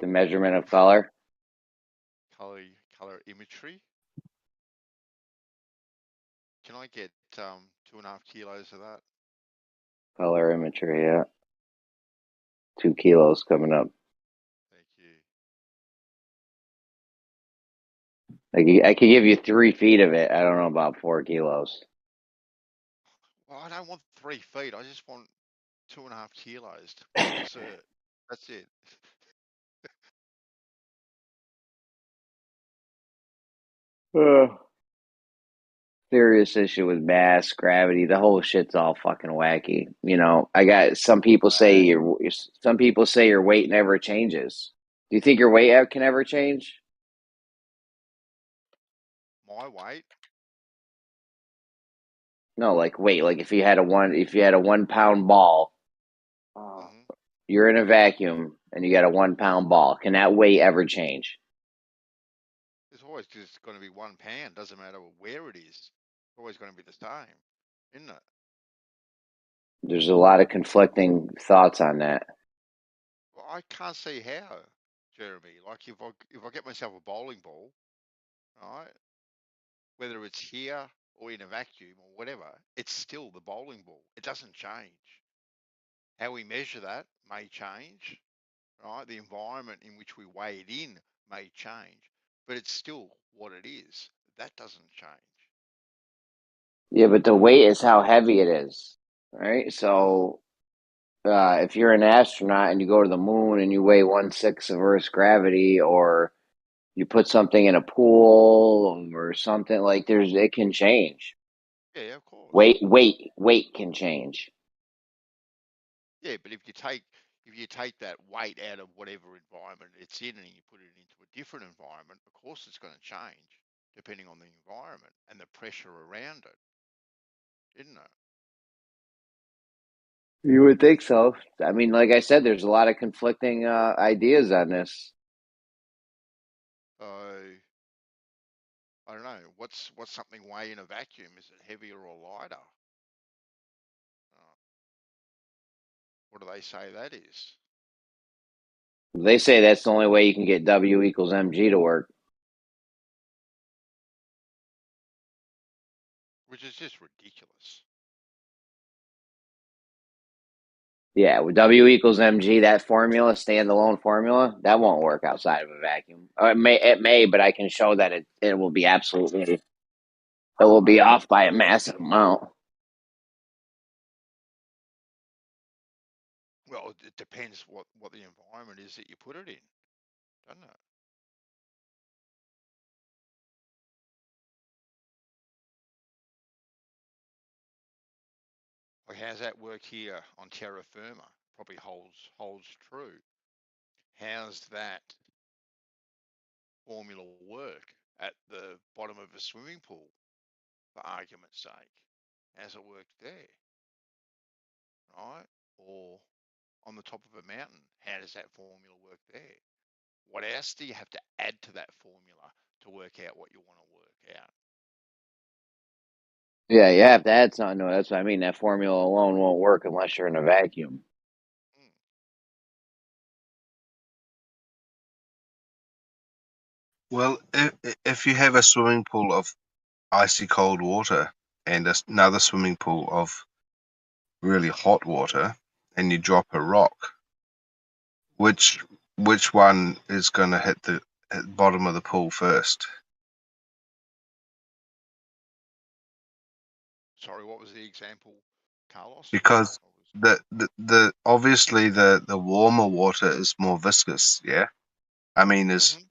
The measurement of color. Color imagery. Can I get 2.5 kilos of that? Color imagery, yeah. 2 kilos coming up. Thank you. Like I could give you 3 feet of it. I don't know about 4 kilos. Well, I don't want 3 feet. I just want 2.5 kilos to put in dessert. That's it. Serious issue with mass, gravity. The whole shit's all fucking wacky. You know, I got some people say your weight never changes. Do you think your weight can ever change? My weight? No, like weight. Like if you had a 1 pound ball, Hmm. you're in a vacuum and you got a 1 pound ball. Can that weight ever change? It's always just going to be 1 pound. Doesn't matter where it is. It's always going to be the same, isn't it? There's a lot of conflicting thoughts on that. Well, I can't see how, Jeremy. Like if I get myself a bowling ball, right? Whether it's here or in a vacuum or whatever, it's still the bowling ball. It doesn't change. How we measure that may change, right? The environment in which we weigh it in may change, but it's still what it is. That doesn't change. Yeah, but the weight is how heavy it is, right? Mm. So if you're an astronaut and you go to the moon and you weigh 1/6 of Earth's gravity, or you put something in a pool or something, like it can change. Yeah, of course. Weight can change. Yeah, but if you take that weight out of whatever environment it's in and you put it into a different environment, of course it's going to change depending on the environment and the pressure around it, isn't it? You would think so. I mean, like I said, there's a lot of conflicting ideas on this. So I don't know. What's something weigh in a vacuum? Is it heavier or lighter? Uh, what do they say that is? They say that's the only way you can get W equals mg to work. Which is just ridiculous. Yeah, with W equals mg, that formula, standalone formula, that won't work outside of a vacuum. Or it may, but I can show that it will be off by a massive amount. Well, it depends what the environment is that you put it in, doesn't it? Like how's that work here on terra firma? Probably holds true. How's that formula work at the bottom of a swimming pool, for argument's sake? How's it work there? Right? Or on the top of a mountain, how does that formula work there? What else do you have to add to that formula to work out what you want to work out? Yeah, you have to add something to it. That's what I mean. That formula alone won't work unless you're in a vacuum. Mm. Well, if you have a swimming pool of icy cold water and another swimming pool of really hot water, and you drop a rock, which one is going to hit the bottom of the pool first? Sorry, what was the example, Carlos? Because the obviously the warmer water is more viscous. Yeah, I mean is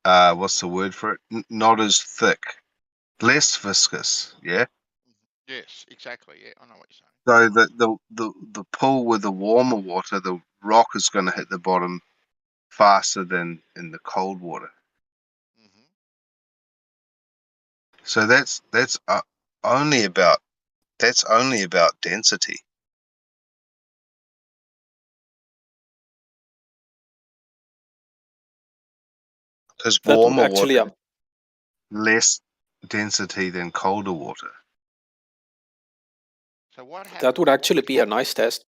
what's the word for it? Not as thick, less viscous. Yeah. Yes, exactly. Yeah, I know what you're saying. So the pool with the warmer water, the rock is going to hit the bottom faster than in the cold water. Mm-hmm. So that's only about density. Because That would warmer actually, water less density than colder water. So what that happens? would actually be a nice test.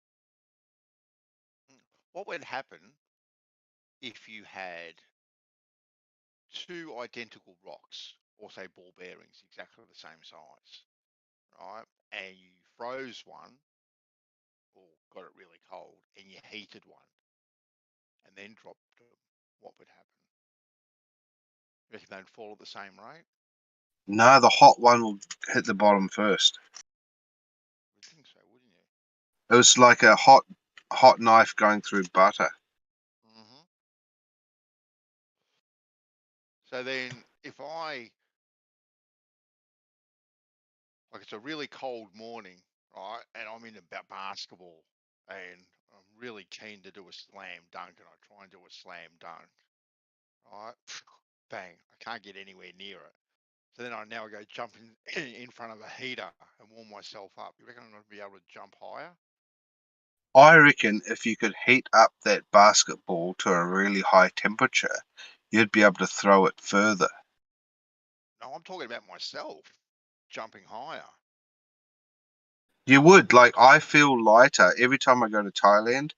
What would happen if you had two identical rocks, or say ball bearings, exactly the same size, right? And you froze one, or got it really cold, and you heated one, and then dropped them, what would happen? You reckon they'd fall at the same rate? No, the hot one will hit the bottom first. You'd think so, wouldn't you? It was like a hot knife going through butter. Mm-hmm. So then, if I, like, it's a really cold morning, right, and I'm in about basketball, and I'm really keen to do a slam dunk, and I try and do a slam dunk, right? Bang! I can't get anywhere near it. So then I go jump in front of a heater and warm myself up. You reckon I'm going to be able to jump higher? I reckon if you could heat up that basketball to a really high temperature, you'd be able to throw it further. No, I'm talking about myself jumping higher. You would. Like, I feel lighter every time I go to Thailand.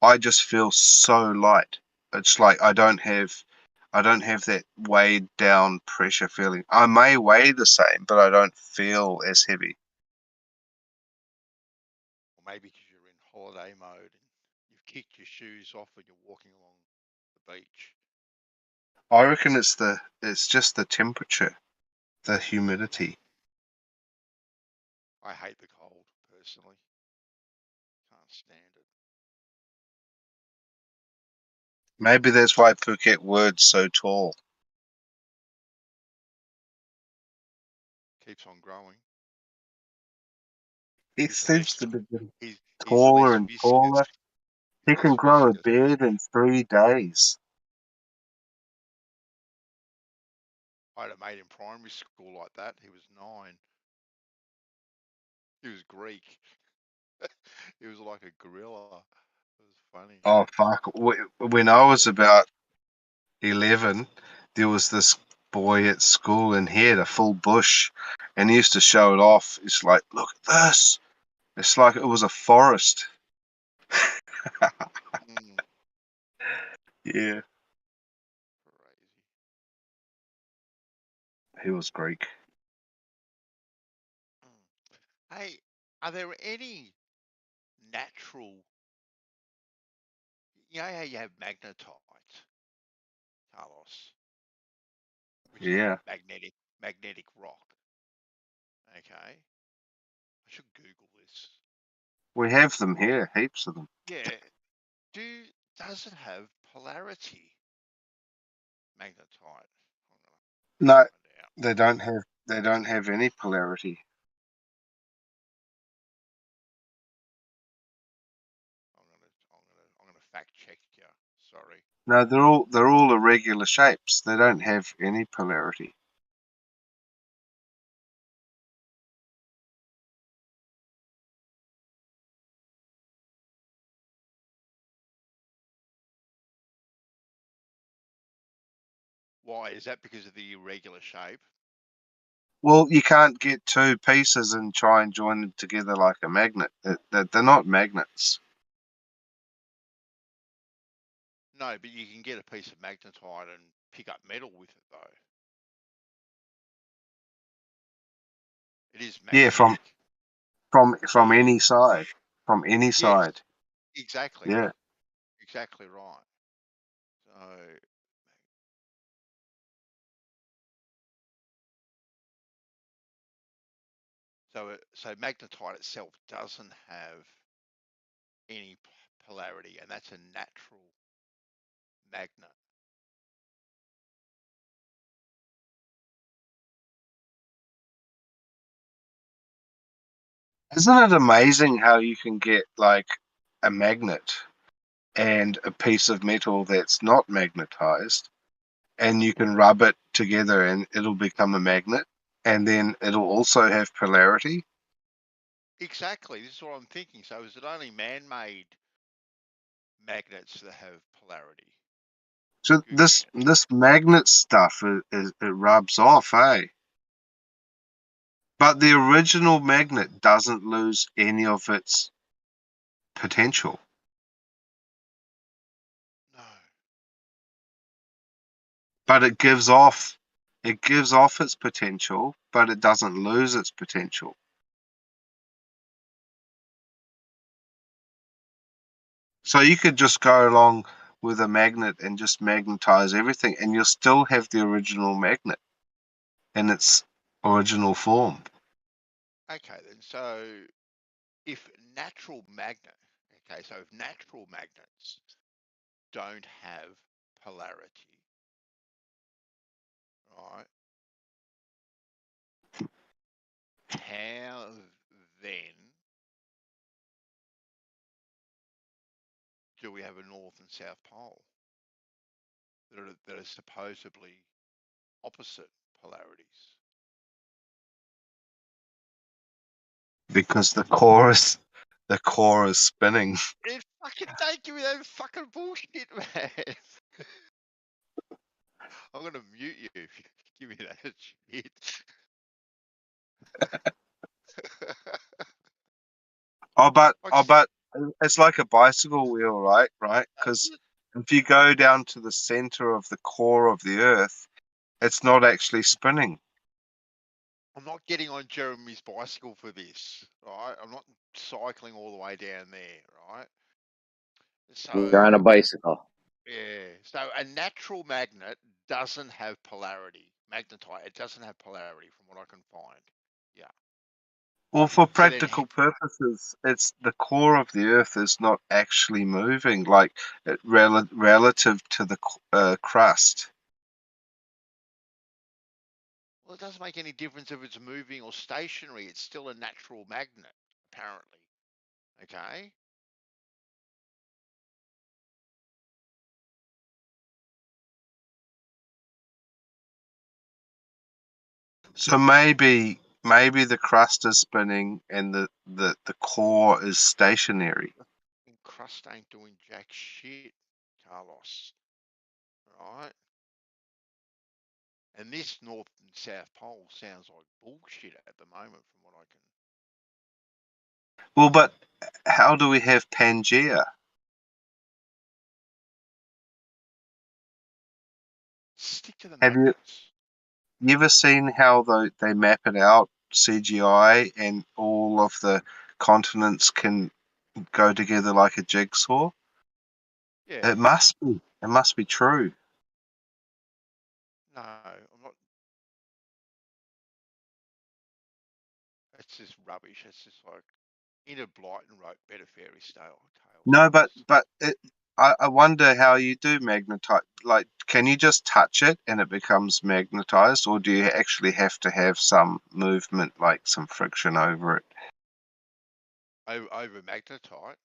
I just feel so light. It's like I don't have that weighed down pressure feeling. I may weigh the same, but I don't feel as heavy. Or maybe because you're in holiday mode and you've kicked your shoes off and you're walking along the beach. I reckon it's just the temperature, the humidity. I hate the cold, personally. Can't stand it. Maybe that's why Phuket word's so tall. Keeps on growing. He He's seems less, to be getting he's taller less and viscous. taller. He He's less can grow a viscous. beard in 3 days. I had a mate in primary school like that. He was 9. He was Greek. He was like a gorilla. It was funny. Oh fuck! When I was about 11, there was this boy at school, and he had a full bush, and he used to show it off. It's like, look at this. It's like it was a forest. Mm, Yeah, crazy. he was Greek. Mm. Hey, are there any natural, you know how you have magnetite, Carlos, which is like Yeah, a magnetic rock. Okay. I should Google this. we have them here, heaps of them. Yeah. Does it have polarity? Magnetite. I'm gonna No, find out. they don't have. They don't have any polarity. I'm gonna fact check you. Sorry. No, they're all irregular shapes. They don't have any polarity. Why? Is that because of the irregular shape? Well, you can't get two pieces and try and join them together like a magnet. They're not magnets. No, but you can get a piece of magnetite and pick up metal with it, though. It is Yeah, magnetic. from Yeah. any side, from any Yes, side. exactly. Yeah. Exactly right. So, so magnetite itself doesn't have any polarity, and that's a natural magnet. Isn't it amazing how you can get like a magnet and a piece of metal that's not magnetized, and you can rub it together and it'll become a magnet, and then it'll also have polarity? Exactly. This is what I'm thinking. So, is it only man-made magnets that have polarity? So Googling it. this magnet stuff it rubs off, eh? But the original magnet doesn't lose any of its potential. No. but it gives off its potential, but it doesn't lose its potential. So you could just go along with a magnet and just magnetize everything, and you'll still have the original magnet in its original form. Okay, then. So if natural magnets don't have polarity, right? How then do we have a north and south pole that are supposedly opposite polarities? Because the core is spinning. It fucking don't give me that fucking bullshit, man. I'm gonna mute you if you give me that shit. But Like, it's like a bicycle wheel, right? Right? Because if you go down to the center of the core of the Earth, it's not actually spinning. I'm not getting on Jeremy's bicycle for this, right? I'm not cycling all the way down there, right? So, You're on a bicycle. yeah. So a natural magnet doesn't have polarity. Magnetite, it doesn't have polarity from what I can find. Yeah. Well, for So then, practical purposes, it's the core of the Earth is not actually moving, like relative to the crust. well, it doesn't make any difference if it's moving or stationary. It's still a natural magnet, apparently. Okay. So maybe the crust is spinning and the core is stationary. Crust ain't doing jack shit, Carlos. Right? And this North and South Pole sounds like bullshit at the moment, from what I can. Well, but how do we have Pangea? Stick to the Have you magnets. ever seen how they map it out, CGI, and all of the continents can go together like a jigsaw? Yeah. It must be. It must be true. No, I'm not. It's just rubbish. It's just like Enid Blyton wrote better fairy tales No, than but this. I wonder how you do magnetize. Like, can you just touch it and it becomes magnetized, or do you actually have to have some movement, like some friction over it? Over magnetite.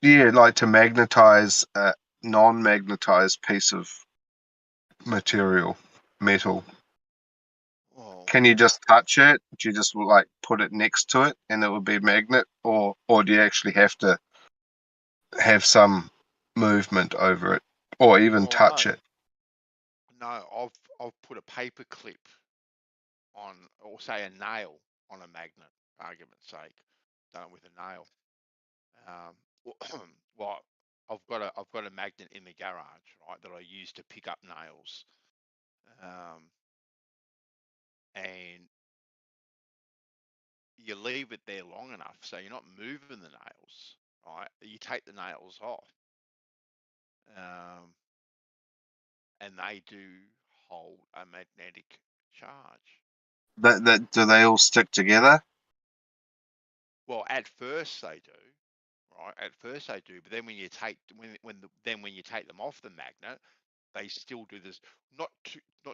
Yeah, like to magnetize a non-magnetized piece of metal. Well, Can you just touch it? Do you just like put it next to it and it would be a magnet, or do you actually have to have some movement over it, or even well, touch no, it? no. I've put a paper clip on, or say a nail on a magnet, argument's sake, done it with a nail. Well, I've got a magnet in the garage, right, that I use to pick up nails, and you leave it there long enough so you're not moving the nails, right? You take the nails off, um, and they do hold a magnetic charge. That do they all stick together? Well, at first they do, right? At first they do, but then when you take when you take them off the magnet, they still do this, not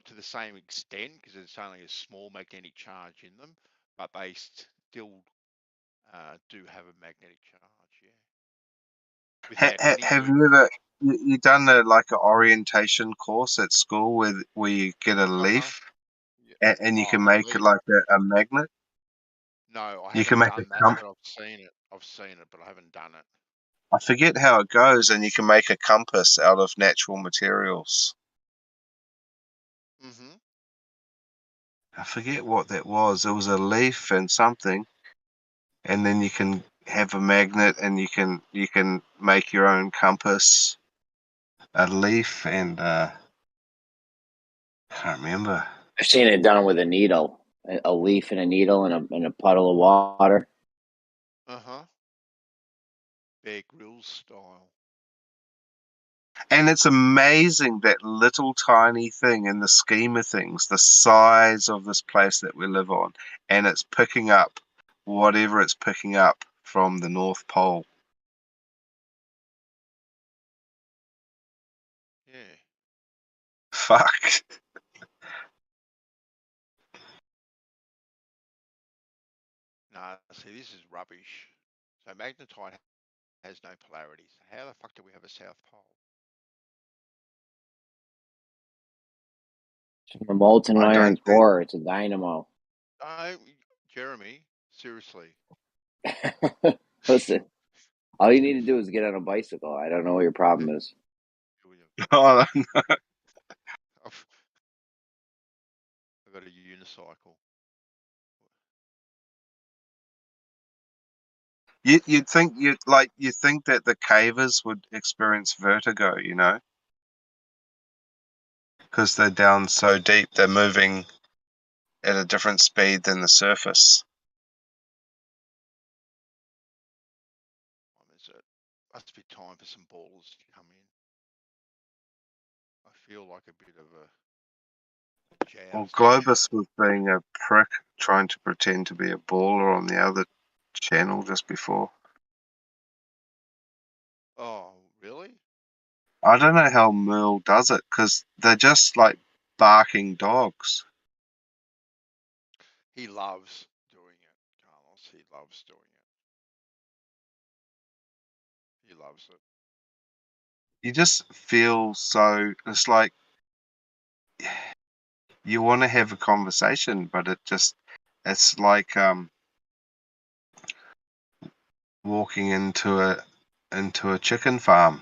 to the same extent because it's only a small magnetic charge in them, but they still do have a magnetic charge, yeah, without any Have movement. you ever you done like an orientation course at school where you get a Uh-huh. leaf Yeah. and you can Oh, make it leaf. like a magnet? No, I You can haven't make a done that, com but I've seen it. I've seen it, but I haven't done it. I forget how it goes, and you can make a compass out of natural materials. Mm-hmm. I forget what that was. It was a leaf and something, and then you can have a magnet, and you can make your own compass, a leaf, and Can't remember. I've seen it done with a needle, a leaf and a needle and a puddle of water. Uh-huh. Bear Grylls style. And it's amazing that little tiny thing in the scheme of things, the size of this place that we live on, and it's picking up whatever it's picking up from the North Pole. Yeah. Fuck. Nah, see, this is rubbish. So magnetite has no polarity. So how the fuck do we have a South Pole? From a molten I iron don't think. core, it's a dynamo. No, Jeremy, seriously. Listen, all you need to do is get on a bicycle. I don't know what your problem is. Oh, I've got a unicycle. you'd think you think that the cavers would experience vertigo, you know, because they're down so deep, they're moving at a different speed than the surface. It must be time for some ballers to come in. I feel like a bit of a Well, jabs there. Globus was being a prick, trying to pretend to be a baller on the other channel just before. Oh, really? I don't know how Merle does it, because they're just like barking dogs. He loves doing it, Carlos. He loves doing it. He loves it. You just feel so, it's like you want to have a conversation, but it's like walking into a chicken farm.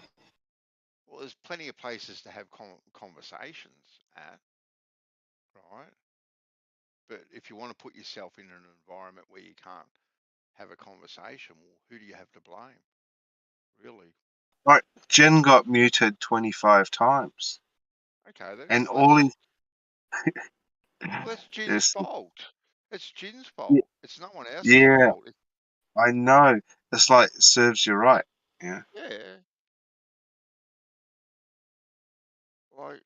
Well, there's plenty of places to have conversations at, right? But if you want to put yourself in an environment where you can't have a conversation, well, who do you have to blame? Really? Like Jin got muted 25 times, Okay, then. and Well, all he that's Jin's is, fault. It's Jin's fault. It's no one else's yeah, fault. I know. It's like it serves you right. Yeah. Yeah, like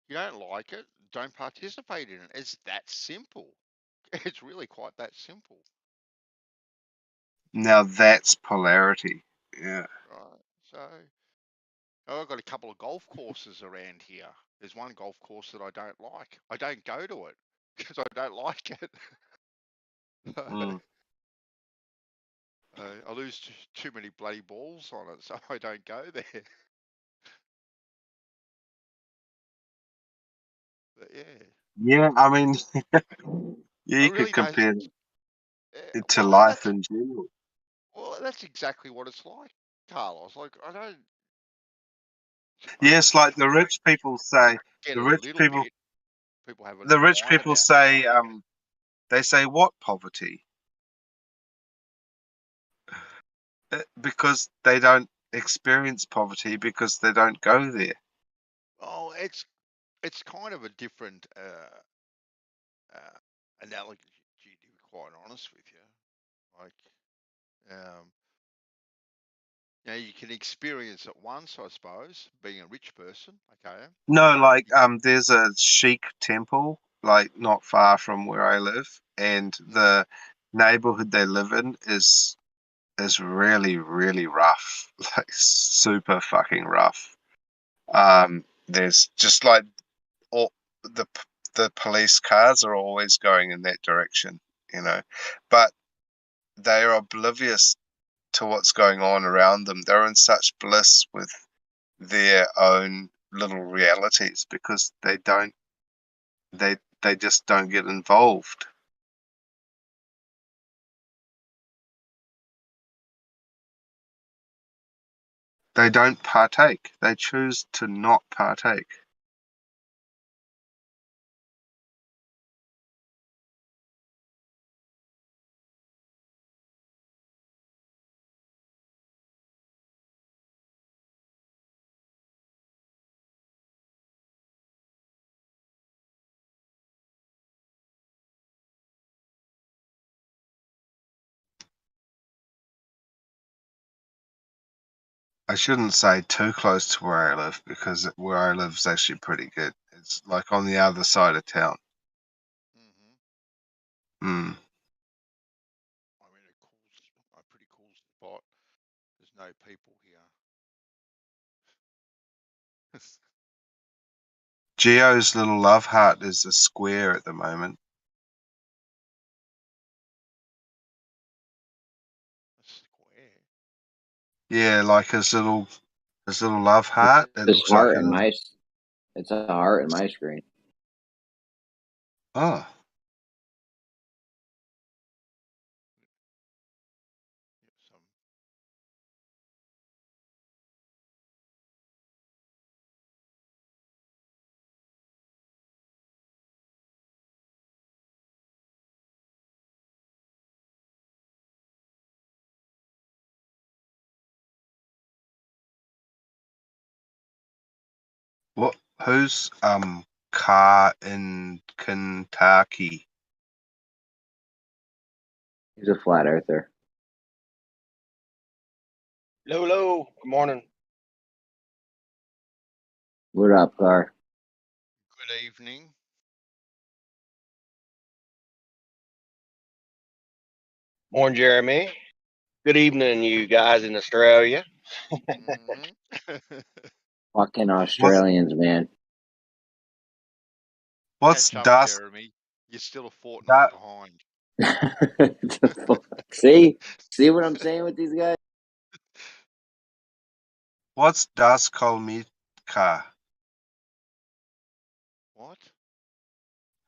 you don't like it, don't participate in it. It's that simple. It's really quite that simple, Now that's polarity. Yeah. right? So I've got a couple of golf courses around here. There's one golf course that I don't like. I don't go to it because I don't like it. Mm. I lose too many bloody balls on it, so I don't go there. But yeah, Yeah, I mean, yeah, I you could really don't. compare Yeah, it to life in general. well, that's exactly what it's like, Carlos. Like I Yeah, don't it's like get the a rich little people, bit. People have an the rich opine people about. say, they say what poverty? Because they don't experience poverty because they don't go there. Oh, it's kind of a different analogy, to be quite honest with you. Like, um, you can experience it once, I suppose, being a rich person. Okay. No, like there's a Sikh temple like not far from where I live, and Mm. the neighborhood they live in is really really rough, like super fucking rough. There's just like all the police cars are always going in that direction, you know, but they are oblivious to what's going on around them. They're in such bliss with their own little realities because they just don't get involved. They don't partake. They choose to not partake. I shouldn't say too close to where I live, because where I live is actually pretty good. It's like on the other side of town. Mm-hmm. Hmm. I'm in a pretty cool spot. There's no people here. Geo's little love heart is a square at the moment. A square. Yeah, like his little love heart. It This looks like heart a in little. my, it's a heart in my screen. Oh, Yeah, some what? Who's car in Kentucky? He's a flat earther. Hello, good morning. What up, Car? good evening. Morning, Jeremy. Good evening, you guys in Australia. Mm-hmm. Fucking What's Australians, man. what's Catch up, dust? Jeremy. You're still a fortnight That behind. See? See what I'm saying with these guys? what's dust Kolmika? What?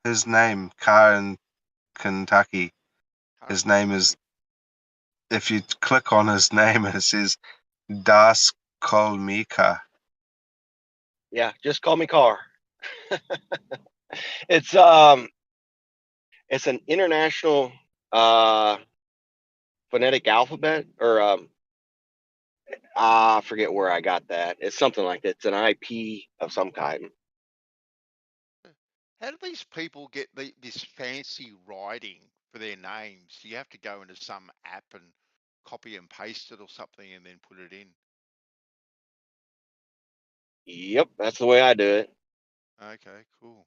His name, car in Kentucky. His Karen name is. Kentucky. If you click on his name, it says Das Kolmika. Yeah, just call me Car. It's it's an international phonetic alphabet, or I forget where I got that. It's something like that. It's an IP of some kind. How do these people get this fancy writing for their names? Do you have to go into some app and copy and paste it or something and then put it in? Yep, that's the way I do it. Okay, cool.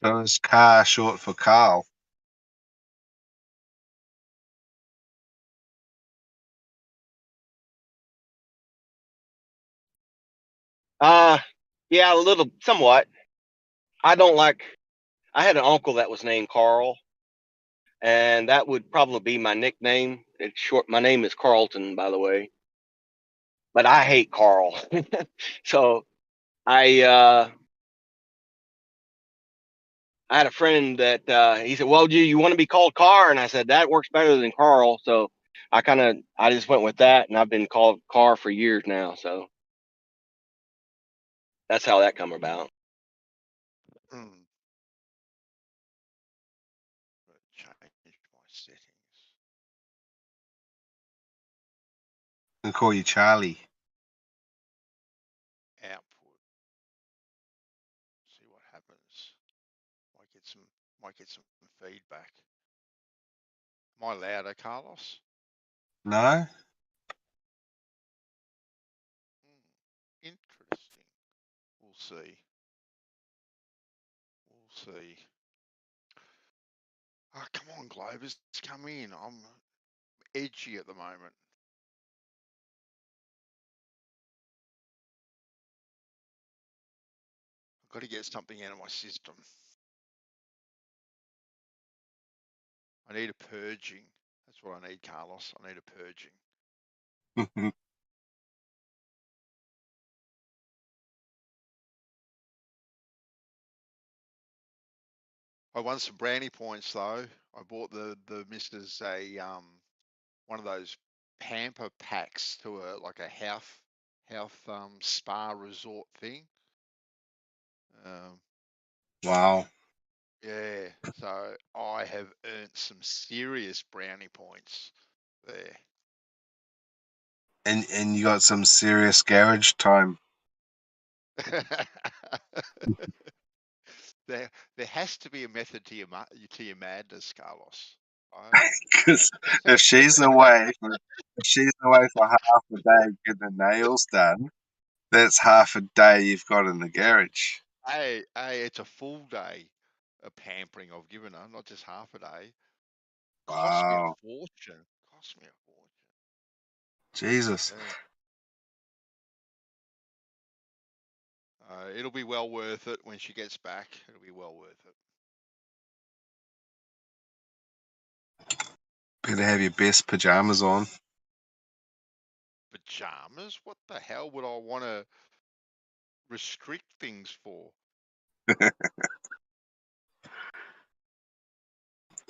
So is car short for Carl? Uh yeah, a little somewhat. I don't like I had an uncle that was named Carl, and that would probably be my nickname. It's short. My name is Carlton, by the way, but I hate Carl. So I I had a friend that he said, "Well, do you want to be called Car?" And I said, "That works better than Carl." So I just went with that, and I've been called Car for years now. So that's how that come about. Mm. Change my settings. I can call you Charlie. Output. See what happens. Might get some feedback. Am I louder, Carlos? No? Interesting. We'll see. We'll see. Oh, come on, Globers, come in. I'm edgy at the moment. I've got to get something out of my system. I need a purging. That's what I need, Carlos. I need a purging. I won some brownie points though. I bought the missus a one of those pamper packs to a health spa resort thing. Um, Wow. Yeah, so I have earned some serious brownie points there. And you got some serious garage time. there has to be a method to your madness, Carlos. Right? Because if she's away for half a day getting the nails done, that's half a day you've got in the garage. Hey, it's a full day of pampering I've given her, not just half a day. Cost me a Wow, fortune. Cost me a fortune. Jesus. Yeah. It'll be well worth it when she gets back. It'll be well worth it. Better have your best pajamas on. Pajamas? What the hell would I want to restrict things for?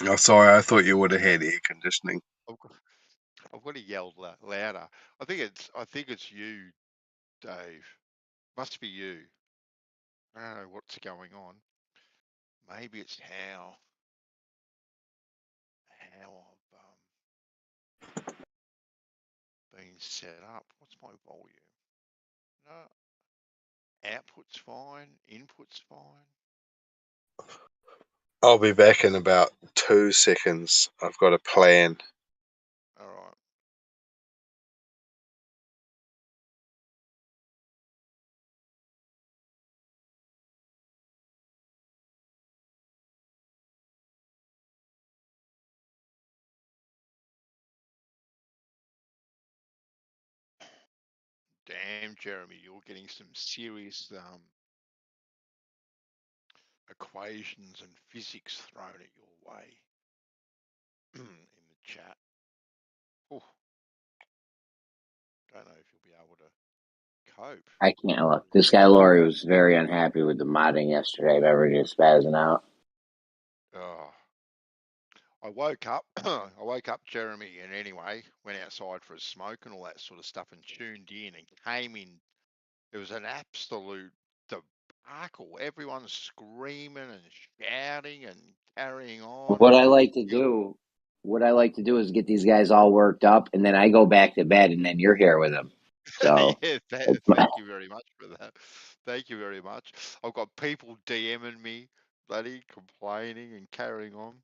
Oh, sorry, I thought you would have had air conditioning. I've got to yell louder. I think it's you, Dave. Must be you. I don't know what's going on. Maybe it's how I've been set up. What's my volume? No, output's fine. Input's fine. I'll be back in about 2 seconds. I've got a plan. All right. Damn, Jeremy, you're getting some serious equations and physics thrown at your way in the chat. Ooh, don't know if you'll be able to cope. I can't look. This guy Laurie was very unhappy with the modding yesterday. Beverages spazzing out. Oh, I woke up. I woke up, Jeremy, and anyway, went outside for a smoke and all that sort of stuff, and tuned in and came in. It was an absolute debacle. Everyone's screaming and shouting and carrying on. What I like to do, is get these guys all worked up, and then I go back to bed, and then you're here with them. So, Yeah, thank you very much for that. Thank you very much. I've got people DMing me, bloody complaining and carrying on.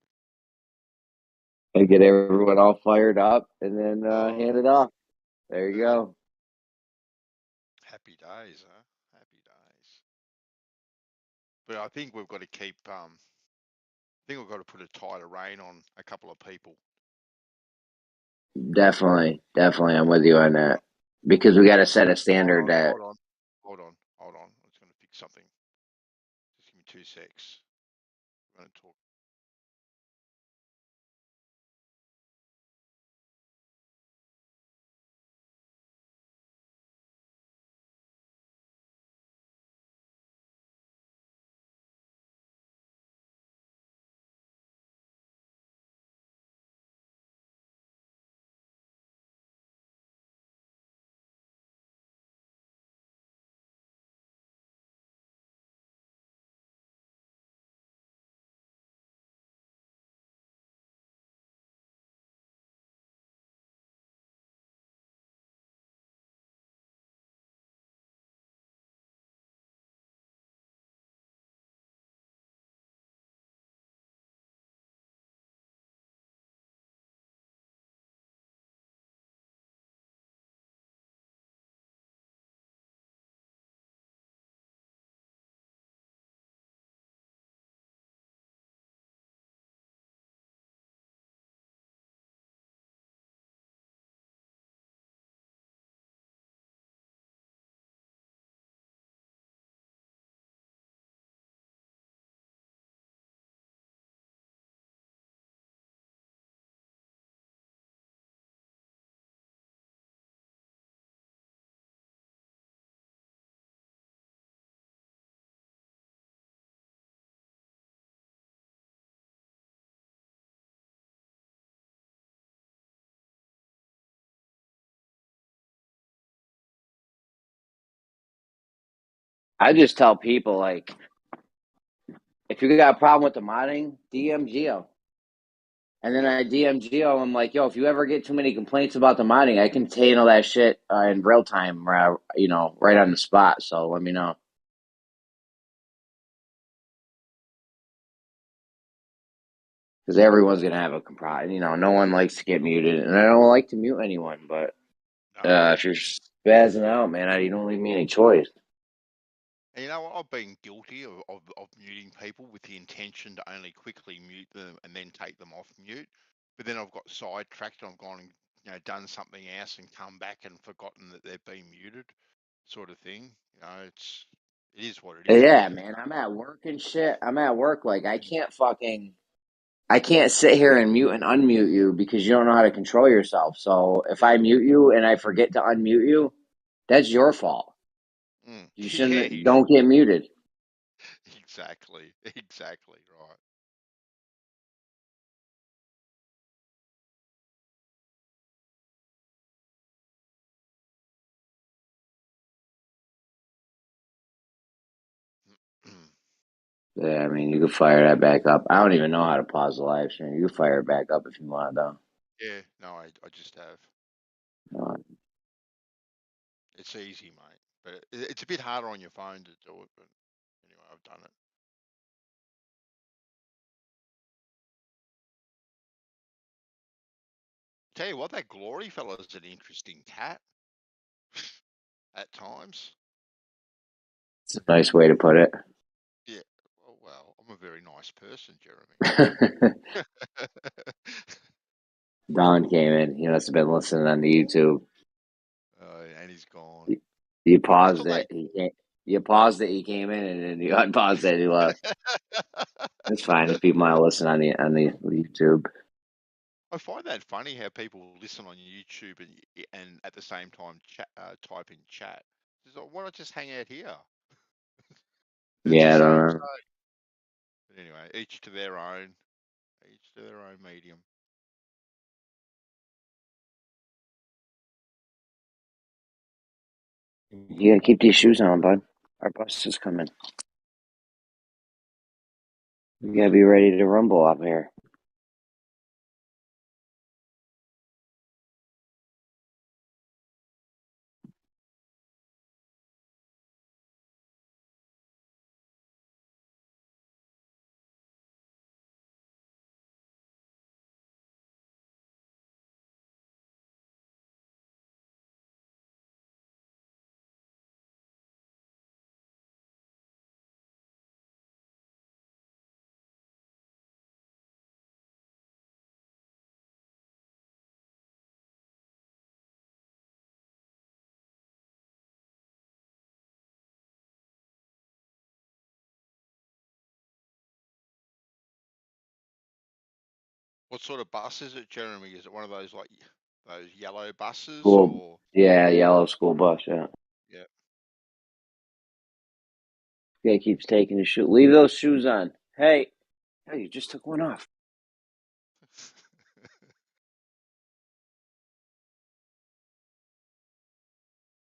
I get everyone all fired up, and then hand Oh, it off. There you yeah. go. Happy days, huh? Happy days. But I think we've got to keep. I think we've got to put a tighter rein on a couple of people. Definitely, I'm with you on that because we got to set a standard that. Hold on. I'm just going to fix something. Just give me 2 secs. I'm going to talk. I just tell people like if you got a problem with the modding, DM Geo. And then Yeah. I DM Geo. I'm like, yo, if you ever get too many complaints about the modding, I can handle that shit in real time, right on the spot. So let me know. Because everyone's gonna have a complaint. No one likes to get muted, and I don't like to mute anyone. But No. if you're spazzing out, man, you don't leave me any choice. And you know what? I've been guilty of muting people with the intention to only quickly mute them and then take them off mute. But then I've got sidetracked and I've gone and done something else and come back and forgotten that they've been muted, sort of thing. It is what it is, Yeah, man. man, I'm at work and shit. I'm at work, like I can't sit here and mute and unmute you because you don't know how to control yourself. So if I mute you and I forget to unmute you, that's your fault. You Yeah, shouldn't. Don't get muted. exactly, exactly right. Yeah, I mean, you can fire that back up. I don't even know how to pause the live stream. You can fire it back up if you want, though. Yeah, no, I just have. Uh, It's easy, mate. But it's a bit harder on your phone to do it. But anyway, I've done it. Tell you what, that Glory fella's an interesting cat at times. it's a nice way to put it. Yeah. Well, I'm a very nice person, Jeremy. Don came in. He must have been listening on the YouTube. And he's gone. You I paused thought they. it. You paused it. He came in, and then you unpaused it. And he left. It's fine if people want to listen on the YouTube. I find that funny how people listen on YouTube and at the same time type in chat. It's like, why not just hang out here? It's the Yeah, I don't same. know. But anyway, each to their own. Each to their own medium. You gotta keep these shoes on, bud. Our bus is coming. You gotta be ready to rumble up here. What sort of bus is it, Jeremy? Is it one of those like those yellow buses School, or? yeah, yellow school bus. Yeah. Yeah. Guy keeps taking his shoe. Leave those shoes on. Hey, you just took one off.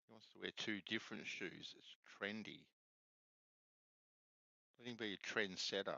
He wants to wear two different shoes. It's trendy. Let him be a trendsetter.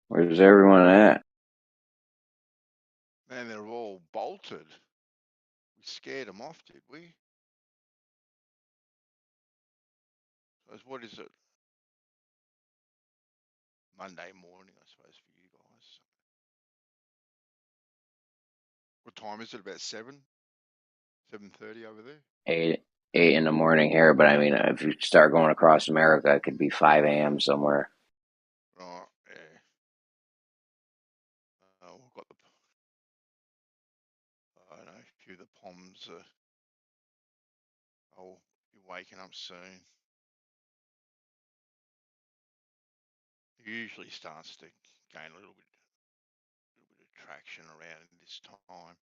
Where's everyone at? Man, they're all bolted. We scared them off, did we? So what is it? Monday morning, I suppose, for you guys. What time is it? About 7:30 over there? 8 in the morning here, but I mean, if you start going across America, it could be 5 a.m. somewhere. Right, yeah. We've got the, I don't know, a few of the Poms are, oh, be waking up soon. It usually starts to gain a little bit of traction around this time.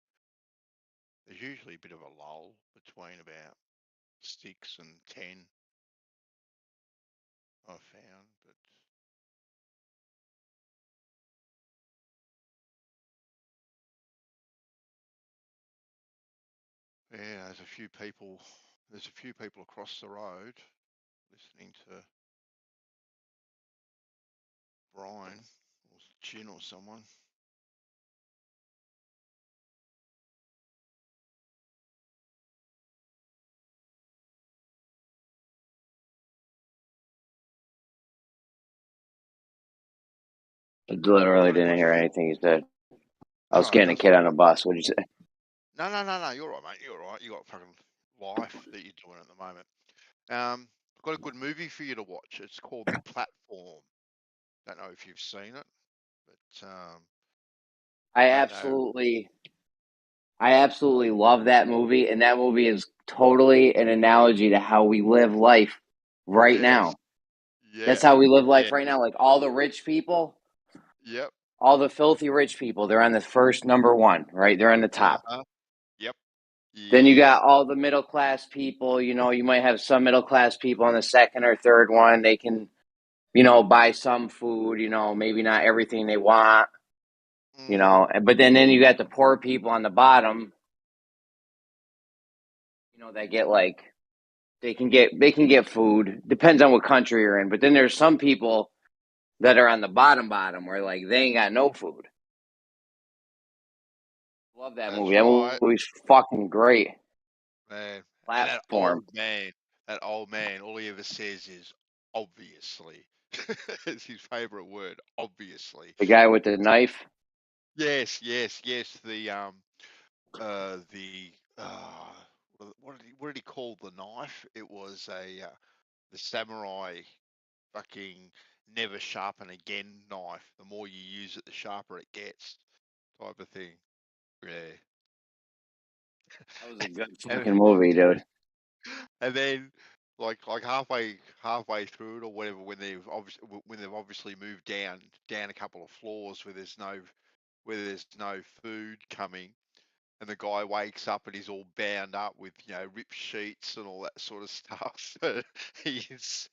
There's usually a bit of a lull between about 6 and 10, I've found, but yeah, there's a few people across the road listening to Brian or Chin or someone. I literally Got a didn't good. hear anything he said. I was Oh, getting a that's kid all on a right. bus. What'd you say? No, you're right, mate. You're right. You got fucking life that you're doing at the moment. I've got a good movie for you to watch. It's called The Platform. Don't know if you've seen it, but I don't know. absolutely love that movie, and that movie is totally an analogy to how we live life right Yes. now. Yeah. That's how we live Yeah. life right now. Like all the rich people, Yep. all the filthy rich people, they're on the first number one, right? They're on the top. Yep. Then you Yeah. got all the middle class people. You know, you might have some middle class people on the second or third one. They can, buy some food, maybe not everything they want, but then you got the poor people on the bottom, that get like, they can get food. Depends on what country you're in. But then there's some people that are on the bottom where like they ain't got no food. Love that That's movie. That right, movie's fucking great. man. And Platform. that old man, all he ever says is obviously. It's his favorite word, obviously. The guy with the knife. Yes, yes, yes. The what did he call the knife? It was the samurai fucking never sharpen again knife. The more you use it, the sharper it gets, type of thing. Yeah. That was a good And, fucking movie, dude. and then like halfway through it or whatever, when they've obviously moved down a couple of floors where there's no food coming, and the guy wakes up and he's all bound up with ripped sheets and all that sort of stuff. He's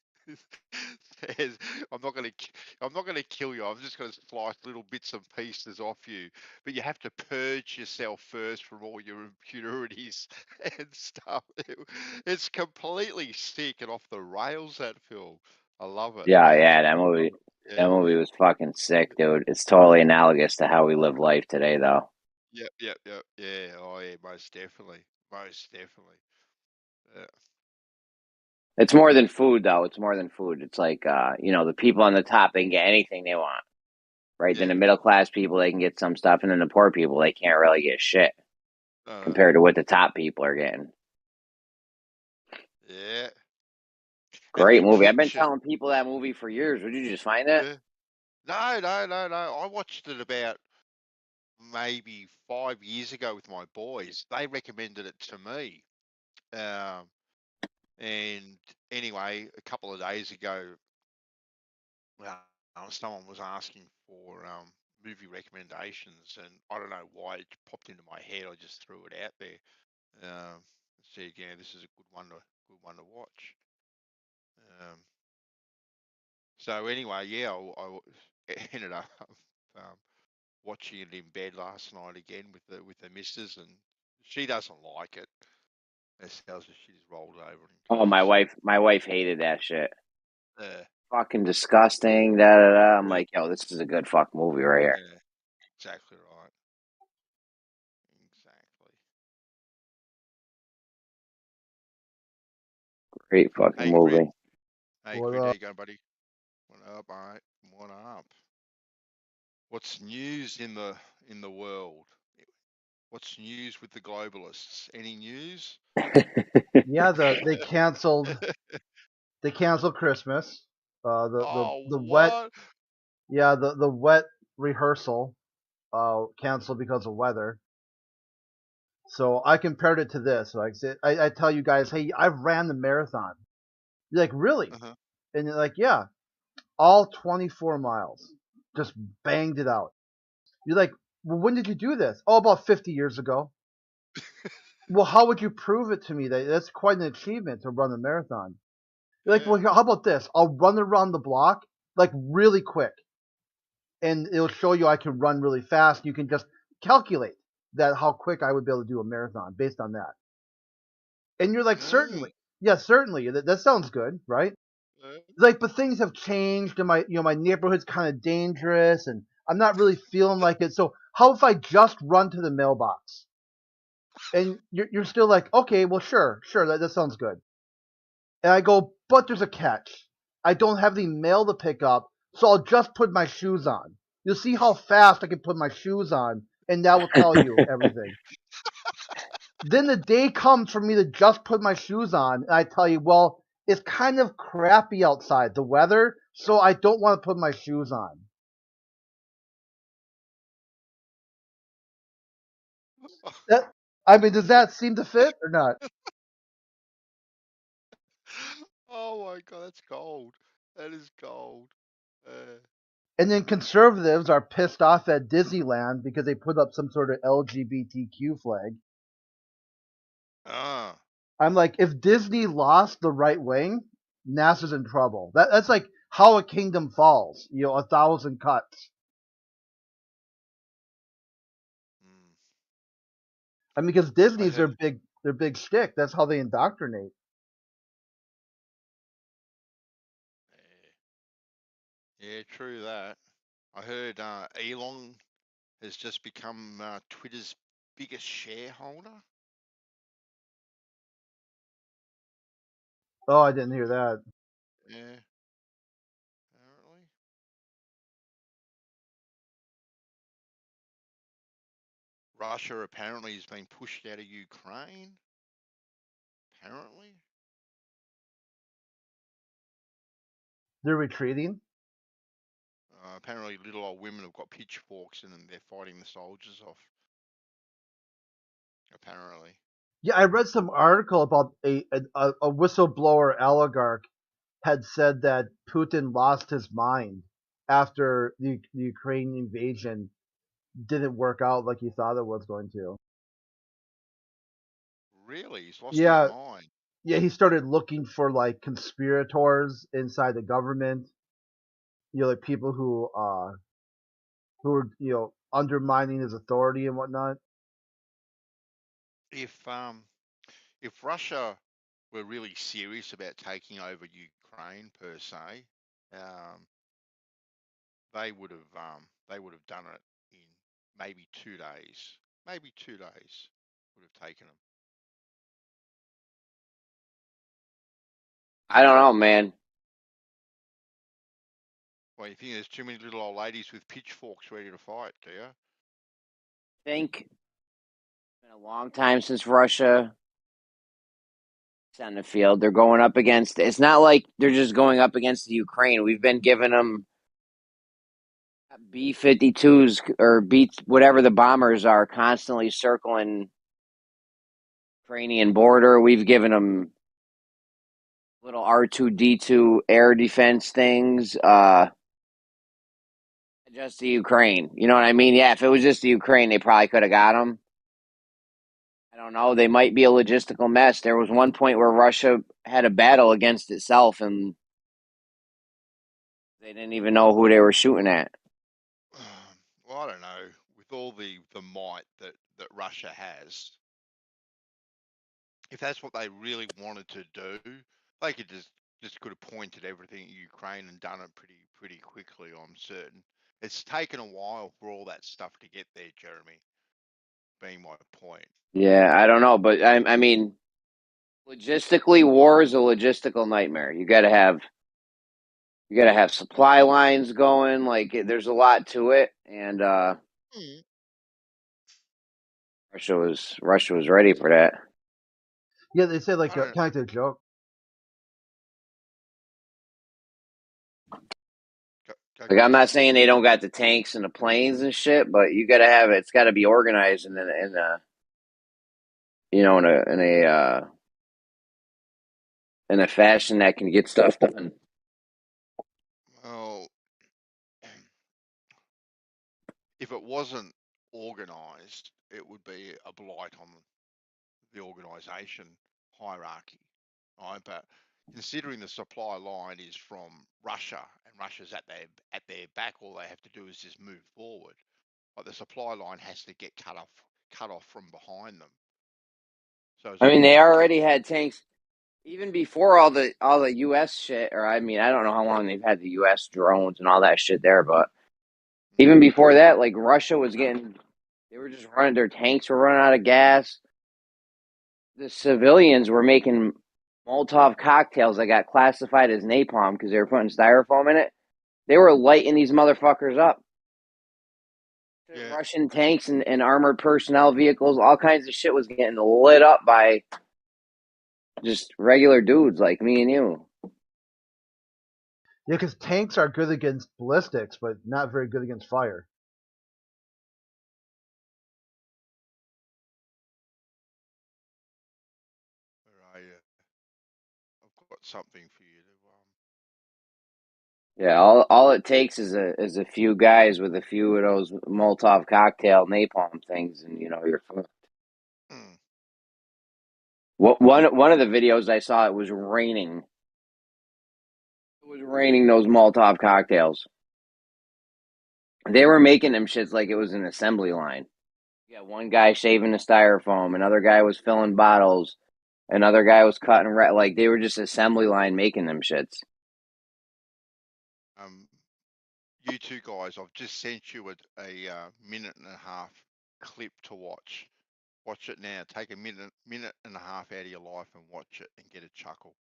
says, I'm not gonna kill you. I'm just gonna slice little bits and pieces off you, but you have to purge yourself first from all your impurities and stuff. It's completely sick and off the rails, that film. I love it. Yeah, yeah, Absolutely that love movie. it. That Yeah. movie was fucking sick, dude. It's totally analogous to how we live life today, though. Yep, yep, yep. Yeah. Oh, yeah. Most definitely. Most definitely. Yeah. It's more than food, though. It's more than food. It's like, the people on the top, they can get anything they want, right? Then Yeah. the middle class people, they can get some stuff, and then the poor people, they can't really get shit Uh, compared to what the top people are getting. yeah. And the Great movie. I've been attention. telling people that movie for years. Would you just find it? Yeah. No. I watched it about maybe 5 years ago with my boys. They recommended it to me. Um, and anyway, a couple of days ago, someone was asking for movie recommendations, and I don't know why it popped into my head. I just threw it out there. Said, yeah, this is a good one to watch. So anyway, yeah, I ended up um, watching it in bed last night again with the missus, and she doesn't like it. It tells her she's rolled over Oh, and my she's wife hated that shit. fucking disgusting. Da da da. I'm like, yo, this is a good fuck movie right here. Yeah, exactly right. Exactly. Great fucking Hey, Crit. movie. Hey, What Crit, how you going, buddy? What up, mate? What up? What's news in the world? What's news with the globalists? Any news? Yeah, they canceled Christmas. Oh, The wet what? the wet rehearsal canceled because of weather. So I compared it to this. Like I tell you guys, hey, I've ran the marathon. You're like, really? Uh-huh. And you're like, yeah, all 24 miles, just banged it out. You're like, well, when did you do this? Oh, about 50 years ago. Well, how would you prove it to me? That's quite an achievement to run a marathon. You're like, Yeah. well, how about this? I'll run around the block like really quick, and it'll show you I can run really fast. You can just calculate that how quick I would be able to do a marathon based on that. And you're like, Mm, certainly, yeah, certainly, that sounds good, right? Like, but things have changed, and my neighborhood's kind of dangerous, and I'm not really feeling like it. So how if I just run to the mailbox? And you're still like, okay, well, sure, that sounds good. And I go, but there's a catch. I don't have the mail to pick up, so I'll just put my shoes on. You'll see how fast I can put my shoes on, and that will tell you everything. Then the day comes for me to just put my shoes on, and I tell you, well, it's kind of crappy outside, the weather, so I don't want to put my shoes on. That, I mean, does that seem to fit or not? Oh my god, that's gold. That is gold. And then conservatives are pissed off at Disneyland because they put up some sort of LGBTQ flag. Ah, I'm like, if Disney lost the right wing, NASA's in trouble. That's like how a kingdom falls. 1,000 cuts. mm. I mean, because I Disney's heard. their big shtick. That's how they indoctrinate. Yeah, true that. I heard Elon has just become Twitter's biggest shareholder. Oh, I didn't hear that. Yeah, apparently. Russia apparently has been pushed out of Ukraine. Apparently. They're retreating. Apparently, little old women have got pitchforks and they're fighting the soldiers off. Apparently. Yeah, I read some article about a whistleblower oligarch had said that Putin lost his mind after the Ukraine invasion didn't work out like he thought it was going to. Really? He's lost his Yeah, mind. yeah, he started looking for like conspirators inside the government. Like people who were undermining his authority and whatnot. If Russia were really serious about taking over Ukraine per se, um, they would have done it in maybe 2 days. Maybe 2 days would have taken them. I don't know, man. Well, you think there's too many little old ladies with pitchforks ready to fight, do you? I think it's been a long time since Russia on the field. They're going up against. It's not like they're just going up against the Ukraine. We've been giving them B-52s or B whatever the bombers are constantly circling Ukrainian border. We've given them little R2D2 air defense things. Just the Ukraine. You know what I mean? Yeah, if it was just the Ukraine, they probably could have got them. I don't know. They might be a logistical mess. There was one point where Russia had a battle against itself, and they didn't even know who they were shooting at. Well, I don't know. With all the might that Russia has, if that's what they really wanted to do, they could just just could have pointed everything at Ukraine and done it pretty quickly. I'm certain. It's taken a while for all that stuff to get there, Jeremy. Being my point. Yeah, I don't know, but I mean, logistically, war is a logistical nightmare. You got to have supply lines going. Like, there's a lot to it, and Russia was ready for that. Yeah, they said like I kind don't. of like a joke. Like, I'm not saying they don't got the tanks and the planes and shit, but you got to have it. It's got to be organized in a fashion that can get stuff done. Well, if it wasn't organised, it would be a blight on the organisation hierarchy, right? But considering the supply line is from Russia and Russia's at their back, all they have to do is just move forward. Like the supply line has to get cut off from behind them. So as I mean, long they as it already keeps. had tanks even before all the U.S. shit. Or I mean, I don't know how long they've had the U.S. drones and all that shit there, but even before that, like Russia was getting, they were just running, their tanks were running out of gas. The civilians were making Molotov cocktails that got classified as napalm because they were putting styrofoam in it. They were lighting these motherfuckers up. Yeah. Russian tanks and armored personnel vehicles, all kinds of shit was getting lit up by just regular dudes like me and you. Yeah, because tanks are good against ballistics, but not very good against fire. Right. I've got something for you to. Yeah, all it takes is a few guys with a few of those Molotov cocktail napalm things, and you're fucked. One of the videos I saw, it was raining. It was raining those Molotov cocktails. They were making them shits like it was an assembly line. Yeah, one guy shaving the styrofoam, another guy was filling bottles, another guy was cutting like they were just assembly line making them shits. You two guys, I've just sent you a minute and a half clip to watch. Watch it now. Take a minute and a half out of your life and watch it and get a chuckle.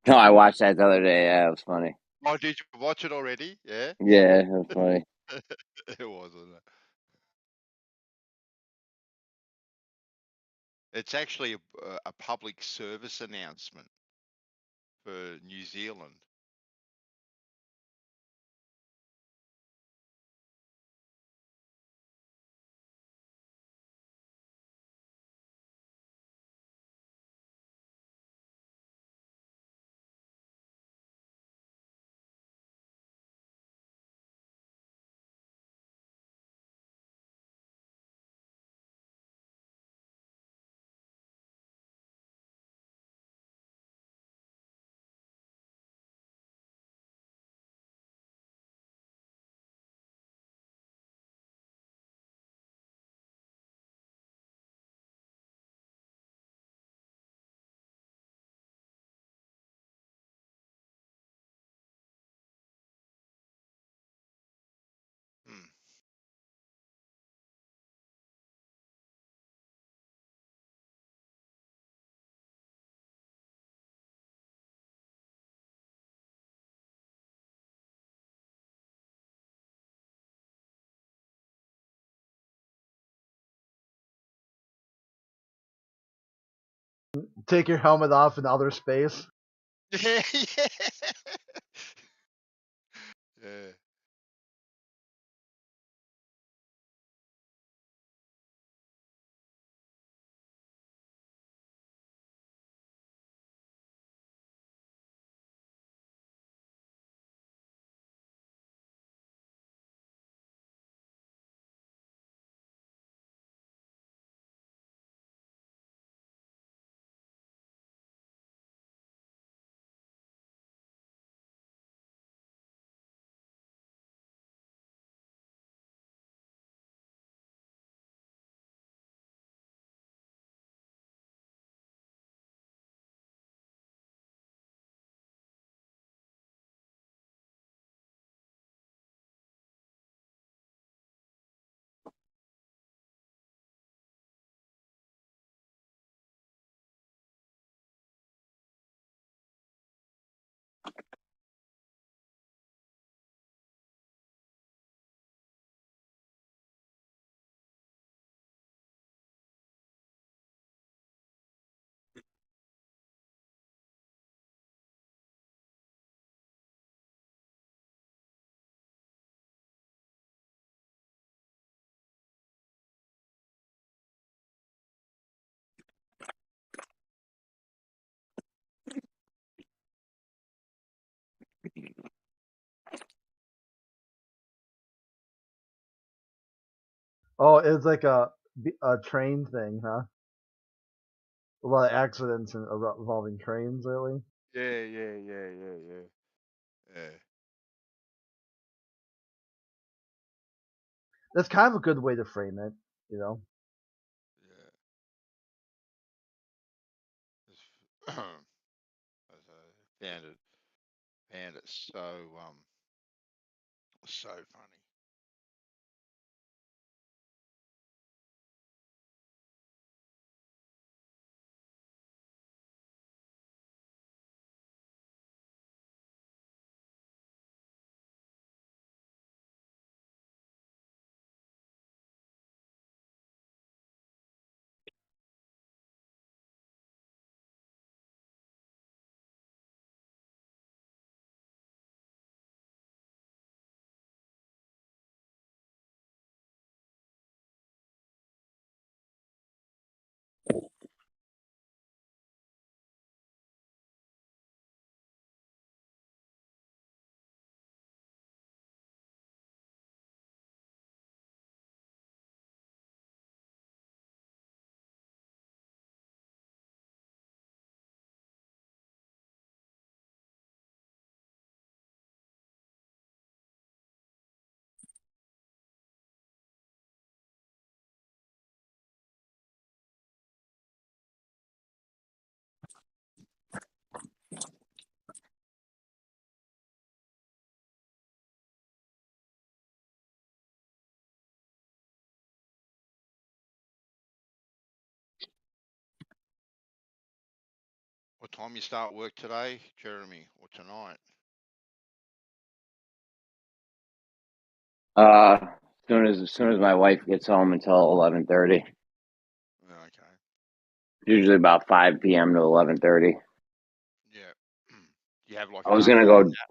No, I watched that the other day. Yeah, it was funny. Oh, did you watch it already? Yeah. Yeah, it was funny. It wasn't it? It's actually a public service announcement for New Zealand. Hmm. Take your helmet off in outer space. Yeah, yeah. Yeah. Oh, it's like a train thing, huh? A lot of accidents involving trains lately. Yeah. That's kind of a good way to frame it, you know. Yeah. Found it so funny. What time you start work today, Jeremy, or tonight? As soon as my wife gets home until 11:30. Okay. Usually about 5 p.m. to 11:30. Yeah. You have like I a was half gonna hour go. nap.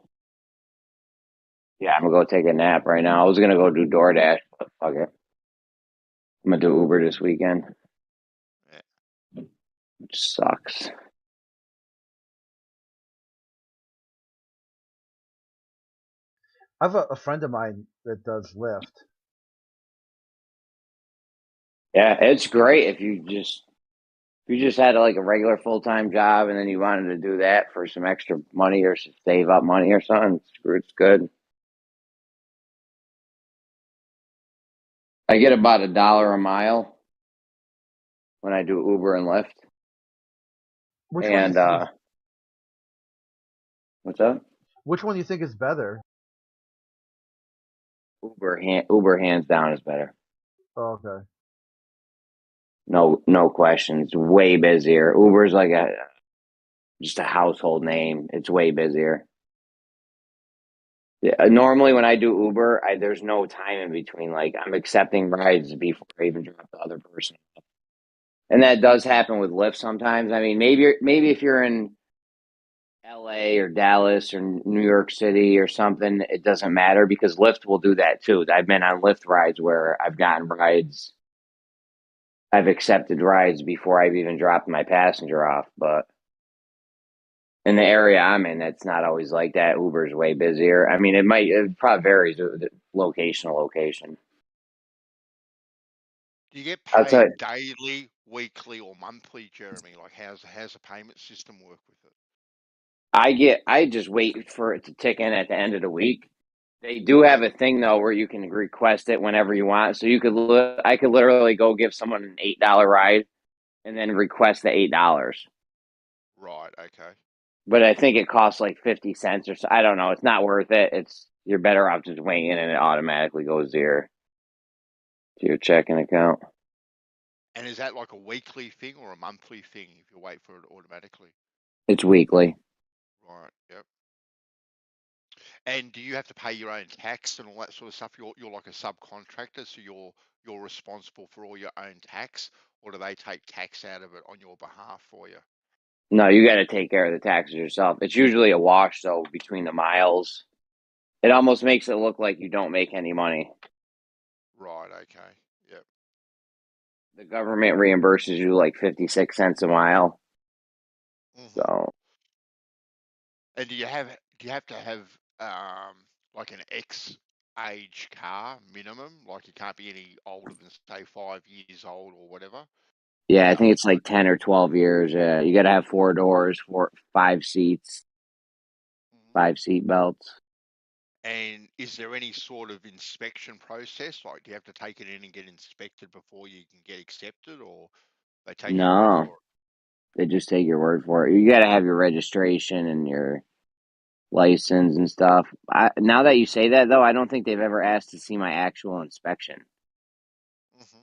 Yeah, I'm gonna go take a nap right now. I was gonna go do DoorDash, but fuck it. I'm gonna do Uber this weekend. Yeah. Which sucks. I have a friend of mine that does Lyft. Yeah, it's great if you just had like a regular full-time job and then you wanted to do that for some extra money or save up money or something. It's good. I get about $1 a mile when I do Uber and Lyft. Which one you And think is what's up? which one you think is better? Uber hands down is better. Oh, okay. No questions. Way busier. Uber's like just a household name. It's way busier. Yeah, normally when I do Uber, there's no time in between. Like I'm accepting rides before I even drop the other person, and that does happen with Lyft sometimes. I mean, maybe if you're in LA or Dallas or New York City or something, it doesn't matter because Lyft will do that too. I've been on Lyft rides where I've gotten rides. I've accepted rides before I've even dropped my passenger off, but in the area I'm in, it's not always like that. Uber's way busier. I mean, it probably varies with location to location. Do you get Outside, paid daily, weekly, or monthly, Jeremy? Like how's the payment system work with it? I just wait for it to tick in at the end of the week. They do have a thing though where you can request it whenever you want. So I could literally go give someone an $8 ride and then request the $8. Right, okay. But I think it costs like 50 cents or so. I don't know. It's not worth it. You're better off just waiting and it automatically goes to your checking account. And is that like a weekly thing or a monthly thing if you wait for it automatically? It's weekly. Right, yep. And do you have to pay your own tax and all that sort of stuff? You're like a subcontractor, so you're responsible for all your own tax, or do they take tax out of it on your behalf for you? No, you got to take care of the taxes yourself. It's usually a wash though between the miles. It almost makes it look like you don't make any money. Right, okay. Yep. The government reimburses you like 56 cents a mile. Hmm. So, And do you have to have like an X age car minimum? Like, you can't be any older than, say, 5 years old or whatever. Yeah, I think it's like 10 or 12 years. Yeah, you got to have 4 doors, 5 seats, Mhm. 5 seat belts. And is there any sort of inspection process? Like, do you have to take it in and get inspected before you can get accepted, or they take your word No, for they just take your word for it. You got to have your registration and your license and stuff. Now that you say that, though, I don't think they've ever asked to see my actual inspection. it? Hmm.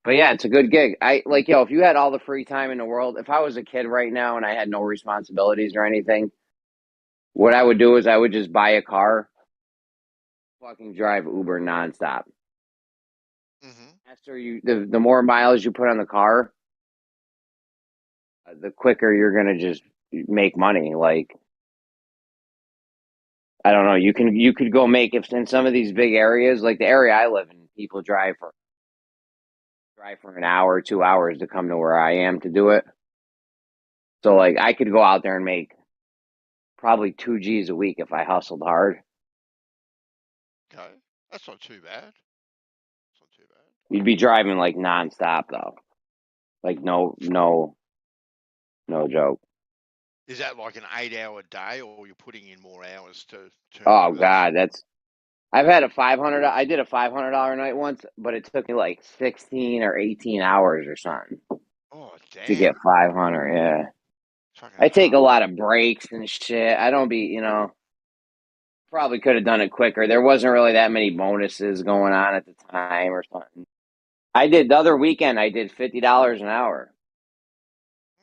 But yeah, it's a good gig. I like, yo, if you had all the free time in the world, if I was a kid right now and I had no responsibilities or anything, what I would do is I would just buy a car, fucking drive Uber nonstop. Hmm. After the more miles you put on the car, the quicker you're gonna just make money. Like, I don't know, you could go make, if in some of these big areas, like the area I live in, people drive for an hour, 2 hours to come to where I am to do it. So like I could go out there and make probably 2 G's a week if I hustled hard. Okay, that's not too bad. It's not too bad. You'd be driving like nonstop though. Like no joke. Is that like an 8-hour day, or you're putting in more hours to turn Oh Uber? God, I've had a 500. I did a $500 night once, but it took me like 16 or 18 hours or something Oh, to damn. get 500. Yeah, Fucking I take a hard. lot of breaks and shit. I don't be, probably could have done it quicker. There wasn't really that many bonuses going on at the time or something. I did the other weekend. I did $50 an hour.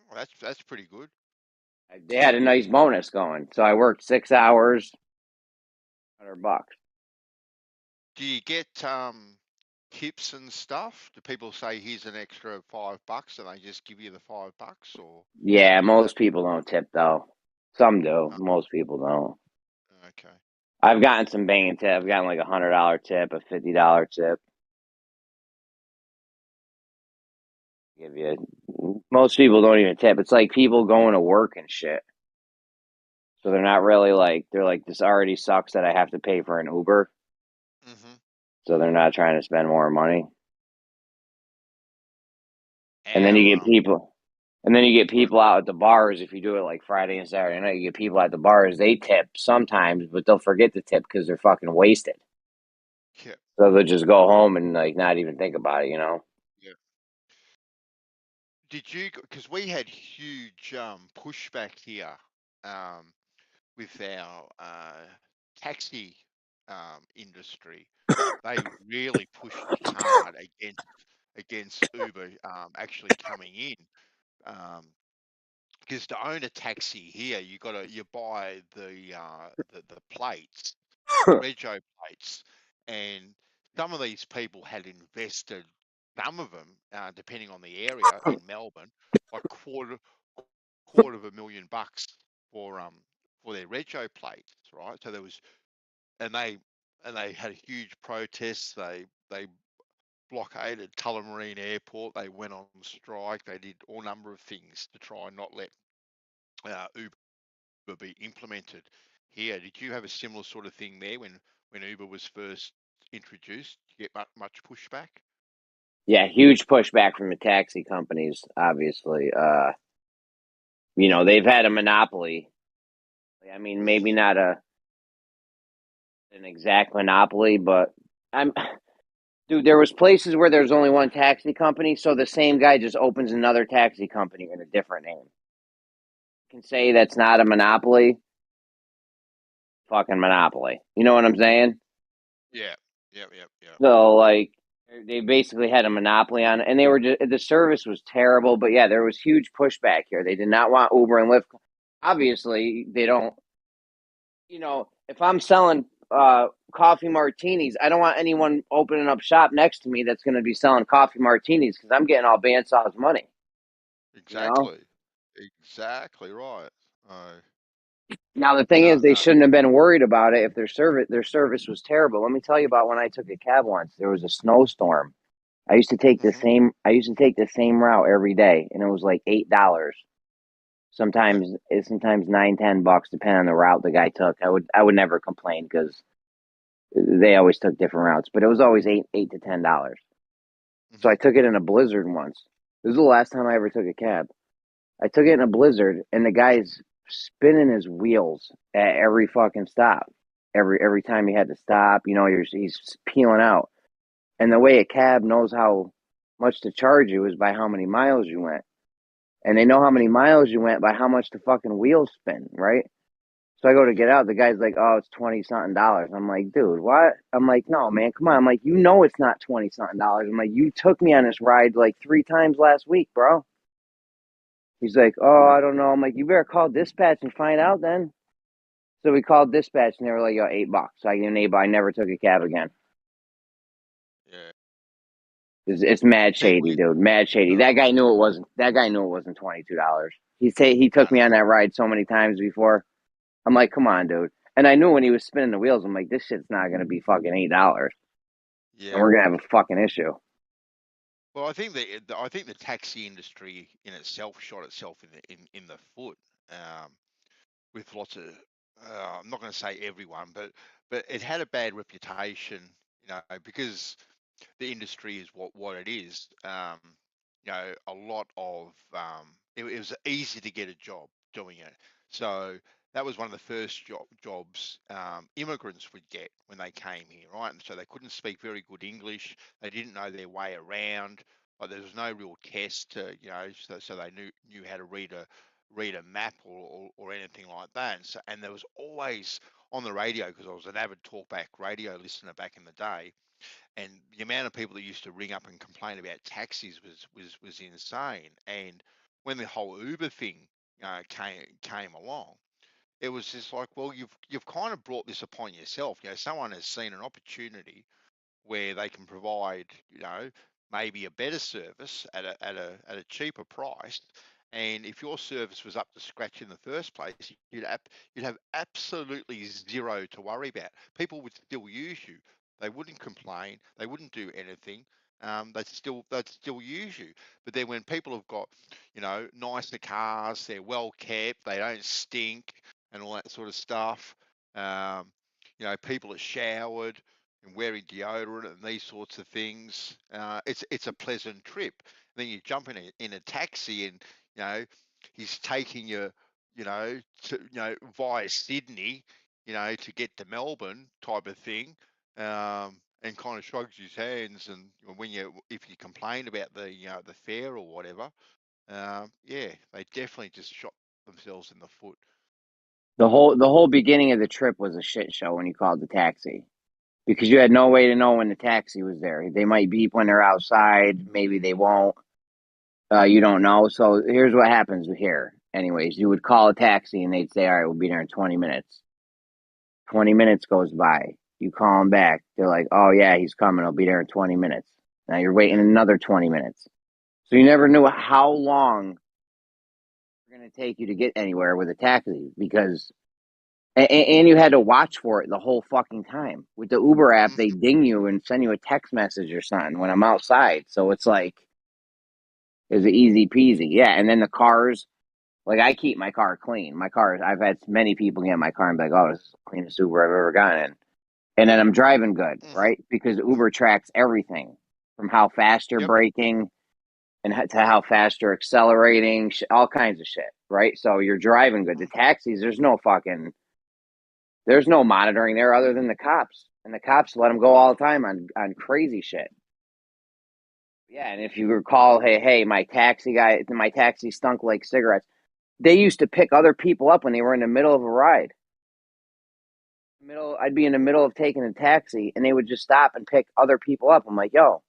Oh, that's pretty good. They had a nice bonus going, so I worked 6 hours, $100. Do you get tips and stuff? Do people say here's an extra $5 and they just give you the $5, or? Yeah, most people don't tip though. Some do. uh, Most people don't. Okay. I've gotten some banging tip. I've gotten like $100 tip, a $50 tip. Give you. Most people don't even tip. It's like people going to work and shit. So they're not really like, they're like, this already sucks that I have to pay for an Uber. Hmm. So they're not trying to spend more money. And then Our you get sorry. people out at the bars. If you do it like Friday and Saturday night, you get people at the bars. They tip sometimes, but they'll forget to tip because they're fucking wasted. Yeah. So they'll just go home and like not even think about it. Yeah. Did you? Because we had huge pushback here um, with our taxi industry. They really pushed hard against Uber actually coming in. Because to own a taxi here, you buy the plates, the rego plates, and some of these people had invested, some of them, depending on the area in Melbourne, like quarter of $1 million for their rego plates, right? So there was, and they had huge protests. They blockaded Tullamarine Airport. They went on strike. They did all number of things to try and not let Uber be implemented here. Did you have a similar sort of thing there when Uber was first introduced? Did you get much pushback? Yeah, huge pushback from the taxi companies, obviously. They've had a monopoly. I mean, maybe Hmm. not an exact monopoly, but I'm dude, there was places where there's only one taxi company, so the same guy just opens another taxi company in a different name. Can say that's not a monopoly, fucking monopoly. You know what I'm saying? Yeah. Yep. Yep. Yep. So like they basically had a monopoly on it, and they were the service was terrible. But yeah, there was huge pushback here. They did not want Uber and Lyft. Obviously, they don't. If I'm selling coffee martinis, I don't want anyone opening up shop next to me that's going to be selling coffee martinis because I'm getting all Bandsaw's money. You know. Exactly. Exactly right. Uh, Now the thing no. is, they No. shouldn't have been worried about it if their service was terrible. Let me tell you about when I took a cab once. There was a snowstorm. I used to take the Hmm. same. I used to take the same route every day, and it was like $8. Sometimes it's sometimes $9-10, depending on the route the guy took. I would never complain because they always took different routes, but it was always $8 to $10. So Mhm. I took it in a blizzard once. This is the last time I ever took a cab. I took it in a blizzard, and the guy's spinning his wheels at every fucking stop. Every time he had to stop, he's peeling out. And the way a cab knows how much to charge you is by how many miles you went. And they know how many miles you went by how much the fucking wheels spin, right? So I go to get out. The guy's like, "Oh, it's 20 something dollars." I'm like, "Dude, what?" I'm like, "No, man, come on." I'm like, "You know it's not 20 something dollars." I'm like, "You took me on this ride like 3 times last week, bro." He's like, "Oh, I don't know." I'm like, "You better call dispatch and find out then." So we called dispatch and they were like, "Yo, $8." So I gave an 8, I never took a cab again. Yeah. It's mad Thing shady, with dude. Mad shady. uh, That guy knew it wasn't. That guy knew it wasn't $22. He no, took me on that ride so many times before. I'm like, come on, dude. And I knew when he was spinning the wheels, I'm like, this shit's not gonna be fucking $8, and yeah. we're gonna have a fucking issue. Well, I think the taxi industry in itself shot itself in the foot, with lots of I'm not going to say everyone, but it had a bad reputation, because the industry is what it is. A lot of it was easy to get a job doing it. So that was one of the first jobs immigrants would get when they came here, right? And so they couldn't speak very good English. They didn't know their way around. Like there was no real test to, so they knew how to read a map or anything like that. And there was always on the radio, because I was an avid talkback radio listener back in the day, and the amount of people that used to ring up and complain about taxis was insane. And when the whole Uber thing came along, it was just like, well, you've kind of brought this upon yourself. Someone has seen an opportunity where they can provide, maybe a better service at a cheaper price. And if your service was up to scratch in the first place, you'd have absolutely zero to worry about. People would still use you. They wouldn't complain. They wouldn't do anything. They'd still use you. But then when people have got, nicer cars, they're well kept, they don't stink, and all that sort of stuff. Um, people are showered and wearing deodorant and these sorts of things. It's a pleasant trip. Then you jump in a taxi, and he's taking you, via Sydney, to get to Melbourne type of thing. And kind of shrugs his hands, and if you complain about the fare or whatever, yeah, they definitely just shot themselves in the foot. The whole beginning of the trip was a shit show when you called the taxi, because you had no way to know when the taxi was there. They might beep when they're outside. Maybe they won't. You don't know. So here's what happens here. Anyways, you would call a taxi and they'd say, "All right, we'll be there in 20 minutes." 20 minutes goes by. You call them back. They're like, "Oh, yeah, he's coming. I'll be there in 20 minutes." Now you're waiting Yeah. another 20 minutes. So you never knew how long it's going to take you to get anywhere with a taxi, because, and you had to watch for it the whole fucking time. With the Uber app, they Mhm. ding you and send you a text message or something when I'm outside. So it's like, it's easy peasy. Yeah. And then the cars, like, I keep my car clean. I've had many people get in my car and be like, "Oh, this is the cleanest Uber I've ever gotten in." And then I'm driving good, Mhm. right? Because Uber tracks everything from how fast you're Yep. braking and to how fast you're accelerating, all kinds of shit, right? So you're driving good. The Mhm. taxis, there's no monitoring there other than the cops, and the cops let them go all the time on crazy shit. Yeah, and if you recall, hey, my taxi stunk like cigarettes. They used to pick other people up when they were in the middle of a ride. I'd be in the middle of taking a taxi, and they would just stop and pick other people up. I'm like, "Yo,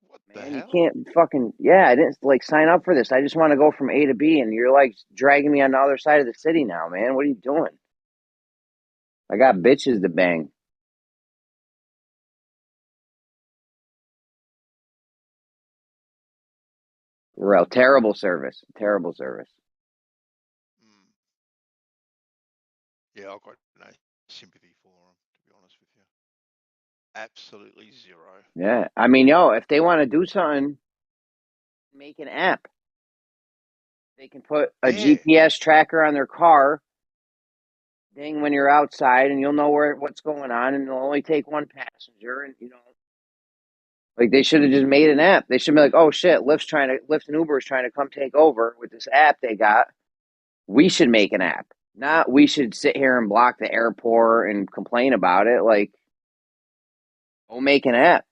What the man, you hell? can't fucking, yeah, I didn't like sign up for this. I just want to go from A to B, and you're like dragging me on the other side of the city now, man. What are you doing? I got bitches to bang." Real terrible service. Terrible service. Mm. Yeah, I've got no sympathy for them, to be honest with you. Absolutely zero. Yeah. I mean, yo, if they want to do something, make an app. They can put a Yeah. GPS tracker on their car, ding, when you're outside, and you'll know what's going on, and it'll only take one passenger, and like they should have just made an app. They should be like, oh shit, Lyft and Uber is trying to come take over with this app they got. We should make an app. Not we should sit here and block the airport and complain about it. Like, go make an app.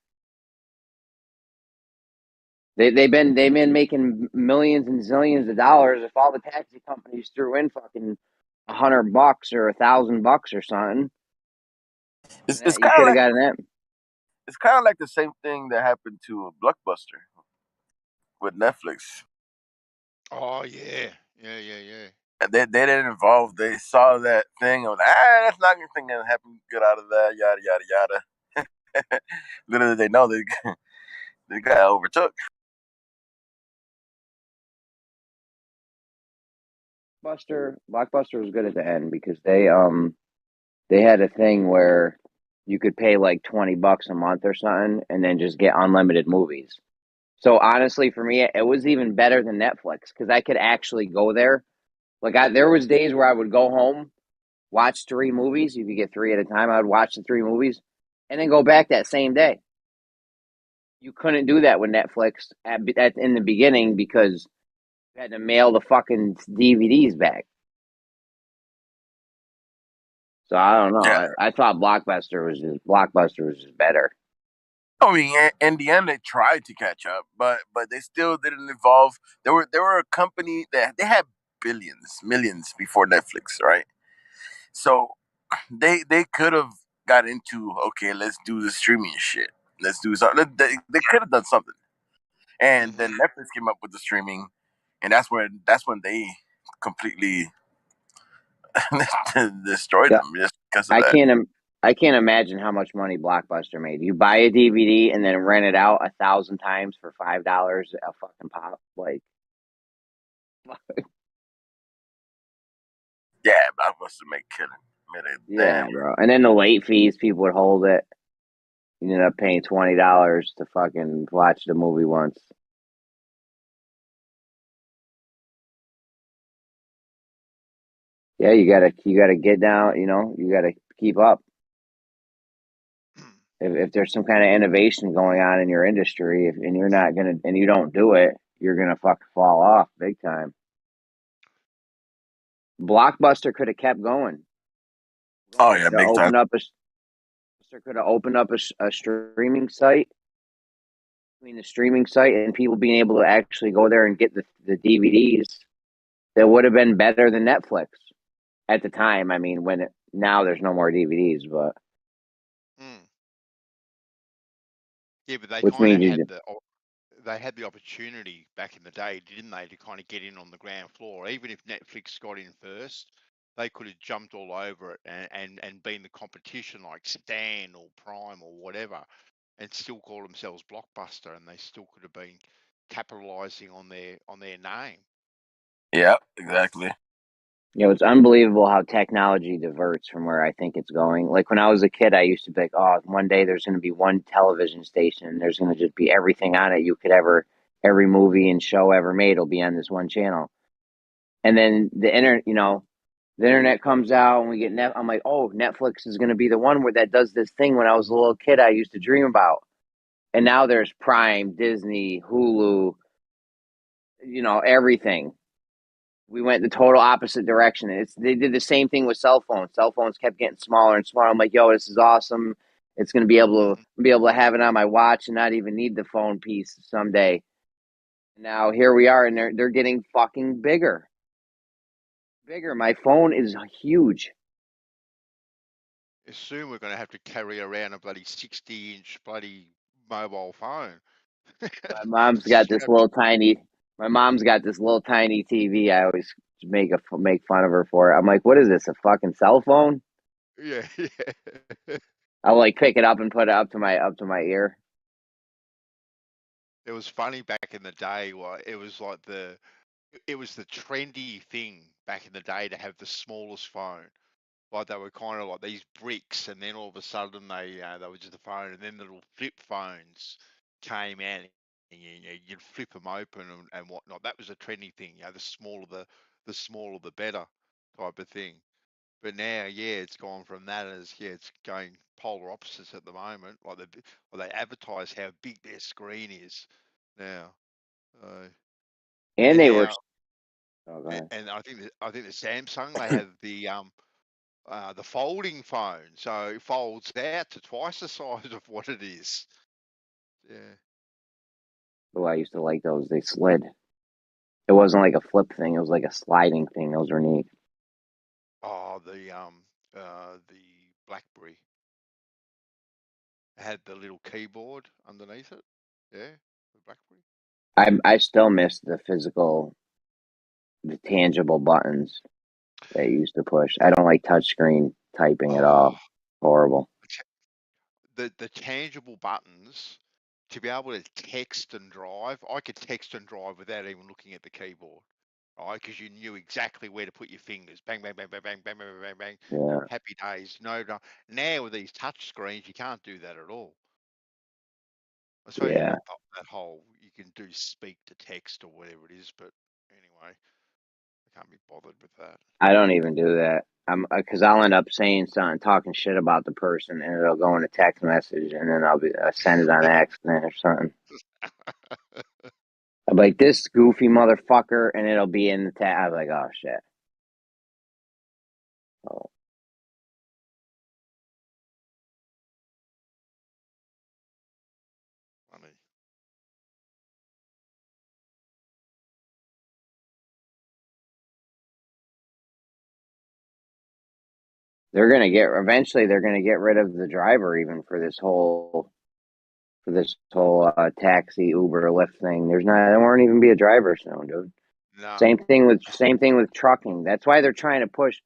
They've been making millions and zillions of dollars if all the taxi companies threw in fucking $100 or $1,000 or something. It's You kind of could have like got an app. it's kind of like the same thing that happened to Blockbuster with Netflix. Oh yeah. Yeah. They didn't involve. They saw that thing of that's not anything gonna happen good out of that. Yada yada yada. Little did they know they got overtook. Blockbuster was good at the end because they had a thing where you could pay like $20 a month or something and then just get unlimited movies. So honestly, for me, it was even better than Netflix because I could actually go there. Like there was days where I would go home, watch 3 movies. You could get 3 at a time. I would watch the 3 movies and then go back that same day. You couldn't do that with Netflix in the beginning because you had to mail the fucking DVDs back. So I don't know. Yeah, I thought Blockbuster was just better. I mean, in the end, they tried to catch up, but they still didn't evolve. They were a company that they had billions, millions before Netflix, right? So they could have got into okay, let's do the streaming shit. Let's do something. They could have done something, and Mm-hmm. then Netflix came up with the streaming, and that's when they completely destroyed Yeah, them just because of I that. can't. I can't imagine how much money Blockbuster made. You buy a DVD and then rent it out 1,000 times for $5 a fucking pop. Like, Yeah, Blockbuster made a yeah, damn. bro. And then the late fees, people would hold it. You end up paying $20 to fucking watch the movie once. Yeah, you gotta get down. You gotta keep up. If there's some kind of innovation going on in your industry, and you're not gonna, and you don't do it, you're gonna fucking fall off big time. Blockbuster could have kept going. Oh They yeah, could have big time. opened up a streaming site between the streaming site and people being able to actually go there and get the DVDs. That would have been better than Netflix at the time. I mean, now there's no more DVDs, but Mm. Yeah, but they which kind of means had the opportunity back in the day, didn't they, to kind of get in on the ground floor. Even if Netflix got in first, they could have jumped all over it and been the competition like Stan or Prime or whatever, and still call themselves Blockbuster, and they still could have been capitalizing on their name. Yeah, exactly. it's unbelievable how technology diverts from where I think it's going. Like when I was a kid, I used to be like, oh, one day there's going to be one television station and there's going to just be everything on it every movie and show ever made will be on this one channel. And then the internet comes out and we get I'm like, oh, Netflix is going to be the one that does this thing when I was a little kid I used to dream about. And now there's Prime, Disney, Hulu, everything. We went the total opposite direction. They did the same thing with cell phones. Cell phones kept getting smaller and smaller. I'm like, yo, this is awesome. It's going to be able to have it on my watch and not even need the phone piece someday. Now here we are, and they're getting fucking bigger. Bigger. My phone is huge. Soon we're going to have to carry around a bloody 60-inch bloody mobile phone. My mom's got this Strapped. little tiny. My mom's got this little tiny TV. I always make fun of her for it. I'm like, what is this? A fucking cell phone? Yeah. I like pick it up and put it up to my ear. It was funny back in the day. It was like it was the trendy thing back in the day to have the smallest phone. Like they were kind of like these bricks, and then all of a sudden they were just a phone, and then the little flip phones came out. and you'd flip them open and whatnot. That was a trendy thing. The smaller the better type of thing. But now, yeah, it's gone from that as it's going polar opposites at the moment. Like they advertise how big their screen is now. And And they were. now, Oh, go ahead. and I think the Samsung, they have the folding phone, so it folds out to twice the size of what it is. Yeah. Oh, I used to like those. They slid. It wasn't like a flip thing. It was like a sliding thing. Those were neat. Oh, the BlackBerry had the little keyboard underneath it. Yeah, the BlackBerry. I still miss the tangible buttons that you used to push. I don't like touchscreen typing at Oh, all. Horrible. the tangible buttons to be able to text and drive. I could text and drive without even looking at the keyboard, right? Because you knew exactly where to put your fingers. Bang, bang, bang, bang, bang, bang, bang, bang, bang. Yeah. Happy days. No. Now with these touch screens, you can't do that at all. I suppose you've Yeah. got that whole, you can do speak to text or whatever it is, but anyway, I can't be bothered with that. I don't even do that. Because I'll end up saying something, talking shit about the person, and it'll go in a text message, and then I'll send it on accident or something. I'm like, this goofy motherfucker, and it'll be in the tab. I'm like, oh shit. Oh. Funny. Eventually they're gonna get rid of the driver even for this whole taxi Uber Lyft thing. There won't even be a driver soon, dude. No. Same thing with trucking. That's why they're trying to push.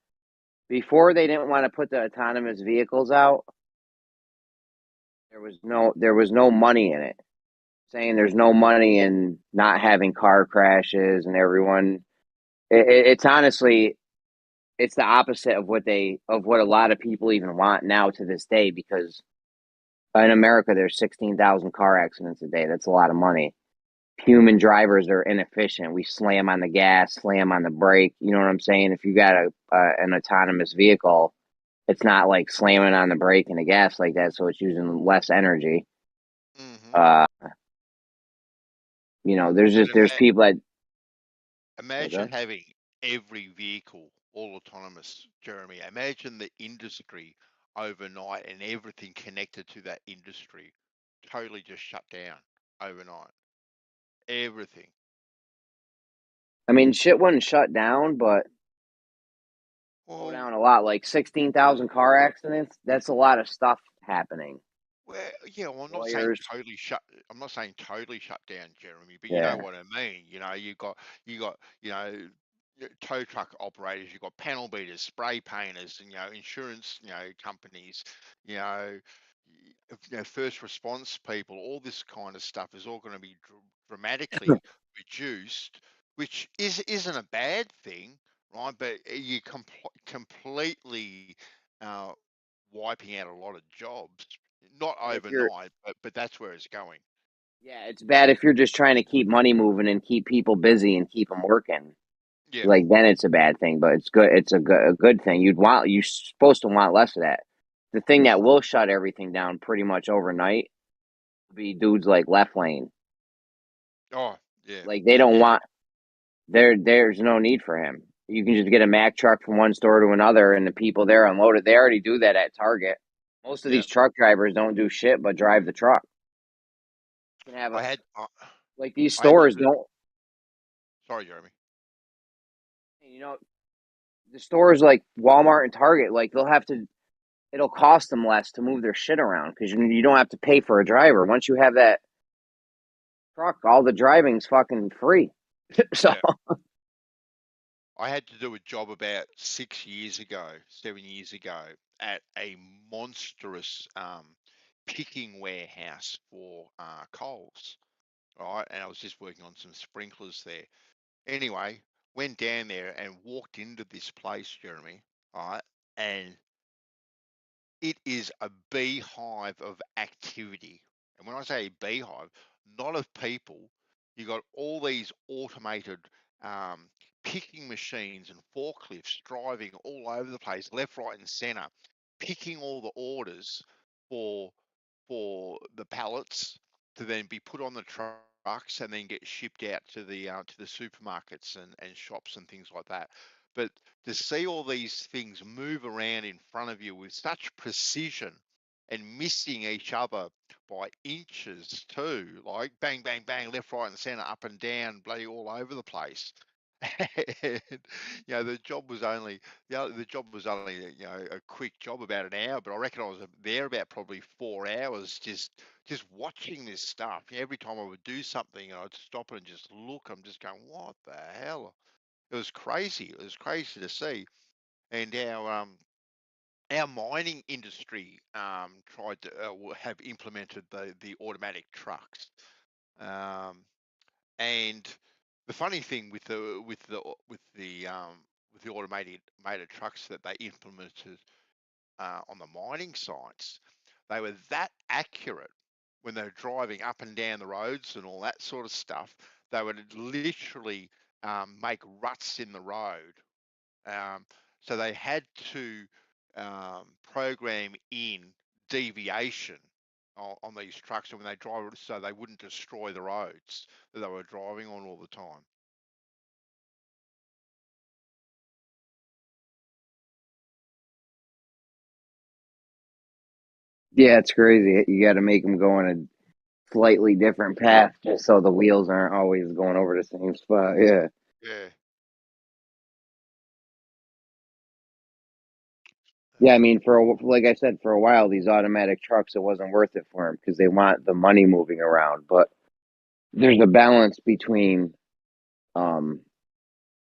Before they didn't want to put the autonomous vehicles out. There was no money in it. Saying there's no money in not having car crashes and everyone. It's honestly it's the opposite of what a lot of people even want now to this day, because in America there's 16,000 car accidents a day. That's a lot of money. Human drivers are inefficient. We slam on the gas, slam on the brake. You know what I'm saying? If you got an autonomous vehicle, it's not like slamming on the brake and the gas like that, so it's using less energy. Mm-hmm. There's people that. Imagine having every vehicle all autonomous, Jeremy. Imagine the industry overnight and everything connected to that industry totally just shut down overnight. Everything. I mean, shit wouldn't shut down, but slow Well, down a lot. Like 16,000 car accidents. That's a lot of stuff happening. well, I'm not saying Lawyers. totally shut. I'm not saying totally shut down, Jeremy, but you know Yeah. what I mean. You got tow truck operators. You got panel beaters, spray painters, and insurance companies. You know, first response people. All this kind of stuff is all going to be dramatically reduced, which isn't a bad thing, right? But you completely uh, wiping out a lot of jobs. Not But if you're, overnight, but that's where it's going. yeah, it's bad if you're just trying to keep money moving and keep people busy and keep them working. Yeah. Like then it's a bad thing, but it's good. It's a good thing. You're supposed to want less of that. The thing that will shut everything down pretty much overnight will be dudes like Left Lane. Oh, yeah. Like they don't want there's no need for him. You can just get a Mack truck from one store to another, and the people there unload it. They already do that at Target. Most of Yeah. these truck drivers don't do shit but drive the truck. You can have I had like these I had to stores do. don't. Sorry, Jeremy. You know, the stores like Walmart and Target, like they'll have to. It'll cost them less to move their shit around because you don't have to pay for a driver. Once you have that truck, all the driving's fucking free. So Yeah. I had to do a job about 7 years ago at a monstrous picking warehouse for Coles. Right, and I was just working on some sprinklers there. Anyway, went down there and walked into this place, Jeremy. All right, and it is a beehive of activity. And when I say beehive, not of people. You got all these automated um, picking machines and forklifts driving all over the place, left, right, and center, picking all the orders for the pallets to then be put on the trucks and then get shipped out to the supermarkets and shops and things like that. But to see all these things move around in front of you with such precision and missing each other by inches too, like bang, bang, bang, left, right, and center, up and down, bloody all over the place. And, the job was only the job was only a quick job, about an hour, but I reckon I was there about probably 4 hours just watching this stuff. Every time I would do something, I'd stop and just look. I'm just going, what the hell? It was crazy. It was crazy to see. And our mining industry tried to have implemented the automatic trucks. And the funny thing with the automated trucks that they implemented on the mining sites, they were that accurate when they were driving up and down the roads and all that sort of stuff. They would literally make ruts in the road. So they had to program in deviation on these trucks, and when they drive, so they wouldn't destroy the roads that they were driving on all the time. Yeah, it's crazy. You got to make them go on a slightly different path just so the wheels aren't always going over the same spot. Yeah. Yeah. Yeah, I mean, like I said, for a while, these automatic trucks, it wasn't worth it for them because they want the money moving around. But there's a balance between um,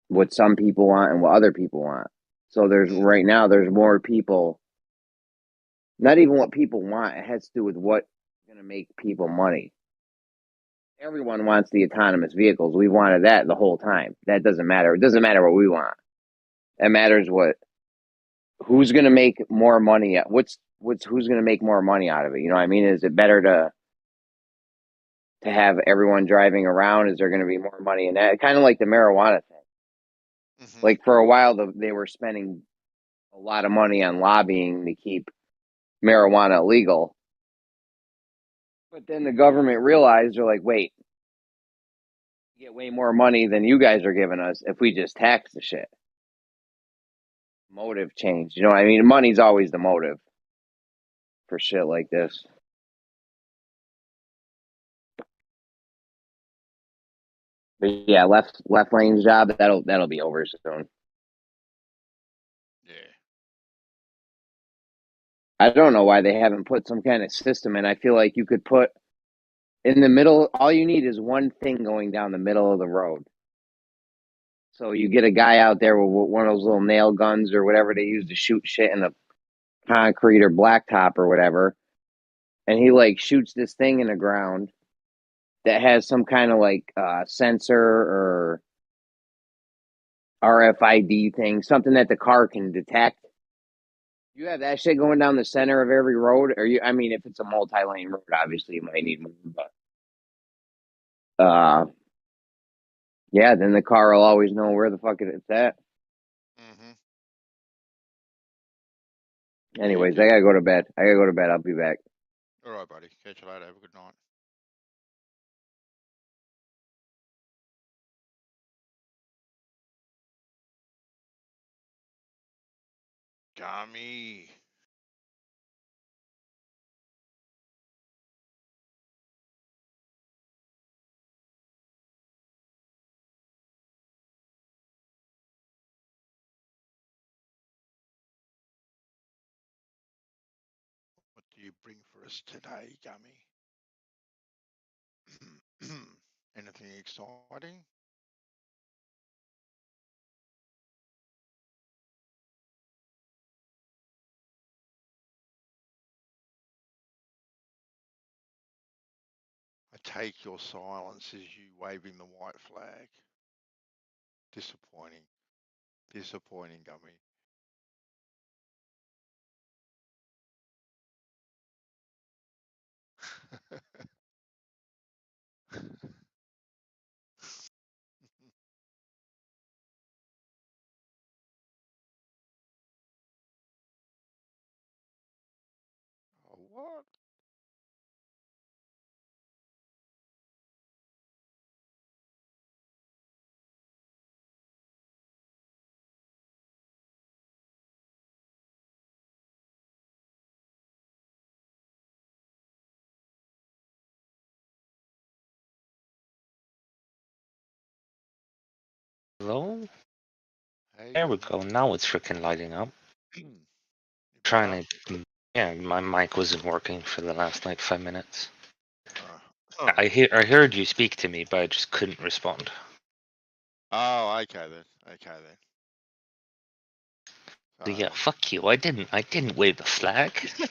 what some people want and what other people want. So right now there's more people. Not even what people want. It has to do with what's going to make people money. Everyone wants the autonomous vehicles. We wanted that the whole time. That doesn't matter. It doesn't matter what we want. It matters who's going to make more money. Who's going to make more money out of it? You know what I mean? Is it better to have everyone driving around? Is there going to be more money in that? Kind of like the marijuana thing. Mm-hmm. Like for a while, they were spending a lot of money on lobbying to keep marijuana legal. But then the government realized, they're like, wait, we get way more money than you guys are giving us if we just tax the shit. Motive change. You know what I mean? Money's always the motive for shit like this. But yeah, left lane job, that'll be over soon. Yeah. I don't know why they haven't put some kind of system in. I feel like you could put in the middle, all you need is one thing going down the middle of the road. So you get a guy out there with one of those little nail guns or whatever they use to shoot shit in the concrete or blacktop or whatever, and he like shoots this thing in the ground that has some kind of like sensor or RFID thing, something that the car can detect. You have that shit going down the center of every road, or I mean, if it's a multi-lane road, obviously you might need more, but yeah, then the car will always know where the fuck it's at. Mm-hmm. Anyways, Yeah. I gotta go to bed. I'll be back. All right, buddy. Catch you later. Have a good night. Gummy. What do you bring for us today, Gummy? Anything exciting? I take your silence as you waving the white flag. Disappointing. Disappointing, Gummy. Oh, what? Hello? Hey, There we Gummy. go. Now it's freaking lighting up. You Trying better? to. Yeah, my mic wasn't working for the last like 5 minutes. Oh. I heard you speak to me, but I just couldn't respond. Oh, okay then. Okay then. So yeah, fuck you. I didn't wave the flag. Oh.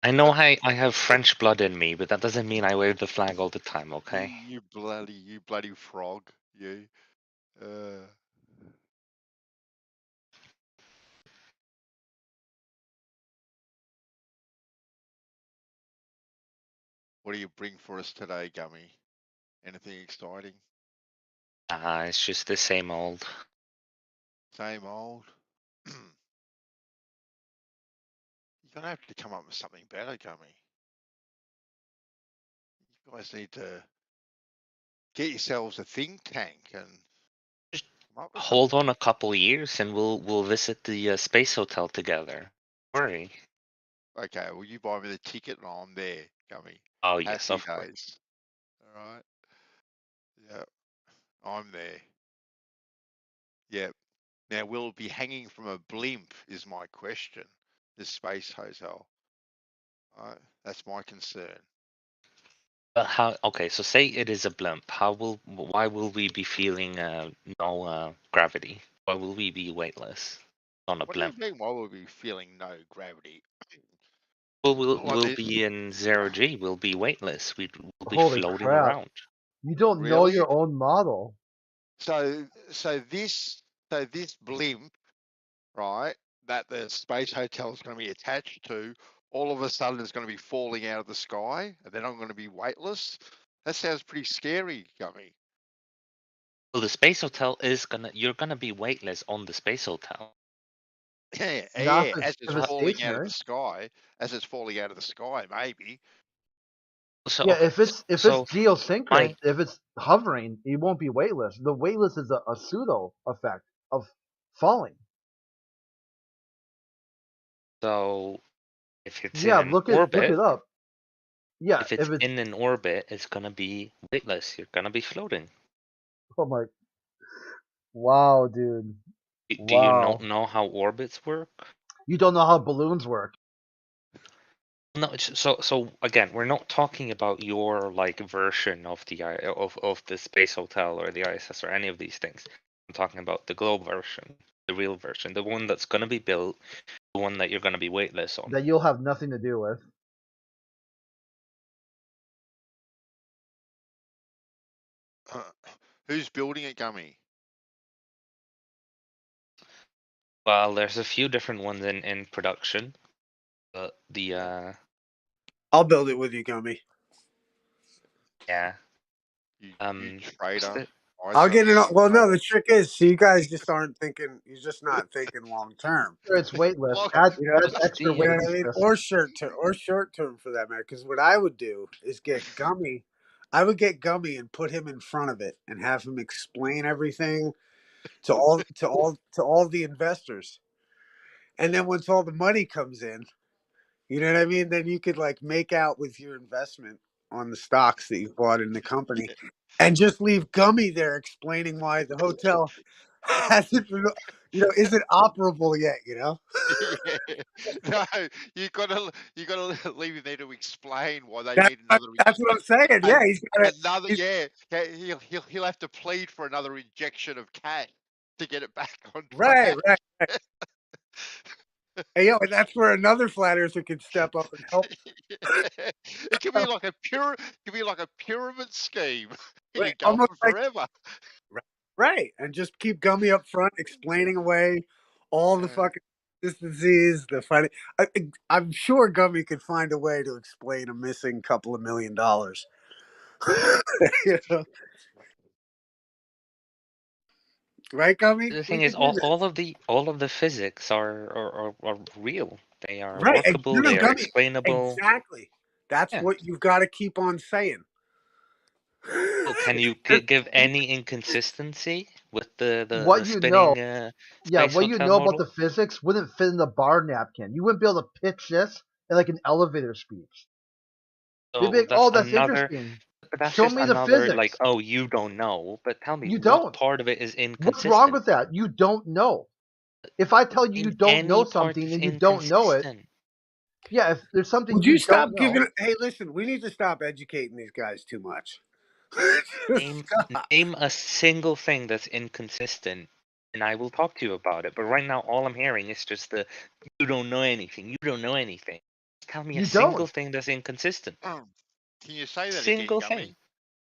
I know I have French blood in me, but that doesn't mean I wave the flag all the time, okay? You bloody frog. You. Uh, what do you bring for us today, Gummy? Anything exciting? It's just the same old. Same old. You're gonna have to come up with something better, Gummy. You guys need to get yourselves a think tank and Just come up with hold something. on a couple years and we'll visit the space hotel together. Don't worry. Okay, well you buy me the ticket and I'm there, Gummy. Oh yes, Happy of course. days. All right. Yeah, I'm there. Yep. Now, will it be hanging from a blimp? Is my question. The space hotel. That's my concern. But how? Okay, so say it is a blimp. Why will we be feeling no gravity? Why will we be weightless on a What do you blimp? mean? Why would we be feeling no gravity? Well, we'll What we'll the, be in zero G. We'll be weightless. We'll be Holy floating crap! around. You don't know really? your own model. So this blimp, right? That the space hotel is going to be attached to, all of a sudden is going to be falling out of the sky, and then I'm going to be weightless. That sounds pretty scary, Gummy. Well, the space hotel is you're gonna be weightless on the space hotel. Yeah, Not yeah. As it's if it's falling out of the stationary. sky, maybe. So Yeah, okay, if it's so geosynchronous, my if it's hovering, it won't be weightless. The weightless is a pseudo effect of falling. so if it's in Yeah, an look orbit, it up. Yeah, if it's if it's in an orbit, it's gonna be weightless. You're gonna be floating. oh my, wow, dude, Do you not wow. know how orbits work? You don't know how balloons work. No, so again, we're not talking about your like version of of the space hotel or the ISS or any of these things. I'm talking about the globe version, the real version, the one that's gonna be built, the one that you're gonna be weightless on. That you'll have nothing to do with. Who's building it, Gummy? Well, there's a few different ones in production, but the I'll build it with you, Gummy. yeah You what's traitor. the I'll get it. Well, no, Traitor. the trick is, so you guys just aren't thinking. You're just not thinking long term. Sure, it's weightless. Look, Adds what's extra the You know weight what I mean? interest. Or short term for that matter. Because what I would do is get Gummy. I would get Gummy and put him in front of it and have him explain everything to all the investors. And then once all the money comes in, you know what I mean? Then you could like make out with your investment on the stocks that you bought in the company, and just leave Gummy there explaining why the hotel hasn't been, isn't operable yet. yeah. No, you gotta leave him there to explain why they need another That's what I'm saying. Yeah, and he's got another to. yeah. He'll have to plead for another injection of cash to get it back on Right, track. right. Hey, and that's where another flat earther can step up and help. Yeah. It could be like a pyramid scheme. He Right, could go almost on like forever. right, and just keep Gummy up front explaining away all the fucking consistencies. I'm sure Gummy could find a way to explain a missing couple of $1 million. You know? Right, Gummy? The We thing is, could do this. all of the physics are real. They are Right. workable. No, They are Gummy. explainable. Exactly. That's Yeah. what you've got to keep on saying. Well, can you Just give keep- any inconsistency with the What you know, spinning yeah, space what you hotel know about the model? physics wouldn't fit in the bar napkin. You wouldn't be able to pitch this in like an elevator speech. They'd be So like, "Oh, that's that's another. interesting. But that's Show just me the another like, physics." oh, you don't know. But tell me, You what don't. part of it is What's wrong inconsistent? with that? You don't know. If I tell you you In don't know any part something is and you don't know it, inconsistent. yeah, if there's something Would you you don't stop know, giving? Hey, listen, we need to stop educating these guys too much. Name a single thing that's inconsistent, and I will talk to you about it. But right now, all I'm hearing is just the you don't know anything. You don't know anything. Just tell me a you single don't. thing that's inconsistent. Can you say that again, Single Gummy? thing.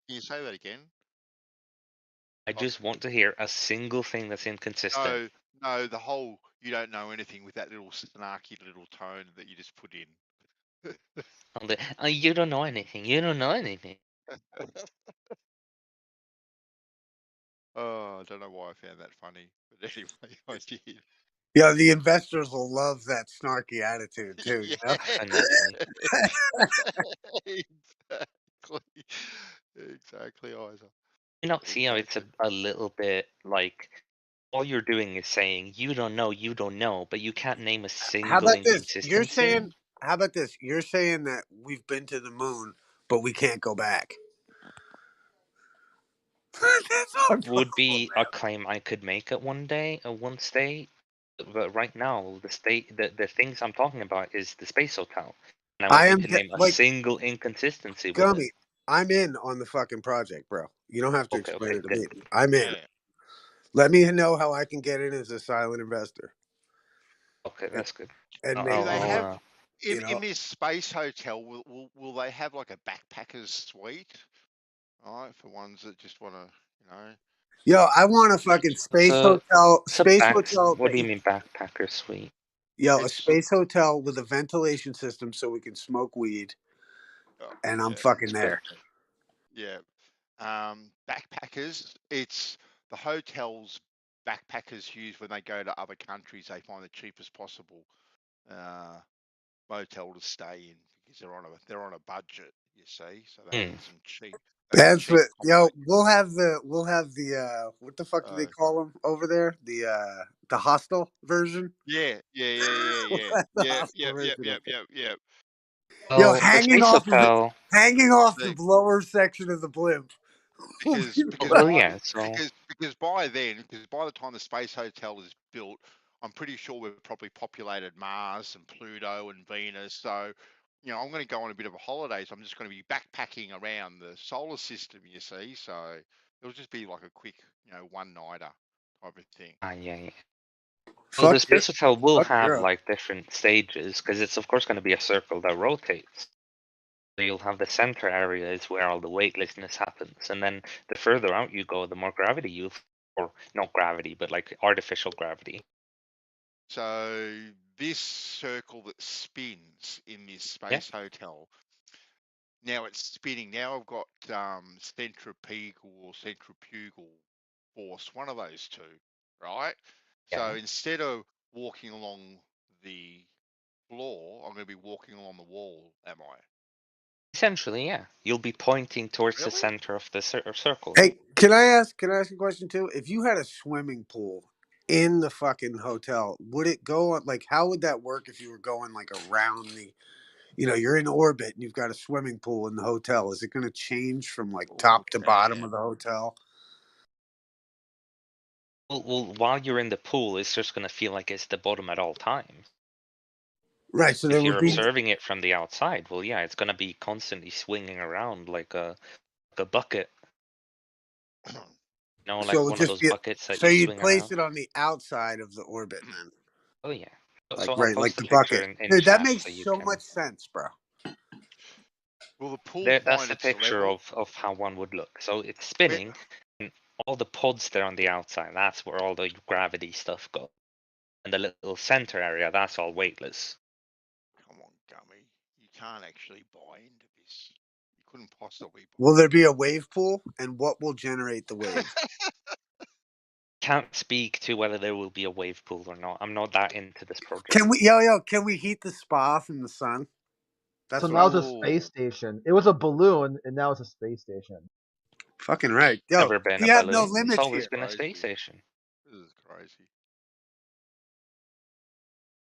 Can you say that again? I just want to hear a single thing that's inconsistent. No, the whole you don't know anything with that little snarky little tone that you just put in. You don't know anything. You don't know anything. Oh, I don't know why I found that funny, but anyway, I did. Yeah, the investors will love that snarky attitude too. You know? Definitely. Exactly. Exactly, Isa. You know, see how it's Exactly. a little bit like all you're doing is saying you don't know, but you can't name a How single about this? You're inconsistency. saying, how about this? You're saying that we've been to the moon, but we can't go back. That's our Would be a problem. claim I could make at one state. But right now, the things I'm talking about is the space hotel, and I want I you am to name a like single inconsistency with it. Gummy. I'm in on the fucking project, bro. You don't have to Okay, explain okay, it to good. me. I'm in. Yeah. Let me know how I can get in as a silent investor, Okay, and, that's good. and Do maybe they have you in know. this space hotel? Will they have like a backpackers suite? All right, for ones that just want to, Yo, I want a fucking space So, hotel. so Space back. hotel What that do you you. mean backpacker suite? Yo, a it's space hotel with a ventilation system so we can smoke weed, and I'm yeah, fucking It's good. there. yeah. Backpackers. It's the hotels backpackers use when they go to other countries. They find the cheapest possible motel to stay in because they're on a budget. You see, so they Hmm. need some cheap. They need That's cheap what. Yo, accommodation. we'll have the what the fuck do they call them over there? The hostel version. We'll Yeah. have the Yep, hostel version of it. yep. Yo, Well, the space hotel. hanging off the They, lower section of the blimp. Will be Well, yeah. So because by then, because by the time the space hotel is built, I'm pretty sure we've probably populated Mars and Pluto and Venus. So, I'm going to go on a bit of a holiday. So I'm just going to be backpacking around the solar system. You see, so it'll just be like a quick, one nighter type of thing. yeah. Well, fuck the your space hotel will fuck have Europe. like different stages because it's of course going to be a circle that rotates. So you'll have the center area is where all the weightlessness happens, and then the further out you go, the more gravity or not gravity, but like artificial gravity. So this circle that spins in this Yeah. space hotel, now it's spinning. Now I've got centripetal or centrifugal force, one of those two, right? Yeah. So instead of walking along the floor, I'm going to be walking along the wall, am I? Essentially, yeah. You'll be pointing towards the Really? center of the circle. Yeah. Hey, can I ask a question too? If you had a swimming pool in the fucking hotel, would it go on like how would that work if you were going like around the you're in orbit and you've got a swimming pool in the hotel. Is it going to change from like Oh, top to bottom damn. of the hotel? Well, while you're in the pool, it's just going to feel like it's the bottom at all times. Right. So there If would you're be. observing it from the outside, well, yeah, it's going to be constantly swinging around like a bucket. So it Like would one of just those be. buckets that So you you'd swing place around. it on the outside of the orbit then, Oh yeah. So like I'll right, like post a the picture bucket. in Dude, that chat makes so you so can. much sense, bro. Will the pool That's find a its picture level? of how one would look. So it's Where, spinning, and all the pods there on the outside. That's where all the gravity stuff goes. And the little center area, that's all weightless. come on, Gummy. You can't actually buy into this. You couldn't possibly. Will there be a wave pool, and what will generate the wave? Can't speak to whether there will be a wave pool or not. I'm not that into this project. Can we, can we heat the spa off in the sun? That's So what now I it's a space station. It was a balloon, and now it's a space station. fucking right. Yo, Never been we a have no balloon. It's limits always here. been a space Crazy. station. This is crazy.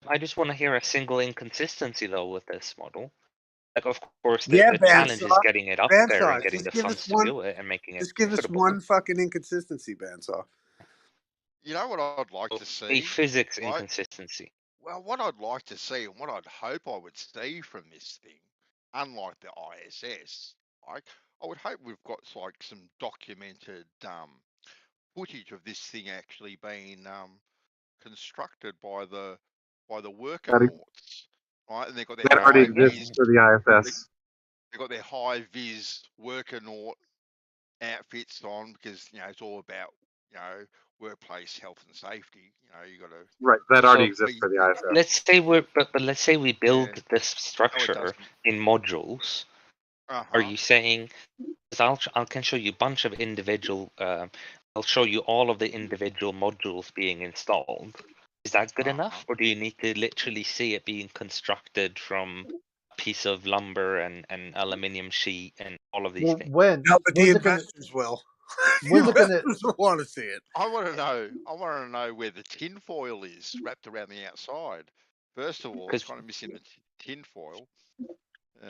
I just want to hear a single inconsistency though with this model. Like, of course, Yeah, the challenge is Bandsaw. getting it up there and Bandsaw, getting just the give sons us to one. do it and making it Just give us profitable. one fucking inconsistency, Bandsaw. You know what I'd like to see? A physics right? inconsistency. Well, what I'd like to see and what I'd hope I would see from this thing, unlike the ISS, like I would hope we've got like some documented footage of this thing actually being constructed by the worker nauts, right? And they've got their That already high exists vis, for the ISS. they've got their high vis worker naut outfits on because it's all about workplace health and safety. You got to. Right, that already So exists for the ISS. let's say but let's say we build Yeah. this structure doesn't. in modules. Are you saying? Because I can show you a bunch of individual. I'll show you all of the individual modules being installed. Is that good enough, or do you need to literally see it being constructed from a piece of lumber and aluminium sheet and all of these Well, things? when? No, but the When's it gonna? investors will. When's the it gonna? investors will want to see it. I want to know. I want to know where the tin foil is wrapped around the outside. First of all, it's kind of missing the tin foil.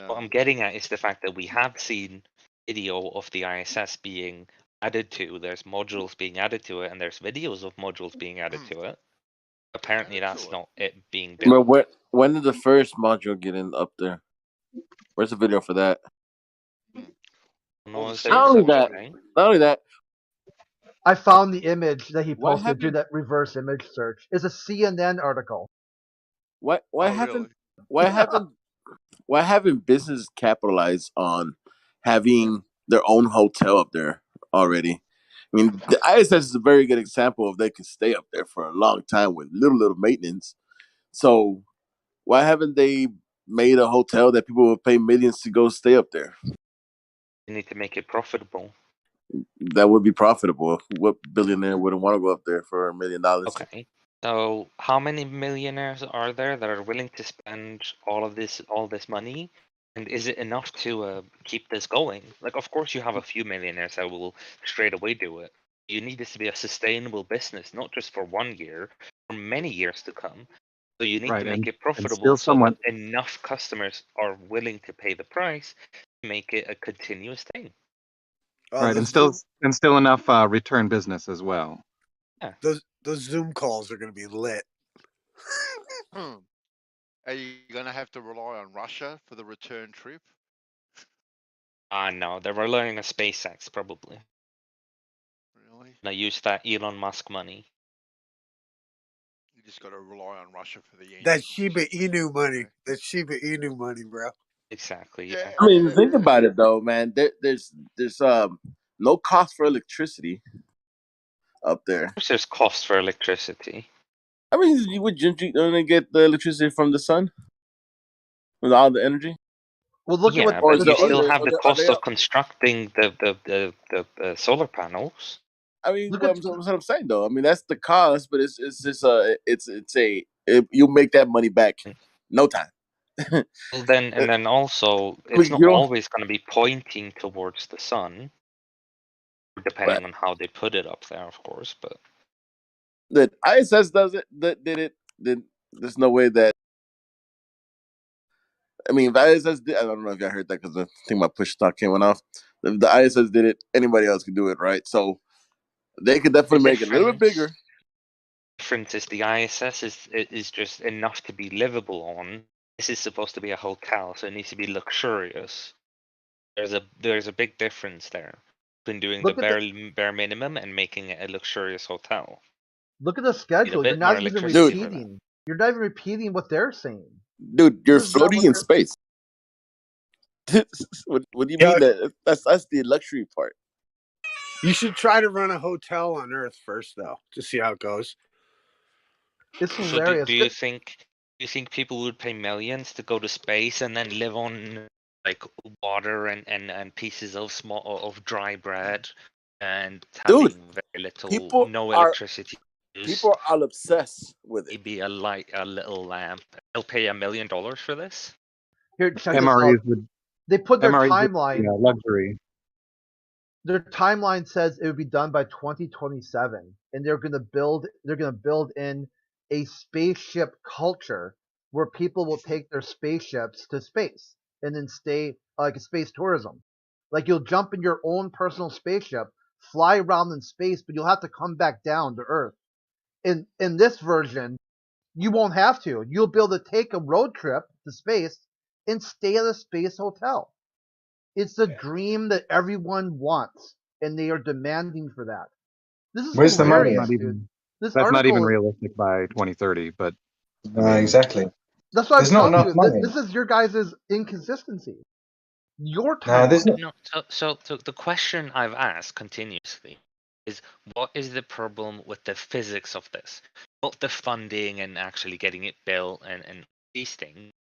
What I'm getting at is the fact that we have seen video of the ISS being added to. There's modules being added to it, and there's videos of modules being added to it. Apparently, that's not it being built. But when did the first module get in up there? Where's the video for that? Not only that. I found the image that he What posted. Do that reverse image search. It's a CNN article. Why haven't business capitalized on having their own hotel up there already? I mean, the ISS is a very good example of they can stay up there for a long time with little maintenance. So why haven't they made a hotel that people will pay millions to go stay up there? You need to make it profitable. That would be profitable. What billionaire wouldn't want to go up there for $1 million? Okay. So how many millionaires are there that are willing to spend all this money? And is it enough to keep this going? Like, of course, you have a few millionaires that will straight away do it. You need this to be a sustainable business, not just for 1 year, for many years to come. So you need to make it profitable so that enough customers are willing to pay the price to make it a continuous thing. Right, and still enough return business as well. Yeah. Those Zoom calls are going to be lit. Are you going to have to rely on Russia for the return trip? No, they're relying on SpaceX probably. Really? And I use that Elon Musk money. You just got to rely on Russia for the That Shiba Inu money. That Shiba Inu money, bro. Exactly. Yeah. I mean, think about it though, man. There's no cost for electricity up there. Of course, there's cost for electricity. I mean, would you only get the electricity from the sun with all the energy? Well, look at what. but you still have the cost of constructing the solar panels. I mean, what I'm saying though. I mean, that's the cost, but it's just you make that money back no time. Well, then also it's not always going to be pointing towards the sun, depending on how they put it up there, of course. But the ISS does it. Did it? Then there's no way that. I mean, if the ISS did, I don't know if y'all heard that because I think my push talk came off. If the ISS did it, anybody else could do it, right? So they could definitely make it a little bit bigger. The difference is the ISS is just enough to be livable on. This is supposed to be a hotel, so it needs to be luxurious. There's a big difference there between doing the bare minimum and making it a luxurious hotel. Look at the schedule. You're not even repeating. You're not even repeating what they're saying. Dude, you're floating in space. What do you mean that? That's the luxury part. You should try to run a hotel on Earth first, though, to see how it goes. It's so hilarious. Do you think people would pay millions to go to space and then live on like water and pieces of dry bread, and Dude, having very little, people no are electricity used. people are obsessed with it. Maybe a little lamp. They'll pay $1 million for this. Here, check this out. MREs would They put their MREs would timeline. be, luxury. Their timeline says it would be done by 2027, and they're gonna build in a spaceship culture where people will take their spaceships to space and then stay like a space tourism. Like you'll jump in your own personal spaceship, fly around in space, but you'll have to come back down to Earth. In this version, you won't have to. You'll be able to take a road trip to space and stay at a space hotel. It's the dream that everyone wants, and they are demanding for that. This is Where's the money? hilarious, dude. This That's not even article, realistic by 2030. But Exactly. that's what There's I'm not telling enough you. money. This is your guys' inconsistency. Your No, there's timeline. not. No, so the question I've asked continuously is, what is the problem with the physics of this? Not the funding and actually getting it built and these things.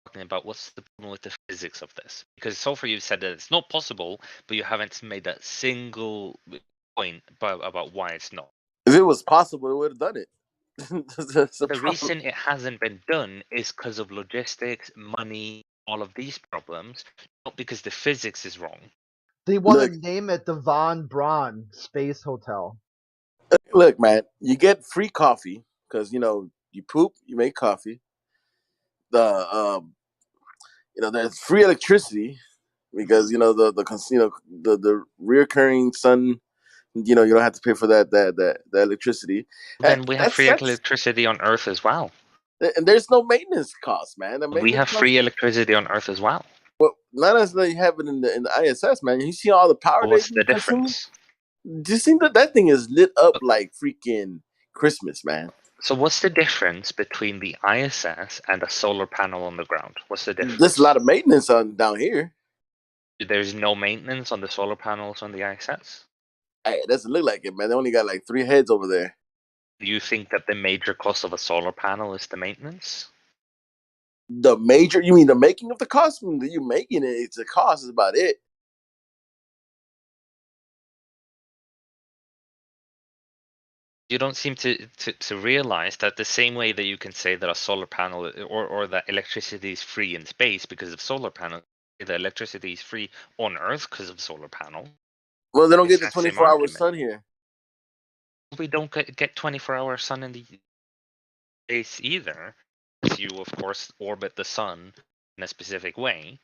Talking about what's the problem with the physics of this? Because so far you've said that it's not possible, but you haven't made a single point about why it's not. If it was possible, it would have done it. That's The problem. reason it hasn't been done is because of logistics, money, all of these problems, not because the physics is wrong. They want Look, to name it the Von Braun Space Hotel. look, man, you get free coffee because you poop, you make coffee. There's free electricity because the reoccurring sun. You don't have to pay for that electricity. Then we have free That's electricity on Earth as well. and there's no maintenance cost, man. The We maintenance have cost, free electricity on Earth as well. well, not as you have it in the ISS, man. You see all the power But they what's the consume. difference? Do you think that thing is lit up like freaking Christmas, man? So what's the difference between the ISS and a solar panel on the ground? What's the difference? There's a lot of maintenance down here. There's no maintenance on the solar panels on the ISS? Hey, it doesn't look like it, man. They only got like 3 heads over there. Do you think that the major cost of a solar panel is the maintenance? You mean the making of the cost? You making it, it's a cost, is about it. You don't seem to realize that the same way that you can say that a solar panel or that electricity is free in space because of solar panels, the electricity is free on Earth because of solar panel. Well, they don't It's get the that same 24-hour argument. sun here. We don't get 24-hour sun in the space either, as you of course orbit the sun in a specific way.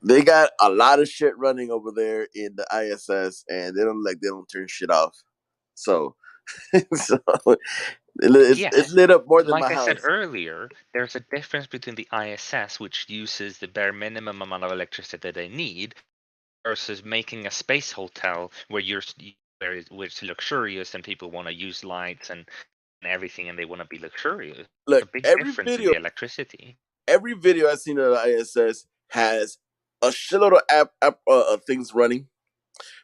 They got a lot of shit running over there in the ISS, and they don't turn shit off. So, it's lit up more than like my I house. said earlier, there's a difference between the ISS, which uses the bare minimum amount of electricity that they need, versus making a space hotel where it's luxurious and people want to use lights and everything, and they want to be luxurious. Look, There's a big difference in the electricity. Every video I've seen of the ISS has a shitload of things running,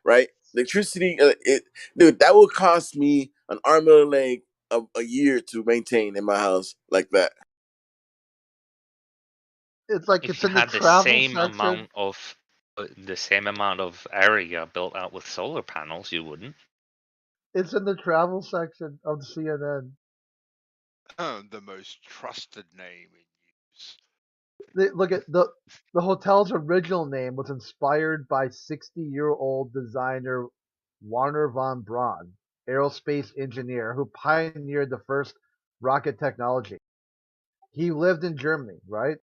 right? Electricity, dude, that would cost me an arm and a leg a year to maintain in my house like that. It's like If it's you in the had the travel same section. amount of area built out with solar panels, you wouldn't. It's in the travel section of CNN. The most trusted name in use. Look at the hotel's original name was inspired by 60-year-old designer Warner von Braun, aerospace engineer who pioneered the first rocket technology. He lived in Germany, right?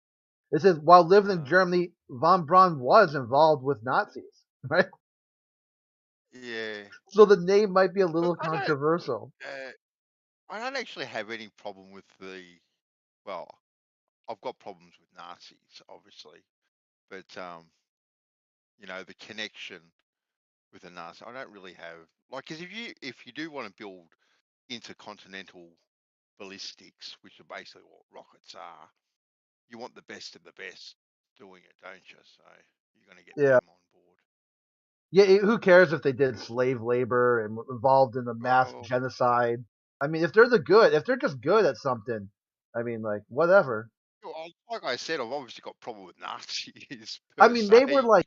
It says while living in Germany, von Braun was involved with Nazis, right? Yeah. So the name might be a little Look, controversial. I don't actually have any problem with well, I've got problems with Nazis, obviously, but the connection with the Nazi, I don't really have because if you do want to build intercontinental ballistics, which are basically what rockets are, you want the best of the best doing it, don't you? So you're going to get them on board. Yeah, who cares if they did slave labor and were involved in the mass genocide? I mean, if they're just good at something, I mean, like, whatever. Well, like I said, I've obviously got a problem with Nazis I per mean, se, they were like,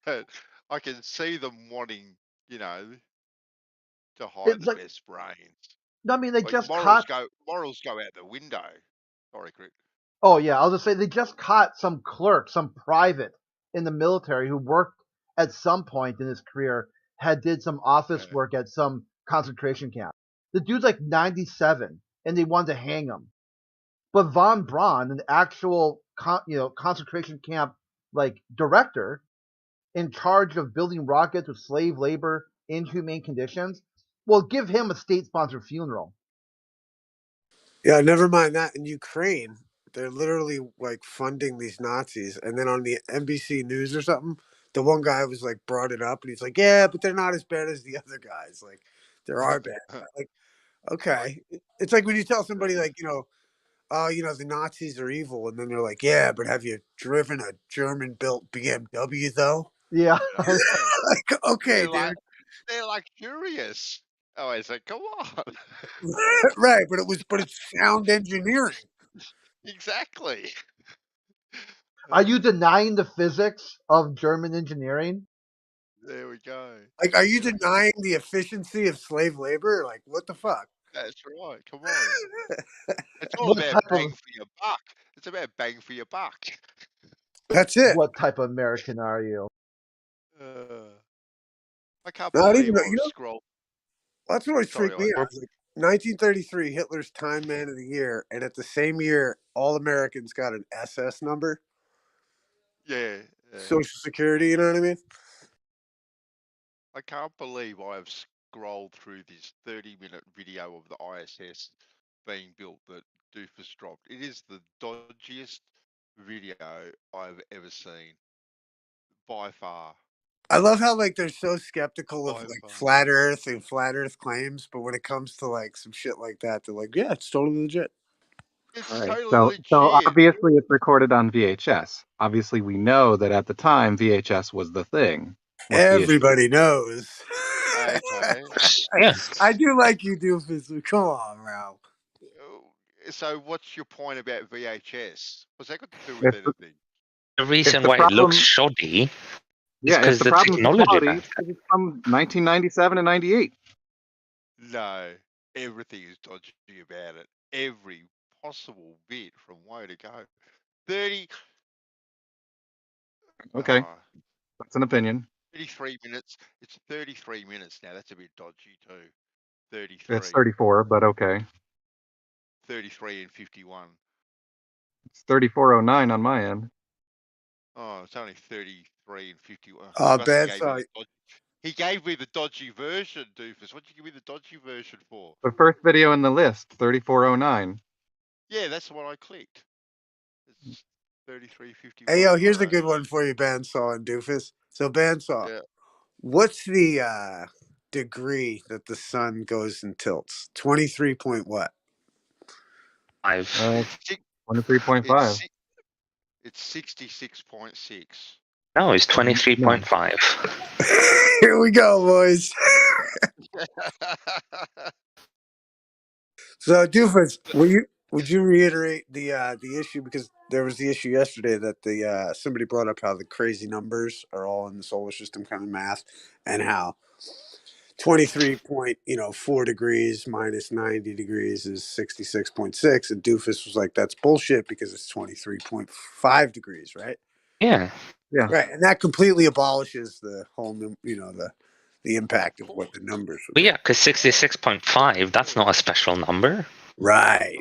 but I can see them wanting, to hide it's the like, best brains. I mean, they Like just morals caught. go out the window. Sorry, Crit. Oh yeah, I'll just say they just caught some clerk, some private in the military who worked at some point in his career, did some office work at some concentration camp. The dude's like 97, and they wanted to hang him. But von Braun, an actual concentration camp like director in charge of building rockets with slave labor, inhumane conditions, well, give him a state-sponsored funeral. Yeah, never mind that. In Ukraine, they're literally like funding these Nazis, and then on the NBC News or something, the one guy was like brought it up, and he's like, "Yeah, but they're not as bad as the other guys. Like, there are bad. Like, okay, it's like when you tell somebody like, oh, the Nazis are evil, and then they're like, yeah, but have you driven a German-built BMW though? Yeah. Like, okay, dude. They're luxurious. Oh, I said, come on. Right, but it's sound engineering. Exactly. Are you denying the physics of German engineering? There we go. Like, are you denying the efficiency of slave labor? Like, what the fuck? That's right. Come on. It's all What about type bang of for your buck. It's about bang for your buck. That's it. what type of American are you? I can't Not believe even, I was scrolled. that's what always Sorry, freaked me out. Like, 1933, Hitler's Time Man of the Year, and at the same year, all Americans got an SS number, Yeah. Social Security. You know what I mean? I can't believe I have scrolled through this 30-minute video of the ISS being built that Doofus dropped. It is the dodgiest video I've ever seen, by far. I love how like they're so skeptical of By like far. flat Earth and flat Earth claims, but when it comes to like some shit like that, they're like, yeah, it's totally legit. It's All right. totally So legit. obviously it's recorded on VHS. Obviously we know that at the time VHS was the thing. What's the issue? Everybody knows. Okay. Yeah. I do like you, Doofus. Come on, Ralph. So what's your point about VHS? What's that got to do with anything? The reason the why it looks problem- shoddy is Yeah, because if the the problem is technology quality, back then. it's from 1997 and 98. No, everything is dodgy about it. Every possible bit from way to go. 30. Okay, that's an opinion. 33 minutes. It's 33 minutes now. That's a bit dodgy too. 33. It's 34, but okay. 33 and 51. It's 3409 on my end. Oh, it's only 33 and 51. Bad side. He gave me the dodgy version, Doofus. What'd you give me the dodgy version for? The first video in the list, 3409. Yeah, that's the one I clicked. It's 33:51. Hey, yo, here's a good one for you, Bandsaw and Doofus. So, Bandsaw, Yeah. what's the degree that the sun goes and tilts? 23 point what? 23.5. It's 66.6. No, it's 23.5. Here we go, boys. So, Doofus, would you reiterate the issue, because there was the issue yesterday that the somebody brought up how the crazy numbers are all in the solar system kind of math, and how 23.4 degrees minus 90 degrees is 66.6, and Doofus was like, that's bullshit because it's 23.5 degrees, right? Yeah. Right, and that completely abolishes the whole the impact of what the numbers would Well, be. yeah, because 66.5, that's not a special number. Right.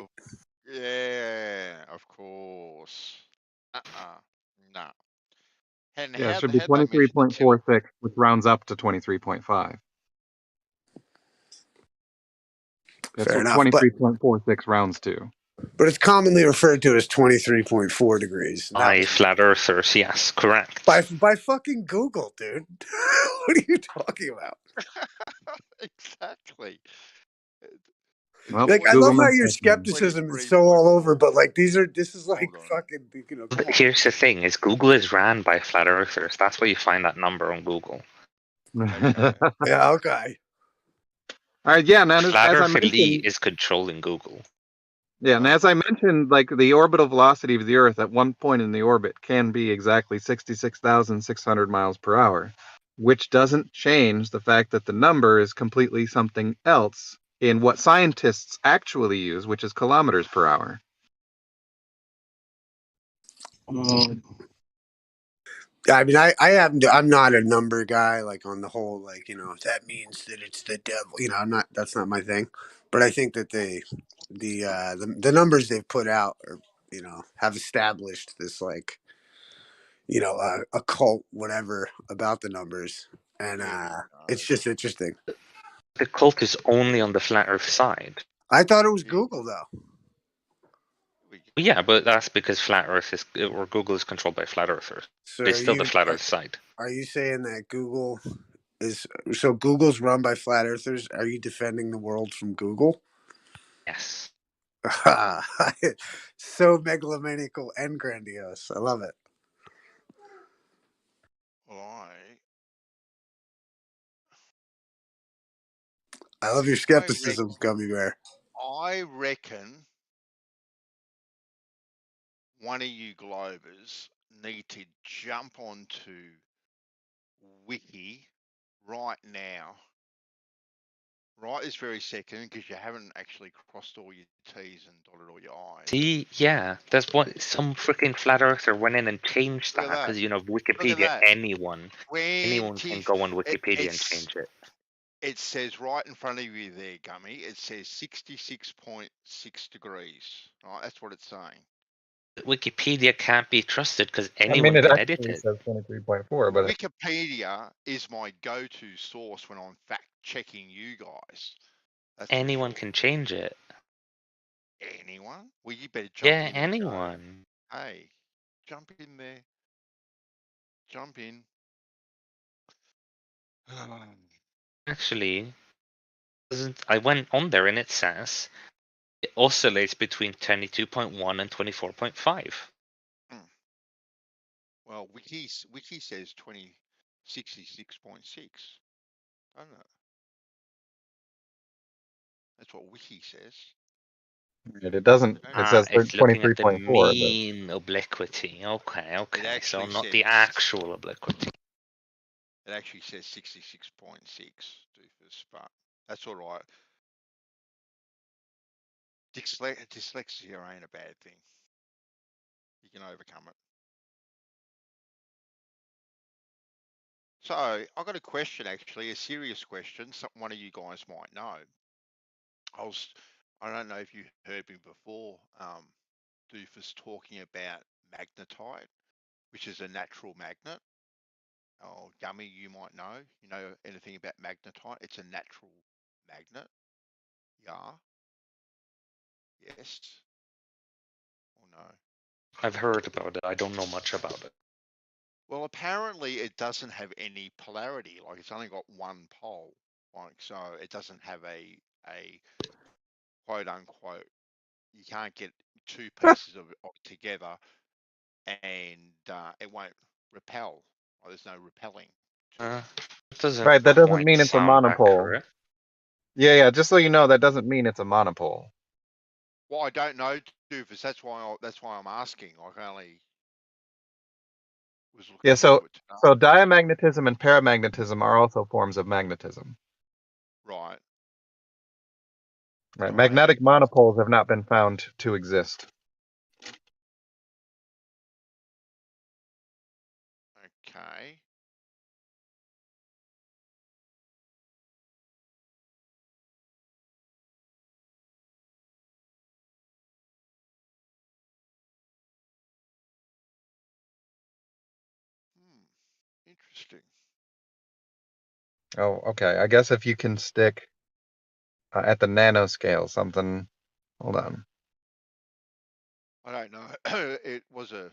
Yeah, of course. No. And Yeah, it how should be they measure the tilt? 23.46, which rounds up to 23.5. That's Fair what enough, 23.46 rounds to. But it's commonly referred to as 23.4 degrees. By flat earthers, yes, correct. By fucking Google, dude. What are you talking about? Exactly. Well, Like, I love how your skepticism is so all over, but like this is like fucking, come on. Here's the thing: is Google is ran by flat earthers. That's why you find that number on Google. Yeah, okay. All right, yeah, man. Flat As I Earth Elite mentioned, is controlling Google. Yeah, and as I mentioned, like the orbital velocity of the Earth at one point in the orbit can be exactly 66,600 miles per hour, which doesn't change the fact that the number is completely something else in what scientists actually use, which is kilometers per hour. I mean, I'm not a number guy, like on the whole, like, you know, that means that it's the devil. You know, that's not my thing. But I think that the numbers they've put out, are, you know, have established this, like, you know, occult whatever about the numbers, and it's just interesting. The cult is only on the flat Earth side. I thought it was Google though. Yeah, but that's because flat Earth is, or Google is controlled by flat earthers. So It's still the flat Earth side. Are you saying that Google is so Google's run by flat earthers? Are you defending the world from Google? Yes. So megalomaniacal and grandiose. I love it. I love your skepticism, Gummy Bear. I reckon one of you Globers need to jump onto Wiki right now, right this very second, because you haven't actually crossed all your T's and dotted all your I's. See, yeah, that's what some freaking flat earther went in and changed that because, you know, Wikipedia, anyone can go on Wikipedia and change it. It says right in front of you there, Gummy, it says 66.6 degrees. Right, that's what it's saying. Wikipedia can't be trusted because anyone can edit it. Says 23.4, but Wikipedia is my go-to source when I'm fact-checking you guys. That's anyone can change it. Anyone? Well, you better jump in. Yeah, anyone. Hey, jump in there. Jump in. Actually, I went on there and it says it oscillates between 22.1 and 24.5. Well, Wiki says 66.6. I don't know. That's what Wiki says. It doesn't. It says it's looking at the 23.4. mean obliquity. Okay. So not the actual obliquity. It actually says 66.6, doofus, but that's all right. Dyslexia ain't a bad thing. You can overcome it. So I got a question, actually, a serious question. One of you guys might know. I don't know if you heard me before, Doofus, talking about magnetite, which is a natural magnet. Oh, Gummy, you might know. You know anything about magnetite? It's a natural magnet. Yeah. Yes. Or no? I've heard about it. I don't know much about it. Well, apparently it doesn't have any polarity. Like, it's only got one pole. Like, so it doesn't have a quote unquote. You can't get two pieces of it together, and it won't repel. Or there's no repelling. Right, that doesn't mean it's a monopole. Accurate. Yeah. Just so you know, that doesn't mean it's a monopole. Well, I don't know, Doofus. That's why I'm asking. I only was looking. Yeah, so diamagnetism and paramagnetism are also forms of magnetism. Right. Right. Magnetic monopoles have not been found to exist. Okay. Interesting. Oh, okay. I guess if you can stick at the nanoscale something. Hold on. I don't know. It was a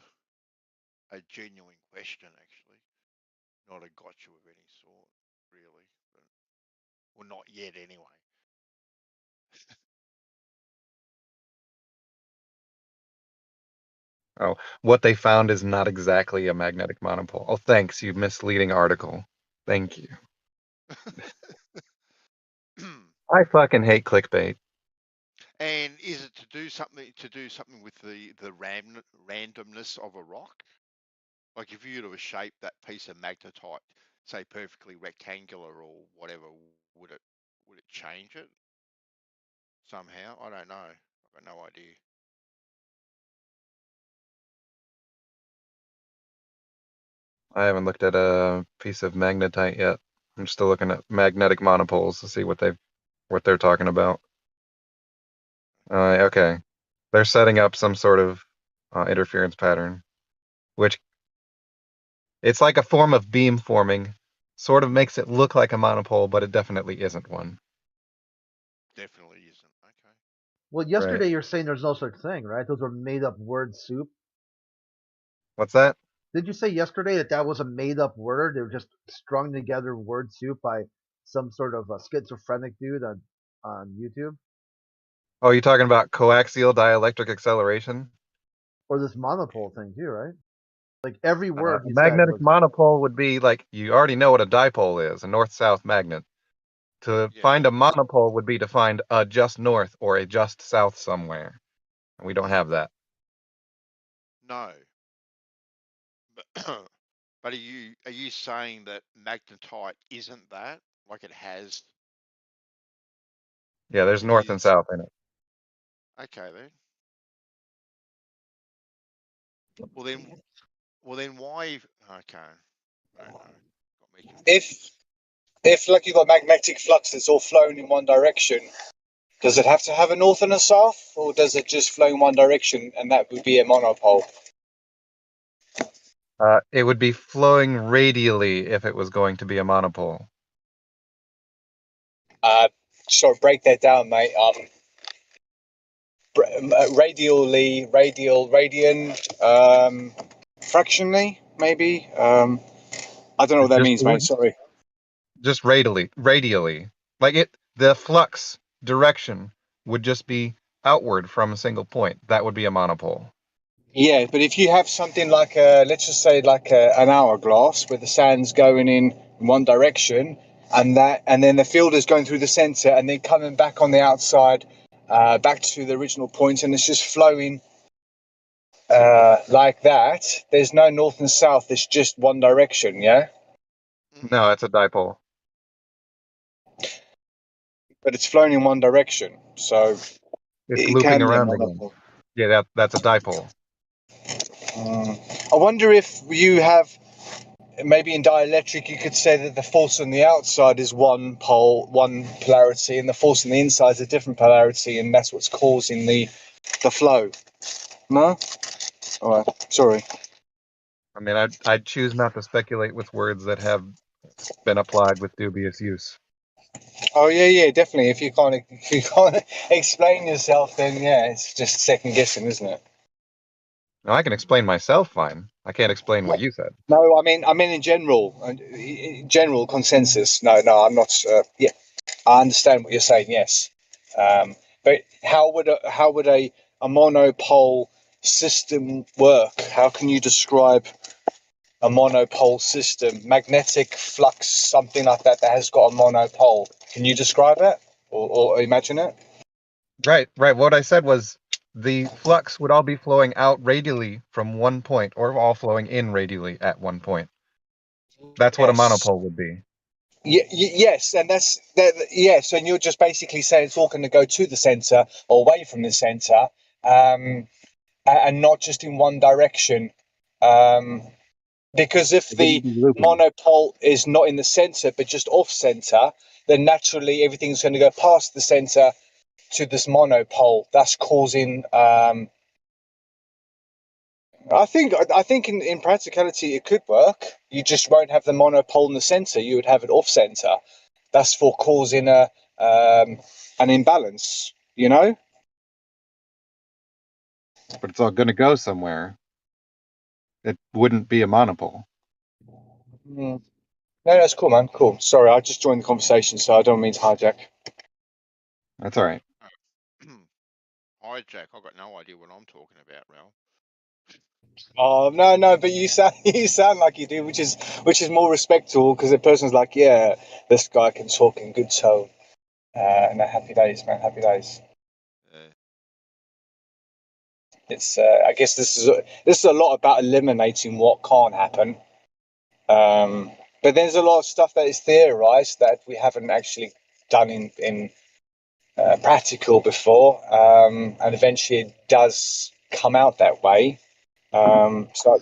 genuine question, actually, not a gotcha of any sort, really. But, well, not yet, anyway. Oh, what they found is not exactly a magnetic monopole. Oh, thanks, you misleading article. Thank you. I fucking hate clickbait. And is it to do something with the randomness of a rock? Like if you were to shape that piece of magnetite, say perfectly rectangular or whatever, would it change it somehow? I don't know. I've got no idea. I haven't looked at a piece of magnetite yet. I'm still looking at magnetic monopoles to see what they're talking about. Okay, they're setting up some sort of interference pattern, which it's like a form of beam forming. Sort of makes it look like a monopole, but it definitely isn't one. Definitely isn't. Okay. Well, yesterday you're saying there's no such thing, right? Those were made up word soup. What's that? Did you say yesterday that was a made up word? They were just strung together word soup by some sort of a schizophrenic dude on YouTube? Oh, you're talking about coaxial dielectric acceleration? Or this monopole thing too, right? Like every A word he said magnetic was monopole would be like, you already know what a dipole is, a north-south magnet. To Yeah. find a monopole would be to find a just north or a just south somewhere. And we don't have that. No. But are you saying that magnetite isn't that? Like it has? Yeah, there's It north and is. south in it. Okay then. Well then why? Okay. I don't know. Got me confused. If like you've got magnetic flux that's all flowing in one direction, does it have to have a north and a south, or does it just flow in one direction and that would be a monopole? It would be flowing radially if it was going to be a monopole. Sorry, break that down, mate. Radially, radian, fractionally, maybe. I don't know what that means, mate. Sorry. Just radially. Like the flux direction would just be outward from a single point. That would be a monopole. Yeah, but if you have something like let's just say like an hourglass where the sand's going in one direction, and then the field is going through the center and then coming back on the outside, back to the original point, and it's just flowing like that. There's no north and south. It's just one direction. Yeah. No, it's a dipole. But it's flowing in one direction, so It's it looping can be a around again. monopole. Yeah, that's a dipole. I wonder if you have. Maybe in dielectric, you could say that the force on the outside is one pole, one polarity, and the force on the inside is a different polarity, and that's what's causing the flow. No? All right. Sorry. I mean, I'd choose not to speculate with words that have been applied with dubious use. Oh yeah, definitely. If you can't explain yourself, then yeah, it's just second guessing, isn't it? Now, I can explain myself fine. I can't explain what you said. No, I mean in general consensus. No, I'm not. Yeah, I understand what you're saying. Yes, but how would a monopole system work? How can you describe a monopole system? Magnetic flux, something like that has got a monopole. Can you describe it or imagine it? Right. What I said was the flux would all be flowing out radially from one point, or all flowing in radially at one point. That's what a Yes. monopole would be. Yes, and that's that. Yes, and you're just basically saying it's all going to go to the center or away from the center, and not just in one direction. Because if the monopole is not in the center but just off center, then naturally everything's going to go past the center to this monopole. That's causing. I think in practicality it could work. You just won't have the monopole in the center. You would have it off center. That's for causing an imbalance. You know. But it's all going to go somewhere. It wouldn't be a monopole. No, that's cool, man. Cool. Sorry, I just joined the conversation, so I don't mean to hijack. That's all right. Hijack. I've got no idea what I'm talking about, Ralph. Oh no, but you sound like you do, which is more respectable because the person's like, yeah, this guy can talk in good tone. And happy days, man, happy days. It's I guess this is a lot about eliminating what can't happen. But there's a lot of stuff that is theorized that we haven't actually done in practical before, and eventually it does come out that way. So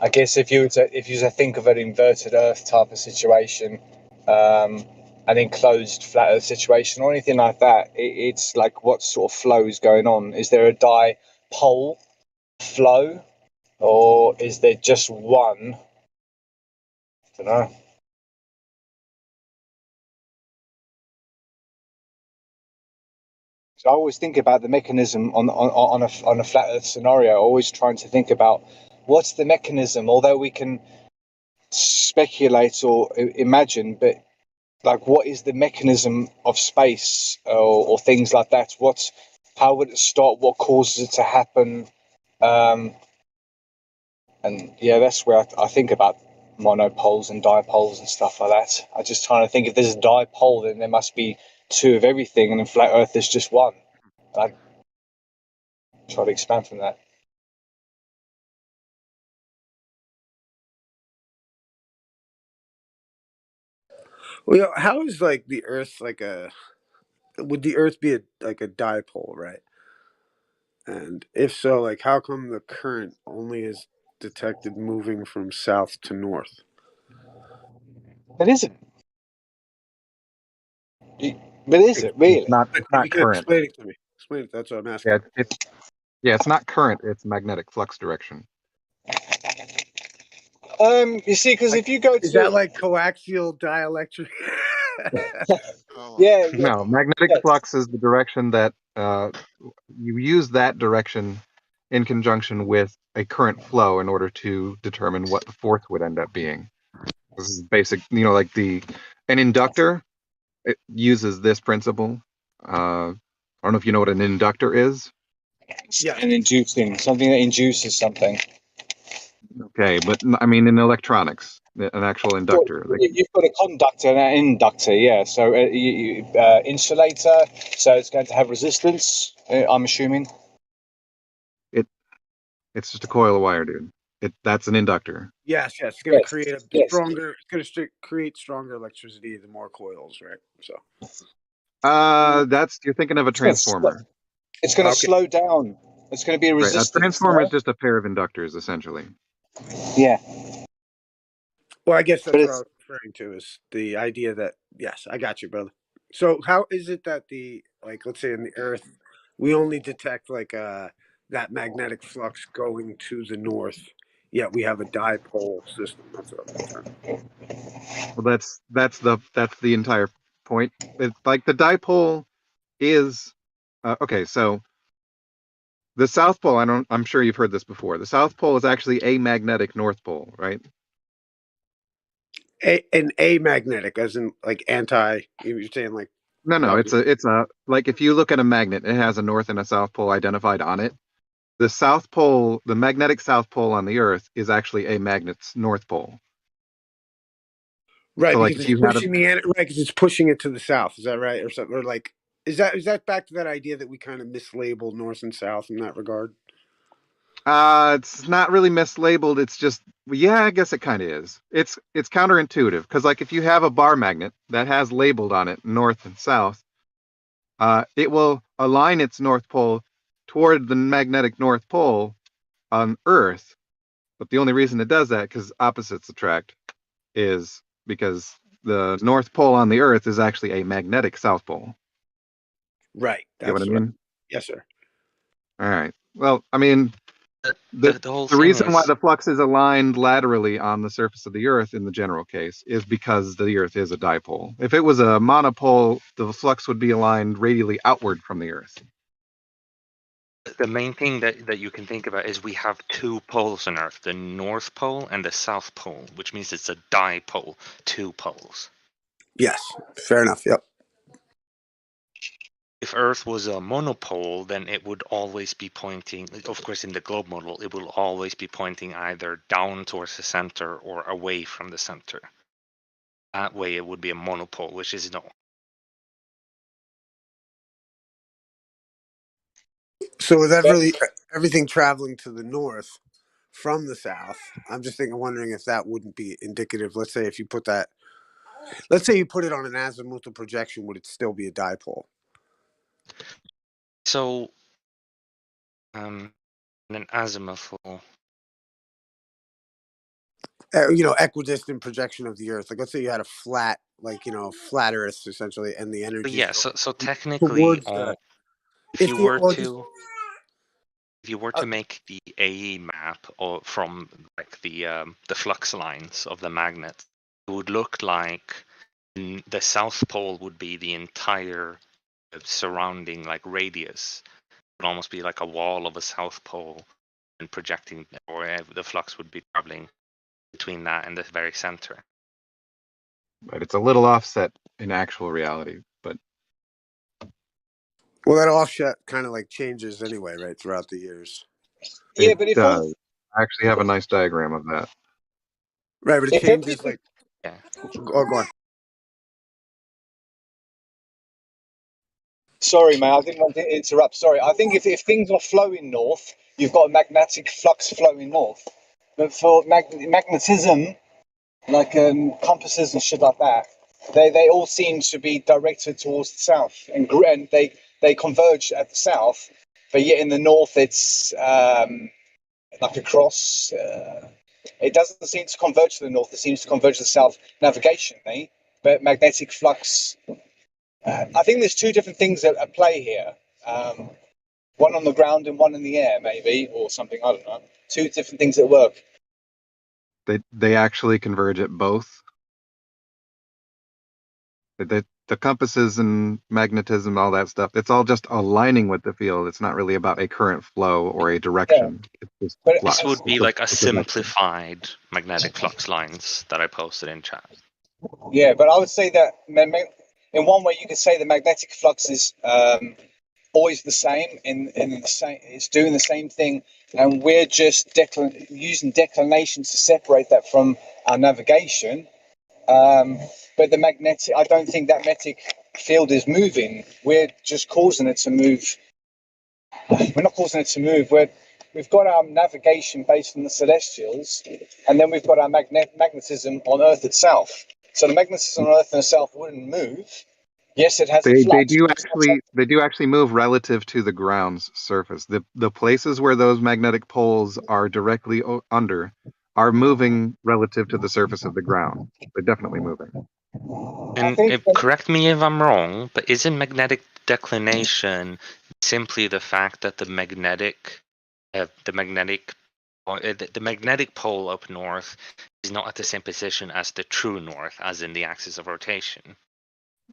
I guess if you were to think of an inverted Earth type of situation, an enclosed flat Earth situation, or anything like that, it's like what sort of flow is going on? Is there a dipole flow, or is there just one? I don't know. So I always think about the mechanism on a flat Earth scenario. Always trying to think about what's the mechanism. Although we can speculate or imagine, but like, what is the mechanism of space or things like that? How would it start? What causes it to happen? And yeah, that's where I think about monopoles and dipoles and stuff like that. I just trying to think, if there's a dipole, then there must be two of everything, and in flat Earth there's just one. I try to expand from that. Well, how is like the Earth like a? Would the Earth be like a dipole, right? And if so, like how come the current only is detected moving from south to north? But is it? But is it It's really? not. If It's not you can current. explain it to me. Explain it. That's what I'm asking. Yeah, it's not current. It's magnetic flux direction. You see, because Like, if you go is to that like coaxial dielectric? Oh my yeah, god. No, magnetic yeah, flux is the direction that you use that direction in conjunction with a current flow in order to determine what the force would end up being. This is basic, like an inductor. It uses this principle. I don't know if you know what an inductor is. Yes. and inducing something that induces something. Okay, but I mean in electronics, an actual Well, inductor. Like you've got a conductor and an inductor, yeah. So insulator, so it's going to have resistance. I'm assuming. it's just a coil of wire, dude. That's an inductor. Yes. It's going to Yes, create a yes. stronger. It's going to create stronger electricity the more coils, right? So. You're thinking of a transformer, It's going to Okay. slow down. It's going to be a right? A resistance. transformer is No? just a pair of inductors, essentially. Yeah, Well, I guess but that's what I it's was referring to is the idea that yes, I got you, brother. So how is it that let's say in the Earth, we only detect that magnetic flux going to the north, yet we have a dipole system. That's what I'm trying. Well, that's the entire point. It's like the dipole is okay. So the South Pole, I'm sure you've heard this before. The South Pole is actually a magnetic North Pole, right? An amagnetic, as in like anti. You're saying like No. love. It's a like if you look at a magnet, it has a North and a South Pole identified on it. The South Pole, the magnetic South Pole on the Earth, is actually a magnet's North Pole. Right, So, like, because if it's you had pushing right, because it's pushing it to the south. Is that right, or something? Or like, is that back to that idea that we kind of mislabeled north and south in that regard? it's not really mislabeled. It's just, yeah, I guess it kind of is. It's counterintuitive because, like, if you have a bar magnet that has labeled on it north and south, it will align its North Pole toward the magnetic North Pole on Earth. But the only reason it does that, because opposites attract, is because the North Pole on the Earth is actually a magnetic South Pole. Right. Get what I That's right. mean? Yes, sir. All right. Well, I mean, the The whole the thing reason why is, the flux is aligned laterally on the surface of the Earth in the general case is because the Earth is a dipole. If it was a monopole, the flux would be aligned radially outward from the Earth. the main thing that you can think about is we have two poles on Earth, the North Pole and the South Pole, which means it's a dipole, two poles. Yes. Fair enough. Yep. If Earth was a monopole, then it would always be pointing, of course, in the globe model, it will always be pointing either down towards the center or away from the center. That way it would be a monopole, which is no. So with But everything traveling to the north from the south, I'm just wondering if that wouldn't be indicative. Let's say if you put that, let's say you put it on an azimuthal projection, would it still be a dipole? So, in an azimuthal. Equidistant projection of the Earth. Like, let's say you had a flat, flat Earth essentially, and the energy Yeah, is so technically, towards the. if you were Just, to make the AE map or from like the flux lines of the magnet, it would look like the south pole would be the entire surrounding like radius. It would almost be like a wall of a south pole, and projecting, or the flux would be traveling between that and the very center. But it's a little offset in actual reality. But well, that offset kind of like changes anyway, right, throughout the years. yeah, it but if all does. I actually have a nice diagram of that. Right, but it if changes everything, Yeah. Oh, go on. sorry, mate, I didn't want to interrupt. Sorry, I think if things are flowing north, you've got a magnetic flux flowing north. But for magnetism, like compasses and shit like that, they all seem to be directed towards the south, and they converge at the south. But yet in the north, it's like a cross. It doesn't seem to converge to the north. It seems to converge to the south navigationally, but magnetic flux. I think there's two different things at play here. One on the ground and one in the air, maybe, or something. I don't know. Two different things at work. They actually converge at both. The compasses and magnetism, all that stuff, it's all just aligning with the field. It's not really about a current flow or a Yeah, direction. It's just but This flux. would be It's a like a projection. simplified magnetic flux lines that I posted in chat. yeah, but I would say that in one way you could say the magnetic flux is always the same in the same. It's doing the same thing, and we're just using declinations to separate that from our navigation. But the magnetic, I don't think that magnetic field is moving. We're just causing it to move. We're not causing it to move. We've got our navigation based on the celestials, and then we've got our magnetism on Earth itself. So the magnetism on Earth itself wouldn't move. Yes, it has a They flux. do actually move relative to the ground's surface. The places where those magnetic poles are directly under are moving relative to the surface of the ground. They're definitely moving. I And think. correct me if I'm wrong, but isn't magnetic declination simply the fact that the magnetic pole up north is not at the same position as the true north, as in the axis of rotation?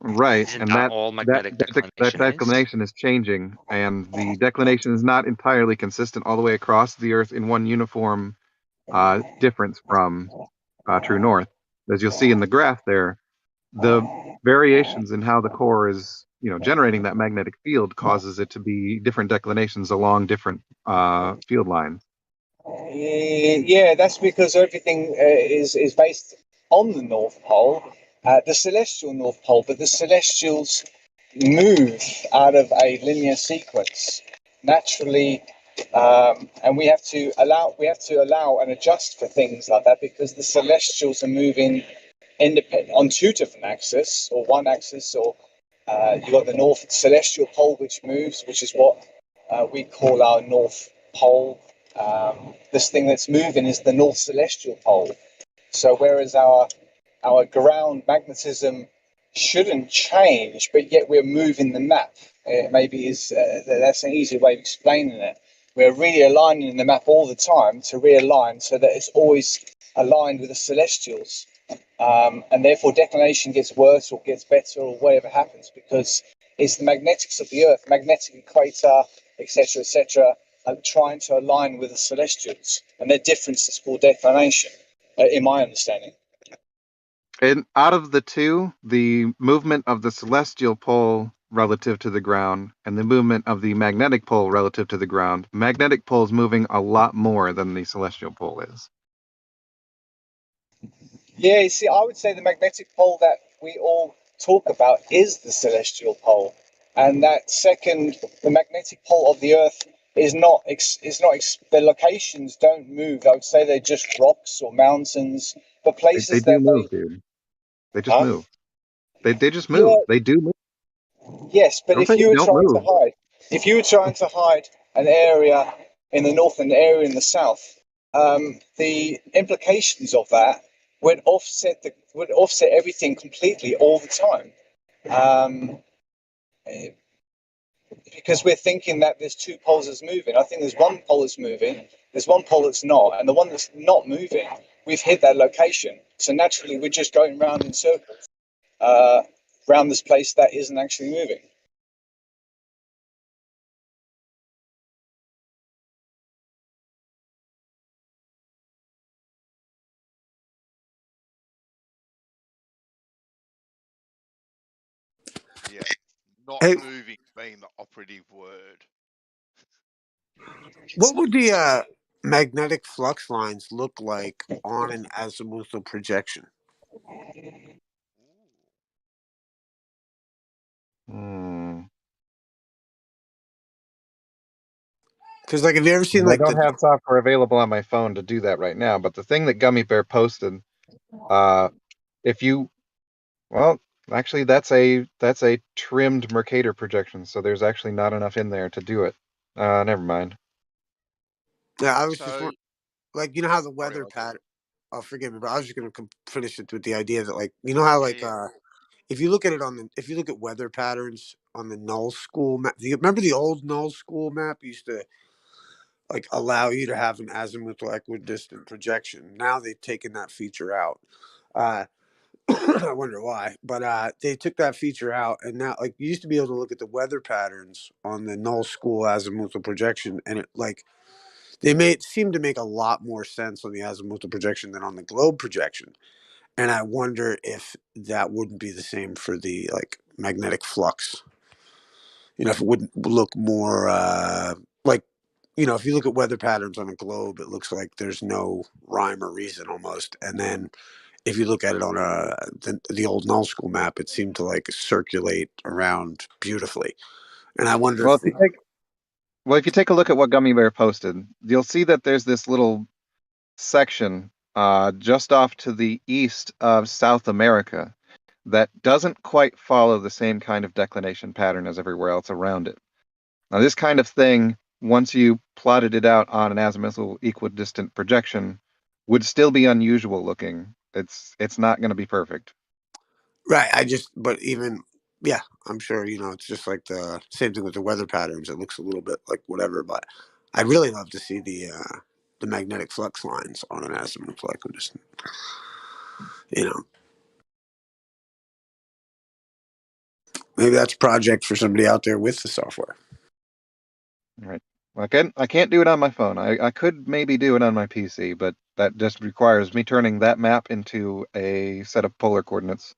Right, Isn't and that all magnetic that declination is? declination is changing, and the declination is not entirely consistent all the way across the Earth in one uniform difference from true north. As you'll see in the graph there, the variations in how the core is, generating that magnetic field causes it to be different declinations along different field lines. Yeah, that's because everything is based on the North Pole, the celestial North Pole, but the celestials move out of a linear sequence naturally, and we have to allow and adjust for things like that because the celestials are moving independent on two different axes or one axis, or you've got the North Celestial Pole which moves, which is what we call our North Pole. This thing that's moving is the North Celestial Pole. So whereas our ground magnetism shouldn't change, but yet we're moving the map. Maybe that's an easy way of explaining it. We're really aligning the map all the time to realign so that it's always aligned with the celestials. And therefore declination gets worse or gets better or whatever happens because it's the magnetics of the Earth, magnetic equator, etc., trying to align with the celestials, and their difference is called declination, in my understanding. And out of the two, the movement of the celestial pole relative to the ground and the movement of the magnetic pole relative to the ground, magnetic pole is moving a lot more than the celestial pole is. Yeah, you see, I would say the magnetic pole that we all talk about is the celestial pole. and that second, the magnetic pole of the Earth is not the locations don't move. I would say they're just rocks or mountains, but They places do that move, dude. They just huh? move. They just Yeah, move. They do move. yes, but Don't if say you they were don't trying to move. hide, if you were trying to hide an area in the north and an area in the south, the implications of that would offset everything completely all the time. Um, because we're thinking that there's two poles that's moving. I think there's one pole that's moving, there's one pole that's not, and the one that's not moving, we've hit that location. So naturally, we're just going round in circles around this place that isn't actually moving. Yeah, not Hey, moving being the operative word. what would the magnetic flux lines look like on an azimuthal projection? Hmm. Because, like, have you ever seen I like don't the? have software available on my phone to do that right now, but the thing that Gummy Bear posted, uh, if you, well, actually, that's a trimmed Mercator projection, so there's actually not enough in there to do it. Never mind. Yeah, I was just So, like, you know how the sorry, weather I pattern. Oh, forgive me, but I was just gonna finish it with the idea that, like, you know how, yeah, like, yeah, if you look at it if you look at weather patterns on the null school map, do you remember the old null school map used to like allow you to have an azimuthal equidistant projection? Now they've taken that feature out. Uh, I wonder why, but they took that feature out, and now, like, you used to be able to look at the weather patterns on the null school azimuthal projection, and it like they made seem to make a lot more sense on the azimuthal projection than on the globe projection. And I wonder if that wouldn't be the same for the like magnetic flux. You know, if it wouldn't look more like, you know, if you look at weather patterns on a globe, it looks like there's no rhyme or reason almost. And then if you look at it on the old null school map, it seemed to like circulate around beautifully. And I wonder Well, if if you take if you take a look at what Gummy Bear posted, you'll see that there's this little section just off to the east of South America that doesn't quite follow the same kind of declination pattern as everywhere else around it. Now, this kind of thing, once you plotted it out on an azimuthal equidistant projection, would still be unusual looking. It's not going to be perfect. right, but even yeah, I'm sure, you know, it's just like the same thing with the weather patterns. It looks a little bit like whatever, but I'd really love to see the magnetic flux lines on an azimuthal equidistant. You know, maybe that's a project for somebody out there with the software. Right. I can't do it on my phone. I could maybe do it on my PC, but that just requires me turning that map into a set of polar coordinates.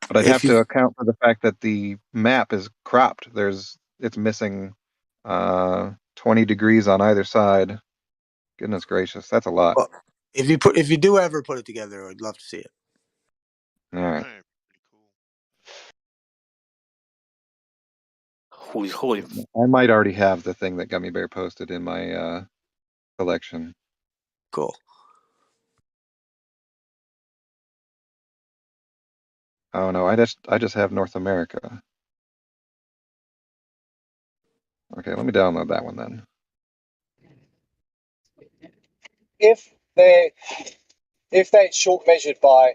But I'd If have you to account for the fact that the map is cropped. It's missing 20 degrees on either side. Goodness gracious, that's a lot. well, if you do ever put it together, I'd love to see it. All right. pretty cool. Holy. I might already have the thing that Gummy Bear posted in my collection. Cool. Oh no, I just have North America. Okay, let me download that one then. if they're short measured by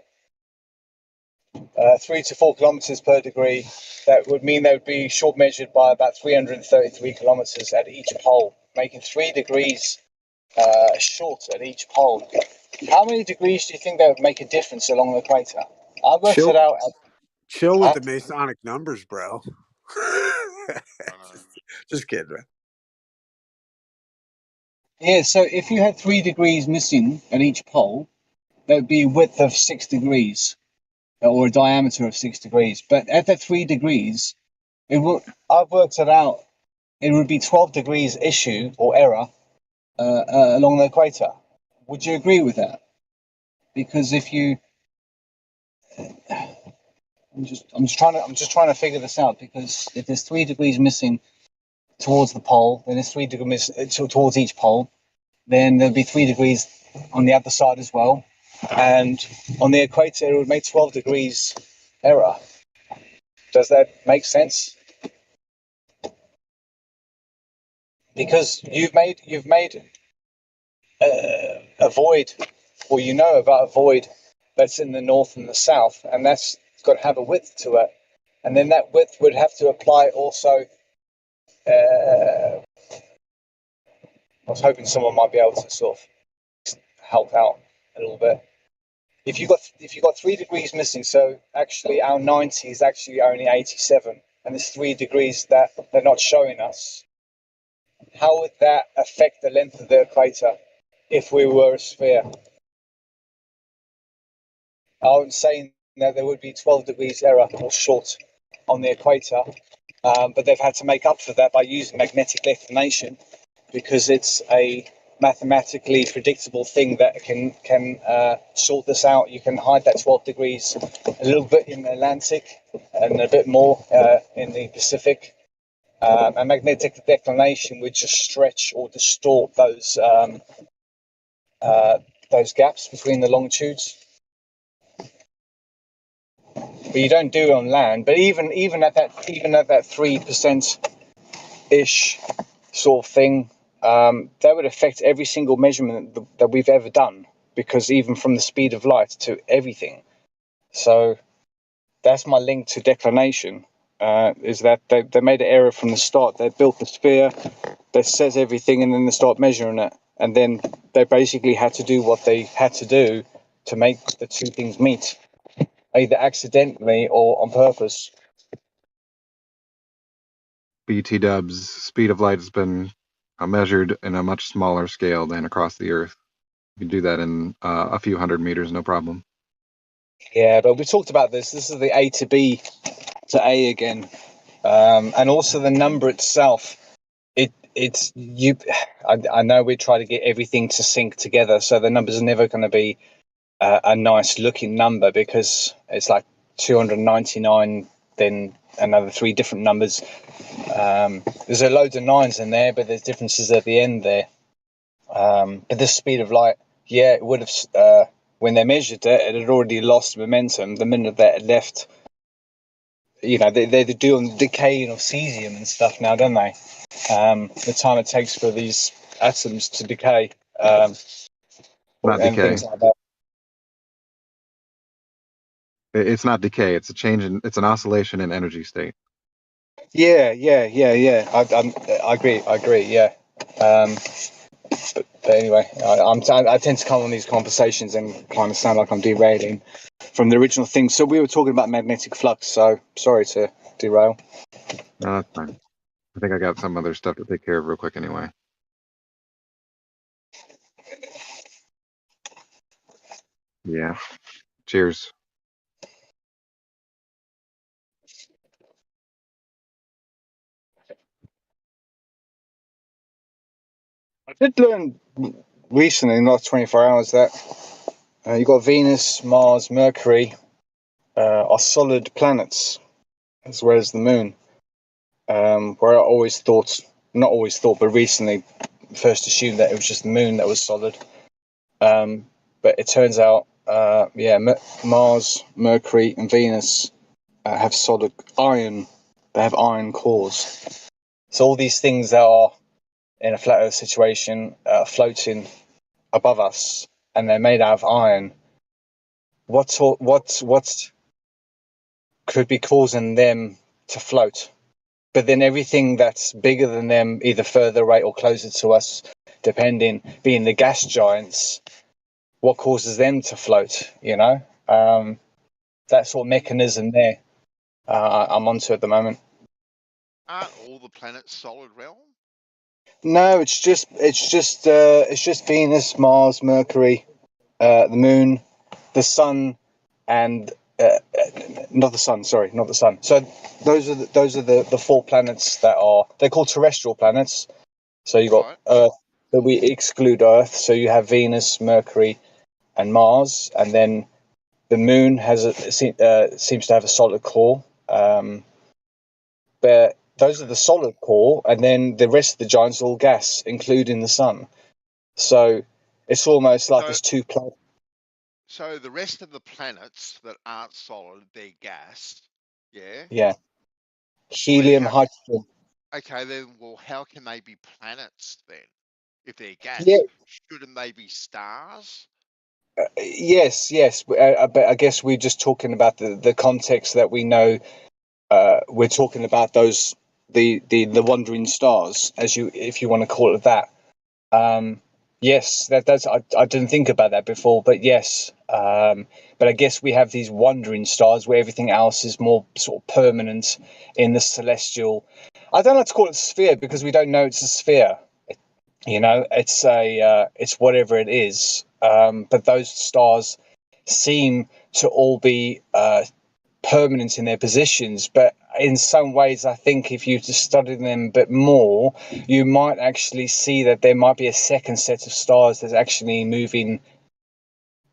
3 to 4 kilometers per degree, that would mean they would be short measured by about 333 kilometers at each pole, making 3 degrees short at each pole. How many degrees do you think that would make a difference along the equator? I worked it out Chill with the at Masonic numbers, bro. just kidding, man. yeah, so if you had 3 degrees missing at each pole, that would be a width of 6 degrees or a diameter of 6 degrees. But at the 3 degrees, I've worked it out, it would be 12 degrees issue or error along the equator. Would you agree with that? Because if you I'm just trying to figure this out, because if there's 3 degrees missing towards the pole, then there's 3 degrees towards each pole. Then there'll be 3 degrees on the other side as well, and on the equator it would make 12 degrees error. Does that make sense? Because you've made a void, or you know about a void that's in the north and the south, and that's got to have a width to it, and then that width would have to apply also. I was hoping someone might be able to sort of help out a little bit. If you got 3 degrees missing, so actually our 90 is actually only 87, and there's 3 degrees that they're not showing us. How would that affect the length of the equator if we were a sphere? I'm saying that there would be 12 degrees error or short on the equator, but they've had to make up for that by using magnetic declination, because it's a mathematically predictable thing that can sort this out. You can hide that 12 degrees a little bit in the Atlantic and a bit more in the Pacific. And magnetic declination would just stretch or distort those gaps between the longitudes. But you don't do it on land. But even at that 3% ish sort of thing, that would affect every single measurement that we've ever done, because even from the speed of light to everything. So that's my link to declination. Is that they made an error from the start. They built the sphere that says everything, and then they start measuring it, and then they basically had to do what they had to do to make the two things meet, either accidentally or on purpose. BT dubs, speed of light has been measured in a much smaller scale than across the Earth. You can do that in a few hundred meters, no problem. Yeah, but we talked about this. This is the A to B to A again, and also the number itself. It's you. I know we try to get everything to sync together, so the numbers are never going to be a nice looking number, because it's like 299, then another 3 different numbers. There's a load of 9s in there, but there's differences at the end there. But the speed of light, yeah, it would have. When they measured it, it had already lost momentum the minute that it left. You know, they're doing decaying of cesium and stuff now, don't they? The time it takes for these atoms to decay. Not and decay. things like that. It's not decay. It's a change in. It's an oscillation in energy state. Yeah. I agree. Yeah. But anyway, I tend to come on these conversations and kind of sound like I'm derailing from the original thing. So we were talking about magnetic flux. So sorry to derail. No, that's fine. I think I got some other stuff to take care of real quick anyway. Yeah. Cheers. I did learn recently, in the last 24 hours, that you got Venus, Mars, Mercury are solid planets, as well as the Moon. Where I always thought, not always thought, but recently first assumed that it was just the Moon that was solid. But it turns out, Mars, Mercury, and Venus have solid iron. They have iron cores. So all these things that are in a flat Earth situation floating above us, and they're made out of iron. What could be causing them to float? But then everything that's bigger than them, either further away or closer to us, depending, being the gas giants, what causes them to float? You know, that sort of mechanism there. I'm onto at the moment. Aren't all the planets solid realm? No, it's just Venus, Mars, Mercury, the Moon, the Sun, and not the Sun. Sorry, not the Sun. So those are the 4 planets that they're called terrestrial planets. So you got Earth, but we exclude Earth. So you have Venus, Mercury, and Mars, and then The moon seems to have a solid core, but those are the solid core, and then the rest of the giants are all gas, including the sun. So it's almost like there's two planets. So the rest of the planets that aren't solid, they're gas. Yeah. Yeah. Helium, hydrogen. Okay, then, well, how can they be planets then? If they're gas, Yeah. shouldn't they be stars? Yes. But I guess we're just talking about the context that we know. We're talking about those the wandering stars, if you want to call it that. Yes, that's I didn't think about that before, but yes. But I guess we have these wandering stars where everything else is more sort of permanent in the celestial. I don't like to call it sphere because we don't know it's a sphere. It's whatever it is. But those stars seem to all be permanent in their positions, but in some ways I think if you just study them a bit more, you might actually see that there might be a second set of stars that's actually moving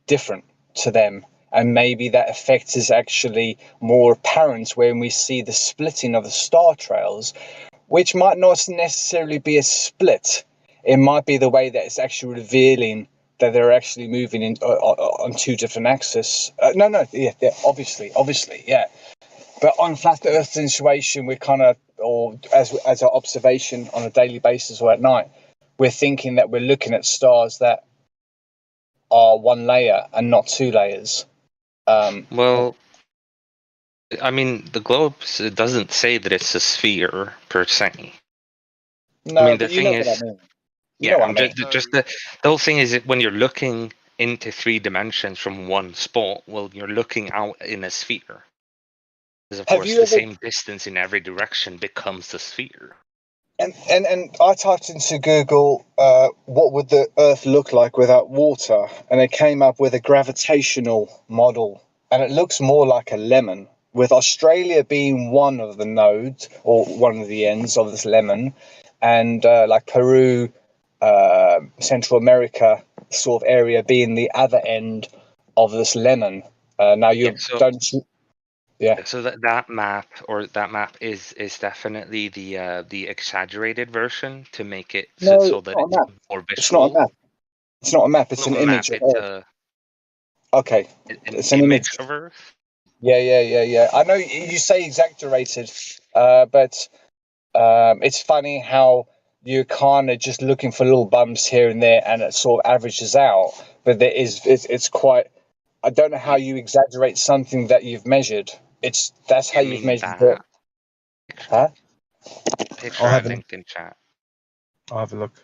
different to them, and maybe that effect is actually more apparent when we see the splitting of the star trails, which might not necessarily be a split. It might be the way that it's actually revealing that they're actually moving on two different axes. Obviously, yeah. But on flat Earth situation, we're kind of, or as our observation on a daily basis or at night, we're thinking that we're looking at stars that are one layer and not two layers. Well, I mean, the globe doesn't say that it's a sphere per se. No, I mean, but you know what I mean. The whole thing is that when you're looking into 3 dimensions from one spot, well, you're looking out in a sphere. Because of course, the same distance in every direction becomes a sphere. And I typed into Google, what would the Earth look like without water? And it came up with a gravitational model. And it looks more like a lemon, with Australia being one of the nodes, or one of the ends of this lemon. And like Peru, Central America sort of area being the other end of this lemon. Now So that map is definitely the exaggerated version to make it so that it's more visual. It's not a map. It's an image of Earth. Okay, it's an image of Earth. Yeah. I know you say exaggerated, but it's funny how you're kind of just looking for little bumps here and there, and it sort of averages out. But it's quite. I don't know how you exaggerate something that you've measured. That's how you've measured it. Huh? Picture I linked in chat. I'll have a look.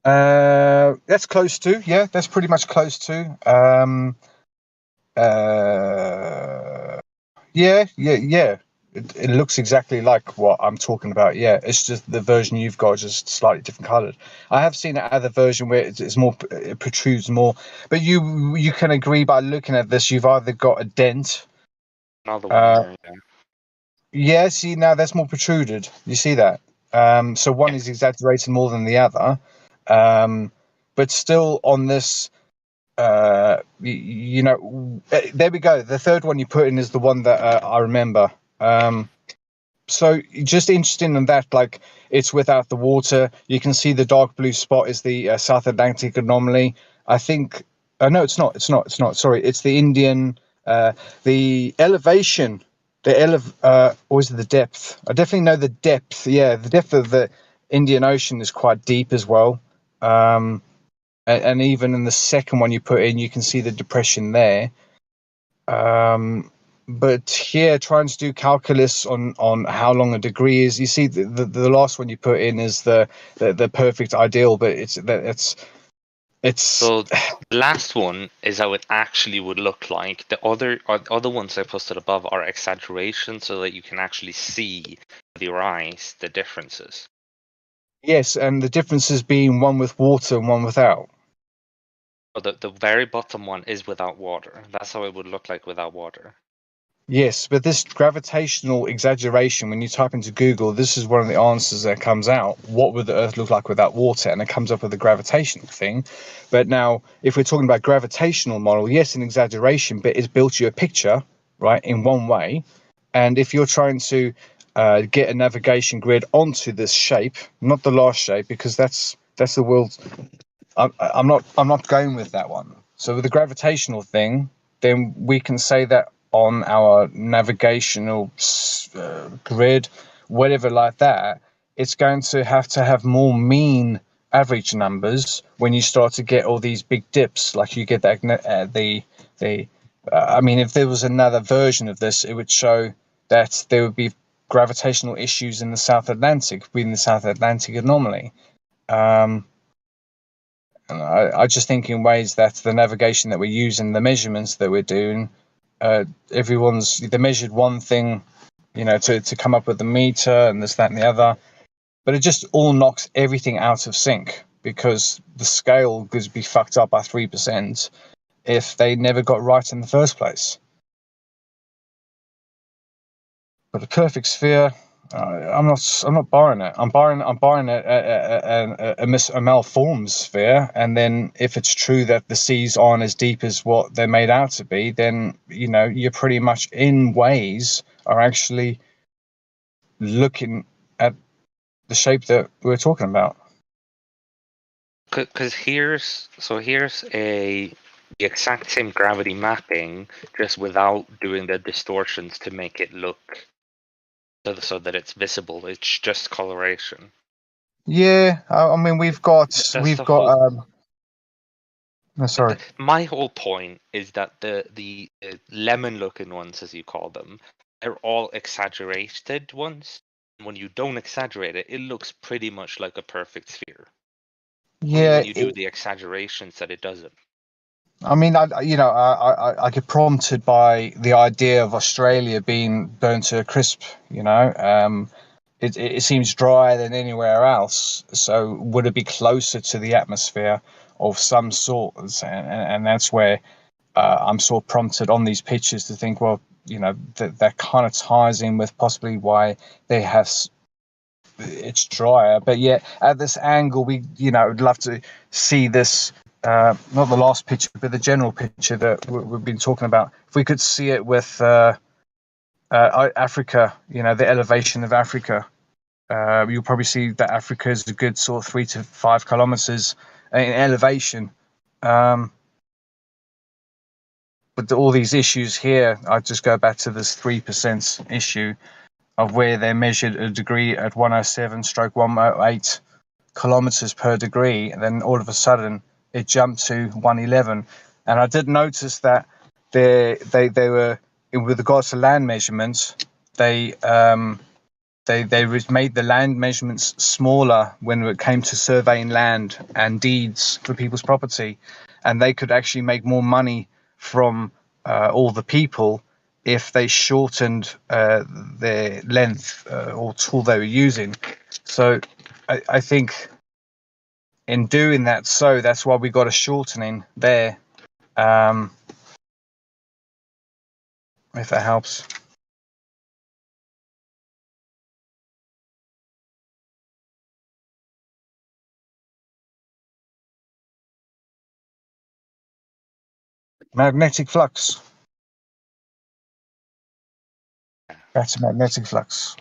That's close to, yeah. That's pretty much close to. Yeah. It looks exactly like what I'm talking about. Yeah, it's just the version you've got is just slightly different coloured. I have seen another version where it's more, it protrudes more. But you can agree by looking at this, you've either got a dent. Another one. Yeah, see, now that's more protruded. You see that? So one is exaggerated more than the other. But still on this, there we go. The third one you put in is the one that I remember. So just interesting in that, like, it's without the water. You can see the dark blue spot is the South Atlantic anomaly. I think. No, it's not. Sorry, it's the Indian. The elevation. Or is it the depth? I definitely know the depth. Yeah, the depth of the Indian Ocean is quite deep as well. And even in the second one you put in, you can see the depression there. But here, trying to do calculus on how long a degree is, you see the last one you put in is the perfect ideal, but it's so the last one is how it actually would look like. The other ones I posted above are exaggeration, so that you can actually see with your eyes the differences. Yes, and the differences being one with water and one without. The very bottom one is without water. That's how it would look like without water. Yes, but this gravitational exaggeration, when you type into Google, this is one of the answers that comes out. What would the Earth look like without water? And it comes up with a gravitational thing. But now, if we're talking about gravitational model, yes, an exaggeration, but it's built you a picture, right, in one way. And if you're trying to get a navigation grid onto this shape, not the last shape, because that's the world's. I'm not going with that one. So with the gravitational thing, then we can say that on our navigational grid, whatever like that, it's going to have more mean average numbers when you start to get all these big dips, like you get that I mean, if there was another version of this, it would show that there would be gravitational issues in the South Atlantic, within the South Atlantic anomaly. And I just think in ways that the navigation that we're using, the measurements that we're doing, they measured one thing, to come up with the meter and this, that, and the other, but it just all knocks everything out of sync because the scale could be fucked up by 3% if they never got right in the first place. But the perfect sphere, I'm not buying it. I'm buying a malformed sphere, and then if it's true that the seas aren't as deep as what they're made out to be, then you're pretty much in ways are actually looking at the shape that we're talking about. Because here's the exact same gravity mapping, just without doing the distortions to make it look so that it's visible. It's just coloration. Yeah, I mean we've got. No, sorry. My whole point is that the lemon-looking ones, as you call them, they're all exaggerated ones. When you don't exaggerate it, it looks pretty much like a perfect sphere. Yeah, only when you do the exaggerations that it doesn't. I mean, I get prompted by the idea of Australia being burnt to a crisp. It seems drier than anywhere else. So would it be closer to the atmosphere of some sort? And that's where I'm sort of prompted on these pictures to think, well, that kind of ties in with possibly why they have. It's drier, but yet at this angle, we would love to see this. Not the last picture, but the general picture that we've been talking about. If we could see it with Africa, the elevation of Africa, you'll probably see that Africa is a good sort of 3 to 5 kilometers in elevation. But all these issues here, I just go back to this 3% issue of where they measured a degree at 107/108 kilometers per degree, and then all of a sudden it jumped to 111. And I did notice that they were, with regards to land measurements, they made the land measurements smaller when it came to surveying land and deeds for people's property, and they could actually make more money from all the people if they shortened their length or tool they were using. So I think in doing that, that's why we got a shortening there. If that helps. Magnetic flux. That's a magnetic flux.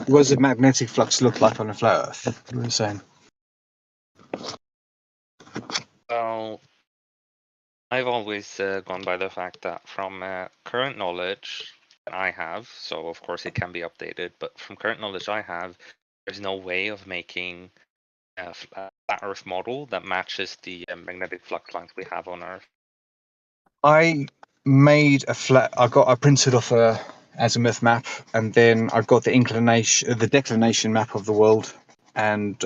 What does a magnetic flux look like on a flat Earth? What were you saying? So I've always gone by the fact that from current knowledge that I have, so of course it can be updated, but from current knowledge I have, there's no way of making a flat Earth model that matches the magnetic flux lines we have on Earth. I made I printed off a azimuth map, and then I got the declination map of the world, and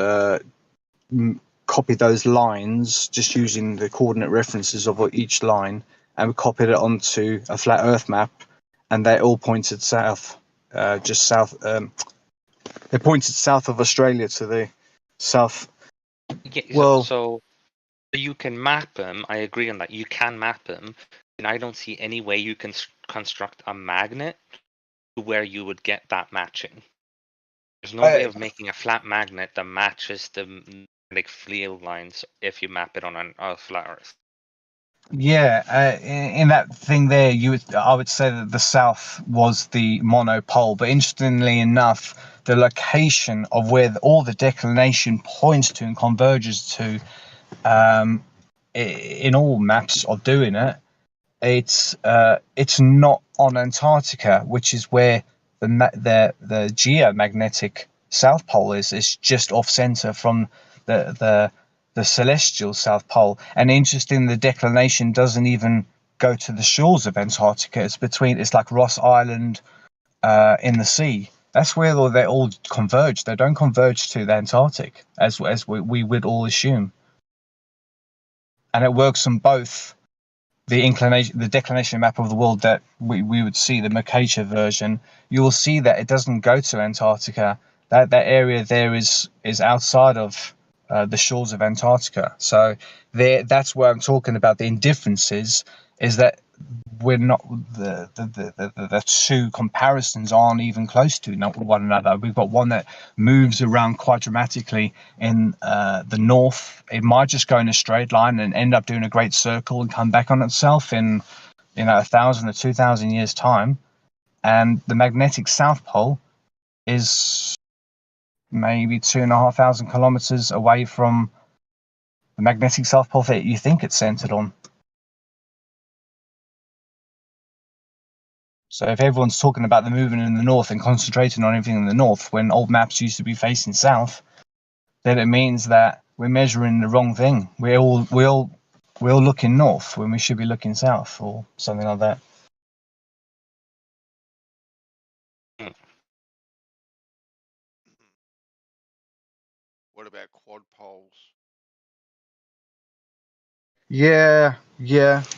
copied those lines just using the coordinate references of each line, and we copied it onto a flat Earth map, and they all pointed south, just south. They pointed south of Australia to the south. Yeah, well, so You can map them. I agree on that. You can map them, and I don't see any way you can construct a magnet to where you would get that matching. There's no way of making a flat magnet that matches the magnetic field lines if you map it on a flat Earth. Yeah, in that thing there, I would say that the south was the monopole, but interestingly enough, the location of where all the declination points to and converges to, in all maps of doing it, it's not on Antarctica, which is where the geomagnetic South Pole is. It's just off center from the celestial South Pole. And interesting, the declination doesn't even go to the shores of Antarctica. It's like Ross Island in the sea. That's where they all converge. They don't converge to the Antarctic, as we would all assume. And it works on both the declination map of the world that we would see, the Mercator version. You will see that it doesn't go to Antarctica. That area there is outside of the shores of Antarctica. So that's where I'm talking about the indifferences, is that we're not the two comparisons aren't even close to one another. We've got one that moves around quite dramatically in the north. It might just go in a straight line and end up doing a great circle and come back on itself in 1,000 or 2,000 years time. And the magnetic South Pole is maybe 2,500 kilometers away from the magnetic South Pole that you think it's centered on. So if everyone's talking about the movement in the north and concentrating on everything in the north when old maps used to be facing south, then it means that we're measuring the wrong thing. We're all looking north when we should be looking south, or something like that. What about quad poles? Yeah.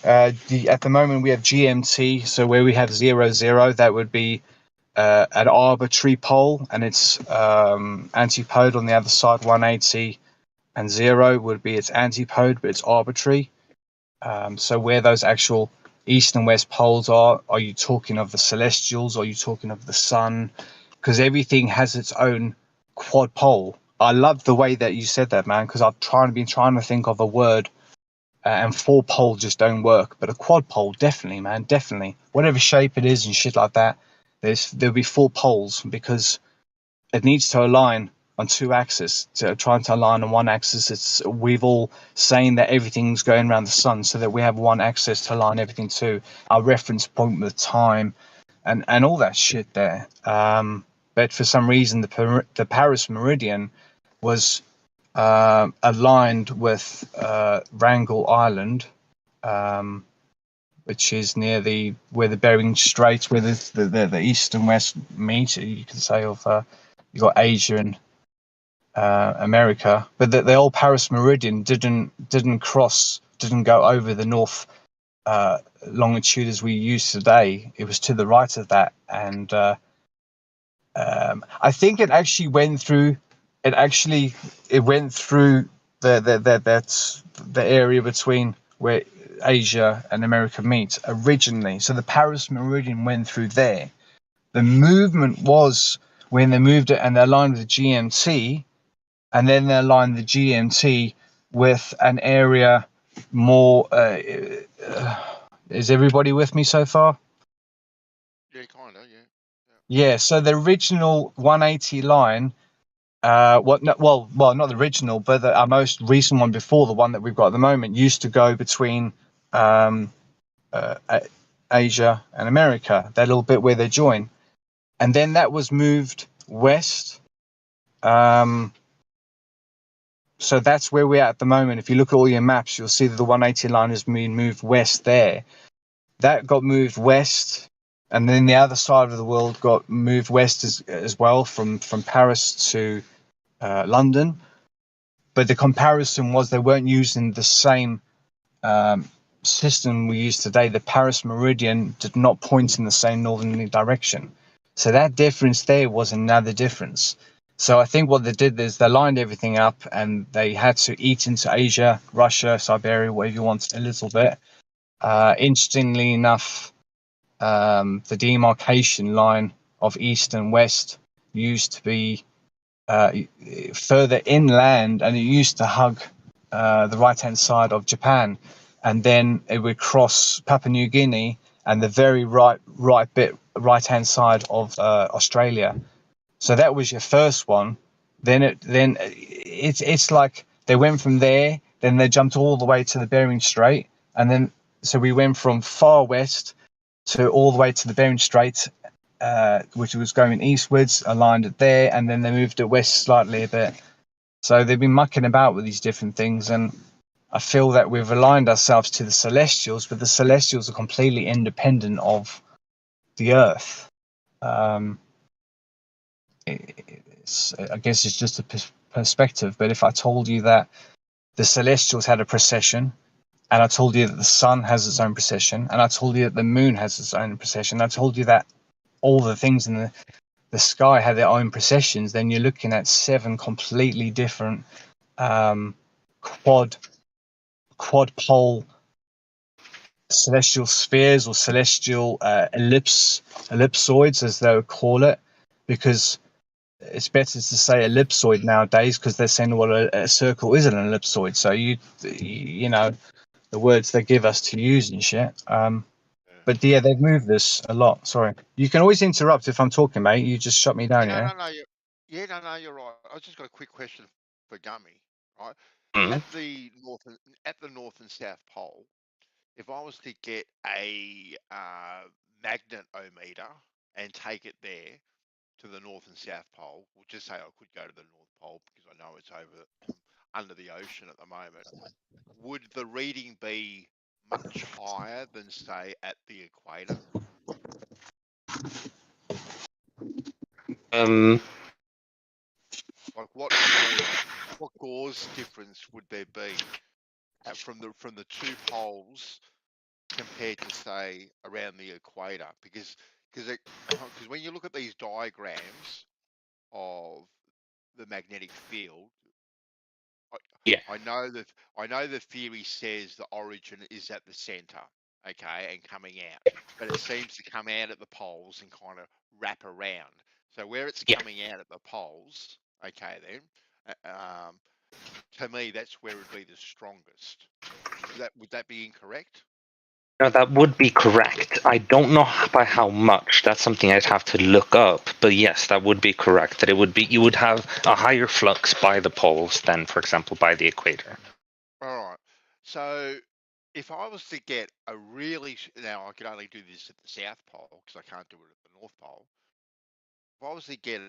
At the moment we have GMT, so where we have 0, that would be an arbitrary pole, and it's antipode on the other side. 180 and 0 would be its antipode, but it's arbitrary. So where those actual east and west poles are you talking of the celestials? Are you talking of the sun? Because everything has its own quad pole. I love the way that you said that, man, because I've been trying to think of a word, and 4 pole just don't work. But a quad pole, definitely, man, definitely. Whatever shape it is and shit like that, there'll be 4 poles, because it needs to align on 2 axes. So trying to align on 1 axis, we've all saying that everything's going around the sun, so that we have 1 axis to align everything to. Our reference point with time and all that shit there. But for some reason, the Paris meridian was aligned with Wrangel Island, which is near where the Bering Strait, where the east and west meet. You can say of you got Asia and America, but the old Paris meridian didn't go over the north longitude as we use today. It was to the right of that, and I think it actually went through. It went through the area between where Asia and America meet originally. So the Paris meridian went through there. The movement was when they moved it and they aligned with the GMT, and then they aligned the GMT with an area more. Is everybody with me so far? Yeah, kind of, yeah. Yeah. So the original 180 line. Not the original, but our most recent one before the one that we've got at the moment used to go between Asia and America, that little bit where they join, and then that was moved west. So that's where we're at the moment. If you look at all your maps, you'll see that the 180 line has been moved west there. That got moved west, and then the other side of the world got moved west as well, from Paris to London. But the comparison was they weren't using the same system we use today. The Paris meridian did not point in the same northerly direction. So that difference there was another difference. So I think what they did is they lined everything up and they had to eat into Asia, Russia, Siberia, whatever you want, a little bit. Interestingly enough, the demarcation line of east and west used to be further inland, and it used to hug the right-hand side of Japan, and then it would cross Papua New Guinea and the very right-hand side of Australia. So that was your first one. Then it's like they went from there, then they jumped all the way to the Bering Strait, and then so we went from far west to all the way to the Bering Strait, which was going eastwards, aligned it there, and then they moved it west slightly a bit. So they've been mucking about with these different things, and I feel that we've aligned ourselves to the Celestials, but the Celestials are completely independent of the Earth. I guess it's just a perspective, but if I told you that the Celestials had a precession, and I told you that the sun has its own precession, and I told you that the moon has its own precession, I told you that all the things in the sky have their own precessions, then you're looking at 7 completely different quad pole celestial spheres, or celestial ellipsoids, as they would call it, because it's better to say ellipsoid nowadays, because they're saying, well, a circle is an ellipsoid. So you know, the words they give us to use and shit. But yeah, they've moved this a lot. Sorry, you can always interrupt if I'm talking, mate. You just shut me down, yeah? No, you're right. I just got a quick question for Gummy, right? Mm. At the north and south pole, if I was to get a magnetometer and take it there to the north and south pole, we'll just say I could go to the north pole because I know it's over under the ocean at the moment. Would the reading be much higher than, say, at the equator? Like what gauge difference would there be from the 2 poles compared to, say, around the equator? Because when you look at these diagrams of the magnetic field, Yeah. I know the theory says the origin is at the center, okay, and coming out, but it seems to come out at the poles and kind of wrap around. So where it's coming out at the poles, okay, then, to me, that's where it'd be the strongest. Would that be incorrect? No, that would be correct. I don't know by how much. That's something I'd have to look up. But yes, that would be correct. That you would have a higher flux by the poles than, for example, by the equator. All right. So if I was to get a really, now I can only do this at the South Pole because I can't do it at the North Pole. If I was to get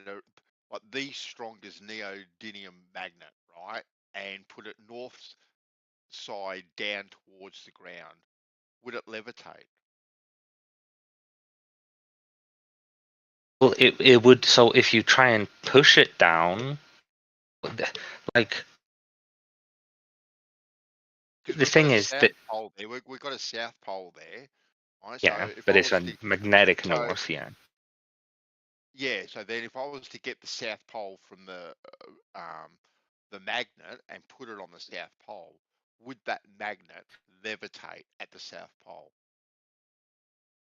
like the strongest neodymium magnet, right, and put it north side down towards the ground, would it levitate? Well, it would. So if you try and push it down, like the thing is that pole there. We've got a South Pole there, right? yeah, So if but I it's was a magnetic north, yeah. Yeah, so then if I was to get the South Pole from the magnet and put it on the South Pole, would that magnet levitate at the South Pole?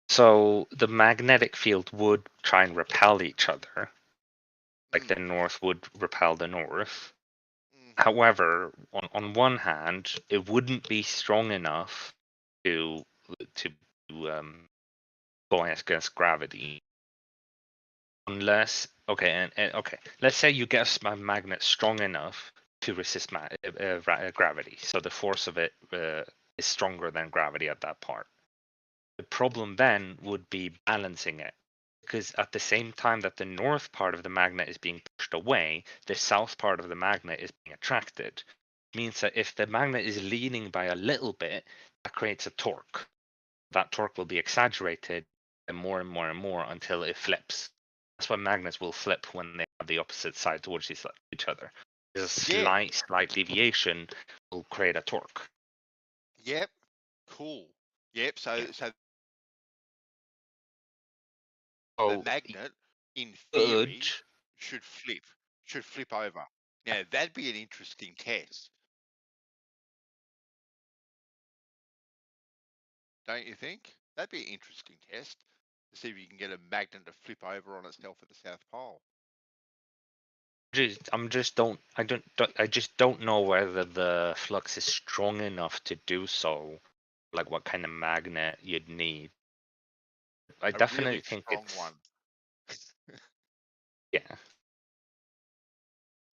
So the magnetic field would try and repel each other, like the north would repel the north. However, on one hand, it wouldn't be strong enough to go against gravity, unless okay. Let's say you get a magnet strong enough to resist gravity, so the force of it is stronger than gravity at that part. The problem then would be balancing it, because at the same time that the north part of the magnet is being pushed away, the south part of the magnet is being attracted. It means that if the magnet is leaning by a little bit, that creates a torque. That torque will be exaggerated and more until it flips. That's why magnets will flip when they have the opposite side towards each other. There's a slight deviation will create a torque. Yep. Cool. Yep. So the magnet, in theory, should flip. should flip over. Now, that'd be an interesting test. Don't you think? That'd be an interesting test to see if you can get a magnet to flip over on itself at the South Pole. I just don't know whether the flux is strong enough to do so. Like what kind of magnet you'd need. I A definitely really think strong it's one. yeah. I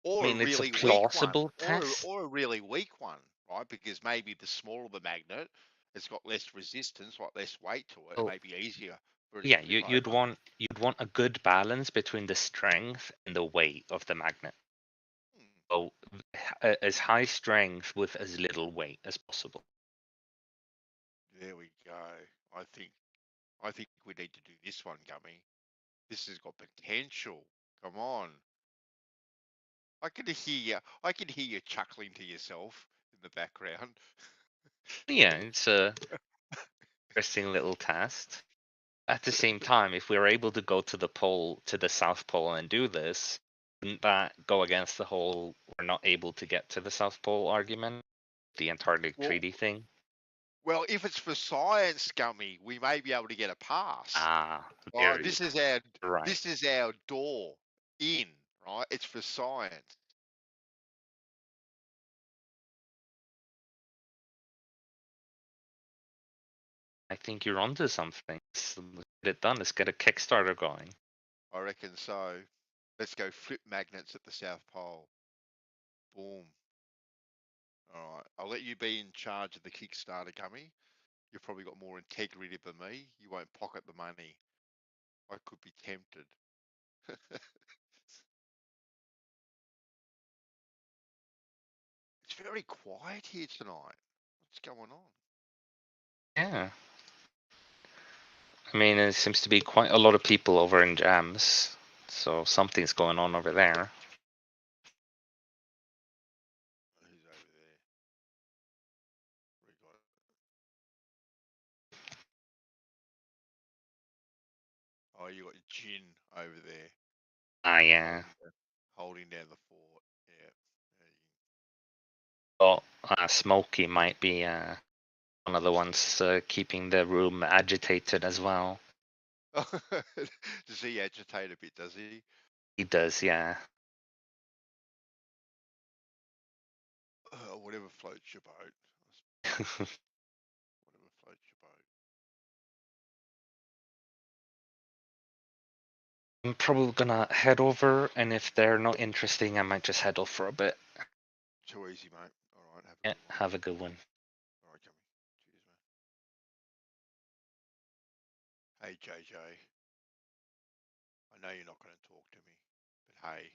Or a mean, it's a really weak one. plausible test. Or a really weak one, right? Because maybe the smaller the magnet, it's got less resistance, like less weight to it. It Well, may be easier for it to yeah, flip you'd over. want a good balance between the strength and the weight of the magnet. So as high strength with as little weight as possible. There we go. I think we need to do this one, Gummy. This has got potential. Come on. I can hear you chuckling to yourself in the background. Yeah, it's a interesting little test. At the same time, if we were able to go to the South Pole and do this, wouldn't that go against the whole we're not able to get to the South Pole argument? The Antarctic Well, Treaty thing? well, if it's for science, Gummy, we may be able to get a pass. Ah, Oh, very this right. is our door in, right? It's for science. I think you're onto something. Let's get it done. Let's get a Kickstarter going. I reckon so. Let's go flip magnets at the South Pole. Boom. All right. I'll let you be in charge of the Kickstarter, Gummy. You've probably got more integrity than me. You won't pocket the money. I could be tempted. It's very quiet here tonight. What's going on? Yeah. I mean, there seems to be quite a lot of people over in Jams, so something's going on over there. Who's over there? We got Oh, you got Jin over there. Ah, yeah. Holding down the fort. Yeah. But Smokey might be one of the ones keeping the room agitated as well. Does he agitate a bit, does he? He does, yeah. Whatever floats your boat. Whatever floats your boat. I'm probably gonna head over, and if they're not interesting, I might just head off for a bit. Too easy, mate. All right, have a Yeah, good one. have a good one. All right, Gummy. Cheers, mate. Hey, JJ. I know you're not going to talk to me, but hey,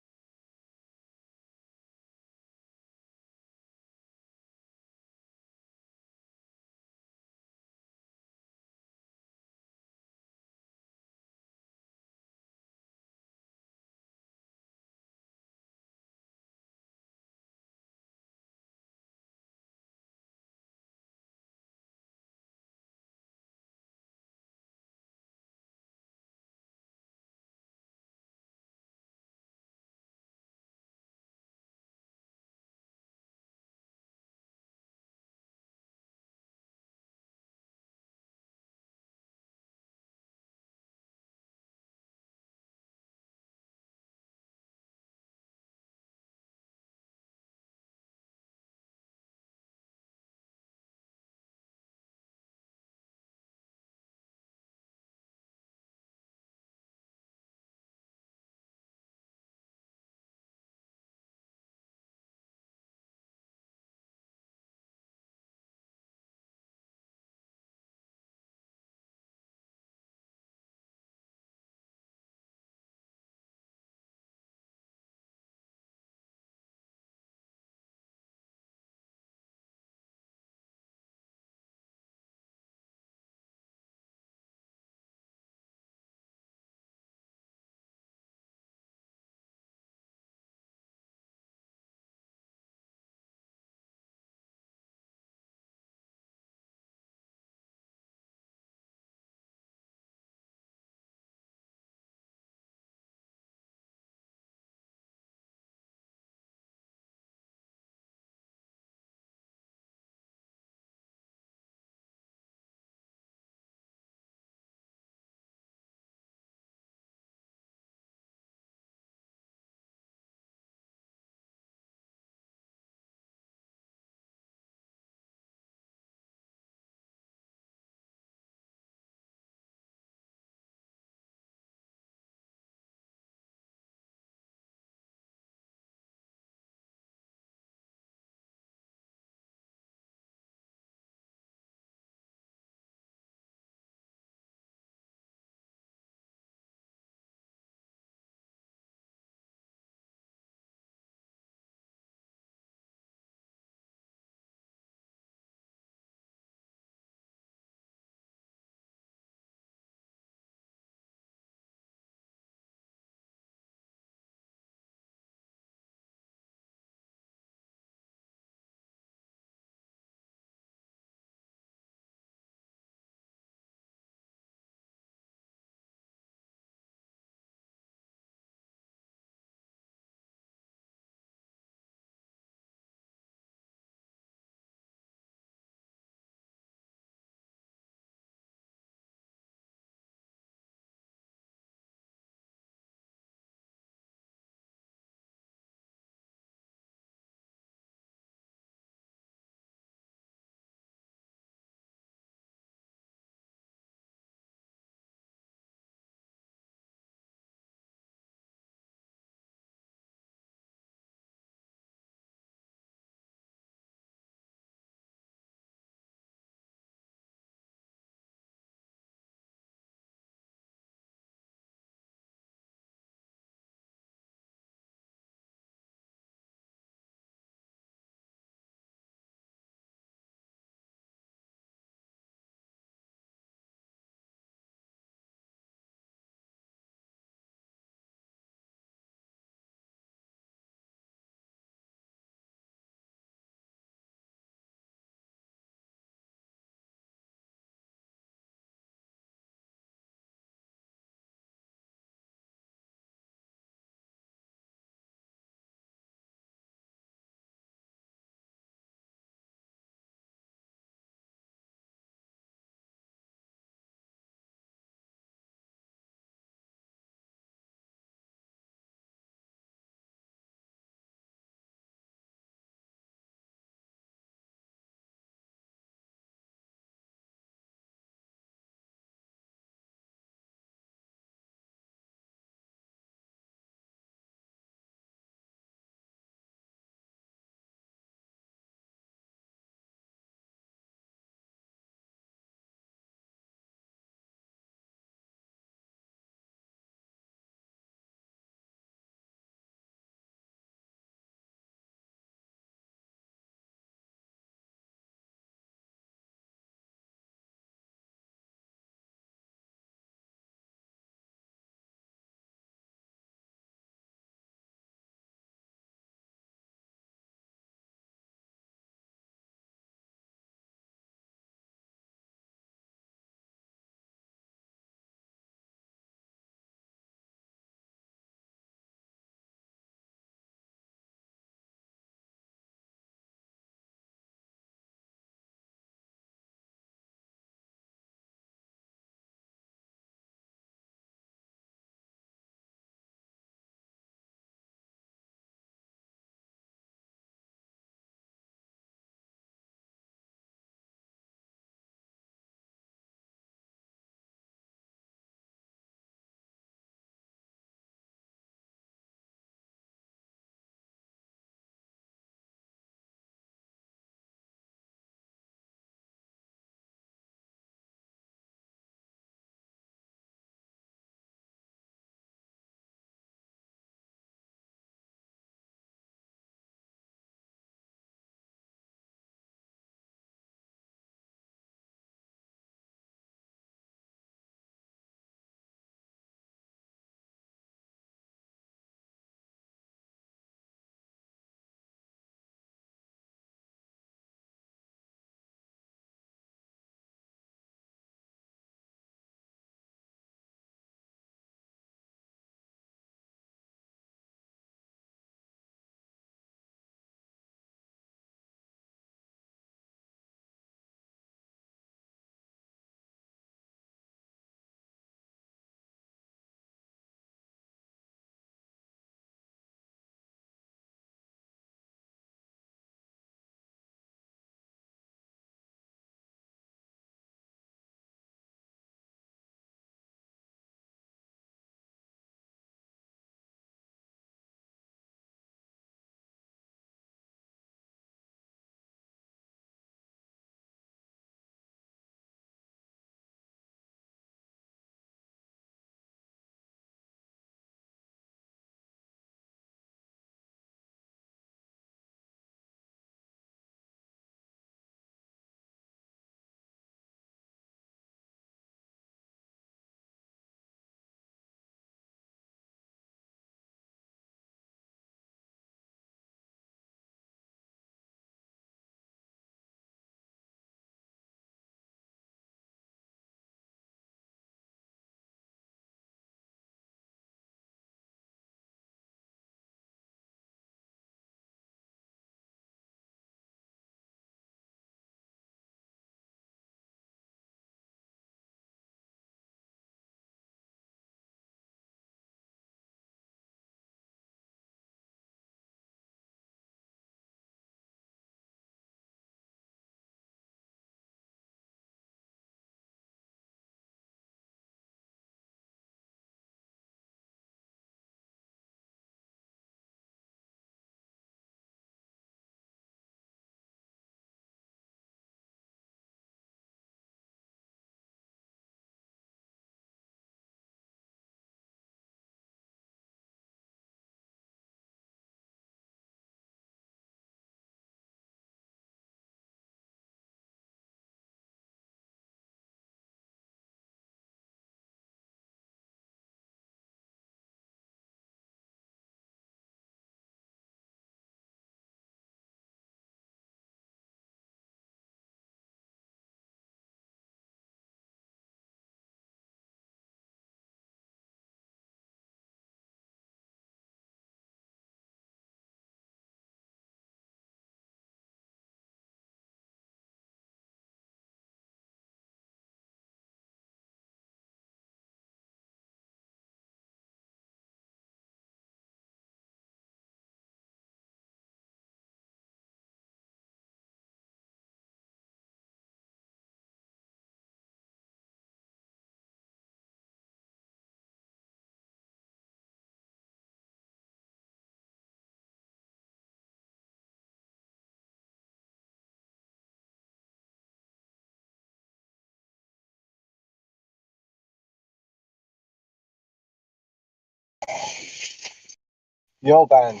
Your band.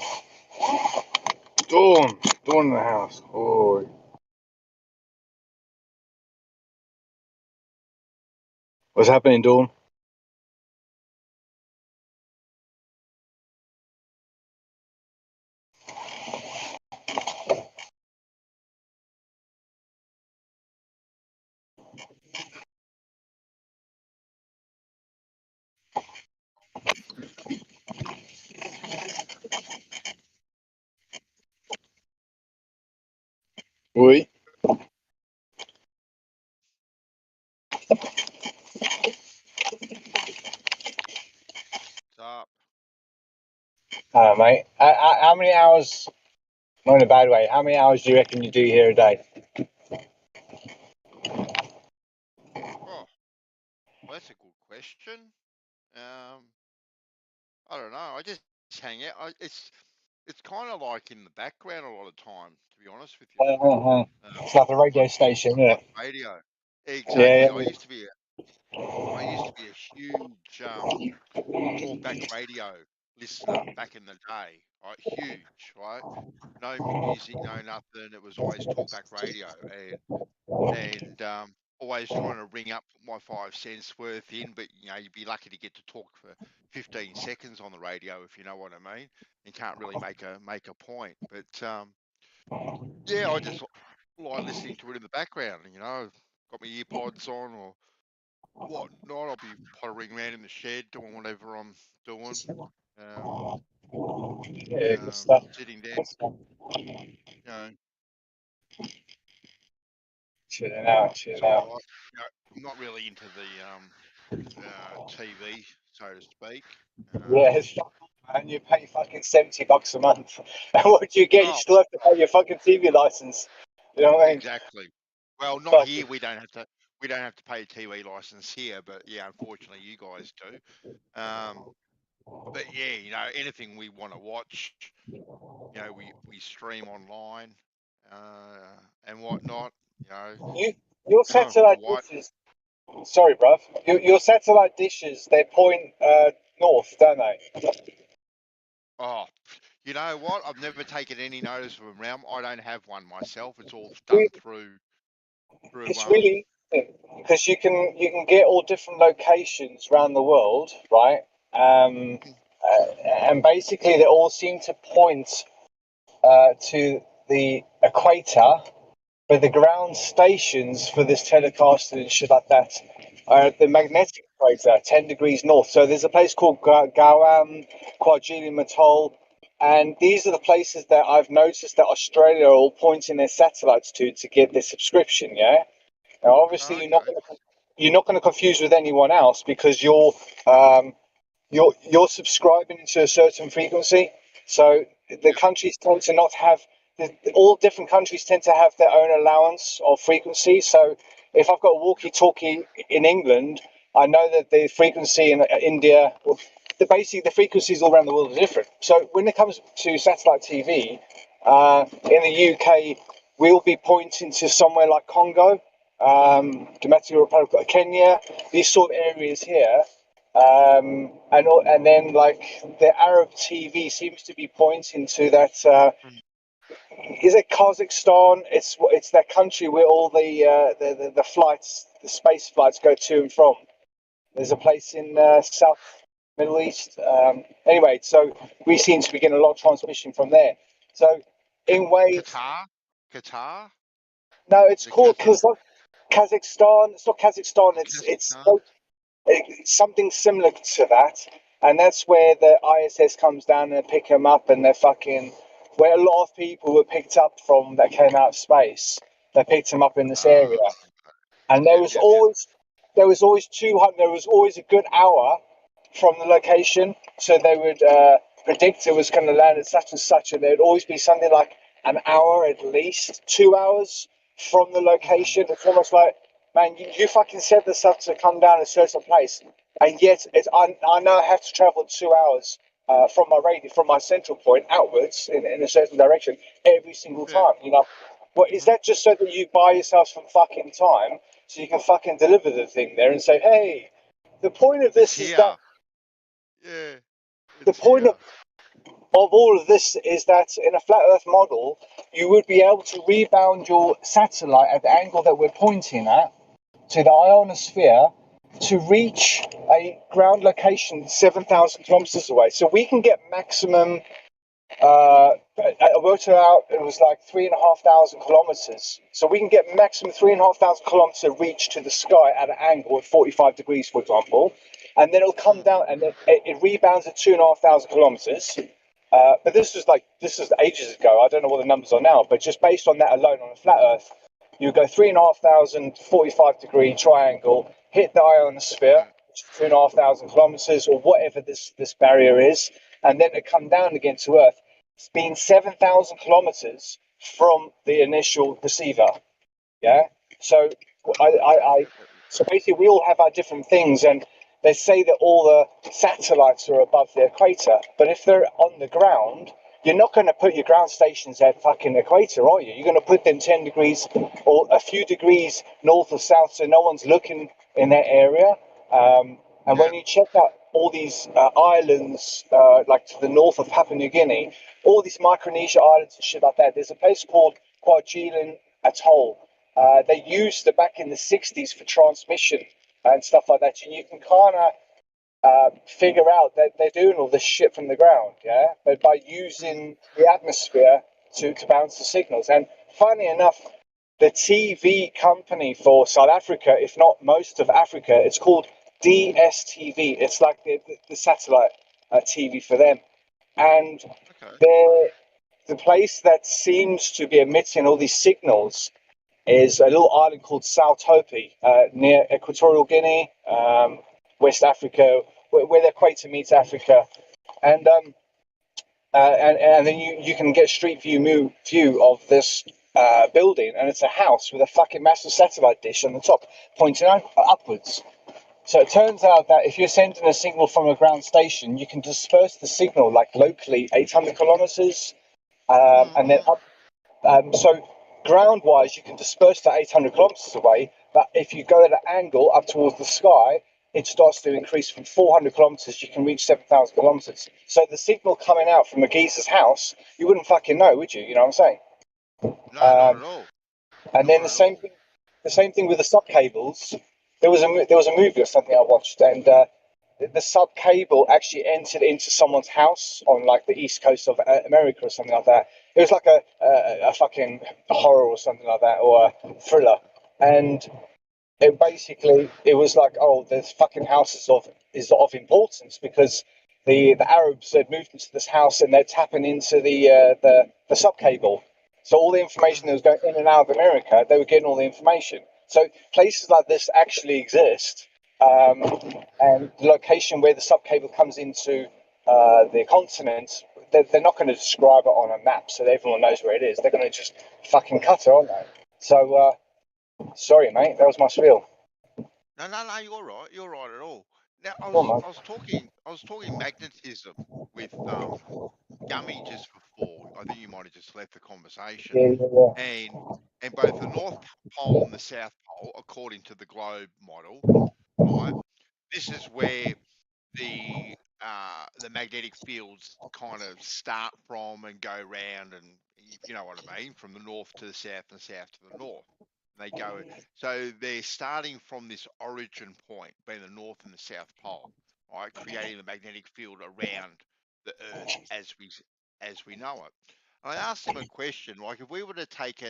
Dawn in the house. Oh. What's happening, Dawn? Oui. What's up? Mate. How many hours? Not in a bad way. How many hours do you reckon you do here a day? Oh, well, that's a good question. I don't know. I just hang out. It's kind of like in the background a lot of time, to be honest with you. It's like a radio station, isn't it? Radio. Yeah. Exactly. I used to be a huge talkback radio listener back in the day. Right, huge. Right, no music, no nothing. It was always talkback radio, and always trying to ring up my 5 cents worth in. But you'd be lucky to get to talk for 15 seconds on the radio, if you know what I mean. You can't really make a point. But yeah, I just like listening to it in the background. Got my earpods on or whatnot. I'll be pottering around in the shed doing whatever I'm doing. Yeah, good stuff. Sitting down, Good stuff. you know, Chilling out. it's all right. I'm not really into the TV, so to speak. Yeah, it's fucking, man. You pay fucking $70 a month. And what do you get? You Oh, still have to pay your fucking TV license. You know what I mean? exactly. Well, not Fucking, here. We don't have to. We don't have to pay a TV license here, but yeah, unfortunately, you guys do. But yeah, anything we want to watch, we stream online and whatnot. your The satellite white. dishes. Sorry, bruv. Your satellite dishes. They point north, don't they? Oh, you know what? I've never taken any notice of a realm. I don't have one myself. It's all done through It's really interesting because you can get all different locations around the world, right? And basically they all seem to point to the equator, but the ground stations for this telecasting and shit like that are at the magnetic equator, 10 degrees north. So there's a place called Guam, Kwajalein Atoll, and these are the places that I've noticed that Australia are all pointing their satellites to get their subscription. Yeah. Now, obviously, Okay. you're not going to confuse with anyone else because you're subscribing to a certain frequency. So the Yep. countries tend to not have all different countries tend to have their own allowance of frequency. So if I've got a walkie-talkie in England, I know that the frequency in India, basically the frequencies all around the world are different. So when it comes to satellite TV, in the UK, we'll be pointing to somewhere like Congo, Democratic Republic, Kenya, these sort of areas here. And then like the Arab TV seems to be pointing to that. Is it Kazakhstan? It's that country where all the flights, the space flights, go to and from. There's a place in South Middle East. Anyway, so we seem to be getting a lot of transmission from there. So in ways, Qatar. no, it's The called Qatar. Kazakhstan. It's not Kazakhstan. It's Kazakhstan. something similar to that, and that's where the ISS comes down and pick them up, and they're fucking where a lot of people were picked up from that came out of space. They picked them up in this area, and Yep. there was always 200. There was always a good hour from the location, so they would predict it was going to land at such and such, and there would always be something like an hour at least, 2 hours from the location. It's almost like, man, you fucking said the stuff to come down a certain place, and yet I now have to travel 2 hours from my central point outwards in a certain direction every single Yeah. time. What is that? Just so that you buy yourself some fucking time, so you can fucking deliver the thing there and say, hey, the point of It's this is that here. Yeah. the It's point of here. of all of this is that in a flat Earth model, you would be able to rebound your satellite at the angle that we're pointing at to the ionosphere to reach a ground location 7,000 kilometers away. So we can get maximum, I worked it out, it was like 3,500 kilometers. So we can get maximum 3,500 kilometer reach to the sky at an angle at 45 degrees, for example. And then it'll come down and it rebounds at 2,500 kilometers. But this is ages ago. I don't know what the numbers are now, but just based on that alone on a flat Earth, you go 3,500, 45-degree triangle, hit the ionosphere, 2,500 kilometers or whatever this barrier is, and then to come down again to Earth. It's been 7,000 kilometers from the initial receiver. Yeah. So so basically we all have our different things, and they say that all the satellites are above the equator, but if they're on the ground, you're not going to put your ground stations at fucking equator, are you? You're going to put them 10 degrees or a few degrees north or south, so no one's looking in that area. And when you check out all these islands, like to the north of Papua New Guinea, all these Micronesia islands and shit like that, there's a place called Kwajalein Atoll. They used it back in the 60s for transmission and stuff like that. And you can kind of figure out that they're doing all this shit from the ground, yeah? But by using the atmosphere to bounce the signals. And funny enough, the TV company for South Africa, if not most of Africa, it's called DSTV. It's like the satellite TV for them. And the place that seems to be emitting all these signals is a little island called Sao Tope, near Equatorial Guinea, West Africa, where the equator meets Africa. And then you can get street view of this building, and it's a house with a fucking massive satellite dish on the top pointing upwards. So it turns out that if you're sending a signal from a ground station, you can disperse the signal like locally 800 kilometers, and then up. So ground-wise, you can disperse that 800 kilometers away. But if you go at an angle up towards the sky, it starts to increase from 400 kilometers. You can reach 7,000 kilometers. So the signal coming out from a geezer's house, you wouldn't fucking know, would you? You know what I'm saying? No, not at all. And then the same thing with the sub cables. There was a movie or something I watched, and the sub cable actually entered into someone's house on like the east coast of America or something like that. It was like a fucking horror or something like that, or a thriller, and it was like, oh, this fucking house is of importance because the Arabs had moved into this house and they're tapping into the sub cable. So all the information that was going in and out of America, they were getting all the information. So places like this actually exist, and the location where the sub cable comes into the continent, they're not going to describe it on a map so that everyone knows where it is. They're going to just fucking cut it, aren't they? So sorry, mate, that was my spiel. No, you're right. You're right at all. Now I was talking magnetism with Gummy just before. I think you might have just left the conversation. Yeah. And both the North Pole and the South Pole, according to the globe model, right? This is where the magnetic fields kind of start from and go round, and you know what I mean, from the north to the south and south to the north. They go, so they're starting from this origin point, being the North and the South Pole, right, creating the magnetic field around the Earth as we know it. And I asked him a question, like if we were to take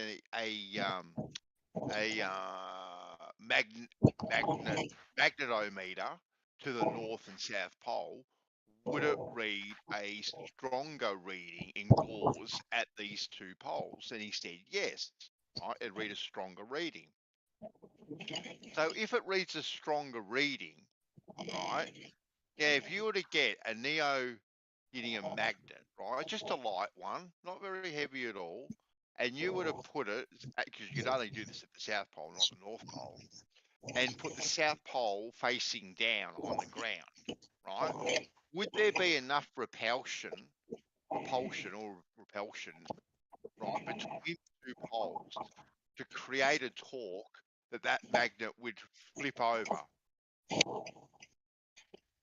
magnetometer to the North and South Pole, would it read a stronger reading in gauge at these two poles? And he said yes, right? It read a stronger reading. So if it reads a stronger reading, right? Yeah, if you were to get a neodymium magnet, right, just a light one, not very heavy at all, and you were to put it, because you'd only do this at the South Pole, not the North Pole, and put the South Pole facing down on the ground, right? Would there be enough repulsion, right, between two poles to create a torque that magnet would flip over?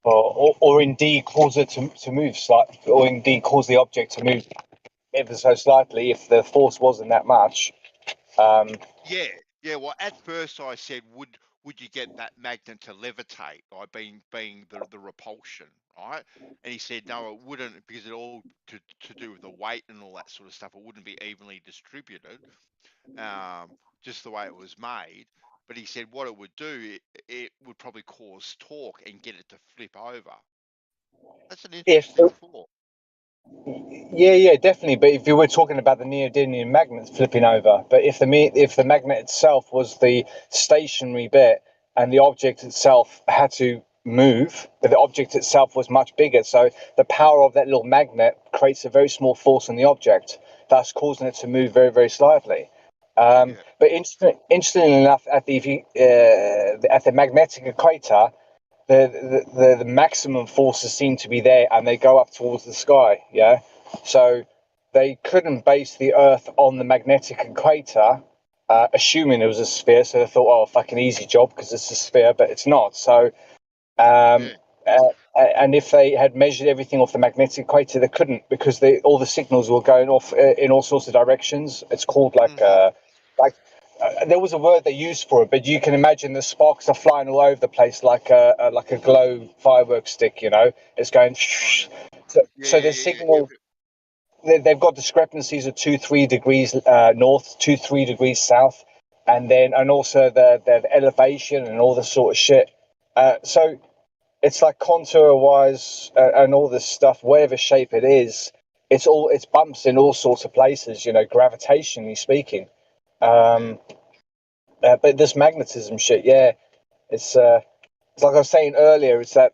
or indeed cause it to move slightly, or indeed cause the object to move ever so slightly if the force wasn't that much. Yeah, yeah. Well, at first I said, would you get that magnet to levitate, like being the repulsion, right? And he said, no, it wouldn't, because it all to do with the weight and all that sort of stuff. It wouldn't be evenly distributed, just the way it was made. But he said what it would do, it would probably cause torque and get it to flip over. That's an If interesting thought. Yeah, definitely. But if you were talking about the neodymium magnet flipping over, but if the magnet itself was the stationary bit and the object itself had to move, but the object itself was much bigger, so the power of that little magnet creates a very small force on the object, thus causing it to move very, very slightly. Yeah. But interestingly enough, at the magnetic equator, the maximum forces seem to be there, and they go up towards the sky. Yeah, so they couldn't base the Earth on the magnetic equator, assuming it was a sphere. So they thought, oh, fucking easy job because it's a sphere, but it's not. So, Yeah. and if they had measured everything off the magnetic equator, they couldn't, because all the signals were going off in all sorts of directions. It's called like there was a word they used for it, but you can imagine the sparks are flying all over the place like a glow fireworks stick. You know, it's going. Kind of. So the Yeah. signal, they've got discrepancies of 2-3 degrees north, 2-3 degrees south, and also the elevation and all this sort of shit. So it's like contour wise and all this stuff, whatever shape it is, it's bumps in all sorts of places. You know, gravitationally speaking. Yeah. But this magnetism shit, yeah, it's like I was saying earlier, it's that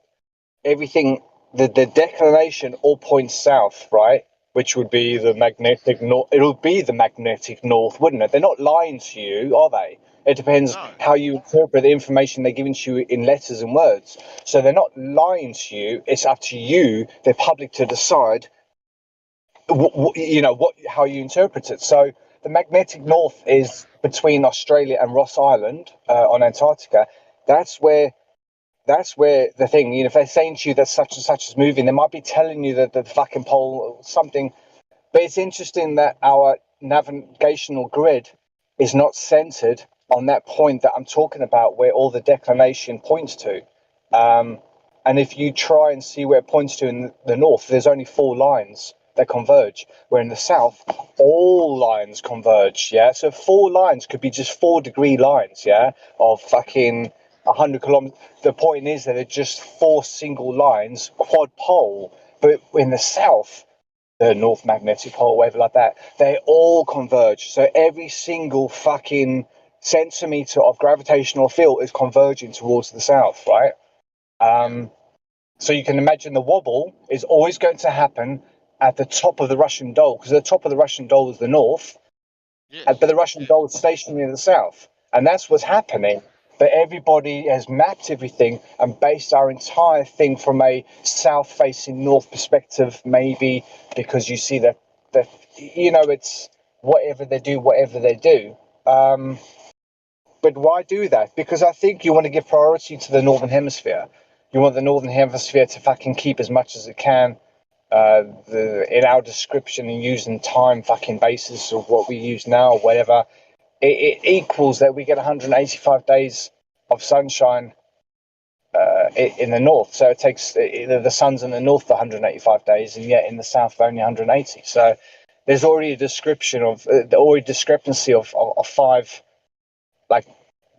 everything, the declination all points south, right? Which would be the magnetic north. It would be the magnetic north, wouldn't it? They're not lying to you, are they? It depends No. how you interpret the information they're giving to you in letters and words. So they're not lying to you. It's up to you, the public, to decide how you interpret it. So the magnetic north is between Australia and Ross Island on Antarctica. That's where the thing, if they're saying to you that such and such is moving, they might be telling you that the fucking pole or something. But it's interesting that our navigational grid is not centered on that point that I'm talking about, where all the declination points to. And if you try and see where it points to in the north, there's only 4 lines that converge, where in the south, all lines converge. Yeah, so 4 lines could be just 4-degree lines. Yeah, of fucking 100 kilometers. The point is that they're just 4 single lines, quad pole. But in the south, the North Magnetic Pole, whatever like that, they all converge. So every single fucking centimeter of gravitational field is converging towards the south, right? So you can imagine the wobble is always going to happen at the top of the Russian Dole, because the top of the Russian Dole is the north, Yes. but the Russian Dole is stationary in the south, and that's what's happening. But everybody has mapped everything and based our entire thing from a south-facing north perspective, maybe because you see that it's whatever they do. But why do that? Because I think you want to give priority to the northern hemisphere. You want the northern hemisphere to fucking keep as much as it can. In our description and using time fucking basis of what we use now, or whatever, it equals that we get 185 days of sunshine in the north. So it takes the sun's in the north for 185 days, and yet in the south for only 180. So there's already a description of already discrepancy of 5 like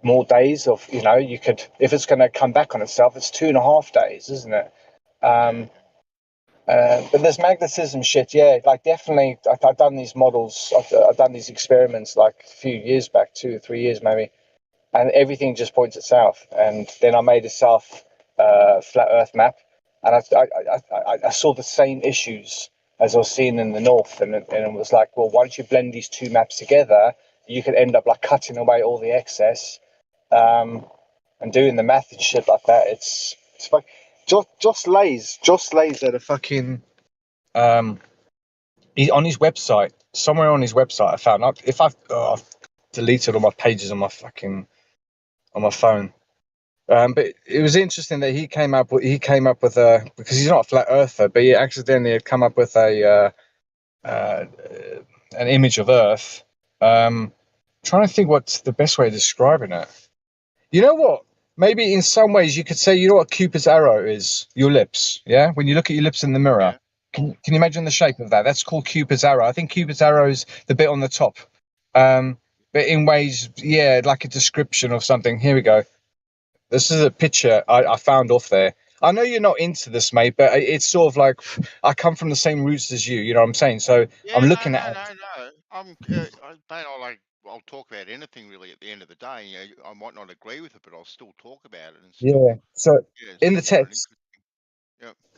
more days of you could, if it's going to come back on itself, it's 2.5 days, isn't it? But this magnetism shit, yeah, like definitely, I've done these models, I've done these experiments like a few years back, 2 or 3 years maybe, and everything just points it south. And then I made a south flat Earth map, and I saw the same issues as I was seeing in the north, and it was like, well, why don't you blend these 2 maps together? You could end up like cutting away all the excess, and doing the math and shit like that. It's like Joss lays at a fucking he's on his website, somewhere on his website I found. I've deleted all my pages on my phone. But it was interesting that he came up with a, because he's not a flat earther, but he accidentally had come up with an image of Earth. Trying to think what's the best way of describing it. You know what? Maybe in some ways you could say, you know what Cupid's arrow is? Your lips, yeah? When you look at your lips in the mirror, can you imagine the shape of that? That's called Cupid's arrow. I think Cupid's arrow is the bit on the top. But in ways, yeah, like a description of something. Here we go. This is a picture I found off there. I know you're not into this, mate, but it's sort of like I come from the same roots as you. You know what I'm saying? So I'm looking at it. No. I'll talk about anything really at the end of the day. You know, I might not agree with it, but I'll still talk about it and still. Yeah. So in the find it text,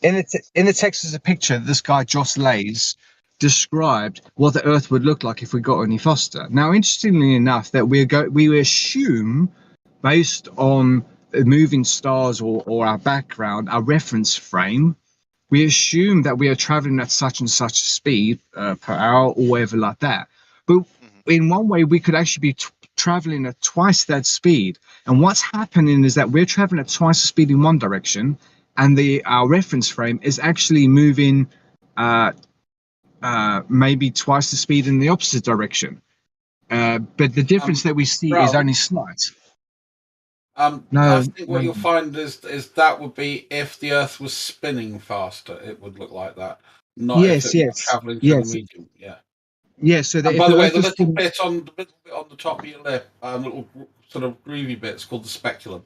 interesting. in the text is a picture. This guy Joss Lays described what the Earth would look like if we got any faster. Now, interestingly enough, that we assume, based on moving stars or our background, our reference frame, we assume that we are traveling at such and such speed per hour or whatever like that. But in one way, we could actually be traveling at twice that speed. And what's happening is that we're traveling at twice the speed in one direction, and our reference frame is actually moving maybe twice the speed in the opposite direction. But the difference that we see is only slight. I think what you'll find is that would be if the Earth was spinning faster, it would look like that. Not if it was traveling through the medium. Yeah. Yeah. So and by the way, the little bit on the top of your lip, little sort of groovy bit, it's called the speculum.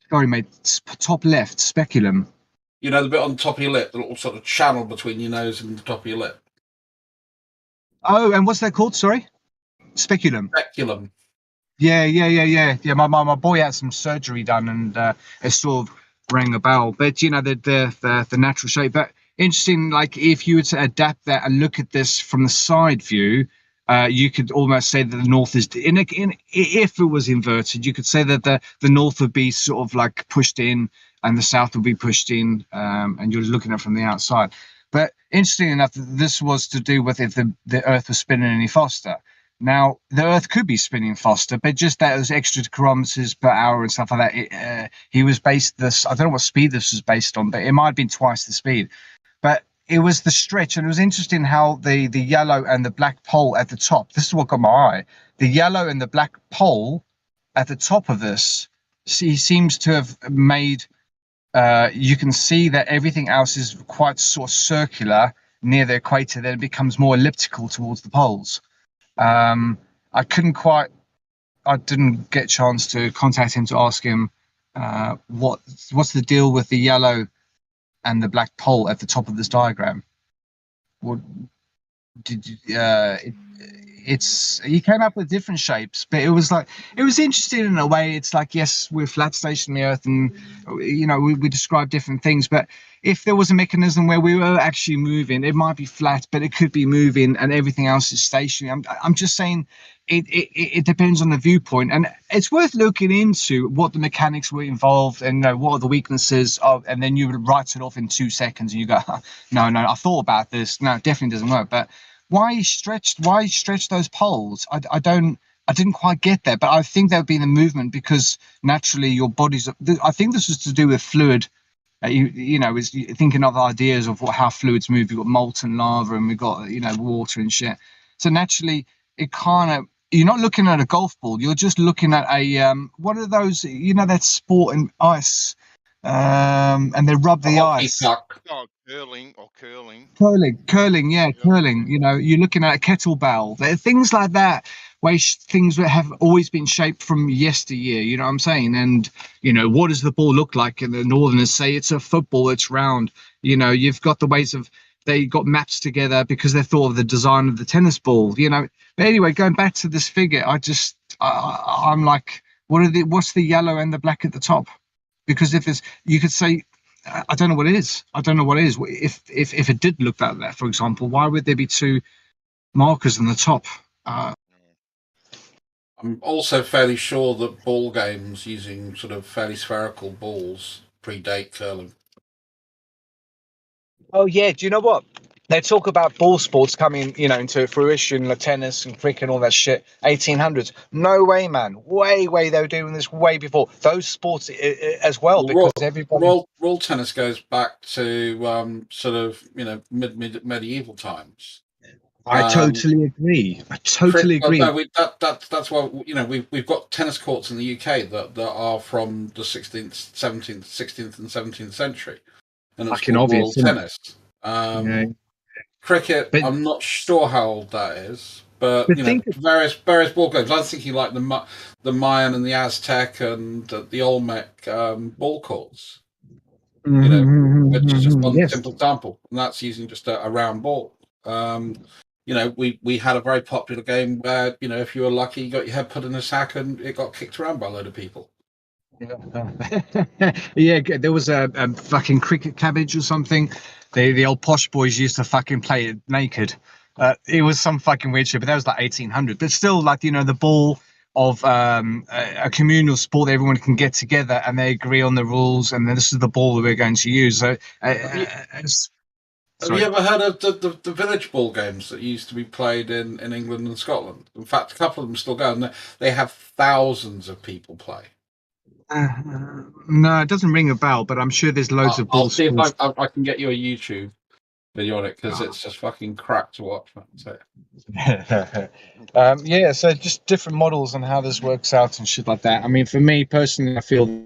Sorry, mate. Top left, speculum. You know the bit on the top of your lip, the little sort of channel between your nose and the top of your lip. Oh, and what's that called? Sorry, speculum. Speculum. Yeah. My boy had some surgery done, and it sort of rang a bell. But you know the natural shape. But interesting, like if you were to adapt that and look at this from the side view, you could almost say that the north is if it was inverted, you could say that the north would be sort of like pushed in and the south would be pushed in, and you're looking at it from the outside. But interesting enough, this was to do with if the Earth was spinning any faster. Now, the Earth could be spinning faster, but just that was extra kilometers per hour and stuff like that. He was based this, I don't know what speed this was based on, but it might have been twice the speed. But it was the stretch, and it was interesting how the yellow and the black pole at the top, this is what got my eye. The yellow and the black pole at the top of this, he seems to have made, you can see that everything else is quite sort of circular near the equator, then it becomes more elliptical towards the poles. I didn't get a chance to contact him to ask him what's the deal with the yellow and the black pole at the top of this diagram. What did he came up with different shapes, but it was interesting in a way. It's like, yes, we're flat stationary Earth, and you know we describe different things, but if there was a mechanism where we were actually moving, it might be flat, but it could be moving, and everything else is stationary. I'm just saying it depends on the viewpoint, and it's worth looking into what the mechanics were involved and what are the weaknesses of, and then you would write it off in 2 seconds and you go, no, I thought about this. No, it definitely doesn't work. But why stretch those poles? I didn't quite get that, but I think that would be the movement, because naturally your body's, I think this was to do with fluid. You know, is thinking of ideas of how fluids move. We've got molten lava and we've got water and shit. So naturally, it kind of, you're not looking at a golf ball. You're just looking at a what are those? That sport in ice, and they rub the ice. Curling or curling. Curling, yeah, curling. You're looking at a kettlebell. There are things like that, where things that have always been shaped from yesteryear. You know what I'm saying? And what does the ball look like? And the Northerners say it's a football. It's round. You've got the ways of, they got maps together because they thought of the design of the tennis ball. But anyway, going back to this figure, I'm like, what's the yellow and the black at the top? Because you could say, I don't know what it is. If it did look like that, for example, why would there be 2 markers on the top? I'm also fairly sure that ball games using sort of fairly spherical balls predate curling. Oh yeah, do you know what? they talk about ball sports coming, into fruition, like tennis and cricket and all that shit. 1800s. No way, man. Way. They were doing this way before those sports as well, because everybody. Royal tennis goes back to sort of medieval times. I totally agree. That's why we've got tennis courts in the UK that are from the 16th, 16th and 17th century, and it's called Royal Tennis. Cricket, I'm not sure how old that is, but various ball games. I was thinking like the Mayan and the Aztec and the Olmec ball courts. Which is just one simple example, and that's using just a round ball. We had a very popular game where if you were lucky, you got your head put in a sack and it got kicked around by a load of people. Yeah, there was a fucking cricket cabbage or something. The old posh boys used to fucking play it naked. It was some fucking weird shit, but that was like 1800. But still, like the ball of a communal sport that everyone can get together and they agree on the rules, and then this is the ball that we're going to use. So, have you ever heard of the village ball games that used to be played in England and Scotland? In fact, a couple of them still go, and they have thousands of people play. No, it doesn't ring a bell, but I'm sure there's loads of ball I'll see sports. if I can get you a YouTube video on it, because it's just fucking crap to watch. So. Yeah, so just different models and how this works out and shit like that. I mean, for me personally, I feel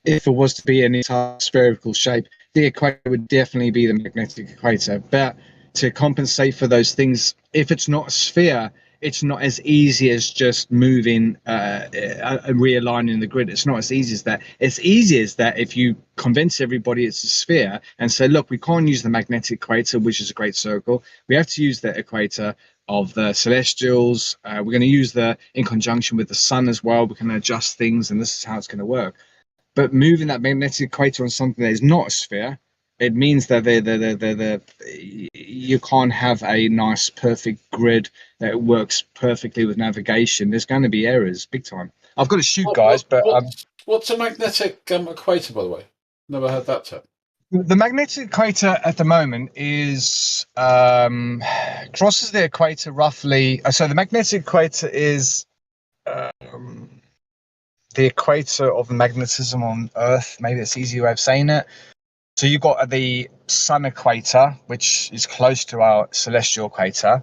if it was to be any type of spherical shape, the equator would definitely be the magnetic equator. But to compensate for those things, if it's not a sphere, it's not as easy as just moving, realigning the grid. It's not as easy as that. It's easy as that if you convince everybody it's a sphere and say, look, we can't use the magnetic equator, which is a great circle. We have to use the equator of the celestials. We're going to use in conjunction with the sun as well. We can adjust things, and this is how it's going to work. But moving that magnetic equator on something that is not a sphere, it means that you can't have a nice, perfect grid that works perfectly with navigation. There's going to be errors, big time. I've got to shoot, guys, but what's a magnetic equator, by the way? Never heard that term. The magnetic equator at the moment is crosses the equator roughly. So the magnetic equator is the equator of magnetism on Earth. Maybe it's an easier way of saying it. So you've got the sun equator, which is close to our celestial equator.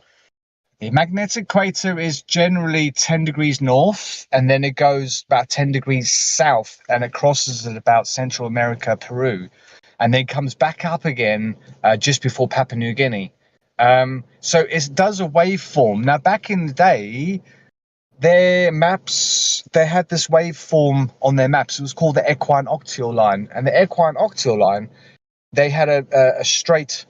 The magnetic equator is generally 10 degrees north, and then it goes about 10 degrees south, and it crosses at about Central America, Peru, and then comes back up again just before Papua New Guinea. So it does a waveform. Now, back in the day, their maps, they had this waveform on their maps. It was called the equine octial line. And the equine octial line, they had a straight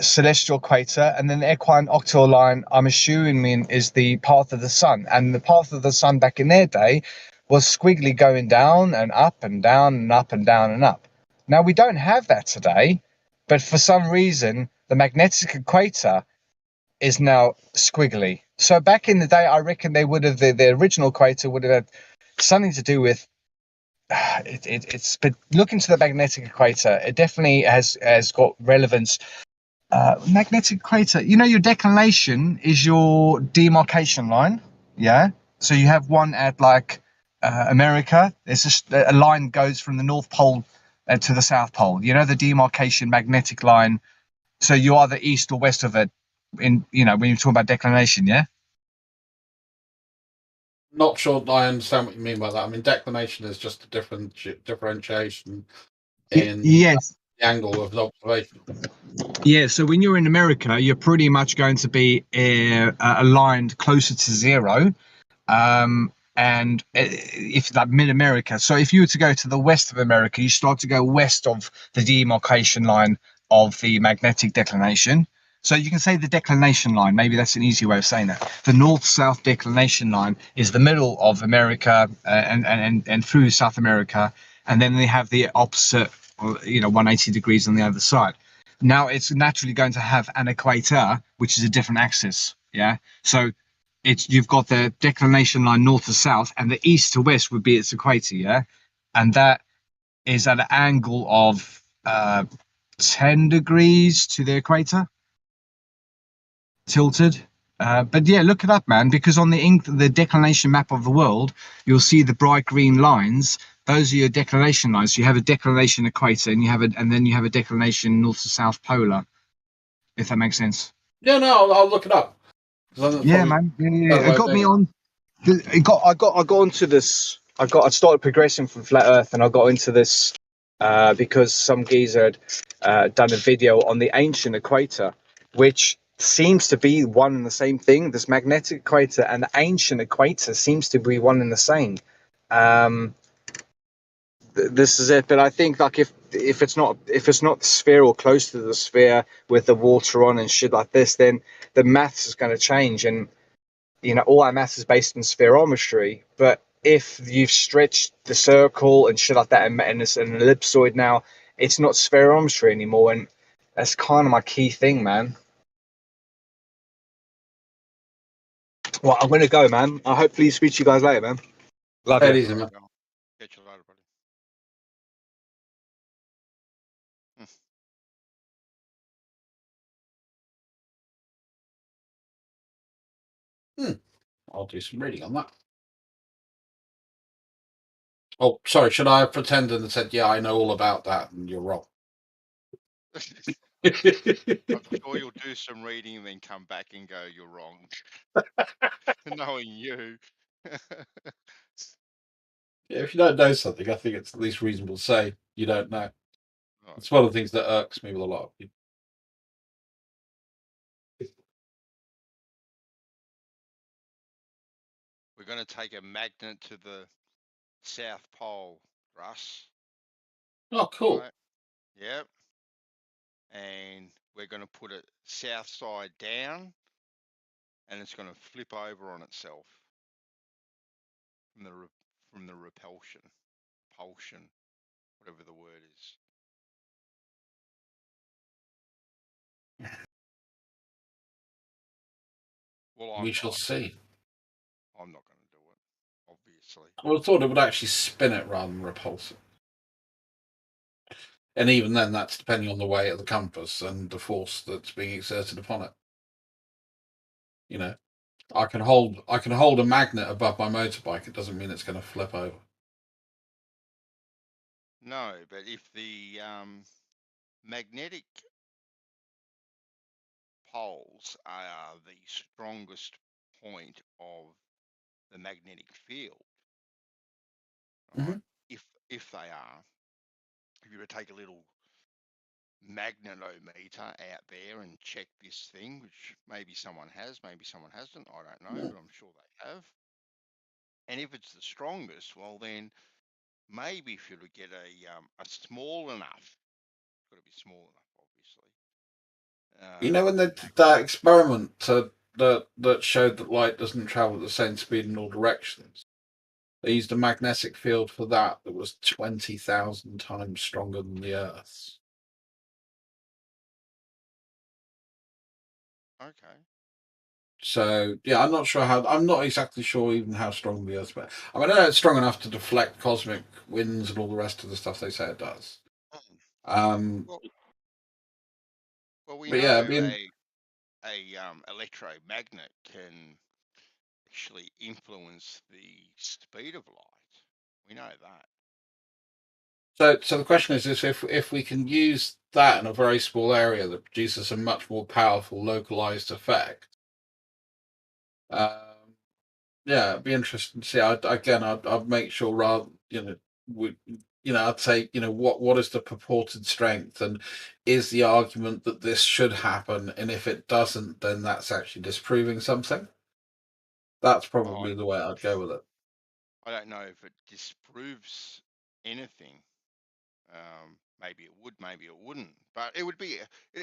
celestial equator, and then the equine octial line, I'm assuming, is the path of the sun. And the path of the sun back in their day was squiggly going down and up and down and up and down and up. Now, we don't have that today, but for some reason, the magnetic equator is now squiggly. So back in the day, I reckon they would have the original equator would have had something to do with but look into the magnetic equator. It definitely has got relevance. Magnetic equator. Your declination is your demarcation line. Yeah. So you have one at like America. There's just a line goes from the North Pole to the South Pole. The demarcation magnetic line. So you are the east or west of it. When you're talking about declination, yeah. Not sure I understand what you mean by that. I mean, declination is just a differentiation in the angle of the observation. Yeah, so when you're in America, you're pretty much going to be aligned closer to zero. And if like mid-America, so if you were to go to the west of America, you start to go west of the demarcation line of the magnetic declination. So you can say the declination line. Maybe that's an easy way of saying that. The north-south declination line is the middle of America and through South America, and then they have the opposite, 180 degrees on the other side. Now it's naturally going to have an equator, which is a different axis. Yeah, so you've got the declination line north to south, and the east to west would be its equator. Yeah, and that is at an angle of 10 degrees to the equator, tilted. But yeah, look it up, man, because on the declination map of the world, you'll see the bright green lines. Those are your declination lines. You have a declination equator, and then you have a declination north to south polar, if that makes sense. Yeah, no, I'll look it up. Yeah, man. Yeah. It got me on. I got onto this. I started progressing from flat Earth, and I got into this because some geezer had done a video on the ancient equator, which seems to be one and the same thing. This magnetic equator and the ancient equator seems to be one and the same. This is it. But I think like if it's not the sphere or close to the sphere with the water on and shit like this, then the maths is going to change. And all our maths is based in spherometry, but if you've stretched the circle and shit like that and it's an ellipsoid now, it's not spherometry anymore, and that's kind of my key thing, man. Well, I'm gonna go, man. I hopefully speak to you guys later, man. Love you. Easy, man. Catch you later, buddy. I'll do some reading on that. Oh, sorry. Should I have pretended and said, "Yeah, I know all about that," and you're wrong? I'm sure you'll do some reading and then come back and go, "You're wrong," knowing you. Yeah, if you don't know something, I think it's at least reasonable to say you don't know. Right. It's one of the things that irks me with a lot of people. We're going to take a magnet to the South Pole, Russ. Oh, cool. Right? Yep. And we're going to put it south side down, and it's going to flip over on itself from the repulsion, whatever the word is. Well, we shall see. I'm not going to do it, obviously. I would have thought it would actually spin it rather than repulse it. And even then, that's depending on the way of the compass and the force that's being exerted upon it. I can hold a magnet above my motorbike. It doesn't mean it's going to flip over. No, but if the magnetic poles are the strongest point of the magnetic field, right? If they are, if you were to take a little magnetometer out there and check this thing, which maybe someone has, maybe someone hasn't, I don't know, but I'm sure they have. And if it's the strongest, well then maybe if you were to get a small enough, it's got to be small enough, obviously. When they did that experiment that showed that light doesn't travel at the same speed in all directions, they used a magnetic field for that was 20,000 times stronger than the Earth's. Okay. So yeah, I'm not exactly sure even how strong the Earth's. But I mean, I know it's strong enough to deflect cosmic winds and all the rest of the stuff they say it does. Well, we know a electromagnet can actually influence the speed of light. We know that. So the question is if we can use that in a very small area that produces a much more powerful localized effect. Yeah, it'd be interesting to see. I'd make sure rather I'd say what is the purported strength, and is the argument that this should happen, and if it doesn't, then that's actually disproving something. That's probably the way I'd go with it. I don't know if it disproves anything. Maybe it would, maybe it wouldn't. But it'd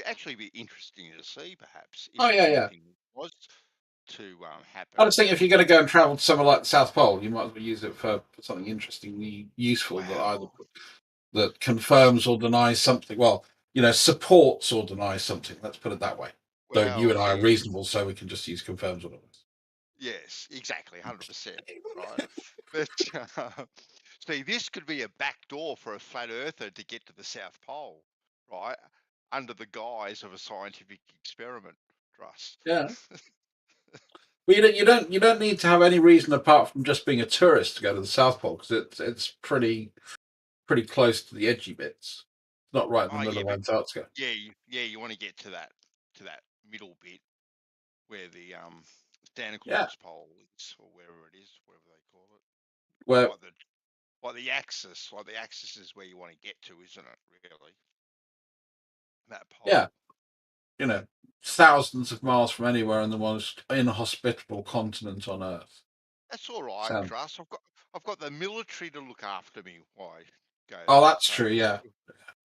actually be interesting to see, perhaps, if anything was to happen. I just think if you're going to go and travel to somewhere like the South Pole, you might as well use it for something interestingly useful that confirms or denies something. Well, supports or denies something. Let's put it that way. Though you and I are reasonable, so we can just use confirms or denies. Yes, exactly, 100%. Right, but see, this could be a backdoor for a flat earther to get to the South Pole, right? under the guise of a scientific experiment, Truss. Yeah. Well, you don't need to have any reason apart from just being a tourist to go to the South Pole, because it's pretty close to the edgy bits. It's not right in the middle of Antarctica. You want to get to that middle bit where the Santa Claus pole is, or wherever it is, whatever they call it. Where like the axis is where you want to get to, isn't it? Really, that pole. Yeah, thousands of miles from anywhere in the most inhospitable continent on Earth. That's all right, Truss. I've got the military to look after me while I go there. Oh, that's true. Yeah,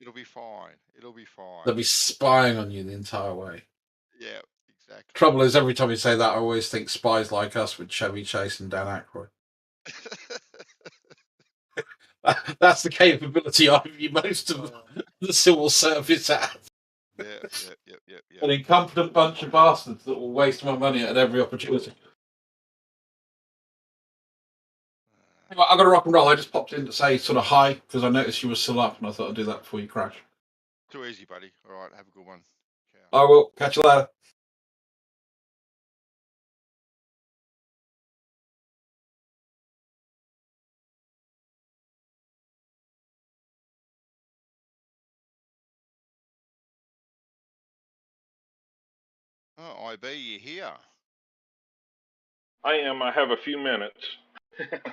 it'll be fine. It'll be fine. They'll be spying on you the entire way. Yeah, exactly. Trouble is, every time you say that, I always think Spies Like Us with Chevy Chase and Dan Aykroyd. That's the capability I view most of the civil service at. Yeah. An incompetent bunch of bastards that will waste my money at every opportunity. Anyway, I've got to rock and roll. I just popped in to say sort of hi because I noticed you were still up, and I thought I'd do that before you crash. Too easy, buddy. All right, have a good one. Ciao. I will. Catch you later. Oh, IB, you here? I am. I have a few minutes.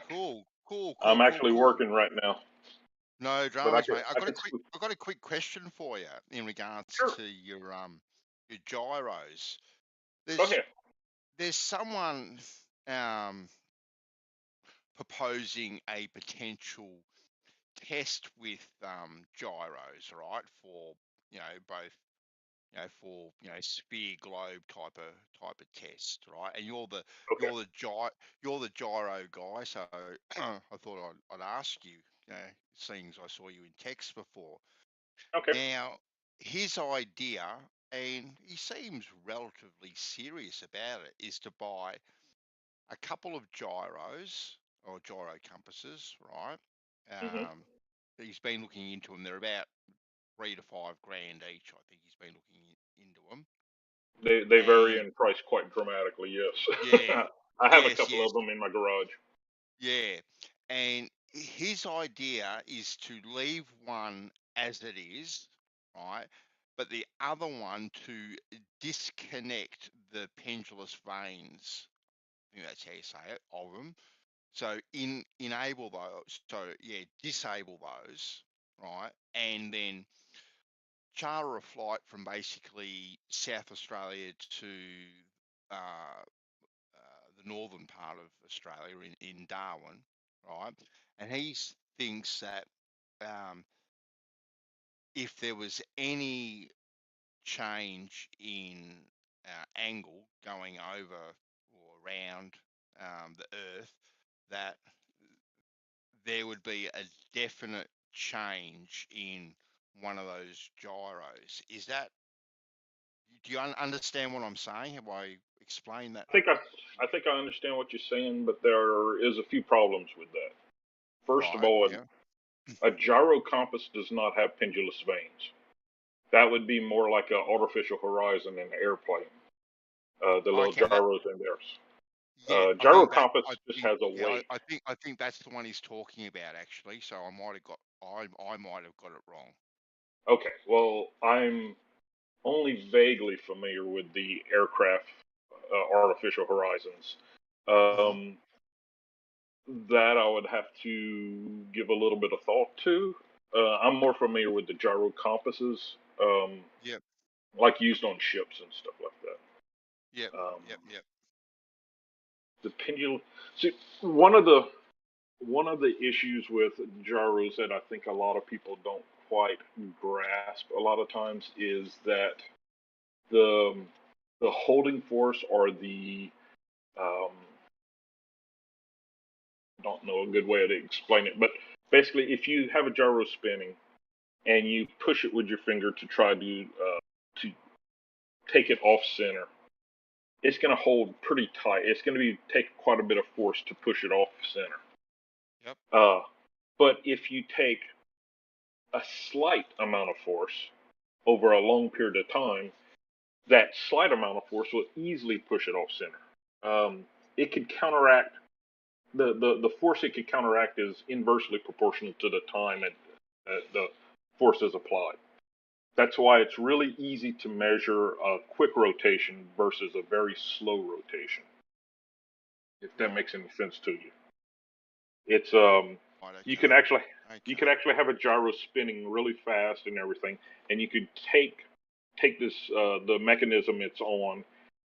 Cool. I'm actually working right now. No dramas, mate. I've got a quick question for you in regards to your gyros. There's someone proposing a potential test with gyros, right? For both for sphere globe type of test, right? And you're the gyro guy, so I thought I'd ask you, seeing as I saw you in text before. Okay. Now, his idea, and he seems relatively serious about it, is to buy a couple of gyros or gyro compasses, right? He's been looking into them. They're about $3,000 to $5,000 each. I think he's been looking into them. They vary in price quite dramatically. Yes. Yeah. I have a couple of them in my garage. Yeah, and his idea is to leave one as it is, right? But the other one to disconnect the pendulous veins. I think that's how you say it, of them. So enable those. So yeah, disable those, right? And then charter a flight from basically South Australia to the northern part of Australia in Darwin, right? And he thinks that if there was any change in angle going over or around the Earth, that there would be a definite change in one of those gyros. Is that? Do you understand what I'm saying? Have I explained that? I think I understand what you're saying, but there is a few problems with that. First of all, a gyro compass does not have pendulous veins. That would be more like an artificial horizon in an airplane. The little gyros in there. Gyro compass just has a weight. I think that's the one he's talking about, actually. So I might have got it wrong. Okay, well, I'm only vaguely familiar with the aircraft artificial horizons. That I would have to give a little bit of thought to. I'm more familiar with the gyro compasses, like used on ships and stuff like that. Yep. The pendulum. See, one of the issues with gyros that I think a lot of people don't quite grasp a lot of times is that the holding force or the don't know a good way to explain it, but basically, if you have a gyro spinning and you push it with your finger to try to take it off center, it's going to hold pretty tight. It's going to take quite a bit of force to push it off center. Yep. But if you take a slight amount of force over a long period of time, that slight amount of force will easily push it off center. It could counteract the force it could counteract is inversely proportional to the time the force is applied. That's why it's really easy to measure a quick rotation versus a very slow rotation. If that makes any sense to you, it's you can actually have a gyro spinning really fast and everything, and you could take this the mechanism it's on,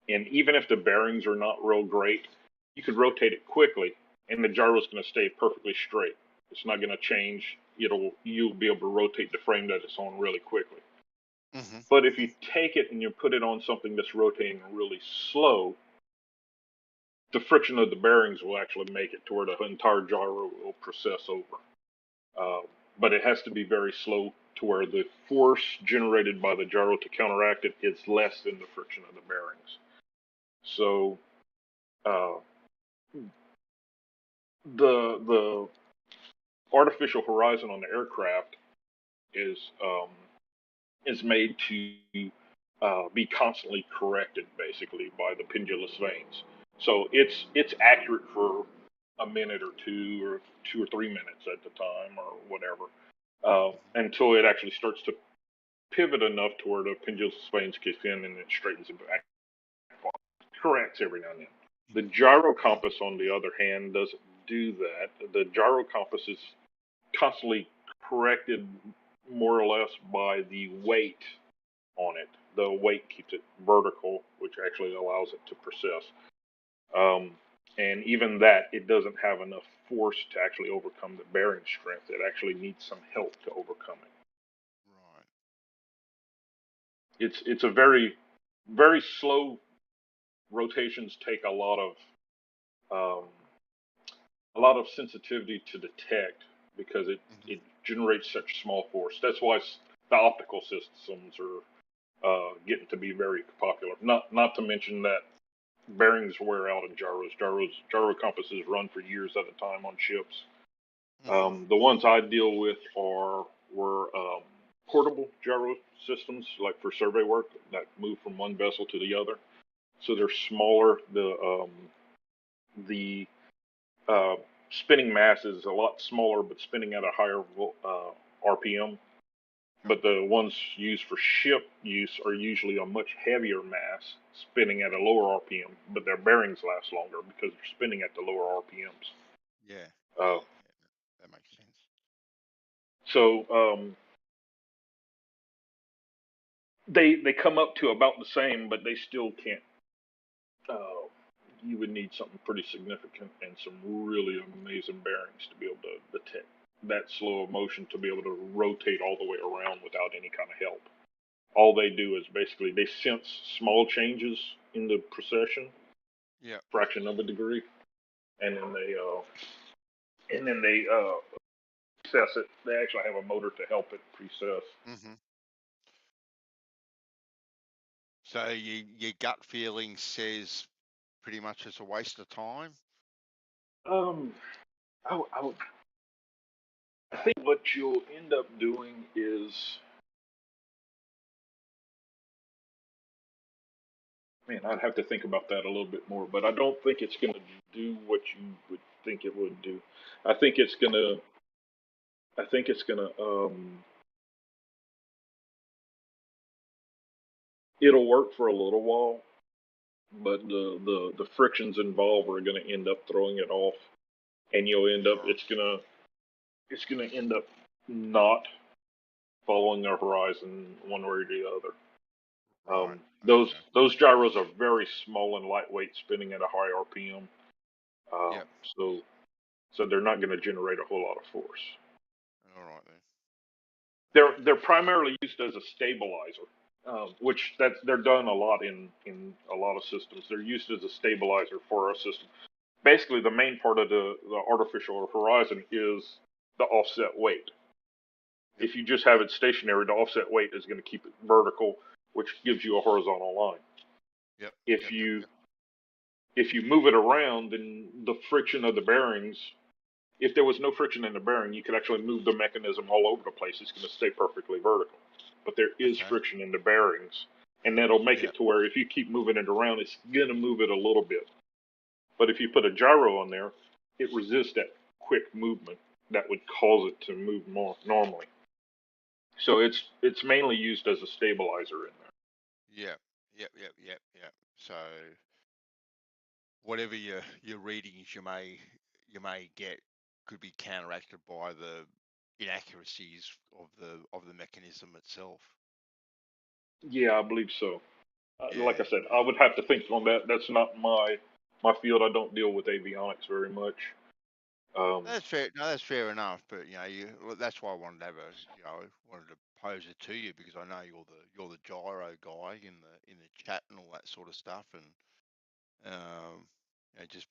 and even if the bearings are not real great, you could rotate it quickly, and the gyro's going to stay perfectly straight. It's not going to change. You'll be able to rotate the frame that it's on really quickly. Mm-hmm. But if you take it and you put it on something that's rotating really slow, the friction of the bearings will actually make it to where the entire gyro will process over. But it has to be very slow to where the force generated by the gyro to counteract it is less than the friction of the bearings. So the artificial horizon on the aircraft is made to be constantly corrected, basically, by the pendulous vanes. So it's accurate for a minute or 2 or 3 minutes at the time or whatever, until it actually starts to pivot enough to where the pendulous vanes kick in and it straightens it back. Corrects every now and then. The gyro compass, on the other hand, doesn't do that. The gyro compass is constantly corrected more or less by the weight on it. The weight keeps it vertical, which actually allows it to process. And even that, it doesn't have enough force to actually overcome the bearing strength. It actually needs some help to overcome it. Right. It's a very, very slow. Rotations take a lot of sensitivity to detect because it generates such small force. That's why the optical systems are getting to be very popular. Not to mention that bearings wear out in gyros. Gyro compasses run for years at a time on ships. The ones I deal with were portable gyro systems, like for survey work, that move from one vessel to the other. So they're smaller. The spinning mass is a lot smaller, but spinning at a higher RPM. But the ones used for ship use are usually a much heavier mass, spinning at a lower RPM, but their bearings last longer because they're spinning at the lower RPMs. Yeah. That makes sense. So they come up to about the same, but they still can't. You would need something pretty significant and some really amazing bearings to be able to detect that slow of motion, to be able to rotate all the way around without any kind of help. All they do is basically they sense small changes in the precession, fraction of a degree, and then they process it. They actually have a motor to help it process. Mm-hmm. So your gut feeling says pretty much it's a waste of time? I think what you'll end up doing is, man, I'd have to think about that a little bit more, but I don't think it's going to do what you would think it would do. I think it's going to it'll work for a little while, but the frictions involved are going to end up throwing it off, and you'll end up it's going to end up not following the horizon one way or the other. Those gyros are very small and lightweight, spinning at a high RPM. So they're not going to generate a whole lot of force. All right then. They're primarily used as a stabilizer, which they're done a lot in a lot of systems. They're used as a stabilizer for our system. Basically, the main part of the artificial horizon is the offset weight. If you just have it stationary, the offset weight is going to keep it vertical, which gives you a horizontal line. If you move it around, then the friction of the bearings, if there was no friction in the bearing, you could actually move the mechanism all over the place. It's going to stay perfectly vertical. but there is Okay. friction in the bearings, and that'll make Yeah. it to where if you keep moving it around, it's gonna move it a little bit. But if you put a gyro on there, it resists that quick movement that would cause it to move more normally. So it's mainly used as a stabilizer in there. Yeah. Yep. So whatever your readings you may get could be counteracted by the inaccuracies of the mechanism itself. Yeah, I believe so. Like I said, Yeah. I would have to think on that. That's not my field. I don't deal with avionics very much. That's fair. No, that's fair enough. But well, that's why I wanted to have wanted to pose it to you because I know you're the gyro guy in the chat and all that sort of stuff, and just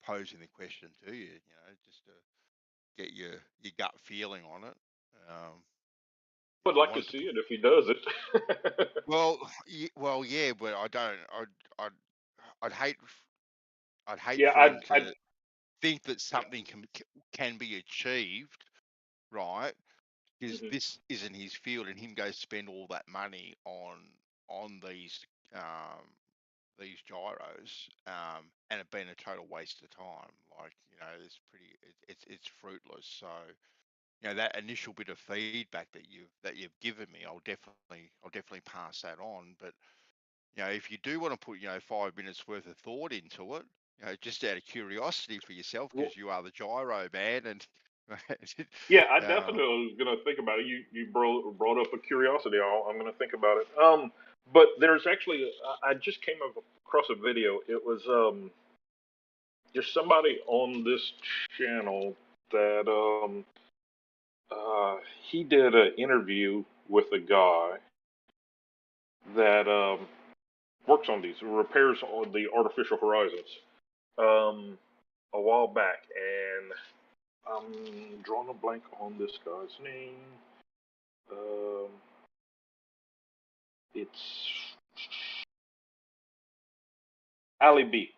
posing the question to you, just to get your gut feeling on it. Would If you like to wanted to see put, it if he does it. well, yeah, but I don't. I'd, I'd hate, I'd hate Yeah, for him I to think that something can be achieved, right? Because mhm. this isn't his field, and him go spend all that money on these gyros, and it being a total waste of time. Like it's pretty, it's fruitless. So that initial bit of feedback that you've given me, I'll definitely pass that on. But if you do want to put 5 minutes worth of thought into it, just out of curiosity for yourself, Well, because you are the gyro man, and yeah, I um, definitely was gonna think about it. You brought up a curiosity. I'm gonna think about it. But there's actually I just came across a video. It was there's somebody on this channel that he did an interview with a guy that works on these repairs on the artificial horizons a while back, and I'm drawing a blank on this guy's name. Um, it's Ali B.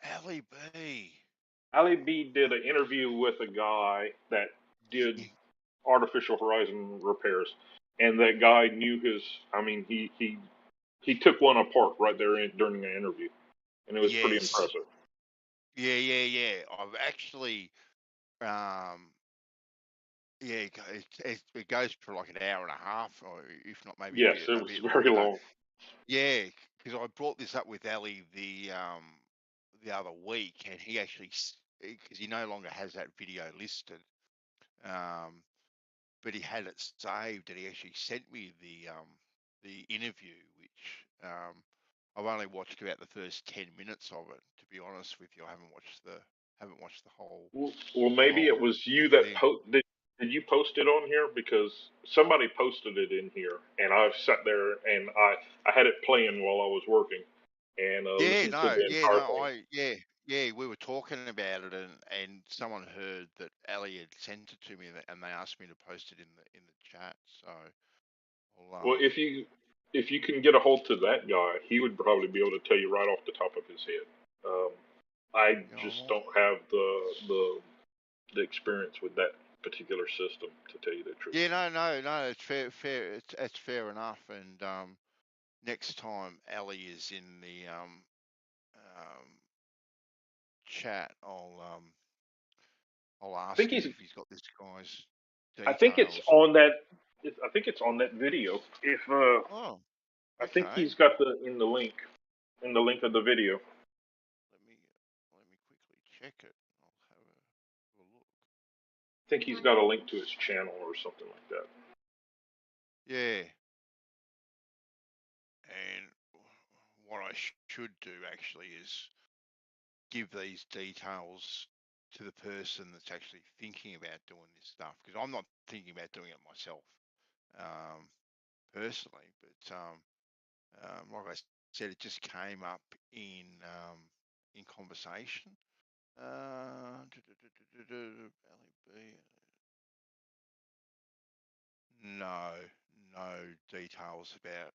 Ali B. Ali B did an interview with a guy that did artificial horizon repairs, and that guy knew his. I mean, he took one apart right there during the interview, and it was pretty Yes. impressive. Yeah. I've actually, um, yeah, it goes for like an hour and a half, or if not maybe Yes, it a was bit very longer. long. Yeah, because I brought this up with Ali the other week, and he actually because he no longer has that video listed, um, but he had it saved, and he actually sent me the interview, which I've only watched about the first 10 minutes of it. To be honest with you, I haven't watched the whole Well, maybe it was you that thing. did you post it on here because somebody posted it in here, and I sat there and I had it playing while I was working and Yeah, listened to the entire thing. we were talking about it, and someone heard that Ali had sent it to me, and they asked me to post it in the chat. So, I'll, Well, if you can get a hold to that guy, he would probably be able to tell you right off the top of his head. Um, I just don't have the experience with that particular system, to tell you the truth. yeah, no, it's fair, it's fair enough. And next time Ali is in the chat, I'll I ask think him he's. if he's got this guy's I think it's details. on that. I think it's on that video. If Oh, I think okay. he's got in the link of the video. Let me quickly check it. I'll have a look. I think he's got a link to his channel or something like that. Yeah, and what I should do actually is give these details to the person that's actually thinking about doing this stuff, because I'm not thinking about doing it myself um, personally, but like I said, it just came up in conversation. LEB, no details about.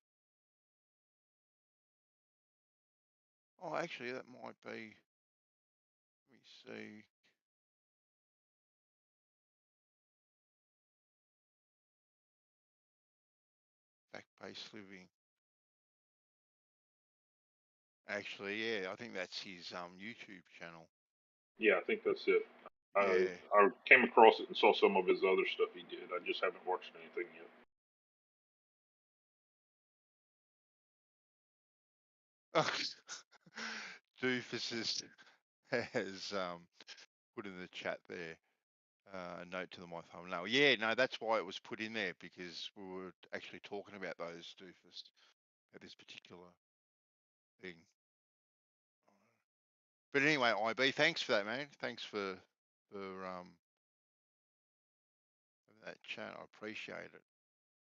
Oh, actually, that might be. Let me see. Space living. Actually, yeah, I think that's his YouTube channel. Yeah, I think that's it. Yeah. I came across it and saw some of his other stuff he did. I just haven't watched anything yet. Doofus has put in the chat there a note to my thumbnail. Yeah, no, that's why it was put in there, because we were actually talking about those Doofus at this particular thing. But anyway, IB, thanks for that, man. Thanks for that chat. I appreciate it.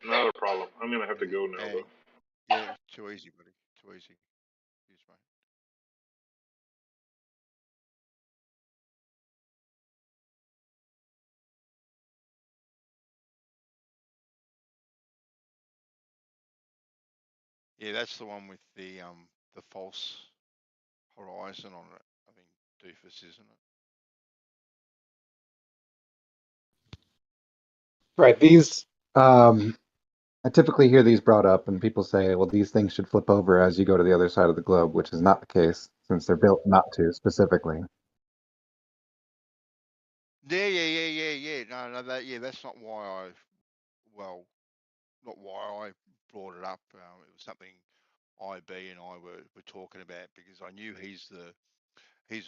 Not a problem. I'm gonna have to go now, though. Yeah, too easy, buddy. Too easy. Cheers, mate. Yeah, that's the one with the false horizon on it. I think Doofus, isn't it? Right. These, I typically hear these brought up, and people say, well, these things should flip over as you go to the other side of the globe, which is not the case since they're built not to specifically. Yeah. No, that's not why not why I brought it up. It was something IB and I were talking about, because I knew he's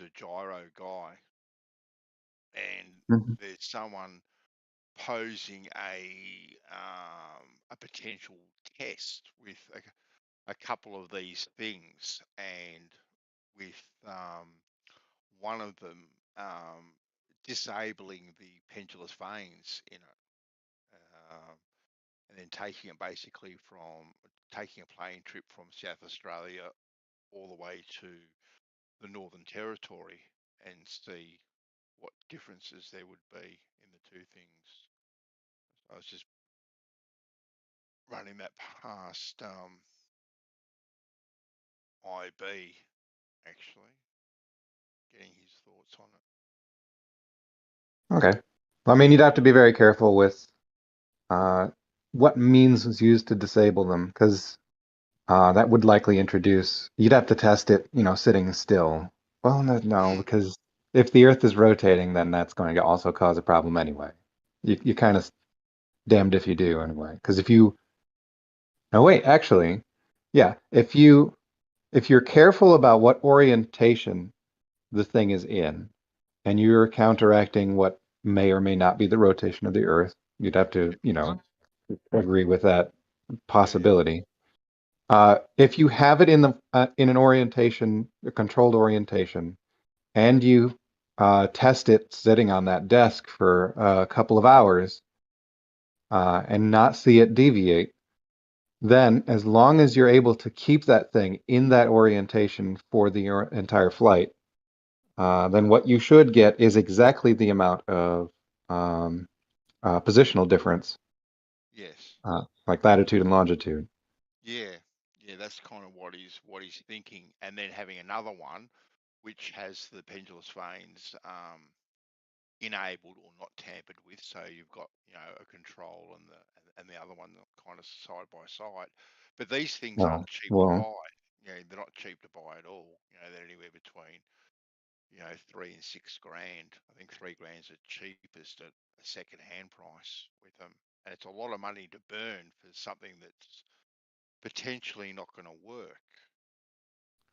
a gyro guy, and there's someone posing a potential test with a couple of these things, and with one of them disabling the pendulous veins in it, and then taking it basically taking a plane trip from South Australia all the way to the Northern Territory and see what differences there would be in the two things. I was just running that past IB, actually, getting his thoughts on it. Okay. Well, I mean, you'd have to be very careful with what means was used to disable them, because that would likely you'd have to test it, sitting still. Well, no, because if the Earth is rotating, then that's going to also cause a problem anyway. You kind of damned if you do anyway. Because no, wait, actually, yeah, if you're careful about what orientation the thing is in, and you're counteracting what may or may not be the rotation of the Earth, you'd have to, agree with that possibility. If you have it in an orientation, a controlled orientation, and you test it sitting on that desk for a couple of hours and not see it deviate, then as long as you're able to keep that thing in that orientation for the entire flight, then what you should get is exactly the amount of positional difference. Yes. Like latitude and longitude. Yeah, that's kind of what he's thinking, and then having another one which has the pendulous veins enabled or not tampered with, so you've got a control and the other one kind of side by side. But these things aren't cheap to buy. They're not cheap to buy at all. They're anywhere between 3 and 6 grand. I think 3 grand's the cheapest at a second-hand price with them, and it's a lot of money to burn for something that's potentially not going to work.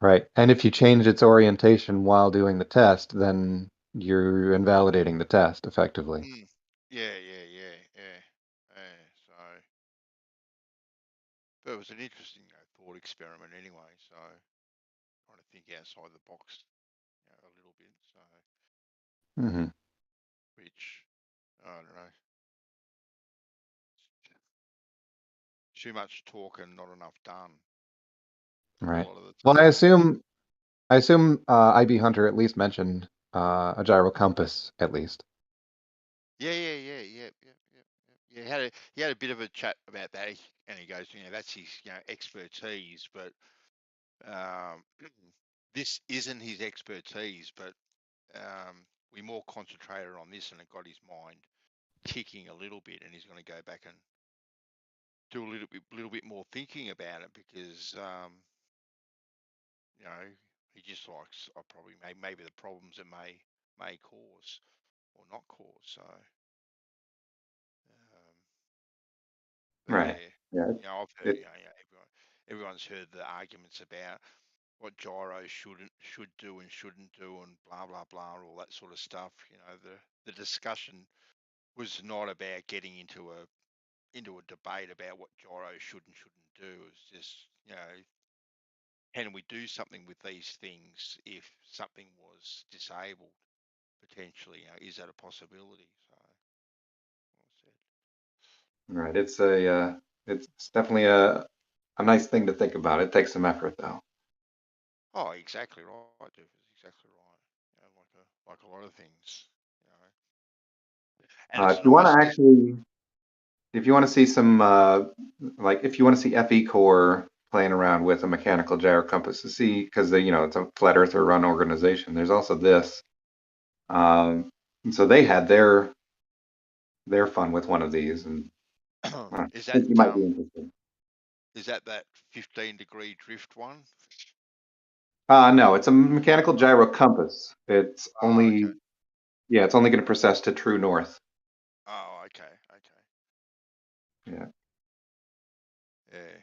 Right. And if you change its orientation while doing the test, then you're invalidating the test effectively. Yeah. So, but it was an interesting thought experiment anyway. So, trying to think outside the box a little bit. So, which I don't know. Too much talk and not enough done. Right. Well, I assume IB Hunter at least mentioned a gyro compass at least. Yeah. He had a bit of a chat about that, and he goes, that's his expertise, but this isn't his expertise, but we more concentrated on this, and it got his mind ticking a little bit, and he's going to go back and do a little bit more thinking about it because you know, he just likes probably maybe the problems it may cause or not cause. So Right. yeah, Yeah. you know, I've heard, It, you know, everyone's heard the arguments about what gyros should do and shouldn't do and blah blah blah, all that sort of stuff. You know, the discussion was not about getting into a debate about what gyros should and shouldn't do. It's just, you know, can we do something with these things if something was disabled potentially? You know, is that a possibility? So, well said. right. It's definitely a nice thing to think about. It takes some effort, though. Oh, exactly right, Duke. It's exactly right. You know, like a lot of things, you know. And it's If you want nice to to. actually, if you want to see some, like, if you want to see FE Core playing around with a mechanical gyro compass to see, because it's a flat earther run organization. There's also this. And so they had their fun with one of these, and I Is that think you might be interested. is that 15-degree drift one? No, it's a mechanical gyro compass. It's Oh, okay. it's only going to process to true north. Oh, okay. Yeah. Yeah.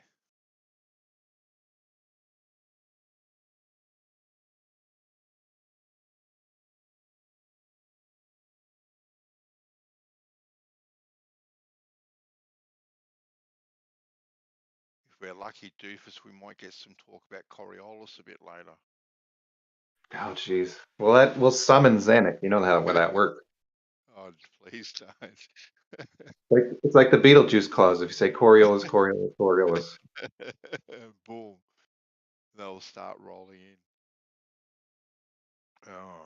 If we're lucky, Doofus, we might get some talk about Coriolis a bit later. Oh, jeez. Well, we'll summon Xenic. You know how that works. Oh, please don't. It's like the Beetlejuice clause. If you say Coriolis, Coriolis, Coriolis. Boom. They'll start rolling in. Oh.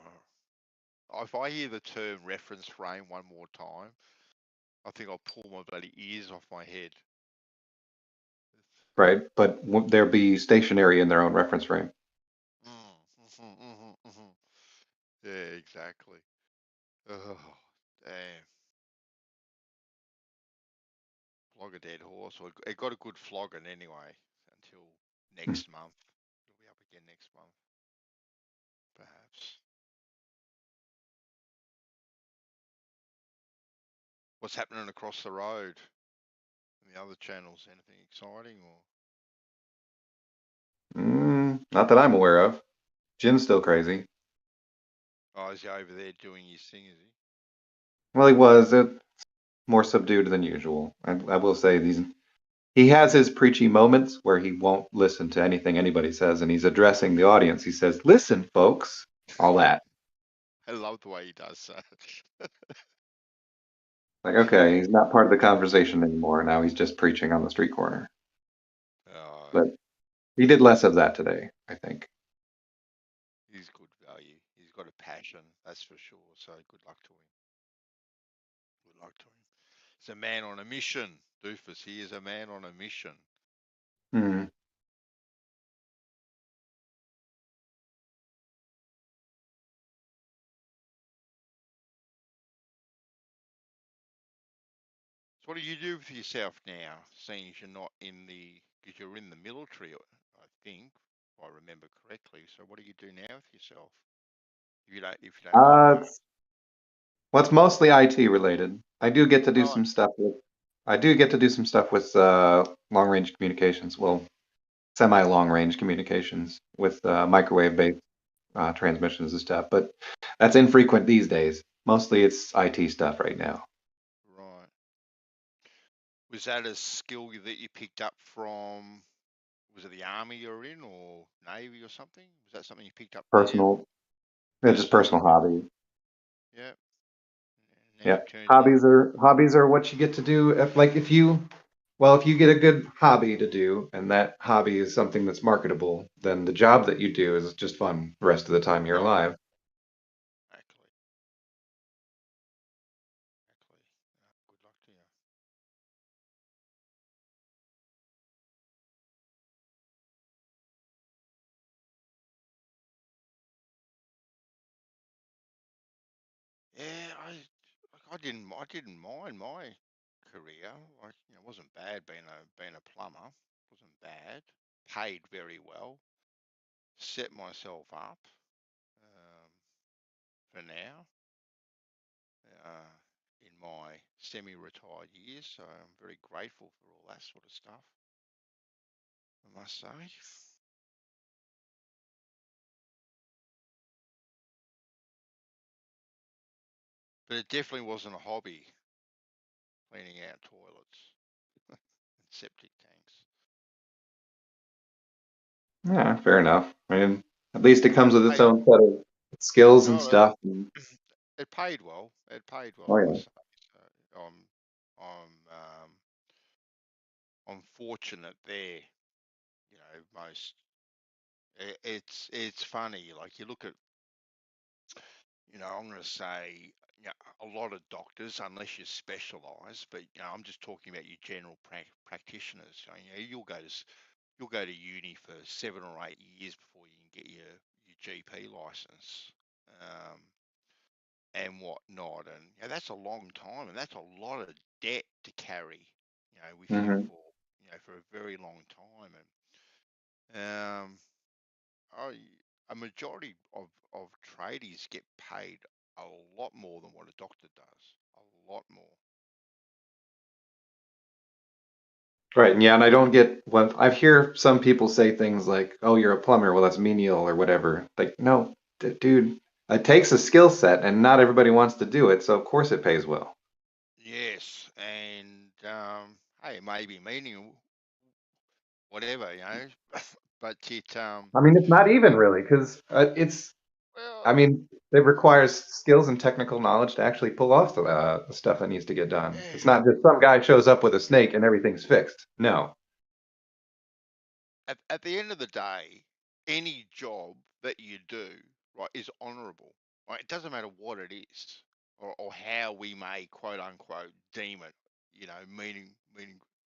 If I hear the term reference frame one more time, I think I'll pull my bloody ears off my head. Right, but they'll be stationary in their own reference frame. Yeah, exactly. Oh, damn. Flog a dead horse. Well, it got a good flogging anyway until next month. It'll be up again next month, perhaps. What's happening across the road in the other channels? Anything exciting or? Not that I'm aware of. Jim's still crazy. Oh, is he over there doing his thing, is he? Well, he was more subdued than usual. I will say he has his preachy moments where he won't listen to anything anybody says, and he's addressing the audience. He says, "Listen, folks," all that. I love the way he does that. Like, okay, he's not part of the conversation anymore. Now he's just preaching on the street corner. But he did less of that today, I think. He's good value. He's got a passion, that's for sure. So good luck to him. Good luck to him. He's a man on a mission, Doofus. He is a man on a mission. Hmm. So what do you do with yourself now, seeing as you're not because you're in the military, I think, if I remember correctly. So what do you do now with yourself? If you don't mind me. Well, it's mostly IT related. I do get to do Oh, some stuff with. I do get to do some stuff with long range communications. Well, semi long range communications with microwave based transmissions and stuff. But that's infrequent these days. Mostly it's IT stuff right now. right. Was that a skill that you picked up from? Was it the army you're in, or navy, or something? Was that something you picked up there? Personal, yeah, just personal hobby. Yeah. And then Yeah, you turned it. hobbies are what you get to do. If you get a good hobby to do, and that hobby is something that's marketable, then the job that you do is just fun the rest of the time you're Oh, alive. exactly. Good luck to you. Yeah, I didn't mind my career. Like, you know, it wasn't bad being a plumber. Wasn't bad. Paid very well. Set myself up for now in my semi-retired years. So I'm very grateful for all that sort of stuff, I must say. But it definitely wasn't a hobby, cleaning out toilets and septic tanks. Yeah, fair enough. I mean, at least it comes with its own set of skills and stuff. It paid well. It paid well, Oh, I yeah. must say. So I'm fortunate there. You know, it's funny. Like you look at, you know, I'm going to say, you know, a lot of doctors, unless you're specialised, but you know, I'm just talking about your general practitioners. You know, you'll go to uni for 7 or 8 years before you can get your GP license. And whatnot, and you know, that's a long time, and that's a lot of debt to carry, you know, with you for, you know, for a very long time. And a majority of tradies get paid a lot more than what a doctor does, a lot more. Right, and yeah, and I don't get when I hear some people say things like, "Oh, you're a plumber, well, that's menial or whatever." Like, no, dude, it takes a skill set, and not everybody wants to do it, so of course it pays well. Yes, and hey, it may be menial, whatever, you know, but it I mean, it's not even really because it's. well, I mean, it requires skills and technical knowledge to actually pull off the stuff that needs to get done. It's yeah. not just some guy shows up with a snake and everything's fixed. No. At the end of the day, any job that you do, right, is honourable. Right? It doesn't matter what it is, or how we may quote unquote deem it, you know, meaning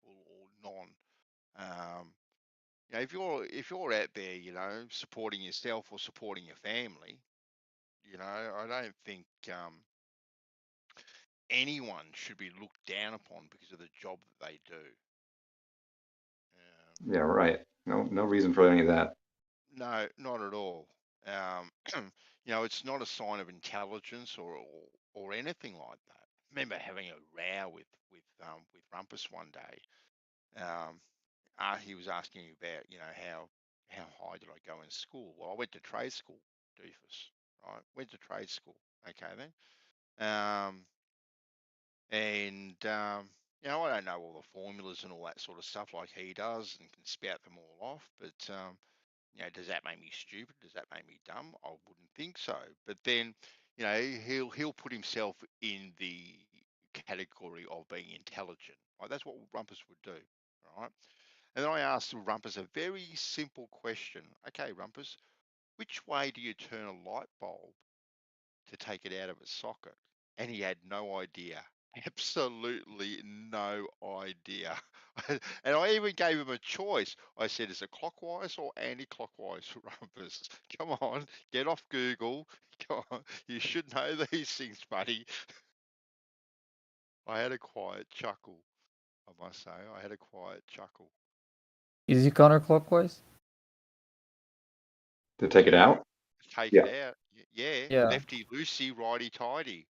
or non. You know, if you're out there, you know, supporting yourself or supporting your family, you know, I don't think anyone should be looked down upon because of the job that they do. Yeah, right. No reason for any of that. No, not at all. You know, it's not a sign of intelligence or anything like that. I remember having a row with Rumpus one day. He was asking me about, you know, how high did I go in school? Well, I went to trade school, doofus. Right, went to trade school. Okay then. You know, I don't know all the formulas and all that sort of stuff like he does, and can spout them all off. But you know, does that make me stupid? Does that make me dumb? I wouldn't think so. But then, you know, he'll put himself in the category of being intelligent. Right? That's what Rumpus would do. Right? And then I asked Rumpus a very simple question. Okay, Rumpus, which way do you turn a light bulb to take it out of its socket? And he had no idea. Absolutely no idea. And I even gave him a choice. I said, is it clockwise or anti-clockwise, Rumpus? Come on, get off Google. Come on, you should know these things, buddy. I had a quiet chuckle, I must say. I had a quiet chuckle. Is it counterclockwise? To take it out? Take Yeah. it out. Yeah. Yeah. Lefty loosey, righty tighty.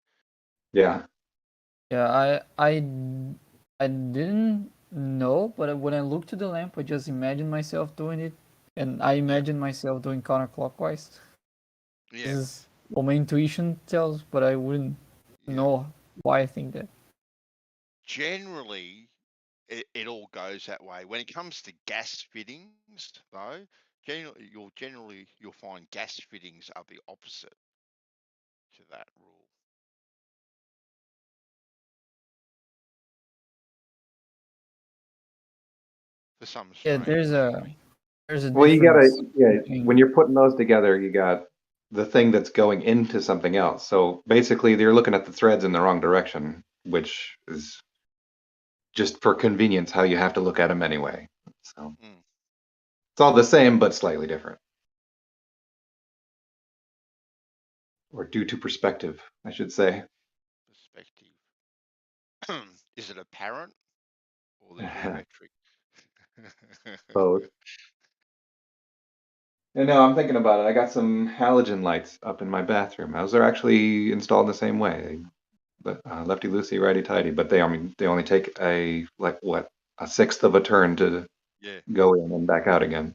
Yeah. Yeah, I didn't know, but when I looked to the lamp, I just imagined myself doing it, and I imagined myself doing counterclockwise. Yeah. This is what my intuition tells, but I wouldn't know why I think that. Generally, it all goes that way. When it comes to gas fittings, though, generally you'll find gas fittings are the opposite to that rule. For some strange There's a Well, you gotta, difference between... when you're putting those together, you got the thing that's going into something else. So basically, you're looking at the threads in the wrong direction, which is just for convenience how you have to look at them anyway. So it's all the same, but slightly different. Or due to perspective, I should say. Perspective. Is it apparent or the geometric? Both. And no, I'm thinking about it. I got some halogen lights up in my bathroom. Those are actually installed the same way. But lefty loosey, righty tighty. But they only take a sixth of a turn to go in and back out again.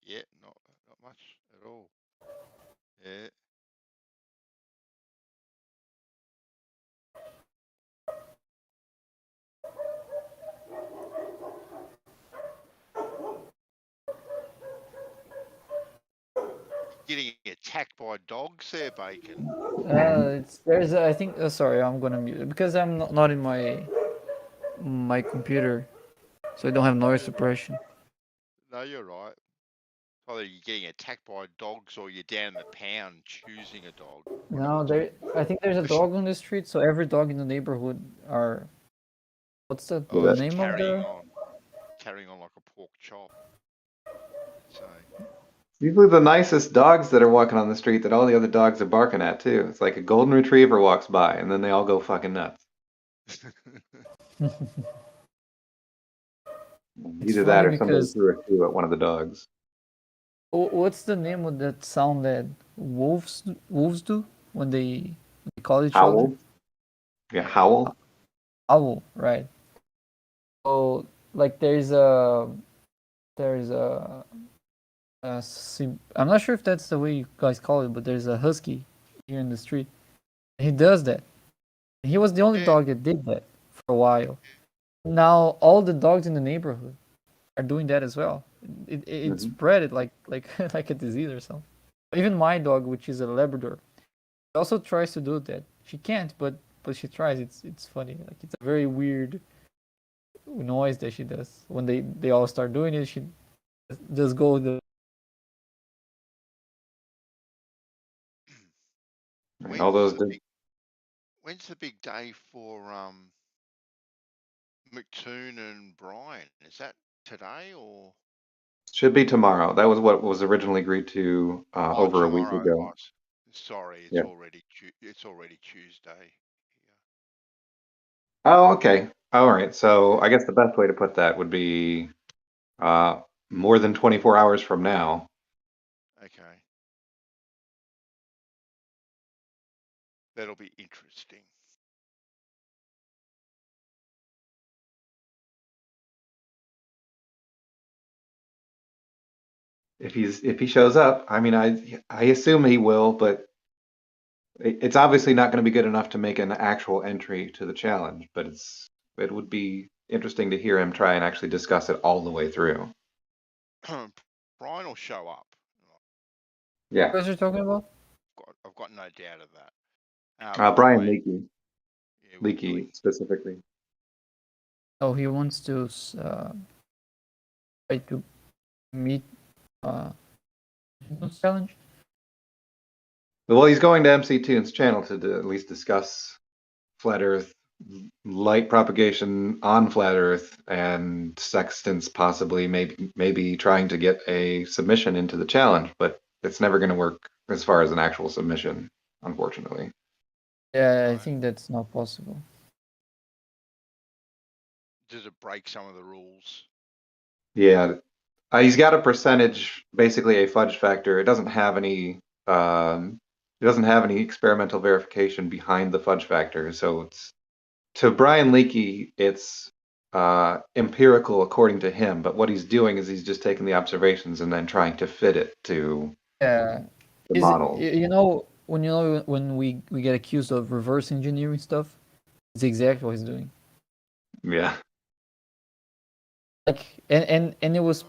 Yeah, not much at all. Yeah. Getting attacked by dogs there, Bacon. There's I think sorry, I'm gonna mute it because I'm not in my computer, so I don't have noise suppression. No, you're right. Either you're getting attacked by dogs or you're down in the pound choosing a dog. No, I think there's a dog on the street, so every dog in the neighborhood are. What's the name of the? Carrying on like a pork chop. So. Usually the nicest dogs that are walking on the street that all the other dogs are barking at too. It's like a golden retriever walks by and then they all go fucking nuts. Either that or somebody threw a shoe at one of the dogs. What's the name of that sound that wolves do when they call each Howl? other? Yeah, howl. Owl, right? So like there's a I'm not sure if that's the way you guys call it, but there's a husky here in the street. He does that. He was the only dog that did that for a while. Now all the dogs in the neighborhood are doing that as well. It spread it like like a disease or something. Even my dog, which is a Labrador, also tries to do that. She can't, but she tries. It's funny. Like it's a very weird noise that she does when they all start doing it. She just go the. When's the big day for McToon and Brian? Is that today or? Should be tomorrow. That was what was originally agreed to over a week ago. Sorry, it's already Tuesday. Oh, okay. All right. So I guess the best way to put that would be more than 24 hours from now. Okay. That'll be interesting. If he shows up, I mean, I assume he will, but it's obviously not going to be good enough to make an actual entry to the challenge. But it would be interesting to hear him try and actually discuss it all the way through. Brian will show up. Yeah. What are you talking about? I've got no doubt of that. Brian Leakey. Leakey specifically. Oh, he wants to try to meet challenge. Well, he's going to MC Toon's channel to at least discuss flat Earth, light propagation on flat Earth, and sextants possibly maybe trying to get a submission into the challenge, but it's never going to work as far as an actual submission, unfortunately. Yeah, I think that's not possible. Does it break some of the rules? Yeah, he's got a percentage, basically a fudge factor. It doesn't have any. It doesn't have any experimental verification behind the fudge factor, so it's to Brian Leakey, it's empirical according to him. But what he's doing is he's just taking the observations and then trying to fit it to the model. When we get accused of reverse engineering stuff, it's exactly what he's doing. Yeah. Like and it was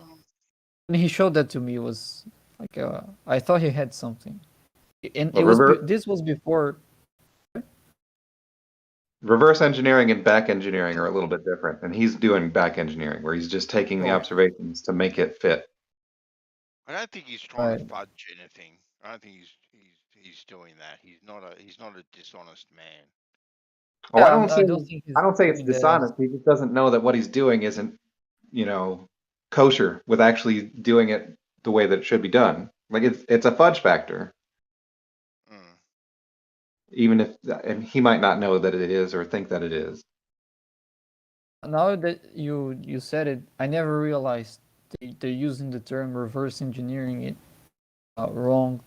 when he showed that to me, it was like I thought he had something, and this was before. Reverse engineering and back engineering are a little bit different, and he's doing back engineering where he's just taking the observations to make it fit. I don't think he's trying to fudge anything. I don't think he's doing that. He's not a dishonest man. Oh, yeah, I don't say it's dishonest. He just doesn't know that what he's doing isn't, kosher with actually doing it the way that it should be done. Like it's a fudge factor. Even if, and he might not know that it is or think that it is. now that you said it, I never realized they're using the term reverse engineering it wrong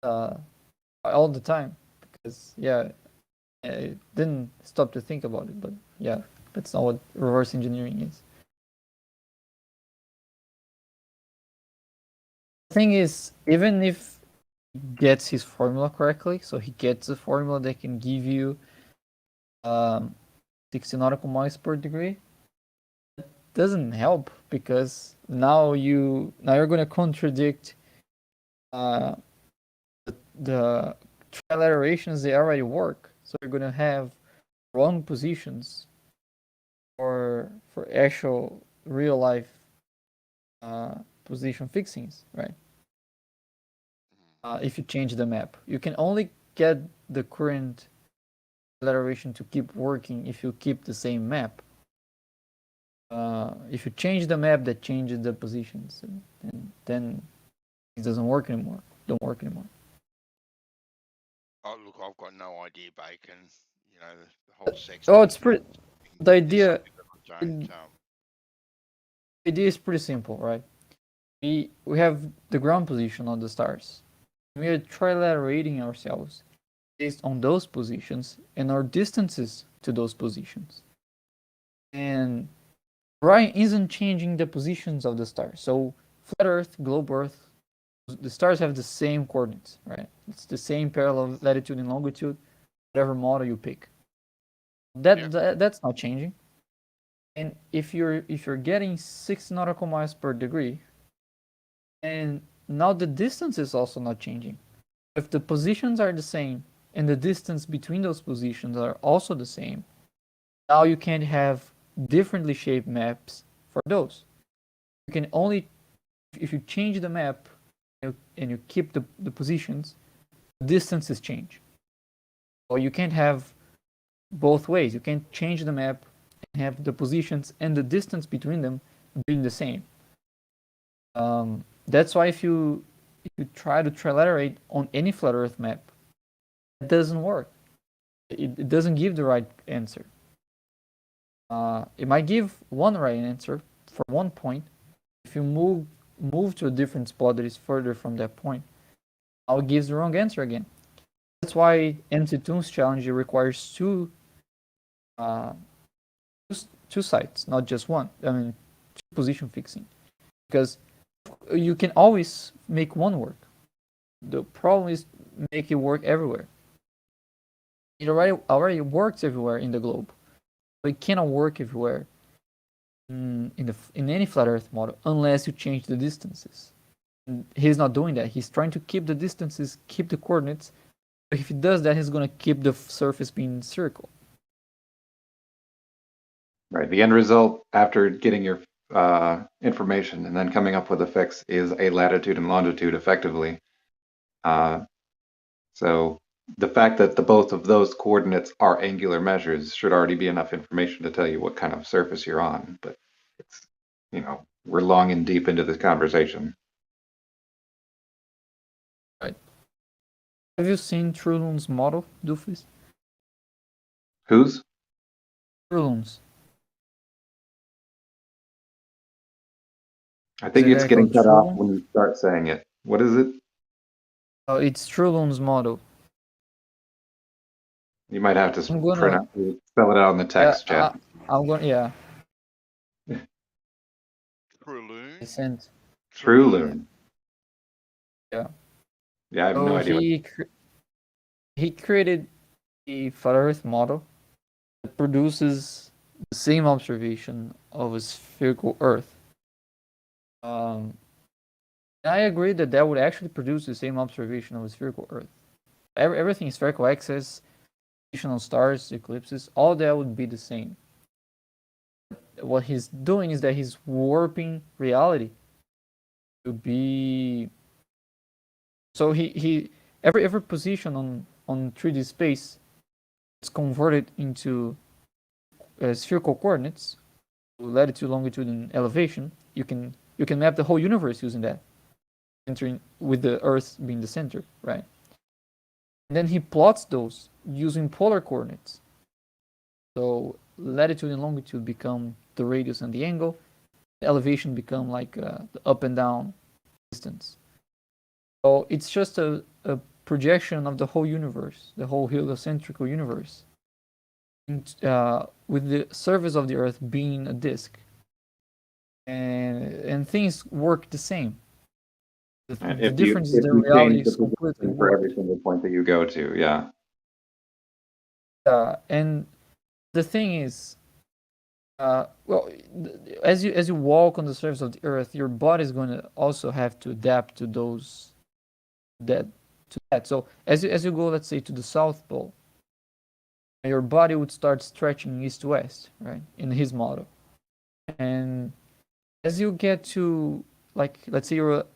all the time, because yeah, I didn't stop to think about it, but yeah, that's not what reverse engineering is. The thing is, even if he gets his formula correctly, so he gets a formula that can give you 60 nautical miles per degree, it doesn't help, because now you're going to contradict the trilaterations they already work. So you're going to have wrong positions for actual real life position fixings, right? If you change the map, you can only get the current acceleration to keep working if you keep the same map. If you change the map, that changes the positions, and then it doesn't work anymore. Don't work anymore. Oh, look, I've got no idea, Bacon. You know, the whole sex. Oh, it's pretty. The idea. The idea is pretty simple, right? We have the ground position on the stars. We are trilaterating ourselves based on those positions and our distances to those positions. And Orion isn't changing the positions of the stars. So flat Earth, globe Earth, the stars have the same coordinates, right? It's the same parallel latitude and longitude, whatever model you pick. That's not changing. And if you're getting 6 nautical miles per degree, and now the distance is also not changing. If the positions are the same and the distance between those positions are also the same, now you can't have differently shaped maps for those. You can only, if you change the map and you keep the positions, the distances change. So you can't have both ways. You can't change the map and have the positions and the distance between them being the same. That's why if you try to trilaterate on any flat Earth map, it doesn't work. It doesn't give the right answer. It might give one right answer for one point. If you move to a different spot that is further from that point, now it gives the wrong answer again. That's why MC2's challenge requires two sites, not just one. I mean, two position fixing, because you can always make one work. The problem is make it work everywhere. It already works everywhere in the globe, but it cannot work everywhere in any flat Earth model unless you change the distances. And he's not doing that. He's trying to keep the distances, keep the coordinates. But if he does that, he's going to keep the surface being circle. Right. The end result after getting your information and then coming up with a fix is a latitude and longitude effectively. So the fact that both of those coordinates are angular measures should already be enough information to tell you what kind of surface you're on. But it's, we're long and deep into this conversation. Right. Have you seen Trulund's model, Doofus? Whose? Trulund's. I think it's getting cut off when you start saying it. What is it? It's Trulund's model. You might have to spell it out in the text chat. I'm going. Yeah. Trulund. Trulund. Yeah. Yeah, I have no idea. He created a flat Earth model that produces the same observation of a spherical Earth. I agree that would actually produce the same observation of a spherical Earth. Everything, spherical axis, additional stars, eclipses, all that would be the same. What he's doing is that he's warping reality to be. So every position on 3D space is converted into spherical coordinates, latitude, longitude, and elevation. You can map the whole universe using that, entering with the Earth being the center, right? And then he plots those using polar coordinates. So latitude and longitude become the radius and the angle. The elevation become like the up and down distance. So it's just a projection of the whole universe, the whole heliocentric universe, with the surface of the Earth being a disk, and things work the same. The difference is the reality is completely for every single point that you go to, yeah. And the thing is, well, as you walk on the surface of the Earth, your body is going to also have to adapt to that. So as you go, let's say, to the South Pole, your body would start stretching east to west, right? In his model, and as you get to, like, let's say you're a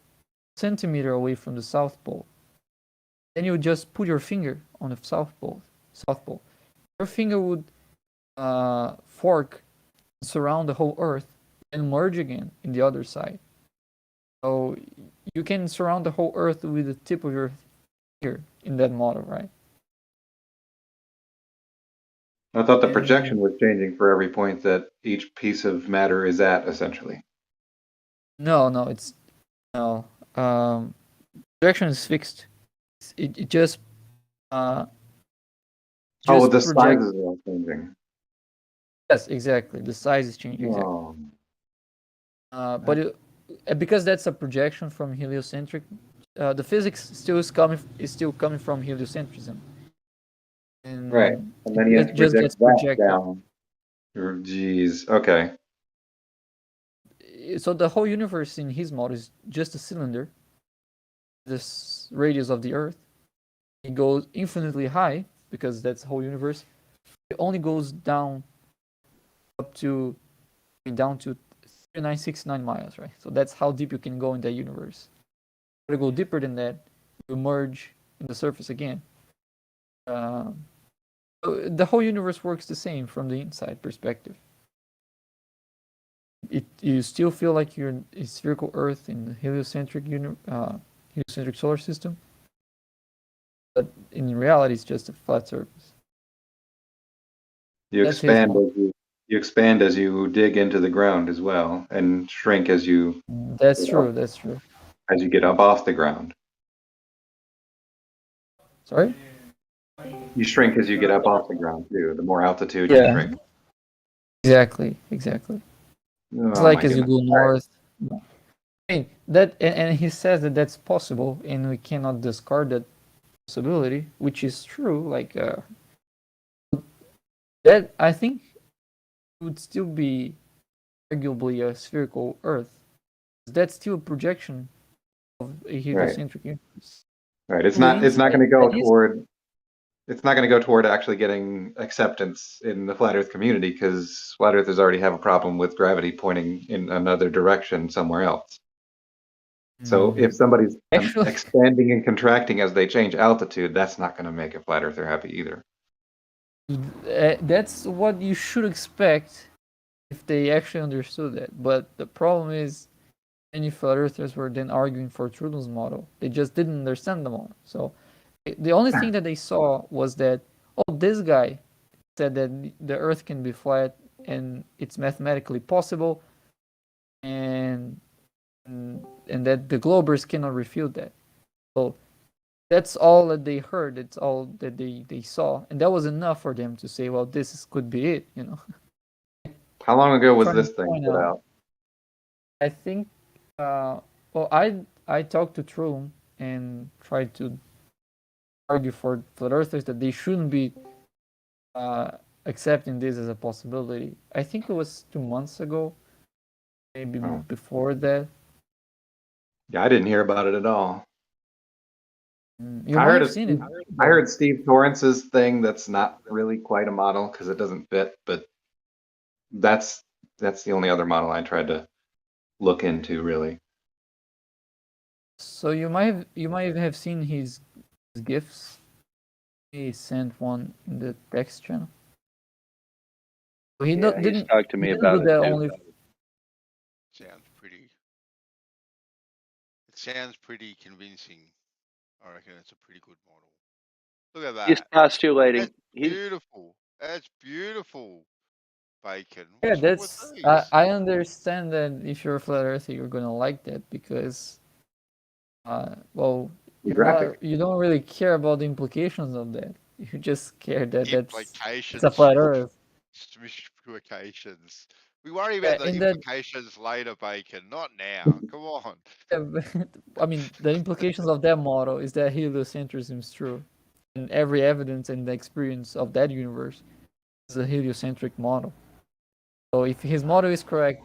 centimeter away from the South Pole, then you just put your finger on the South Pole. Your finger would fork, surround the whole Earth, and merge again in the other side. So you can surround the whole Earth with the tip of your finger in that model, right? I thought the projection was changing for every point that each piece of matter is at, essentially. No, it's no. Projection is fixed. It just the size is all changing. Yes, exactly. The size is changing. Exactly. But because that's a projection from heliocentric, the physics is still coming from heliocentrism. And right, and then it just gets projected down. Jeez, okay. So the whole universe in his model is just a cylinder. This radius of the Earth, it goes infinitely high because that's the whole universe. It only goes down to 3969 miles, right? So that's how deep you can go in that universe. If you go deeper than that, you merge in the surface again. So the whole universe works the same from the inside perspective. You still feel like you're a spherical Earth in the heliocentric solar system, but in reality, it's just a flat surface. You expand as you dig into the ground as well, and shrink as you. That's true. That's true. As you get up off the ground. Sorry? You shrink as you get up off the ground too. The more altitude you shrink. Exactly. It's like as you go north. I mean, that, and he says that that's possible, and we cannot discard that possibility, which is true. Like that, I think would still be arguably a spherical Earth. That's still a projection of a heliocentric universe. Right. It's not going to go toward. It's not going to go toward actually getting acceptance in the flat Earth community because flat Earthers already have a problem with gravity pointing in another direction somewhere else. So if somebody's expanding and contracting as they change altitude, that's not going to make a flat Earther happy either. That's what you should expect if they actually understood that. But the problem is, many flat Earthers were then arguing for Trudeau's model. They just didn't understand the model. So the only thing that they saw was that, oh, this guy said that the Earth can be flat and it's mathematically possible, and that the Globers cannot refute that. So that's all that they heard. It's all that they saw, and that was enough for them to say, well, this could be it, you know. How long ago was this thing put out? I think, well, I talked to Trum and tried to argue for flat Earthers that they shouldn't be accepting this as a possibility. I think it was 2 months ago, maybe before that. Yeah, I didn't hear about it at all. You might have seen it. I heard Steve Torrance's thing that's not really quite a model because it doesn't fit, but that's the only other model I tried to look into, really. So you might have seen his gifs. He sent one in the text channel. So he didn't talk to me about it too. Only... It sounds pretty convincing. I reckon it's a pretty good model. Look at that. He's postulating. That's beautiful. That's beautiful. Bacon. Yeah, What's wrong with that's these? I understand that if you're a flat earther, you're gonna like that because, well, you don't really care about the implications of that. You just care that it's a flat Earth. Implications. We worry Yeah, about the in that, implications later, Bacon, not now. Come on. I mean, the implications of that model is that heliocentrism is true, and every evidence and the experience of that universe is a heliocentric model. So if his model is correct,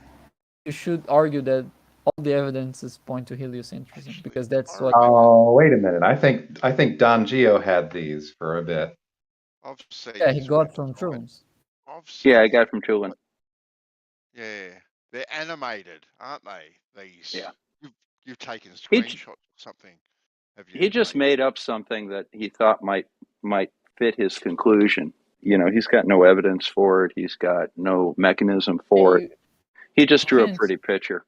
you should argue that all the evidences point to heliocentrism because that's what. Oh, wait a minute. I think Don Geo had these for a bit. I've seen Yeah, he his got from website. Truman's. I've seen Yeah, I got it from Tulin. Yeah, they're animated, aren't they? These. Yeah. You've taken He screenshots or something. Have you? he just made up something that he thought might fit his conclusion. You know, he's got no evidence for it. He's got no mechanism for it. He just drew a pretty picture.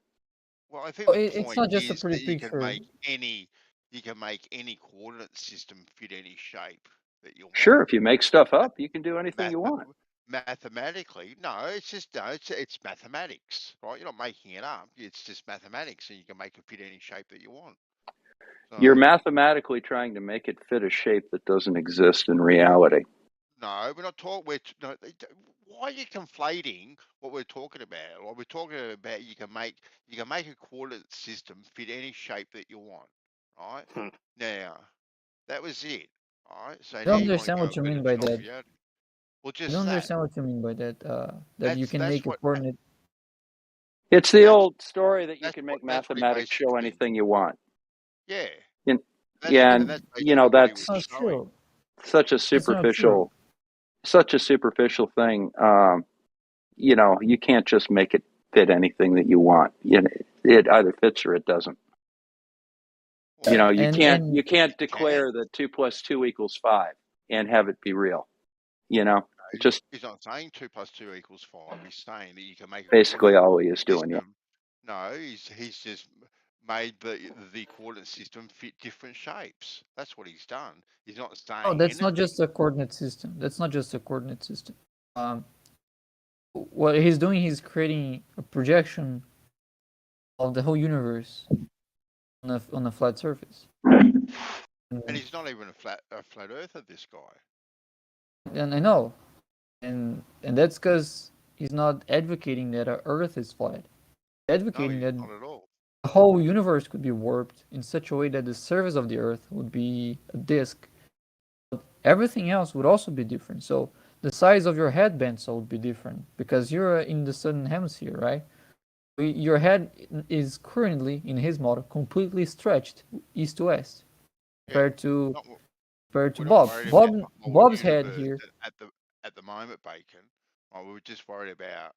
Well, I think the It's point not just a is pretty that you picture. can make any coordinate system fit any shape that you want. Sure, if you make stuff up, you can do anything you want. Mathematically, no, it's just it's mathematics, right? You're not making it up. It's just mathematics, and you can make it fit any shape that you want. So, You're mathematically trying to make it fit a shape that doesn't exist in reality. no, we're not talking. Why are you conflating what we're talking about? What we're talking about, you can make a coordinate system fit any shape that you want, right? Now, that was it, all right. So I now don't you want to understand go what you a bit mean of by that. triviality. Well, I just don't that. understand what you mean by that. That you can make a coordinate. It's the old story that you can make mathematics show anything you want. Yeah. And That's you know, what he was that's showing. such a superficial thing. You know, you can't just make it fit anything that you want. You know, it either fits or it doesn't. You know, you can't declare that 2 + 2 = 5 and have it be real. You know, it just He's not saying 2 + 2 = 5. He's saying that you can make basically all he is doing. Yeah. No, he's just made the coordinate system fit different shapes. That's what he's done. He's not saying. Oh, that's not just a coordinate system. That's not just a coordinate system. What he's doing, he's creating a projection of the whole universe on a flat surface. And he's not even a flat earther, this guy. And I know, and that's because he's not advocating that our Earth is flat. He's advocating that not at all. The whole universe could be warped in such a way that the surface of the Earth would be a disk, but everything else would also be different. So the size of your head bensel would be different because you're in the southern hemisphere, right? Your head is currently, in his model, completely stretched east to west, compared to Bob. Bob's head here. At the moment, Bacon, we were just worried about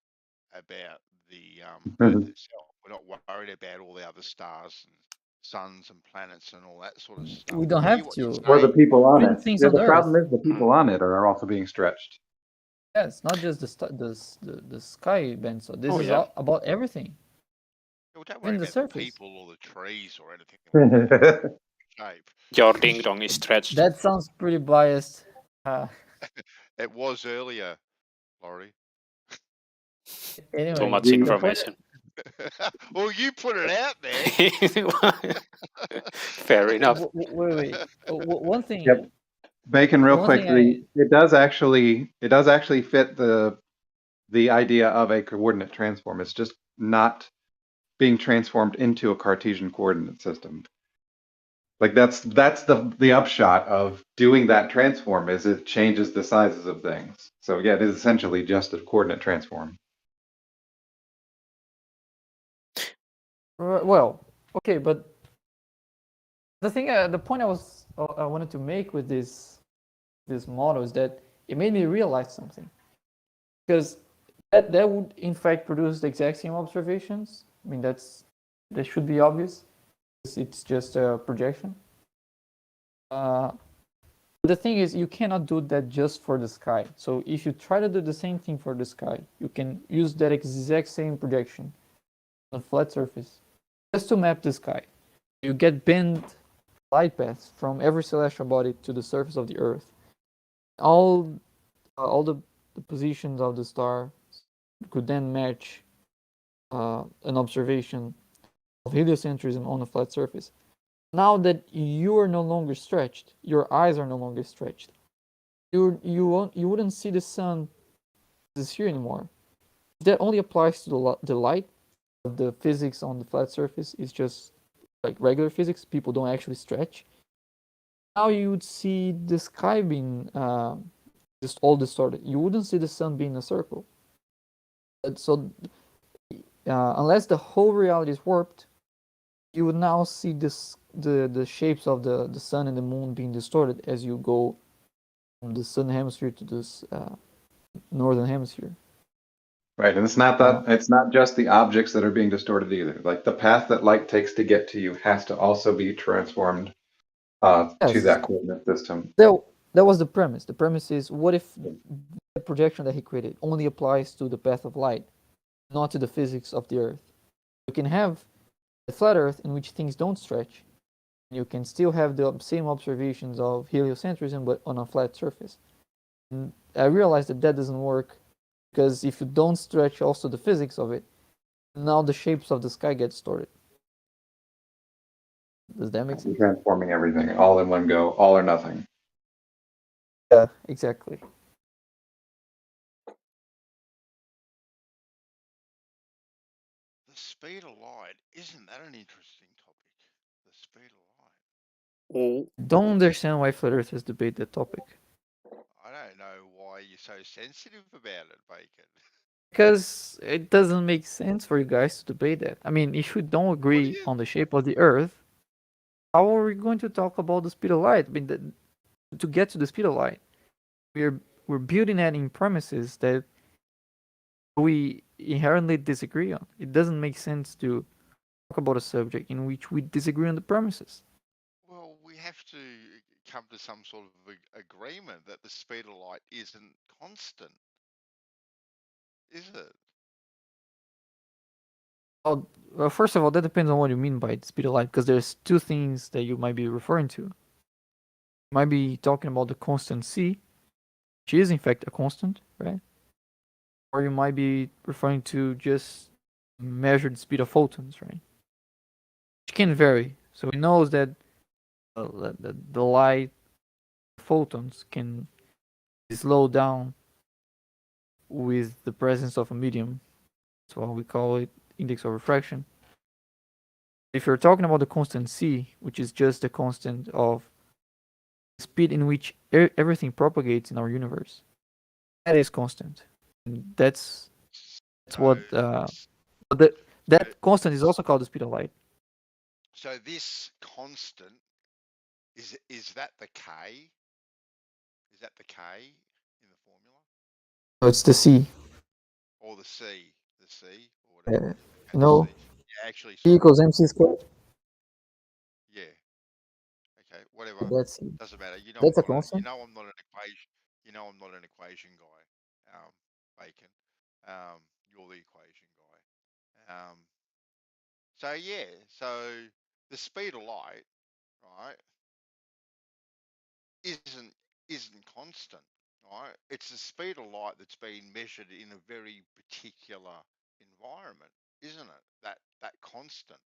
the Earth itself. We're not worried about all the other stars and suns and planets and all that sort of stuff. We don't have to. Or the people on it. Things Yeah, on the Earth. problem is the people on it are also being stretched. Yeah, it's not just the sky bensel. This is about everything. Well, don't worry about the people or the trees or anything. Shape. Your ding dong is stretched. That sounds pretty biased. It was earlier, Laurie. Anyway, too much information. Well, you put it out there. Fair enough. Wait. One thing. Yep. Bacon, real quick. It does actually fit the idea of a coordinate transform. It's just not being transformed into a Cartesian coordinate system. Like that's the upshot of doing that transform is it changes the sizes of things. So yeah, it is essentially just a coordinate transform. Well, okay, but the point I wanted to make with this model is that it made me realize something, because that would in fact produce the exact same observations. I mean, that should be obvious. It's just a projection. The thing is, you cannot do that just for the sky. So if you try to do the same thing for the sky, you can use that exact same projection on a flat surface just to map the sky. You get bent light paths from every celestial body to the surface of the Earth. All the positions of the stars could then match an observation of heliocentrism on a flat surface. Now that you are no longer stretched, your eyes are no longer stretched, you wouldn't see the sun as a sphere anymore. That only applies to the light. The physics on the flat surface is just like regular physics. People don't actually stretch. Now you would see the sky being just all distorted. You wouldn't see the sun being a circle. So unless the whole reality is warped, you would now see the shapes of the sun and the moon being distorted as you go from the southern hemisphere to this northern hemisphere. Right, and it's not just the objects that are being distorted either. Like the path that light takes to get to you has to also be transformed to that coordinate system. That was the premise. The premise is, what if the projection that he created only applies to the path of light, not to the physics of the Earth? You can have a flat Earth in which things don't stretch. You can still have the same observations of heliocentrism, but on a flat surface. And I realized that doesn't work, because if you don't stretch also the physics of it, now the shapes of the sky get distorted. Does that make sense? Transforming everything all in one go, all or nothing. Yeah, exactly. The speed of light, isn't that an interesting topic? The speed of light. Don't understand why Flat Earthers debate that topic. I don't know why you're so sensitive about it, Bacon. Because it doesn't make sense for you guys to debate that. I mean, if you don't agree on the shape of the Earth, how are we going to talk about the speed of light? I mean, to get to the speed of light, we're building that in premises that we inherently disagree on. It doesn't make sense to talk about a subject in which we disagree on the premises. Well, we have to come to some sort of agreement that the speed of light isn't constant, is it? Well, first of all, that depends on what you mean by the speed of light, because there's two things that you might be referring to. You might be talking about the constant c, which is in fact a constant, right? Or you might be referring to just measured speed of photons, right? Which can vary. So it knows that the light photons can slow down with the presence of a medium. That's why we call it index of refraction. If you're talking about the constant c, which is just the constant of the speed in which everything propagates in our universe, that is constant. And that's what that constant is also called the speed of light. So this constant is that the K? Is that the K in the formula? So it's the c. Or the C? The C? Or whatever. Okay, No. Yeah, actually, E equals mc squared. Yeah. Okay, whatever. That's Doesn't matter. that's a constant. I'm not an equation. I'm not an equation guy. Bacon. You're the equation guy. So yeah. So the speed of light, right, isn't constant, right? It's the speed of light that's being measured in a very particular environment, isn't it? That constant.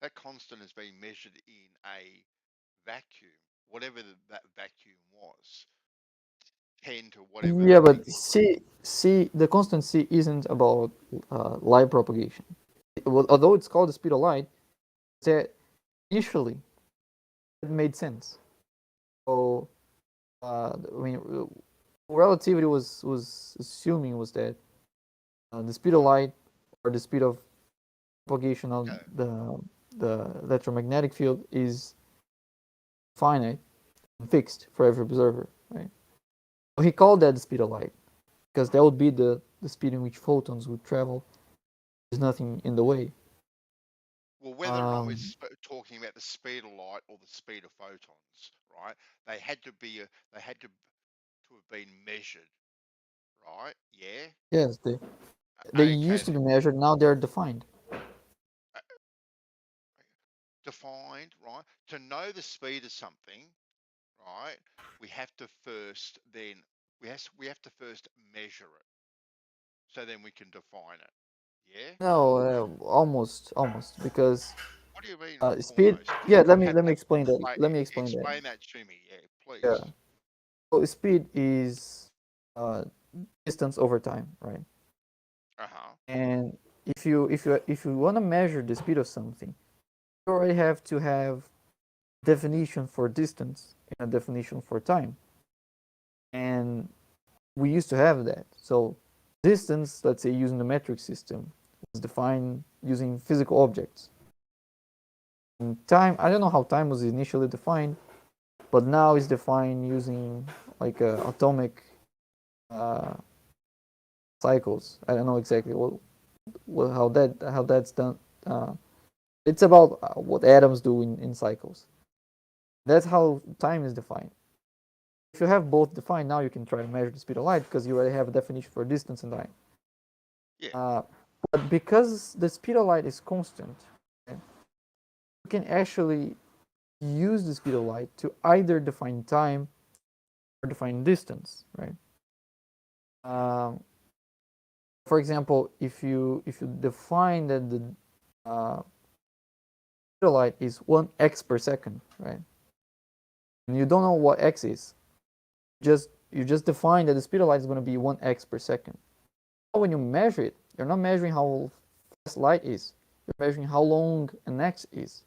That constant is being measured in a vacuum, whatever that vacuum was. 10 to whatever. Yeah, but c the constant c isn't about light propagation. Although it's called the speed of light, that initially it made sense. So I mean, relativity was assuming was that the speed of light or the speed of propagation of the electromagnetic field is finite and fixed for every observer, right? So he called that the speed of light because that would be the speed in which photons would travel. There's nothing in the way. Well, whether or not it's talking about the speed of light or the speed of photons, right? They had to have been measured, right? Yeah. Yes, they used to be measured. Now they're defined. Defined, right? To know the speed of something, right? We have to first measure it. so then we can define it. Yeah. No, almost, because What do you mean speed. almost? Yeah, let me explain that. Let me explain that. Explain that to me. Yeah, Yeah. please. So speed is distance over time, right? And if you want to measure the speed of something, you already have to have definition for distance and a definition for time. And we used to have that. So distance, let's say using the metric system, was defined using physical objects. And time, I don't know how time was initially defined, but now it's defined using like atomic cycles. I don't know exactly how that's done. It's about what atoms do in cycles. That's how time is defined. If you have both defined, now you can try to measure the speed of light because you already have a definition for distance and time. Yeah. But because the speed of light is constant, okay, you can actually use the speed of light to either define time or define distance, right? For example, if you define that the speed of light is 1x per second, right? And you don't know what x is, you just define that the speed of light is going to be 1x per second. When you measure it, you're not measuring how fast light is. You're measuring how long an x is.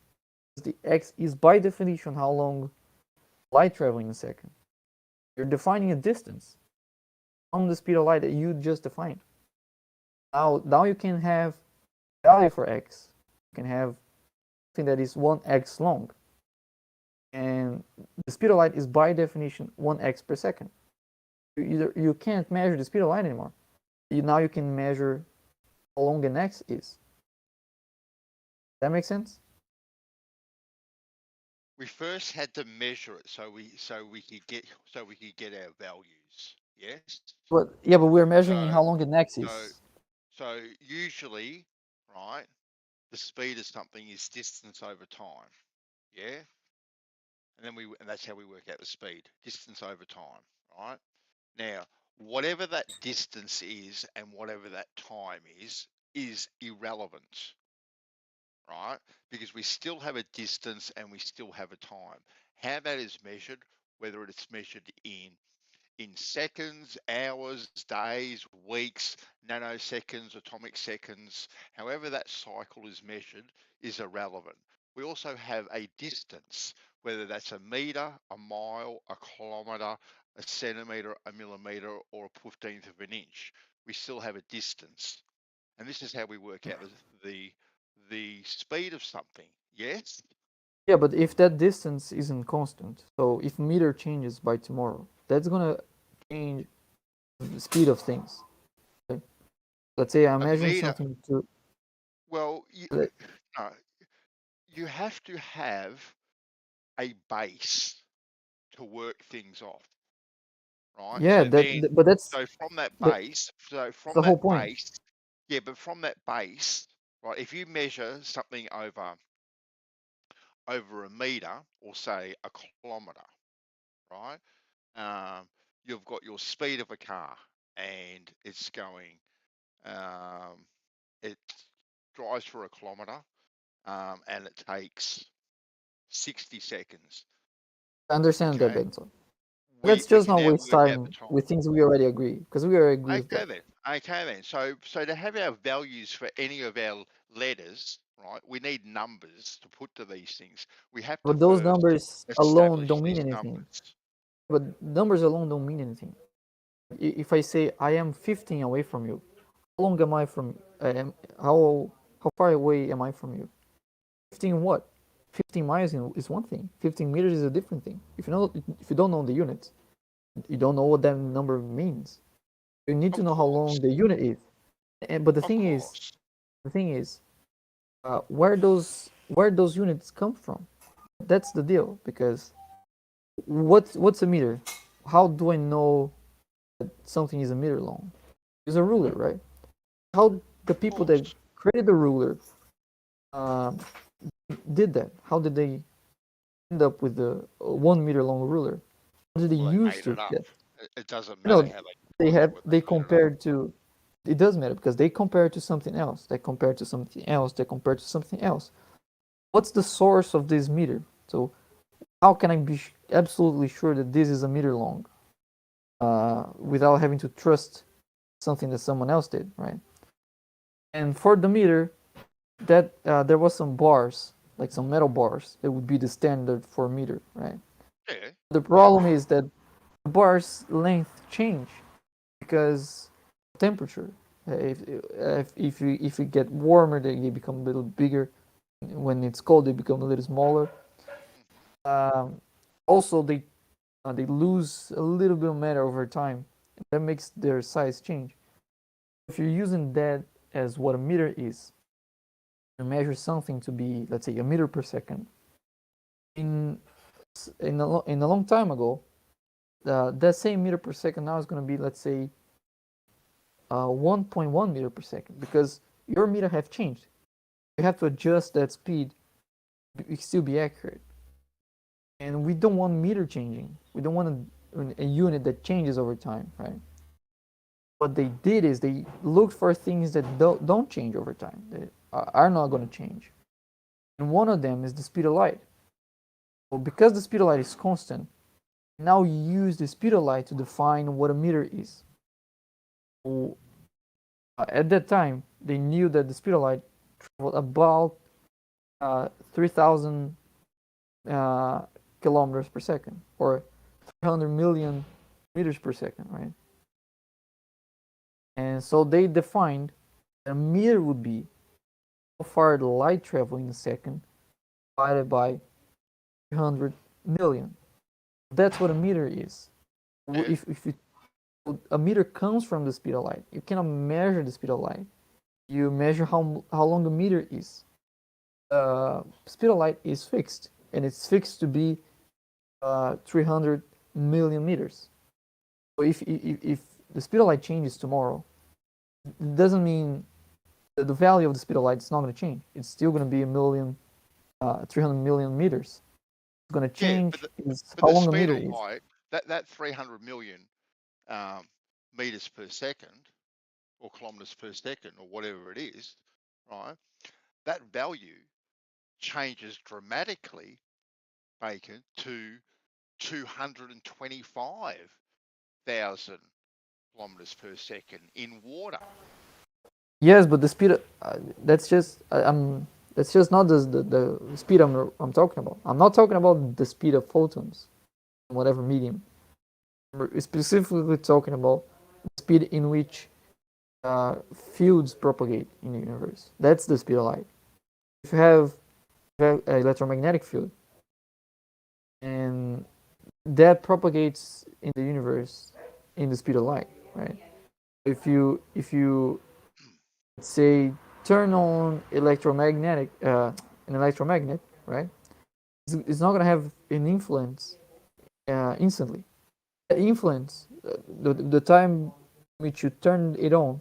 The x is by definition how long light traveling in a second. You're defining a distance on the speed of light that you just defined. Now you can have value for x. You can have something that is 1x long. And the speed of light is by definition 1x per second. You can't measure the speed of light anymore. Now you can measure how long an x is. That makes sense? We first had to measure it so we could get our values. Yes. But we're measuring how long an x is. So usually, right, the speed of something is distance over time. Yeah. And that's how we work out the speed, distance over time, right? Now, whatever that distance is and whatever that time is irrelevant, right? Because we still have a distance and we still have a time. How that is measured, whether it's measured in seconds, hours, days, weeks, nanoseconds, atomic seconds, however that cycle is measured is irrelevant. We also have a distance, whether that's a meter, a mile, a kilometer, a centimeter, a millimeter, or a 15th of an inch. We still have a distance. And this is how we work out the speed of something. Yes? Yeah, but if that distance isn't constant, so if meter changes by tomorrow, that's gonna change the speed of things. Okay? Let's say I'm measuring something to. Well, you have to have a base to work things off, right? Yeah, but that's so from that the, base, so from the whole that point. base, yeah, but from that base, right? If you measure something over a meter or say a kilometer, right? You've got your speed of a car and it's going, it drives for a kilometer, and it takes 60 seconds. I understand that, Okay. Benson. We Let's just can not now waste work out the time time. with things we already agree, because we already agree with that. Okay then. So to have our values for any of our letters, right? We need numbers to put to these things. We have to But those first numbers alone establish don't mean these anything. numbers. But numbers alone don't mean anything. If I say I am 15 away from you, how long am I from? How far away am I from you? 15 what? 15 miles is one thing. 15 meters is a different thing. If you don't know the units, you don't know what that number means. You need to know how long the unit is. But the thing is, where those units come from? That's the deal. Because what's a meter? How do I know that something is a meter long? It's a ruler, right? How the people that created the ruler did that? How did they end up with the 1 meter long ruler? How did they use to get? It doesn't matter how They compared to it does matter because they compare to something else. They compare to something else. They compare to something else. What's the source of this meter? So how can I be absolutely sure that this is a meter long without having to trust something that someone else did, right? And for the meter, that there was some bars, like some metal bars, that would be the standard for a meter, right? Yeah. The problem is that the bar's length change because of temperature. If you get warmer, they become a little bigger. When it's cold, they become a little smaller. Also, they lose a little bit of matter over time. That makes their size change. If you're using that as what a meter is, you measure something to be, let's say, a meter per second. In a long time ago, that same meter per second now is going to be, let's say, 1.1 meter per second because your meter have changed. You have to adjust that speed to still be accurate. And we don't want meter changing. We don't want a unit that changes over time, right? What they did is they looked for things that don't change over time, that are not going to change. And one of them is the speed of light. Well, because the speed of light is constant, now you use the speed of light to define what a meter is. So, at that time, they knew that the speed of light traveled about 3,000 kilometers per second, or 300 million meters per second, right? And so they defined that a meter would be how far the light travels in a second divided by 300 million. That's what a meter is. Yeah. If a meter comes from the speed of light, you cannot measure the speed of light. You measure how long a meter is. Speed of light is fixed, and it's fixed to be 300 million meters. So if the speed of light changes tomorrow, it doesn't mean that the value of the speed of light is not going to change. It's still going to be 300 million meters. It's going to change is how long a meter is. Light, that 300 million meters per second, or kilometers per second, or whatever it is, right? That value changes dramatically, Bacon, to 225,000 kilometers per second in water. Yes, but the speed that's just not the speed I'm talking about. I'm not talking about the speed of photons, whatever medium. We're specifically talking about the speed in which fields propagate in the universe. That's the speed of light. If you have an electromagnetic field, and that propagates in the universe in the speed of light, right? If you say turn on an electromagnet, right? It's not gonna have an influence instantly. That influence, the time which you turn it on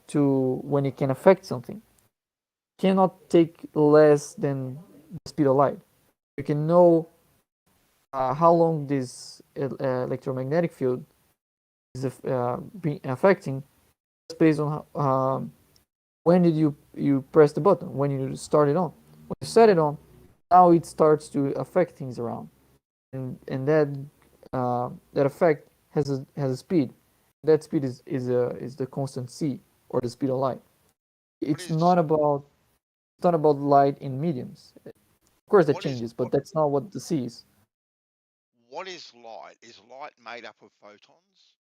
to when it can affect something, cannot take less than the speed of light. You can know how long this electromagnetic field is affecting just based on when did you press the button, when you start it on. When you set it on, now it starts to affect things around, and that effect has a speed. That speed is the constant c, or the speed of light. It's not about light in mediums. Of course, that changes, but that's not what the c is. What is light? Is light made up of photons?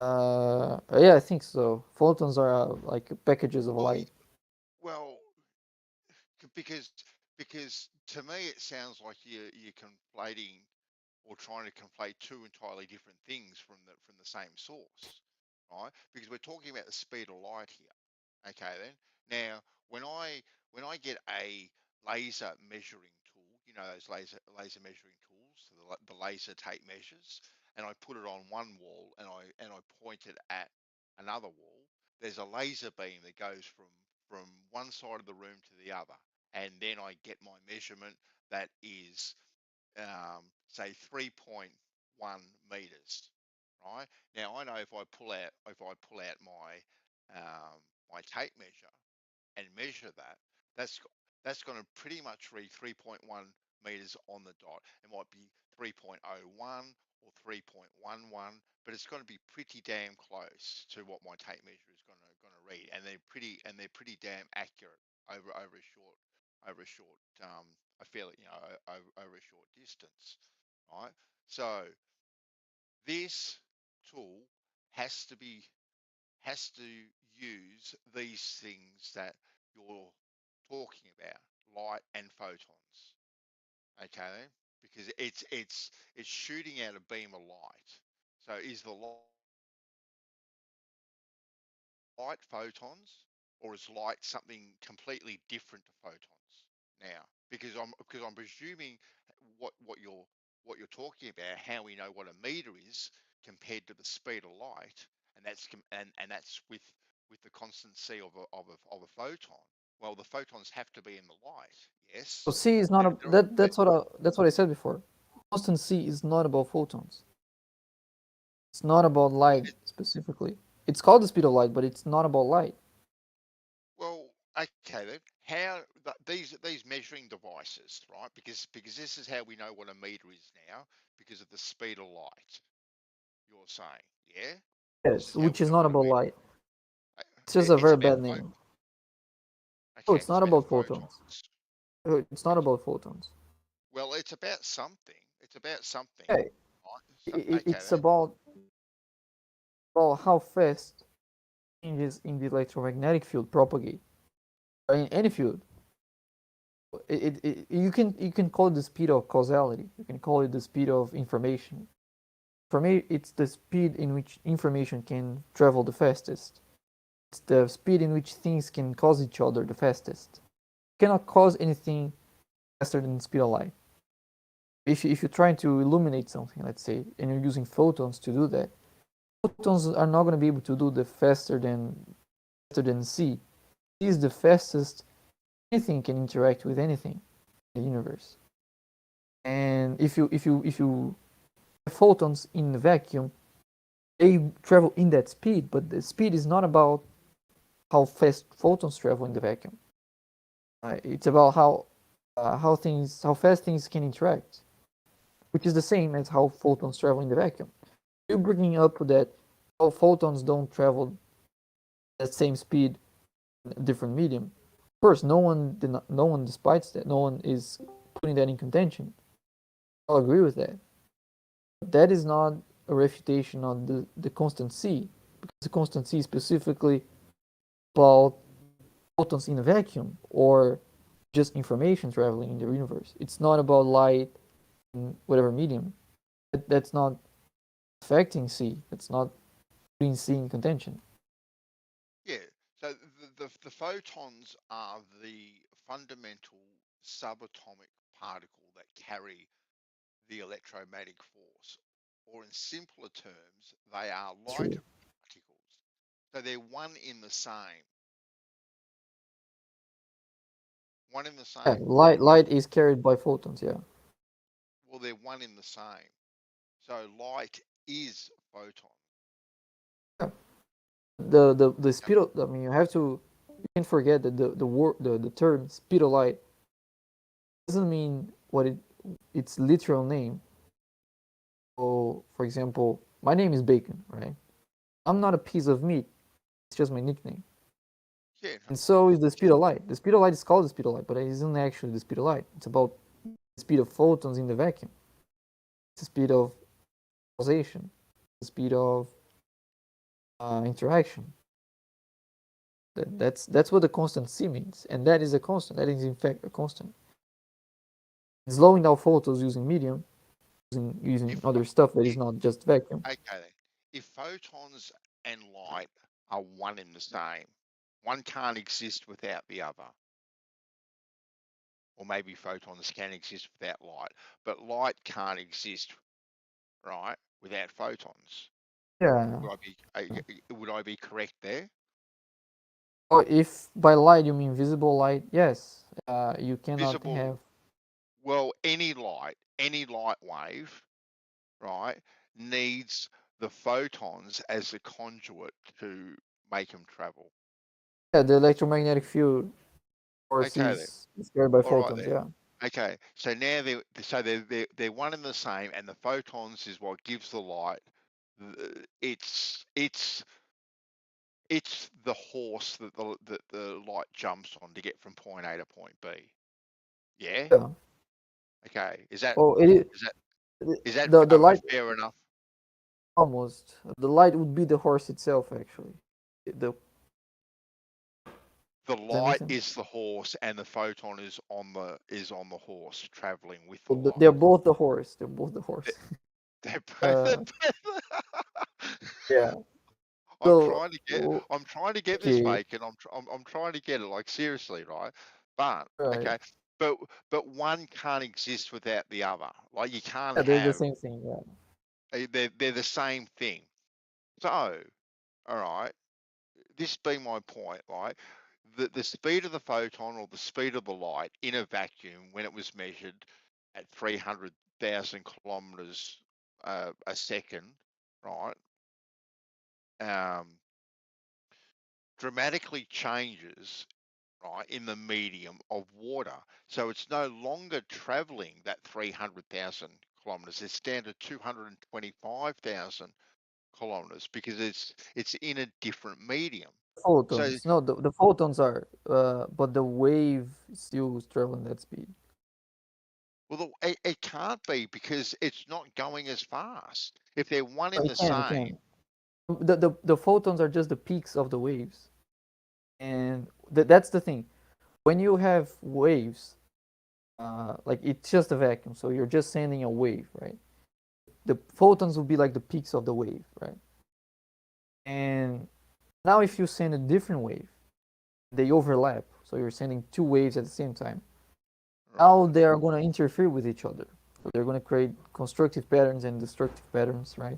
Yeah, I think so. Photons are like packages of light. Well, because to me it sounds like you're conflating or trying to conflate two entirely different things from the same source, right? Because we're talking about the speed of light here. Okay, then. Now, when I get a laser measuring tool, you know those laser measuring tools, the laser tape measures, and I put it on one wall and I point it at another wall, there's a laser beam that goes from one side of the room to the other, and then I get my measurement that is say 3.1 meters. right? Now I know if I pull out my tape measure and measure that, that's going to pretty much read 3.1 meters on the dot. It might be 3.01 or 3.11, but it's going to be pretty damn close to what my tape measure is going to read, and they're pretty damn accurate over a short a fairly over a short distance, right? So this tool has to use these things that you're talking about, light and photons. Okay, because it's shooting out a beam of light. So is the light photons, or is light something completely different to photons? Now, because I'm presuming what you're talking about, how we know what a meter is compared to the speed of light, and that's with the constant c of a photon. Well, the photons have to be in the light, yes. So C is not a that's what I said before. Constant C is not about photons. It's not about light specifically. It's called the speed of light, but it's not about light. Well, okay then. How these measuring devices, right? Because this is how we know what a meter is now, because of the speed of light. You're saying, yeah? Yes, which is not about light. It's just a It's very about bad name. okay, No, it's not about photons. It's not about photons. Well, it's about something. It's about something. Okay. Right? It's about how fast changes in the electromagnetic field propagate. Or in any field. You can call it the speed of causality. You can call it the speed of information. For me, it's the speed in which information can travel the fastest. It's the speed in which things can cause each other the fastest. You cannot cause anything faster than the speed of light. If you're trying to illuminate something, let's say, and you're using photons to do that, photons are not going to be able to do the faster than C. C is the fastest anything can interact with anything in the universe. And if you have photons in the vacuum, they travel in that speed, but the speed is not about how fast photons travel in the vacuum. It's about how fast things can interact, which is the same as how photons travel in the vacuum. You're bringing up that photons don't travel at the same speed in a different medium. Of course, no one despites that. No one is putting that in contention. I'll agree with that. But that is not a refutation on the constant C, because the constant C is specifically about photons in a vacuum or just information traveling in the universe. It's not about light in whatever medium. That's not affecting C. That's not putting C in contention. Yeah. So the photons are the fundamental subatomic particle that carry the electromagnetic force, or in simpler terms, they are light particles. So they're one in the same. One in the same. Yeah, light is carried by photons, yeah. Well, they're one in the same. So light is photon. Yeah. The speed of, I mean, you can't forget that the term speed of light doesn't mean what its literal name. So, for example, my name is Bacon, right? I'm not a piece of meat. It's just my nickname. Yeah. And so is the speed of light. The speed of light is called the speed of light, but it isn't actually the speed of light. It's about the speed of photons in the vacuum. It's the speed of causation, the speed of interaction. That's what the constant C means, and that is a constant. That is in fact a constant. Slowing down photons using medium, using other stuff that is not just vacuum. Okay, then. If photons and light are one in the same, one can't exist without the other. Or maybe photons can exist without light, but light can't exist, right, without photons. Yeah. Would I be correct there? Or if by light you mean visible light, yes. You cannot have. Well, any light wave, right, needs the photons as a conduit to make them travel. Yeah, the electromagnetic field force Okay, is carried by all right photons. then. Yeah. Okay, so now they're one and the same, and the photons is what gives the light. It's the horse that the light jumps on to get from point A to point B. Yeah. Yeah. Okay. Is that Oh, the light fair enough? almost. The light would be the horse itself, actually. The The Does that make light sense? is the horse, and the photon is on the horse traveling with the Well, light. they're both the horse. They're both the horse. They're both. Yeah. I'm So, trying to get. I'm trying to get this okay. vacant. I'm trying to get it. Like seriously, right? But Right. okay. But one can't exist without the other. Like you can't Yeah, they're the have. same thing. Yeah. They're the same thing. So, all right. This being my point, right? The speed of the photon or the speed of the light in a vacuum when it was measured at 300,000 kilometers a second, right? Dramatically changes, right, in the medium of water. So it's no longer traveling that 300,000 kilometers. It's down to 225,000 kilometers because it's in a different medium. Photons. No, the photons are, but the wave still traveling that speed. Well, it can't be because it's not going as fast. If they're one in It the can. same, The photons are just the peaks of the waves, and that's the thing. When you have waves, like it's just a vacuum, so you're just sending a wave, right? The photons will be like the peaks of the wave, right? And now if you send a different wave, they overlap, so you're sending two waves at the same time. Now they are going to interfere with each other. So they're going to create constructive patterns and destructive patterns, right?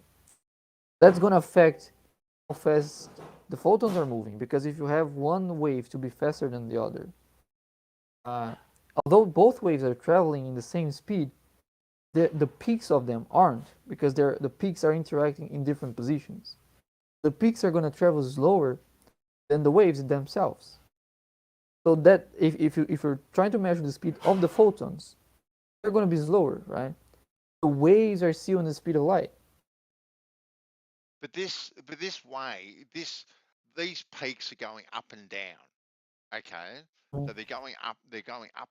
That's going to affect how fast the photons are moving, because if you have one wave to be faster than the other, although both waves are traveling in the same speed, the peaks of them aren't, because the peaks are interacting in different positions. The peaks are going to travel slower than the waves themselves. So that if you're trying to measure the speed of the photons, they're going to be slower, right? The waves are still in the speed of light. but this way, these peaks are going up and down. Okay, so they're going up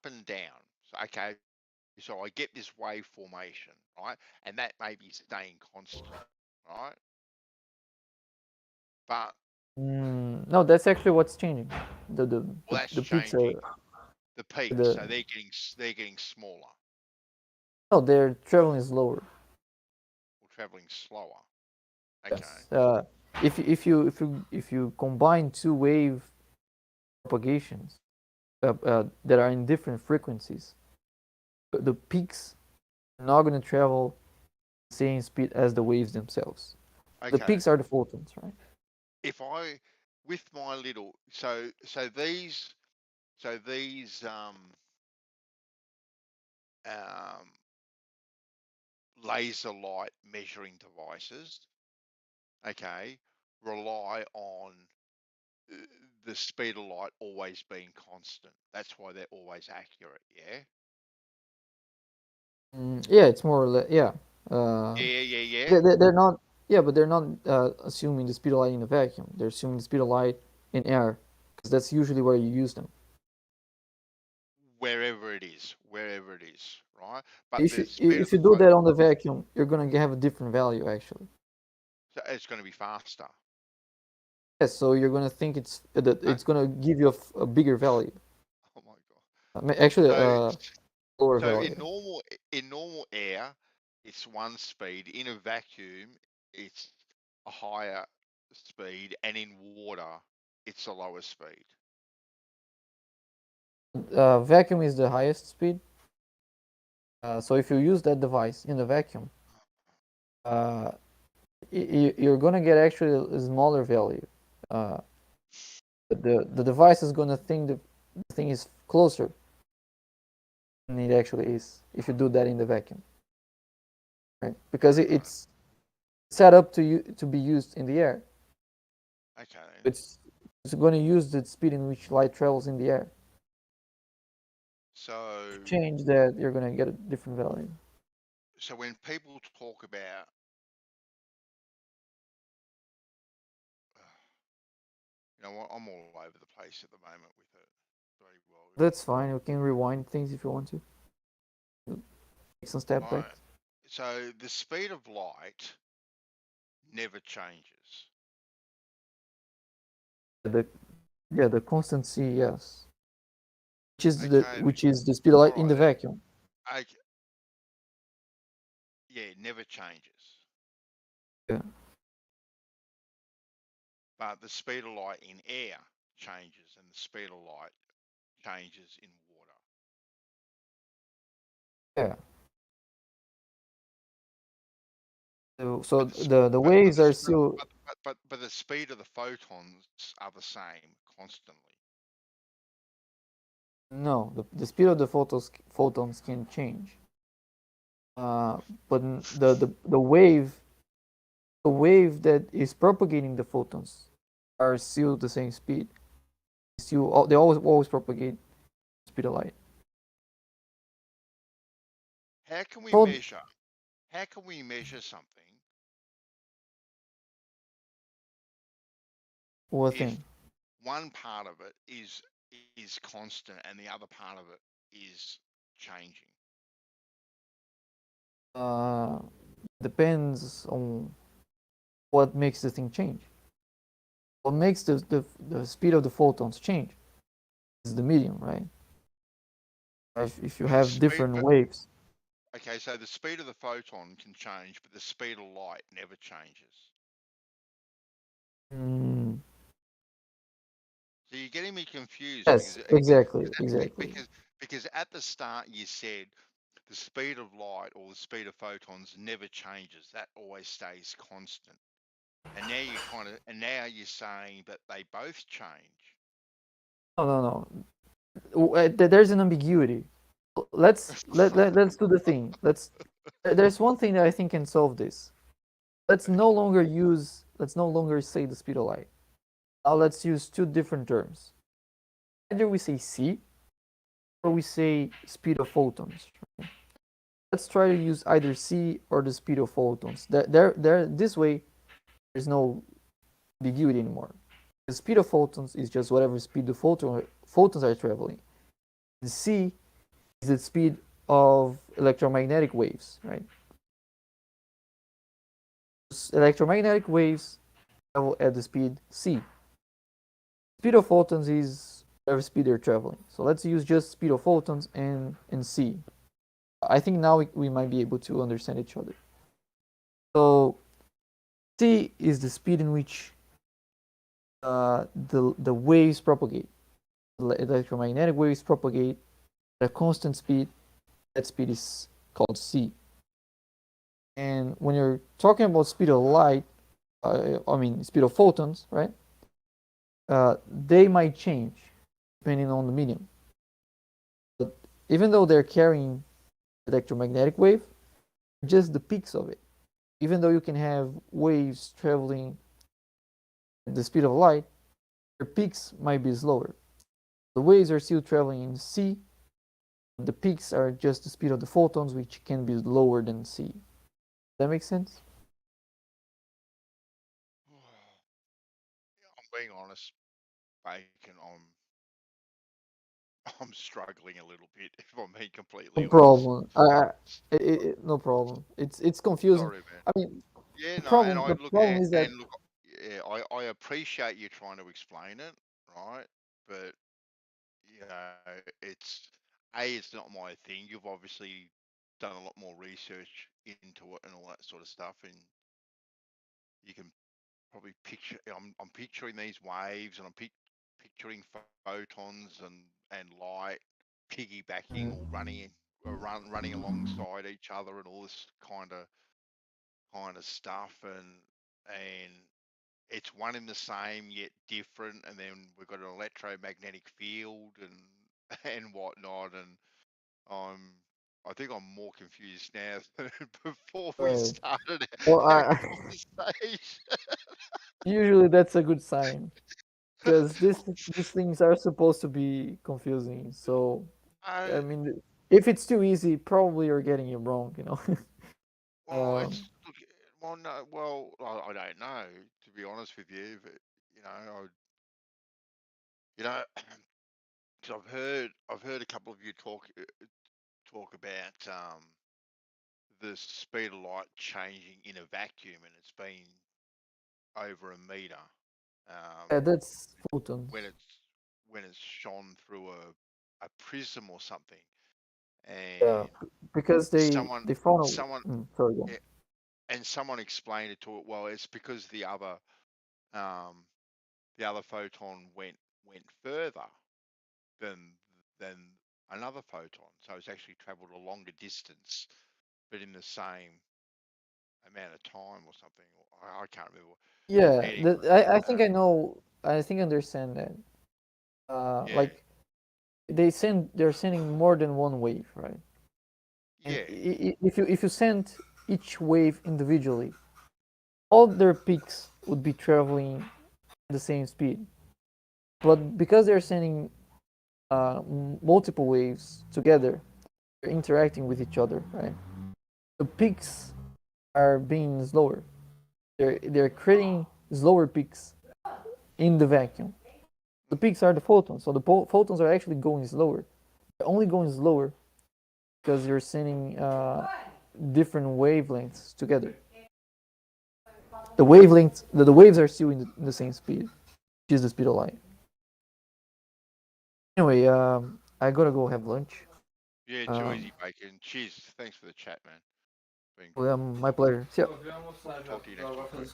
and down. So okay, so I get this wave formation, right? And that may be staying constant, right? But No, that's actually what's changing. that's The peaks changing. are The peaks, so they're getting smaller. No, they're traveling slower. Or traveling slower. Okay. Yes. If you combine two wave propagations that are in different frequencies, the peaks are not going to travel the same speed as the waves themselves. Okay. The peaks are the photons, right? If I, with my little, so these laser light measuring devices, okay, rely on the speed of light always being constant. That's why they're always accurate. Yeah. Yeah, it's more or less. Yeah. They're not. Yeah, but they're not assuming the speed of light in a vacuum. They're assuming the speed of light in air, because that's usually where you use them. Wherever it is, right? But If you do that on the vacuum, you're gonna have a different value actually. So it's going to be faster. Yes, so you're gonna think it's gonna give you a bigger value. Oh my god! Actually, lower so value. in normal air, it's one speed. In a vacuum, it's a higher speed, and in water, it's a lower speed. Vacuum is the highest speed. So if you use that device in the vacuum, you're gonna get actually a smaller value. The device is gonna think the thing is closer than it actually is if you do that in the vacuum, right? Because it's set up to be used in the air. Okay. It's going to use the speed in which light travels in the air. So to change that, you're going to get a different value. So when people talk about I'm all over the place at the moment with it. Very well. That's fine. You can rewind things if you want to. Take some step back. So the speed of light never changes. The constancy, yes. Which is the speed of light in the vacuum. Yeah, it never changes. Yeah. But the speed of light in air changes, and the speed of light changes in water. Yeah. So the waves are still. But the speed of the photons are the same constantly. No, the speed of the photons can change. But the wave that is propagating the photons are still the same speed. They always propagate the speed of light. How can we measure? How can we measure something? What if thing? One part of it is constant and the other part of it is changing. Depends on what makes the thing change. What makes the speed of the photons change is the medium, right? If you have different waves. Okay, so the speed of the photon can change, but the speed of light never changes. So you're getting me confused. Yes, exactly. Because at the start you said the speed of light or the speed of photons never changes. That always stays constant. And now you're saying that they both change. No. There's an ambiguity. Let's do the thing. There's one thing that I think can solve this. Let's no longer say the speed of light. Now let's use two different terms. Either we say c, or we say speed of photons. Let's try to use either c or the speed of photons. This way, there's no ambiguity anymore. The speed of photons is just whatever speed the photons are traveling. The c is the speed of electromagnetic waves, right? Electromagnetic waves travel at the speed c. Speed of photons is whatever speed they're traveling. So let's use just speed of photons and c. I think now we might be able to understand each other. So c is the speed in which the waves propagate. The electromagnetic waves propagate at a constant speed. That speed is called c. And when you're talking about speed of light, speed of photons, right? They might change depending on the medium. But even though they're carrying electromagnetic wave, just the peaks of it. Even though you can have waves traveling at the speed of light, their peaks might be slower. The waves are still traveling in c. The peaks are just the speed of the photons, which can be lower than c. Does that make sense? I'm being honest, Bacon. I'm struggling a little bit, if I'm being completely No honest. problem. No problem. It's confusing. Sorry, man. I mean, yeah, the no, problem, and the problem is that look, yeah, I appreciate you trying to explain it, right? But it's not my thing. You've obviously done a lot more research into it and all that sort of stuff, and you can probably picture. I'm picturing these waves, and I'm picturing photons and light piggybacking or running alongside each other and all this kind of stuff, and it's one and the same yet different, and then we've got an electromagnetic field and and whatnot, and I think I'm more confused now than before we Right. started Well, our conversation. usually that's a good sign because these things are supposed to be confusing. So I mean, if it's too easy, probably you're getting it wrong. Well, it's look. Well, no. Well, I don't know, to be honest with you. But you know, 'cause I've heard a couple of you talk about the speed of light changing in a vacuum, and it's been over a meter. Yeah, that's photons. When it's shone through a prism or something, Yeah, and because someone they found someone sorry, go on. eh, and someone explained it to it. Well, it's because um the other photon went further than than another photon, so it's actually travelled a longer distance, but in the same amount of time or something. I can't remember. Yeah, Anyway, I think I know. I think I understand that. yeah, Like they're sending more than one wave, right? And yeah, if you send each wave individually, all their peaks would be traveling at the same speed. But because they're sending multiple waves together, they're interacting with each other, right? The peaks are being slower. They're creating slower peaks in the vacuum. The peaks are the photons, so the photons are actually going slower. They're only going slower because you're sending different wavelengths together. The waves are still in the same speed, which is the speed of light. Anyway, I gotta go have lunch. yeah. Too easy, bacon. Cheers. Thanks for the chat, man. Been good. My pleasure. See ya. Talk to you next week.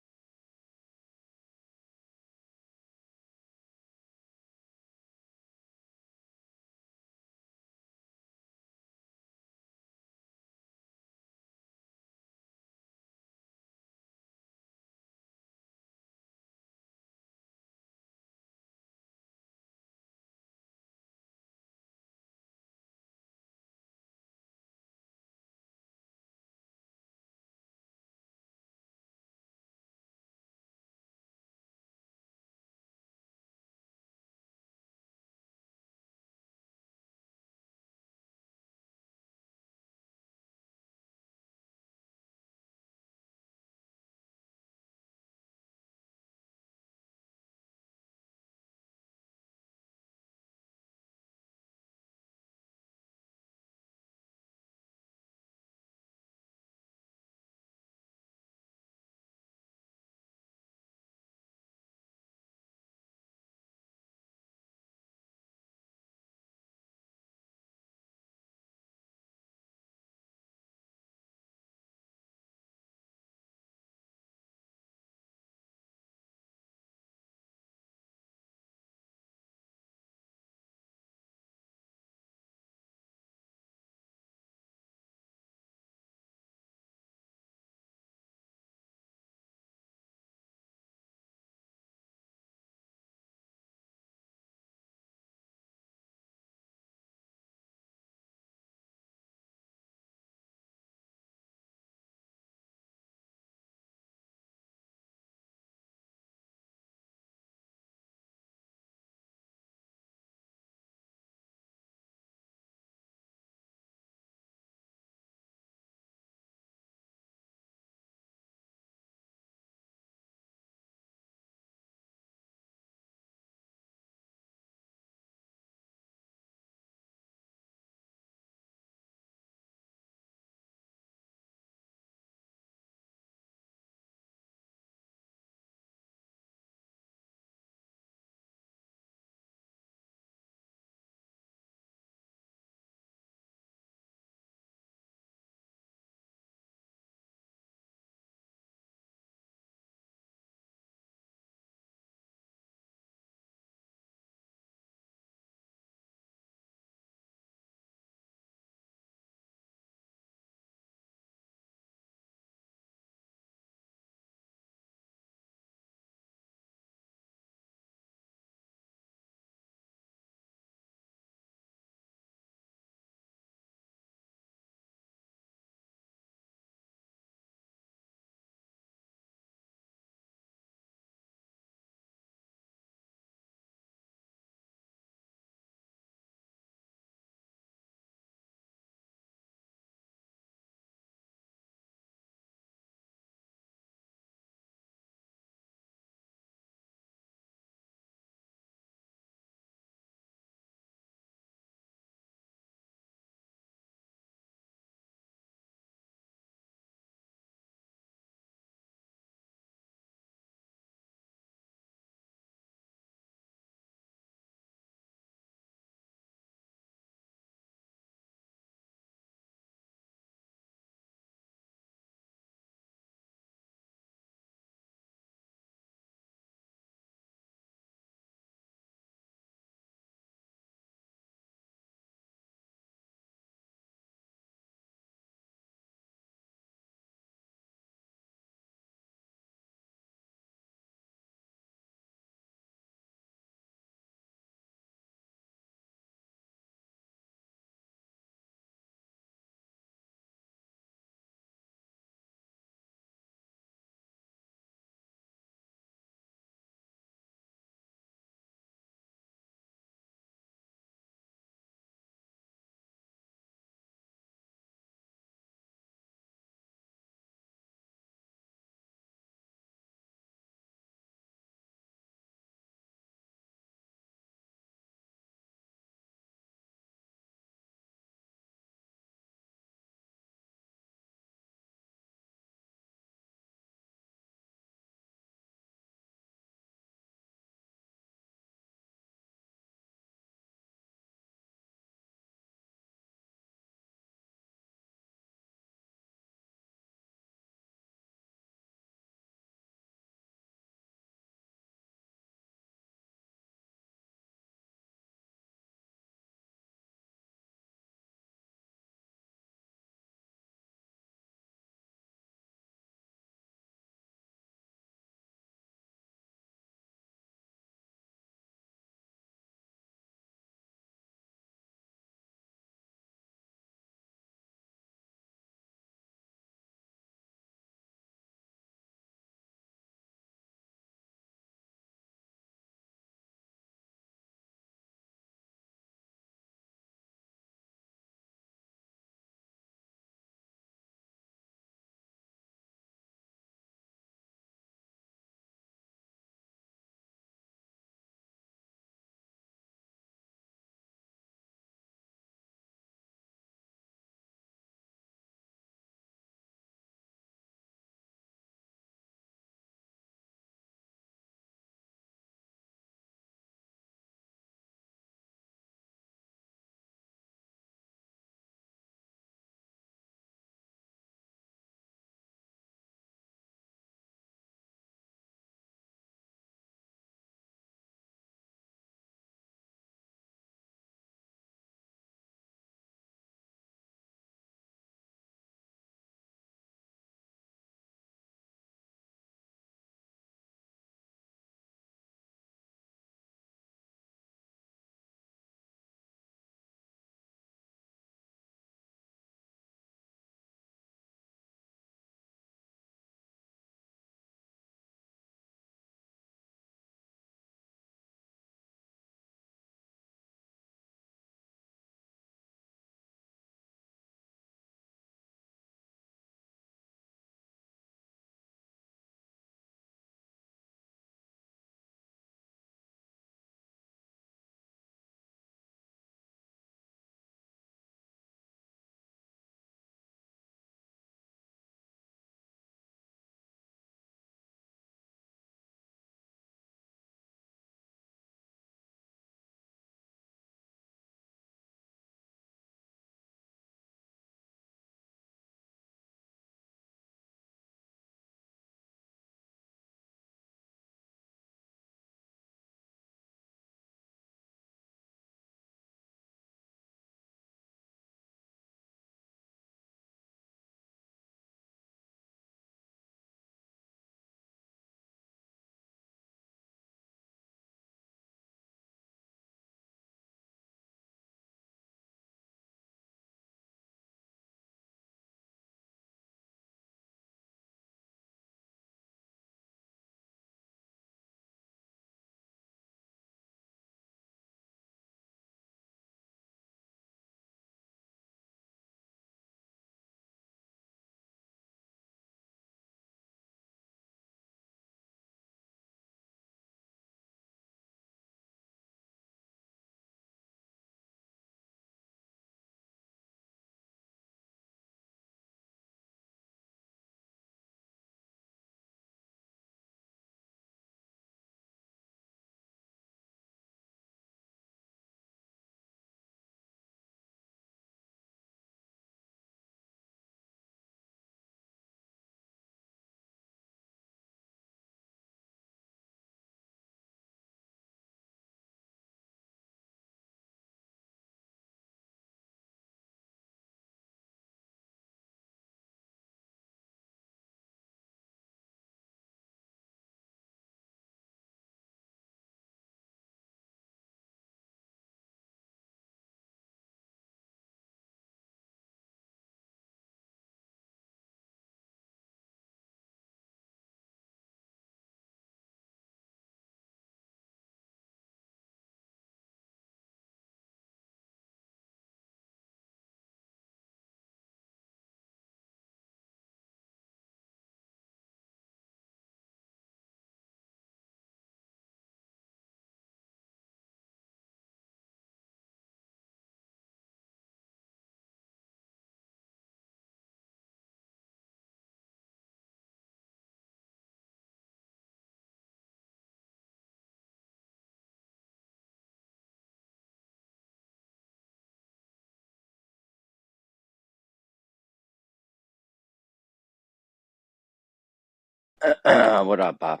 What up, Bob?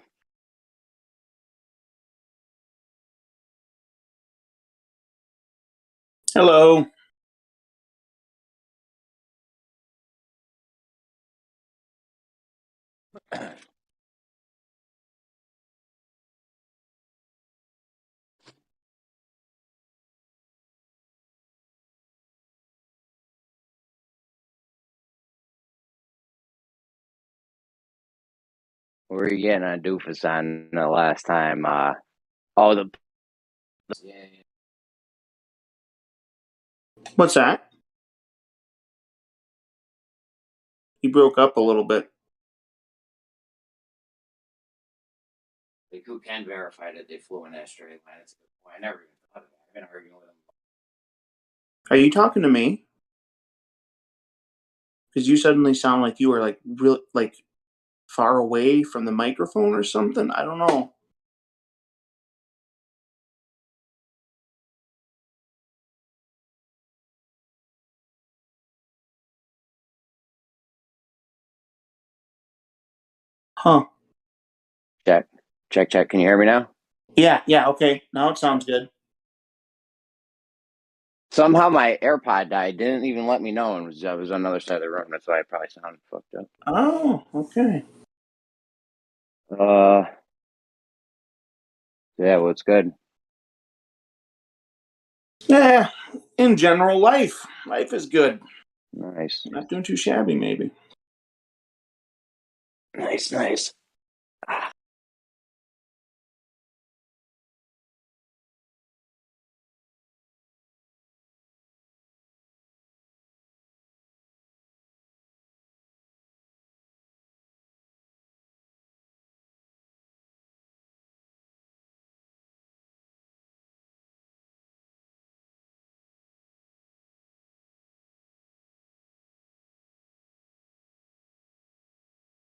Hello. We were getting a doofus on the last time. What's that? You broke up a little bit. Like, who can verify that they flew in that straight line? That's a good point. I never even thought of that. I've been arguing with them. Are you talking to me? Because you suddenly sound like you were like real, like far away from the microphone or something. I don't know. Huh. Check. Can you hear me now? Yeah, okay. Now it sounds good. Somehow my AirPod died. Didn't even let me know, and I was on the other side of the room. That's why I probably sounded fucked up. Oh, okay. Yeah, well, it's good. Yeah, in general, life is good. Nice. Not doing too shabby, maybe. Nice.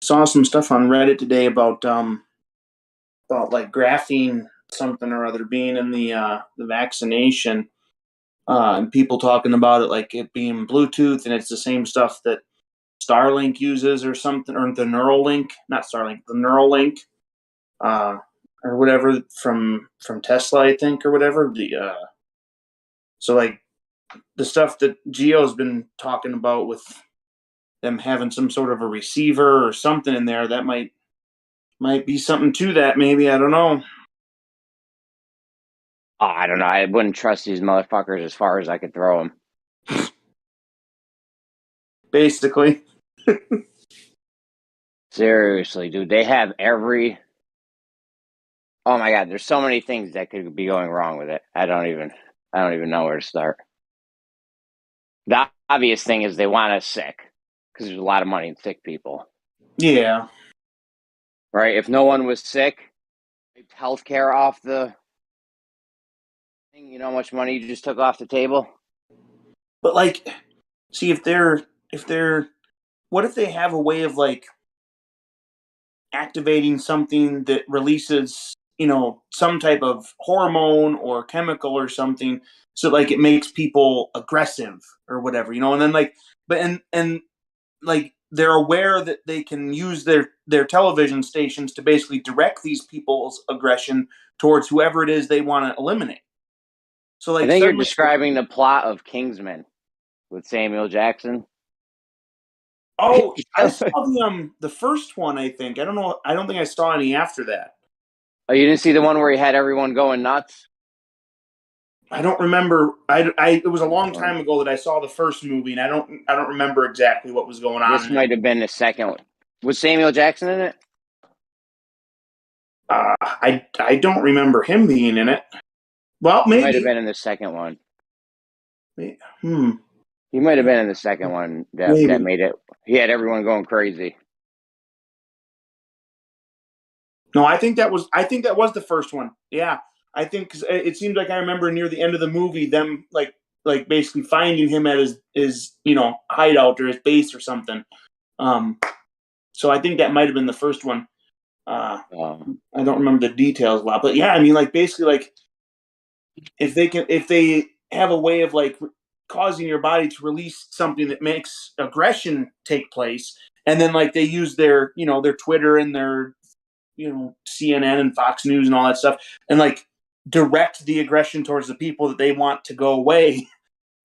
Saw some stuff on Reddit today about like graphene something or other being in the vaccination, and people talking about it like it being Bluetooth, and it's the same stuff that Starlink uses or something, or the Neuralink, not Starlink, the Neuralink, or whatever from Tesla, I think, or whatever. So like the stuff that Geo's been talking about with them having some sort of a receiver or something in there, that might be something to that. Maybe, I don't know. Oh, I don't know. I wouldn't trust these motherfuckers as far as I could throw them. Basically. Seriously, dude. They have every... Oh my god, there's so many things that could be going wrong with it. I don't even know where to start. The obvious thing is they want us sick, because there's a lot of money in sick people. Yeah. Right? If no one was sick, healthcare off the thing, you know how much money you just took off the table? But like, see, if they're what if they have a way of like activating something that releases, some type of hormone or chemical or something, so like it makes people aggressive or whatever, and then like, but and like they're aware that they can use their television stations to basically direct these people's aggression towards whoever it is they want to eliminate. So like, I think you're suddenly, describing the plot of Kingsman with Samuel Jackson. oh, I saw the first one. I think, I don't know. I don't think I saw any after that. Oh, you didn't see the one where he had everyone going nuts? I don't remember. It was a long time ago that I saw the first movie, and I don't remember exactly what was going on. This might have been the second one. Was Samuel Jackson in it? I don't remember him being in it. Well, maybe. He might have been in the second one. Hmm. He might have been in the second one that made it. He had everyone going crazy. No, I think that was the first one. Yeah, I think, cause it seems like I remember near the end of the movie them like basically finding him at his hideout or his base or something. So I think that might have been the first one. I don't remember the details a lot, but yeah, I mean, like, basically, like, if they have a way of like causing your body to release something that makes aggression take place. And then like they use their, their Twitter and their, CNN and Fox News and all that stuff, and like direct the aggression towards the people that they want to go away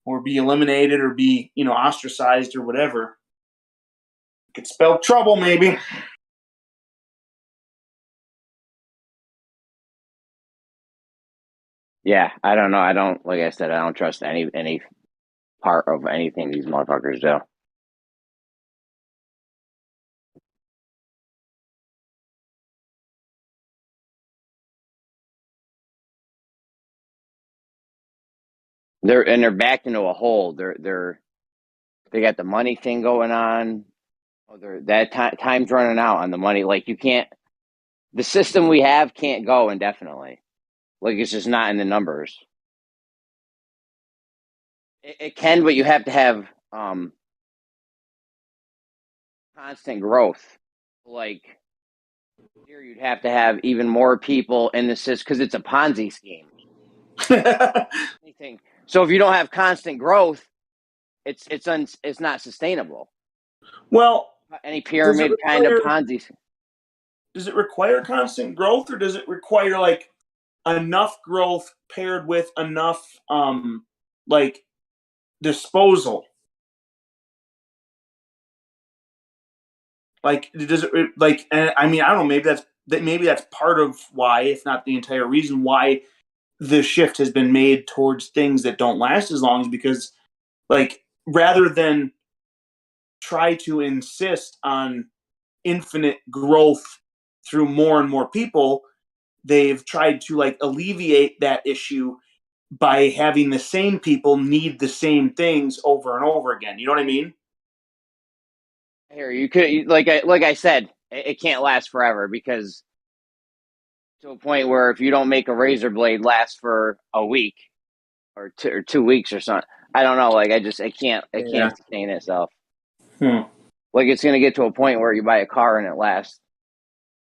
or be eliminated or be, ostracized or whatever. Could spell trouble, maybe. Yeah, I don't know. I don't, like I said, I don't trust any part of anything these motherfuckers do. They're backed into a hole. They got the money thing going on. That time's running out on the money. Like you can't. The system we have can't go indefinitely. Like it's just not in the numbers. It can, but you have to have constant growth. Like here, you'd have to have even more people in the system because it's a Ponzi scheme. Anything. So if you don't have constant growth, it's not sustainable. Well, any pyramid kind of Ponzi. Does it require constant growth, or does it require like enough growth paired with enough like disposal? Like does it like? I mean, I don't know. Maybe that's part of why, if not the entire reason why, the shift has been made towards things that don't last as long, is because, like, rather than try to insist on infinite growth through more and more people, they've tried to like alleviate that issue by having the same people need the same things over and over again. You know what I mean? Here, you could like I said, it can't last forever, because to a point where if you don't make a razor blade last for a week or 2 weeks or something, I don't know. Like it can't sustain itself. Like it's gonna get to a point where you buy a car and it lasts,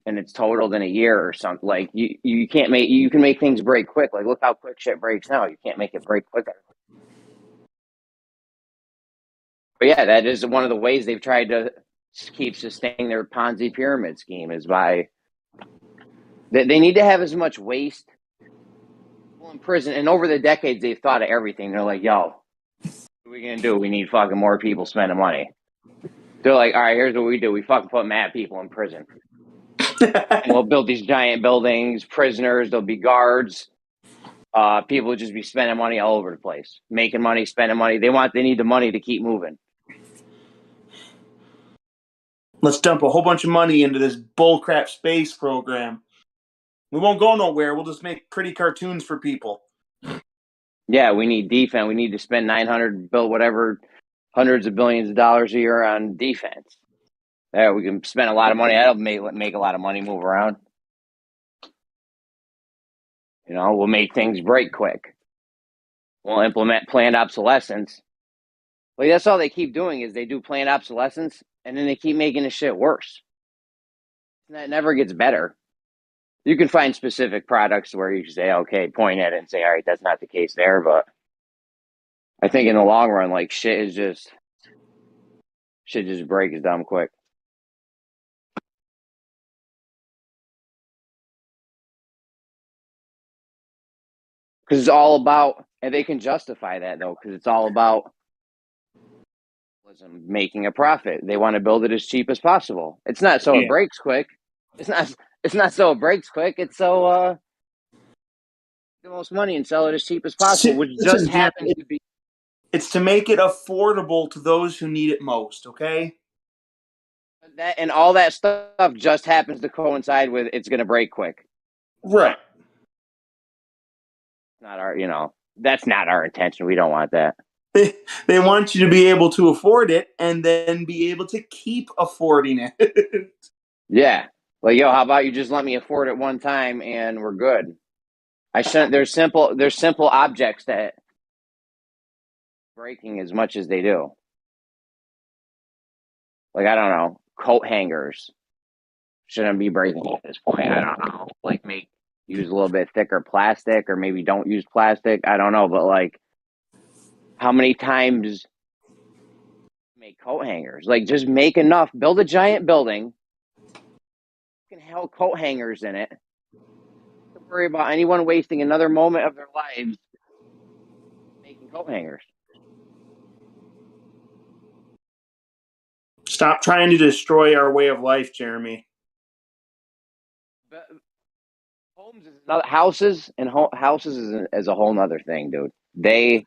and it's totaled in a year or something. Like you can make things break quick. Like look how quick shit breaks now. You can't make it break quicker. But yeah, that is one of the ways they've tried to keep sustaining their Ponzi pyramid scheme, is by they need to have as much waste in prison. And over the decades, they've thought of everything. They're like, yo, what are we gonna do? We need fucking more people spending money. They're like, all right, here's what we do. We fucking put mad people in prison. And we'll build these giant buildings, prisoners, there'll be guards. People will just be spending money all over the place, making money, spending money. They need the money to keep moving. Let's dump a whole bunch of money into this bullcrap space program. We won't go nowhere. We'll just make pretty cartoons for people. Yeah, we need defense. We need to spend hundreds of billions of dollars a year on defense. Yeah, we can spend a lot of money. That'll make a lot of money move around. We'll make things break quick. We'll implement planned obsolescence. Like that's all they keep doing, is they do planned obsolescence, and then they keep making the shit worse. And that never gets better. You can find specific products where you can say, okay, point at it and say, all right, that's not the case there. But I think in the long run, like shit just breaks dumb quick. Because it's all about, and they can justify that though, because it's all about making a profit. They want to build it as cheap as possible. It's not so it breaks quick. It's not so it breaks quick. It's so the most money and sell it as cheap as possible, which just happens to be. It's to make it affordable to those who need it most. Okay. That and all that stuff just happens to coincide with it's going to break quick. Right. Not our, that's not our intention. We don't want that. They want you to be able to afford it and then be able to keep affording it. Yeah. Like, yo, how about you just let me afford it one time and we're good? There's simple objects that breaking as much as they do. Like, I don't know, coat hangers shouldn't be breaking at this point. I don't know. Like, use a little bit thicker plastic, or maybe don't use plastic. I don't know, but like how many times make coat hangers? Like, just make enough. Build a giant building. Fucking hell, coat hangers in it. Don't worry about anyone wasting another moment of their lives making coat hangers. Stop trying to destroy our way of life, Jeremy. But homes is another, houses is a whole nother thing, dude. They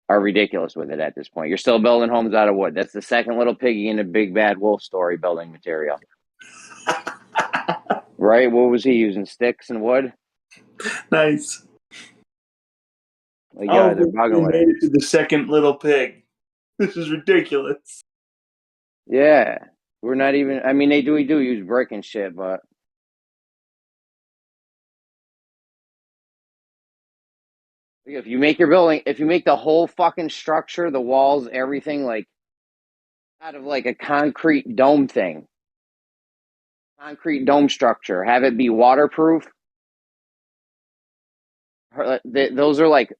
are ridiculous with it at this point. You're still building homes out of wood. That's the second little piggy in a big bad wolf story, building material. Right? What was he using? Sticks and wood? Nice. Like, yeah, they're We bugging with made it. it to the second little pig. This is ridiculous. Yeah. We're not even, I mean, we do use brick and shit, but if you make your building, if you make the whole fucking structure, the walls, everything, like, out of like a concrete dome thing, concrete dome structure, have it be waterproof. Those are like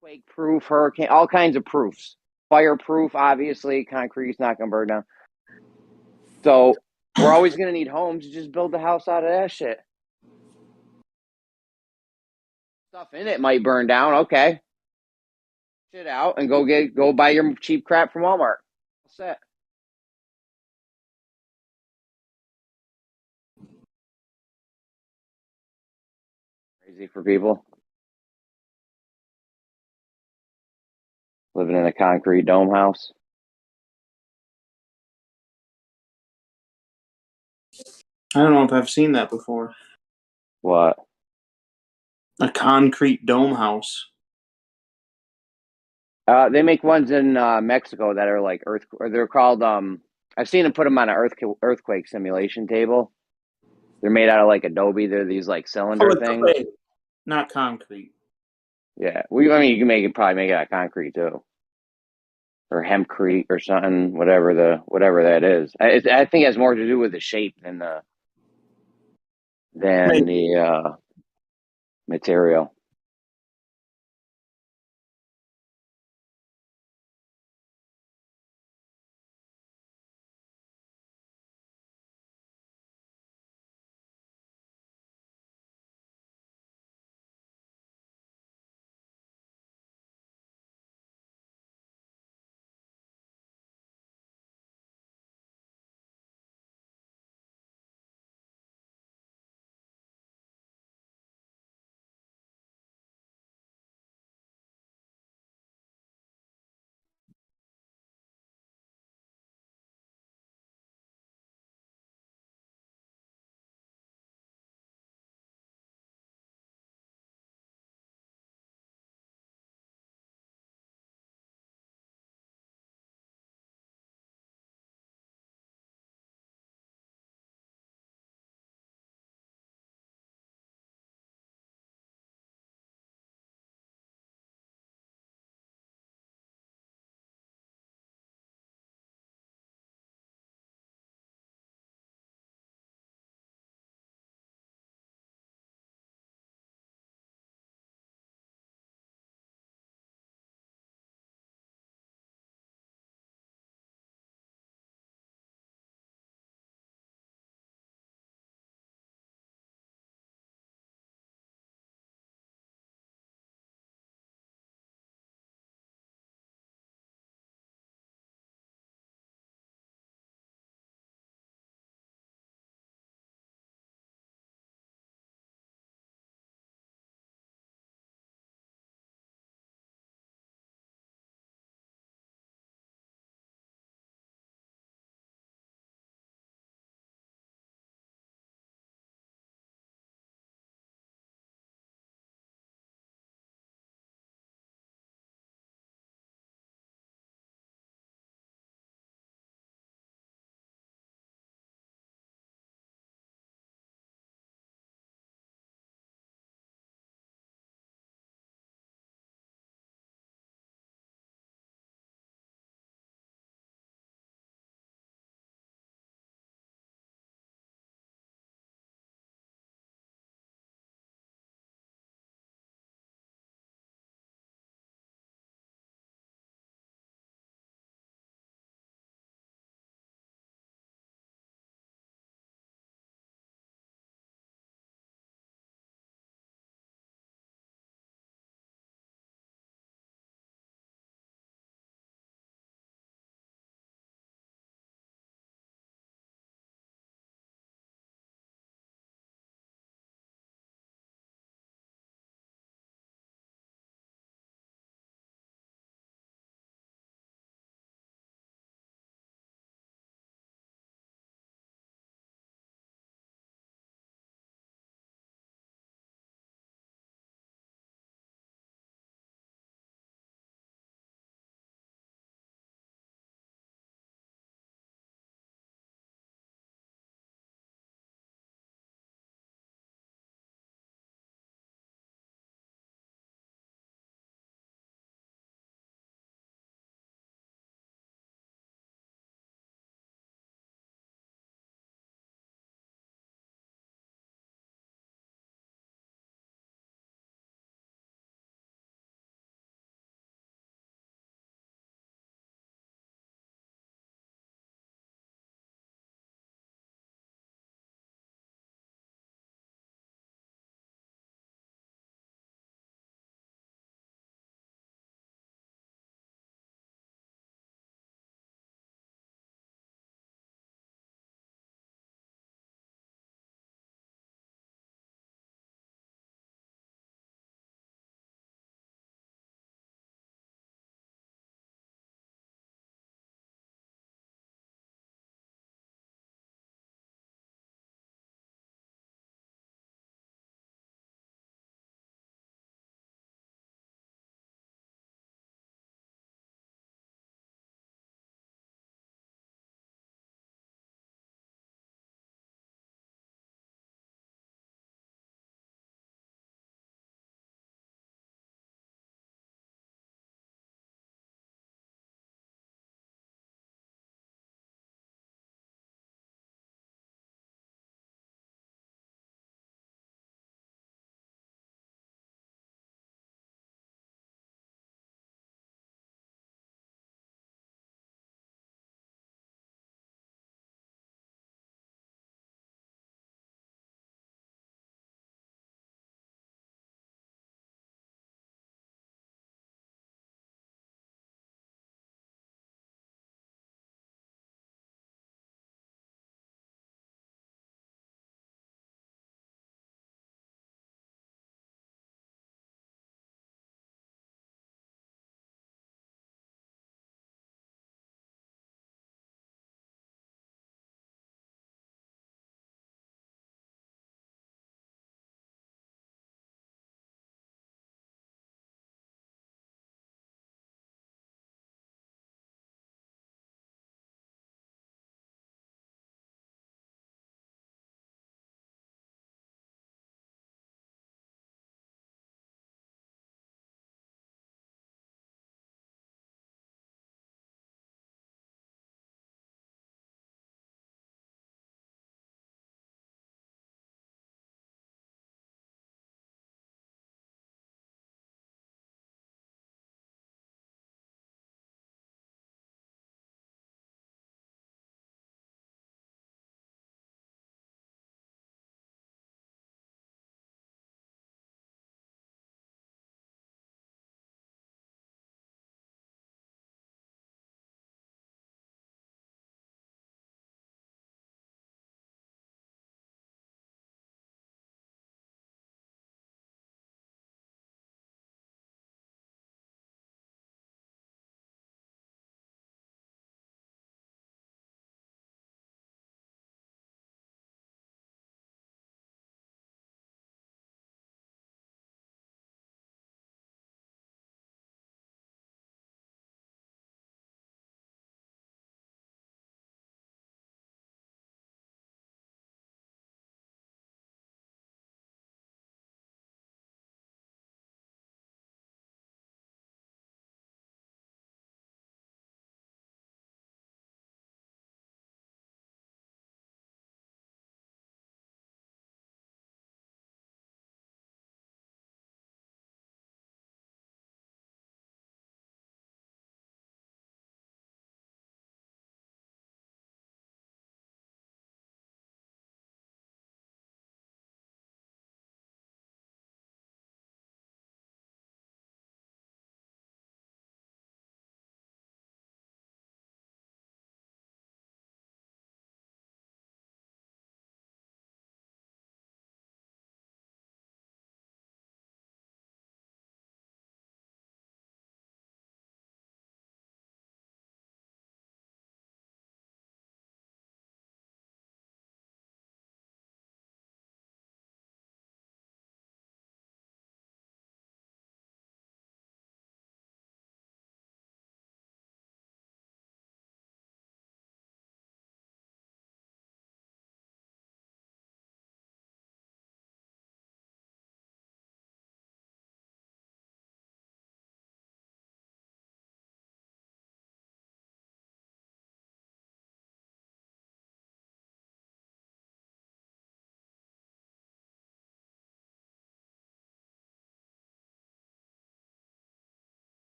quake proof, hurricane, all kinds of proofs. Fireproof, obviously, concrete's not gonna burn down. So we're always gonna need homes. Just build the house out of that shit. Stuff in it might burn down. Okay, shit out and go buy your cheap crap from Walmart. Set. Crazy for people living in a concrete dome house. I don't know if I've seen that before. What? A concrete dome house. They make ones in Mexico that are like they're called I've seen them put them on an earthquake simulation table. They're made out of like Adobe. They're these like cylinder things. Clay, not concrete. Yeah, I mean, you can probably make it out of concrete too, or hempcrete or something. Whatever that is. I think it has more to do with the shape than the material.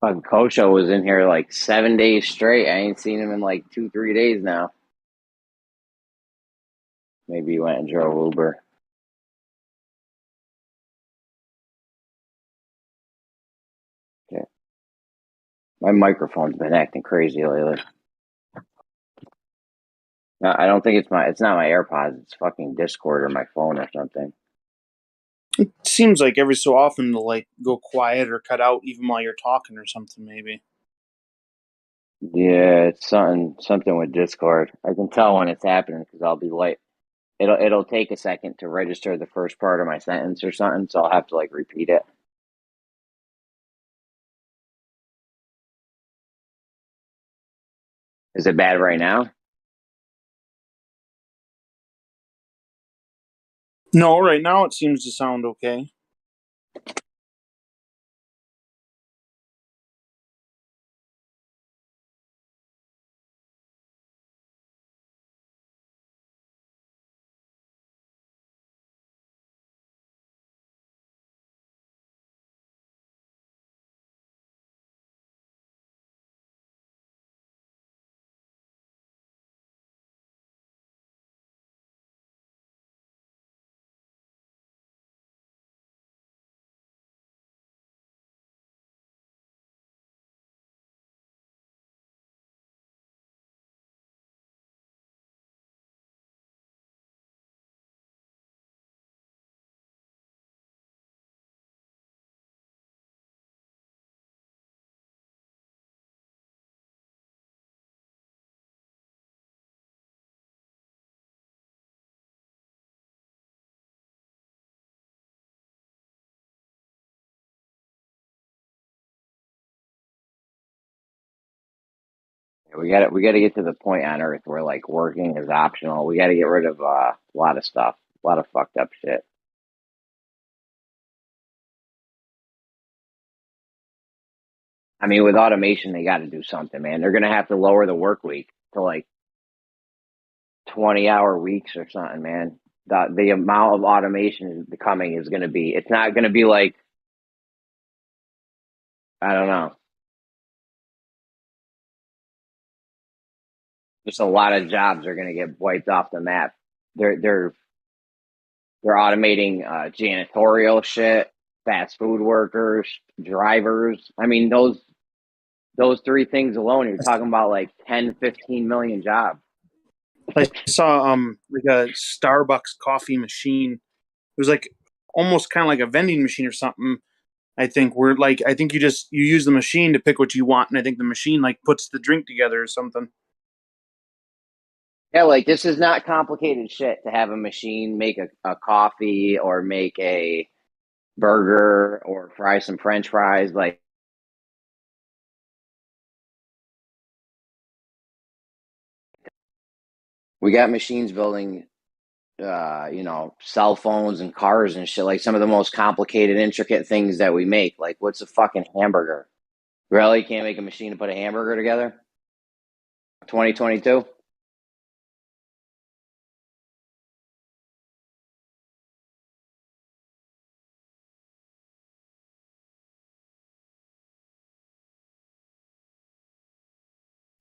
Fucking Kosho was in here like 7 days straight. I ain't seen him in like 2-3 days now. Maybe he went and drove Uber. Yeah. My microphone's been acting crazy lately. No, I don't think it's not my AirPods. It's fucking Discord or my phone or something. It seems like every so often to like go quiet or cut out even while you're talking or something. Maybe. Yeah, it's something with Discord. I can tell when it's happening because I'll be late. It'll take a second to register the first part of my sentence or something, so I'll have to like repeat it. Is it bad right now? No, right now it seems to sound okay. We got to get to the point on Earth where like working is optional. We got to get rid of a lot of stuff, a lot of fucked up shit. I mean, with automation, they got to do something, man. They're gonna have to lower the work week to like 20-hour weeks or something, man. The amount of automation coming is gonna be. It's not gonna be like, I don't know. Just a lot of jobs are gonna get wiped off the map. They're automating janitorial shit, fast food workers, drivers. I mean, those three things alone, you're talking about like 10, 15 million jobs. I saw like a Starbucks coffee machine. It was like almost kind of like a vending machine or something. I think I think you use the machine to pick what you want, and I think the machine like puts the drink together or something. Yeah, like this is not complicated shit to have a machine make a coffee or make a burger or fry some French fries. Like, we got machines building, cell phones and cars and shit. Like some of the most complicated, intricate things that we make. Like, what's a fucking hamburger? Really, you can't make a machine to put a hamburger together? 2022?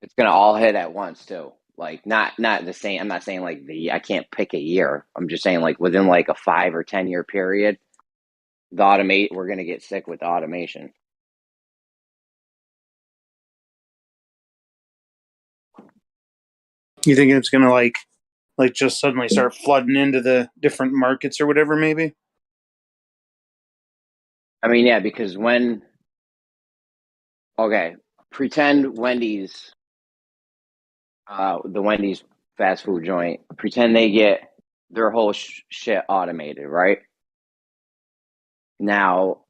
It's gonna all hit at once too. Like not the same. I'm not saying like I can't pick a year. I'm just saying like within like a 5 or 10 year period, we're gonna get sick with automation. You think it's gonna like just suddenly start flooding into the different markets or whatever? Maybe. I mean, yeah, because pretend Wendy's, the Wendy's fast food joint, pretend they get their whole shit automated, right? Now,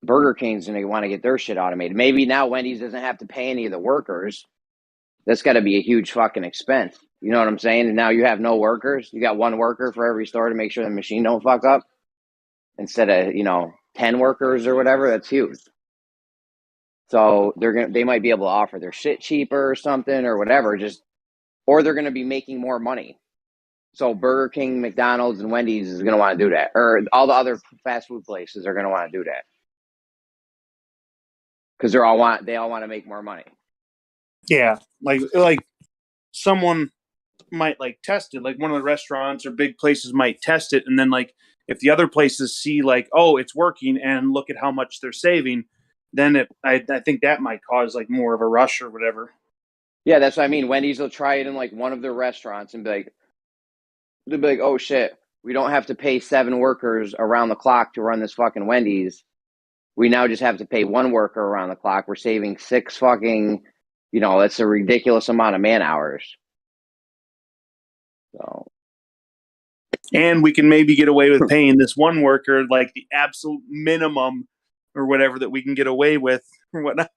Burger King's going to want to get their shit automated. Maybe now Wendy's doesn't have to pay any of the workers. That's got to be a huge fucking expense. You know what I'm saying? And now you have no workers. You got one worker for every store to make sure the machine don't fuck up instead of, 10 workers or whatever. That's huge. So they might be able to offer their shit cheaper or something or whatever, or they're going to be making more money. So Burger King, McDonald's, and Wendy's is going to want to do that, or all the other fast food places are going to want to do that because they all want to make more money. Yeah, like someone might like test it, like one of the restaurants or big places might test it, and then like if the other places see like, oh, it's working, and look at how much they're saving, then I think that might cause like more of a rush or whatever. Yeah, that's what I mean. Wendy's will try it in like one of their restaurants and they'll be like, oh shit, we don't have to pay 7 workers around the clock to run this fucking Wendy's. We now just have to pay 1 worker around the clock. We're saving 6 fucking, that's a ridiculous amount of man hours. So, and we can maybe get away with paying this one worker like the absolute minimum or whatever that we can get away with or whatnot.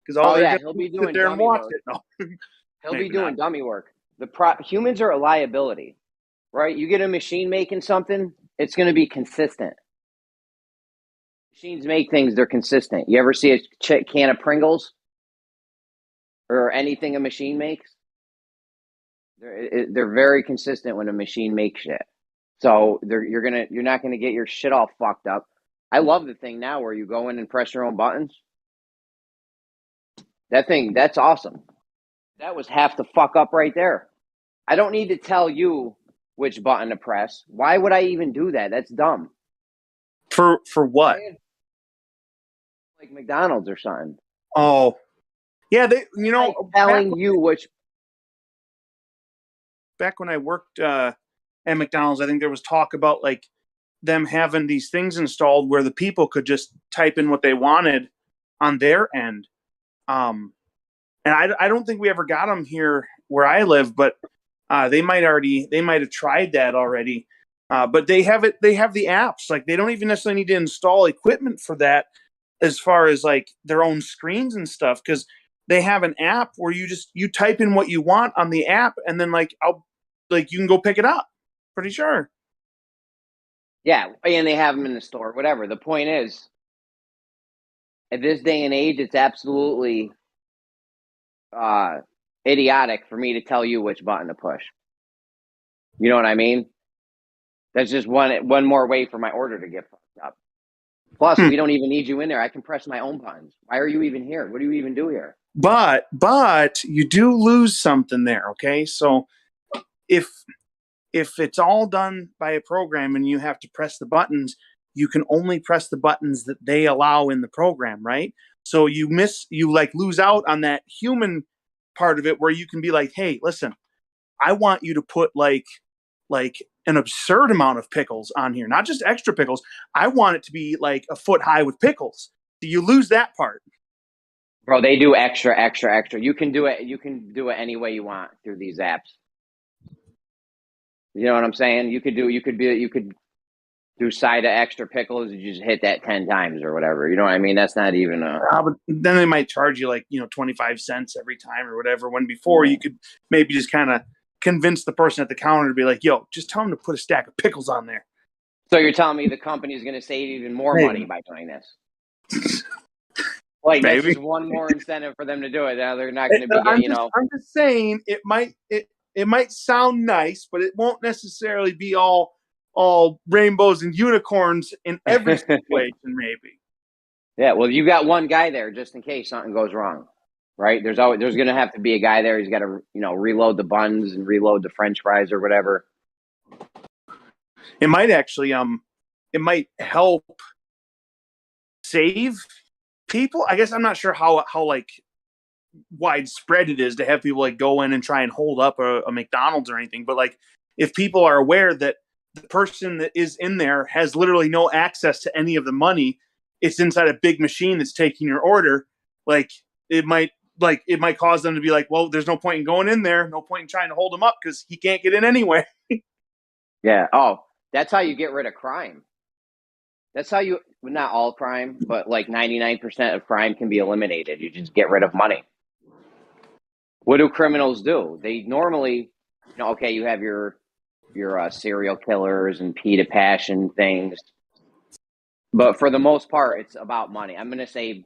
Because he'll be doing dummy work. No. He'll be doing dummy work. Humans are a liability, right? You get a machine making something, it's going to be consistent. Machines make things, they're consistent. You ever see a can of Pringles or anything a machine makes? They're very consistent when a machine makes shit. So you're not gonna get your shit all fucked up. I love the thing now where you go in and press your own buttons. That's awesome. That was half the fuck up right there. I don't need to tell you which button to press. Why would I even do that? That's dumb. For what? Like McDonald's or something. Oh, yeah. Telling you which. Back when I worked at McDonald's, I think there was talk about like them having these things installed where the people could just type in what they wanted on their end. And I don't think we ever got them here where I live, but they might have tried that already. But they have the apps. Like they don't even necessarily need to install equipment for that as far as like their own screens and stuff. Cause they have an app where you type in what you want on the app and then you can go pick it up. Pretty sure. Yeah. And they have them in the store, whatever. The point is, at this day and age, it's absolutely idiotic for me to tell you which button to push. You know what I mean? That's just one more way for my order to get fucked up. Plus, we don't even need you in there. I can press my own buttons. Why are you even here? What do you even do here? But you do lose something there, okay? So if it's all done by a program and you have to press the buttons, you can only press the buttons that they allow in the program, right? So you lose out on that human part of it where you can be like, hey, listen, I want you to put like an absurd amount of pickles on here, not just extra pickles. I want it to be like a foot high with pickles. So you lose that part. Bro, they do extra. You can do it any way you want through these apps. You know what I'm saying? You could do side of extra pickles. You just hit that 10 times or whatever. You know what I mean? That's not even but then they might charge you 25 cents every time or whatever. When before you could maybe just kind of convince the person at the counter to be like, yo, just tell them to put a stack of pickles on there. So you're telling me the company is going to save even more money by doing this? Like that's just one more incentive for them to do it. Now they're not going to be getting, I'm just saying it might sound nice, but it won't necessarily be all rainbows and unicorns in every situation, maybe. Yeah, well, you got one guy there just in case something goes wrong, right? There's going to have to be a guy there. He's got to, reload the buns and reload the French fries or whatever. It might actually, it might help save people. I guess I'm not sure how like widespread it is to have people like go in and try and hold up a McDonald's or anything. But like, if people are aware that the person that is in there has literally no access to any of the money, it's inside a big machine that's taking your order. Like it might cause them to be like, well, there's no point in going in there. No point in trying to hold him up because he can't get in anyway. Yeah. Oh, that's how you get rid of crime. That's how not all crime, but like 99% of crime can be eliminated. You just get rid of money. What do criminals do? They normally, okay, you have your serial killers and P to passion things. But for the most part, it's about money. I'm going to say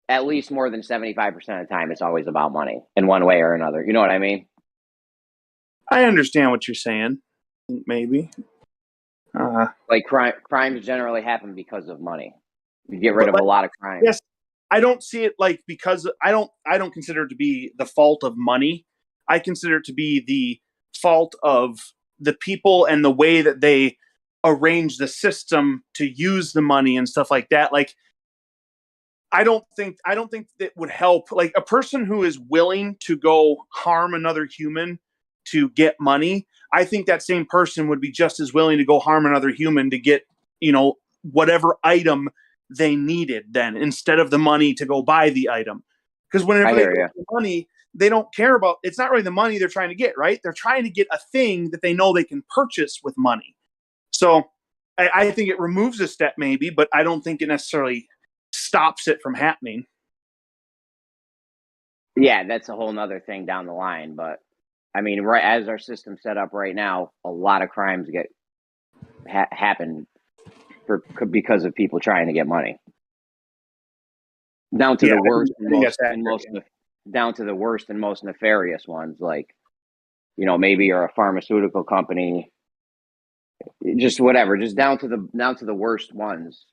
at least more than 75% of the time, it's always about money in one way or another. You know what I mean? I understand what you're saying. Maybe. Like crimes generally happen because of money. You get rid of a lot of crime. Yes, I don't see it like because I don't consider it to be the fault of money. I consider it to be the fault of the people and the way that they arrange the system to use the money and stuff like that. Like I don't think that would help. Like a person who is willing to go harm another human to get money, I think that same person would be just as willing to go harm another human to get, whatever item they needed then instead of the money to go buy the item. Because whenever they get the money, they don't care about, it's not really the money they're trying to get, right? They're trying to get a thing that they know they can purchase with money. So I think it removes a step maybe, but I don't think it necessarily stops it from happening. Yeah, that's a whole nother thing down the line. But I mean, right as our system's set up right now, a lot of crimes happen because of people trying to get money. Down to the worst and most nefarious ones, like maybe you're a pharmaceutical company, just whatever, just down to the worst ones.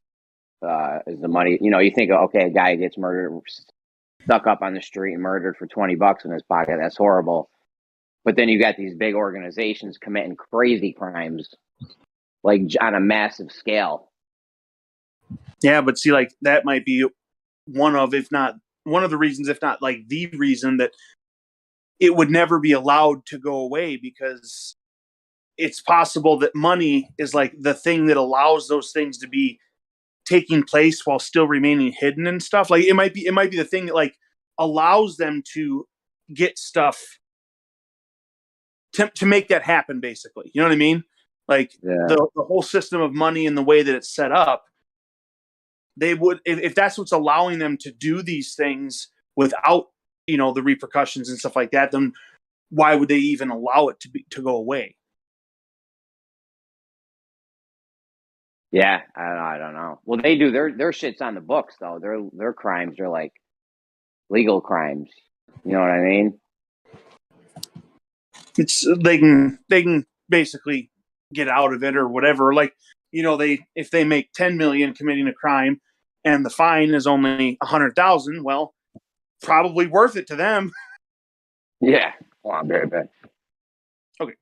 Is the money? You think, okay, a guy gets murdered, stuck up on the street and murdered for $20 in his pocket. That's horrible. But then you got these big organizations committing crazy crimes, like on a massive scale. Yeah, but see, like that might be one of the reasons, if not like the reason, that it would never be allowed to go away, because it's possible that money is like the thing that allows those things to be taking place while still remaining hidden and stuff. Like it might be the thing that like allows them to get stuff to make that happen, basically. You know what I mean? Like the whole system of money and the way that it's set up, they would, if that's what's allowing them to do these things without the repercussions and stuff like that, then why would they even allow it to go away? Yeah, I don't know. Well, they do their shit's on the books though. Their crimes are like legal crimes. You know what I mean? It's they can basically get out of it or whatever. Like if they make 10 million committing a crime and the fine is only 100,000, well, probably worth it to them. Yeah. Well, I'm very bad. Okay.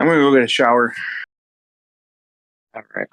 I'm gonna go get a shower. All right.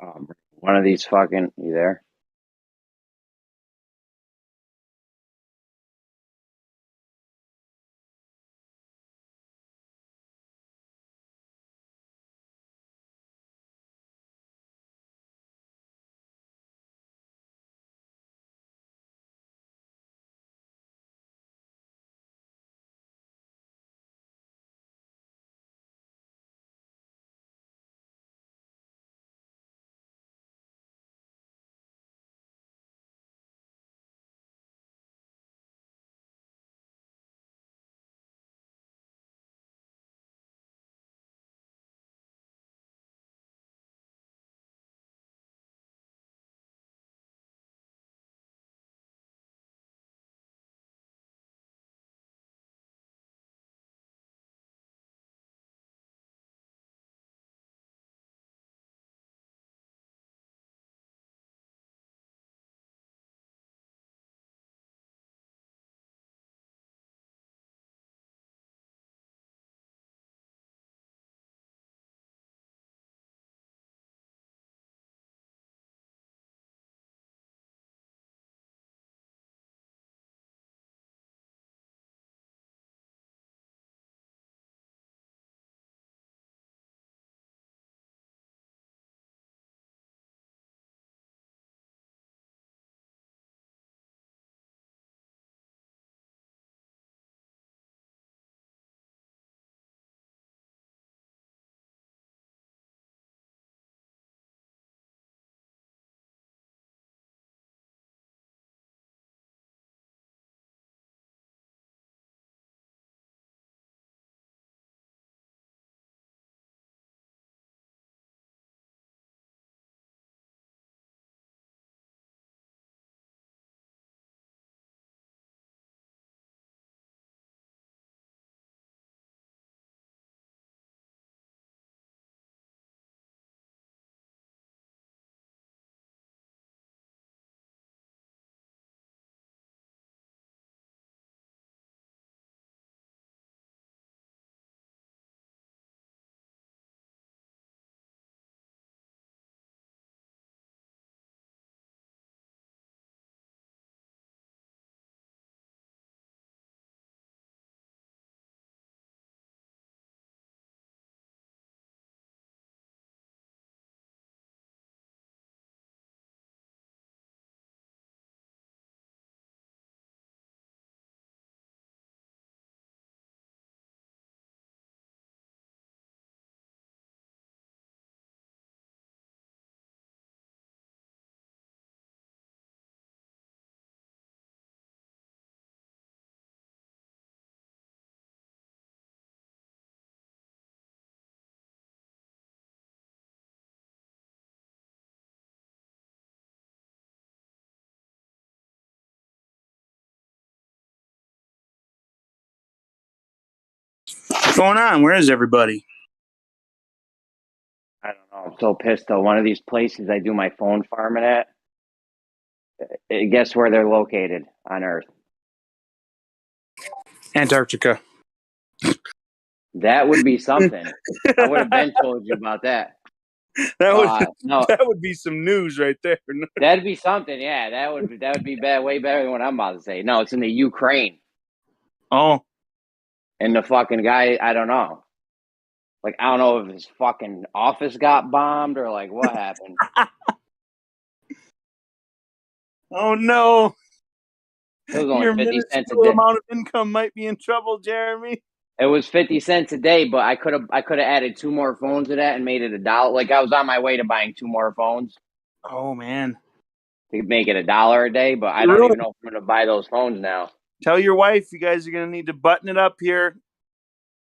One of these fucking, you there? What's going on? Where is everybody? I don't know. I'm so pissed though. One of these places I do my phone farming at, guess where they're located on Earth? Antarctica. That would be something. I would have been told you about that. No, that would be some news right there. That'd be something. Yeah, that would be bad, way better than what I'm about to say. No, it's in the Ukraine. Oh. And the fucking guy, I don't know. Like, I don't know if his fucking office got bombed or like what happened. Oh no. It was only Your 50 cents a minuscule day. amount of income might be in trouble, Jeremy. It was 50 cents a day, but I could have added 2 more phones to that and made it $1. Like, I was on my way to buying 2 more phones. Oh man. To make it $1 a day, but I don't even know if I'm gonna buy those phones now. Tell your wife you guys are gonna need to button it up here.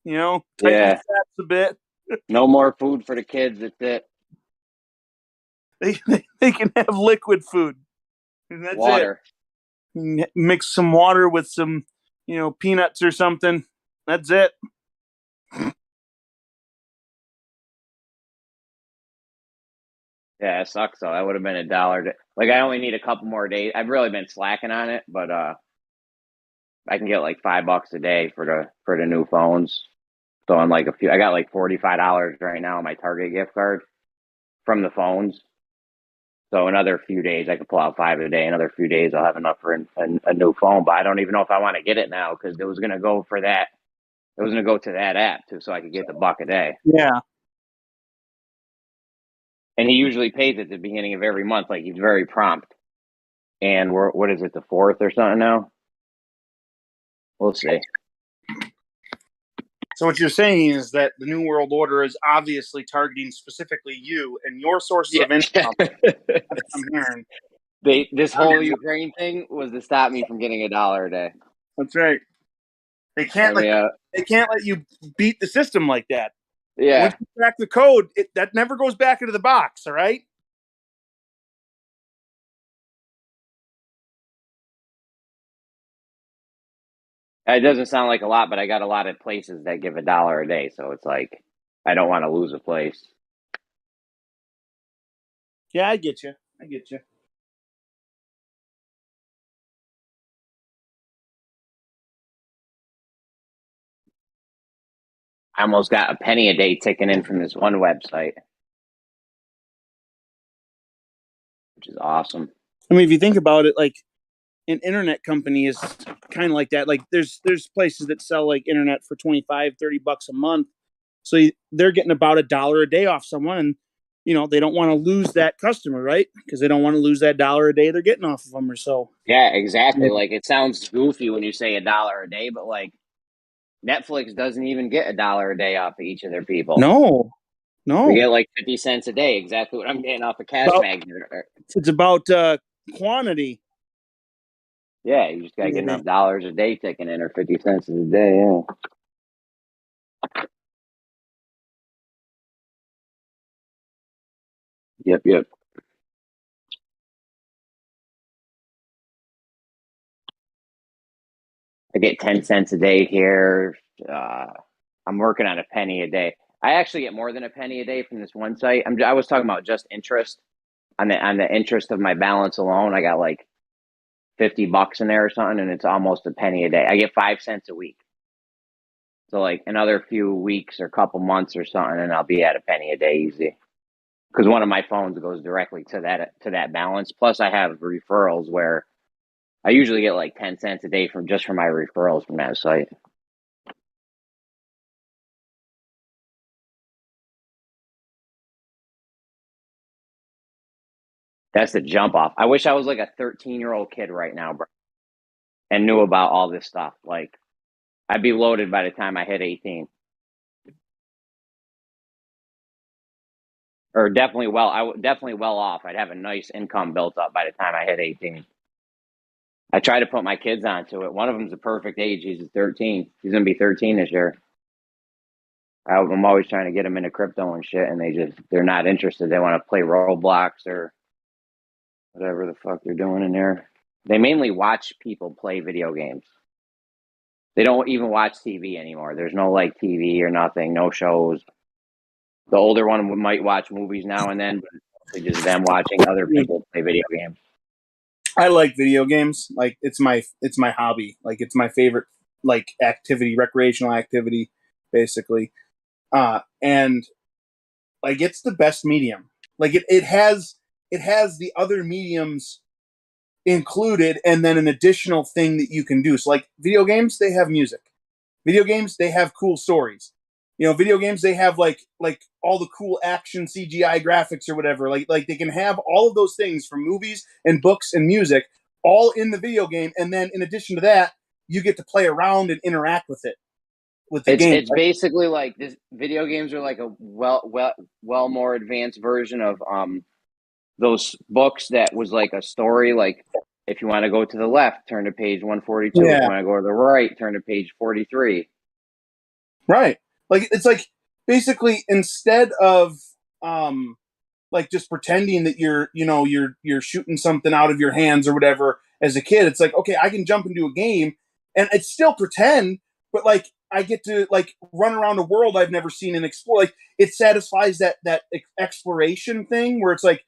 You know, tighten the straps a bit. No more food for the kids. That's it. They can have liquid food. And that's water. It. Mix some water with some, peanuts or something. That's it. Yeah, it sucks though. That would have been $1. Like, I only need a couple more days. I've really been slacking on it, but I can get like $5 a day for the new phones. So I'm like I got like $45 right now on my Target gift card from the phones. So another few days, I could pull out 5 a day. Another few days, I'll have enough for a new phone. But I don't even know if I want to get it now because it was going to go for that. It was going to go to that app too, so I could get the $1 a day. Yeah. And he usually pays at the beginning of every month. Like, he's very prompt. And what is it, the 4th or something now? We'll see. So what you're saying is that the New World Order is obviously targeting specifically you and your sources of income. I'm hearing. This whole Ukraine thing was to stop me from getting $1 a day. That's right. They can't they can't let you beat the system like that. Yeah. Once you crack the code, that never goes back into the box. All right. It doesn't sound like a lot, but I got a lot of places that give $1 a day, so it's like I don't want to lose a place. Yeah, I get you. I get you. I almost got a penny a day ticking in from this one website, which is awesome. I mean, if you think about it, like an internet company is kind of like that. Like there's places that sell like internet for $25, $30 a month. So they're getting about $1 a day off someone, and they don't want to lose that customer, right? Because they don't want to lose that $1 a day they're getting off of them or so. Yeah, exactly. Like, it sounds goofy when you say $1 a day, but like Netflix doesn't even get $1 a day off of each of their people. No. We get like 50 cents a day. Exactly what I'm getting off of Cash Magnet. It's about quantity. Yeah, you just gotta get enough dollars a day ticking in, or 50 cents a day. Yeah. Yep. I get 10 cents a day here. I'm working on a penny a day. I actually get more than a penny a day from this one site. I was talking about just interest on the interest of my balance alone. I got like $50 in there or something, and it's almost a penny a day. I get 5 cents a week. So like another few weeks or couple months or something, and I'll be at a penny a day easy. Because one of my phones goes directly to that balance. Plus, I have referrals where I usually get like 10 cents a day from my referrals from that site. That's the jump off. I wish I was like a 13-year-old kid right now, bro, and knew about all this stuff. Like, I'd be loaded by the time I hit 18. Or definitely well off. I'd have a nice income built up by the time I hit 18. I try to put my kids onto it. One of them's the perfect age. He's 13. He's going to be 13 this year. I'm always trying to get them into crypto and shit, and they're not interested. They want to play Roblox or whatever the fuck they're doing in there. They mainly watch people play video games. They don't even watch TV anymore. There's no like TV or nothing, no shows. The older one might watch movies now and then, but it's just them watching other people play video games. I like video games. Like it's my hobby. Like it's my favorite like activity, recreational activity, basically. And like it's the best medium. Like it has the other mediums included, and then an additional thing that you can do. So like video games, they have music. Video games, they have cool stories. Video games, they have like all the cool action CGI graphics or whatever. Like they can have all of those things from movies and books and music all in the video game, and then in addition to that, you get to play around and interact with it. With the game. It's basically like this. Video games are like a well more advanced version of those books that was like a story. Like, if you want to go to the left, turn to page 142. Yeah. If you want to go to the right, turn to page 43. Right. Like it's like basically instead of like just pretending that you're shooting something out of your hands or whatever as a kid, it's like, okay, I can jump into a game and it's still pretend, but like I get to like run around a world I've never seen and explore. Like it satisfies that exploration thing where it's like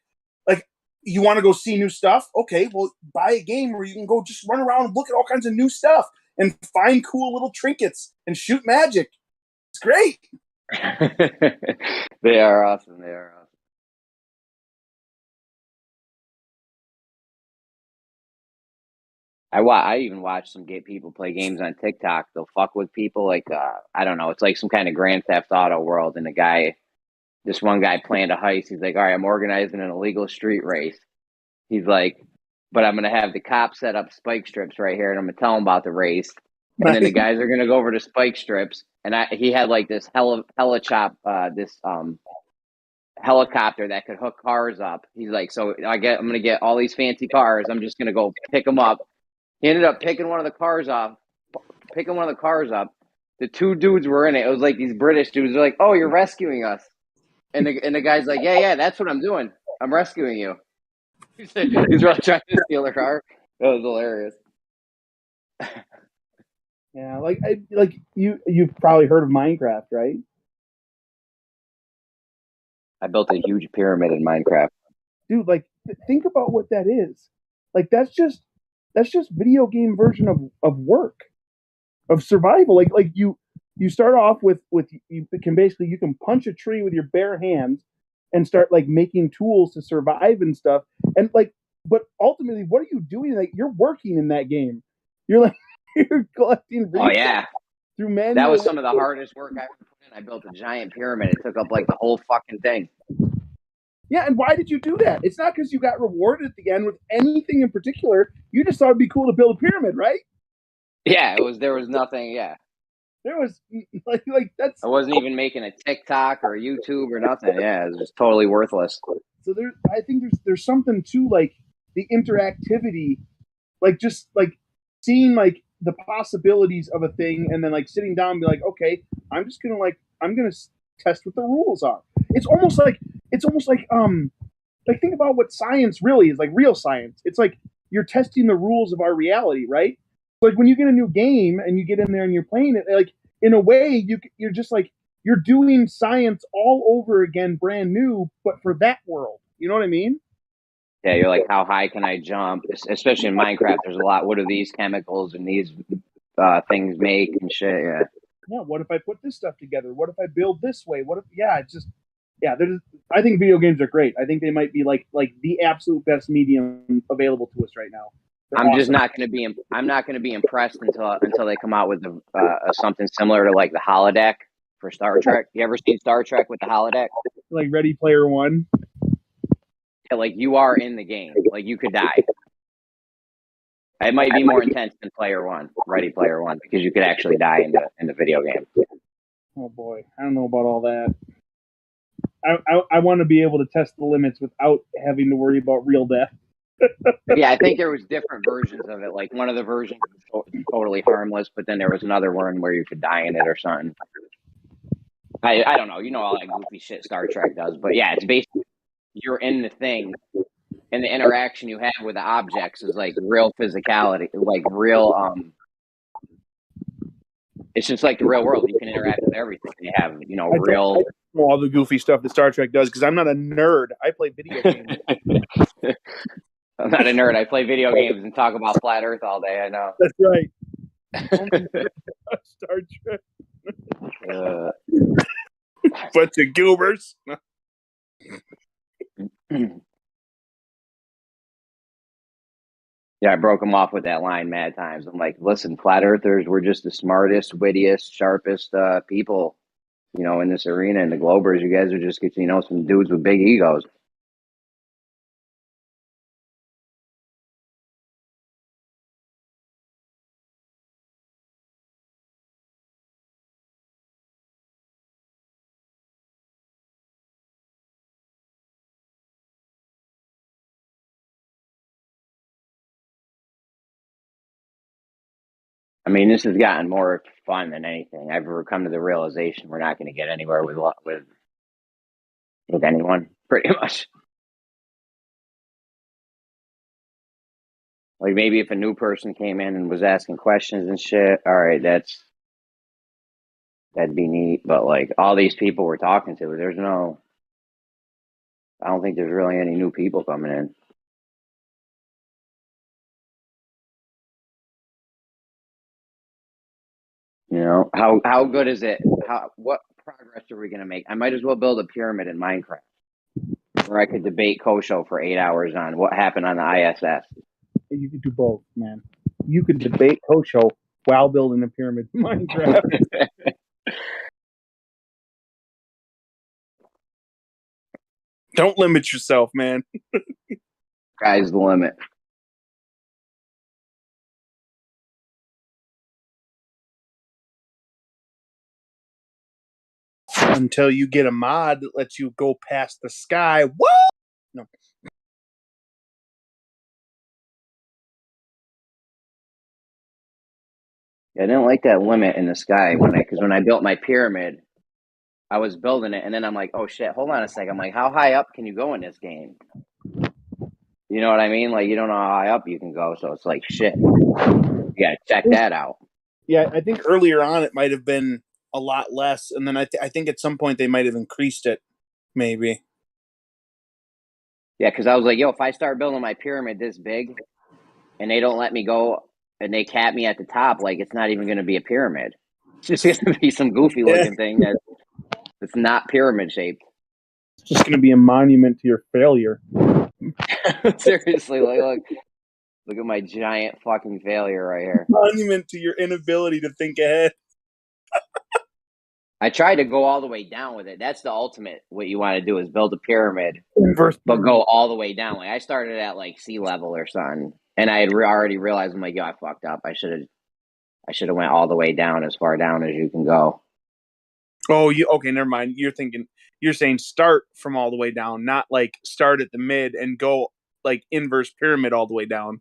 you want to go see new stuff. Okay, well, buy a game where you can go just run around and look at all kinds of new stuff and find cool little trinkets and shoot magic. It's great. They are awesome. I even watch some people play games on TikTok. They'll fuck with people like I don't know. It's like some kind of Grand Theft Auto world, and this one guy planned a heist. He's like, all right, I'm organizing an illegal street race. He's like, but I'm gonna have the cops set up spike strips right here, and I'm gonna tell them about the race. And then the guys are gonna go over to spike strips, and he had like this helicopter that could hook cars up. He's like, so I'm gonna get all these fancy cars. I'm just gonna go pick them up. He ended up picking one of the cars up. The two dudes were in it. It was like these British dudes. They're like, "Oh, you're rescuing us," and the guy's like, "Yeah, that's what I'm doing. I'm rescuing you." He's really trying to steal a car. That was hilarious. Yeah, like you've probably heard of Minecraft, right? I built a huge pyramid in Minecraft. Dude, like think about what that is. Like that's just video game version of work, of survival. Like you start off with you can punch a tree with your bare hands and start like making tools to survive and stuff. And like, but ultimately, what are you doing? Like you're working in that game. You're like you're collecting Oh yeah, through manual. that was some of the hardest work I ever put in. I built a giant pyramid. It took up like the whole fucking thing. Yeah, and why did you do that? It's not because you got rewarded at the end with anything in particular. You just thought it'd be cool to build a pyramid, right? Yeah, there was nothing. Yeah, there was like that's. I wasn't even making a TikTok or a YouTube or nothing. Yeah, it was just totally worthless. So I think there's something to like the interactivity, like just like seeing like the possibilities of a thing, and then like sitting down and be like, okay, I'm gonna test what the rules are. It's almost like think about what science really is, like real science. It's like you're testing the rules of our reality, right? Like when you get a new game and you get in there and you're playing it, like in a way you're just like you're doing science all over again, brand new, but for that world. You know what I mean? Yeah, you're like, how high can I jump? Especially in Minecraft, there's a lot. What do these chemicals and these things make and shit? Yeah. Yeah. What if I put this stuff together? What if I build this way? What if? Yeah, it's just. Yeah, I think video games are great. I think they might be like the absolute best medium available to us right now. I'm not going to be impressed until they come out with something similar to like the holodeck for Star Trek. You ever seen Star Trek with the holodeck? Like Ready Player One. Yeah, like you are in the game. Like you could die. It might be more intense than Ready Player One, because you could actually die in the video game. Oh boy, I don't know about all that. I want to be able to test the limits without having to worry about real death. Yeah, I think there was different versions of it. Like one of the versions was totally harmless, but then there was another one where you could die in it or something. I don't know. You know all that goofy shit Star Trek does. But yeah, it's basically you're in the thing, and the interaction you have with the objects is like real physicality, like real. It's just like the real world. You can interact with everything. You have, real. I know all the goofy stuff that Star Trek does because I'm not a nerd. I play video games. I'm not a nerd. I play video games and talk about flat Earth all day. I know. That's right. Star Trek. Bunch of goobers. Yeah, I broke him off with that line mad times. I'm like, listen, flat earthers, we're just the smartest, wittiest, sharpest people, in this arena. And the Globers, you guys are just, some dudes with big egos. I mean, this has gotten more fun than anything. I've ever come to the realization we're not going to get anywhere with anyone, pretty much. Like maybe if a new person came in and was asking questions and shit, all right, that'd be neat. But like all these people we're talking to, I don't think there's really any new people coming in. How good is it? What progress are we going to make? I might as well build a pyramid in Minecraft where I could debate Kosho for 8 hours on what happened on the ISS. You could do both, man. you could debate Kosho while building a pyramid in Minecraft. Don't limit yourself, man. Sky's the limit. Until you get a mod that lets you go past the sky. What? No. I didn't like that limit in the sky because when I built my pyramid, I was building it, and then I'm like, oh shit, hold on a second. I'm like, how high up can you go in this game? You know what I mean? Like, you don't know how high up you can go, so it's like, shit. You gotta check that out. Yeah, I think earlier on it might have been a lot less, and then I think at some point they might have increased it, maybe. Yeah, because I was like, yo, if I start building my pyramid this big, and they don't let me go, and they cap me at the top, like, it's not even going to be a pyramid. It's just going to be some goofy looking thing that's not pyramid shaped. It's just going to be a monument to your failure. Seriously, like, look at my giant fucking failure right here. Monument to your inability to think ahead. I tried to go all the way down with it. That's the ultimate. What you want to do is build a pyramid, Inverse but pyramid. go all the way down. Like I started at like sea level or something, and I had already realized I'm like, yo, I fucked up. I should have went all the way down, as far down as you can go. Oh, okay? Never mind. You're saying start from all the way down, not like start at the mid and go like inverse pyramid all the way down.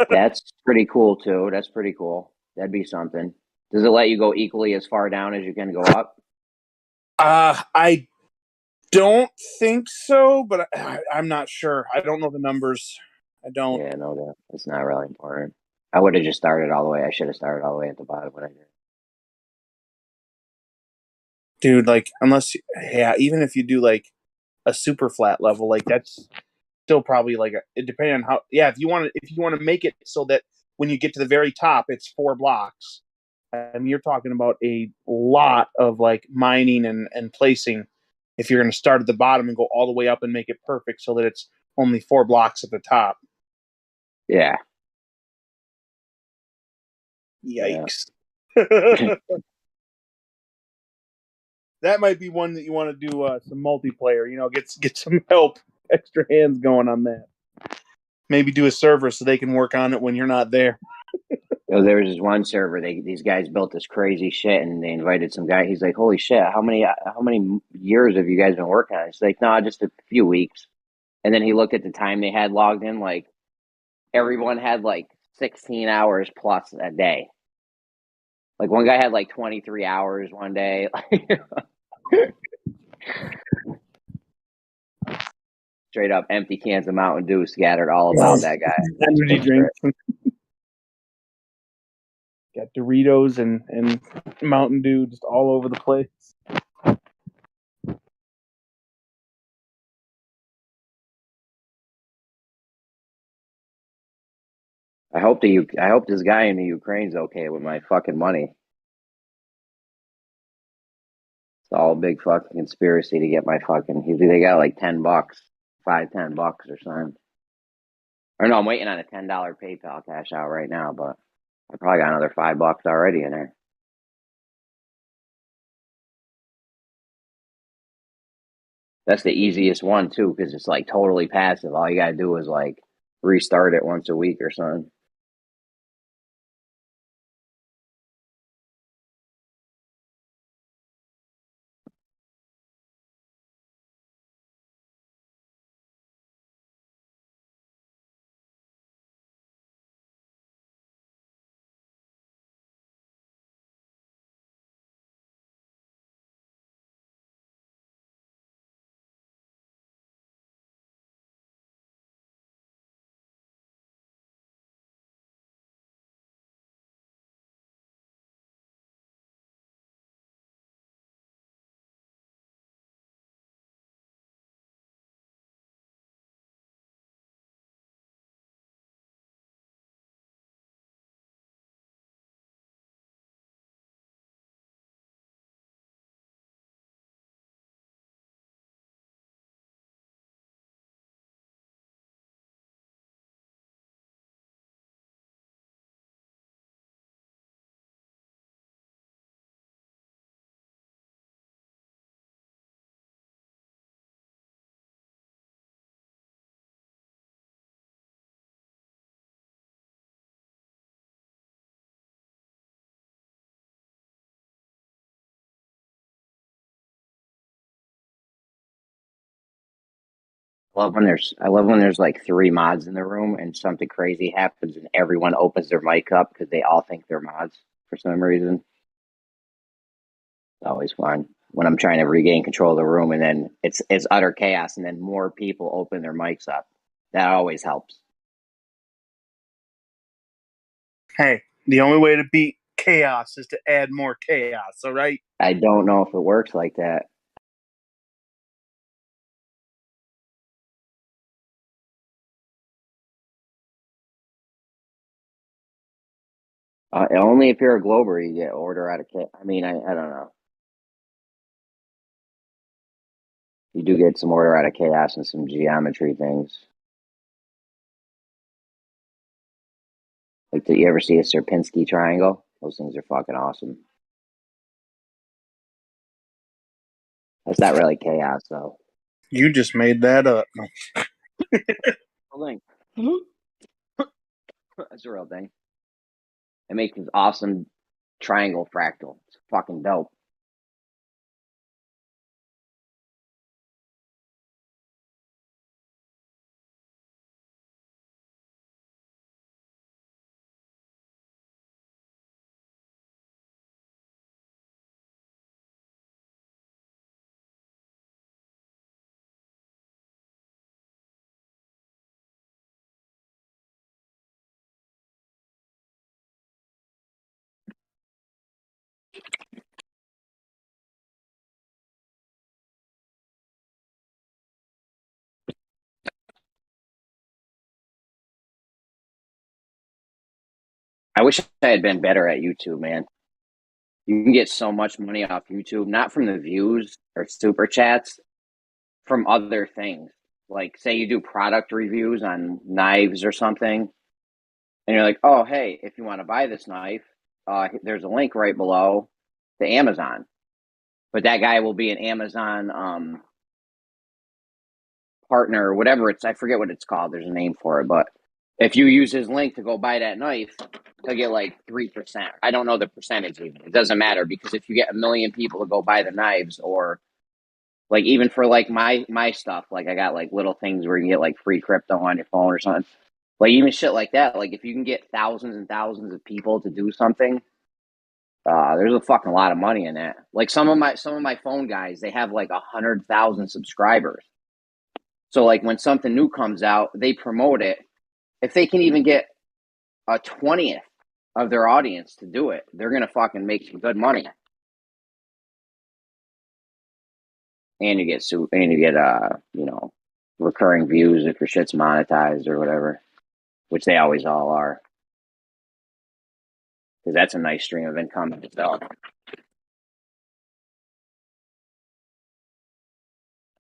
That's pretty cool too. That's pretty cool. That'd be something. Does it let you go equally as far down as you can go up? I don't think so, but I'm not sure. I don't know the numbers. I don't. Yeah, no, that it's not really important. I would have just started all the way. I should have started all the way at the bottom, but I did. Dude, like even if you do like a super flat level, like that's still probably like it depending on how. Yeah, if you want to make it so that when you get to the very top, it's 4 blocks. I mean, you're talking about a lot of like mining and placing. If you're going to start at the bottom and go all the way up and make it perfect so that it's only 4 blocks at the top. Yeah. Yikes. That might be one that you want to do some multiplayer. Get some help, extra hands going on that. Maybe do a server so they can work on it when you're not there. There was this one server. These guys built this crazy shit, and they invited some guy. He's like, "Holy shit! How many years have you guys been working on it?" It's like, "No, just a few weeks." And then he looked at the time they had logged in. Like everyone had like 16 hours plus a day. Like one guy had like 23 hours one day. Straight up empty cans of Mountain Dew scattered all about that guy. Energy drinks. Got Doritos and Mountain Dew just all over the place. I hope this guy in the Ukraine's okay with my fucking money. It's all a big fucking conspiracy to get my fucking. They got like $10, $10 or something. Or no, I'm waiting on a $10 PayPal cash out right now, but I probably got another $5 already in there. That's the easiest one too, because it's like totally passive. All you gotta do is like restart it once a week or something. I love when there's like 3 mods in the room and something crazy happens and everyone opens their mic up because they all think they're mods for some reason. It's always fun when I'm trying to regain control of the room and then it's utter chaos and then more people open their mics up. That always helps. Hey, the only way to beat chaos is to add more chaos, all right? I don't know if it works like that. Only if you're a Glober, you get order out of chaos. I mean, I don't know. You do get some order out of chaos and some geometry things. Like, did you ever see a Sierpinski triangle? Those things are fucking awesome. That's not really chaos, though. You just made that up. Thing. That's a real thing. It makes this awesome triangle fractal. It's fucking dope. I wish I had been better at YouTube, man. You can get so much money off YouTube, not from the views or super chats, from other things. Like, say you do product reviews on knives or something, and you're like, oh, hey, if you want to buy this knife, there's a link right below to Amazon. But that guy will be an Amazon partner or whatever I forget what it's called. There's a name for it. But if you use his link to go buy that knife, he'll get like 3%. I don't know the percentage even. It doesn't matter because if you get 1 million people to go buy the knives or like even for like my stuff, like I got like little things where you can get like free crypto on your phone or something. Like even shit like that. Like if you can get thousands and thousands of people to do something, there's a fucking lot of money in that. Like some of my phone guys, they have like 100,000 subscribers. So like when something new comes out, they promote it. If they can even get a 20th of their audience to do it, they're gonna fucking make some good money. And you get recurring views if your shit's monetized or whatever, which they always all are. Because that's a nice stream of income in itself. I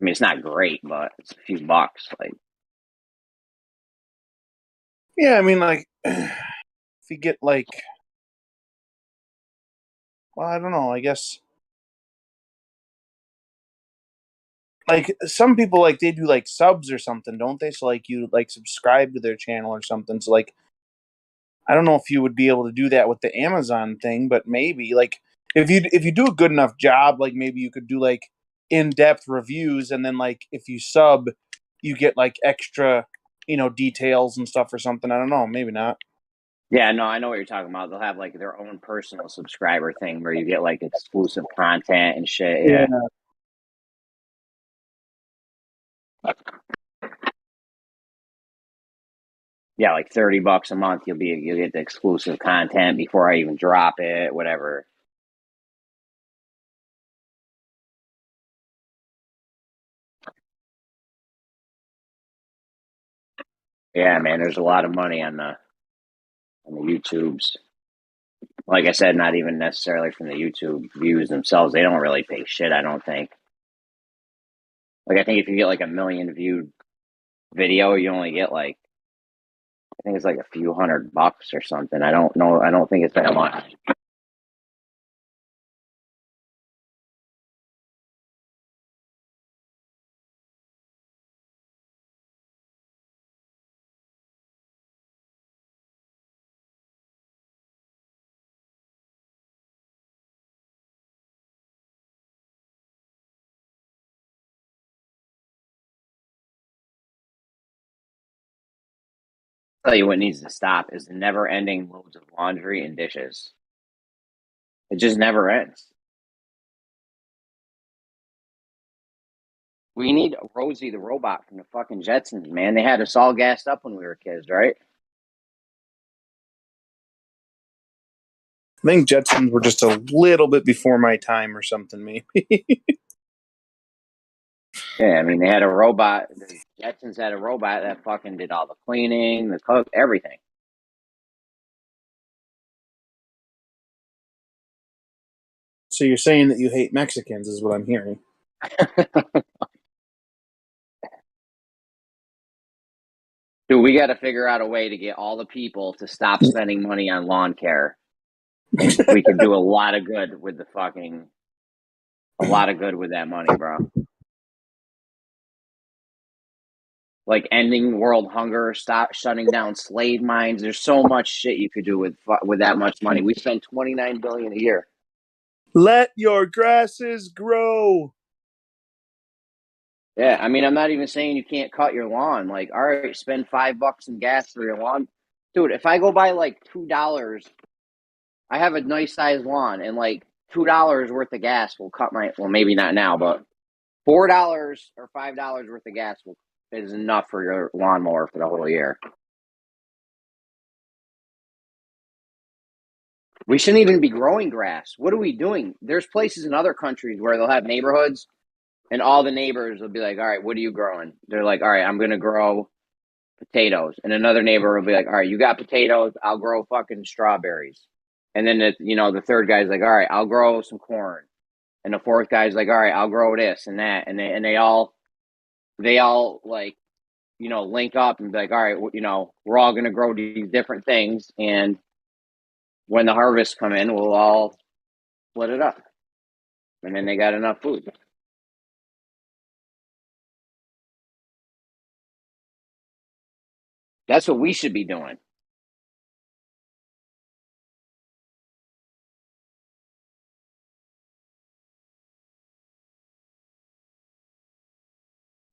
mean, it's not great, but it's a few bucks. Like, yeah, I mean, like, if you get like, well, I don't know. I guess like some people like they do like subs or something, don't they? So like you like subscribe to their channel or something. So like, I don't know if you would be able to do that with the Amazon thing, but maybe like if you do a good enough job, like maybe you could do like in-depth reviews, and then like if you sub, you get like extra, details and stuff or something. I don't know, maybe not. yeah, no, I know what you're talking about. They'll have like their own personal subscriber thing where you get like exclusive content and shit. Yeah. Yeah, like $30 a month, you'll get the exclusive content before I even drop it, whatever. Yeah, man, there's a lot of money on the YouTubes. Like I said, not even necessarily from the YouTube views themselves. They don't really pay shit, I don't think. Like I think if you get like 1 million viewed video, you only get like I think it's like a few $100 or something. I don't know. I don't think it's that much. tell you what needs to stop is the never-ending loads of laundry and dishes. It just never ends. We need Rosie the robot from the fucking Jetsons, man. They had us all gassed up when we were kids, right? I think Jetsons were just a little bit before my time or something, maybe. Yeah, I mean, they had a robot. The Jetsons had a robot that fucking did all the cleaning, the cook, everything. So you're saying that you hate Mexicans is what I'm hearing. Dude, we got to figure out a way to get all the people to stop spending money on lawn care. And we could do a lot of good with that money, bro. Like ending world hunger, stop shutting down slave mines. There's so much shit you could do with that much money. We spend $29 billion a year. Let your grasses grow. Yeah, I mean, I'm not even saying you can't cut your lawn. Like, all right, spend $5 in gas for your lawn, dude. If I go buy like $2, I have a nice sized lawn, and like $2 worth of gas will cut my. Well, maybe not now, but $4 or $5 worth of gas is enough for your lawnmower for the whole year. We shouldn't even be growing grass. What are we doing? There's places in other countries where they'll have neighborhoods, and all the neighbors will be like, all right, what are you growing? They're like, all right, I'm going to grow potatoes. And another neighbor will be like, all right, you got potatoes, I'll grow fucking strawberries. And then, the third guy's like, all right, I'll grow some corn. And the fourth guy's like, all right, I'll grow this and that. And they all like, link up and be like, all right, we're all going to grow these different things. And when the harvests come in, we'll all split it up. And then they got enough food. That's what we should be doing.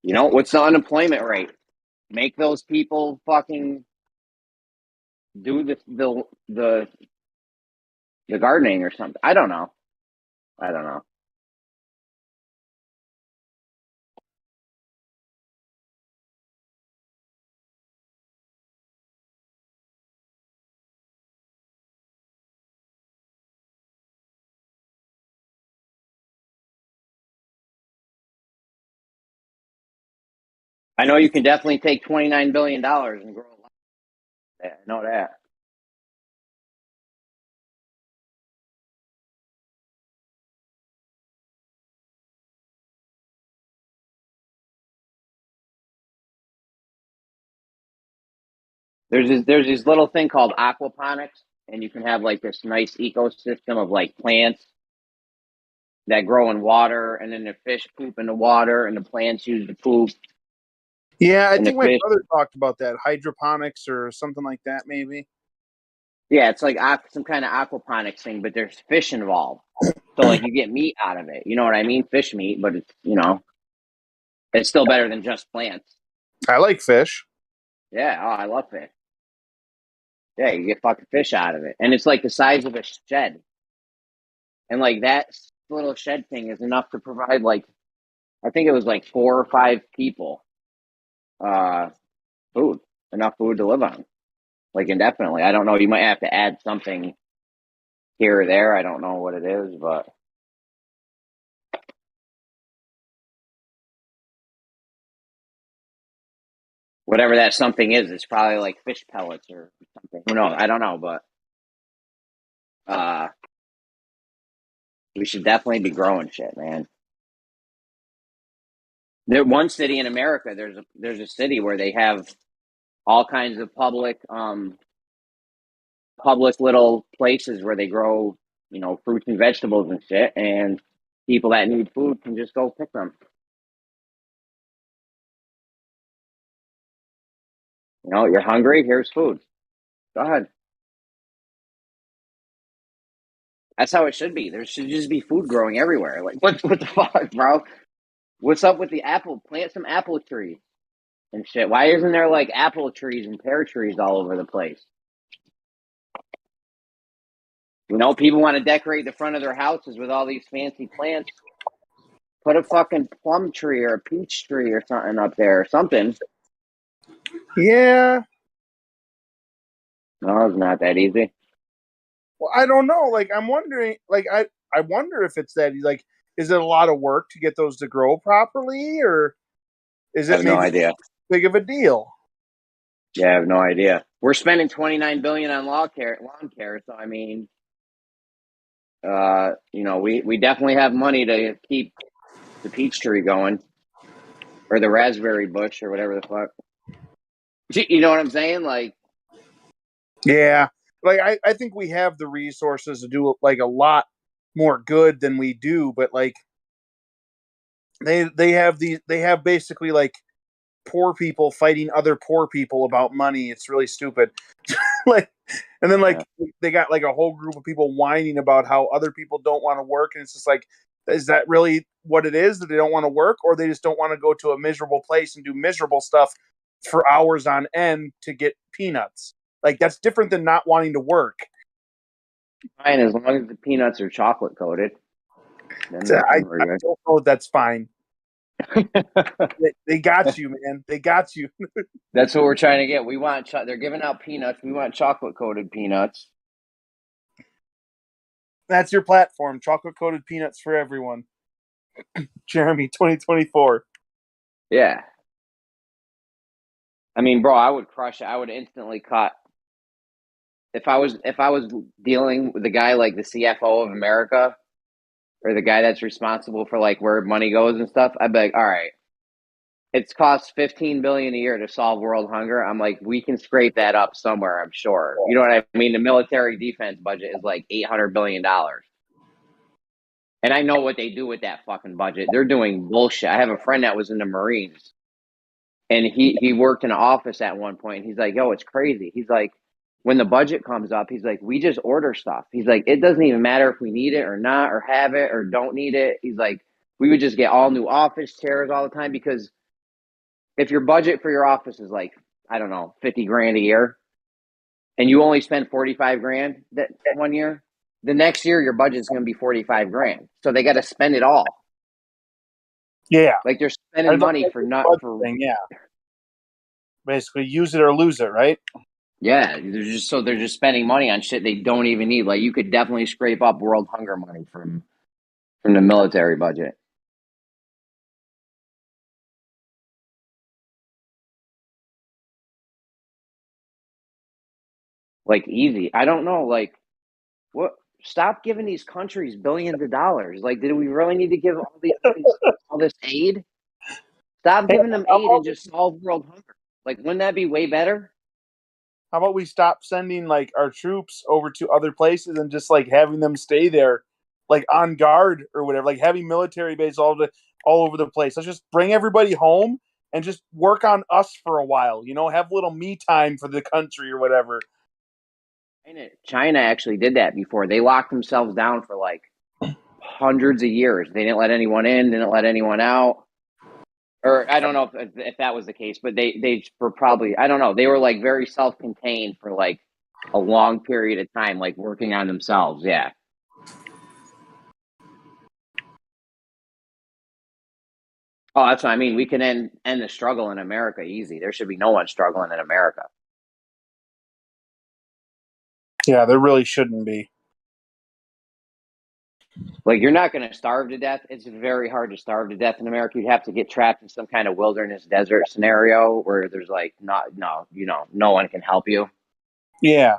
What's the unemployment rate? Make those people fucking do the gardening or something. I don't know. I know you can definitely take $29 billion and grow a lot. I know that. There's this little thing called aquaponics, and you can have like this nice ecosystem of like plants that grow in water, and then the fish poop in the water, and the plants use the poop. Yeah, I think my brother talked about that, hydroponics or something like that, maybe. Yeah, it's like some kind of aquaponics thing, but there's fish involved. So like you get meat out of it. You know what I mean? Fish meat, but it's still better than just plants. I like fish. Yeah, I love fish. Yeah, you get fucking fish out of it. And it's like the size of a shed. And like that little shed thing is enough to provide like, I think it was like 4 or 5 people food, enough food to live on, like indefinitely. I don't know. You might have to add something here or there. I don't know what it is, but whatever that something is, it's probably like fish pellets or something. Who knows? I don't know, but we should definitely be growing shit, man. There, one city in America, there's a city where they have all kinds of public little places where they grow, fruits and vegetables and shit, and people that need food can just go pick them. You're hungry, here's food. Go ahead. That's how it should be. There should just be food growing everywhere. Like, what the fuck, bro? What's up with the apple? Plant some apple trees. and shit. Why isn't there like apple trees and pear trees all over the place? You know, people want to decorate the front of their houses with all these fancy plants. Put a fucking plum tree or a peach tree or something up there or something. Yeah. No, it's not that easy. Well, I don't know. Like, I'm wondering, like, I wonder if it's that, like, is it a lot of work to get those to grow properly, or is I it have no maybe idea. big of a deal? Yeah, I have no idea. We're spending $29 billion on lawn care, so I mean, you know, we definitely have money to keep the peach tree going, or the raspberry bush, or whatever the fuck. You know what I'm saying? Like, Yeah. Like, I think we have the resources to do, like, a lot more good than we do, but, like, they have basically, like, poor people fighting other poor people about money. It's really stupid. Like, and then like they got like a whole group of people whining about how other people don't want to work, and it's just like, is that really what it is, that they don't want to work, or they just don't want to go to a miserable place and do miserable stuff for hours on end to get peanuts? Like, that's different than not wanting to work. fine, as long as the peanuts are chocolate coated. Then I don't know if that's fine. They got you, man. They got you. That's what we're trying to get. We want they're giving out peanuts. We want chocolate coated peanuts. That's your platform. Chocolate coated peanuts for everyone. Jeremy, 2024. Yeah. I mean, bro, I would crush it. I would instantly cut. If I was dealing with a guy like the CFO of America, or the guy that's responsible for like where money goes and stuff, I'd be like, all right, it's cost $15 billion a year to solve world hunger. I'm like, we can scrape that up somewhere, I'm sure. You know what I mean? The military defense budget is like $800 billion. And I know what they do with that fucking budget. They're doing bullshit. I have a friend that was in the Marines, and he worked in an office at one point. And he's like, yo, it's crazy. He's like, when the budget comes up, he's like, we just order stuff. He's like, it doesn't even matter if we need it or not, or have it or don't need it. He's like, we would just get all new office chairs all the time, because if your budget for your office is like, I don't know, 50 grand a year, and you only spend 45 grand that 1 year, the next year your budget is going to be 45 grand. So they got to spend it all. Yeah. Like, they're spending money for not for thing, yeah. Basically, use it or lose it, right? Yeah, they're just spending money on shit they don't even need. Like, you could definitely scrape up world hunger money from the military budget. Like, easy. I don't know, like, what? Stop giving these countries billions of dollars. Like, did we really need to give all this aid? Stop giving them aid and just solve world hunger. Like, wouldn't that be way better? How about we stop sending like our troops over to other places and just like having them stay there, like on guard or whatever, like having military bases all over the place. Let's just bring everybody home and just work on us for a while, you know, have a little me time for the country or whatever. China actually did that before. They locked themselves down for like hundreds of years. They didn't let anyone in, didn't let anyone out. Or I don't know if that was the case, but they were probably, I don't know, they were like very self-contained for like a long period of time, like working on themselves. Yeah. Oh, that's what I mean. We can end the struggle in America easy. There should be no one struggling in America. Yeah, there really shouldn't be. Like, you're not going to starve to death. It's very hard to starve to death in America. You'd have to get trapped in some kind of wilderness desert scenario where there's like no one can help you. Yeah.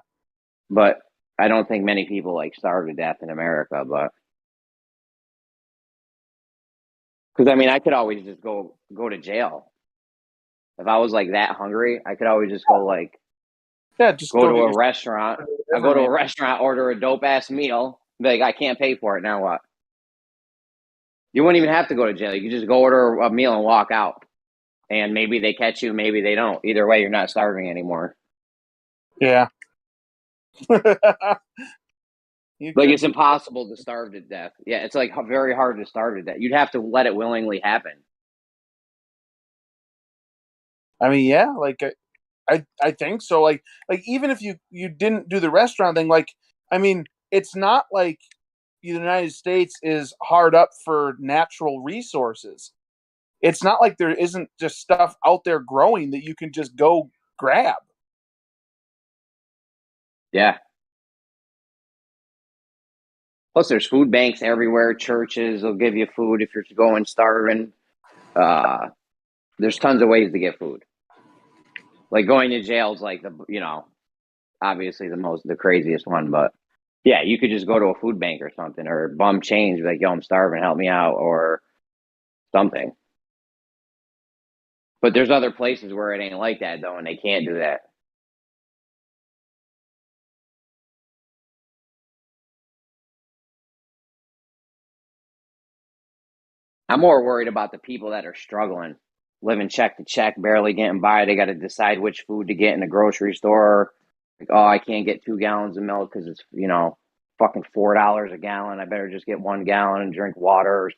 But I don't think many people like starve to death in America. But because I mean, I could always just go to jail if I was like that hungry. I could always just go like just go to a restaurant. I go to a restaurant, order a dope ass meal. Be like, I can't pay for it. Now what? You wouldn't even have to go to jail. You could just go order a meal and walk out. And maybe they catch you, maybe they don't. Either way, you're not starving anymore. Yeah. Like, it's impossible to starve to death. Yeah, it's like very hard to starve to death. You'd have to let it willingly happen. I mean, yeah, like I think so. Like even if you didn't do the restaurant thing, like I mean, it's not like the United States is hard up for natural resources. It's not like there isn't just stuff out there growing that you can just go grab. Yeah. Plus, there's food banks everywhere. Churches will give you food if you're going starving. There's tons of ways to get food. Like going to jail is like obviously the craziest one, but yeah, you could just go to a food bank or something, or bum change, be like, yo, I'm starving, help me out, or something. But there's other places where it ain't like that though, and they can't do that. I'm more worried about the people that are struggling, living check to check, barely getting by. They got to decide which food to get in the grocery store. Like, oh, I can't get 2 gallons of milk because it's fucking $4 a gallon. I better just get 1 gallon and drink water.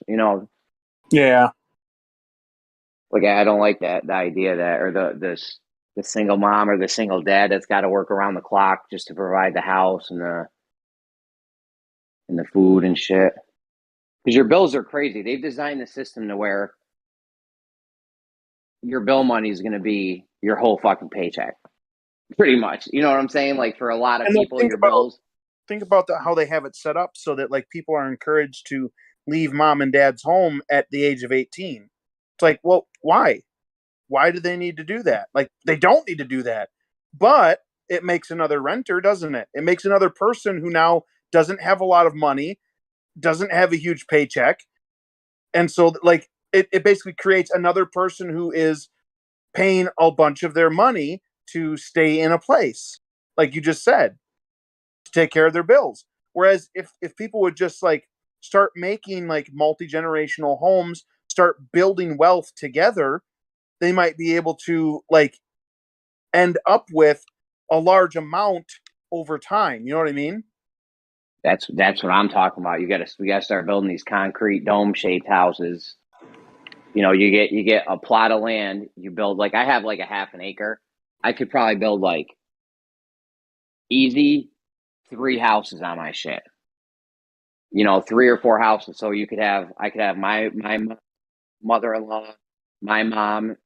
Yeah. Like I don't like the idea that, or the single mom or the single dad that's got to work around the clock just to provide the house and the food and shit. Because your bills are crazy. They've designed the system to where your bill money is going to be your whole fucking paycheck, pretty much. You know what I'm saying? Like for a lot of people, your bills. Think about how they have it set up so that like people are encouraged to leave mom and dad's home at the age of 18. It's like, well, why? Why do they need to do that? Like they don't need to do that, but it makes another renter, doesn't it? It makes another person who now doesn't have a lot of money, doesn't have a huge paycheck. And so like it basically creates another person who is paying a bunch of their money to stay in a place, like you just said, to take care of their bills. Whereas if people would just like start making like multi-generational homes, start building wealth together, they might be able to like end up with a large amount over time. You know what I mean? That's what I'm talking about. We gotta start building these concrete dome shaped houses. You get a plot of land, you build like I have like a half an acre. I could probably build like easy 3 houses on my shit. 3 or 4 houses. So I could have my mother-in-law, my mom,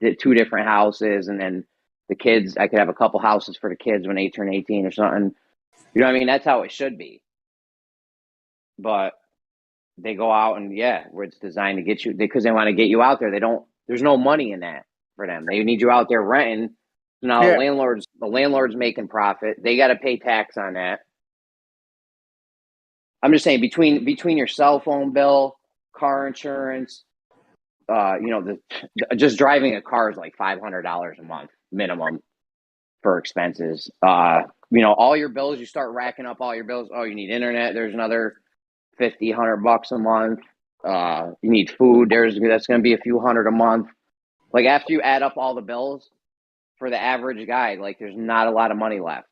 2 different houses, and then the kids. I could have a couple houses for the kids when they turn 18 or something. You know what I mean? That's how it should be. But they go out and where it's designed to get you because they want to get you out there. There's no money in that for them. They need you out there renting. So now the landlord's making profit. They got to pay tax on that. I'm just saying between your cell phone bill, car insurance, just driving a car is like $500 a month minimum for expenses. All your bills, you start racking up all your bills. Oh, you need internet. There's another $50-$100 a month. You need food. That's going to be a few hundred a month. Like after you add up all the bills for the average guy, like there's not a lot of money left.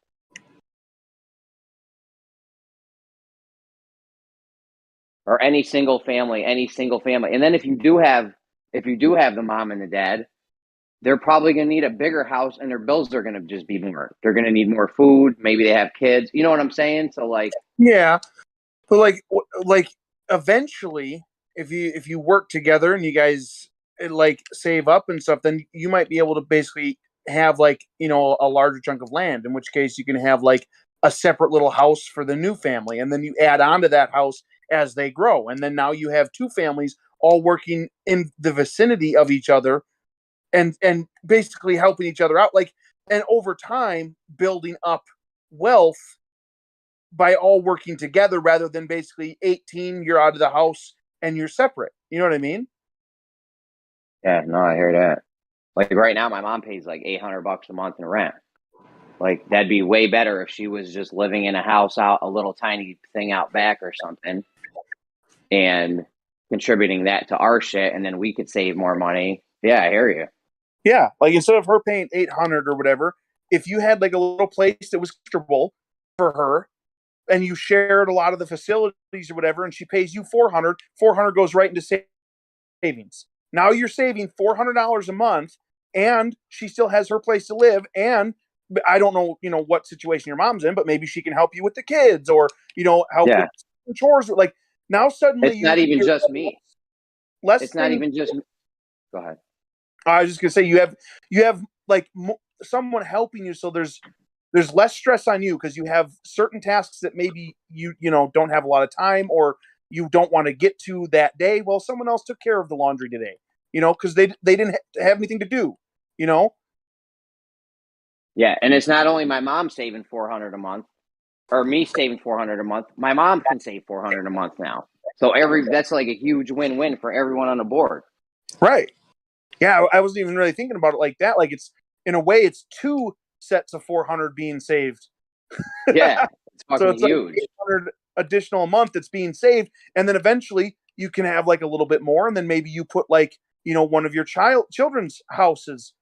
Or any single family. And then if you do have the mom and the dad, they're probably going to need a bigger house and their bills are going to just be more. They're going to need more food. Maybe they have kids. You know what I'm saying? So like, yeah, but like eventually if you work together and you guys like save up and stuff, then you might be able to basically have like, a larger chunk of land, in which case you can have like a separate little house for the new family. And then you add on to that house as they grow. And then now you have 2 families all working in the vicinity of each other and basically helping each other out. Like, and over time building up wealth by all working together rather than basically 18, you're out of the house and you're separate. You know what I mean? Yeah, no, I hear that. Like right now, my mom pays like $800 a month in rent. Like that'd be way better if she was just living in a house out a little tiny thing out back or something and contributing that to our shit. And then we could save more money. Yeah, I hear you. Yeah. Like instead of her paying $800 or whatever, if you had like a little place that was comfortable for her and you shared a lot of the facilities or whatever, and she pays you $400 goes right into savings. Now you're saving $400 a month and she still has her place to live. And I don't know, what situation your mom's in, but maybe she can help you with the kids, or help with chores. Like now, suddenly it's not even just me. It's not even just me. Go ahead. I was just gonna say you have like someone helping you, so there's less stress on you because you have certain tasks that maybe you don't have a lot of time or you don't want to get to that day. Well, someone else took care of the laundry today, because they didn't have anything to do, Yeah, and it's not only my mom saving $400 a month, or me saving $400 a month. My mom can save $400 a month now. So that's like a huge win-win for everyone on the board. Right. Yeah, I wasn't even really thinking about it like that. Like it's in a way, it's two sets of 400 being saved. Yeah, it's fucking so it's huge. Like 800 additional a month that's being saved, and then eventually you can have like a little bit more, and then maybe you put like one of your children's houses,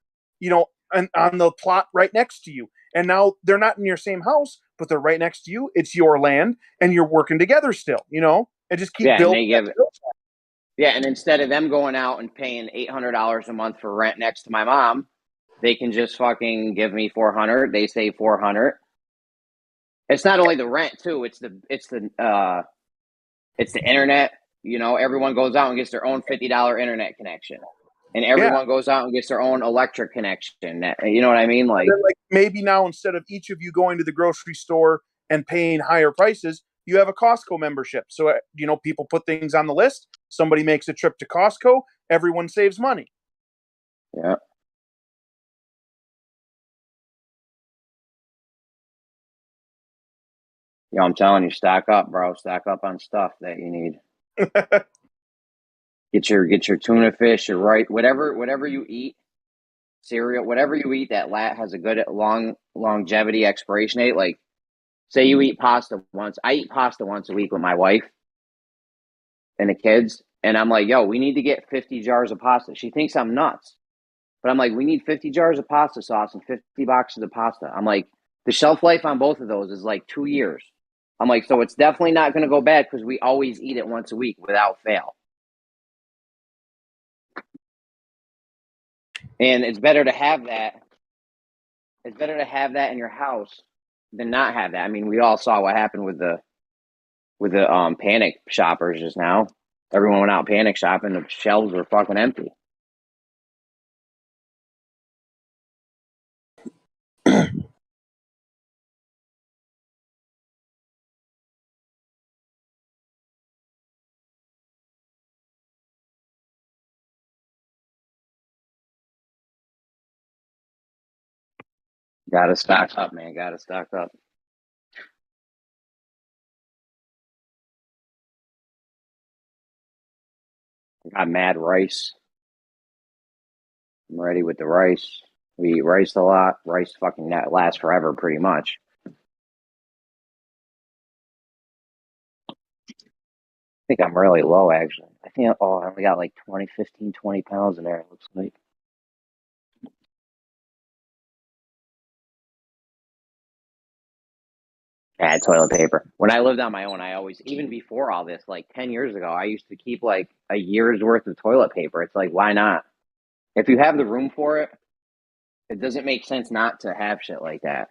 on the plot right next to you, and now they're not in your same house, but they're right next to you. It's your land, and you're working together still, and just keep building. Yeah, and instead of them going out and paying $800 a month for rent next to my mom, they can just fucking give me $400. They save $400. It's not only the rent too; it's the internet. Everyone goes out and gets their own $50 internet connection, and everyone goes out and gets their own electric connection. You know what I mean? Like maybe now instead of each of you going to the grocery store and paying higher prices, you have a Costco membership. So people put things on the list. Somebody makes a trip to Costco. Everyone saves money. Yeah. I'm telling you, stack up, bro. Stack up on stuff that you need. Get your tuna fish, your whatever you eat, cereal, whatever you eat that has a good longevity expiration date. Like, say you eat pasta once. I eat pasta once a week with my wife and the kids, and I'm like, yo, we need to get 50 jars of pasta. She thinks I'm nuts, but I'm like, we need 50 jars of pasta sauce and 50 boxes of pasta. I'm like, the shelf life on both of those is like 2 years. I'm like, so it's definitely not going to go bad because we always eat it once a week without fail. And it's better to have that. It's better to have that in your house than not have that. I mean, we all saw what happened with the panic shoppers just now. Everyone went out panic shopping. The shelves were fucking empty. Gotta stock up, man. Gotta stock up. Got mad rice. I'm ready with the rice. We eat rice a lot. Rice fucking lasts forever, pretty much. I think I'm really low, actually. I think, I only got like 20 pounds in there, it looks like. Toilet paper. When I lived on my own, I always, even before all this, like 10 years ago, I used to keep like a year's worth of toilet paper. It's like, why not? If you have the room for it, it doesn't make sense not to have shit like that.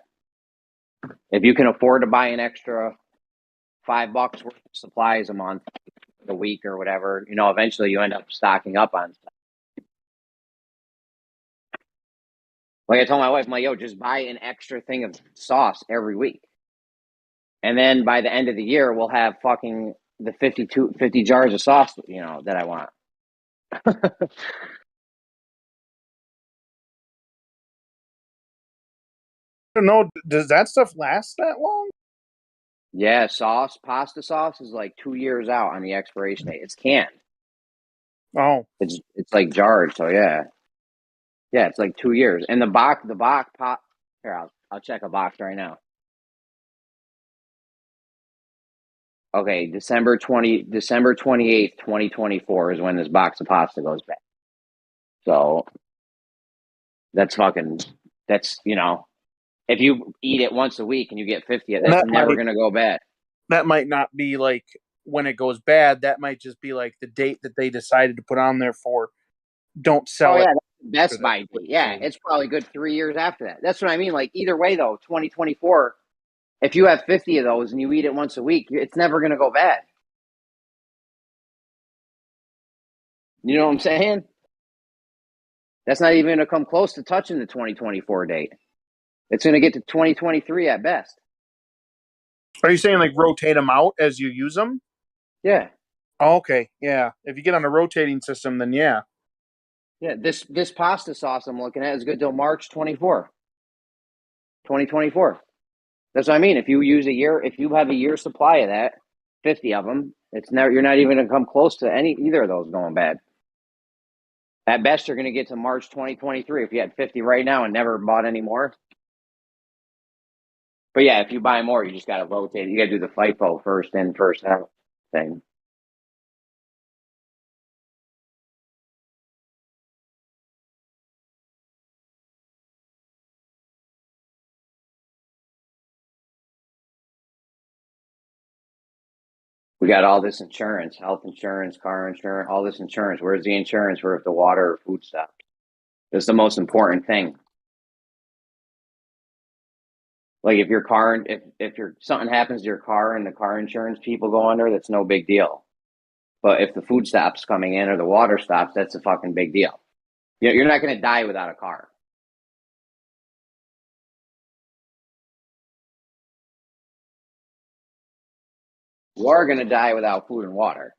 If you can afford to buy an extra $5 worth of supplies a month, a week, or whatever, eventually you end up stocking up on stuff. Like I told my wife, I'm like, yo, just buy an extra thing of sauce every week. And then by the end of the year, we'll have fucking the 50 jars of sauce, that I want. I don't know. Does that stuff last that long? Yeah, pasta sauce is like 2 years out on the expiration date. It's canned. Oh, it's like jarred. So yeah, it's like 2 years. And the box pot. Here, I'll check a box right now. Okay, December 28th, 2024 is when this box of pasta goes bad. So that's if you eat it once a week and you get 50, that's never going to go bad. That might not be like when it goes bad. That might just be like the date that they decided to put on there for don't sell it. Best by date. Yeah, it's probably good 3 years after that. That's what I mean. Like either way, though, 2024. If you have 50 of those and you eat it once a week, it's never going to go bad. You know what I'm saying? That's not even going to come close to touching the 2024 date. It's going to get to 2023 at best. Are you saying like rotate them out as you use them? Yeah. Oh, okay. Yeah. If you get on a rotating system, then yeah. Yeah. This pasta sauce I'm looking at is good till March 2024. That's what I mean. If you use a year, if you have a year supply of that, 50 of them, you're not even going to come close to either of those going bad. At best, you're going to get to March 2023 if you had 50 right now and never bought any more. But yeah, if you buy more, you just got to rotate. You got to do the FIFO first in, first out thing. We got all this insurance, health insurance, car insurance, all this insurance. Where's the insurance for if the water or food stops? That's the most important thing. Like if your car, if something happens to your car and the car insurance people go under, that's no big deal. But if the food stops coming in or the water stops, that's a fucking big deal. You're not going to die without a car. You are going to die without food and water.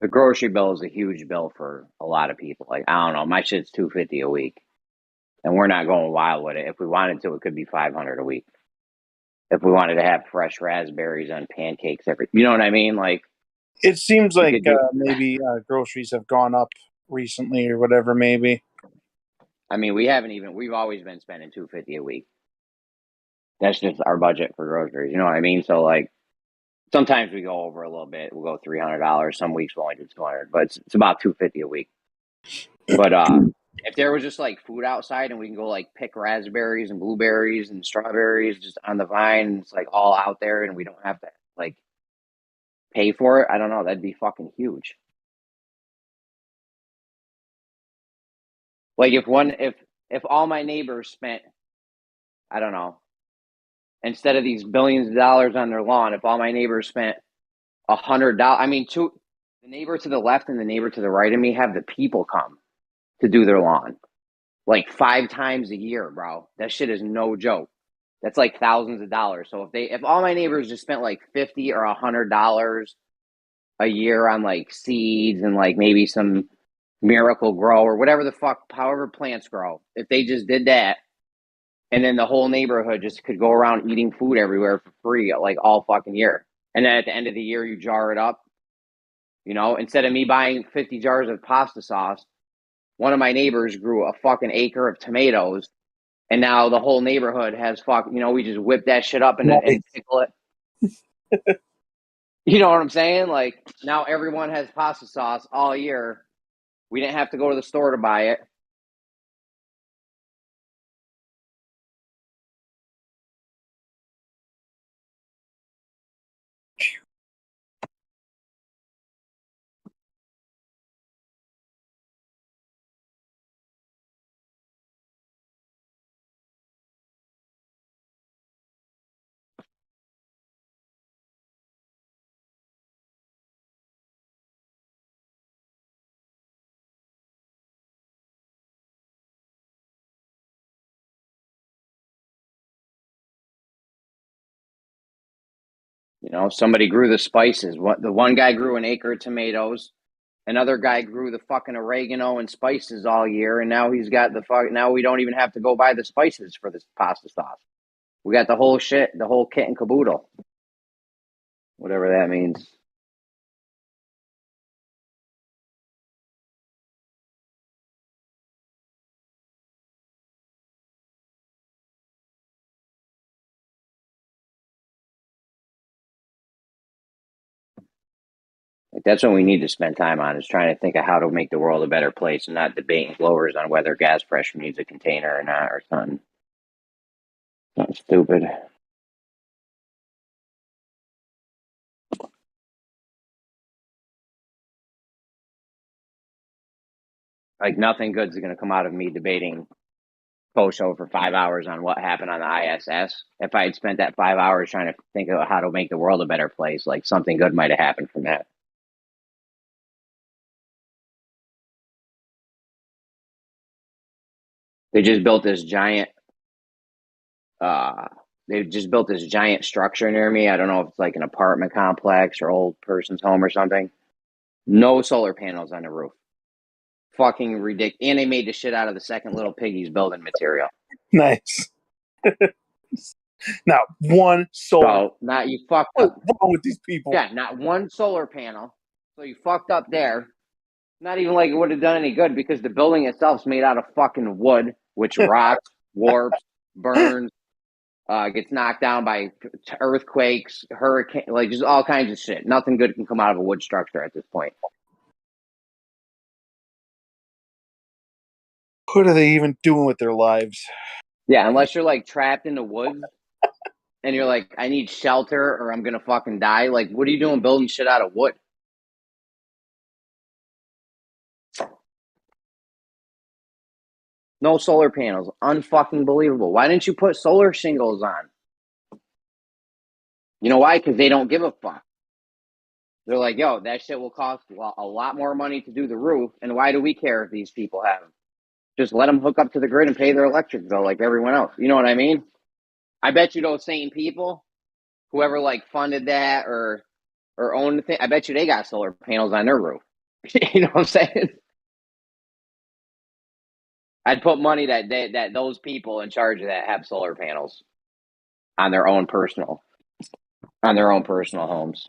The grocery bill is a huge bill for a lot of people. Like, I don't know, my shit's $250 a week. And we're not going wild with it. If we wanted to, it could be $500 a week. If we wanted to have fresh raspberries on pancakes you know what I mean? Like, it seems like maybe groceries have gone up recently or whatever. Maybe. I mean, we've always been spending $250 a week. That's just our budget for groceries. You know what I mean? So like, sometimes we go over a little bit. We'll go $300. Some weeks we'll only do $200, but it's about $250 a week. But if there was just like food outside and we can go like pick raspberries and blueberries and strawberries just on the vine, and it's like all out there, and we don't have to like pay for it. I don't know. That'd be fucking huge. Like if all my neighbors spent, I don't know, instead of these billions of dollars on their lawn, if all my neighbors spent $100, I mean, the neighbor to the left and the neighbor to the right of me have the people come to do their lawn like 5 times a year, bro. That shit is no joke. That's like thousands of dollars. So if all my neighbors just spent like $50 or $100 a year on like seeds and like maybe some Miracle Grow or whatever the fuck, however plants grow, if they just did that, and then the whole neighborhood just could go around eating food everywhere for free, like all fucking year. And then at the end of the year, you jar it up. You know, instead of me buying 50 jars of pasta sauce, one of my neighbors grew a fucking acre of tomatoes, and now the whole neighborhood has we just whip that shit up and pickle it. You know what I'm saying? Like, now everyone has pasta sauce all year. We didn't have to go to the store to buy it. You know, somebody grew the spices. The one guy grew an acre of tomatoes. Another guy grew the fucking oregano and spices all year, and now he's got now we don't even have to go buy the spices for this pasta sauce. We got the whole shit, the whole kit and caboodle. Whatever that means. Like, that's what we need to spend time on, is trying to think of how to make the world a better place and not debating blowers on whether gas pressure needs a container or not, or something stupid. Like, nothing good is going to come out of me debating post-show for 5 hours on what happened on the ISS. If I had spent that 5 hours trying to think of how to make the world a better place, like, something good might have happened from that. They just built this giant structure near me. I don't know if it's like an apartment complex or old person's home or something. No solar panels on the roof. Fucking ridiculous. And they made the shit out of the second little piggy's building material. Nice. Not one solar. So, not you fucked up. What's wrong with these people? Yeah, not one solar panel. So you fucked up there. Not even like it would have done any good, because the building itself's made out of fucking wood, which rots, warps, burns, gets knocked down by earthquakes, hurricane, like just all kinds of shit. Nothing good can come out of a wood structure at this point. What are they even doing with their lives? Yeah, unless you're like trapped in the woods and you're like, I need shelter or I'm gonna fucking die. Like, what are you doing building shit out of wood? No solar panels. Unfucking believable. Why didn't you put solar shingles on? You know why? Because they don't give a fuck. They're like, yo, that shit will cost a lot more money to do the roof, and why do we care if these people have them? Just let them hook up to the grid and pay their electric bill like everyone else. You know what I mean? I bet you those same people, whoever like funded that or owned the thing, I bet you they got solar panels on their roof. You know what I'm saying? I'd put money that those people in charge of that have solar panels on their own personal homes.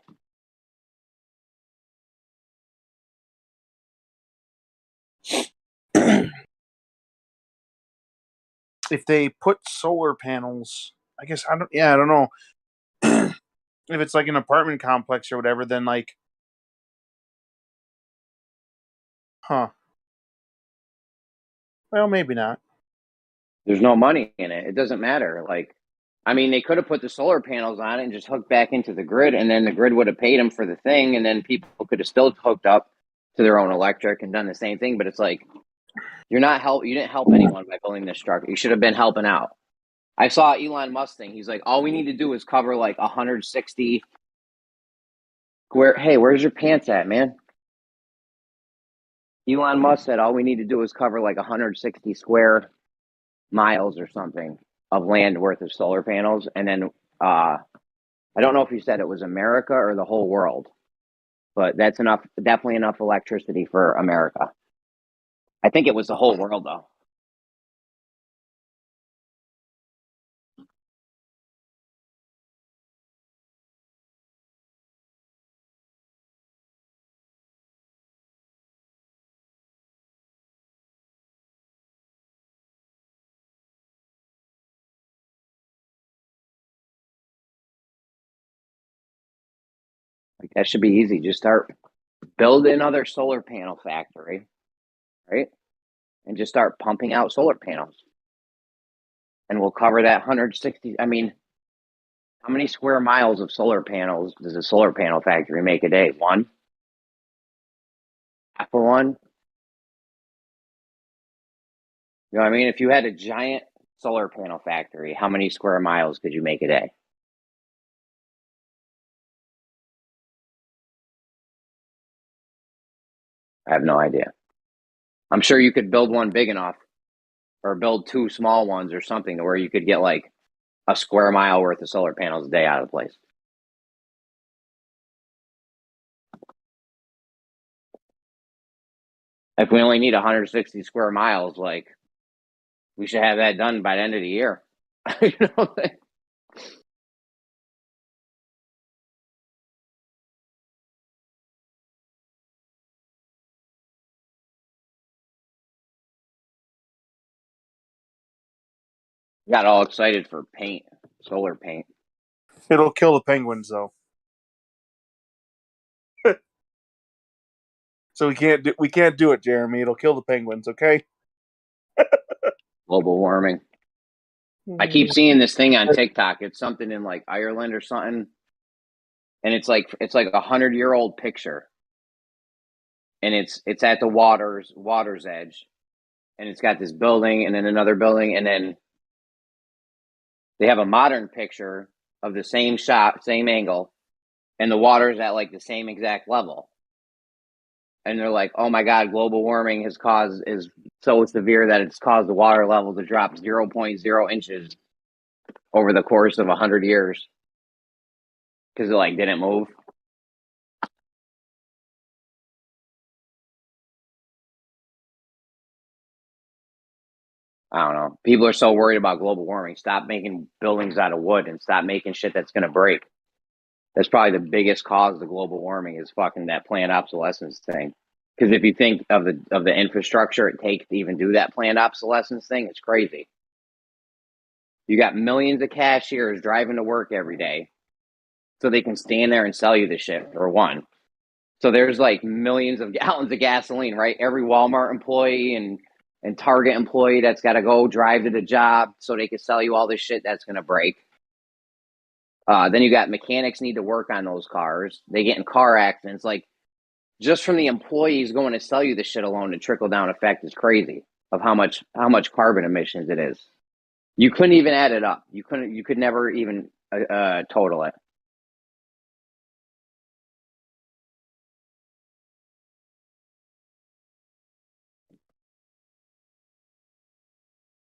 If they put solar panels, I guess I don't know. If it's like an apartment complex or whatever, then like, well, maybe not. There's no money in it. It doesn't matter. Like, I mean, they could have put the solar panels on it and just hooked back into the grid, and then the grid would have paid them for the thing, and then people could have still hooked up to their own electric and done the same thing. But it's like, you didn't help anyone by building this structure. You should have been helping out. I saw Elon Musk thing. He's like, all we need to do is cover like 160 square. Hey, where's your pants at, man? Elon Musk said all we need to do is cover like 160 square miles or something of land worth of solar panels, and then I don't know if he said it was America or the whole world, but that's definitely enough electricity for America. I think it was the whole world though. Like, that should be easy. Just build another solar panel factory, right? And just start pumping out solar panels. And we'll cover that 160. I mean, how many square miles of solar panels does a solar panel factory make a day? One? Half of one? You know what I mean? If you had a giant solar panel factory, how many square miles could you make a day? I have no idea. I'm sure you could build one big enough, or build two small ones or something, where you could get like a square mile worth of solar panels a day out of the place. If we only need 160 square miles, like, we should have that done by the end of the year. You know? Got all excited for paint, solar paint. It'll kill the penguins, though. So we can't do it, Jeremy. It'll kill the penguins. Okay. Global warming. I keep seeing this thing on TikTok. It's something in like Ireland or something, and it's like a 100-year-old picture, and it's at the water's edge, and it's got this building and then another building, and then they have a modern picture of the same shot, same angle, and the water's at like the same exact level. And they're like, "Oh my God, global warming is so severe that it's caused the water level to drop 0.0 inches over the course of 100 years because it like didn't move." I don't know. People are so worried about global warming. Stop making buildings out of wood and stop making shit that's going to break. That's probably the biggest cause of global warming is fucking that planned obsolescence thing. Because if you think of the infrastructure it takes to even do that planned obsolescence thing, it's crazy. You got millions of cashiers driving to work every day so they can stand there and sell you the shit, for one. So there's like millions of gallons of gasoline, right? Every Walmart employee and Target employee that's got to go drive to the job so they can sell you all this shit that's going to break. Then you got mechanics need to work on those cars. They get in car accidents. Like, just from the employees going to sell you the shit alone, the trickle down effect is crazy of how much carbon emissions it is. You couldn't even add it up. You could never even total it.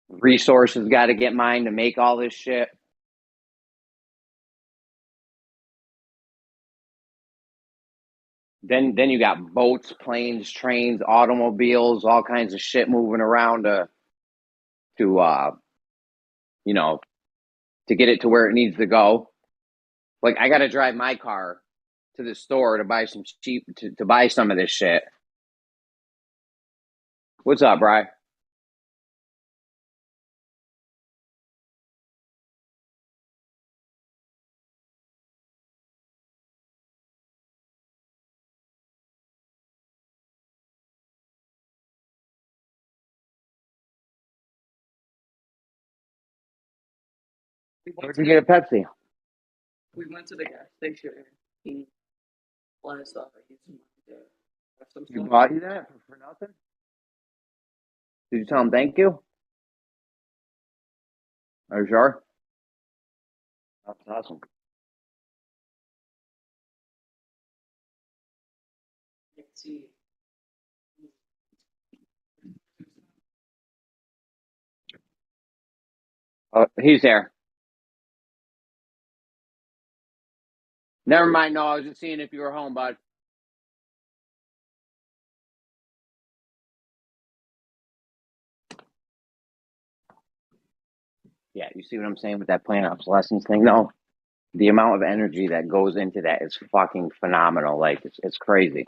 Resources got to get mined to make all this shit. Then you got boats, planes, trains, automobiles, all kinds of shit moving around to get it to where it needs to go. Like, I got to drive my car to the store to buy some to buy some of this shit. What's up, Bri? Where'd you get a Pepsi? We went to the gas station and he last You bought you that for nothing? Did you tell him thank you? Are you sure? That's awesome. He's there. Never mind. No, I was just seeing if you were home, bud. Yeah, you see what I'm saying with that planned obsolescence thing? No, the amount of energy that goes into that is fucking phenomenal. Like, it's crazy.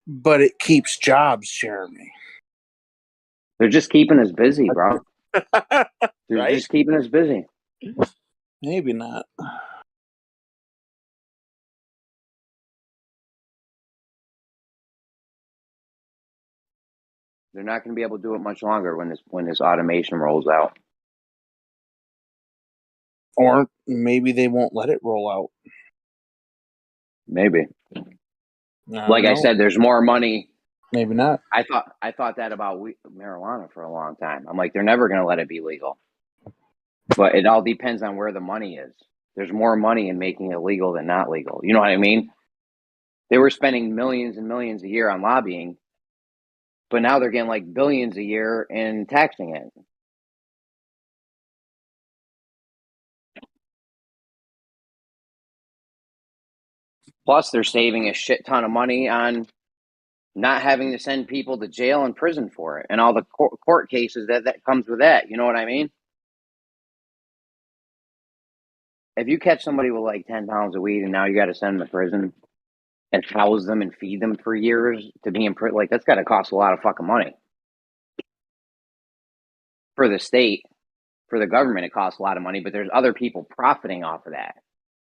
But it keeps jobs, Jeremy. They're just keeping us busy, bro. They're Right? just keeping us busy. Maybe not. They're not going to be able to do it much longer when this automation rolls out. Or maybe they won't let it roll out. Maybe. Like I said, there's more money. Maybe not. I thought that about marijuana for a long time. I'm like, they're never going to let it be legal. But it all depends on where the money is. There's more money in making it legal than not legal. You know what I mean? They were spending millions and millions a year on lobbying, but now they're getting like billions a year in taxing it. Plus, they're saving a shit ton of money on not having to send people to jail and prison for it, and all the court cases that comes with that. You know what I mean? If you catch somebody with like 10 pounds of weed and now you got to send them to prison and house them and feed them for years to be in prison, like that's got to cost a lot of fucking money for the state. For the government, it costs a lot of money, but there's other people profiting off of that.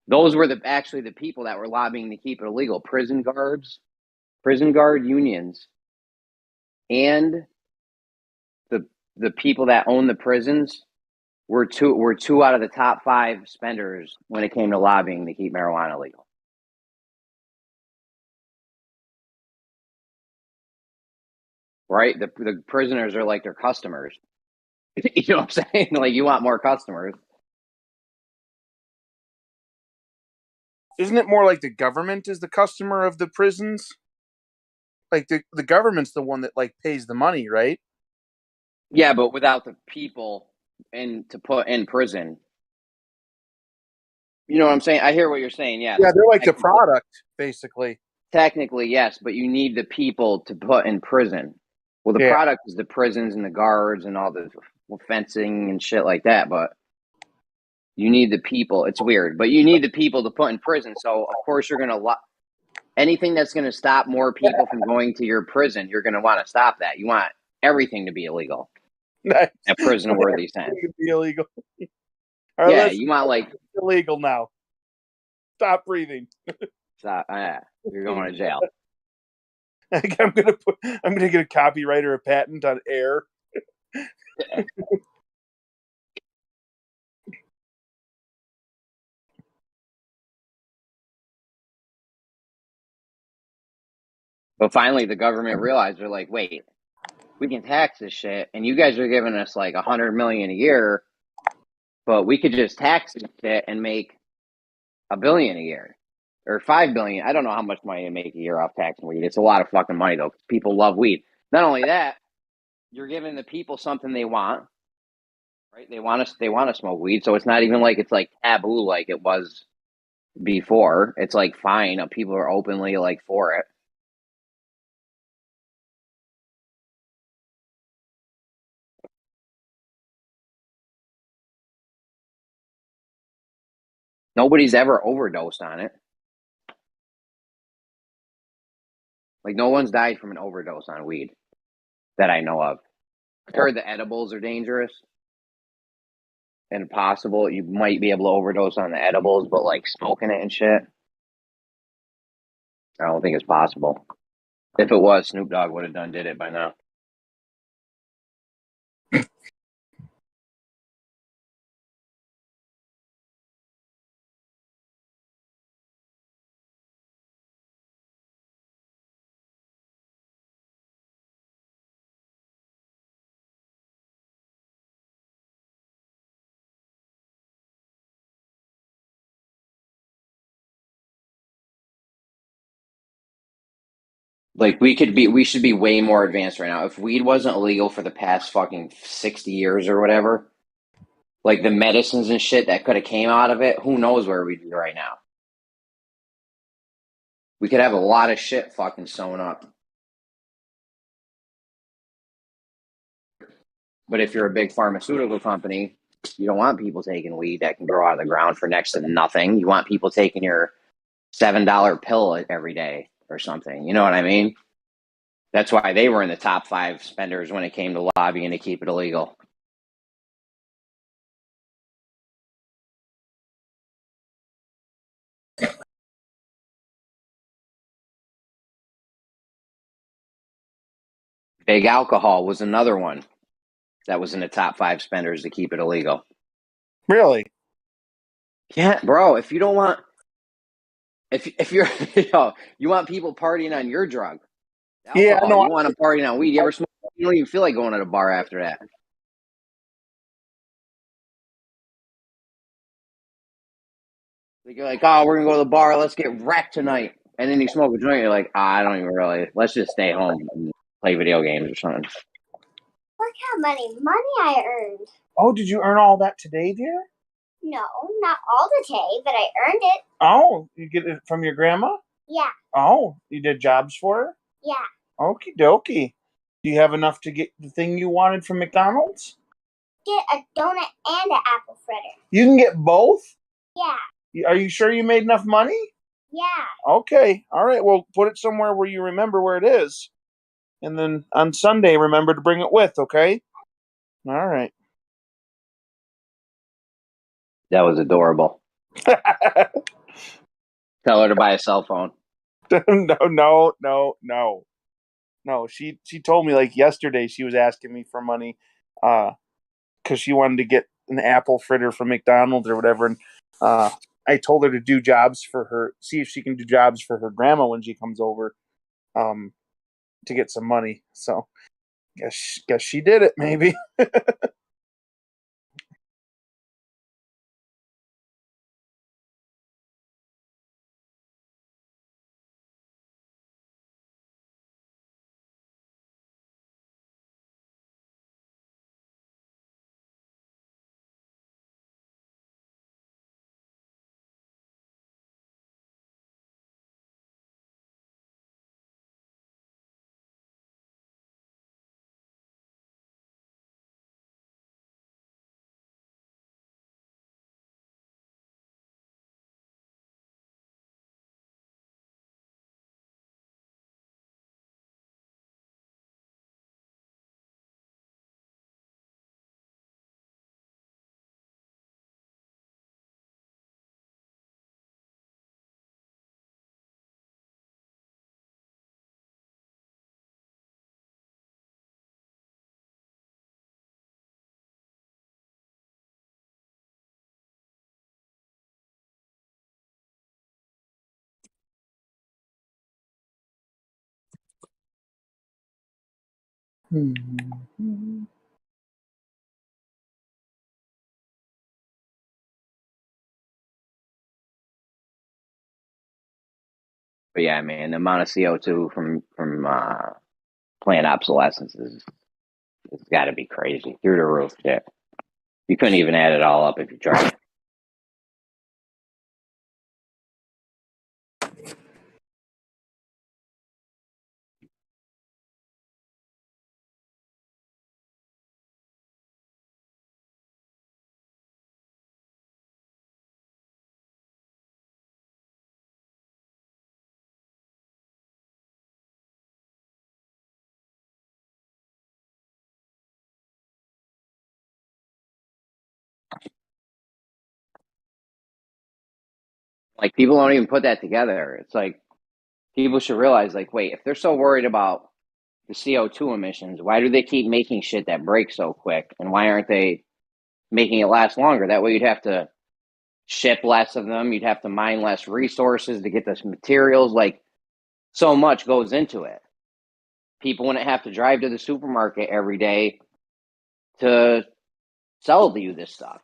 Those were actually the people that were lobbying to keep it illegal. Prison guards, prison guard unions, and the people that own the prisons were two out of the top 5 spenders when it came to lobbying to keep marijuana legal. Right? The prisoners are like their customers. You know what I'm saying? Like, you want more customers. Isn't it more like the government is the customer of the prisons? Like the government's the one that like pays the money, right? Yeah, but without the people to put in prison. You know what I'm saying? I hear what you're saying, yes. Yeah, they're like the product, basically. Technically, yes, but you need the people to put in prison. Well, the product is the prisons and the guards and all the fencing and shit like that, but you need the people. It's weird, but you need the people to put in prison. So, of course, you're going to anything that's going to stop more people from going to your prison, you're going to want to stop that. You want everything to be illegal. Nice. A prison-worthy sense. It could be illegal. Right, yeah, you want like illegal now. Stop breathing. Stop. You're going to jail. I'm gonna get a copyright or a patent on air. But finally, the government realized, they're like, wait, we can tax this shit, and you guys are giving us like $100 million a year, but we could just tax this shit and make $1 billion a year or $5 billion. I don't know how much money to make a year off taxing weed. It's a lot of fucking money though, because people love weed. Not only that, you're giving the people something they want, right? They want to smoke weed, so it's not even like it's like taboo like it was before. It's like fine, people are openly like for it. Nobody's ever overdosed on it. Like, no one's died from an overdose on weed that I know of. I've heard the edibles are dangerous and possible. You might be able to overdose on the edibles, but like smoking it and shit, I don't think it's possible. If it was, Snoop Dogg would have did it by now. Like, we should be way more advanced right now. If weed wasn't illegal for the past fucking 60 years or whatever, like the medicines and shit that could have came out of it, who knows where we'd be right now. We could have a lot of shit fucking sewn up. But if you're a big pharmaceutical company, you don't want people taking weed that can grow out of the ground for next to nothing. You want people taking your $7 pill every day or something. You know what I mean? That's why they were in the top 5 spenders when it came to lobbying to keep it illegal. Big alcohol was another one that was in the top 5 spenders to keep it illegal. Really? Yeah, bro. If you don't want, if you're, you want people partying on your drug. Alcohol, yeah, no, you want them partying on weed. You ever smoke? You don't even feel like going to the bar after that. You're like, oh, we're gonna go to the bar. Let's get wrecked tonight. And then you smoke a joint. You're like, I don't even really. Let's just stay home and play video games or something. Look how money I earned. Oh, did you earn all that today, dear? No, not all the day, but I earned it. Oh, you get it from your grandma? Yeah. Oh, you did jobs for her? Yeah. Okie dokie. Do you have enough to get the thing you wanted from McDonald's? Get a donut and an apple fritter. You can get both? Yeah. Are you sure you made enough money? Yeah. Okay. All right. Well, put it somewhere where you remember where it is. And then on Sunday, remember to bring it with, okay? All right. That was adorable. Tell her to buy a cell phone. No. She told me like yesterday she was asking me for money because she wanted to get an apple fritter from McDonald's or whatever. And I told her to do jobs for her, see if she can do jobs for her grandma when she comes over to get some money. So guess she did it maybe. But yeah, man, the amount of CO2 from plant obsolescence is it's got to be crazy through the roof. Shit, you couldn't even add it all up if you tried. Like people don't even put that together. It's like people should realize, like, wait, if they're so worried about the CO2 emissions, why do they keep making shit that breaks so quick? And why aren't they making it last longer? That way you'd have to ship less of them. You'd have to mine less resources to get this materials. Like, so much goes into it. People wouldn't have to drive to the supermarket every day to sell to you this stuff.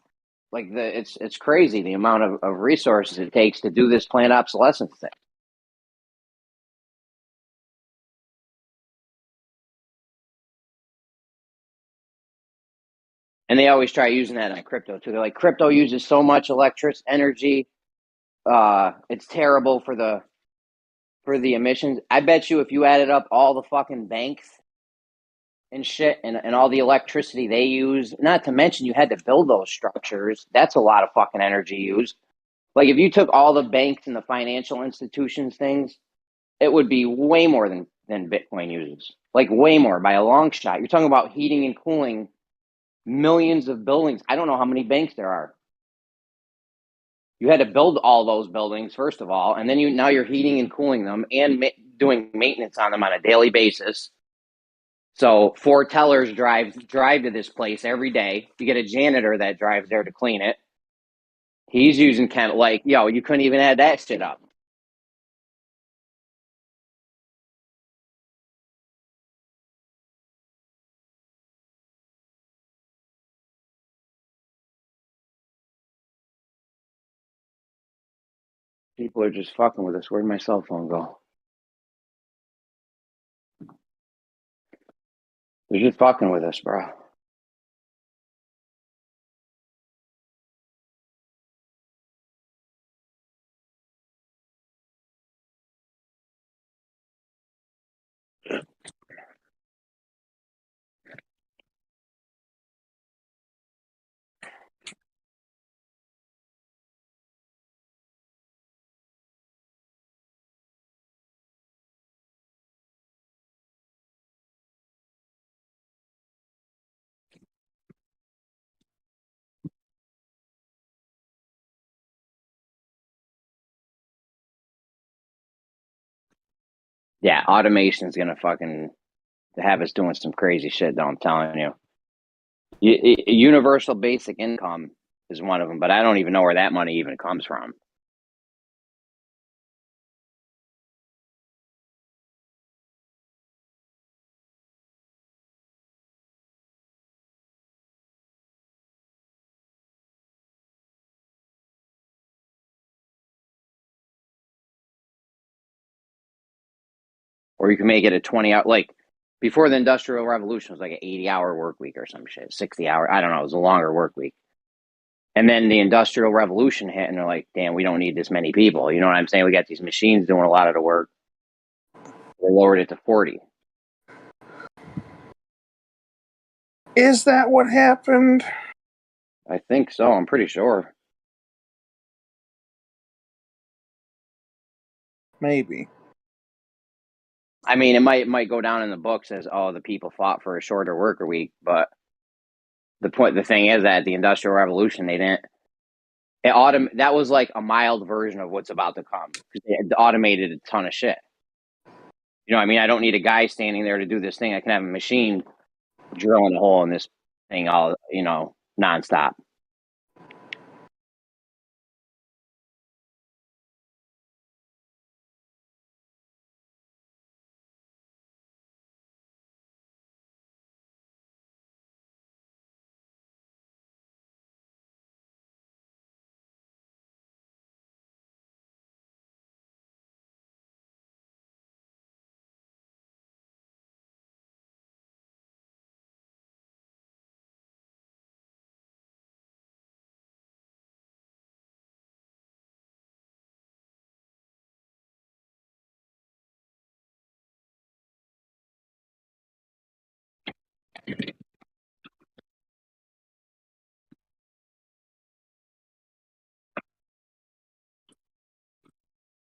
Like, it's crazy the amount of resources it takes to do this plant obsolescence thing. And they always try using that on crypto too. They're like, crypto uses so much electric energy. It's terrible for the emissions. I bet you if you added up all the fucking banks and shit and all the electricity they use, not to mention you had to build those structures, that's a lot of fucking energy used. Like if you took all the banks and the financial institutions things, it would be way more than Bitcoin uses. Like way more by a long shot. You're talking about heating and cooling millions of buildings. I don't know how many banks there are. You had to build all those buildings first of all, and then now you're heating and cooling them and doing maintenance on them on a daily basis. So 4 tellers drive to this place every day. You get a janitor that drives there to clean it. He's using like, you couldn't even add that shit up. People are just fucking with us. Where'd my cell phone go? They're just fucking with us, bro. Yeah, automation's gonna fucking have us doing some crazy shit, though, I'm telling you. Universal basic income is one of them, but I don't even know where that money even comes from. Or you can make it a 20-hour, like before the Industrial Revolution was like an 80-hour work week or some shit, 60-hour. I don't know. It was a longer work week. And then the Industrial Revolution hit, and they're like, damn, we don't need this many people. You know what I'm saying? We got these machines doing a lot of the work. They lowered it to 40. Is that what happened? I think so. I'm pretty sure. Maybe. I mean, it might go down in the books as, oh, the people fought for a shorter worker week, but the thing is that the Industrial Revolution, they didn't. That was like a mild version of what's about to come. It automated a ton of shit. You know what I mean? I don't need a guy standing there to do this thing. I can have a machine drilling a hole in this thing all, nonstop.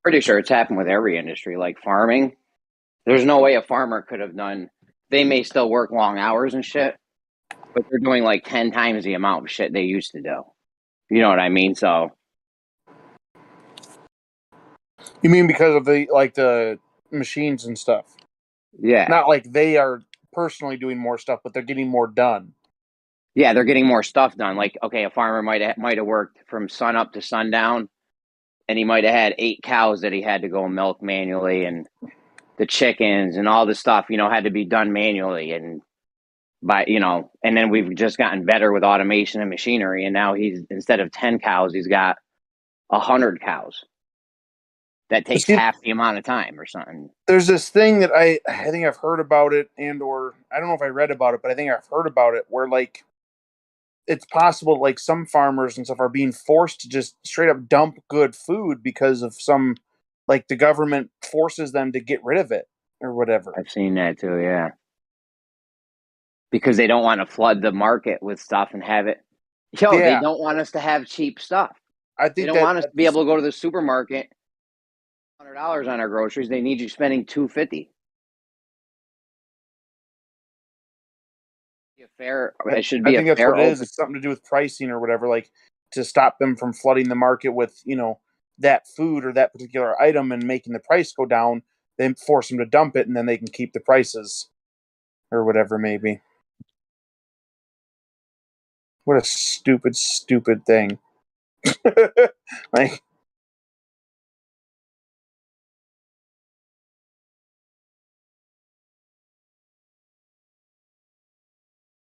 Pretty sure it's happened with every industry, like farming. There's no way a farmer could have done. They may still work long hours and shit, but they're doing like 10 times the amount of shit they used to do. You know what I mean? So, You mean because of the machines and stuff? yeah. Not like they are personally doing more stuff, but they're getting more done. Yeah, they're getting more stuff done. Like, okay, a farmer might have worked from sun up to sundown, and he might have had 8 cows that he had to go milk manually, and the chickens and all the stuff, had to be done manually. And and then we've just gotten better with automation and machinery, and now he's, instead of 10 cows, he's got 100 cows. That takes half the amount of time or something. There's this thing that I think I've heard about it, or I don't know if I read about it, but I think I've heard about it, where like it's possible like some farmers and stuff are being forced to just straight up dump good food because of some, like the government forces them to get rid of it or whatever. I've seen that too, yeah. Because they don't want to flood the market with stuff and have it. They don't want us to have cheap stuff. I think they don't want us to be able to go to the supermarket, $100 on our groceries. They need you spending $250. It should be I think a that's fair what it is. It's something to do with pricing or whatever, like to stop them from flooding the market with, that food or that particular item and making the price go down. Then force them to dump it, and then they can keep the prices or whatever, maybe. What a stupid thing. Like,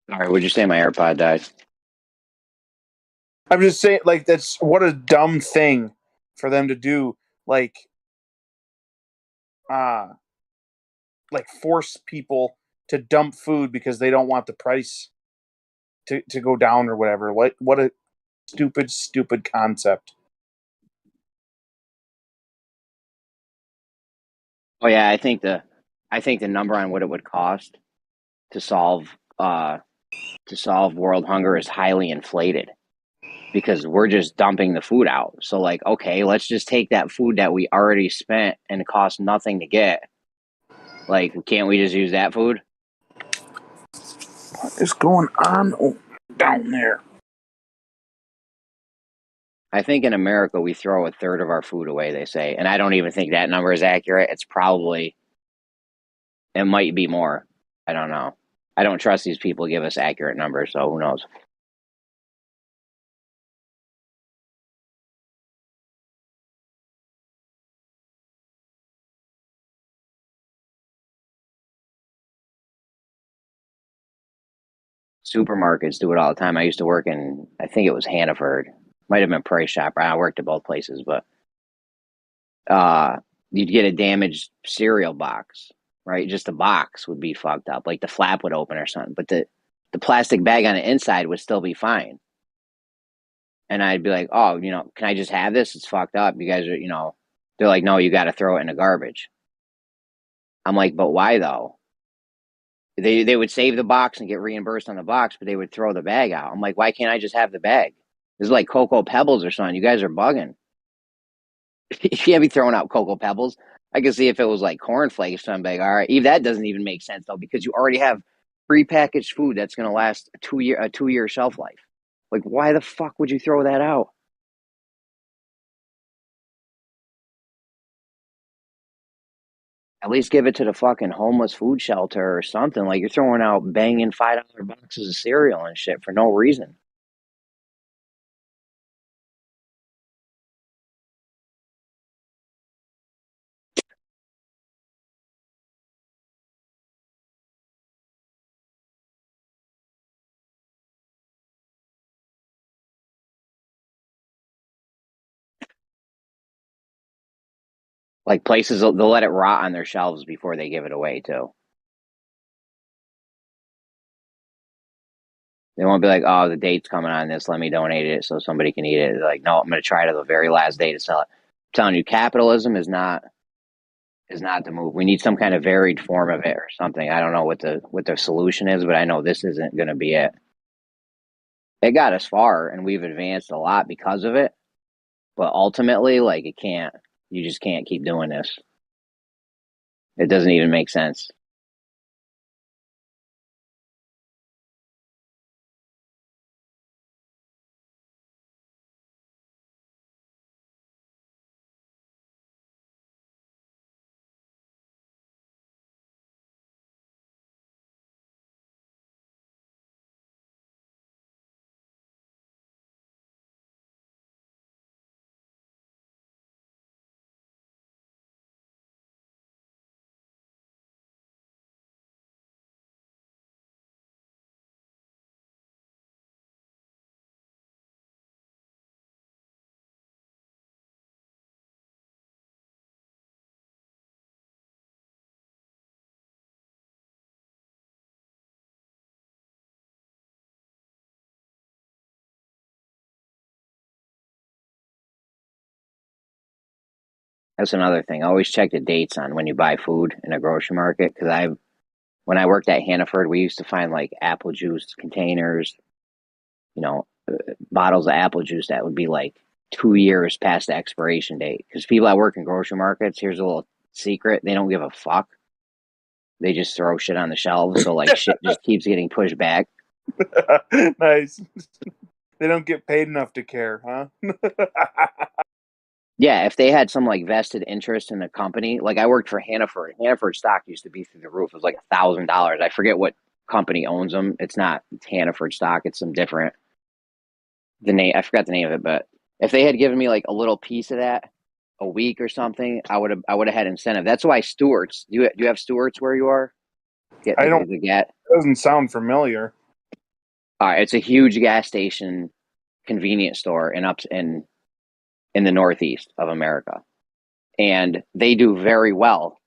all right, would you say my AirPod died? I'm just saying, like, that's what a dumb thing for them to do. Like force people to dump food because they don't want the price to go down or whatever. What a stupid concept. Oh yeah, I think the number on what it would cost to solve world hunger is highly inflated, because we're just dumping the food out. So like, okay, let's just take that food that we already spent and it costs nothing to get. Like, can't we just use that food? What is going on down there? I think in America we throw a third of our food away, they say. And I don't even think that number is accurate. It's probably It might be more. I don't know. I don't trust these people to give us accurate numbers, so who knows? Supermarkets do it all the time. I used to work in, I think it was Hannaford. Might have been Price Chopper. I worked at both places, but you'd get a damaged cereal box, right? Just the box would be fucked up, like the flap would open or something, but the plastic bag on the inside would still be fine. And I'd be like, oh, can I just have this? It's fucked up. You guys are, they're like, no, you got to throw it in the garbage. I'm like, but why though? They would save the box and get reimbursed on the box, but they would throw the bag out. I'm like, why can't I just have the bag? This is like Cocoa Pebbles or something. You guys are bugging. You can't be throwing out Cocoa Pebbles. I can see if it was like cornflakes or something. All right, that doesn't even make sense though, because you already have prepackaged food that's going to last a 2-year shelf life. Like, why the fuck would you throw that out? At least give it to the fucking homeless food shelter or something. Like, you're throwing out banging $5 boxes of cereal and shit for no reason. Like, places, they'll let it rot on their shelves before they give it away, too. They won't be like, oh, the date's coming on this, let me donate it so somebody can eat it. They're like, no, I'm going to try to the very last day to sell it. I'm telling you, capitalism is not the move. We need some kind of varied form of it or something. I don't know what the solution is, but I know this isn't going to be it. It got us far, and we've advanced a lot because of it. But ultimately, like, you just can't keep doing this. It doesn't even make sense. That's another thing. Always check the dates on when you buy food in a grocery market. Because when I worked at Hannaford, we used to find like apple juice containers, bottles of apple juice that would be like 2 years past the expiration date. Because people that work in grocery markets, here's a little secret: they don't give a fuck. They just throw shit on the shelves, so like shit just keeps getting pushed back. Nice. They don't get paid enough to care, huh? Yeah, if they had some like vested interest in the company, like I worked for Hannaford. Hannaford stock used to be through the roof. It was like $1,000. I forget what company owns them. It's Hannaford stock. It's some different. I forgot the name of it, but if they had given me like a little piece of that a week or something, I would have had incentive. That's why Stewart's. Do you have Stewart's where you are? I don't. Get. Doesn't sound familiar. It's a huge gas station, convenience store in the Northeast of America, and they do very well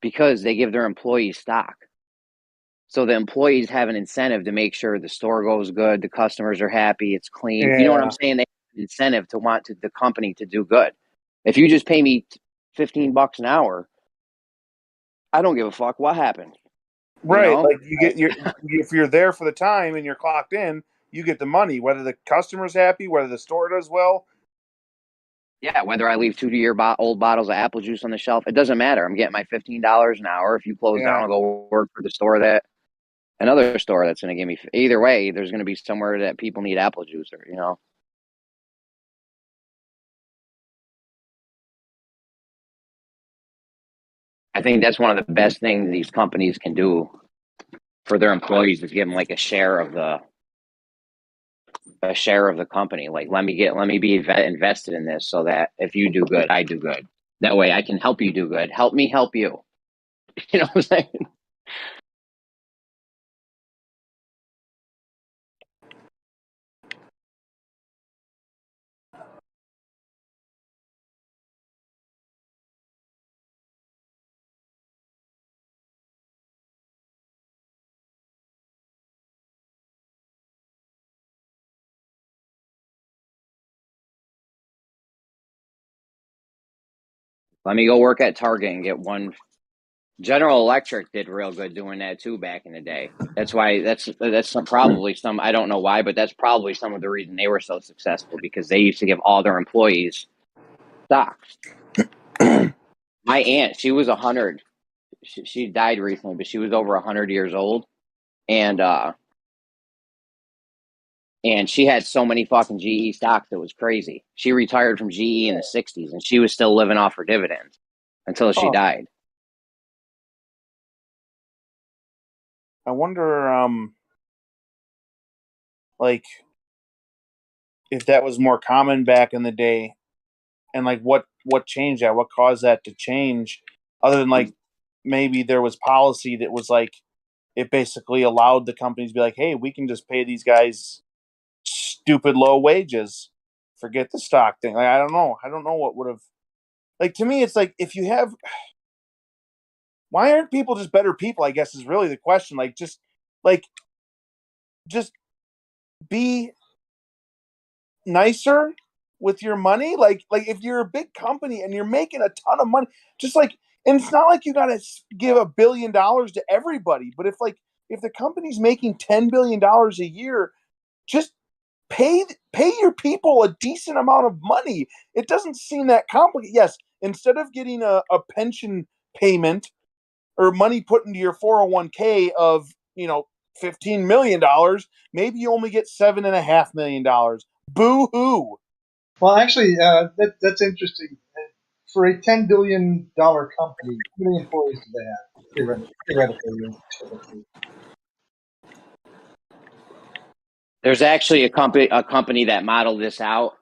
because they give their employees stock. So the employees have an incentive to make sure the store goes good, the customers are happy, it's clean. You know what I'm saying? They have an incentive to want the company to do good. If you just pay me $15 an hour, I don't give a fuck what happened. Right, like you get if you're there for the time and you're clocked in, you get the money. Whether the customer's happy, whether the store does well. Yeah, whether I leave 2-year old bottles of apple juice on the shelf, it doesn't matter. I'm getting my $15 an hour. If you close down, I'll go work for another store that's going to give me. Either way, there's going to be somewhere that people need apple juice, or. I think that's one of the best things these companies can do for their employees is give them like a share of the company. Like, let me be invested in this so that if you do good, I do good. That way I can help you do good. Help me help you. You know what I'm saying? Let me go work at Target and get one. General Electric did real good doing that too back in the day. That's why probably some, I don't know why, but that's probably some of the reason they were so successful, because they used to give all their employees stocks. My aunt, she was 100. She died recently, but she was over 100 years old, and she had so many fucking GE stocks, it was crazy. She retired from GE in the 60s, and she was still living off her dividends until she died. I wonder, like, if that was more common back in the day, and like what changed that? What caused that to change? Other than like maybe there was policy that was like it basically allowed the companies to be like, hey, we can just pay these guys stupid low wages. Forget the stock thing. Like, I don't know what would have, like, to me it's like, if you have, why aren't people just better people, I guess is really the question. Like just be nicer with your money. Like if you're a big company and you're making a ton of money, just like, and it's not like you got to give $1 billion to everybody, but if the company's making $10 billion a year, just pay your people a decent amount of money. It doesn't seem that complicated. Yes, instead of getting a pension payment or money put into your 401k of, $15 million, maybe you only get $7.5 million. Boo hoo. Well, actually, that's interesting. For a $10 billion company, how many employees do they have? Theoretically, typically. There's actually a company that modeled this out.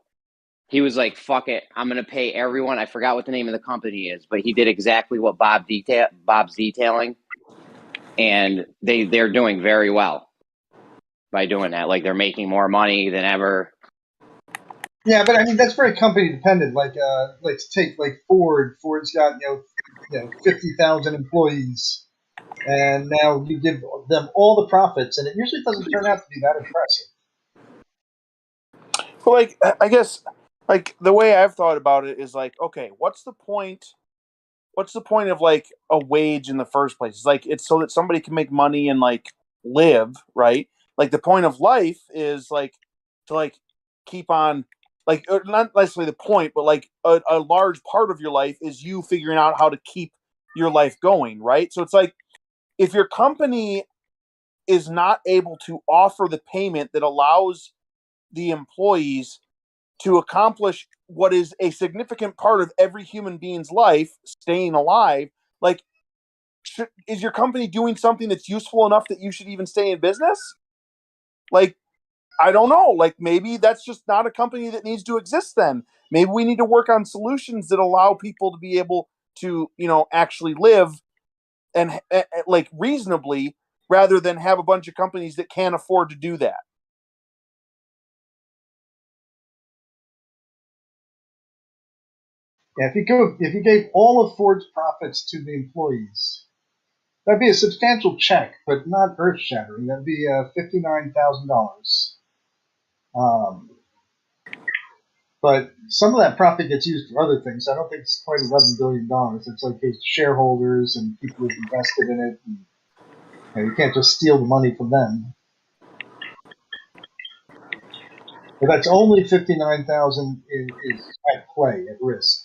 He was like, fuck it, I'm going to pay everyone. I forgot what the name of the company is, but he did exactly what Bob's detailing. And they're doing very well by doing that. Like, they're making more money than ever. Yeah, but I mean, that's very company dependent. Like, let's take like Ford. Ford's got 50,000 employees, and now you give them all the profits, and it usually doesn't turn out to be that impressive. Well, like, I guess, like, the way I've thought about it is like, okay, what's the point of like a wage in the first place? It's like, it's so that somebody can make money and like live, right? Like, the point of life is like to like keep on, like, not necessarily the point, but like a large part of your life is you figuring out how to keep your life going, right? So it's like, if your company is not able to offer the payment that allows the employees to accomplish what is a significant part of every human being's life, staying alive, like, is your company doing something that's useful enough that you should even stay in business? Like, I don't know. Like, maybe that's just not a company that needs to exist then. Maybe we need to work on solutions that allow people to be able to, actually live and like reasonably, rather than have a bunch of companies that can't afford to do that. Yeah, if you gave all of Ford's profits to the employees, that'd be a substantial check, but not earth-shattering. That'd be $59,000. But some of that profit gets used for other things. I don't think it's quite $11 billion. It's like his shareholders and people who've invested in it. And, you can't just steal the money from them. But that's only $59,000 is at play, at risk.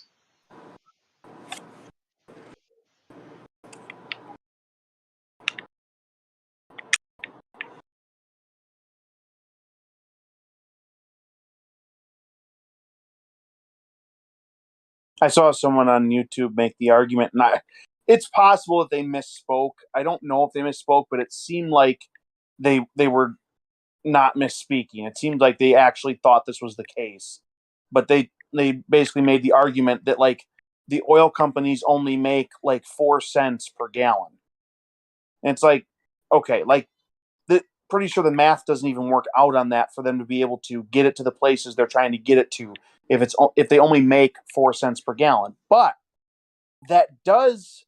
I saw someone on YouTube make the argument, and It's possible that they misspoke. I don't know if they misspoke, but it seemed like they were not misspeaking. It seemed like they actually thought this was the case, but they basically made the argument that like the oil companies only make like 4 cents per gallon. And it's like, okay, like pretty sure the math doesn't even work out on that for them to be able to get it to the places they're trying to get it to if they only make 4 cents per gallon. But that does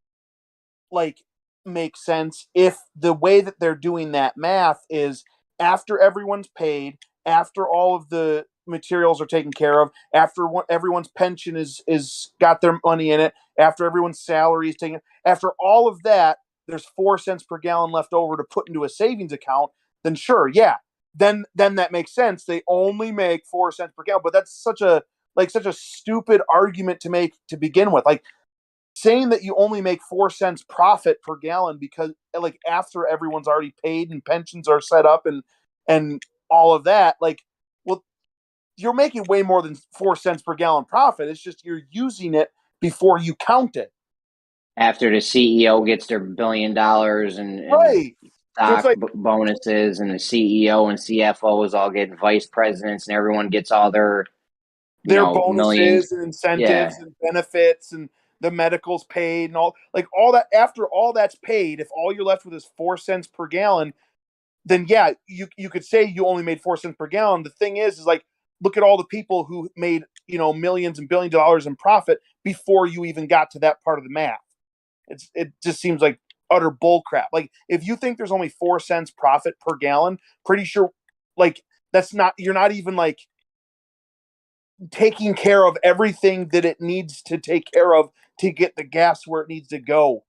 like make sense if the way that they're doing that math is after everyone's paid, after all of the materials are taken care of, after everyone's pension is got their money in it, after everyone's salary is taken, after all of that, there's 4 cents per gallon left over to put into a savings account. Then sure, yeah, then that makes sense. They only make 4 cents per gallon, but that's such a stupid argument to make to begin with. Like saying that you only make 4 cents profit per gallon because like after everyone's already paid and pensions are set up and all of that, like, well, you're making way more than 4 cents per gallon profit. It's just you're using it before you count it. After the CEO gets their $1 billion and right. stock So like, bonuses, and the CEO and CFOs all get vice presidents, and everyone gets all their bonuses millions and incentives and benefits, and the medical's paid and all that. After all that's paid, if all you're left with is 4 cents per gallon, then yeah, you could say you only made 4 cents per gallon. The thing is like, look at all the people who made millions and billions of dollars in profit before you even got to that part of the math. It just seems like utter bullcrap. Like if you think there's only 4 cents profit per gallon, pretty sure like you're not even like taking care of everything that it needs to take care of to get the gas where it needs to go.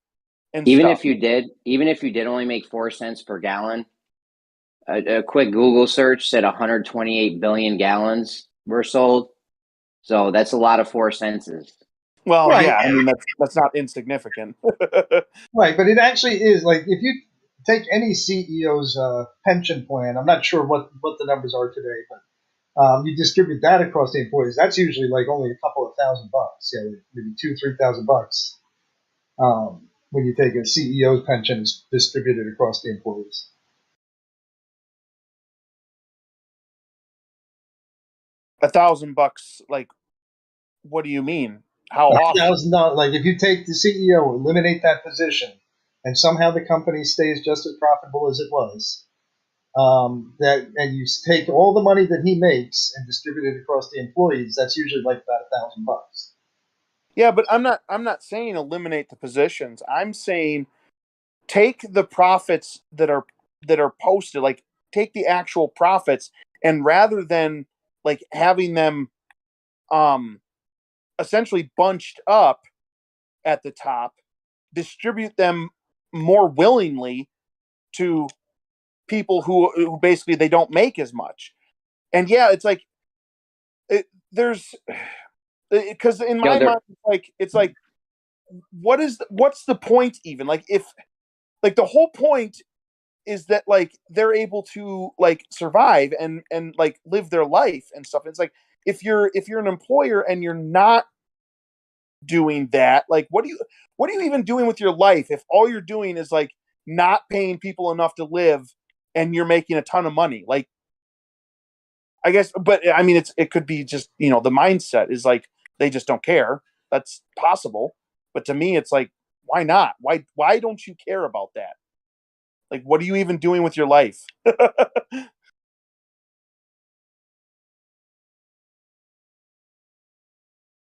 And even stuff. if you did only make 4 cents per gallon, a quick Google search said 128 billion gallons were sold. So that's a lot of 4 cents. Well, right. yeah, I mean that's not insignificant. Right, but it actually is like if you take any CEO's pension plan, I'm not sure what the numbers are today, but you distribute that across the employees. That's usually like only a couple of $1,000, maybe $2,000-3,000 when you take a CEO's pension and distribute it across the employees. $1,000, like, what do you mean? How often? $1,000, like if you take the CEO, eliminate that position, and somehow the company stays just as profitable as it was. And you take all the money that he makes and distribute it across the employees. That's usually like about $1,000. Yeah, but I'm not saying eliminate the positions. I'm saying take the profits that are posted, like take the actual profits, and rather than like having them essentially bunched up at the top, distribute them more willingly to people who basically they don't make as much. And yeah, it's like because in my mind it's like what's the point even? Like if like the whole point is that like they're able to like survive and like live their life and stuff. It's like if you're an employer and you're not doing that, like what are you even doing with your life if all you're doing is like not paying people enough to live and you're making a ton of money? Like I guess, but I mean it could be just the mindset is like they just don't care. That's possible, but to me it's like why not? Why don't you care about that? Like what are you even doing with your life?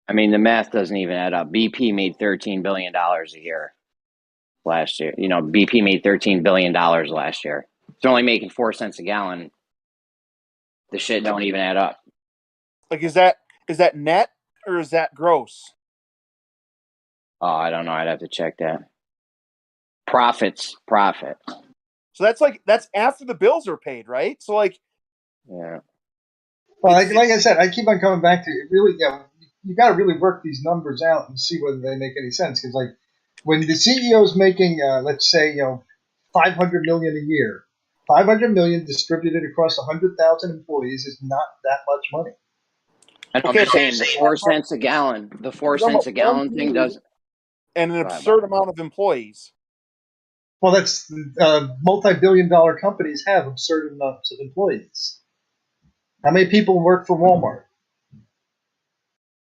I mean, the math doesn't even add up. BP made $13 billion a year last year. BP made $13 billion last year. It's only making 4 cents a gallon. The shit don't even add up. Like, is that net or is that gross? Oh, I don't know. I'd have to check that. Profit. So that's after the bills are paid, right? So like, yeah. Well, like I said, I keep on coming back to it. Really, you got to really work these numbers out and see whether they make any sense. Because like when the CEO is making, let's say, $500 million a year, $500 million distributed across 100,000 employees is not that much money. I'm just saying the 4 cents a gallon. The 4 cents a gallon thing doesn't. and an absurd amount of employees. Well, that's multi-billion-dollar companies have absurd amounts of employees. How many people work for Walmart?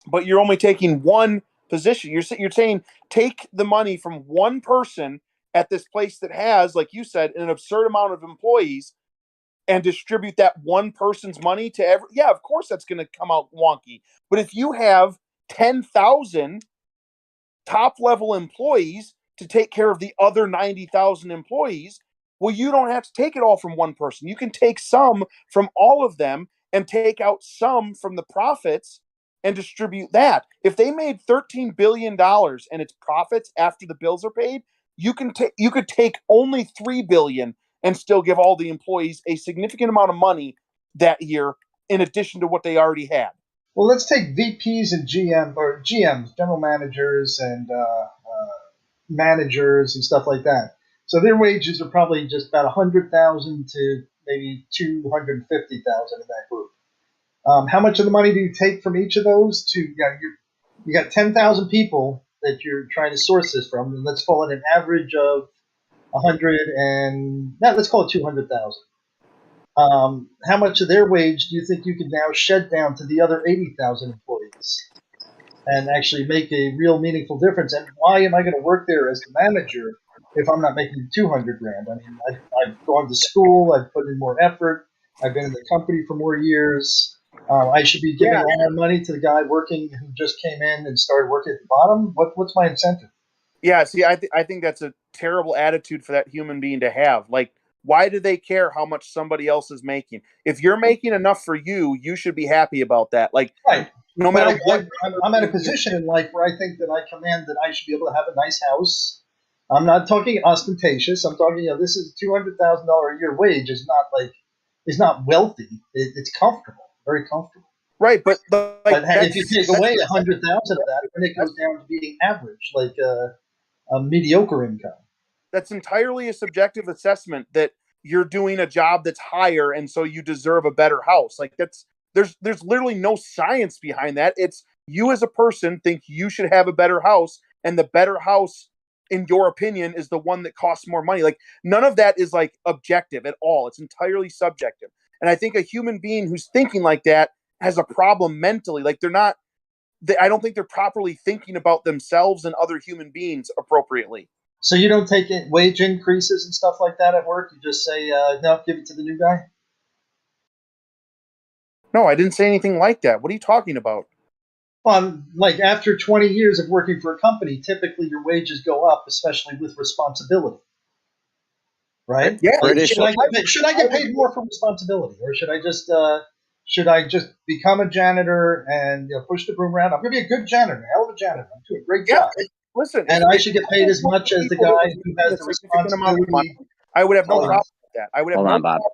But you're only taking one position. You're saying take the money from one person at this place that has, like you said, an absurd amount of employees, and distribute that one person's money to every. Yeah, of course that's going to come out wonky. But if you have 10,000 top-level employees to take care of the other 90,000 employees, well, you don't have to take it all from one person. You can take some from all of them and take out some from the profits and distribute that. If they made $13 billion and its profits after the bills are paid, you could take only $3 billion and still give all the employees a significant amount of money that year in addition to what they already had. Well, let's take VPs and GMs, general managers, and managers and stuff like that. So their wages are probably just about 100,000 to maybe 250,000 in that group. How much of the money do you take from each of those? You got 10,000 people that you're trying to source this from, and let's call it an average of 100 and let's call it 200,000. How much of their wage do you think you can now shed down to the other 80,000 employees and actually make a real meaningful difference? And why am I going to work there as the manager if I'm not making 200 grand? I mean, I've gone to school, I've put in more effort, I've been in the company for more years. I should be giving all my money to the guy working who just came in and started working at the bottom. What's my incentive? Yeah, see, I think that's a terrible attitude for that human being to have. Like, why do they care how much somebody else is making? If you're making enough for you, you should be happy about that. Like, right. No matter what. I'm at a position in life where I think that I command that I should be able to have a nice house. I'm not talking ostentatious. I'm talking, this is $200,000 a year wage is not wealthy. It's comfortable, very comfortable. Right, but if you take away 100,000 of that, then it goes down to being average, like a mediocre income. That's entirely a subjective assessment that you're doing a job that's higher, and so you deserve a better house. Like there's literally no science behind that. It's you as a person think you should have a better house, and the better house, in your opinion, is the one that costs more money. Like none of that is like objective at all. It's entirely subjective. And I think a human being who's thinking like that has a problem mentally. Like I don't think they're properly thinking about themselves and other human beings appropriately. So you don't take wage increases and stuff like that at work? You just say, no, give it to the new guy? No, I didn't say anything like that. What are you talking about? Well, like after 20 years of working for a company, typically your wages go up, especially with responsibility. Right? Yeah. Should I get paid more for responsibility, or should I just become a janitor and push the broom around? I'm going to be a good janitor, hell of a janitor. I'm doing a great job. Listen, and I should get paid as much as the guy who has the responsibility. I would have no problem with that. I would have no problem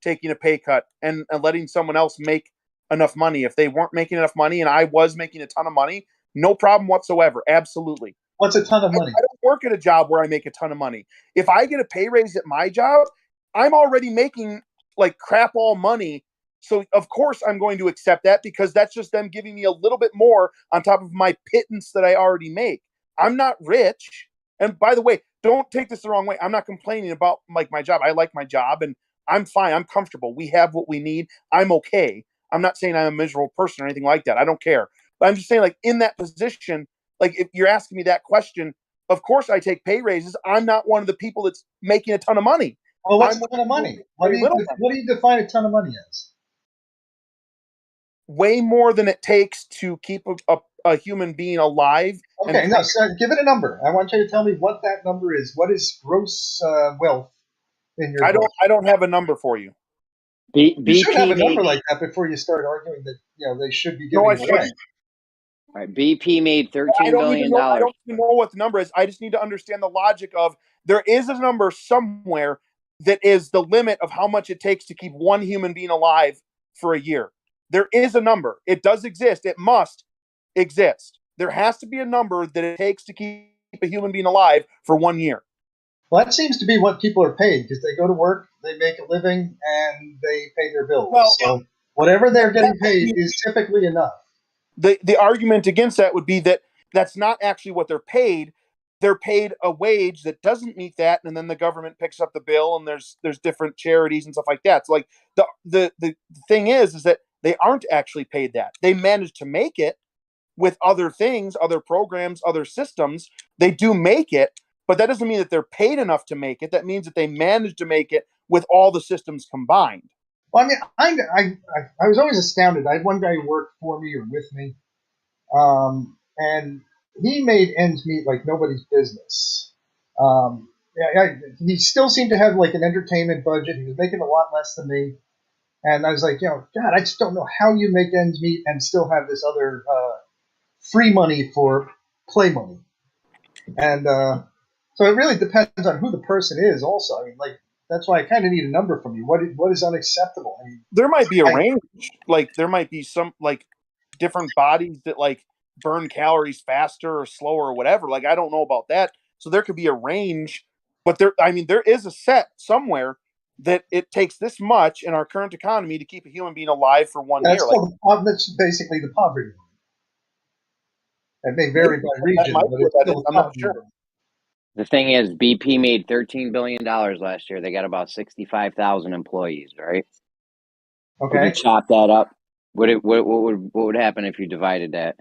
taking a pay cut and letting someone else make enough money. If they weren't making enough money and I was making a ton of money, no problem whatsoever. Absolutely. What's a ton of money? I don't work at a job where I make a ton of money. If I get a pay raise at my job, I'm already making like crap all money. So of course I'm going to accept that because that's just them giving me a little bit more on top of my pittance that I already make. I'm not rich. And by the way, don't take this the wrong way. I'm not complaining about like my job. I like my job and I'm fine. I'm comfortable. We have what we need. I'm okay. I'm not saying I'm a miserable person or anything like that. I don't care. But I'm just saying like in that position, like if you're asking me that question, of course I take pay raises. I'm not one of the people that's making a ton of money. Well, what's a ton of money? What do you define a ton of money as? Way more than it takes to keep a human being alive. Okay, no, so give it a number. I want you to tell me what that number is. What is gross wealth in your book? I don't have a number for you. You should have a number like that before you start arguing that they should be giving away. All right, BP made $13 billion. I don't even know what the number is. I just need to understand the logic of there is a number somewhere that is the limit of how much it takes to keep one human being alive for a year. There is a number. It does exist. It must exist. There has to be a number that it takes to keep a human being alive for 1 year. Well, that seems to be what people are paid because they go to work, they make a living, and they pay their bills. Well, so whatever they're getting paid is typically enough. The argument against that would be that that's not actually what they're paid. they're paid a wage that doesn't meet that, and then the government picks up the bill, and there's different charities and stuff like that. So like the thing is that they aren't actually paid that. They manage to make it with other things, other programs, other systems. They do make it, but that doesn't mean that they're paid enough to make it. That means that they manage to make it with all the systems combined. Well, I mean, I was always astounded. I had one guy who worked for me or with me, and he made ends meet like nobody's business. He still seemed to have like an entertainment budget. He was making a lot less than me, and I was like, God, I just don't know how you make ends meet and still have this other free money for play money. And so it really depends on who the person is. Also, I mean, like that's why I kind of need a number from you. What is unacceptable? I mean, there might be a range. Like there might be some like different bodies that like burn calories faster or slower or whatever. Like I don't know about that. So there could be a range, but there is a set somewhere that it takes this much in our current economy to keep a human being alive for 1 year. That's basically the poverty line. It may vary by region, but it's still I'm not sure. The thing is, BP made $13 billion last year. They got about 65,000 employees, right? Okay. If you chop that up, what would happen if you divided that?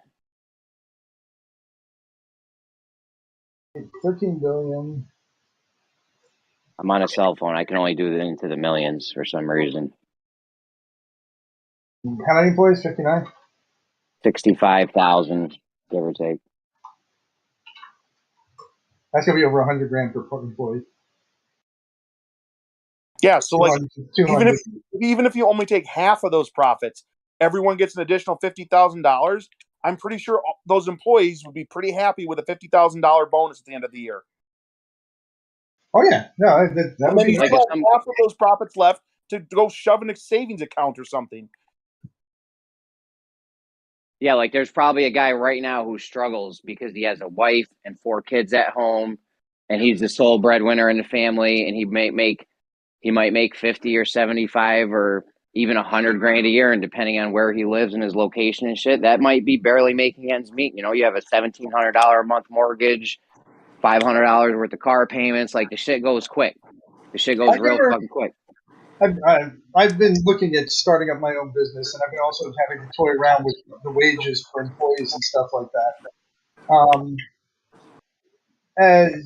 13 billion. I'm on a cell phone. I can only do it into the millions for some reason. How many employees? 59? 65,000, give or take. That's going to be over $100,000 per employee. Yeah, so like 200. even if you only take half of those profits, everyone gets an additional $50,000. I'm pretty sure those employees would be pretty happy with a $50,000 bonus at the end of the year. Oh yeah, no, that would be like half of those profits left to go shove in a savings account or something. Yeah, like there's probably a guy right now who struggles because he has a wife and 4 kids at home, and he's the sole breadwinner in the family, and he might make 50 or 75 or even $100,000 a year, and depending on where he lives and his location and shit, that might be barely making ends meet. You know, you have a $1,700 a month mortgage, $500 worth of car payments. Like the shit goes quick. The shit goes real fucking quick. I've been looking at starting up my own business, and I've been also having to toy around with the wages for employees and stuff like that. And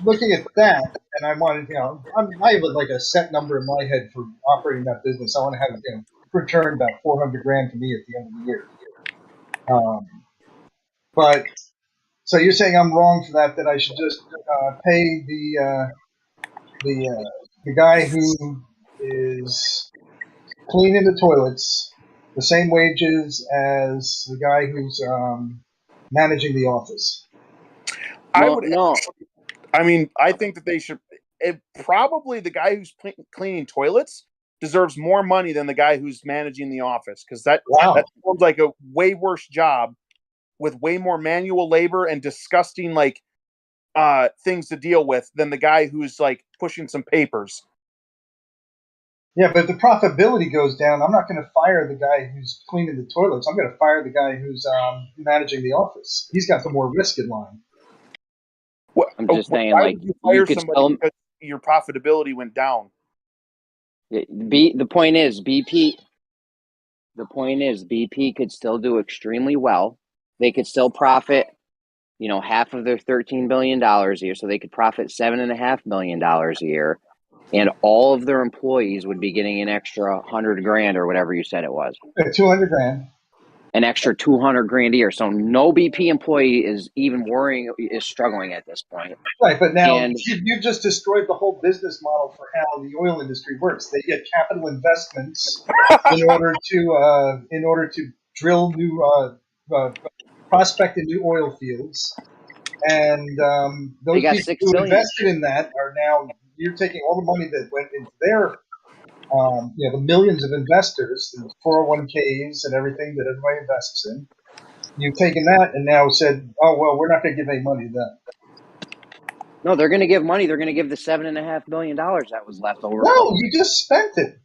looking at that, and I wanted, I have like a set number in my head for operating that business. I want to have return about $400,000 to me at the end of the year. But so you're saying I'm wrong for that? That I should just pay the guy who is cleaning the toilets the same wages as the guy who's managing the office? I mean, I think that they should. Probably the guy who's cleaning toilets deserves more money than the guy who's managing the office, because that sounds like a way worse job with way more manual labor and disgusting things to deal with than the guy who's like pushing some papers. Yeah, but if the profitability goes down, I'm not going to fire the guy who's cleaning the toilets. I'm going to fire the guy who's managing the office. He's got the more risk in line. I'm just saying, like, you could somebody because your profitability went down. The point is, BP could still do extremely well. They could still profit, half of their $13 billion a year, so they could profit $7.5 million a year, and all of their employees would be getting an extra $100,000 or whatever you said it was. $200,000. An extra $200,000 a year. So no BP employee is struggling at this point. Right, but now you've just destroyed the whole business model for how the oil industry works. They get capital investments in order to drill new prospect in new oil fields, and those people who invested in that are now, you're taking all the money that went into their the millions of investors, the 401ks and everything that everybody invests in. You've taken that and now said, oh, well, we're not going to give any money to them. No, they're going to give money. They're going to give the $7.5 million that was left over. No, you just spent it.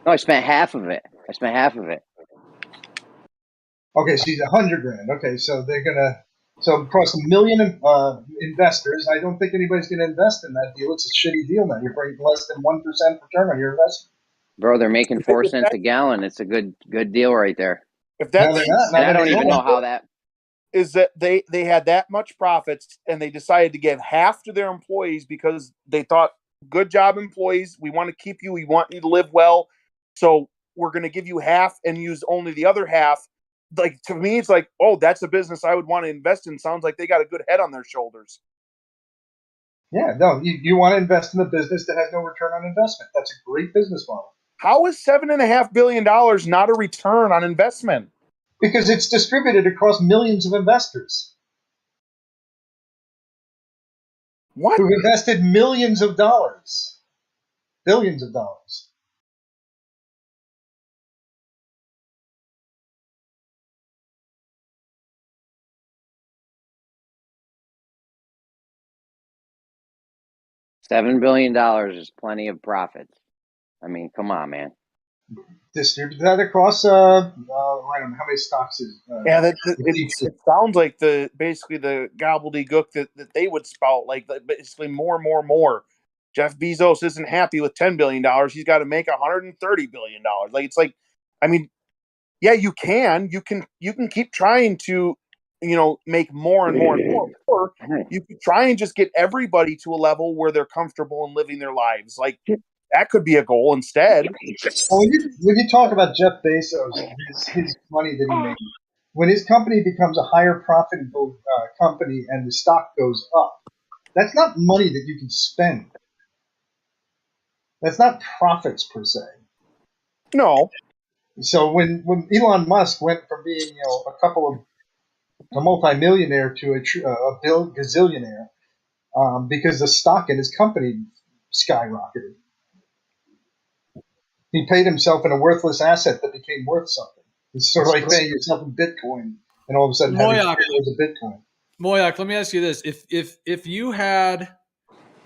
No, I spent half of it. Okay, so he's $100,000. Okay, so they're going to, So across 1 million investors, I don't think anybody's going to invest in that deal. It's a shitty deal now. You're bringing less than 1% return on your investment. Bro, they're making 4 cents a gallon. It's a good deal right there. If that's, no, they're not. And I don't even know how that is that they had that much profits and they decided to give half to their employees because they thought, good job, employees. We want to keep you. We want you to live well. So we're going to give you half and use only the other half. Like, to me, it's like, oh, that's a business I would want to invest in. Sounds like they got a good head on their shoulders. Yeah, no, you want to invest in a business that has no return on investment. That's a great business model. How is $7.5 billion not a return on investment? Because it's distributed across millions of investors. What? Who've invested millions of dollars. Billions of dollars. $7 billion is plenty of profits. I mean, come on, man. Distribute that across, I don't know how many stocks is. Yeah, it sounds like basically the gobbledygook that they would spout, like basically more. Jeff Bezos isn't happy with $10 billion. He's got to make $130 billion. Like, it's like, I mean, yeah, you can keep trying to, make more and more and more, or you could try and just get everybody to a level where they're comfortable and living their lives. Like, that could be a goal instead. Well, when you talk about Jeff Bezos, his money that he made, when his company becomes a higher profitable company and the stock goes up, that's not money that you can spend. That's not profits per se. No. So when Elon Musk went from being a multimillionaire to a gazillionaire, because the stock in his company skyrocketed. He paid himself in a worthless asset that became worth something. It's sort of like paying yourself in Bitcoin, and all of a sudden having shares of Bitcoin. Moyak, let me ask you this: if you had,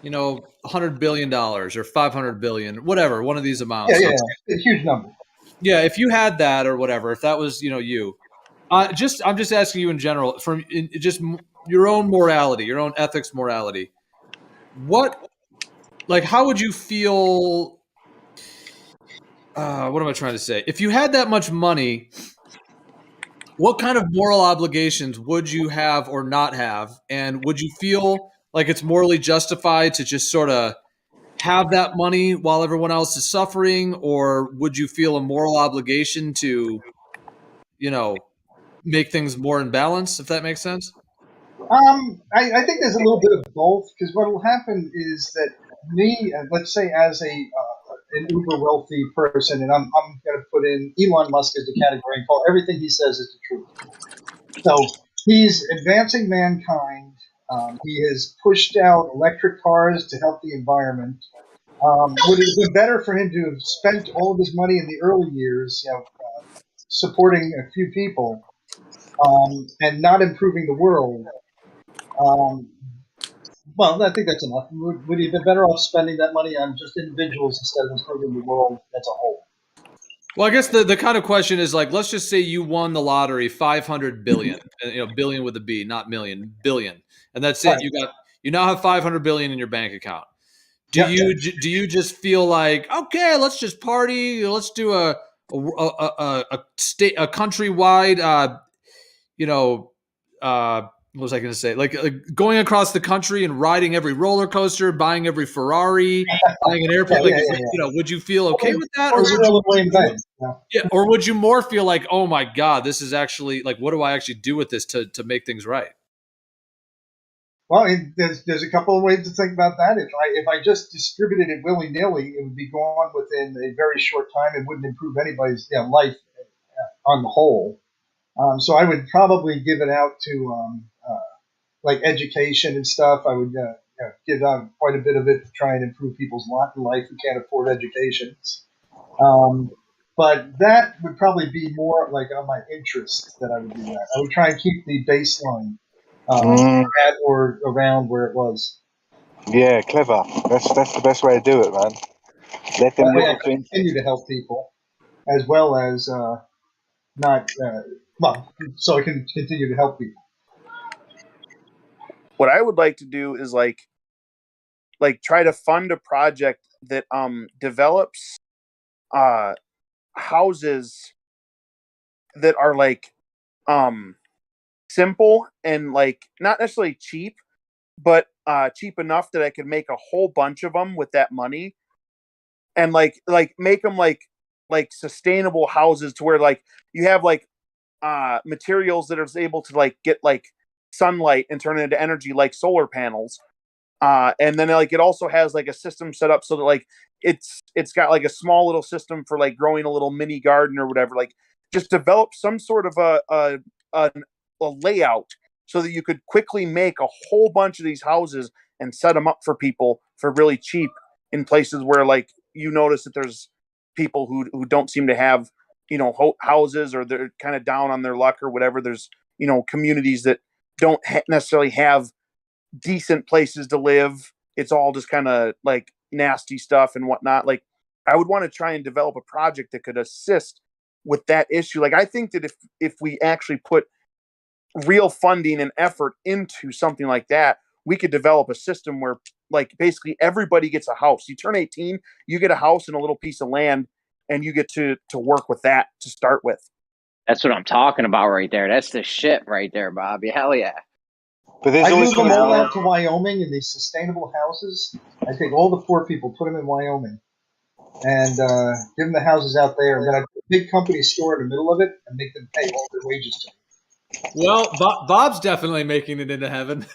$100 billion or $500 billion, whatever, one of these amounts, yeah, a huge number. Yeah, if you had that or whatever, if that was you, I'm just asking you in general, from just your own morality, your own ethics, morality. How would you feel? What am I trying to say? If you had that much money, what kind of moral obligations would you have or not have? And would you feel like it's morally justified to just sort of have that money while everyone else is suffering? Or would you feel a moral obligation to, make things more in balance, if that makes sense? I think there's a little bit of both, because what will happen is that me, let's say as an uber wealthy person, and I'm going to put in Elon Musk as the category and call everything he says is the truth. So he's advancing mankind. He has pushed out electric cars to help the environment. Would it have been better for him to have spent all of his money in the early years, supporting a few people, and not improving the world? Well, I think that's enough. Would he have been better off spending that money on just individuals instead of improving the world as a whole? Well, I guess the kind of question is like, let's just say you won the lottery, 500 billion, billion with a B, not million, billion, and that's it. Right. You now have 500 billion in your bank account. Do you just feel like, okay, let's just party, let's do a countrywide, what was I going to say? Like going across the country and riding every roller coaster, buying every Ferrari, buying an airplane. Would you feel okay with that, or would you more feel like, oh my God, this is actually like, what do I actually do with this to make things right? Well, there's a couple of ways to think about that. If I just distributed it willy nilly, it would be gone within a very short time. It wouldn't improve anybody's life on the whole. So I would probably give it out to like education and stuff. I would give out quite a bit of it to try and improve people's lot in life who can't afford education. But that would probably be more like on my interest that I would do that. I would try and keep the baseline at or around where it was. Yeah, clever. That's the best way to do it, man. Let them continue to help people, as well as so I can continue to help people. what I would like to do is like try to fund a project that develops houses that are like simple and like not necessarily cheap, but cheap enough that I could make a whole bunch of them with that money, and like make them like sustainable houses to where like you have like materials that are able to like get like sunlight and turn it into energy like solar panels. And then like it also has like a system set up so that like it's got like a small little system for like growing a little mini garden or whatever. Like just develop some sort of a layout so that you could quickly make a whole bunch of these houses and set them up for people for really cheap in places where like you notice that there's people who don't seem to have, you know, houses, or they're kind of down on their luck or whatever. There's, you know, communities that don't necessarily have decent places to live. It's all just kind of like nasty stuff and whatnot. Like I would want to try and develop a project that could assist with that issue. Like I think that if we actually put real funding and effort into something like that, we could develop a system where like basically everybody gets a house. You turn 18, you get a house and a little piece of land, and you get to work with that to start with. That's what I'm talking about right there. That's the shit right there, Bobby. Hell yeah. But I move them all out to Wyoming in these sustainable houses. I take all the poor people, put them in Wyoming, and give them the houses out there. And then I put a big company store in the middle of it and make them pay all their wages to me. Well, Bob's definitely making it into heaven.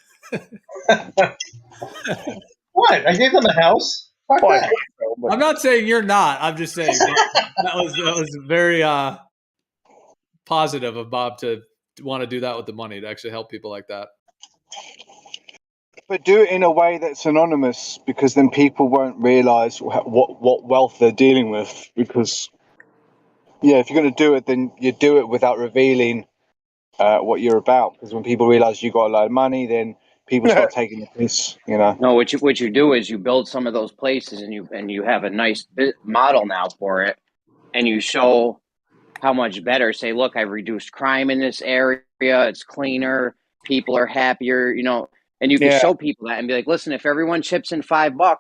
What? I gave them a house? Fuck that. I'm not saying you're not. I'm just saying that was very positive of Bob to want to do that with the money, to actually help people like that. But do it in a way that's anonymous, because then people won't realise what wealth they're dealing with. Because, yeah, if you're going to do it, then you do it without revealing what you're about. Because when people realise you got a lot of money, then people start taking the piss. You know. No, what you do is you build some of those places, and you have a nice model now for it, and you show how much better. Say, look, I've reduced crime in this area. It's cleaner. People are happier. You know. And you can show people that and be like, listen, if everyone chips in $5,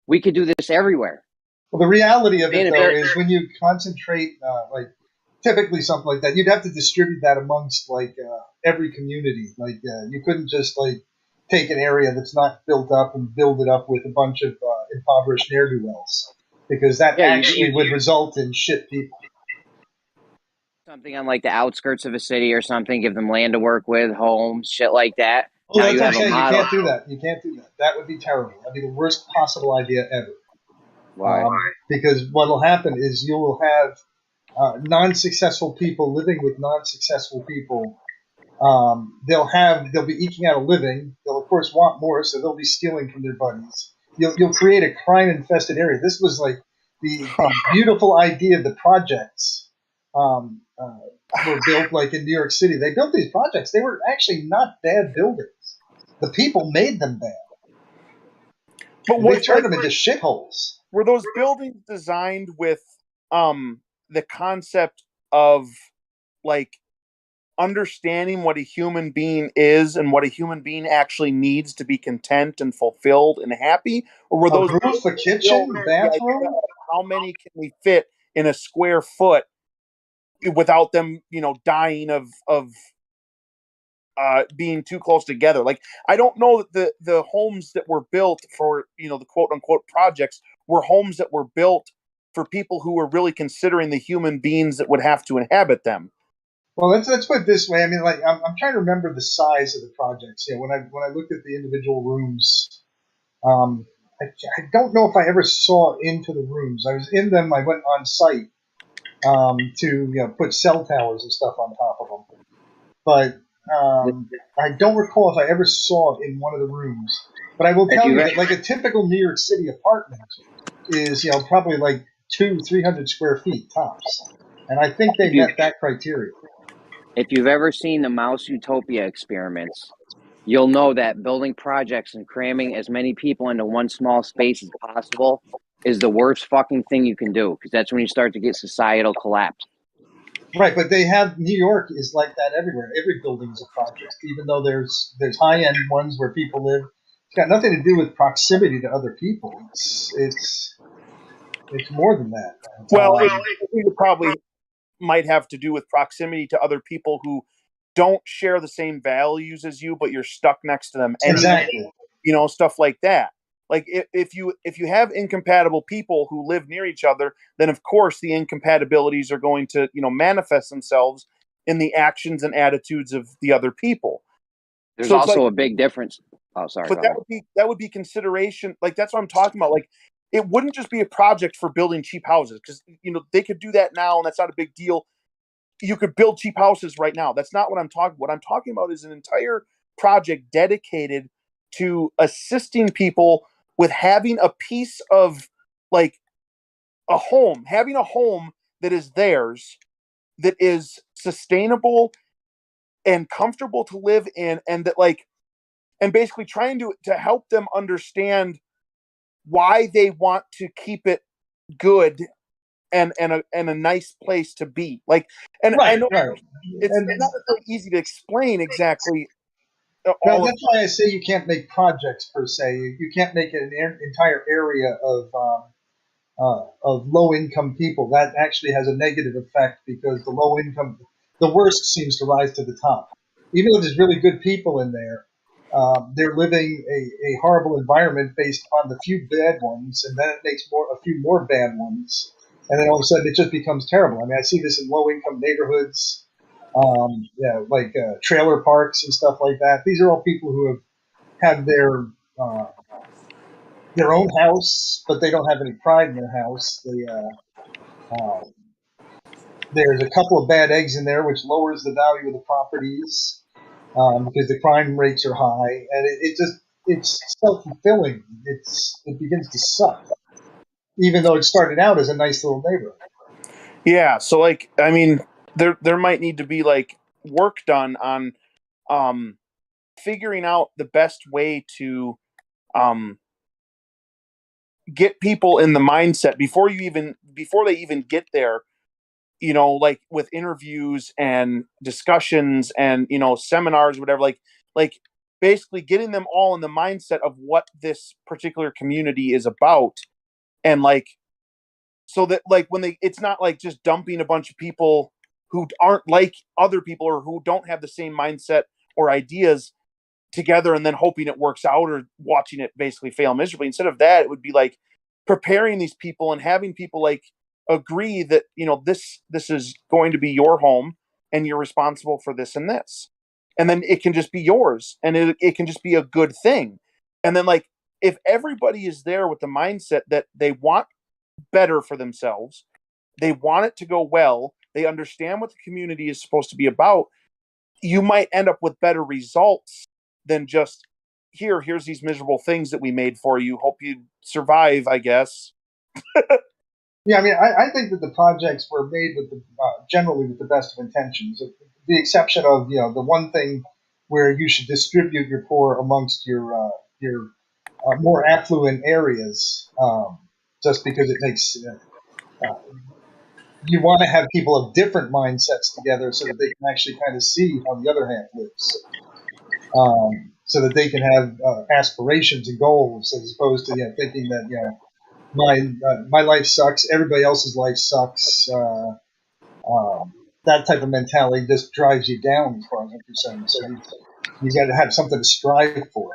we could do this everywhere. Well, the reality of it, though, is when you concentrate, like typically something like that, you'd have to distribute that amongst like every community. Like you couldn't just like take an area that's not built up and build it up with a bunch of impoverished ne'er-do-wells, because that actually would result in shit people. Something on like the outskirts of a city or something, give them land to work with, homes, shit like that. Well, that's what I'm saying. You can't do that. You can't do that. That would be terrible. That'd be the worst possible idea ever. Why? Because what will happen is you will have non-successful people living with non-successful people. They'll be eking out a living. They'll of course want more, so they'll be stealing from their buddies. You'll create a crime-infested area. This was like the beautiful idea of the projects. Were built like in New York City. They built these projects. They were actually not bad buildings. The people made them bad. But they turned them into shitholes. Were those buildings designed with the concept of like understanding what a human being is and what a human being actually needs to be content and fulfilled and happy? Or were those roof, a kitchen, bathroom? How many can we fit in a square foot without them, you know, dying of being too close together? Like, I don't know that the homes that were built for, you know, the quote unquote projects were homes that were built for people who were really considering the human beings that would have to inhabit them. Well, let's put it this way. I mean, like, I'm trying to remember the size of the projects. You know, when I looked at the individual rooms, I don't know if I ever saw into the rooms. I was in them. I went on site to put cell towers and stuff on top of them. But I don't recall if I ever saw in one of the rooms. But I will tell you that like a typical New York City apartment is probably like 200-300 square feet tops. And I think they met that criteria. If you've ever seen the Mouse Utopia experiments, you'll know that building projects and cramming as many people into one small space as possible is the worst fucking thing you can do, because that's when you start to get societal collapse. Right, but they have New York is like that everywhere. Every building is a project, even though there's high end ones where people live. It's got nothing to do with proximity to other people. It's more than that. Well, I think it probably might have to do with proximity to other people who don't share the same values as you, but you're stuck next to them anyway. Exactly. You know, stuff like that. Like if you have incompatible people who live near each other, then of course the incompatibilities are going to, you know, manifest themselves in the actions and attitudes of the other people. There's So it's also like, a big difference. Oh, sorry. but Go ahead. that would be consideration. Like that's what I'm talking about. Like it wouldn't just be a project for building cheap houses, because you know they could do that now and that's not a big deal. You could build cheap houses right now. That's not what I'm talking about. What I'm talking about is an entire project dedicated to assisting people with having a piece of, like, a home, having a home that is theirs, that is sustainable and comfortable to live in, and that, like, and basically trying to help them understand why they want to keep it good and a nice place to be. Like, and right, I know right. it's not really easy to explain exactly No, all of. that's why I say you can't make projects per se. You can't make an entire area of low income people. That actually has a negative effect because the worst seems to rise to the top. Even though there's really good people in there, they're living a horrible environment based upon the few bad ones, and then it makes a few more bad ones, and then all of a sudden it just becomes terrible. I mean, I see this in low income neighborhoods, like trailer parks and stuff like that. These are all people who have had their own house, but they don't have any pride in their house. There's a couple of bad eggs in there, which lowers the value of the properties because the crime rates are high, and it's self-fulfilling. It begins to suck, even though it started out as a nice little neighborhood. Yeah, so like, I mean, there might need to be like work done on figuring out the best way to get people in the mindset before they even get there, you know, like with interviews and discussions and, you know, seminars, whatever, like basically getting them all in the mindset of what this particular community is about. And like, so that like it's not like just dumping a bunch of people who aren't like other people or who don't have the same mindset or ideas together and then hoping it works out or watching it basically fail miserably. Instead of that, it would be like preparing these people and having people like agree that, you know, this is going to be your home and you're responsible for this and this. And then it can just be yours and it can just be a good thing. And then like if everybody is there with the mindset that they want better for themselves, they want it to go well, they understand what the community is supposed to be about, you might end up with better results than just here's these miserable things that we made for you, hope you survive, I guess. Yeah, I mean, I think that the projects were made with generally with the best of intentions, the exception of, you know, the one thing where you should distribute your poor amongst your more affluent areas, just because it makes you want to have people of different mindsets together so that they can actually kind of see how the other half lives, so that they can have aspirations and goals as opposed to, you know, thinking that, you know, my life sucks, everybody else's life sucks. That type of mentality just drives you down, as far as I'm concerned. So you got to have something to strive for.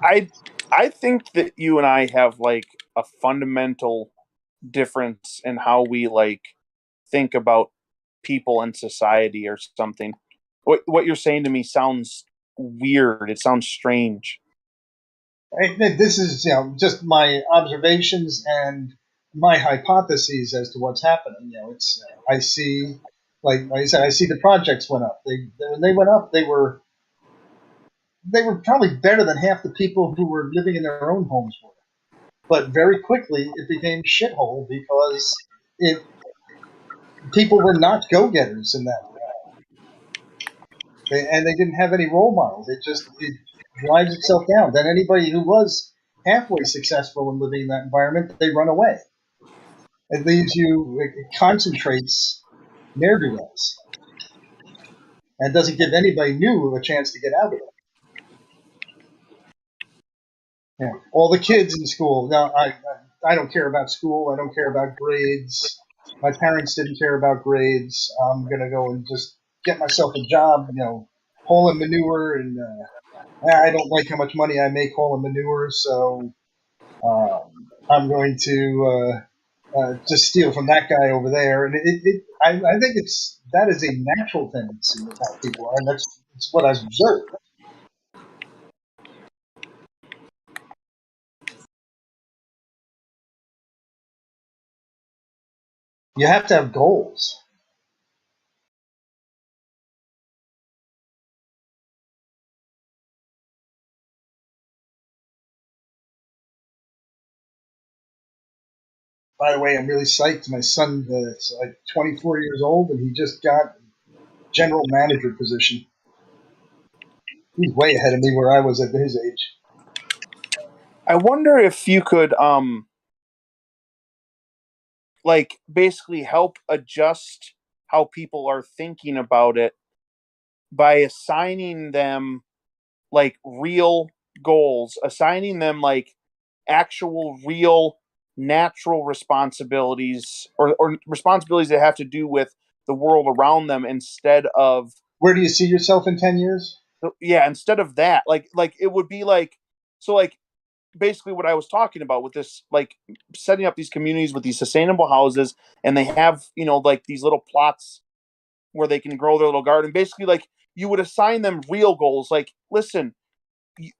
I think that you and I have like a fundamental difference in how we like think about people and society or something. What you're saying to me sounds weird. It sounds strange. This is, you know, just my observations and my hypotheses as to what's happening. You know, it's I see, like I said, I see the projects went up. When they went up, they were probably better than half the people who were living in their own homes were. But very quickly, it became shithole because people were not go-getters in that. And they didn't have any role models. It drives itself down. Then anybody who was halfway successful in living in that environment, they run away. It leaves you, it concentrates ne'er-do-wells and doesn't give anybody new a chance to get out of it. Yeah, all the kids in school. Now, I don't care about school. I don't care about grades. My parents didn't care about grades. I'm gonna go and just get myself a job, hauling manure, and I don't like how much money I make hauling manure, so I'm going to just steal from that guy over there. And I think that is a natural tendency of how people are, and that's what I've observed. You have to have goals. By the way, I'm really psyched. My son is like 24 years old, and he just got a general manager position. He's way ahead of me where I was at his age. I wonder if you could like basically help adjust how people are thinking about it by assigning them like real goals, assigning them like actual real natural responsibilities or responsibilities that have to do with the world around them instead of where do you see yourself in 10 years? Yeah, instead of that, like it would be like, so like basically what I was talking about with this, like setting up these communities with these sustainable houses, and they have, like these little plots where they can grow their little garden. Basically, like you would assign them real goals. Like, listen,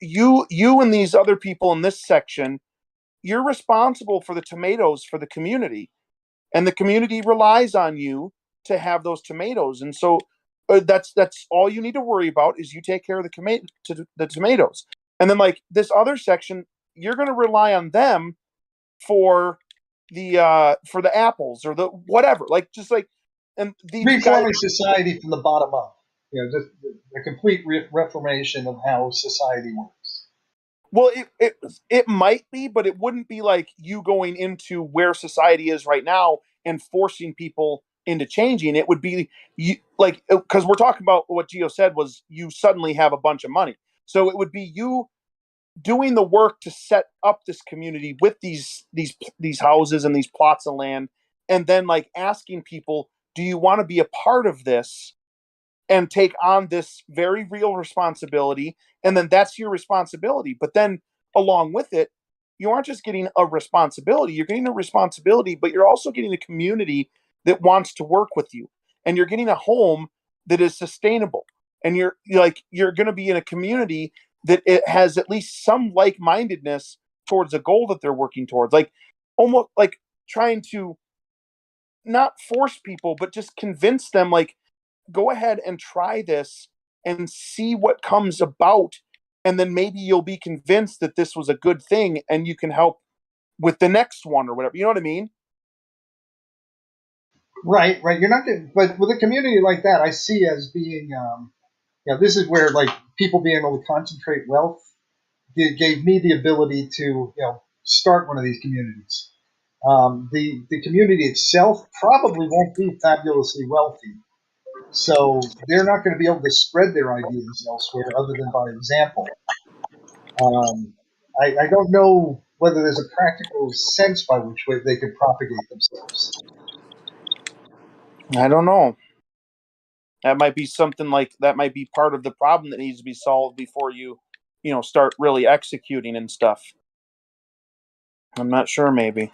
you and these other people in this section, you're responsible for the tomatoes for the community, and the community relies on you to have those tomatoes. And so that's all you need to worry about is you take care of the tomatoes. And then like this other section, you're going to rely on them for the apples or the whatever. Like just like and these reforming guys, society from the bottom up. Just a complete reformation of how society works. Well, it might be, but it wouldn't be like you going into where society is right now and forcing people into changing. It would be you like because we're talking about what Gio said was you suddenly have a bunch of money, so it would be you doing the work to set up this community with these houses and these plots of land, and then like asking people, do you want to be a part of this? And take on this very real responsibility, and then that's your responsibility. But then along with it, you aren't just getting a responsibility, you're getting a responsibility, but you're also getting a community that wants to work with you, and you're getting a home that is sustainable, and you're going to be in a community that it has at least some like-mindedness towards a goal that they're working towards, like almost like trying to not force people but just convince them, like, go ahead and try this and see what comes about. And then maybe you'll be convinced that this was a good thing and you can help with the next one or whatever. You know what I mean? Right. You're not going but with a community like that, I see as being, this is where like people being able to concentrate wealth gave me the ability to, start one of these communities. The community itself probably won't be fabulously wealthy. So they're not going to be able to spread their ideas elsewhere other than by example. I don't know whether there's a practical sense by which way they could propagate themselves. I don't know. That might be something that might be part of the problem that needs to be solved before you start really executing and stuff. I'm not sure, maybe.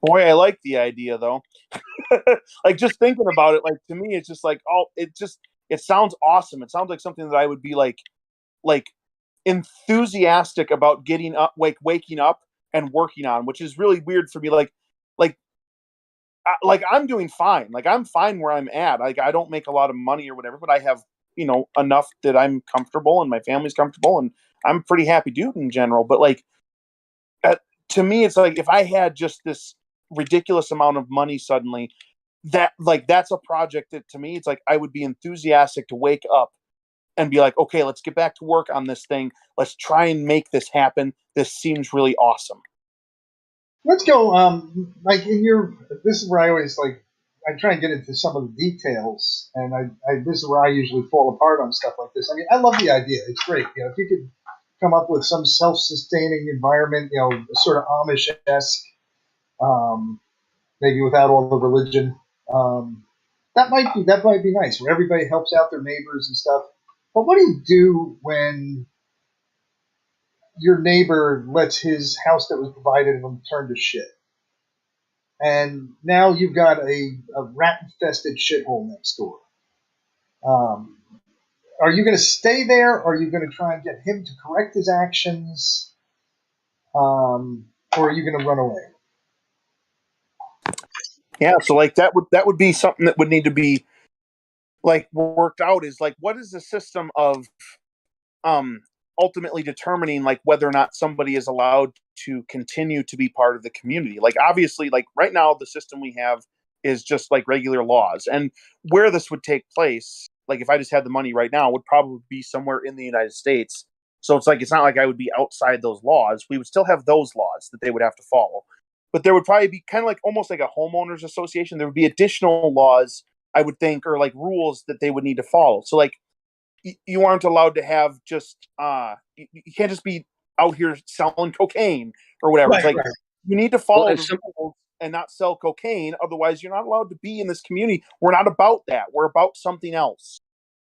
Boy, I like the idea though. Like just thinking about it, like to me, it's just like, it sounds awesome. It sounds like something that I would be like enthusiastic about getting up, waking up and working on, which is really weird for me. Like I'm doing fine. Like I'm fine where I'm at. Like I don't make a lot of money or whatever, but I have, enough that I'm comfortable and my family's comfortable and I'm a pretty happy dude in general. But like, to me, it's like if I had just this ridiculous amount of money suddenly, that's a project that to me, it's like I would be enthusiastic to wake up and be like, okay, let's get back to work on this thing. Let's try and make this happen. This seems really awesome. Let's go. Like this is where I always I try and get into some of the details, and this is where I usually fall apart on stuff like this. I mean, I love the idea; it's great. If you could come up with some self-sustaining environment, sort of Amish-esque, maybe without all the religion, that might be nice, where everybody helps out their neighbors and stuff. But what do you do when your neighbor lets his house that was provided him turn to shit? And now you've got a rat-infested shithole next door. Are you going to stay there? Or are you going to try and get him to correct his actions? Or are you going to run away? Yeah, so that would be something that would need to be worked out. Is what is the system of ultimately determining whether or not somebody is allowed to continue to be part of the community? Obviously, right now the system we have is just regular laws, and where this would take place, if I just had the money right now, would probably be somewhere in the United States. So it's not like I would be outside those laws. We would still have those laws that they would have to follow, but there would probably be kind of almost like a homeowners association. There would be additional laws, I would think, or rules that they would need to follow. So you aren't allowed to have just you can't just be out here selling cocaine or whatever. Right, it's right. You need to follow the rules and not sell cocaine. Otherwise, you're not allowed to be in this community. We're not about that. We're about something else.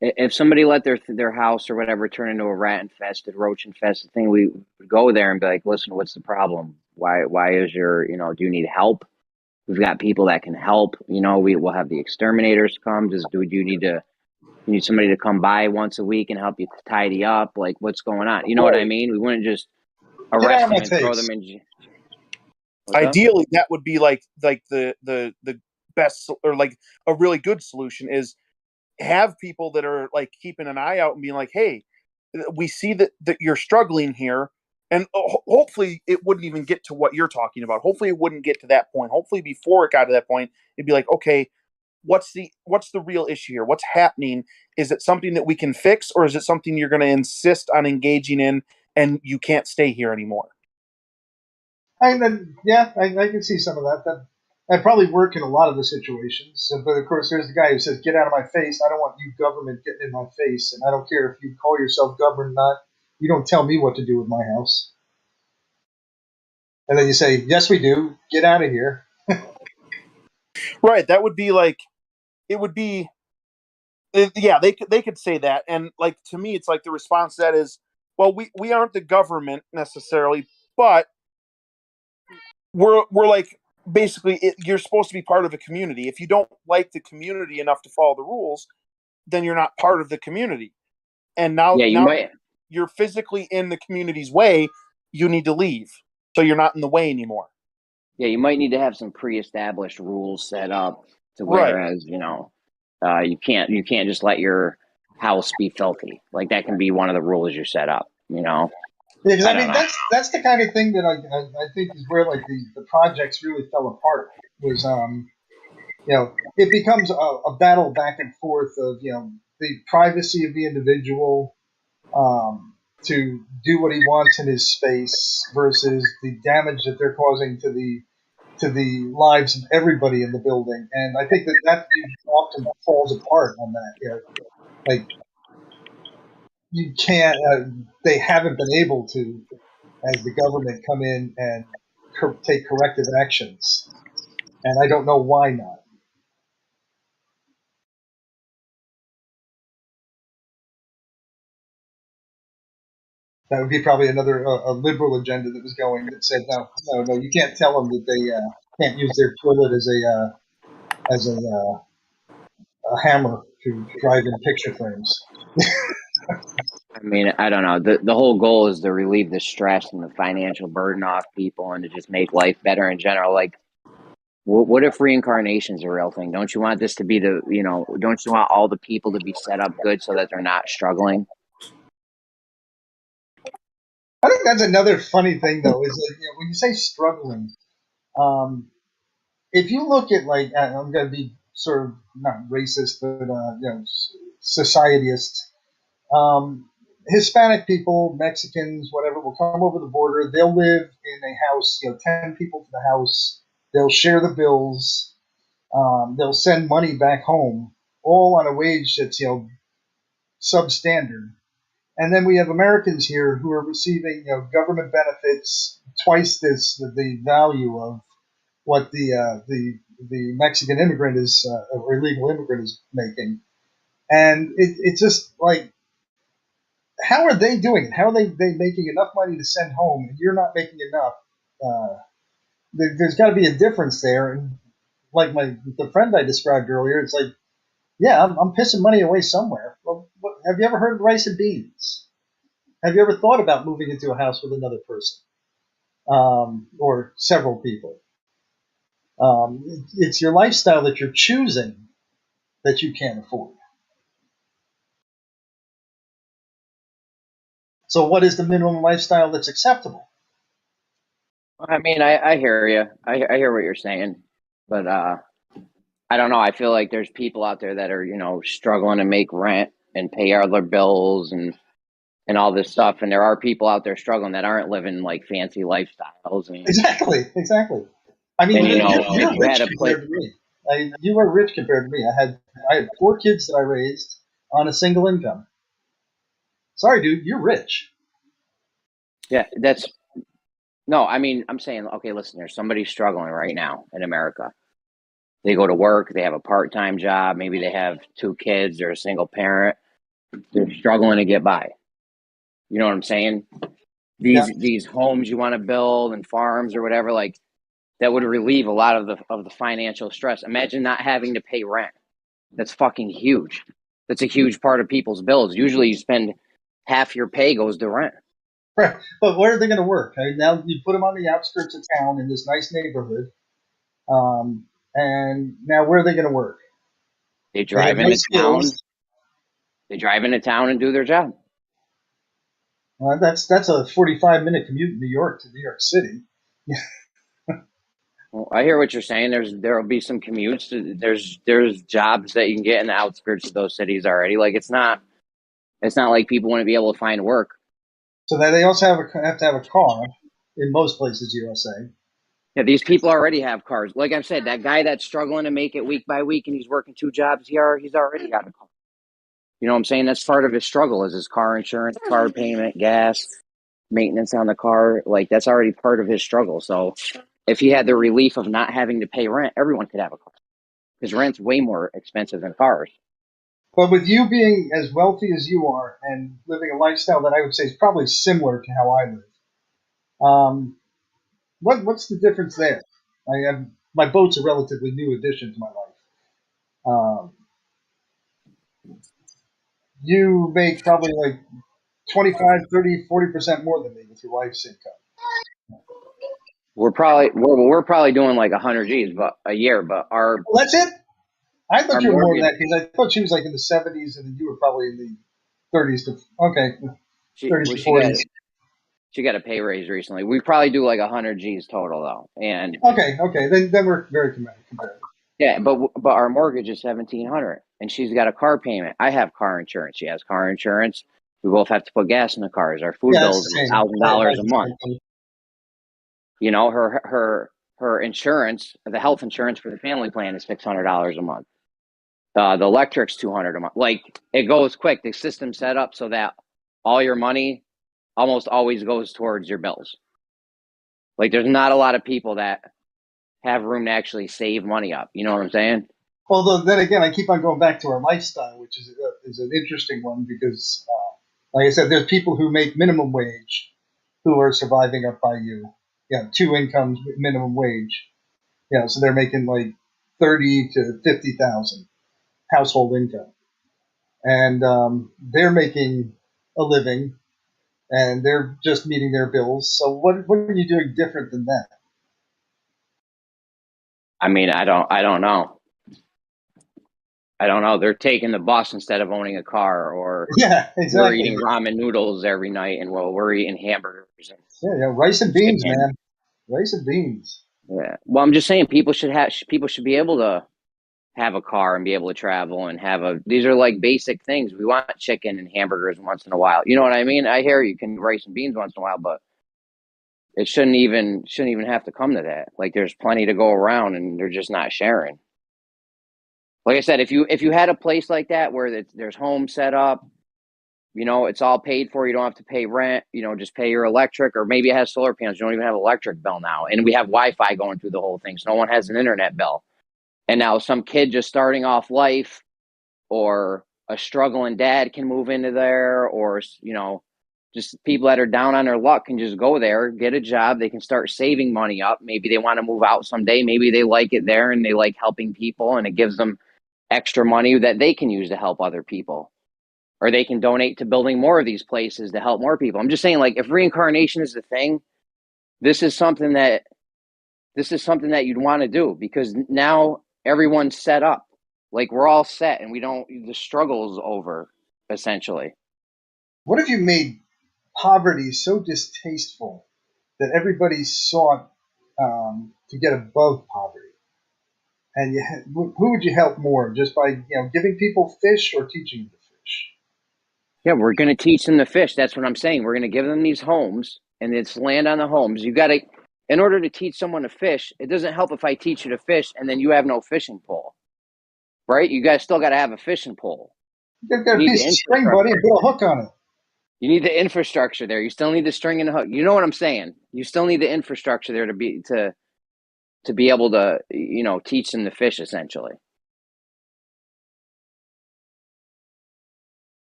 If somebody let their house or whatever turn into a rat-infested, roach-infested thing, we would go there and be like, listen, what's the problem? Why is your, do you need help? We've got people that can help. We will have the exterminators come. Do you need somebody to come by once a week and help you tidy up? What's going on? You know what I mean? We wouldn't just arrest them and throw them in jail. Ideally, that would be the best, or a really good solution is have people that are keeping an eye out and being like, hey, we see that you're struggling here. And hopefully it wouldn't even get to what you're talking about. Hopefully it wouldn't get to that point. Hopefully before it got to that point, it'd be like, okay, what's the real issue here? What's happening? Is it something that we can fix, or is it something you're going to insist on engaging in and you can't stay here anymore? I can see some of that. That'd probably work in a lot of the situations. But of course, there's the guy who says, "Get out of my face! I don't want you government getting in my face, and I don't care if you call yourself government or not. You don't tell me what to do with my house." And then you say, "Yes, we do. Get out of here." Right. That would be it would be. Yeah, they could say that, and to me, it's the response to that is, well, we aren't the government necessarily, but we're basically you're supposed to be part of a community. If you don't like the community enough to follow the rules, then you're not part of the community. And now you're physically in the community's way, you need to leave, so you're not in the way anymore. Yeah, you might need to have some pre-established rules set up to whereas you can't just let your house be filthy. That can be one of the rules you set up. Yeah, because I mean that's the kind of thing that I think is where the projects really fell apart. Was it becomes a battle back and forth of the privacy of the individual to do what he wants in his space versus the damage that they're causing to the lives of everybody in the building. And I think that often falls apart on that. You can't. They haven't been able to, as the government, come in and take corrective actions, and I don't know why not. That would be probably another a liberal agenda that was going that said no, you can't tell them that they can't use their toilet as a hammer to drive in picture frames. I mean, I don't know. The whole goal is to relieve the stress and the financial burden off people and to just make life better in general. What if reincarnation's a real thing? Don't you want this to be don't you want all the people to be set up good so that they're not struggling? I think that's another funny thing, though, is that when you say struggling, if you look at I'm going to be sort of not racist, but societyist. Hispanic people, Mexicans, whatever, will come over the border. They'll live in a house, 10 people to the house. They'll share the bills. They'll send money back home, all on a wage that's, substandard. And then we have Americans here who are receiving, government benefits twice the value of what the Mexican immigrant is, or illegal immigrant is making. And it's just like, how are they doing it? How are they making enough money to send home, and you're not making enough? There's got to be a difference there. And like the friend I described earlier, it's like, yeah, I'm pissing money away somewhere. Well, have you ever heard of rice and beans? Have you ever thought about moving into a house with another person, or several people? It's your lifestyle that you're choosing that you can't afford. So what is the minimum lifestyle that's acceptable? I mean, I hear you. I hear what you're saying, but I don't know. I feel like there's people out there that are, struggling to make rent and pay all their bills and all this stuff, and there are people out there struggling that aren't living like fancy lifestyles. And, Exactly. I mean, you're rich compared to me. You are rich compared to me. I had 4 kids that I raised on a single income. Sorry, dude, you're rich. Yeah, no. I mean, I'm saying, okay, listen, there's somebody struggling right now in America. They go to work, they have a part-time job, maybe they have 2 kids, they're a single parent. They're struggling to get by. You know what I'm saying? These homes you want to build and farms or whatever, like that would relieve a lot of the financial stress. Imagine not having to pay rent. That's fucking huge. That's a huge part of people's bills. Usually you spend half your pay goes to rent. Right. But where are they going to work? Now you put them on the outskirts of town in this nice neighborhood. And now where are they going to work? They drive into town. They drive into town and do their job. That's a 45-minute commute in New York to New York City. Well, I hear what you're saying. There'll be some commutes. There's jobs that you can get in the outskirts of those cities already. Like it's not like people want to be able to find work. So that they also have to have a car in most places, USA. Yeah, these people already have cars. Like I said, that guy that's struggling to make it week by week and he's working 2 jobs, he's already got a car. You know what I'm saying? That's part of his struggle is his car insurance, car payment, gas, maintenance on the car. Like that's already part of his struggle. So if he had the relief of not having to pay rent, everyone could have a car. Because rent's way more expensive than cars. But with you being as wealthy as you are and living a lifestyle that I would say is probably similar to how I live, what's the difference there? My boat's a relatively new addition to my life. You make probably like 25, 30, 40% more than me with your wife's income. We're probably doing like 100 G's a year, but our well, that's it. I thought you were more than that because I thought she was like in the 70s and then you were probably in the 30s to 30s to 40s. She got a pay raise recently. We probably do like 100 G's total though. And okay, then we're very competitive. Yeah, but our mortgage is $1,700, and she's got a car payment. I have car insurance. She has car insurance. We both have to put gas in the cars. Our food bill is $1,000 a month. You know, her insurance, the health insurance for the family plan is $600 a month. The electric's $200 a month. Like it goes quick. The system's set up so that all your money almost always goes towards your bills. Like there's not a lot of people that have room to actually save money up. You know what I'm saying? Although then again, I keep on going back to our lifestyle, which is an interesting one because, like I said, there's people who make minimum wage who are surviving up by you. 2 incomes minimum wage. So they're making like 30 to 50,000 household income, and they're making a living, and they're just meeting their bills. So what are you doing different than that? I mean, I don't know. I don't know. They're taking the bus instead of owning a car, or exactly. We're eating ramen noodles every night, and we're eating hamburgers. Rice and beans, man. Rice and beans. Yeah. Well, I'm just saying, people should be able to have a car and be able to travel and have a. These are like basic things. We want chicken and hamburgers once in a while. You know what I mean? I hear you can rice and beans once in a while, but it shouldn't even have to come to that. Like there's plenty to go around, and they're just not sharing. Like I said, if you had a place like that where there's homes set up, you know, it's all paid for. You don't have to pay rent. You know, just pay your electric, or maybe it has solar panels. You don't even have an electric bill now, and we have Wi-Fi going through the whole thing, so no one has an internet bill. And now some kid just starting off life, or a struggling dad can move into there, or you know, just people that are down on their luck can just go there, get a job. They can start saving money up. Maybe they want to move out someday. Maybe they like it there and they like helping people, and it gives them extra money that they can use to help other people, or they can donate to building more of these places to help more people. I'm just saying, like, if reincarnation is the thing, this is something that you'd want to do, because now everyone's set up. Like, we're all set, and the struggle is over, essentially. What if you made poverty so distasteful that everybody sought to get above poverty? And who would you help more, just by giving people fish or teaching them to fish? Yeah, we're going to teach them to fish. That's what I'm saying. We're going to give them these homes, and it's land on the homes. You got to, in order to teach someone to fish, it doesn't help if I teach you to fish and then you have no fishing pole, right? You guys still got to have a fishing pole. You've got a piece of string, buddy, and put a hook on it. You need the infrastructure there. You still need the string and the hook. You know what I'm saying? You still need the infrastructure there to be able to, you know, teach them to fish, essentially.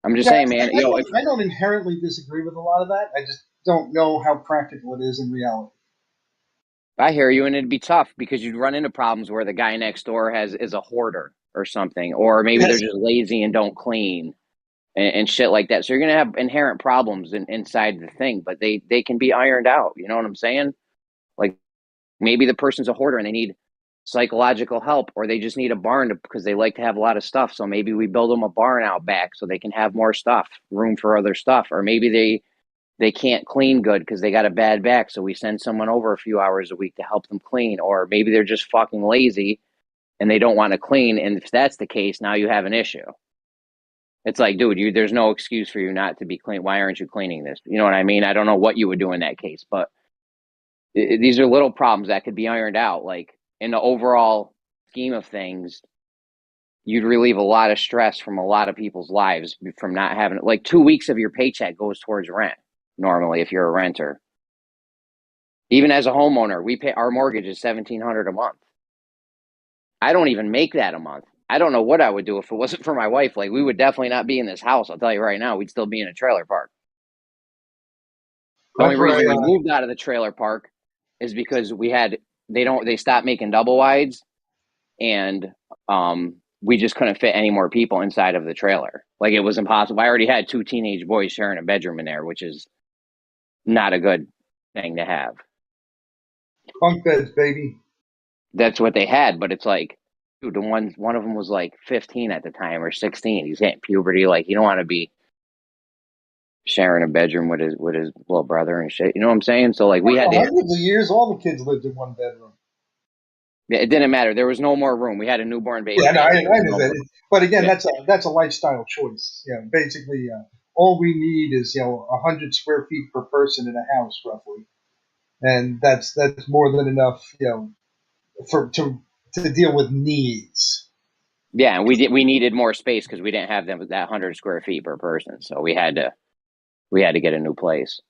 I'm just saying, man. I don't inherently disagree with a lot of that. I just don't know how practical it is in reality. I hear you, and it'd be tough because you'd run into problems where the guy next door is a hoarder or something, or maybe they're just lazy and don't clean and shit like that. So you're gonna have inherent problems inside the thing, but they can be ironed out. You know what I'm saying? Like, maybe the person's a hoarder and they need psychological help, or they just need a barn because they like to have a lot of stuff. So maybe we build them a barn out back so they can have more stuff, room for other stuff. Or maybe they can't clean good because they got a bad back, so we send someone over a few hours a week to help them clean. Or maybe they're just fucking lazy and they don't want to clean. And if that's the case, now you have an issue. It's like, dude, there's no excuse for you not to be clean. Why aren't you cleaning this? You know what I mean? I don't know what you would do in that case, but these are little problems that could be ironed out. Like, in the overall scheme of things, you'd relieve a lot of stress from a lot of people's lives from not having, like, 2 weeks of your paycheck goes towards rent normally if you're a renter. Even as a homeowner, we pay, our mortgage is $1,700 a month. I don't even make that a month. I don't know what I would do if it wasn't for my wife. Like, we would definitely not be in this house. I'll tell you right now, we'd still be in a trailer park. The only reason we moved out of the trailer park is because they stopped making double wides, and we just couldn't fit any more people inside of the trailer. Like, it was impossible. I already had 2 teenage boys sharing a bedroom in there, which is not a good thing to have. Bunk beds, baby. That's what they had, but it's like, dude, one of them was like 15 at the time, or 16. He's hitting puberty. Like, you don't want to be sharing a bedroom with his little brother and shit. You know what I'm saying? So, like, we had hundreds of years, all the kids lived in one bedroom. It didn't matter. There was no more room. We had a newborn baby. Yeah, no, I know that. But again, that's a lifestyle choice. Basically, all we need is 100 square feet per person in a house, roughly, and that's more than enough, to deal with needs. Yeah, and we needed more space because we didn't have that 100 square feet per person, so we had to get a new place.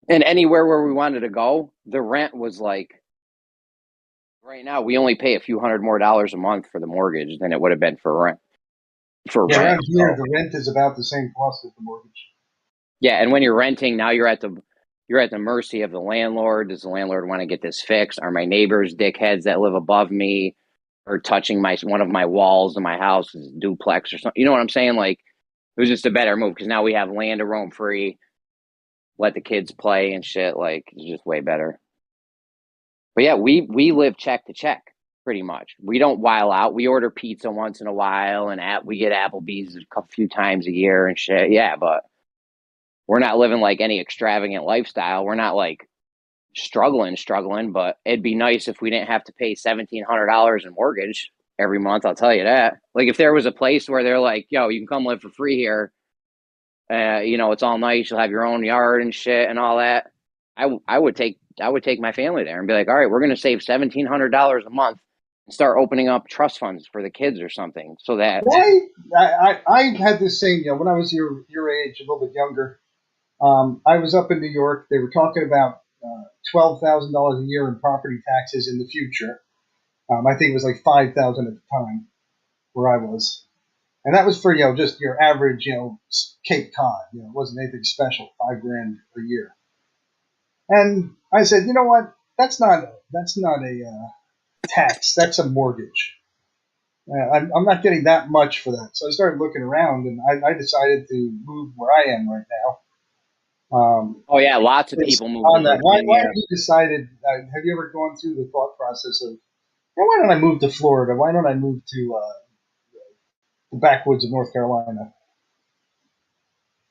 And anywhere where we wanted to go, the rent was like, right now we only pay a few $100 more a month for the mortgage than it would have been for rent. Around here, the rent is about the same cost as the mortgage. Yeah, and when you're renting, now you're at the mercy of the landlord. Does the landlord want to get this fixed? Are my neighbors dickheads that live above me or touching one of my walls in my house, is duplex or something? You know what I'm saying? Like, it was just a better move because now we have land to roam free, let the kids play and shit. Like, it's just way better. But yeah, we live check to check pretty much. We don't while out. We order pizza once in a while, and we get Applebee's a few times a year and shit. Yeah, but we're not living like any extravagant lifestyle. We're not like struggling, but it'd be nice if we didn't have to pay $1,700 in mortgage every month. I'll tell you that. Like if there was a place where they're like, yo, you can come live for free here. You know, it's all nice. You'll have your own yard and shit and all that. I would take my family there and be like, all right, we're going to save $1,700 a month and start opening up trust funds for the kids or something. So that I had this same, when I was your age, a little bit younger. I was up in New York. They were talking about $12,000 a year in property taxes in the future. I think it was like $5,000 at the time where I was, and that was for just your average Cape Cod. It wasn't anything special. $5,000 a year. And I said, you know what? That's not a tax. That's a mortgage. I'm not getting that much for that. So I started looking around, and I decided to move where I am right now. oh yeah, lots of people move on to that. Why Virginia. have you decided? Have you ever gone through the thought process of, why don't I move to Florida? Why don't I move to the backwoods of North Carolina?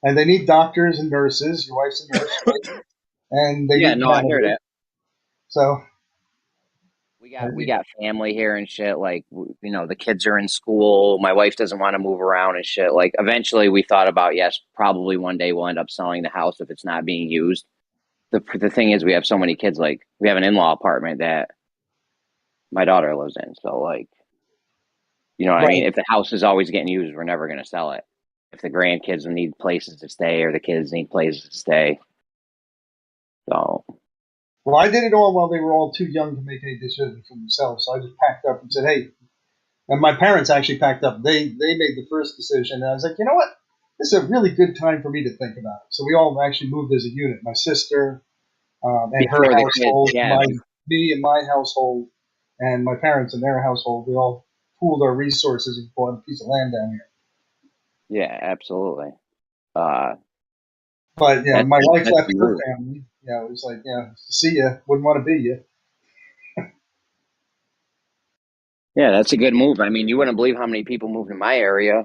And they need doctors and nurses. Your wife's a nurse, right? And they need I hear that. So we got family here and shit. Like, the kids are in school. My wife doesn't want to move around and shit. Like, eventually we thought about, yes, probably one day we'll end up selling the house if it's not being used. The thing is, we have so many kids. Like, we have an in-law apartment that my daughter lives in. So, like, you know what I mean? If the house is always getting used, we're never going to sell it. If the grandkids need places to stay or the kids need places to stay. So. Well, I did it all while they were all too young to make any decisions for themselves. So I just packed up and said, hey, and my parents actually packed up. They made the first decision. And I was like, you know what? This is a really good time for me to think about it. So we all actually moved as a unit. My sister and her household, me and my household, and my parents and their household. We all pooled our resources and bought a piece of land down here. Yeah, absolutely. But my wife left her family. It was like, see ya. Wouldn't want to be you. Yeah, that's a good move. I mean, you wouldn't believe how many people move to my area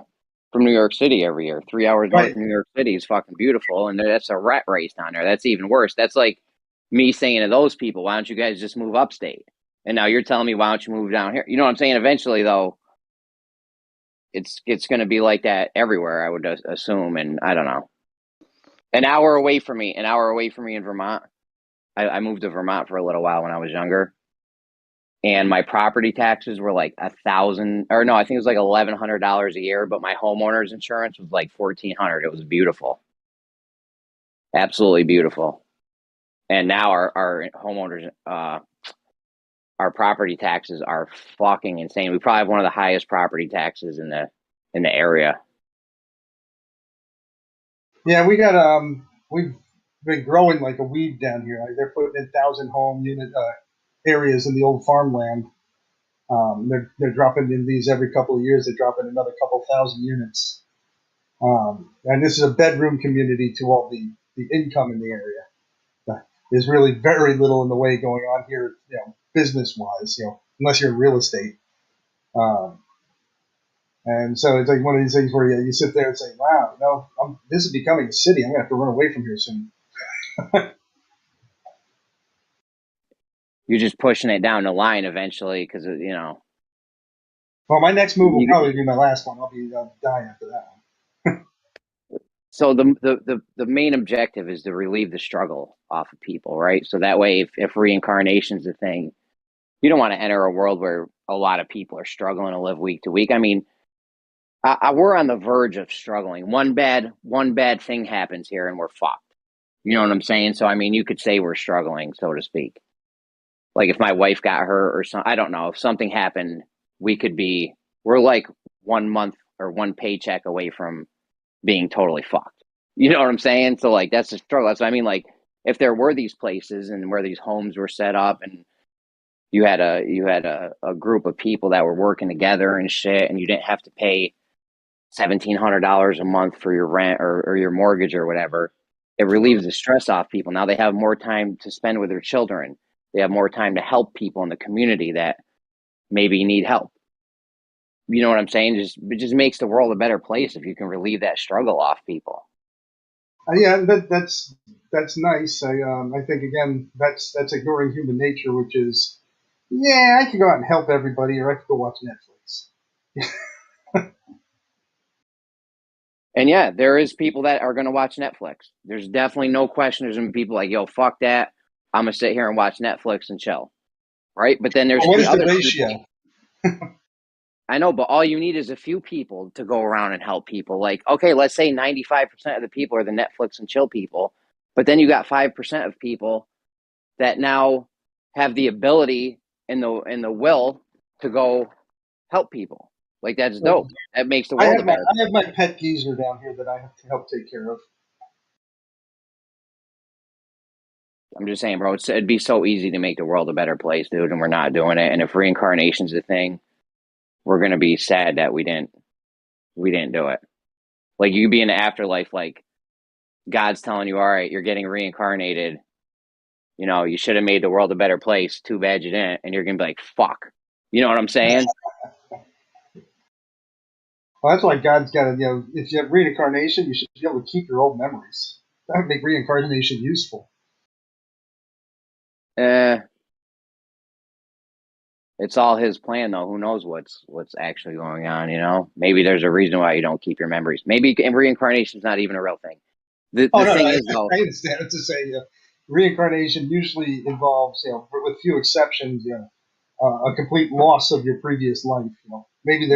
from New York City every year. 3 hours north of New York City is fucking beautiful, and that's a rat race down there. That's even worse. That's like me saying to those people, why don't you guys just move upstate? And now you're telling me, why don't you move down here? You know what I'm saying? Eventually, though, it's going to be like that everywhere, I would assume, and I don't know. An hour away from me in Vermont. I moved to Vermont for a little while when I was younger. And my property taxes were like $1,000, or no, I think it was like $1,100 a year. But my homeowner's insurance was like $1,400. It was beautiful, absolutely beautiful. And now our homeowners, our property taxes are fucking insane. We probably have one of the highest property taxes in the area. Yeah, we got we've been growing like a weed down here. Like, they're putting in 1,000 home unit areas in the old farmland. They're dropping in these every couple of years. They drop in another couple thousand units. And this is a bedroom community to all the income in the area. There's really very little in the way going on here, business wise, unless you're in real estate. And so it's like one of these things where you sit there and say, wow, this is becoming a city. I'm going to have to run away from here soon. You're just pushing it down the line eventually because, Well, my next move will probably be my last one. I'll die after that one. So the main objective is to relieve the struggle off of people, right? So that way, if reincarnation's a thing, you don't want to enter a world where a lot of people are struggling to live week to week. I mean, we're on the verge of struggling. One bad thing happens here and we're fucked. You know what I'm saying? So, I mean, you could say we're struggling, so to speak. Like if my wife got hurt or something, I don't know. If something happened, we're like 1 month or one paycheck away from being totally fucked. You know what I'm saying? So like, that's the struggle. So I mean, like if there were these places and where these homes were set up and you had a group of people that were working together and shit, and you didn't have to pay $1,700 a month for your rent or your mortgage or whatever, it relieves the stress off people. Now they have more time to spend with their children. They have more time to help people in the community that maybe need help. You know what I'm saying? It just makes the world a better place if you can relieve that struggle off people. Yeah, that's that's nice. I think again that's ignoring human nature, which is, yeah, I could go out and help everybody, or I could go watch Netflix. And yeah, there is people that are going to watch Netflix. There's definitely no question. There's going to be people like, yo, fuck that. I'm going to sit here and watch Netflix and chill. Right? But then there's Well, what is the other ratio? people. I know, but all you need is a few people to go around and help people. Like, okay, let's say 95% of the people are the Netflix and chill people. But then you got 5% of people that now have the ability and the will to go help people. Like, that's dope. That makes the world a better I have my pet geezer down here that I have to help take care of. I'm just saying, bro, it'd be so easy to make the world a better place, dude, and we're not doing it. And if reincarnation's a thing, we're going to be sad that we didn't do it. Like, you could be in the afterlife, like, God's telling you, all right, you're getting reincarnated. You know, you should have made the world a better place. Too bad you didn't. And you're going to be like, fuck. You know what I'm saying? Well, that's why God's got to, if you have reincarnation, you should be able to keep your old memories. That would make reincarnation useful. It's all his plan, though. Who knows what's actually going on, you know? Maybe there's a reason why you don't keep your memories. Maybe reincarnation's not even a real thing. The thing is, though, I understand what to say. Reincarnation usually involves, with few exceptions, a complete loss of your previous life. Maybe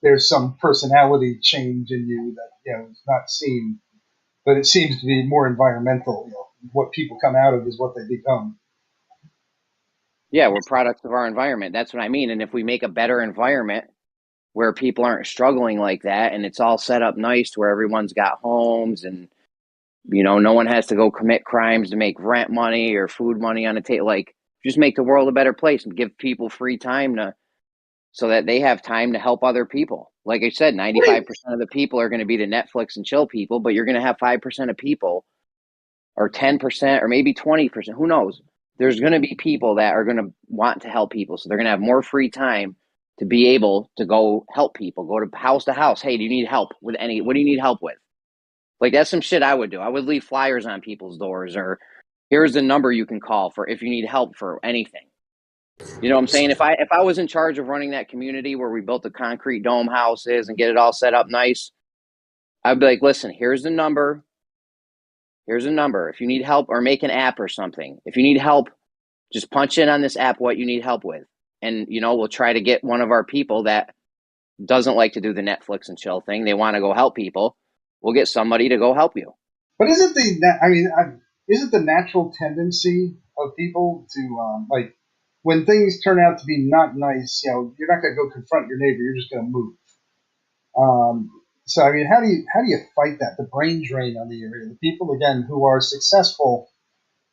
there's some personality change in you that is not seen, but it seems to be more environmental. What people come out of is what they become. Yeah, we're products of our environment. That's what I mean. And if we make a better environment where people aren't struggling like that, and it's all set up nice to where everyone's got homes and, no one has to go commit crimes to make rent money or food money on the table. Like, just make the world a better place and give people free time so that they have time to help other people. Like I said, 95% of the people are going to be the Netflix and chill people, but you're going to have 5% of people, or 10%, or maybe 20%. Who knows? There's going to be people that are going to want to help people. So they're going to have more free time to be able to go help people, go to house. Hey, do you need help with what do you need help with? Like, that's some shit I would do. I would leave flyers on people's doors, or here's the number you can call for if you need help for anything. You know what I'm saying? If I was in charge of running that community where we built the concrete dome houses and get it all set up nice, I'd be like, listen, here's the number. Here's a number. If you need help, or make an app or something. If you need help, just punch in on this app what you need help with. And, we'll try to get one of our people that doesn't like to do the Netflix and chill thing. They want to go help people. We'll get somebody to go help you. But isn't the natural tendency of people to, when things turn out to be not nice, you're not going to go confront your neighbor. You're just going to move. So how do you fight that? The brain drain on the area. The people, again, who are successful,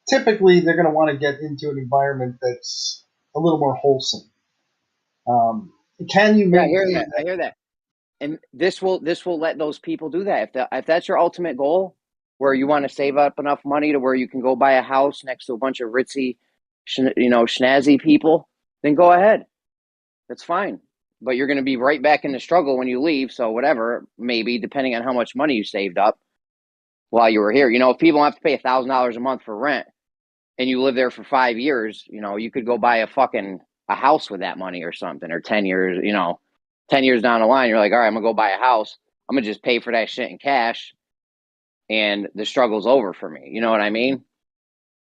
typically they're going to want to get into an environment that's a little more wholesome. Can you make? Yeah, I hear that. And this will let those people do that. If that's your ultimate goal, where you want to save up enough money to where you can go buy a house next to a bunch of ritzy, schnazzy people, then go ahead. That's fine. But you're going to be right back in the struggle when you leave. So whatever, maybe depending on how much money you saved up while you were here. If people have to pay $1,000 a month for rent and you live there for 5 years, you could go buy a house with that money or something, or 10 years, 10 years down the line, you're like, all right, I'm going to go buy a house. I'm going to just pay for that shit in cash, and the struggle's over for me. You know what I mean?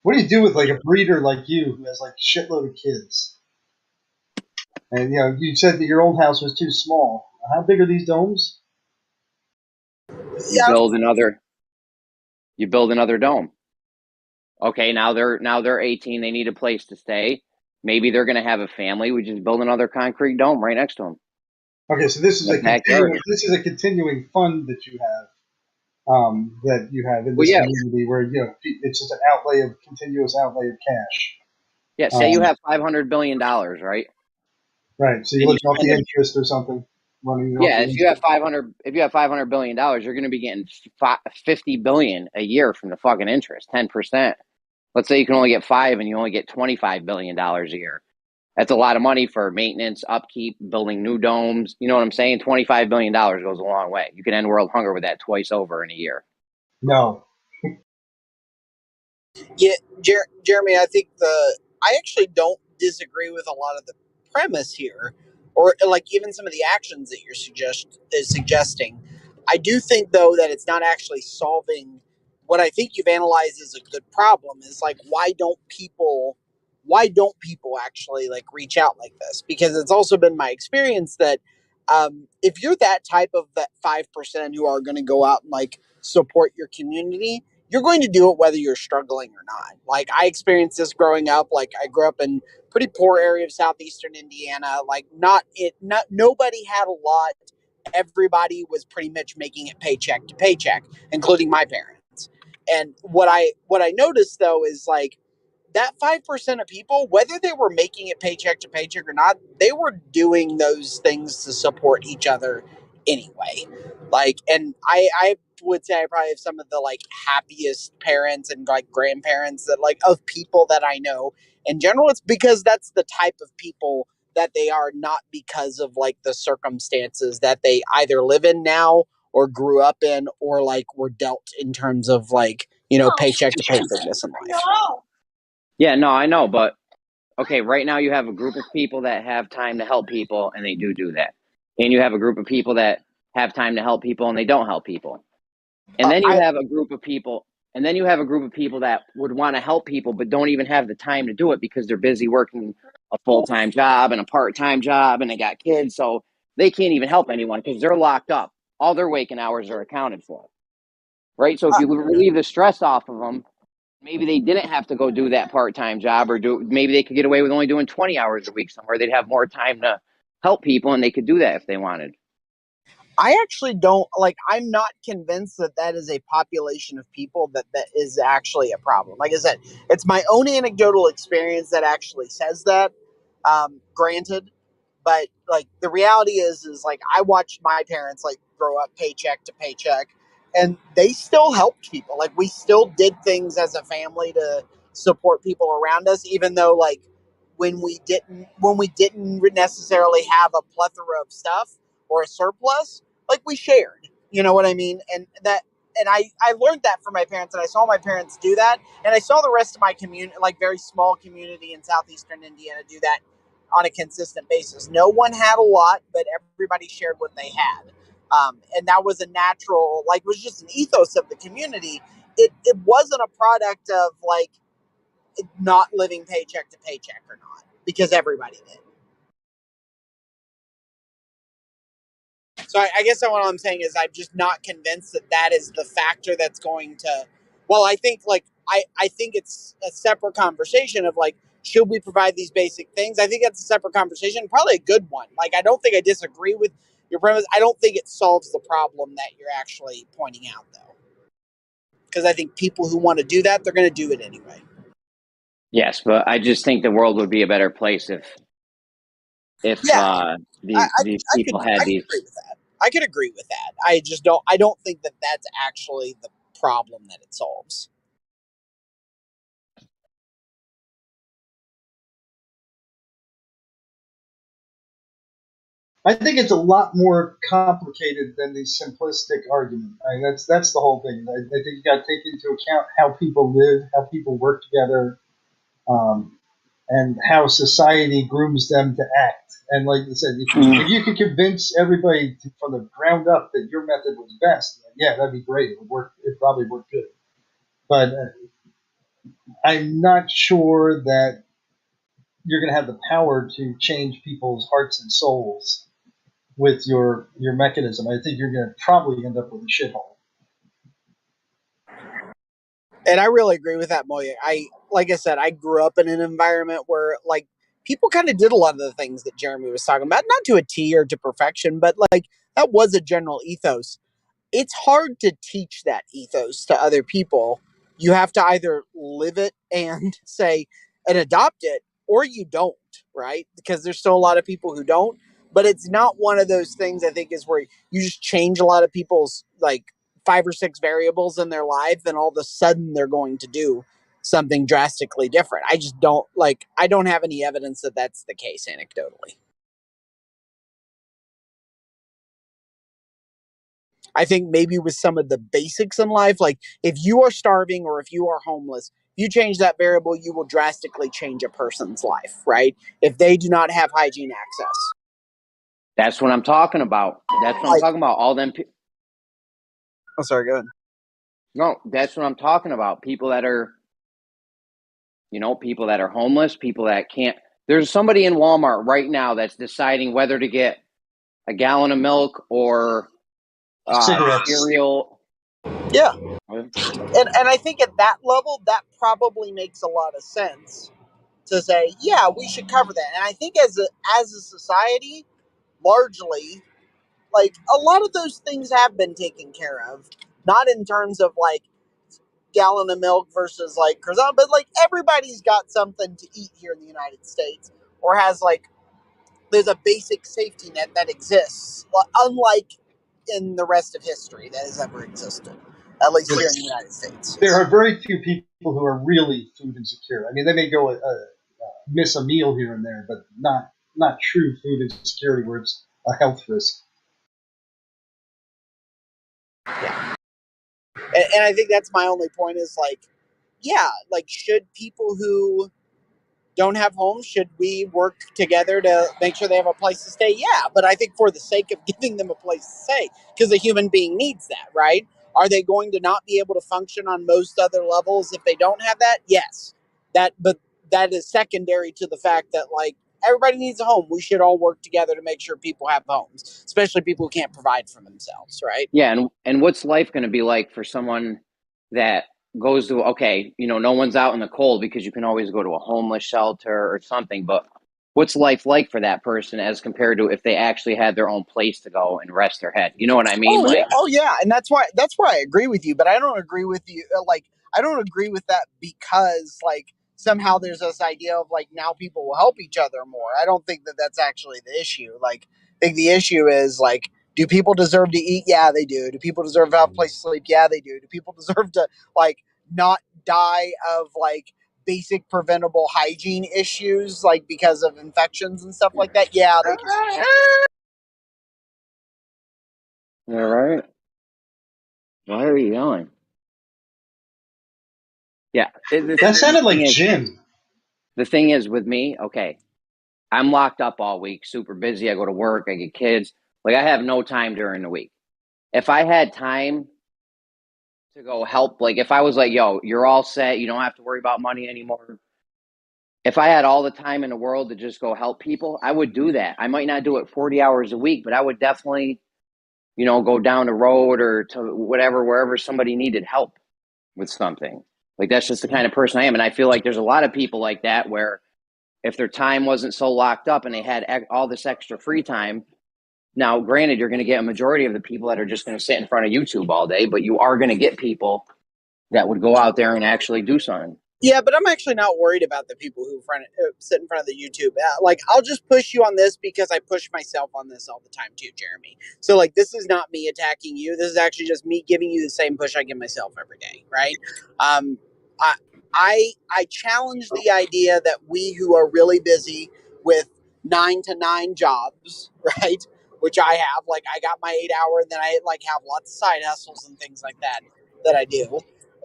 What do you do with a breeder like you who has a shitload of kids? And you said that your old house was too small. How big are these domes? You build another dome. Okay, now they're 18. They need a place to stay. Maybe they're going to have a family. We just build another concrete dome right next to them. Okay, so this is a continuing fund that you have in this community where it's just an continuous outlay of cash. Yeah, say you have $500 billion, right? Right. So you look off the interest or something. If you have $500 billion, you're going to be getting $50 billion a year from the fucking interest, 10%. Let's say you can only get 5 and you only get $25 billion a year. That's a lot of money for maintenance, upkeep, building new domes. You know what I'm saying? $25 billion goes a long way. You can end world hunger with that twice over in a year. No. Yeah, Jeremy, I think I actually don't disagree with a lot of the premise here, or like even some of the actions that you're suggesting. I do think though that it's not actually solving what I think you've analyzed as a good problem is like why don't people actually like reach out like this? Because it's also been my experience that if you're that type of that 5% who are going to go out and like support your community, you're going to do it whether you're struggling or not. Like I experienced this growing up. Like I grew up in pretty poor area of southeastern Indiana. Like not nobody had a lot. Everybody was pretty much making it paycheck to paycheck, including my parents. And what I noticed though is like that 5% of people, whether they were making it paycheck to paycheck or not, they were doing those things to support each other anyway. Like, and I would say I probably have some of the like happiest parents and like grandparents that like of people that I know in general. It's because that's the type of people that they are, not because of like the circumstances that they either live in now or grew up in or like were dealt in terms of like, paycheck to paycheckness in life. Yeah, no, I know, but okay, right now you have a group of people that have time to help people, and they do that. And you have a group of people that have time to help people, and they don't help people. And then you have a group of people, that would want to help people, but don't even have the time to do it because they're busy working a full-time job and a part-time job, and they got kids, so they can't even help anyone because they're locked up. All their waking hours are accounted for, right? So if you relieve the stress off of them, maybe they didn't have to go do that part-time job, or maybe they could get away with only doing 20 hours a week somewhere. They'd have more time to help people, and they could do that if they wanted. I actually don't like. I'm not convinced that that is a population of people that is actually a problem. Like I said, it's my own anecdotal experience that actually says that. Granted, but like the reality is like I watched my parents like grow up paycheck to paycheck, and they still helped people. Like we still did things as a family to support people around us, even though like when we didn't necessarily have a plethora of stuff or a surplus, like we shared. You know what I mean? And I learned that from my parents, and I saw my parents do that, and I saw the rest of my community, like very small community in southeastern Indiana, do that on a consistent basis. No one had a lot, but everybody shared what they had. And that was a natural, like, it was just an ethos of the community. It wasn't a product of, like, not living paycheck to paycheck or not, because everybody did. So I guess what I'm saying is I'm just not convinced that that is the factor that's going to, well, I think, like, I think it's a separate conversation of, like, should we provide these basic things? I think that's a separate conversation, probably a good one. Like, I don't think I disagree with your premise. I don't think it solves the problem that you're actually pointing out, though. Because I think people who want to do that, they're going to do it anyway. Yes, but I just think the world would be a better place if these people had these. Agree with that. I could agree with that. I don't think that that's actually the problem that it solves. I think it's a lot more complicated than the simplistic argument. I mean, that's the whole thing. I think you got to take into account how people live, how people work together, and how society grooms them to act. And like you said, if you could convince everybody from the ground up that your method was best, yeah, that'd be great. It probably worked good. But I'm not sure that you're going to have the power to change people's hearts and souls with your mechanism. I think you're going to probably end up with a shithole. And I really agree with that, Moya. Like I said, I grew up in an environment where like people kind of did a lot of the things that Jeremy was talking about, not to a T or to perfection, but like that was a general ethos. It's hard to teach that ethos to other people. You have to either live it and say and adopt it, or you don't, right? Because there's still a lot of people who don't. But it's not one of those things, I think, is where you just change a lot of people's like 5 or 6 variables in their life, and all of a sudden they're going to do something drastically different. I don't have any evidence that that's the case anecdotally. I think maybe with some of the basics in life, like if you are starving or if you are homeless, if you change that variable, you will drastically change a person's life, right? If they do not have hygiene access. That's what I'm talking about. That's what I'm talking about. All them. Oh, sorry, go ahead. No, that's what I'm talking about. People that are, people that are homeless, people that can't. There's somebody in Walmart right now that's deciding whether to get a gallon of milk or cigarettes. cereal. Yeah. And I think at that level, that probably makes a lot of sense to say, yeah, we should cover that. And I think as a society, largely, like a lot of those things have been taken care of. Not in terms of like gallon of milk versus like croissant, but like everybody's got something to eat here in the United States, or has like there's a basic safety net that exists, unlike in the rest of history that has ever existed, at least here in the United States. There are very few people who are really food insecure. I mean, they may go miss a meal here and there, but not true food insecurity where it's a health risk. Yeah. And I think that's my only point is like, yeah, like should people who don't have homes, should we work together to make sure they have a place to stay? Yeah, but I think for the sake of giving them a place to stay, because a human being needs that, right? Are they going to not be able to function on most other levels if they don't have that? Yes. But that is secondary to the fact that like everybody needs a home. We should all work together to make sure people have homes, especially people who can't provide for themselves, right? Yeah, and what's life going to be like for someone that goes to, okay, no one's out in the cold because you can always go to a homeless shelter or something, but what's life like for that person as compared to if they actually had their own place to go and rest their head? You know what I mean? Oh yeah, and that's why I agree with you, but I don't agree with you I don't agree with that because like somehow there's this idea of like now people will help each other more. I don't think that that's actually the issue. Like I think the issue is like, do people deserve to eat? Yeah, they do. Do people deserve to have a place to sleep? Yeah, they do. Do people deserve to like not die of like basic preventable hygiene issues like because of infections and stuff like that? Yeah, they deserve. All right. Why are you yelling? Yeah. That sounded like Jim. The thing is with me, okay, I'm locked up all week, super busy. I go to work, I get kids. Like I have no time during the week. If I had time to go help, like if I was like, yo, you're all set, you don't have to worry about money anymore. If I had all the time in the world to just go help people, I would do that. I might not do it 40 hours a week, but I would definitely, go down the road or to wherever somebody needed help with something. Like that's just the kind of person I am. And I feel like there's a lot of people like that where if their time wasn't so locked up and they had all this extra free time. Now, granted, you're going to get a majority of the people that are just going to sit in front of YouTube all day, but you are going to get people that would go out there and actually do something. Yeah, but I'm actually not worried about the people who sit in front of the YouTube. Like, I'll just push you on this because I push myself on this all the time too, Jeremy. So, like, this is not me attacking you. This is actually just me giving you the same push I give myself every day, right? I challenge the idea that we who are really busy with 9 to 9 jobs, right? Which I have. Like, I got my 8 hour, and then I like have lots of side hustles and things like that I do.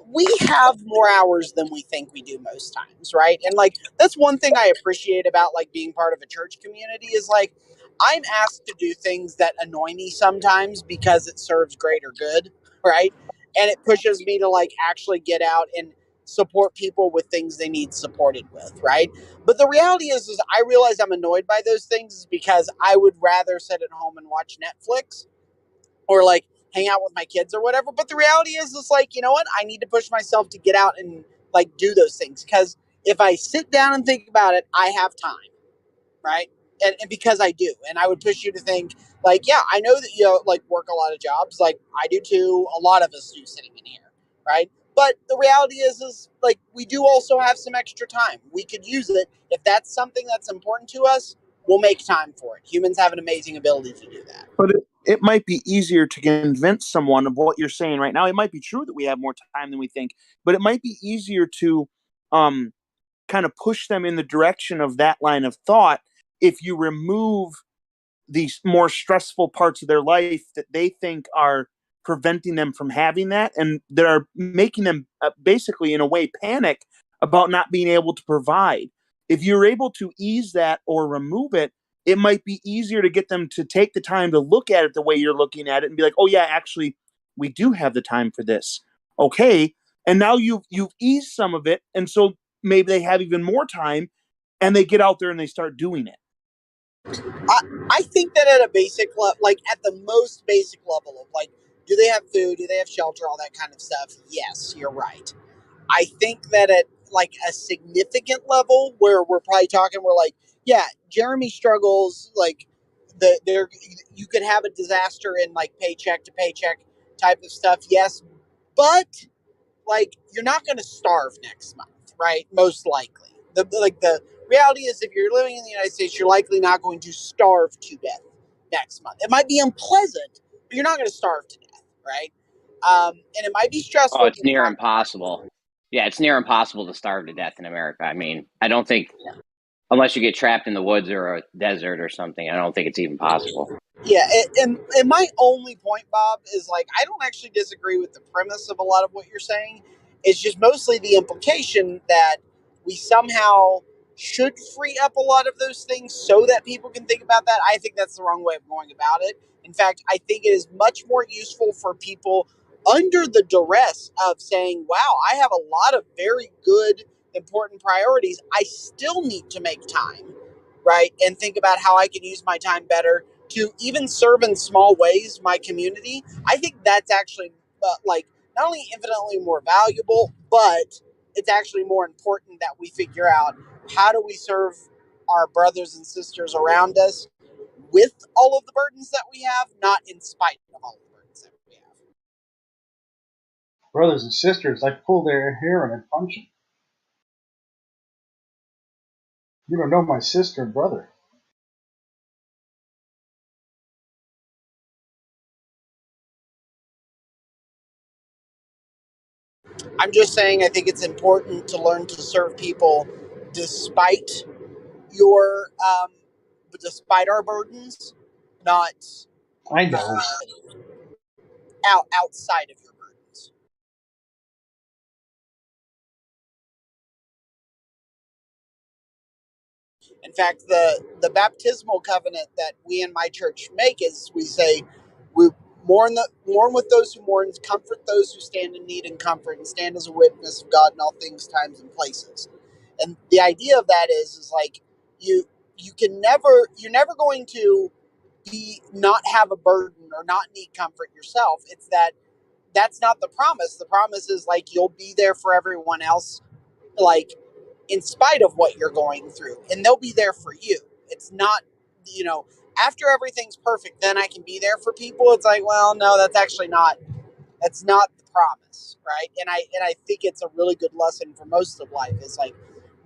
We have more hours than we think we do most times, right? And like that's one thing I appreciate about like being part of a church community is like I'm asked to do things that annoy me sometimes because it serves greater good, right? And it pushes me to like actually get out and support people with things they need supported with, right? But the reality is I realize I'm annoyed by those things because I would rather sit at home and watch Netflix or like hang out with my kids or whatever. But the reality is like, you know what? I need to push myself to get out and like do those things. Because if I sit down and think about it, I have time, right? And because I do. And I would push you to think like, yeah, I know that you like work a lot of jobs. Like I do too. A lot of us do sitting in here, right? But the reality is like we do also have some extra time. We could use it. If that's something that's important to us, we'll make time for it. Humans have an amazing ability to do that. But it might be easier to convince someone of what you're saying right now. It might be true that we have more time than we think, but it might be easier to kind of push them in the direction of that line of thought if you remove these more stressful parts of their life that they think are preventing them from having that, and that are making them basically, in a way, panic about not being able to provide. If you're able to ease that or remove it, it might be easier to get them to take the time to look at it the way you're looking at it and be like, oh yeah, actually, we do have the time for this. Okay. And now you've eased some of it. And so maybe they have even more time and they get out there and they start doing it. I think that at a basic level, like at the most basic level of like, do they have food? Do they have shelter? All that kind of stuff. Yes, you're right. I think that at like a significant level where we're probably talking, we're like, yeah, Jeremy struggles. Like you could have a disaster in like paycheck to paycheck type of stuff. Yes, but like you're not going to starve next month, right? Most likely. The reality is, if you're living in the United States, you're likely not going to starve to death next month. It might be unpleasant, but you're not going to starve to death, right? And it might be stressful. Oh, it's near impossible. Yeah, it's near impossible to starve to death in America. I mean, I don't think, unless you get trapped in the woods or a desert or something, I don't think it's even possible. Yeah, and my only point, Bob, is like, I don't actually disagree with the premise of a lot of what you're saying. It's just mostly the implication that we somehow should free up a lot of those things so that people can think about that. I think that's the wrong way of going about it. In fact, I think it is much more useful for people under the duress of saying, wow, I have a lot of very good, important priorities. I still need to make time, right? And think about how I can use my time better to even serve in small ways my community. I think that's actually like not only infinitely more valuable, but it's actually more important that we figure out how do we serve our brothers and sisters around us with all of the burdens that we have, not in spite of all the burdens that we have. Brothers and sisters, I pull their hair and I punch them. You don't know my sister and brother. I'm just saying, I think it's important to learn to serve people despite despite our burdens, not I know. outside of your burdens. In fact, the baptismal covenant that we in my church make is we say we mourn with those who mourn, comfort those who stand in need and comfort, and stand as a witness of God in all things, times, and places. And the idea of that is like you're never going to not have a burden or not need comfort yourself. It's that's not the promise. The promise is like you'll be there for everyone else, like in spite of what you're going through, and they'll be there for you. It's not, after everything's perfect, then I can be there for people. It's like, well, no, that's not the promise, right? And I think it's a really good lesson for most of life. Is like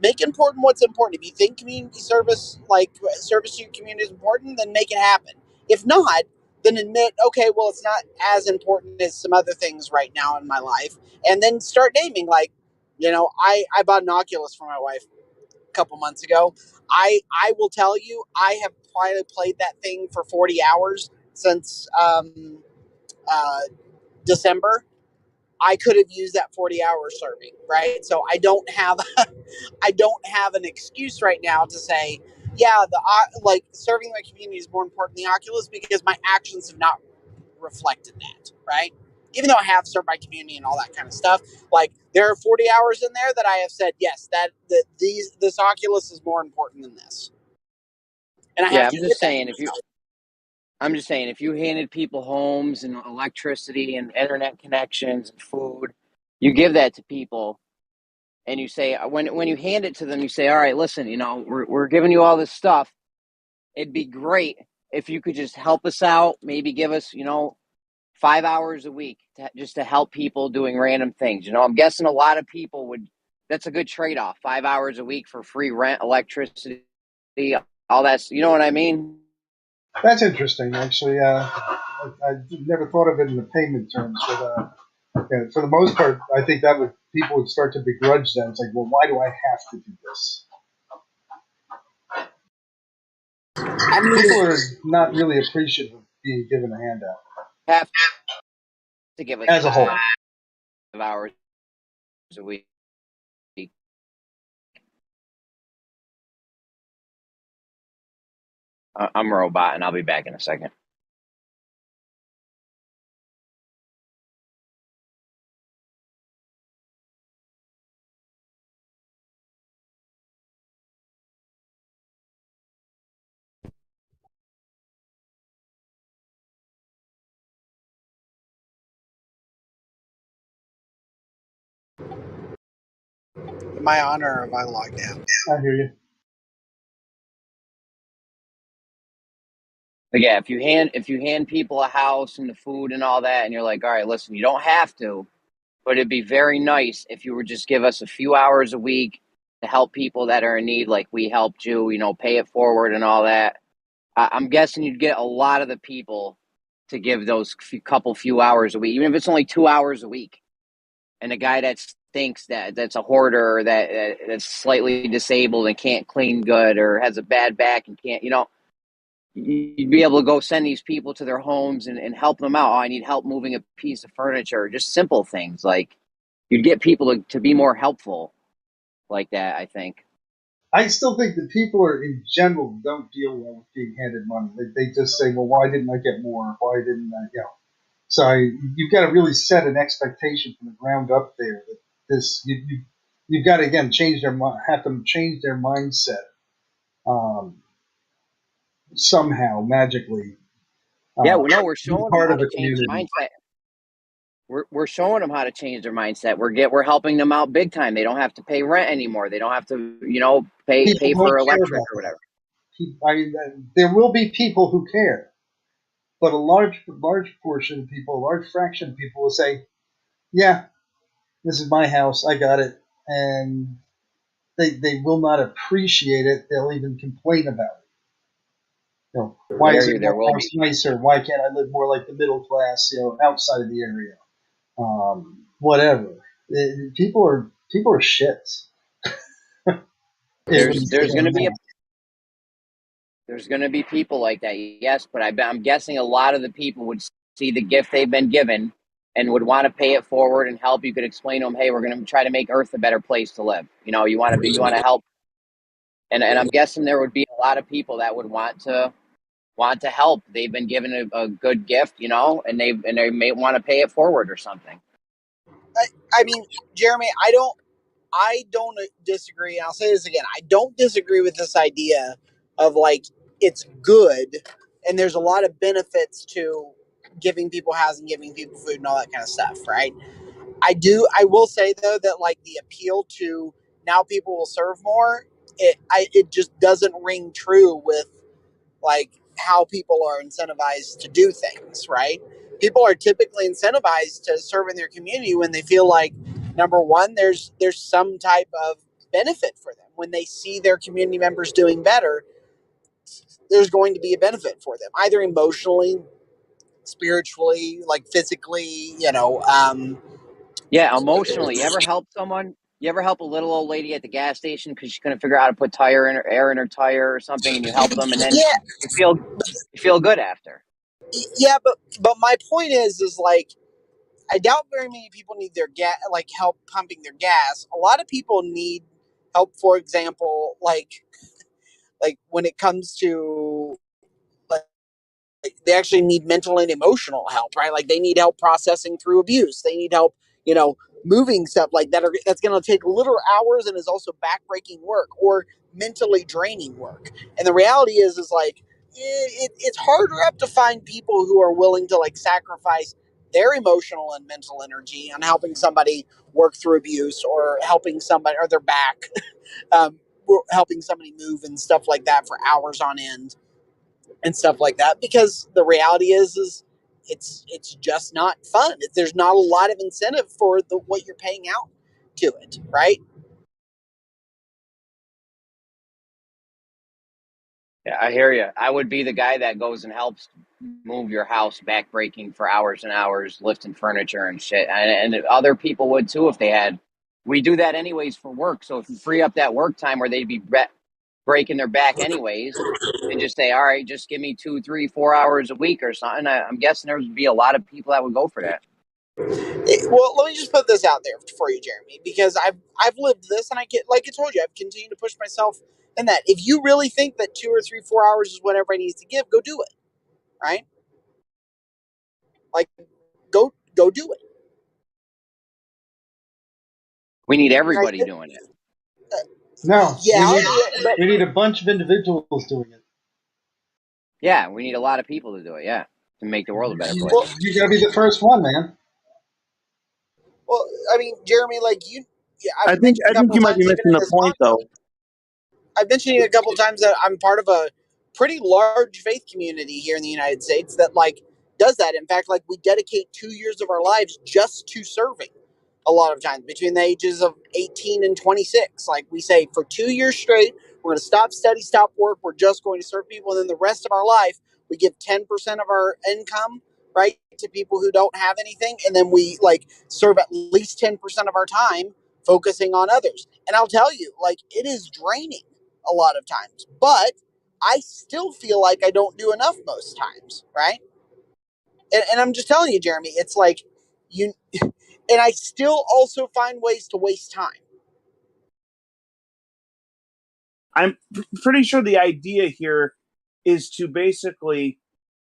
make important what's important. If you think community service, like service to your community is important, then make it happen. If not, then admit, okay, well, it's not as important as some other things right now in my life, and then start naming. Like, I bought an Oculus for my wife a couple months ago. I will tell you, I have probably played that thing for 40 hours since December. I could have used that 40 hours serving, right? So I don't have an excuse right now to say, yeah, like serving my community is more important than the Oculus, because my actions have not reflected that, right? Even though I have served my community and all that kind of stuff, like there are 40 hours in there that I have said, yes, this Oculus is more important than this. And I have to admit that. I'm just saying, if you handed people homes and electricity and internet connections and food, you give that to people, and you say, when you hand it to them, you say, all right, listen, we're giving you all this stuff. It'd be great if you could just help us out, maybe give us, 5 hours a week just to help people doing random things. I'm guessing a lot of people that's a good trade-off, 5 hours a week for free rent, electricity, all that. You know what I mean? That's interesting, actually. I never thought of it in the payment terms, but for the most part, I think people would start to begrudge that. It's like, well, why do I have to do this? People are not really appreciative of being given a handout. to give us as a whole. 5 hours a week. I'm a robot, and I'll be back in a second. In my honor, if I logged out. I hear you. But yeah, if you hand people a house and the food and all that, and you're like, all right, listen, you don't have to, but it'd be very nice if you would just give us a few hours a week to help people that are in need, like we helped you, pay it forward and all that. I'm guessing you'd get a lot of the people to give those few hours a week, even if it's only 2 hours a week. And a guy that thinks that's a hoarder, that's slightly disabled and can't clean good, or has a bad back and can't, you'd be able to go send these people to their homes and help them out. Oh, I need help moving a piece of furniture, just simple things. Like, you'd get people to be more helpful like that, I think. I still think that people in general don't deal well with being handed money. They just say, well, why didn't I get more? Why didn't I, So you've got to really set an expectation from the ground up there that you've got to, again, have them change their mindset somehow, magically. Yeah, we're showing them part how of to the change their community. mindset. We're showing them how to change their mindset. We're helping them out big time. They don't have to pay rent anymore. They don't have to, pay People for don't care electric about or whatever. that. There will be people who care, but a large portion of people, a large fraction of people will say, yeah, this is my house, I got it, and they will not appreciate it. They'll even complain about it. Why is it There will house be. nicer? Why can't I live more like the middle class? Outside of the area, whatever. People are shits. There's going to be there's going to be people like that, yes, but I'm guessing a lot of the people would see the gift they've been given and would want to pay it forward and help. You could explain to them, hey, we're going to try to make Earth a better place to live. You want to help, and I'm guessing there would be a lot of people that would want to help. They've been given a good gift, and they may want to pay it forward or something. I mean, Jeremy, I don't disagree. And I'll say this again. I don't disagree with this idea of like, it's good. And there's a lot of benefits to giving people housing, giving people food and all that kind of stuff. Right. I will say though, that like the appeal to now people will serve more. It just doesn't ring true with like how people are incentivized to do things, right? People are typically incentivized to serve in their community when they feel like, number one, there's some type of benefit for them. When they see their community members doing better, there's going to be a benefit for them, either emotionally, spiritually, like physically, Yeah, emotionally. You ever help someone? You ever help a little old lady at the gas station because she couldn't figure out how to put air in her tire or something, and you help them, and then yeah, you feel good after. yeah, but my point is like, I doubt very many people need their help pumping their gas. A lot of people need help, for example, like when it comes to they actually need mental and emotional help, right? Like they need help processing through abuse. They need help, moving stuff like that. That's going to take literal hours and is also backbreaking work or mentally draining work. And the reality is like it's harder up to find people who are willing to like sacrifice their emotional and mental energy on helping somebody work through abuse or helping somebody or their back, helping somebody move and stuff like that for hours on end and stuff like that, because the reality is it's just not fun. There's not a lot of incentive for what you're paying out to it, right? Yeah, I hear you. I would be the guy that goes and helps move your house backbreaking for hours and hours, lifting furniture and shit. And other people would too if they had. We do that anyways for work. So if you free up that work time where they'd be breaking their back anyways, and just say, all right, just give me 2, 3, 4 hours a week or something, I'm guessing there would be a lot of people that would go for that. Well, let me just put this out there for you, Jeremy, because I've lived this, and I get, like I told you, I've continued to push myself in that. If you really think that 2 or 3, 4 hours is what everybody needs to give, go do it, right? Like, go do it. We need everybody doing it. No, Yeah, we need a bunch of individuals doing it. Yeah, we need a lot of people to do it. Yeah, to make the world a better place. Well, you gotta be the first one, man. Well, I mean, Jeremy, like you, yeah, I think you might be missing the point, though. I've mentioned it a couple of times that I'm part of a pretty large faith community here in the United States that like does that. In fact, like we dedicate 2 years of our lives just to serving. A lot of times between the ages of 18 and 26, like we say, for 2 years straight, we're going to stop study, stop work. We're just going to serve people. And then the rest of our life, we give 10% of our income, right, to people who don't have anything. And then we like serve at least 10% of our time focusing on others. And I'll tell you, like, it is draining a lot of times, but I still feel like I don't do enough most times, right? And I'm just telling you, Jeremy, it's like you, and I still also find ways to waste time. I'm pretty sure the idea here is to basically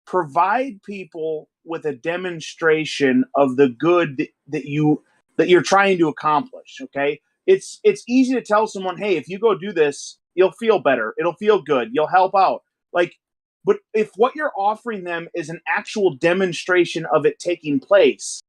provide people with a demonstration of the good that you're trying to accomplish. Okay, it's easy to tell someone, hey, if you go do this, you'll feel better, it'll feel good, you'll help out. Like, but if what you're offering them is an actual demonstration of it taking place,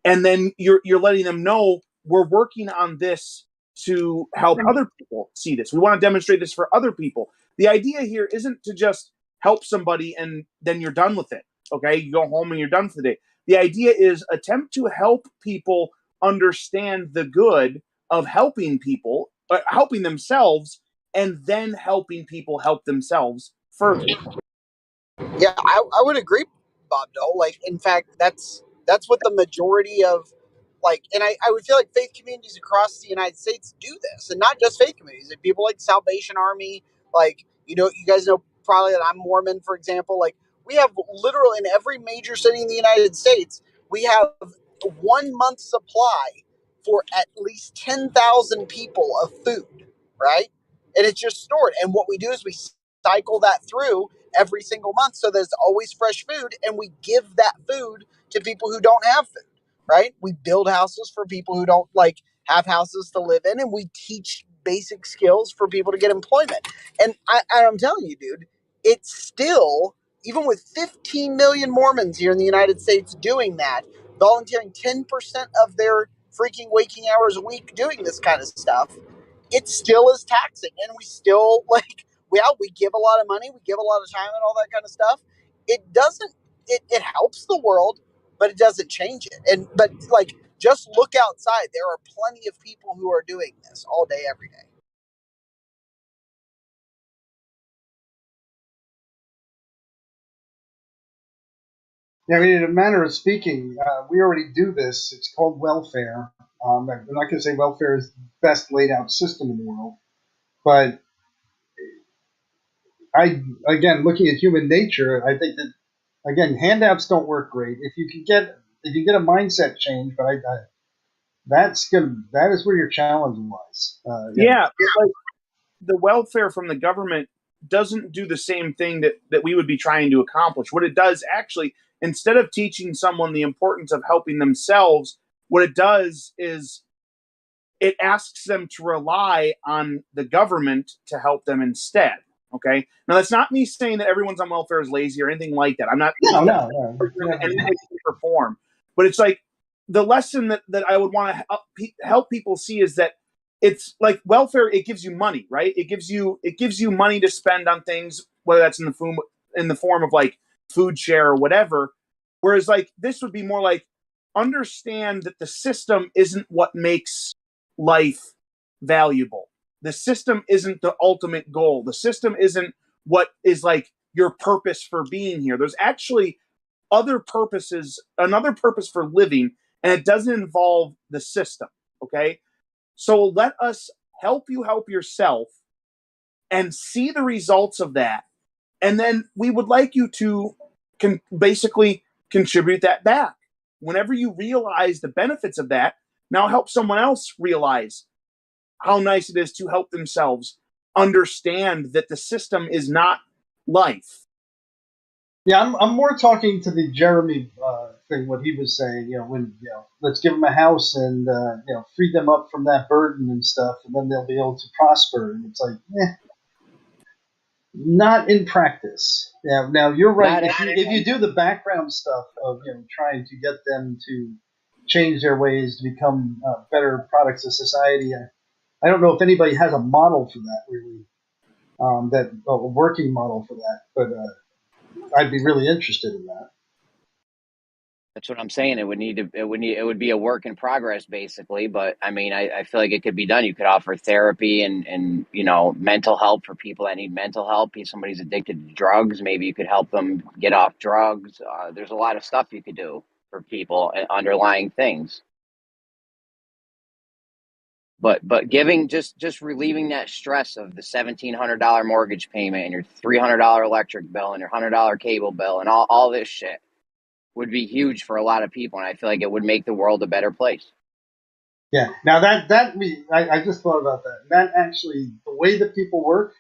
and then you're letting them know we're working on this to help other people see this. We want to demonstrate this for other people. The idea here isn't to just help somebody and then you're done with it. Okay, you go home and you're done for the day. The idea is attempt to help people understand the good of helping people, helping themselves, and then helping people help themselves further. Yeah, I would agree, Bob Dole. Like, in fact, that's what the majority of, like, and I would feel like faith communities across the United States do this, and not just faith communities. Like people like Salvation Army, like, you know, you guys know probably that I'm Mormon, for example. Like, we have literally in every major city in the United States, we have 1 month supply for at least 10,000 people of food, right? And it's just stored. And what we do is we cycle that through every single month so there's always fresh food, and we give that food to people who don't have food, right? We build houses for people who don't like have houses to live in, and we teach basic skills for people to get employment. And I'm telling you, dude, it's still, even with 15 million Mormons here in the United States doing that, volunteering 10% of their freaking waking hours a week doing this kind of stuff, it still is taxing, and we still like, well, we give a lot of money, we give a lot of time and all that kind of stuff. It doesn't, it helps the world, but it doesn't change it. And, but like, just look outside. There are plenty of people who are doing this all day, every day. Yeah, I mean, in a manner of speaking, we already do this. It's called welfare. I'm not going to say welfare is the best laid out system in the world, but again, looking at human nature, I think that, again, handouts don't work great. If you can get a mindset change, but that is where your challenge lies. Yeah, like the welfare from the government doesn't do the same thing that we would be trying to accomplish. What it does actually, instead of teaching someone the importance of helping themselves, what it does is it asks them to rely on the government to help them instead. Okay. Now that's not me saying that everyone's on welfare is lazy or anything like that. I'm not no. in any way, shape, or form. But it's like the lesson that I would want to help people see is that it's like welfare. It gives you money, right? It gives you money to spend on things, whether that's in the form of like food share or whatever. Whereas like this would be more like understand that the system isn't what makes life valuable. The system isn't the ultimate goal. The system isn't what is like your purpose for being here. There's actually other purposes, another purpose for living, and it doesn't involve the system. Okay. So let us help you help yourself and see the results of that. And then we would like you to basically contribute that back. whenever you realize the benefits of that, now help someone else realize how nice it is to help themselves understand that the system is not life. Yeah, I'm more talking to the Jeremy thing, what he was saying, let's give them a house and, free them up from that burden and stuff, and then they'll be able to prosper. And it's like, not in practice. Yeah, now you're right. If you do the background stuff of, trying to get them to change their ways to become better products of society, I don't know if anybody has a model for that, really, a working model for that, but I'd be really interested in that. That's what I'm saying. It would be a work in progress, basically. But I mean, I feel like it could be done. You could offer therapy and mental help for people that need mental help. If somebody's addicted to drugs, maybe you could help them get off drugs. There's a lot of stuff you could do for people and underlying things. But giving just relieving that stress of the $1,700 mortgage payment and your $300 electric bill and your $100 cable bill and all this shit would be huge for a lot of people, and I feel like it would make the world a better place. Yeah. Now I just thought about that. That actually, the way that people work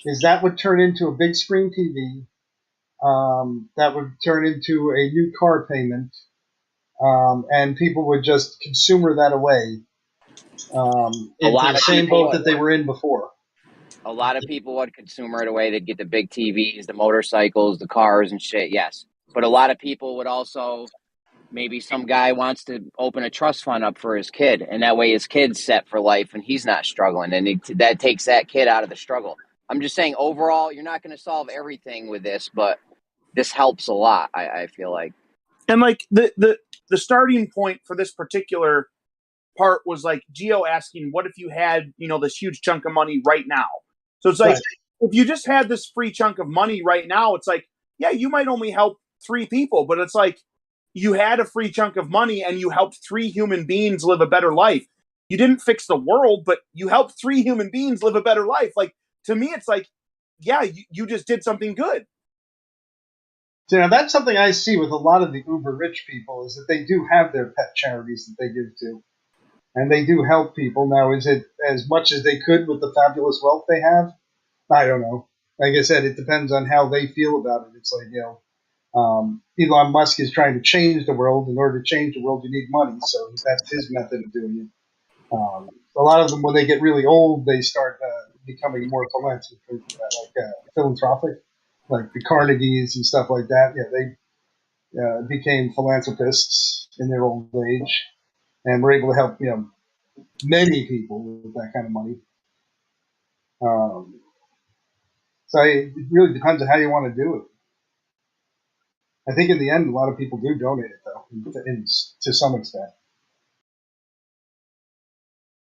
is that would turn into a big screen TV. That would turn into a new car payment, and people would just consumer that away into the same boat that they were in before. A lot of people would consumer it away. They'd get the big TVs, the motorcycles, the cars and shit, yes. But a lot of people would also, maybe some guy wants to open a trust fund up for his kid, and that way his kid's set for life and he's not struggling, and that takes that kid out of the struggle. I'm just saying, overall, you're not going to solve everything with this, but this helps a lot, I feel like. And like the starting point for this particular part was like Gio asking, what if you had, this huge chunk of money right now? So it's like, if you just had this free chunk of money right now, it's like, yeah, you might only help 3 people, but it's like you had a free chunk of money and you helped 3 human beings live a better life. You didn't fix the world, but you helped 3 human beings live a better life. Like, to me, it's like, yeah, you just did something good. So now that's something I see with a lot of the uber rich people, is that they do have their pet charities that they give to, and they do help people. Now, is it as much as they could with the fabulous wealth they have? I don't know. Like I said, it depends on how they feel about it. It's like, Elon Musk is trying to change the world. In order to change the world, you need money. So that's his method of doing it. A lot of them, when they get really old, they start becoming more philanthropic, like the Carnegies and stuff like that. Yeah, they became philanthropists in their old age and were able to help, many people with that kind of money. So it really depends on how you want to do it. I think in the end, a lot of people do donate it, though, to some extent.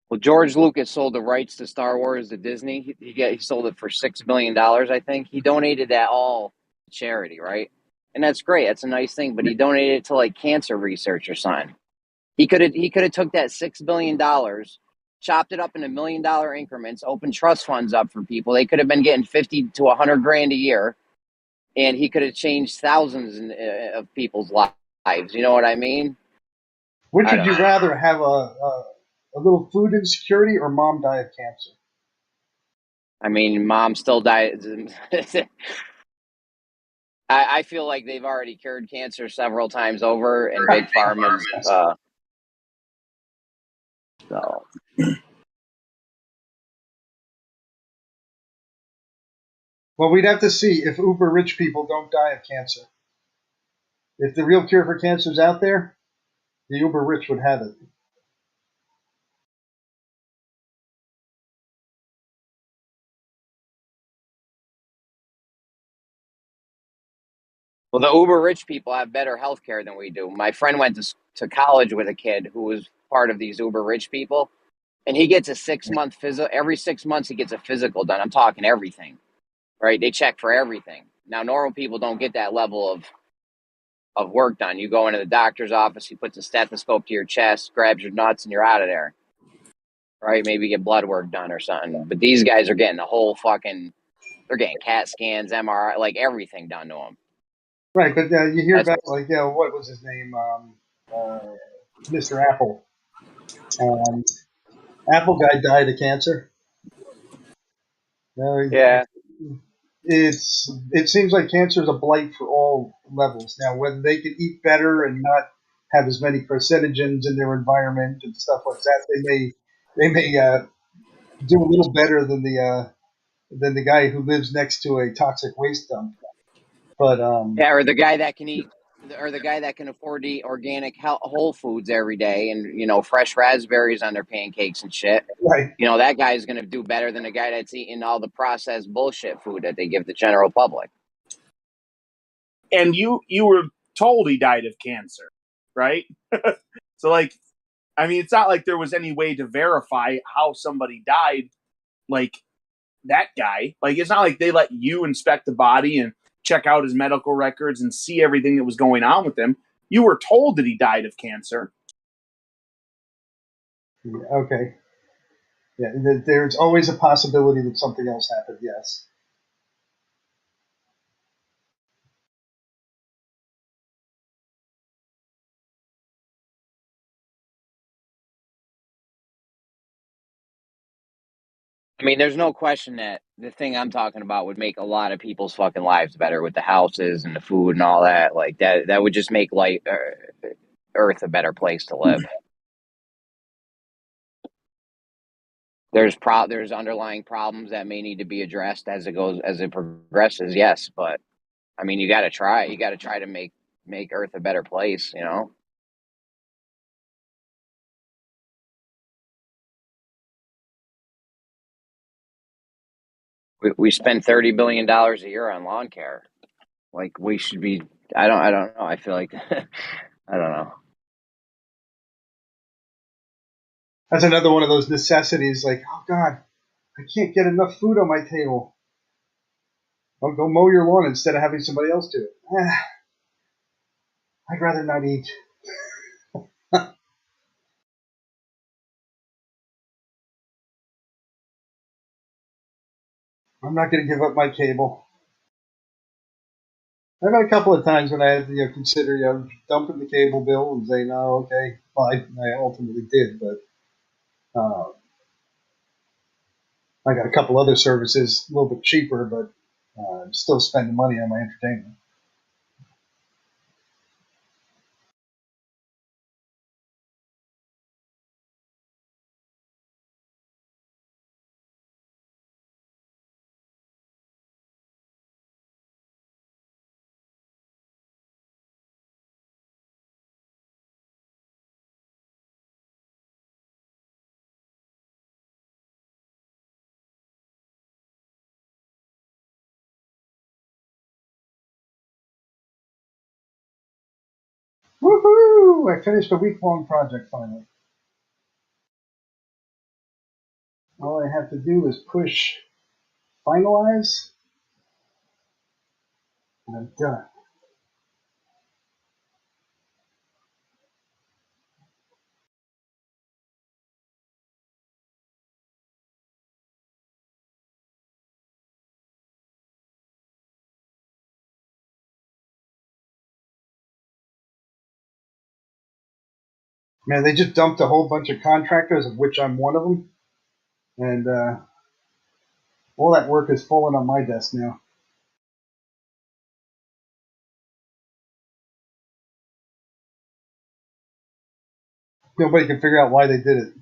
Well, George Lucas sold the rights to Star Wars to Disney. He sold it for $6 billion, I think. He donated that all to charity, right? And that's great. That's a nice thing. But he donated it to like cancer research or something. He could have took that $6 billion, chopped it up into $1 million increments, opened trust funds up for people. They could have been getting 50 to 100 grand a year, and he could have changed thousands of people's lives. You know what I mean? Which would you rather have, a little food insecurity or mom die of cancer? I mean, mom still died. I feel like they've already cured cancer several times over, and Big Pharma's so. Well, we'd have to see if uber rich people don't die of cancer. If the real cure for cancer is out there, the uber rich would have it. Well, the uber rich people have better health care than we do. My friend went to college with a kid who was part of these uber rich people, and he gets a 6-month physical. Every 6 months, he gets a physical done. I'm talking everything, right? They check for everything. Now, normal people don't get that level of work done. You go into the doctor's office, he puts a stethoscope to your chest, grabs your nuts, and you're out of there, right? Maybe get blood work done or something. But these guys are getting the whole fucking, they're getting CAT scans, MRI, like everything done to them. Right, but you hear about, like, what was his name? Mr. Apple. Apple guy died of cancer. Yeah. It seems like cancer is a blight for all levels. Now, whether they can eat better and not have as many carcinogens in their environment and stuff like that, they may do a little better than the guy who lives next to a toxic waste dump. But yeah, or the guy that can eat, or the guy that can afford to eat organic whole foods every day, and fresh raspberries on their pancakes and shit. Right. That guy's going to do better than a guy that's eating all the processed bullshit food that they give the general public. And you were told he died of cancer, right? So, it's not like there was any way to verify how somebody died, like that guy. Like, it's not like they let you inspect the body and check out his medical records and see everything that was going on with him. You were told that he died of cancer. Okay. Yeah, there's always a possibility that something else happened, yes. I mean, there's no question that the thing I'm talking about would make a lot of people's fucking lives better with the houses and the food and all that. Like that would just make Earth a better place to live. There's underlying problems that may need to be addressed as it progresses. Yes, but I mean, you got to try. You got to try to make Earth a better place. We spend $30 billion a year on lawn care. Like we should be. I don't know. I feel like I don't know. That's another one of those necessities. Like, oh God, I can't get enough food on my table. I'll go mow your lawn instead of having somebody else do it. I'd rather not eat. I'm not going to give up my cable. I've had a couple of times when I had to consider dumping the cable bill and saying, "No, okay." Well, I ultimately did, but I got a couple other services a little bit cheaper, but I'm still spending money on my entertainment. Woohoo! I finished a week-long project finally. All I have to do is push finalize, and I'm done. Man, they just dumped a whole bunch of contractors, of which I'm one of them, and all that work is falling on my desk now. Nobody can figure out why they did it.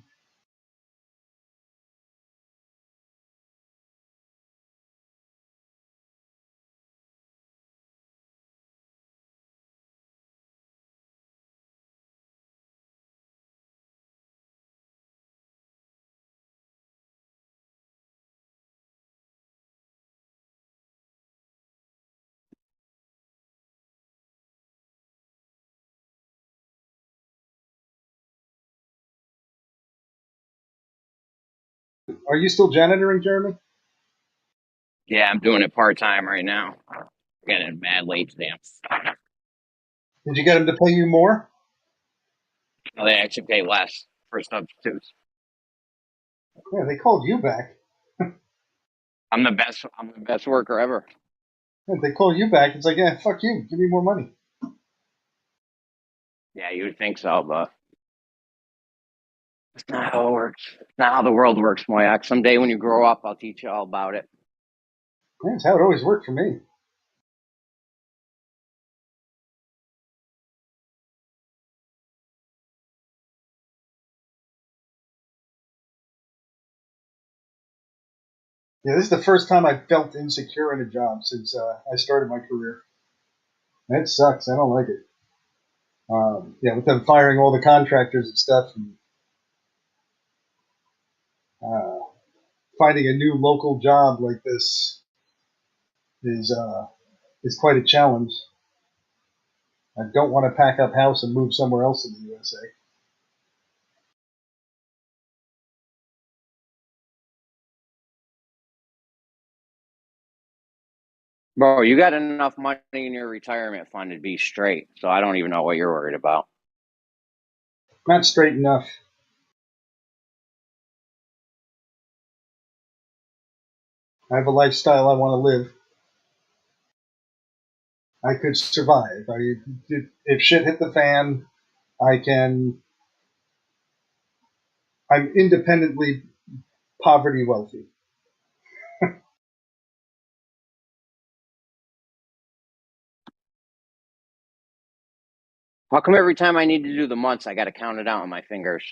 Are you still janitoring, Jeremy? Yeah, I'm doing it part-time right now. Getting mad late today. Did you get them to pay you more? They actually pay less for substitutes. Yeah, they called you back. I'm the best worker ever. Yeah, they call you back. It's like, yeah, fuck you. Give me more money. Yeah, you would think so, but it's not how it works. It's not how the world works, Moyak. Someday when you grow up, I'll teach you all about it. That's how it always worked for me. Yeah, this is the first time I felt insecure in a job since I started my career. It sucks. I don't like it. Yeah, with them firing all the contractors and stuff, and finding a new local job like this is quite a challenge. I don't want to pack up house and move somewhere else in the USA. Bro, you got enough money in your retirement fund to be straight, so I don't even know what you're worried about. Not straight enough. I have a lifestyle I want to live. I could survive. If shit hit the fan, I'm independently poverty wealthy. How come every time I need to do the months, I got to count it out on my fingers?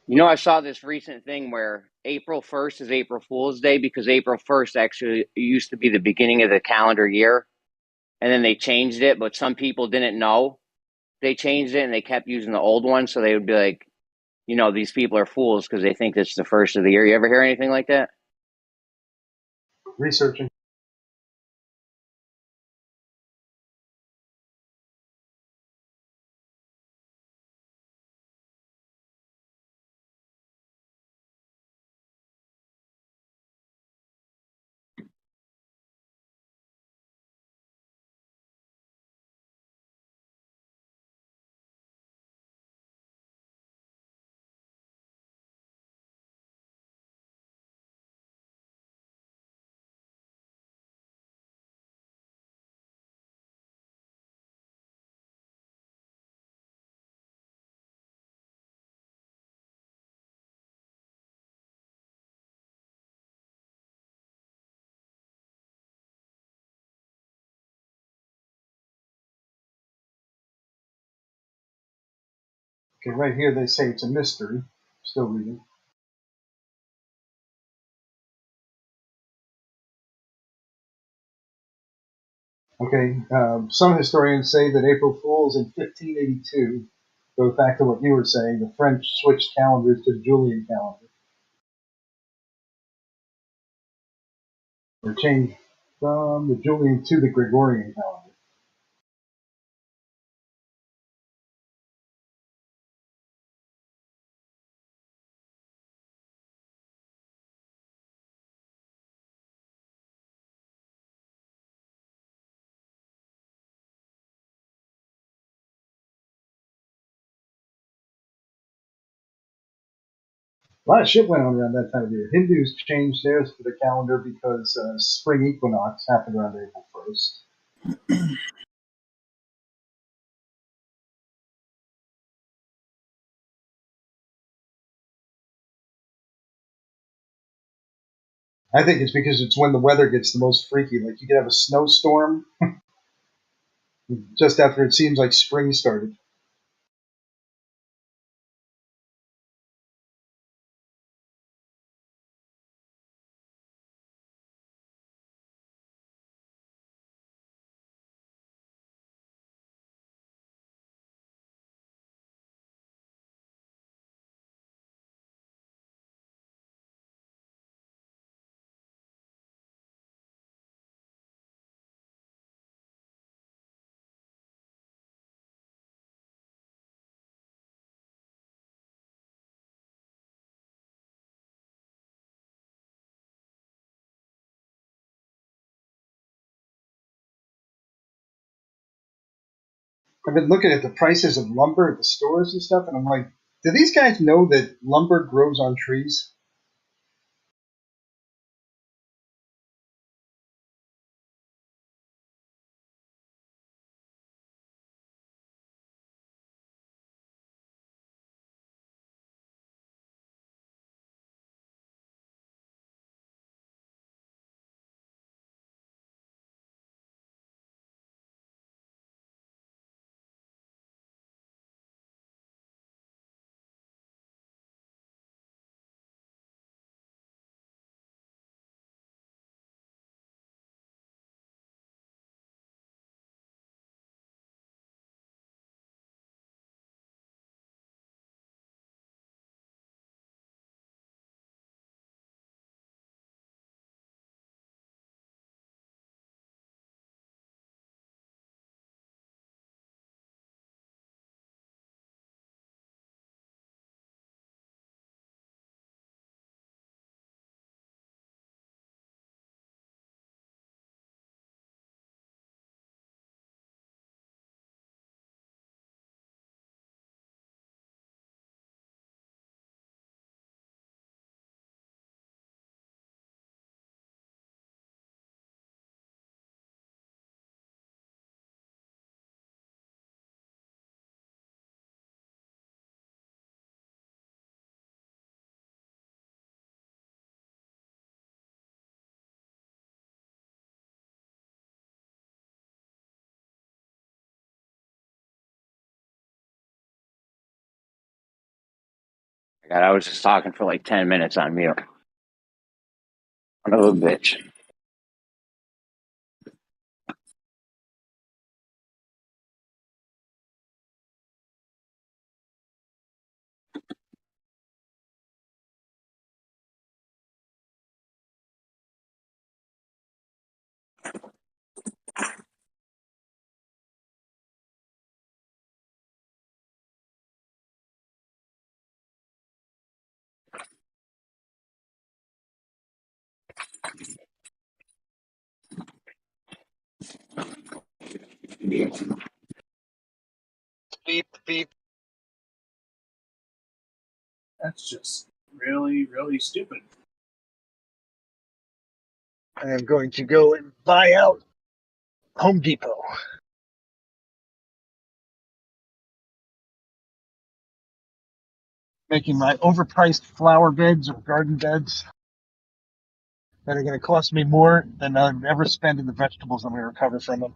You know, I saw this recent thing where April 1st is April Fool's Day because April 1st actually used to be the beginning of the calendar year. And then they changed it, but some people didn't know they changed it and they kept using the old one. So they would be like, you know, these people are fools because they think it's the first of the year. You ever hear anything like that? Researching. Okay, right here they say it's a mystery. Still reading. Okay, some historians say that April Fools in 1582 goes back to what you were saying. The French switched calendars to the Julian calendar. Or changed from the Julian to the Gregorian calendar. A lot of shit went on around that time of year. Hindus changed theirs to the calendar because spring equinox happened around April 1st. I think it's because it's when the weather gets the most freaky. Like you could have a snowstorm just after it seems like spring started. I've been looking at the prices of lumber at the stores and stuff, and I'm like, do these guys know that lumber grows on trees? God, I was just talking for like 10 minutes on mute. Son of a bitch. Beep, beep. That's just really, really stupid. I am going to go and buy out Home Depot. Making my overpriced flower beds or garden beds that are going to cost me more than I'll ever spend in the vegetables I'm going to recover from them.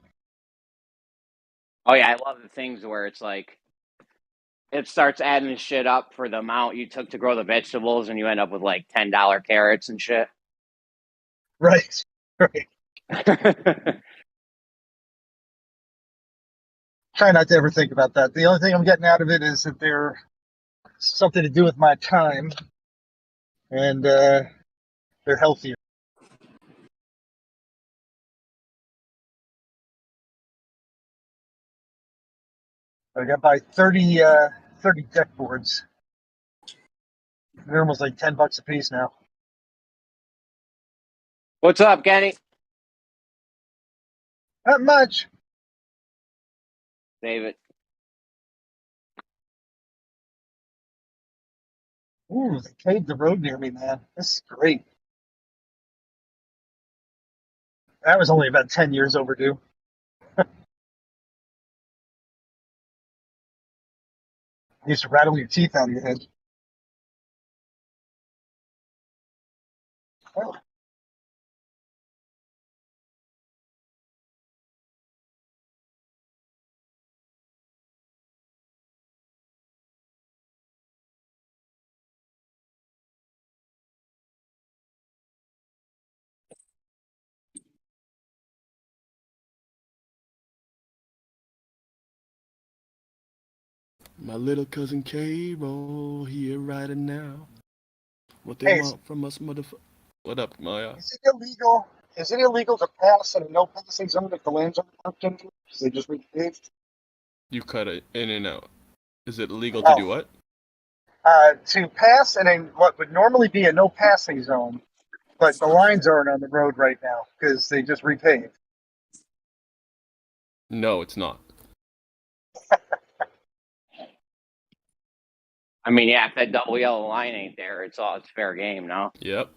Oh, yeah, I love the things where it's like, it starts adding shit up for the amount you took to grow the vegetables, and you end up with like $10 carrots and shit. Right, right. Try not to ever think about that. The only thing I'm getting out of it is that they're something to do with my time, and they're healthier. I got by 30 deck boards. They're almost like $10 a piece now. What's up, Kenny? Not much. David. Ooh, they paved the road near me, man. This is great. That was only about 10 years overdue. Used to rattle your teeth out of your head. Oh. My little cousin K-Roll here right now. What they Hey, want from us, motherfucker? What up, Maya? is it illegal? Is it illegal to pass in a no passing zone if the land's unmarked into it? They just repaved. You cut it in and out. Is it illegal to Oh. do what? To pass in what would normally be a no passing zone, but the lines aren't on the road right now because they just repaved. No, it's not. I mean, yeah, if that double yellow line ain't there, it's fair game, no? Yep.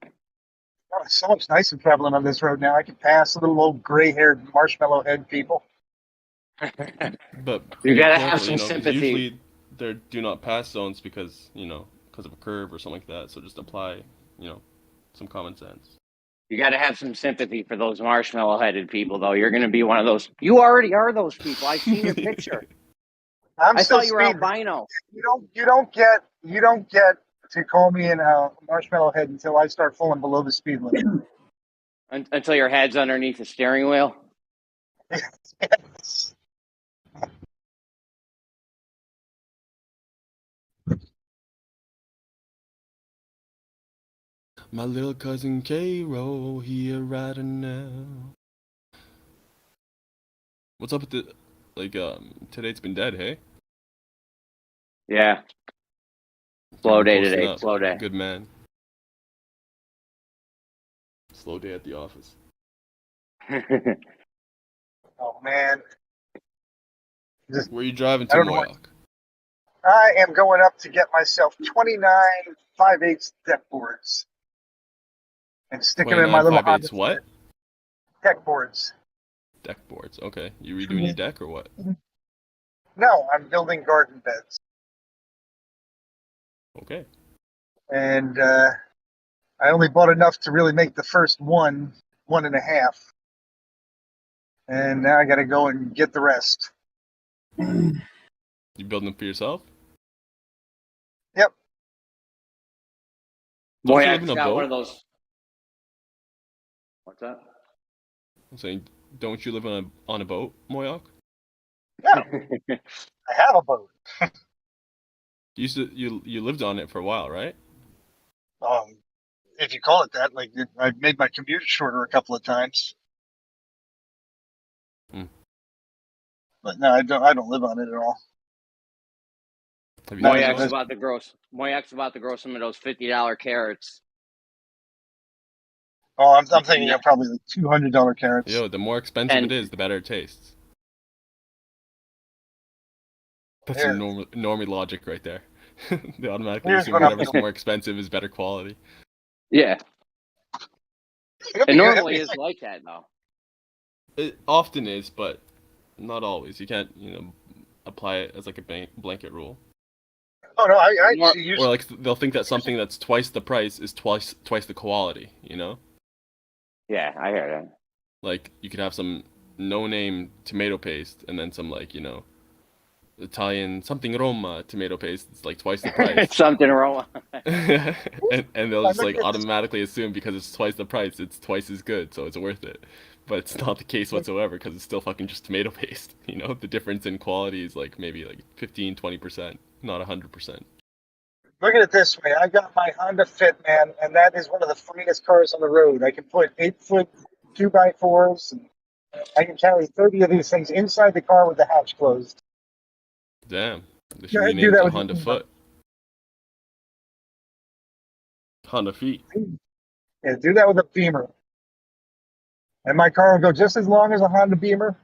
Oh, it's so much nicer traveling on this road now. I can pass little old gray-haired marshmallow head people. But you be gotta careful, have some because sympathy. usually they're do not pass zones because of a curve or something like that. So just apply, some common sense. You got to have some sympathy for those marshmallow-headed people, though. You're going to be one of those. You already are those people. I've seen your picture. I thought you were albino. You don't get to call me a marshmallow head until I start falling below the speed limit. Until your head's underneath the steering wheel. Yes. My little cousin K-Roll here right now. What's up with today it's been dead, hey? Yeah. Slow day Posting today. up. Slow day. Good man. Slow day at the office. Oh, man. Where are you driving to, Moyoc? I am going up to get myself 29 5/8 deck boards and stick them in my little 5/8 what? Deck boards. Deck boards. Okay. You redoing your deck or what? No, I'm building garden beds. Okay. And I only bought enough to really make the first one and a half. And now I got to go and get the rest. You building them for yourself? Don't you live in Moyak's a got one boat? of those. What's that? I'm saying, don't you live on a boat, Moyak? Yeah, I have a boat. You lived on it for a while, right? If you call it that, like I've made my commute shorter a couple of times. But no, I don't live on it at all. Moyak's about to grow. Moyak's about to grow some of those $50 carrots. Oh, I'm thinking of probably like $200 carrots. Yo, the more expensive it is, the better it tastes. That's some normie logic right there. They automatically assume whatever's more expensive is better quality. Yeah. It normally is like that, though. It often is, but not always. You can't, apply it as like a blanket rule. Oh no, I use. Or like they'll think that something that's twice the price is twice the quality. Yeah, I hear that. Like you could have some no-name tomato paste and then some Italian something Roma tomato paste. It's like twice the price. Something Roma. and they'll just like automatically assume because it's twice the price, it's twice as good, so it's worth it. But it's not the case whatsoever because it's still fucking just tomato paste. The difference in quality is like maybe like 15-20%, not 100%. Look at it this way. I got my Honda Fit, man, and that is one of the finest cars on the road. I can put 8-foot 2x4s, and I can carry 30 of these things inside the car with the hatch closed. Damn. They should rename it to Honda Foot. Honda Feet. Yeah, do that with a Beamer. And my car will go just as long as a Honda Beamer.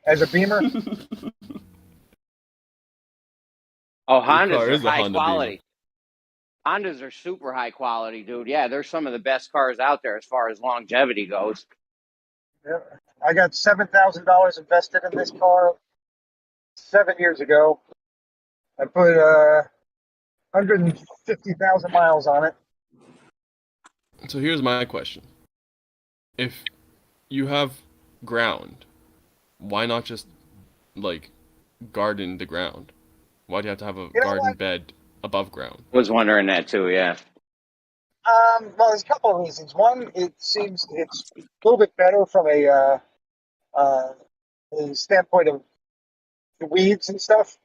As a Beamer. Oh, Hondas are high quality. Hondas are super high quality, dude. Yeah, they're some of the best cars out there as far as longevity goes. Yeah. I got $7,000 invested in this car 7 years ago. I put 150,000 miles on it. So here's my question. If you have ground, why not just, garden the ground? Why do you have to have a garden bed above ground? I was wondering that too, yeah. Well, there's a couple of reasons. One, it seems it's a little bit better from a standpoint of the weeds and stuff.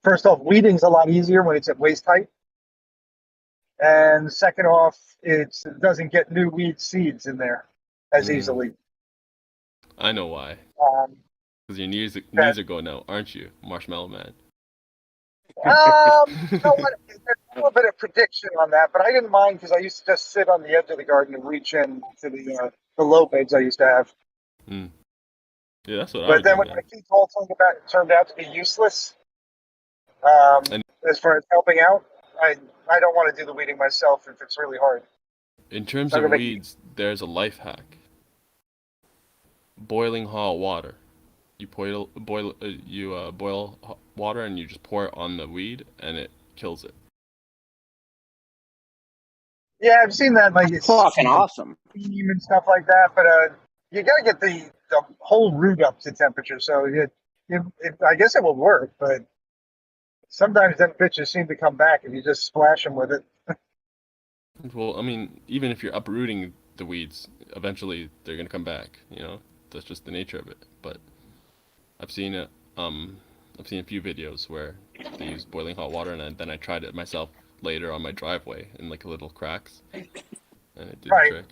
First off, weeding's a lot easier when it's at waist height. And second off, it doesn't get new weed seeds in there as easily. I know why. Because your knees are going out, aren't you, Marshmallow Man? You know what? There's a little bit of prediction on that, but I didn't mind because I used to just sit on the edge of the garden and reach in to the low beds I used to have. Yeah, that's what I But would then do, when man. my kids all turned out to be useless, as far as helping out, I don't want to do the weeding myself if it's really hard. In terms of weeds, there's a life hack. Boiling hot water. You boil water and you just pour it on the weed and it kills it. Yeah, I've seen that. Like it's fucking awesome. And stuff like that, but you gotta get the whole root up to temperature. So I guess it will work, but sometimes them bitches seem to come back if you just splash them with it. Well, I mean, even if you're uprooting the weeds, eventually they're gonna come back. That's just the nature of it. But I've seen it. I've seen a few videos where they use boiling hot water, and then I tried it myself later on my driveway in little cracks, and it did the trick.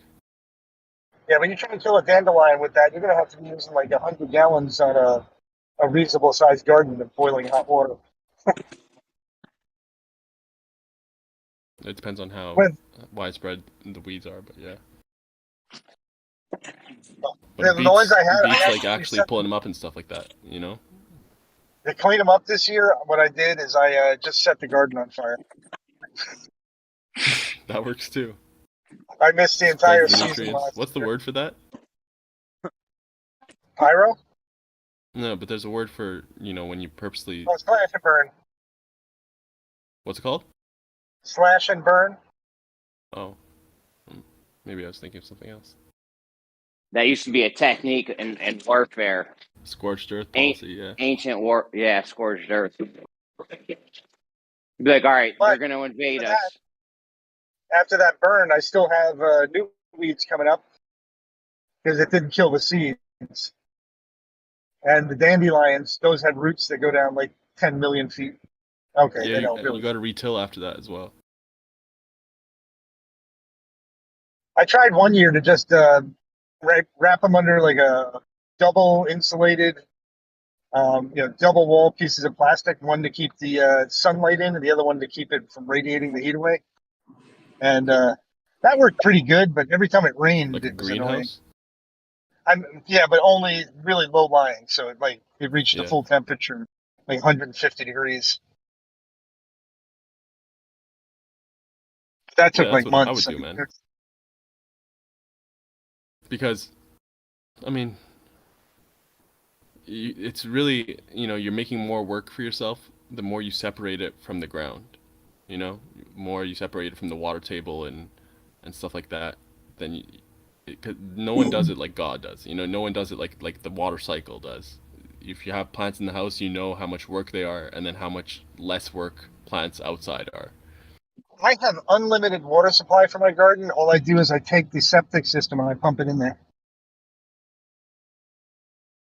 Yeah, when you try to kill a dandelion with that, you're gonna have to be using 100 gallons on a reasonable sized garden of boiling hot water. It depends on how widespread the weeds are, but yeah. But the ones I had, beats actually pulling them up and stuff like that, To clean them up this year, what I did is I just set the garden on fire. That works too. I missed the entire season. What's the word for that? Pyro? No, but there's a word for, when you purposely... Oh, slash and burn. What's it called? Slash and burn. Oh. Maybe I was thinking of something else. That used to be a technique in warfare. Scorched earth policy, yeah. Ancient war, yeah, scorched earth. Be like, all right, they're going to invade us. after that burn, I still have new weeds coming up because it didn't kill the seeds. And the dandelions, those had roots that go down like 10 million feet. Okay, Yeah, they don't you really. got to retill after that as well. I tried one year to just wrap them under like a double insulated, double wall pieces of plastic, one to keep the sunlight in and the other one to keep it from radiating the heat away. And that worked pretty good, but every time it rained, Like a it was annoying. greenhouse? Yeah, but only really low lying, so it reached the Yeah. full temperature, like 150 degrees. That took Yeah, like that's what I months. would do, man. Because, I mean, it's really, you're making more work for yourself the more you separate it from the ground. More you separate it from the water table and stuff like that. Then, cause no one does it like God does. No one does it like the water cycle does. If you have plants in the house, you know how much work they are, and then how much less work plants outside are. I have unlimited water supply for my garden. All I do is I take the septic system and I pump it in there.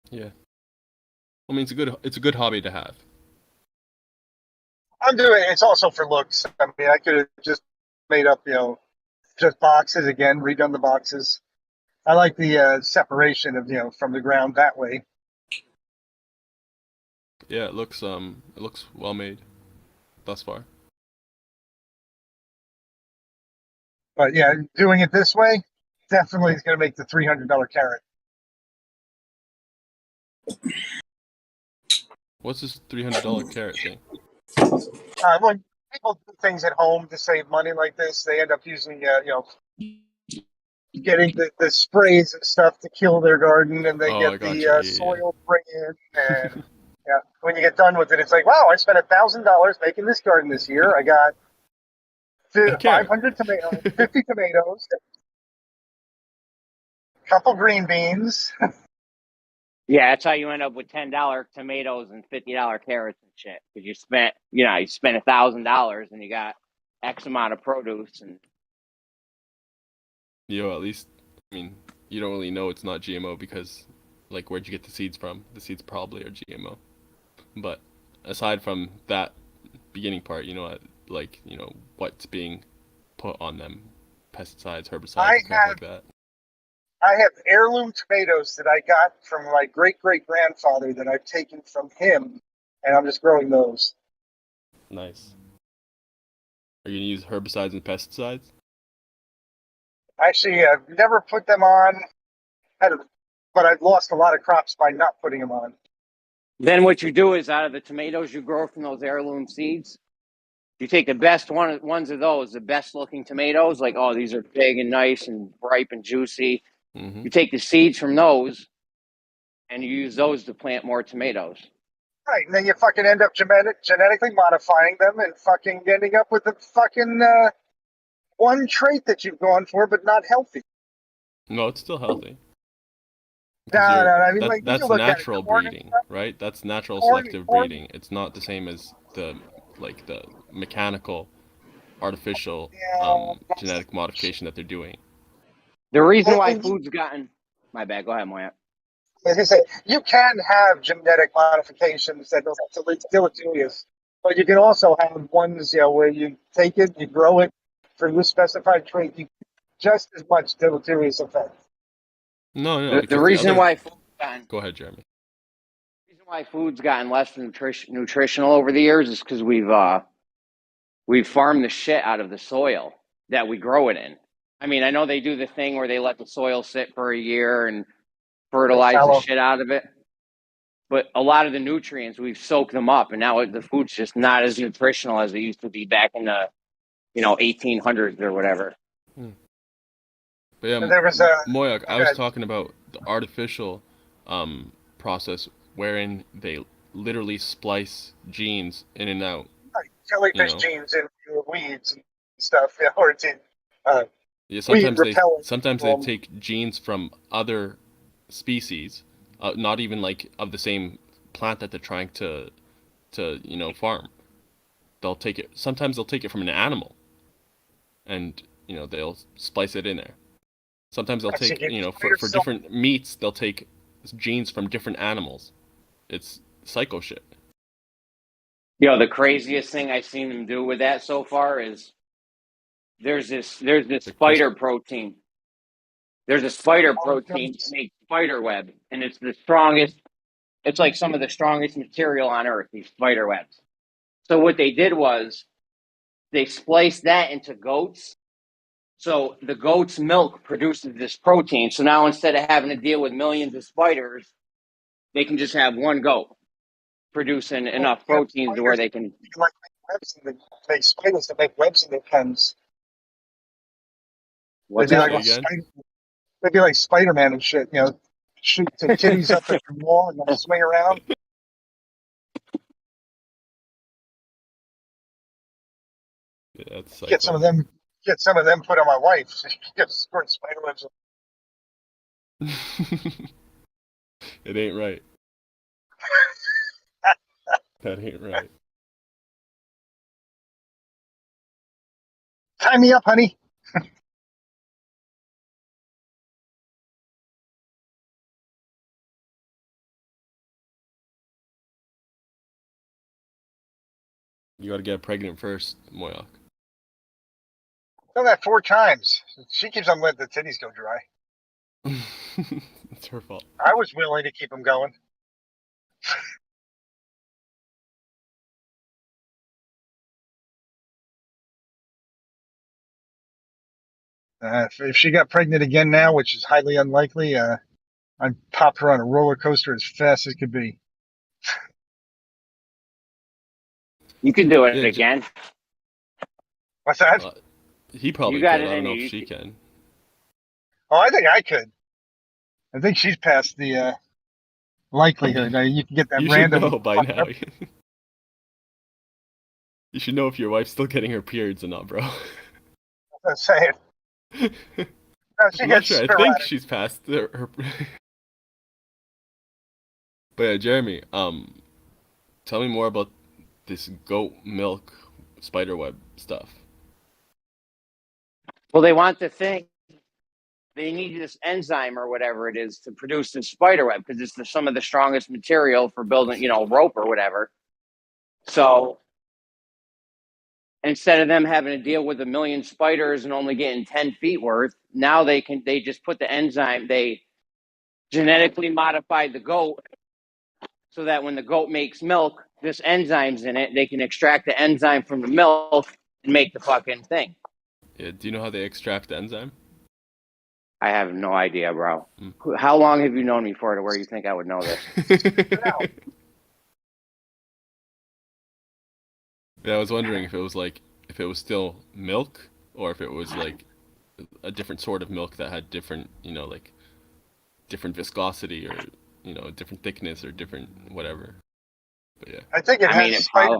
Yeah. I mean, it's a good hobby to have. I'm doing it's also for looks. I mean, I could have just made up, just boxes again, redone the boxes. I like the separation of, from the ground that way. Yeah, it looks well made thus far. But yeah, doing it this way definitely is going to make the $300 carrot. What's this $300 carrot thing? When people do things at home to save money like this, they end up using, getting the sprays and stuff to kill their garden, and they get the soil spray in. And yeah, when you get done with it, it's like, wow, I spent $1,000 making this garden this year. I got 500 tomatoes, 50 tomatoes, a couple green beans. Yeah, that's how you end up with $10 tomatoes and $50 carrots and shit. Because you spent $1,000 and you got X amount of produce. And at least, I mean, you don't really know it's not GMO because, like, where'd you get the seeds from? The seeds probably are GMO. But aside from that beginning part, what's being put on them, pesticides, herbicides, and stuff like that. I have heirloom tomatoes that I got from my great-great-grandfather that I've taken from him, and I'm just growing those. Nice. Are you going to use herbicides and pesticides? Actually, I've never put them on, but I've lost a lot of crops by not putting them on. then what you do is out of the tomatoes you grow from those heirloom seeds, you take the best ones of those, the best-looking tomatoes, like, oh, these are big and nice and ripe and juicy. Mm-hmm. You take the seeds from those, and you use those to plant more tomatoes. Right, and then you fucking end up genetically modifying them and fucking ending up with the fucking one trait that you've gone for, but not healthy. No, it's still healthy. No, I mean, that's natural breeding, right? That's natural selective breeding. It's not the same as the mechanical, artificial genetic modification that they're doing. The reason why food's gotten... My bad, go ahead, Moya. As I say, you can have genetic modifications that don't have to deleterious, but you can also have ones, where you take it, you grow it for your specified trait, you just as much deleterious effect. No. The reason why food's gotten... Go ahead, Jeremy. The reason why food's gotten less nutritional over the years is because we've farmed the shit out of the soil that we grow it in. I mean, I know they do the thing where they let the soil sit for a year and fertilize the shit out of it. But a lot of the nutrients, we've soaked them up, and now the food's just not as nutritional as it used to be back in the, 1800s or whatever. But yeah, Moyak, I was talking about the artificial process wherein they literally splice genes in and out. Like jellyfish genes in weeds and stuff, or it's in sometimes they take genes from other species, not even like of the same plant that they're trying to farm. Sometimes they'll take it from an animal, and they'll splice it in there. Sometimes they'll That's take, again, for different meats, they'll take genes from different animals. It's psycho shit. The craziest thing I've seen them do with that so far is there's this spider protein. There's a spider protein that makes spider web, and it's the strongest. It's like some of the strongest material on Earth. These spider webs. So what they did was they spliced that into goats. So the goat's milk produces this protein. So now instead of having to deal with millions of spiders, they can just have one goat producing enough proteins to where they can. Like webs and make spiders that make webs in their pens. What's They'd be like Spider-Man and shit. Shoot the kitties up at the wall and they'll swing around. Yeah, that's psycho. Get some of them put on my wife. So she can get squirt spider webs. It ain't right. That ain't right. Tie me up, honey. You gotta get pregnant first, Moyak. Done that 4 times. She keeps on letting the titties go dry. It's her fault. I was willing to keep them going. If she got pregnant again now, which is highly unlikely, I'd pop her on a roller coaster as fast as could be. You can do it again. What's that? He probably You got could. it I don't in know you. if she can. Oh, I think I could. I think she's past the likelihood. You can get that You random. should know by now. You should know if your wife's still getting her periods or not, bro. I'm saying. No, she I'm gets not sure. I think sporadic. she's past her. But yeah, Jeremy, tell me more about this goat milk spiderweb stuff. Well, they want the thing. They need this enzyme or whatever it is to produce this spider web because it's some of the strongest material for building, rope or whatever. So instead of them having to deal with 1 million spiders and only getting 10 feet worth, now they just put the enzyme. They genetically modified the goat so that when the goat makes milk, this enzyme's in it. They can extract the enzyme from the milk and make the fucking thing. Yeah, do you know how they extract the enzyme? I have no idea, bro. How long have you known me for to where you think I would know this? Yeah, I was wondering if it was still milk or if it was like a different sort of milk that had different, like different viscosity or, different thickness or different whatever. But yeah. I think it has spider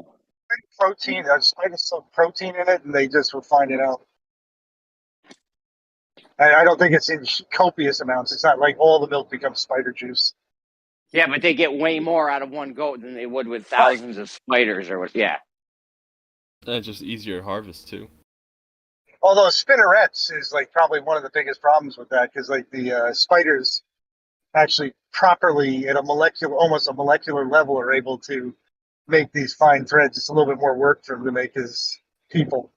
protein, spider silk protein in it, and they just will find it out. I don't think it's in copious amounts. It's not like all the milk becomes spider juice. Yeah, but they get way more out of one goat than they would with thousands of spiders or what. Yeah. And it's just easier to harvest too. Although spinnerets is like probably one of the biggest problems with that because like the spiders actually properly at almost a molecular level are able to make these fine threads. It's a little bit more work for them to make as people.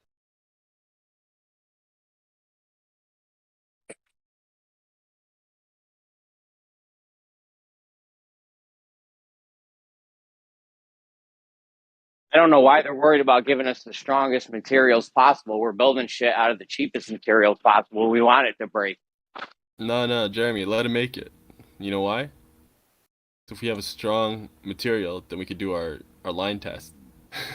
I don't know why they're worried about giving us the strongest materials possible. We're building shit out of the cheapest materials possible. We want it to break. No, Jeremy, let him make it. You know why? So if we have a strong material, then we could do our line test.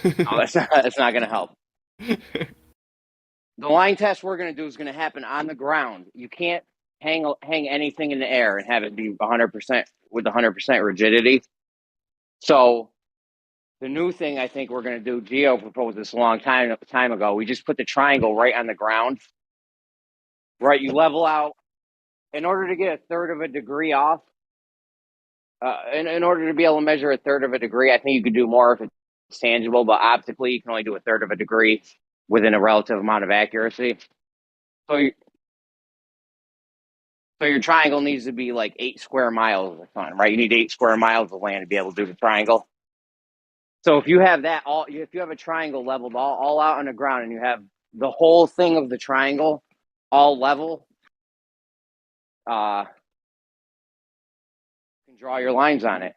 No, that's not going to help. The line test we're going to do is going to happen on the ground. You can't hang anything in the air and have it be 100% with 100% rigidity. So the new thing I think we're going to do, Geo proposed this a long time ago. We just put the triangle right on the ground. Right, you level out. In order to get 1/3 of a degree off, in order to be able to measure 1/3 of a degree, I think you could do more if it's tangible, but optically you can only do 1/3 of a degree within a relative amount of accuracy. So your triangle needs to be like 8 square miles or something, right? You need 8 square miles of land to be able to do the triangle. So if you have that if you have a triangle leveled all out on the ground, and you have the whole thing of the triangle all level, you can draw your lines on it.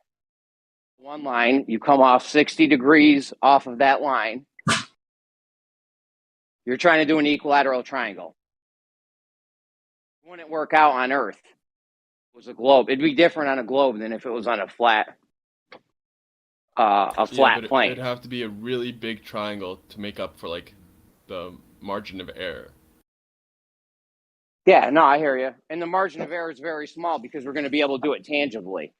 One line, you come off 60 degrees off of that line. You're trying to do an equilateral triangle. It wouldn't work out on Earth. It was a globe. It'd be different on a globe than if it was on a flat plane. It'd have to be a really big triangle to make up for like the margin of error. Yeah, no, I hear you. And the margin of error is very small because we're going to be able to do it tangibly,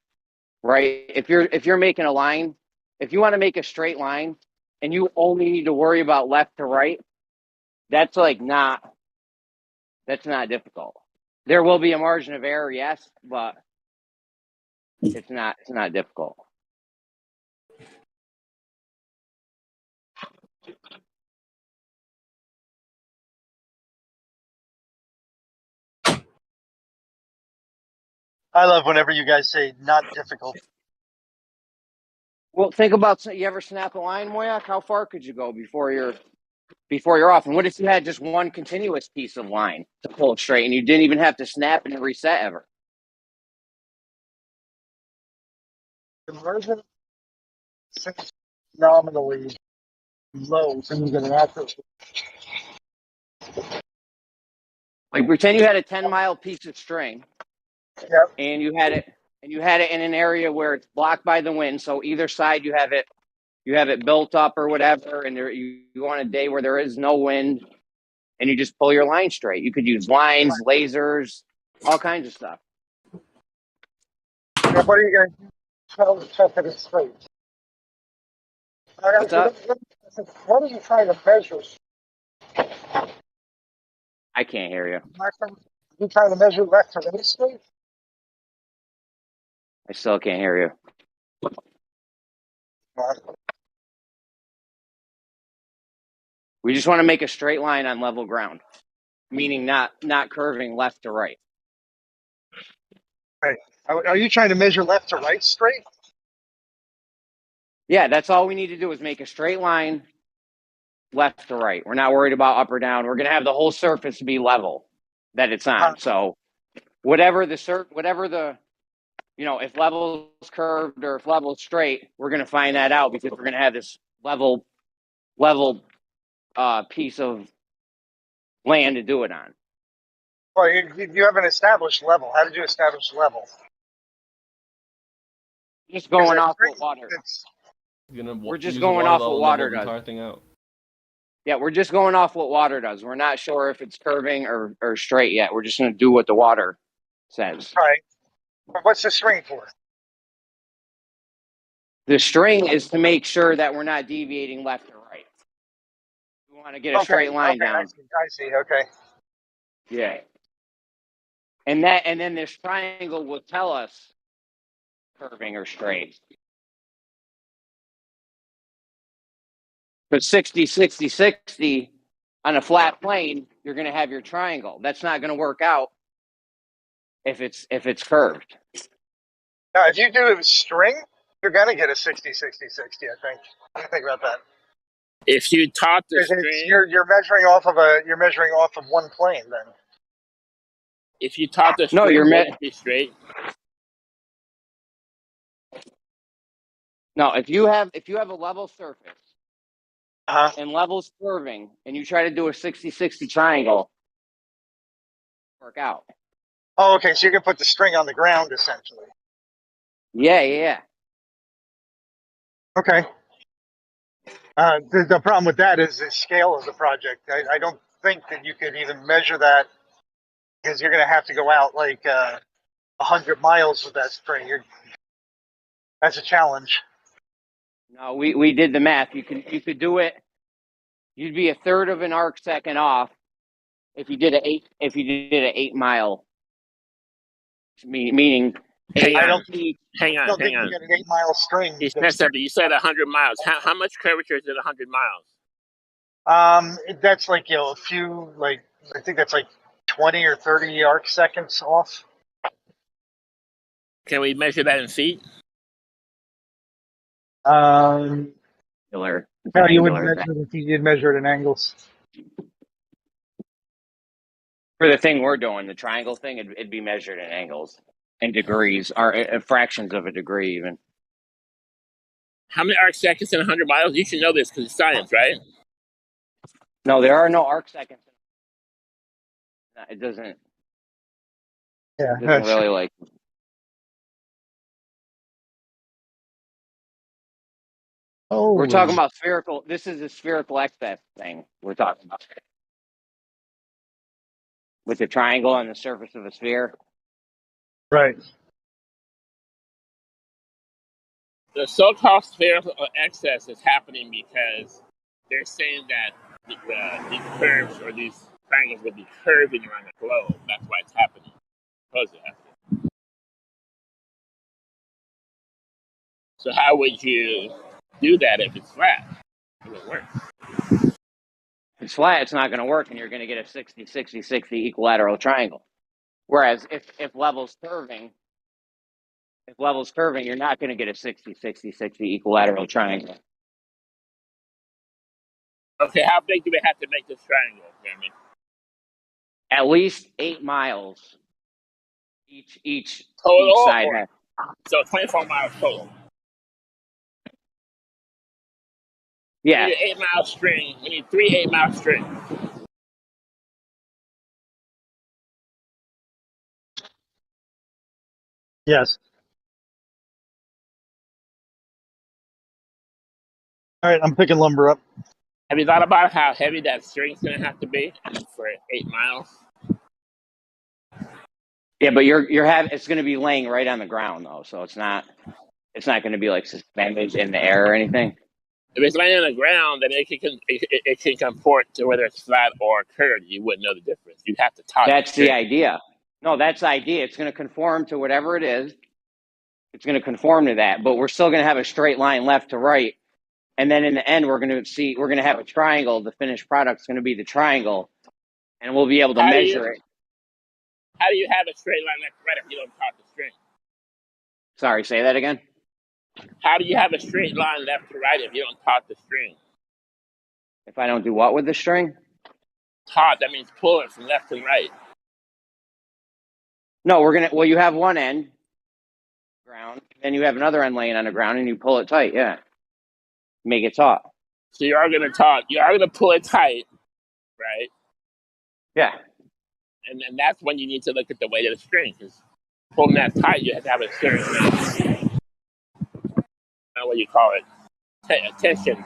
right? If you're making a line, if you want to make a straight line and you only need to worry about left to right, that's not difficult. There will be a margin of error, yes, but it's not difficult. I love whenever you guys say not difficult. Well, think about, you ever snap a line, Moyak? How far could you go before you're off? And what if you had just one continuous piece of line to pull it straight and you didn't even have to snap and reset ever? Conversion seems nominally low when you get an accuracy. Like pretend you had a 10-mile piece of string, Yep. and you had it in an area where it's blocked by the wind. So either side you have it built up or whatever, and you go on a day where there is no wind, and you just pull your line straight. You could use lines, lasers, all kinds of stuff. Yeah, what are you going to check that it's straight? What's up? What are you trying to measure? I can't hear you. Are you trying to measure left to right straight? I still can't hear you. We just want to make a straight line on level ground, meaning not curving left to right. Right. Are you trying to measure left to right straight? Yeah, that's all we need to do is make a straight line left to right. We're not worried about up or down. We're going to have the whole surface be level that it's on. So whatever the if level's curved or if level's straight, we're going to find that out because we're going to have this level piece of land to do it on. Well, you have an established level. How did you establish level? Just going off what water. We're just going off what water does. Entire thing out. Yeah, we're just going off what water does. We're not sure if it's curving or straight yet. We're just going to do what the water says. All right. What's the string for? The string is to make sure that we're not deviating left or right. We want to get a straight line down. I see. Okay. Yeah. And then this triangle will tell us curving or straight. But 60, 60, 60 on a flat plane, you're going to have your triangle. That's not going to work out if it's curved. Now, if you do a string, you're going to get a 60, 60, 60, I think. What do you think about that? If you taught the string, you're measuring off of one plane then. If you taught the string, would be straight. No, if you have a level surface and level's curving and you try to do a 60-60 triangle, work out. Oh, okay. So you can put the string on the ground essentially. Yeah. Okay. The problem with that is the scale of the project. I don't think that you could even measure that because you're going to have to go out like 100 miles with that string. That's a challenge. No, we did the math. You could do it. You'd be a third of an arc second off if you did an 8 mile. Meaning, hang on. I don't think you get an 8 mile string. You said 100 miles. How much curvature is in 100 miles? That's like a few. Like I think that's like 20 or 30 arc seconds off. Can we measure that in feet? No, you wouldn't Angular measure it if you did measure it in angles. For the thing we're doing, the triangle thing, it'd be measured in angles and degrees, or fractions of a degree even. How many arc seconds in 100 miles? You should know this because it's science, right? No, there are no arc seconds. It doesn't. Yeah, it doesn't really like. Oh, We're talking about spherical. This is a spherical excess thing we're talking about with the triangle on the surface of a sphere. Right. The so-called spherical excess is happening because they're saying that these curves or these triangles would be curving around the globe. That's why it's happening. So how would you do that if it's flat? It wouldn't work. If it's flat, it's not going to work, and you're going to get a 60, 60, 60 equilateral triangle. Whereas if level's curving, you're not going to get a 60, 60, 60 equilateral triangle. Okay, how big do we have to make this triangle, Jeremy? At least 8 miles. Each Total side or has. so 24 miles total. Yeah. We need an 8-mile string. We need 3 8-mile strings. Yes. All right, I'm picking lumber up. Have you thought about how heavy that string's going to have to be for 8 miles? Yeah, but it's going to be laying right on the ground though, so it's not going to be like suspended in the air or anything. If it's laying on the ground, then it can comport to whether it's flat or curved. You wouldn't know the difference. You'd have to touch. That's the idea. No, that's the idea. It's going to conform to whatever it is. It's going to conform to that, but we're still going to have a straight line left to right. And then in the end, we're going to have a triangle. The finished product's going to be the triangle, and we'll be able to measure it. How do you have a straight line left to right if you don't touch the string? Sorry, say that again. How do you have a straight line left to right if you don't touch the string? If I don't do what with the string? Taut, that means pull it from left to right. No, you have one end, ground, then you have another end laying on the ground, and you pull it tight, yeah. Make it taut. So you are going to pull it tight, right? Yeah. And then that's when you need to look at the weight of the string, because pulling that tight, you have to have a certain, what you call it, tension.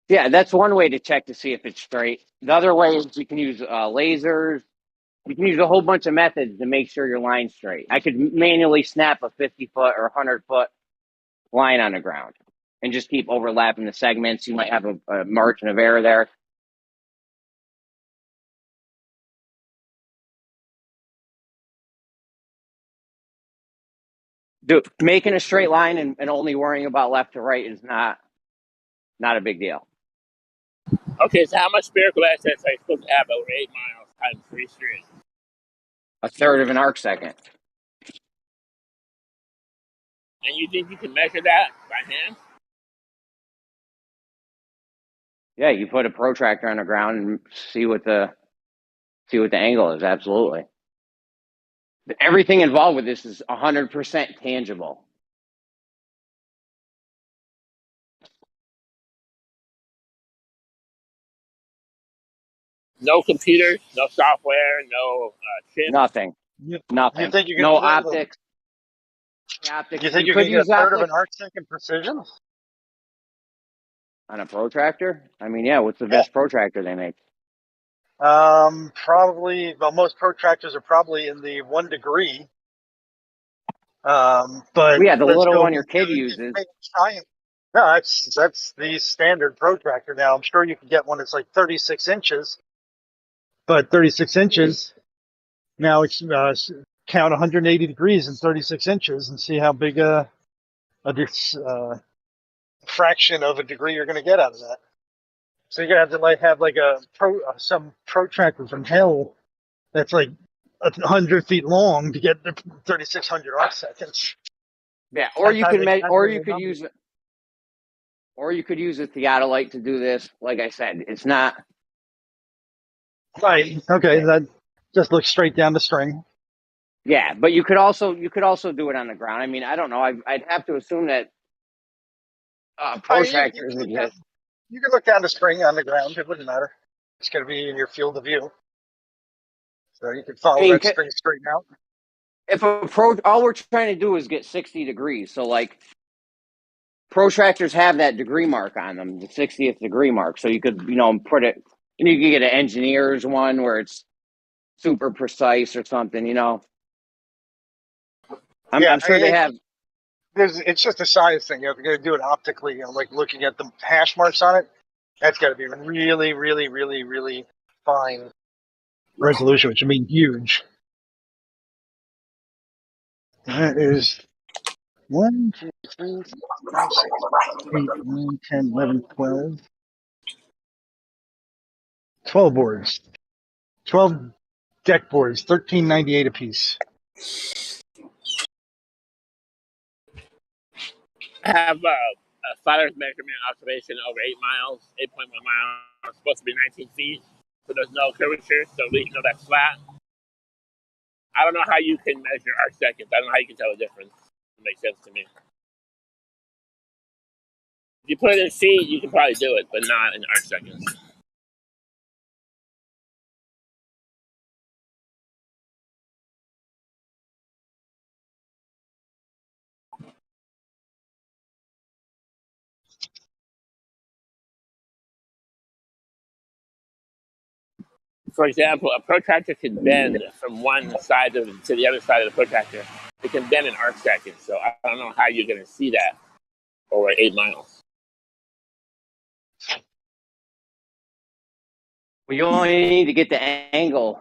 Yeah, that's one way to check to see if it's straight. The other way is you can use lasers. You can use a whole bunch of methods to make sure your line's straight. I could manually snap a 50-foot or 100-foot line on the ground and just keep overlapping the segments. You might have a margin of error there. Making a straight line and only worrying about left to right is not a big deal. Okay, so how much spherical excess are you supposed to have over 8 miles times 3 strings? A third of an arc second. And you think you can measure that by hand? Yeah, you put a protractor on the ground and see what the angle is. Absolutely. Everything involved with this is 100% tangible. No computer, no software, no chip. Nothing. Nothing. You think you no optics. Optics. You think you can get a third of an arc second precision on a protractor? I mean, yeah. What's the best protractor they make? Probably. Well, most protractors are probably in the 1 degree. But yeah, the little one your kid uses. No, that's the standard protractor. Now, I'm sure you can get one that's like 36 inches. But 36 inches, now it's count 180 degrees in 36 inches and see how big a fraction of a degree you're going to get out of that. So you're gonna have to have like some protractor from hell that's like 100 feet long to get the 3,600 arc seconds. Yeah, or you could use a theodolite to do this. Like I said, it's not right. Okay, that just looks straight down the string. Yeah, but you could also do it on the ground. I mean, I don't know. I'd have to assume that protractors exist. You can look down the string on the ground. It wouldn't matter. It's going to be in your field of view, so you can follow that string straight out. If all we're trying to do is get 60 degrees, so like protractors have that degree mark on them, the 60th degree mark. So you could put it. You could get an engineer's one where it's super precise or something. I'm sure they have. It's just a size thing. If you're going to do it optically, like looking at the hash marks on it, that's got to be really, really, really, really fine resolution, which would mean huge. That is 1, 2, 3, 4, 5, 6, 8, 9, 10, 11, 12. 12 boards. 12 deck boards, $13.98 a piece. I have a flat Earth measurement observation over 8 miles, 8.1 miles. It's supposed to be 19 feet, so there's no curvature, so at least that's flat. I don't know how you can measure arc seconds. I don't know how you can tell the difference. It makes sense to me. If you put it in feet, you can probably do it, but not in arc seconds. For example, a protractor can bend from one side to the other side of the protractor. It can bend in arc seconds, so I don't know how you're going to see that over 8 miles. Well, you only need to get the angle.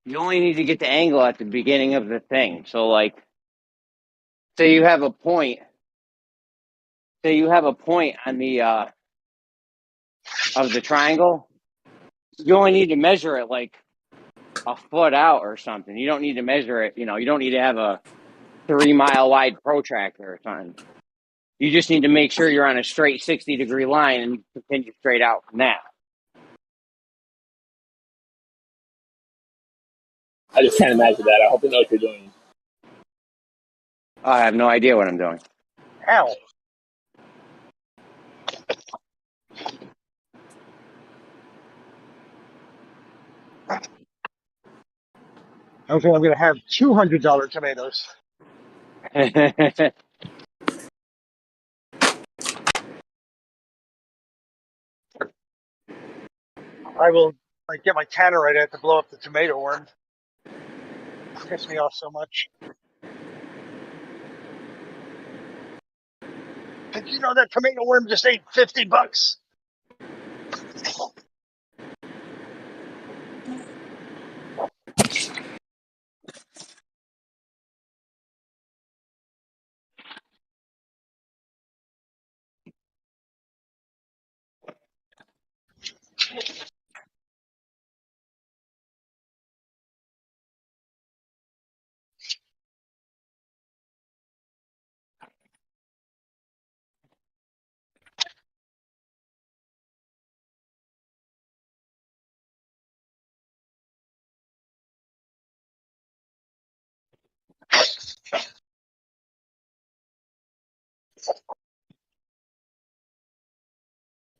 You only need to get the angle at the beginning of the thing. So, like, say you have a point. Say you have a point on the of the triangle. You only need to measure it like a foot out or something. You don't need to measure it. You don't need to have a 3-mile wide protractor or something. You just need to make sure you're on a straight 60-degree line and continue straight out from that. I just can't imagine that. I hope you know what you're doing. I have no idea what I'm doing. How? Okay, I'm going to have $200 tomatoes. I will get my tannerite out to blow up the tomato worm. It pisses me off so much. Did you know that tomato worm just ate $50?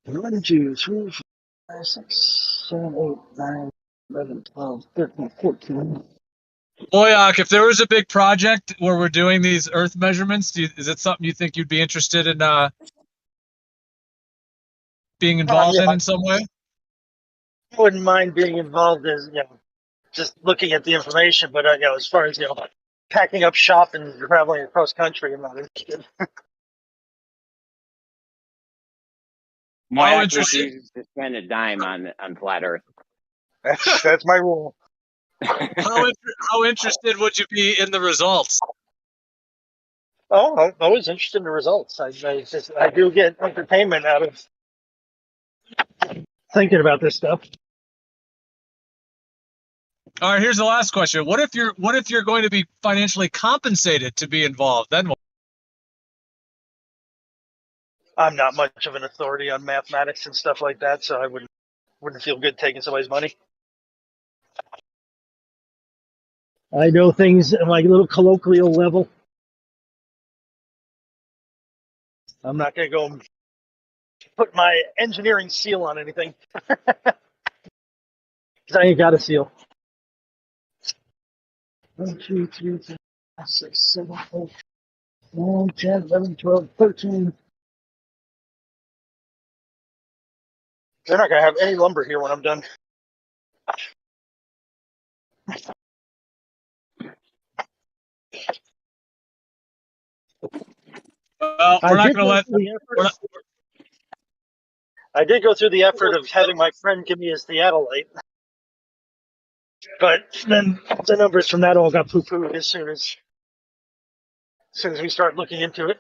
One, 2, 3, 4, 5, 6, 7, 8, 9, 11, 12, 13, 14. Boyak, if there was a big project where we're doing these Earth measurements, is it something you think you'd be interested in being involved in some way? I wouldn't mind being involved as just looking at the information, but as far as packing up shop and traveling across country, I'm not interested. My interested to spend a dime on flat Earth. That's my rule. How interested would you be in the results? Oh, I'm always interested in the results. I do get entertainment out of thinking about this stuff. All right, here's the last question. What if you're going to be financially compensated to be involved? Then what? I'm not much of an authority on mathematics and stuff like that, so I wouldn't feel good taking somebody's money. I know things at like a little colloquial level. I'm not going to go and put my engineering seal on anything. Because I ain't got a seal. 1, 2, 3, 4, 5, 6, 7, 8, 9, 10, 11, 12, 13. They're not going to have any lumber here when I'm done. Well, we're not going to let. I did go through the effort of having my friend give me his theodolite, but then the numbers from that all got poo-pooed as soon as we started looking into it.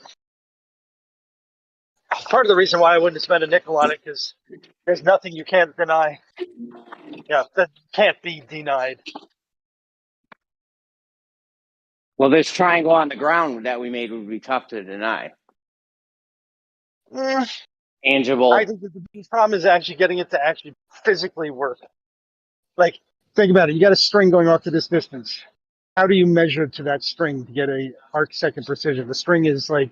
Part of the reason why I wouldn't spend a nickel on it because there's nothing you can't deny. Yeah, that can't be denied. Well, this triangle on the ground that we made would be tough to deny. Tangible. I think that the biggest problem is actually getting it to actually physically work. Like, think about it. You got a string going off to this distance. How do you measure to that string to get a arc-second precision? The string is like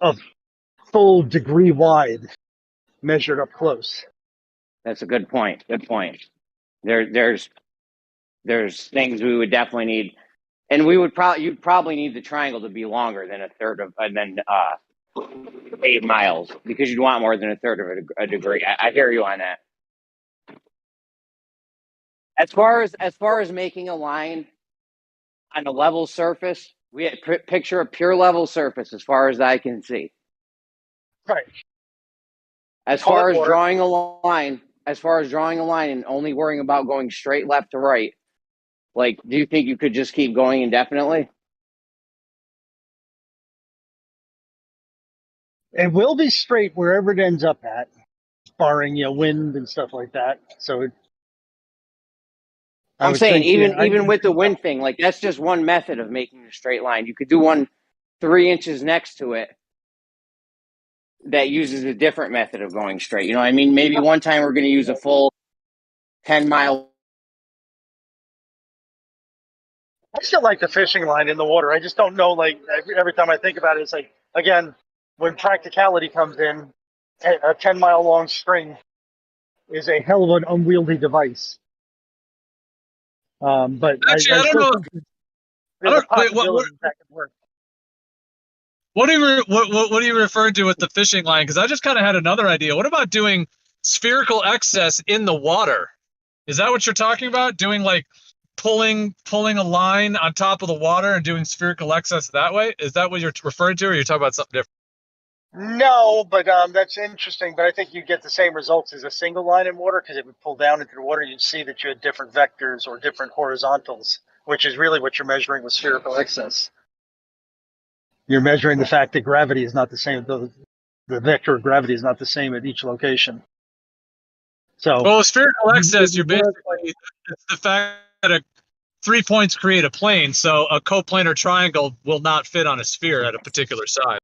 a full degree wide, measured up close. That's a good point. Good point. There's things we would definitely need, and you'd probably need the triangle to be longer than a third of, and then 8 miles because you'd want more than a third of a degree. I hear you on that. As far as making a line on a level surface, we picture a pure level surface as far as I can see. Right. As far as drawing a line and only worrying about going straight left to right, like, do you think you could just keep going indefinitely? It will be straight wherever it ends up at, barring wind and stuff like that. So I'm saying even with the wind thing, like that's just one method of making a straight line. You could do one 3 inches next to it that uses a different method of going straight. You know what I mean? Maybe one time we're going to use a full 10-mile. I still like the fishing line in the water. I just don't know, like, every time I think about it, it's like, again, when practicality comes in, a 10-mile long string is a hell of an unwieldy device. But actually, I don't know. There's a possibility that could work. What are you referring to with the fishing line? Because I just kind of had another idea. What about doing spherical excess in the water? Is that what you're talking about? Doing like pulling a line on top of the water and doing spherical excess that way? Is that what you're referring to, or you're talking about something different? No, but that's interesting. But I think you get the same results as a single line in water because it would pull down into the water. You'd see that you had different vectors or different horizontals, which is really what you're measuring with spherical excess. You're measuring the fact that gravity is not the same. The vector of gravity is not the same at each location. So, well, spherical excess, you're basically, it's the fact that 3 points create a plane, so a coplanar triangle will not fit on a sphere at a particular side.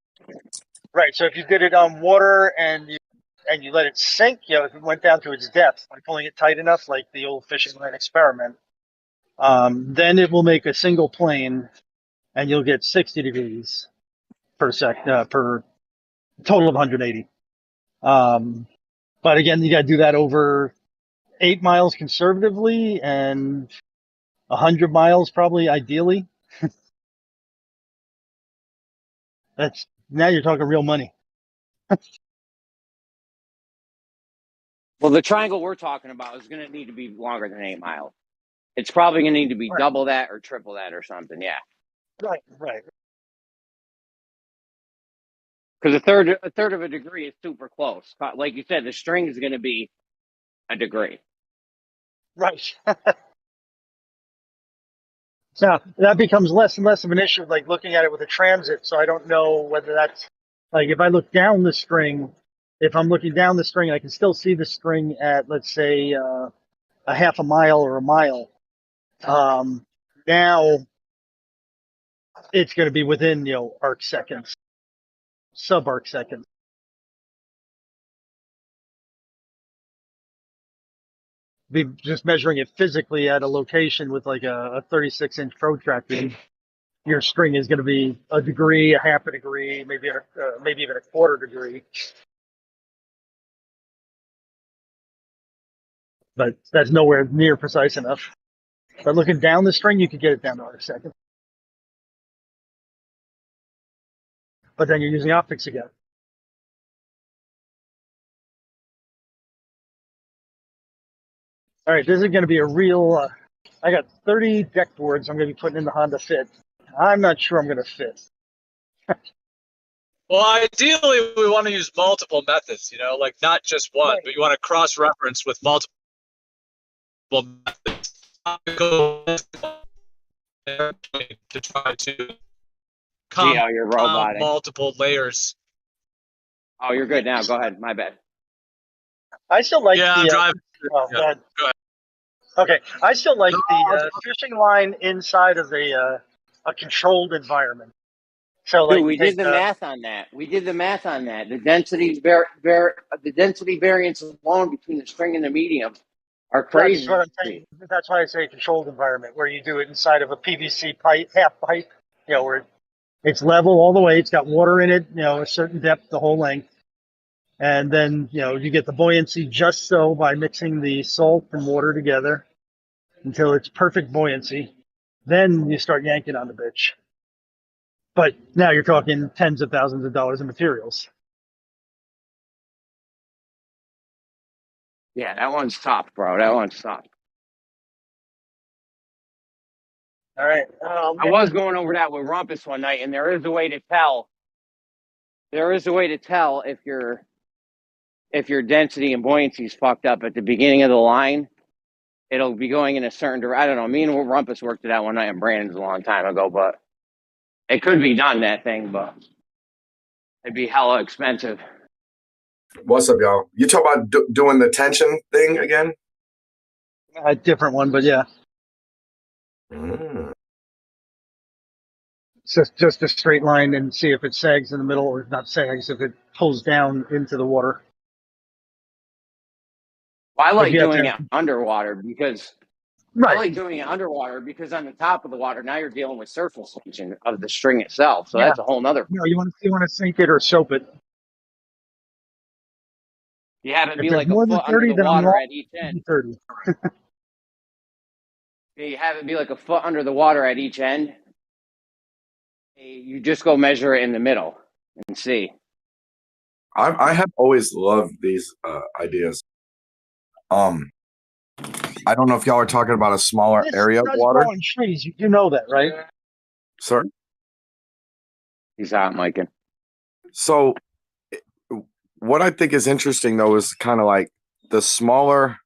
Right. So if you did it on water and you let it sink, if it went down to its depth by pulling it tight enough, like the old fishing line experiment, then it will make a single plane, and you'll get 60 degrees per total of 180. But again, you got to do that over 8 miles conservatively and 100 miles probably ideally. Now you're talking real money. Well, the triangle we're talking about is going to need to be longer than 8 miles. It's probably going to need to be double that or triple that or something. Yeah. Right. Because a third of a degree is super close. Like you said, the string is going to be a degree. Right. Now, that becomes less and less of an issue, like looking at it with a transit. So I don't know whether that's, like, if I look down the string if I'm looking down the string, I can still see the string at, let's say, a half a mile or a mile. Now it's going to be within, arc seconds, sub-arc seconds. Be just measuring it physically at a location with like a 36-inch protractor. Your string is going to be a degree, a half a degree, maybe even a quarter degree. But that's nowhere near precise enough. But looking down the string, you could get it down to arc seconds. But then you're using optics again. All right, this is going to be a real. I got 30 deck boards I'm going to be putting in the Honda Fit. I'm not sure I'm going to fit. Well, ideally, we want to use multiple methods, like not just one, but you want to cross-reference with multiple methods to try to come you're roboting. multiple layers. Oh, you're good now. Go ahead. My bad. I still like I'm driving. Go ahead. Okay, I still like the fishing line inside of a controlled environment. So, Dude, we did the math on that. The density variance alone between the string and the medium are crazy. That's what I'm saying. That's why I say controlled environment, where you do it inside of a PVC pipe, half pipe, where it's level all the way. It's got water in it, a certain depth, the whole length. And then, you get the buoyancy just so by mixing the salt and water together until it's perfect buoyancy. Then you start yanking on the bitch. But now you're talking tens of thousands of dollars in materials. Yeah, that one's top, bro. That one's top. All right. I was going over that with Rumpus one night, and there is a way to tell. There is a way to tell if your density and buoyancy is fucked up at the beginning of the line. It'll be going in a certain direction. I don't know. Me and Rumpus worked it out one night in Brandon's a long time ago, but it could be done, that thing, but it'd be hella expensive. What's up, y'all? You talk about doing the tension thing again? A different one, but yeah. It's just a straight line and see if it sags in the middle, or not sags, if it pulls down into the water. Well, I like doing it underwater because Right. I like doing it underwater because on the top of the water, now you're dealing with surface tension of the string itself. So that's a whole nother. No, you want to sink it or soap it. You have it If be there's like a more foot than 30, under the then I'm water wrong. at each end. 30. You have it be like a foot under the water at each end. You just go measure it in the middle and see. I have always loved these ideas. I don't know if y'all are talking about a smaller area of water. Growing trees, you know that, right? Sir? He's hot micing. So what I think is interesting, though, is kind of like the smaller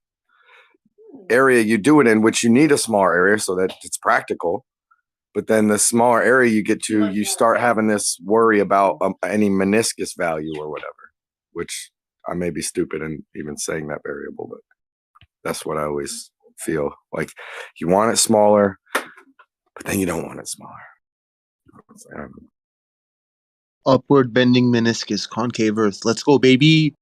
area you do it in, which you need a smaller area so that it's practical. But then the smaller area you get to, you start having this worry about any meniscus value or whatever, which I may be stupid in even saying that variable, but that's what I always feel. Like you want it smaller, but then you don't want it smaller. Upward bending meniscus, concave earth. Let's go, baby.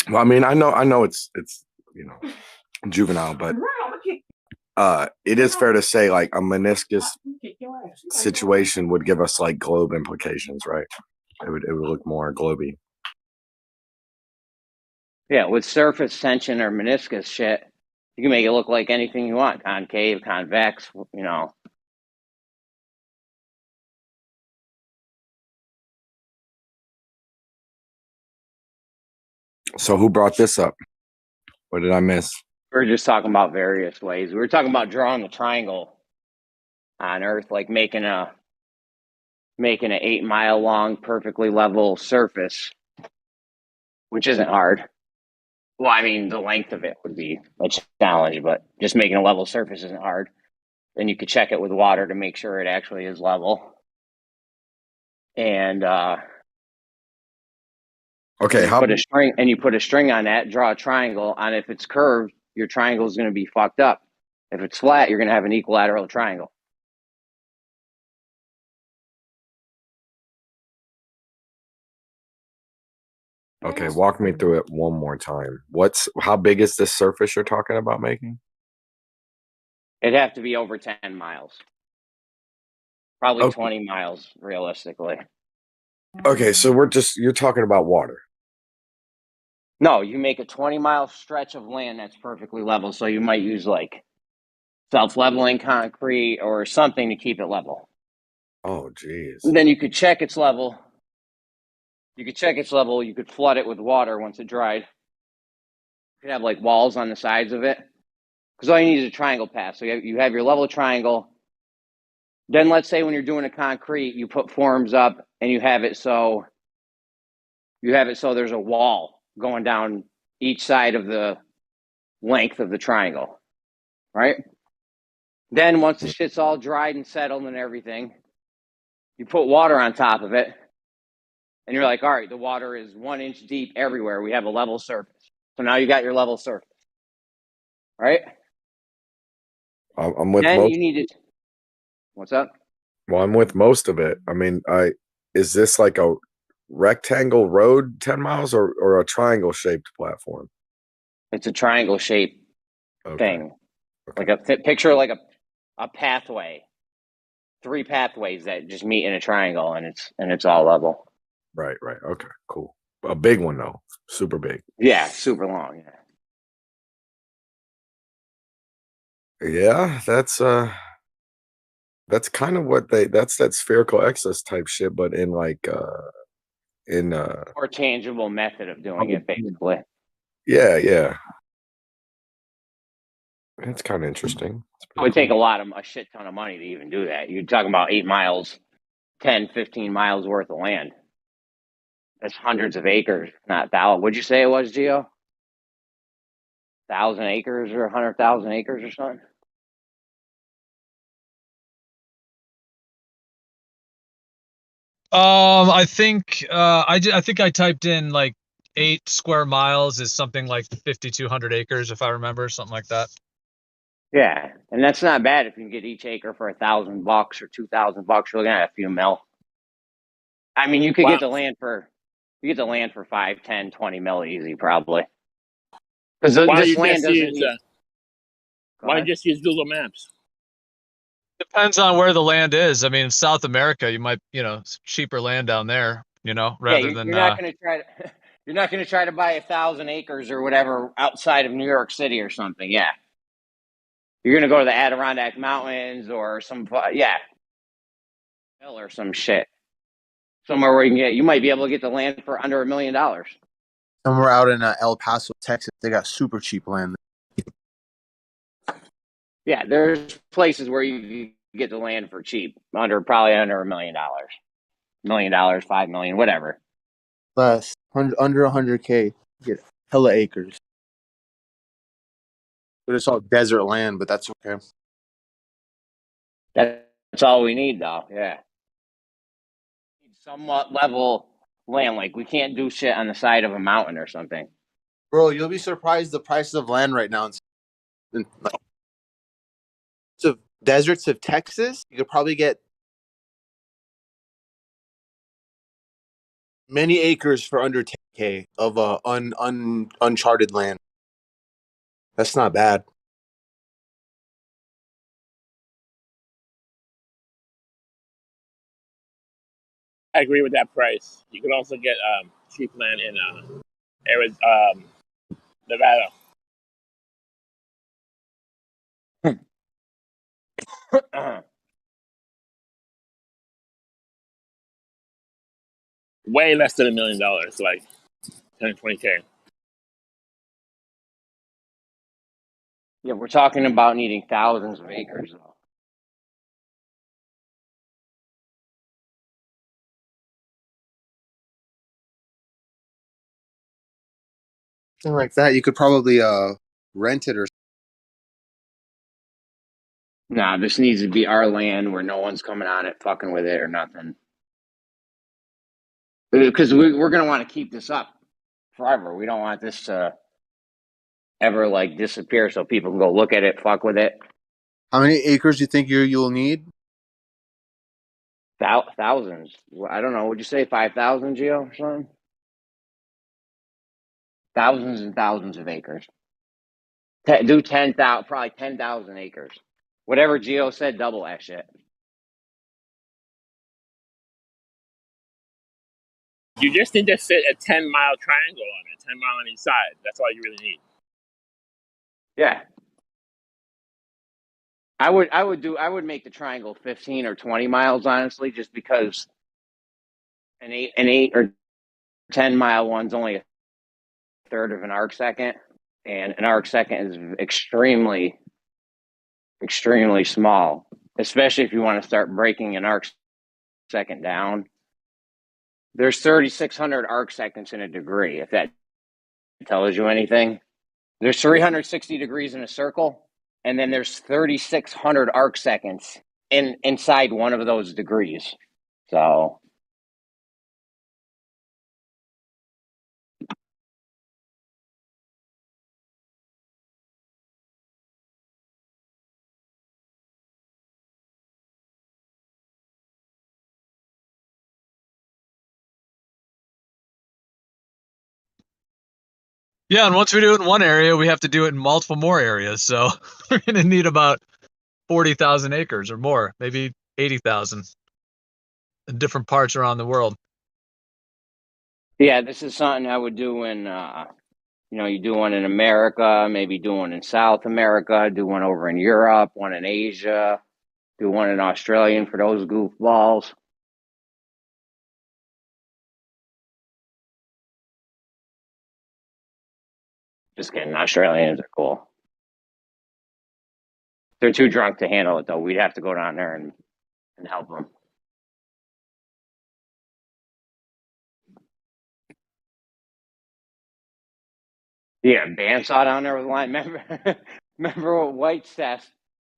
Well, I mean, I know it's juvenile, but it is fair to say like a meniscus situation would give us like globe implications, right? It would look more globy. Yeah, with surface tension or meniscus shit, you can make it look like anything you want. Concave, convex, So who brought this up? What did I miss? We were just talking about various ways. We were talking about drawing a triangle on Earth, like making an 8 mile long, perfectly level surface, which isn't hard. Well, I mean, the length of it would be a challenge, but just making a level surface isn't hard. then you could check it with water to make sure it actually is level. And Okay, you put a string on that, draw a triangle on. If it's curved, your triangle is going to be fucked up. If it's flat, you're going to have an equilateral triangle. Okay, walk me through it one more time. How big is this surface you're talking about making? It'd have to be over 10 miles. Probably Okay. 20 miles, realistically. Okay, so you're talking about water. No, you make a 20-mile stretch of land that's perfectly level. So you might use like self-leveling concrete or something to keep it level. Oh, geez. And then you could check its level. You could flood it with water once it dried. You could have like walls on the sides of it. Because all you need is a triangle path. So you have your level triangle. Then let's say when you're doing a concrete, you put forms up and you have it so there's a wall going down each side of the length of the triangle, right? Then once the shit's all dried and settled and everything, you put water on top of it, and you're like, all right, the water is 1 inch deep everywhere. We have a level surface. So now you got your level surface, right? I'm with Then most. you need to. What's up? Well, I'm with most of it. I mean, is this like a rectangle road 10 miles or a triangle shaped platform? It's a triangle shaped thing. Like picture like a pathway, 3 pathways that just meet in a triangle, and it's all level. Right. Okay, cool. A big one though, super big. Yeah, super long. Yeah, that's kind of what that's that spherical excess type shit, but in like More tangible method of doing it, basically. Yeah. It's kind of interesting. It would take a shit ton of money to even do that. You're talking about 8 miles, 10, 15 miles worth of land. That's hundreds of acres, not thousands. Would you say it was, Gio? 1,000 acres or 100,000 acres or something? I think I think I typed in like 8 square miles is something like 5,200 acres, if I remember, something like that. Yeah, and that's not bad if you can get each acre for $1,000 or $2,000. You're looking at a few mil. I mean, you could get the land for 5, 10, 20 mil easy, probably. Because this land doesn't need. Why don't you just use Google Maps? Depends on where the land is. I mean, in South America, you might, cheaper land down there, rather than. You're not going to try to. You're not going to try to buy 1,000 acres or whatever outside of New York City or something. Yeah, you're going to go to the Adirondack Mountains or hill or some shit. Somewhere where you might be able to get the land for under $1 million. Somewhere out in El Paso, Texas, they got super cheap land. Yeah, there's places where you get the land for cheap, probably under $1 million, $1 million, $5 million, whatever. Less, under 100K, get hella acres. But it's all desert land, but that's okay. That's all we need, though. Yeah, somewhat level land. Like we can't do shit on the side of a mountain or something. Bro, you'll be surprised the prices of land right now in deserts of Texas. You could probably get many acres for under 10K of uncharted land. That's not bad. I agree with that price. You can also get cheap land in Nevada. Way less than $1 million, like 10, 20K. Yeah, we're talking about needing thousands of acres, though. Something like that. You could probably rent it or Nah, this needs to be our land where no one's coming on it, fucking with it or nothing. Because we're gonna want to keep this up forever. We don't want this to ever like disappear, so people can go look at it, fuck with it. How many acres do you think you'll need? Thousands. I don't know. Would you say 5,000, Geo, or something? Thousands and thousands of acres. Do 10,000, probably 10,000 acres. Whatever Geo said, double that shit. You just need to fit a 10-mile triangle on it, 10 mile on each side. That's all you really need. Yeah. I would make the triangle 15 or 20 miles, honestly, just because an eight or 10-mile one's only a third of an arc second, and an arc second is extremely, extremely small, especially if you want to start breaking an arc second down. There's 3,600 arc seconds in a degree, if that tells you anything. There's 360 degrees in a circle, and then there's 3,600 arc seconds inside one of those degrees. So Yeah, and once we do it in one area, we have to do it in multiple more areas. So we're going to need about 40,000 acres or more, maybe 80,000 in different parts around the world. yeah, this is something I would do in, you do one in America, maybe do one in South America, do one over in Europe, one in Asia, do one in Australia for those goofballs. Just kidding. Australians are cool. They're too drunk to handle it, though. We'd have to go down there and help them. Yeah, bandsaw down there with line. Remember what White's test?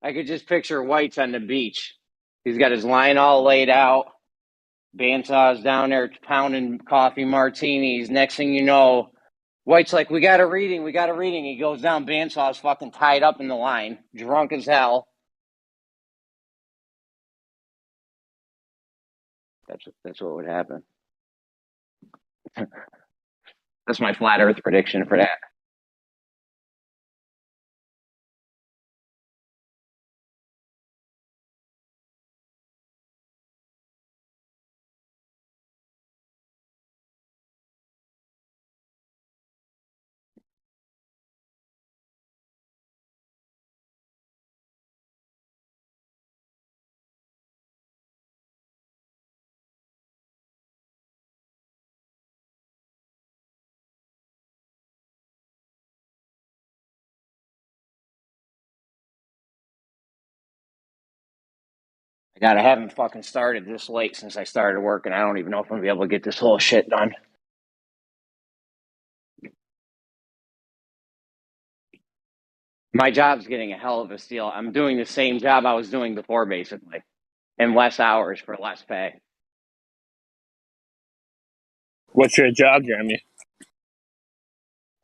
I could just picture White's on the beach. He's got his line all laid out. Bandsaw's down there pounding coffee martinis. Next thing you know, White's like, we got a reading. He goes down, Bandsaw's fucking tied up in the line, drunk as hell. That's what would happen. That's my flat Earth prediction for that. God, I haven't fucking started this late since I started working. I don't even know if I'm gonna be able to get this whole shit done. My job's getting a hell of a steal. I'm doing the same job I was doing before, basically, in less hours for less pay. What's your job, Jeremy?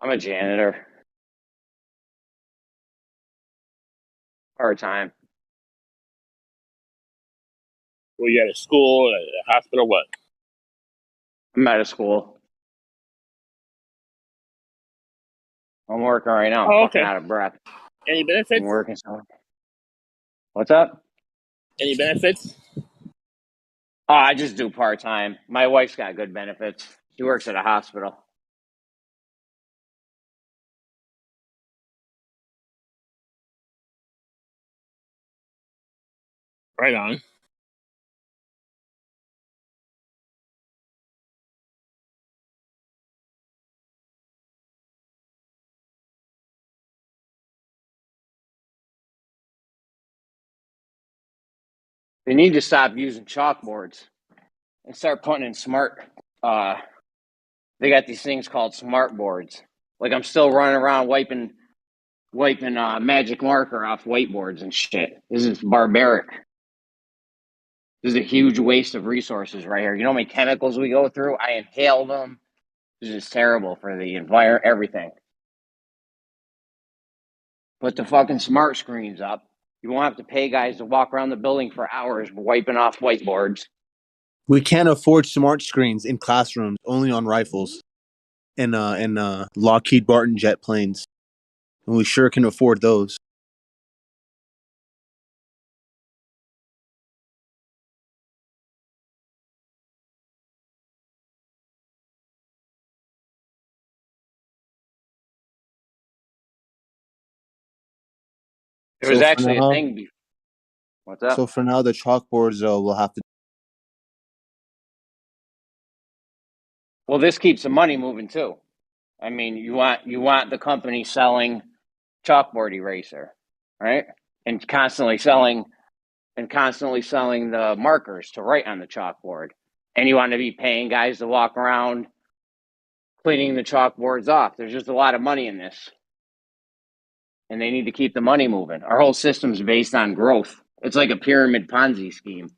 I'm a janitor. Part-time. Were you at a school, a hospital, what? I'm out of school. I'm working right now. I'm fucking out of breath. Any benefits? I'm working so. What's up? Any benefits? Oh, I just do part-time. My wife's got good benefits. She works at a hospital. Right on. They need to stop using chalkboards and start putting in smart. They got these things called smart boards. Like I'm still running around wiping wiping magic marker off whiteboards and shit. This is barbaric. This is a huge waste of resources right here. You know how many chemicals we go through? I inhale them. This is terrible for the environment, everything. Put the fucking smart screens up. You won't have to pay guys to walk around the building for hours wiping off whiteboards. We can't afford smart screens in classrooms, only on rifles and Lockheed Martin jet planes. And we sure can afford those. There was So for actually a now, thing. What's up? so for now, the chalkboards will have to. Well, this keeps the money moving too. I mean, you want the company selling chalkboard eraser, right? And constantly selling the markers to write on the chalkboard. And you want to be paying guys to walk around cleaning the chalkboards off. There's just a lot of money in this. And they need to keep the money moving. Our whole system's based on growth. It's like a pyramid Ponzi scheme.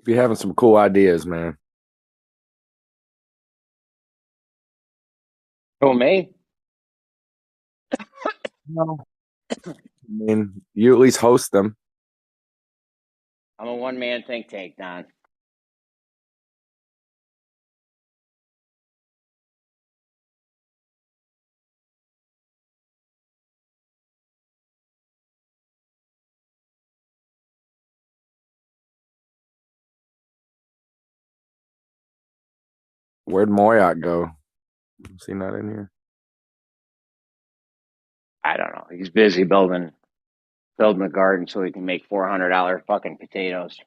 Be having some cool ideas, man. Who, me? No. I mean, you at least host them. I'm a one-man think tank, Don. Where'd Moyak go? See not in here. I don't know. He's busy building a garden so he can make $400 fucking potatoes.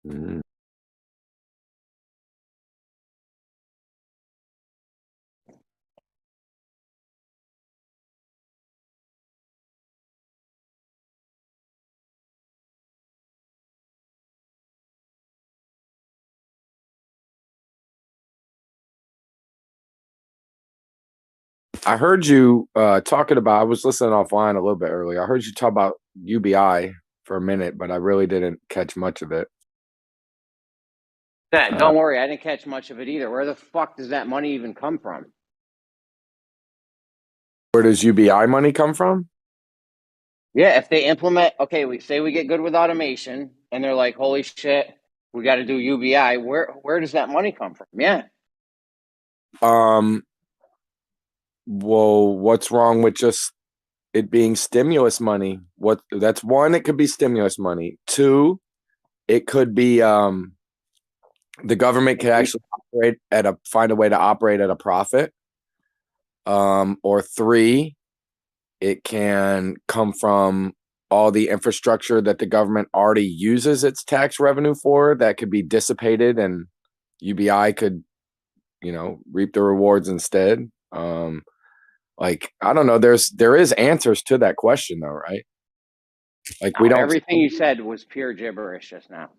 Mm. I heard you talking about. I was listening offline a little bit earlier. I heard you talk about UBI for a minute, but I really didn't catch much of it. Don't worry, I didn't catch much of it either. Where the fuck does that money even come from? Where does UBI money come from? Yeah, if they implement, okay, we say we get good with automation, and they're like, "Holy shit, we got to do UBI." Where does that money come from? Yeah. Well, what's wrong with just it being stimulus money? That's one, it could be stimulus money. Two, it could be the government could actually find a way to operate at a profit. Or three, it can come from all the infrastructure that the government already uses its tax revenue for that could be dissipated, and UBI could, reap the rewards instead. Like, I don't know. There is answers to that question though, right? Like, we don't. Everything you said was pure gibberish just now.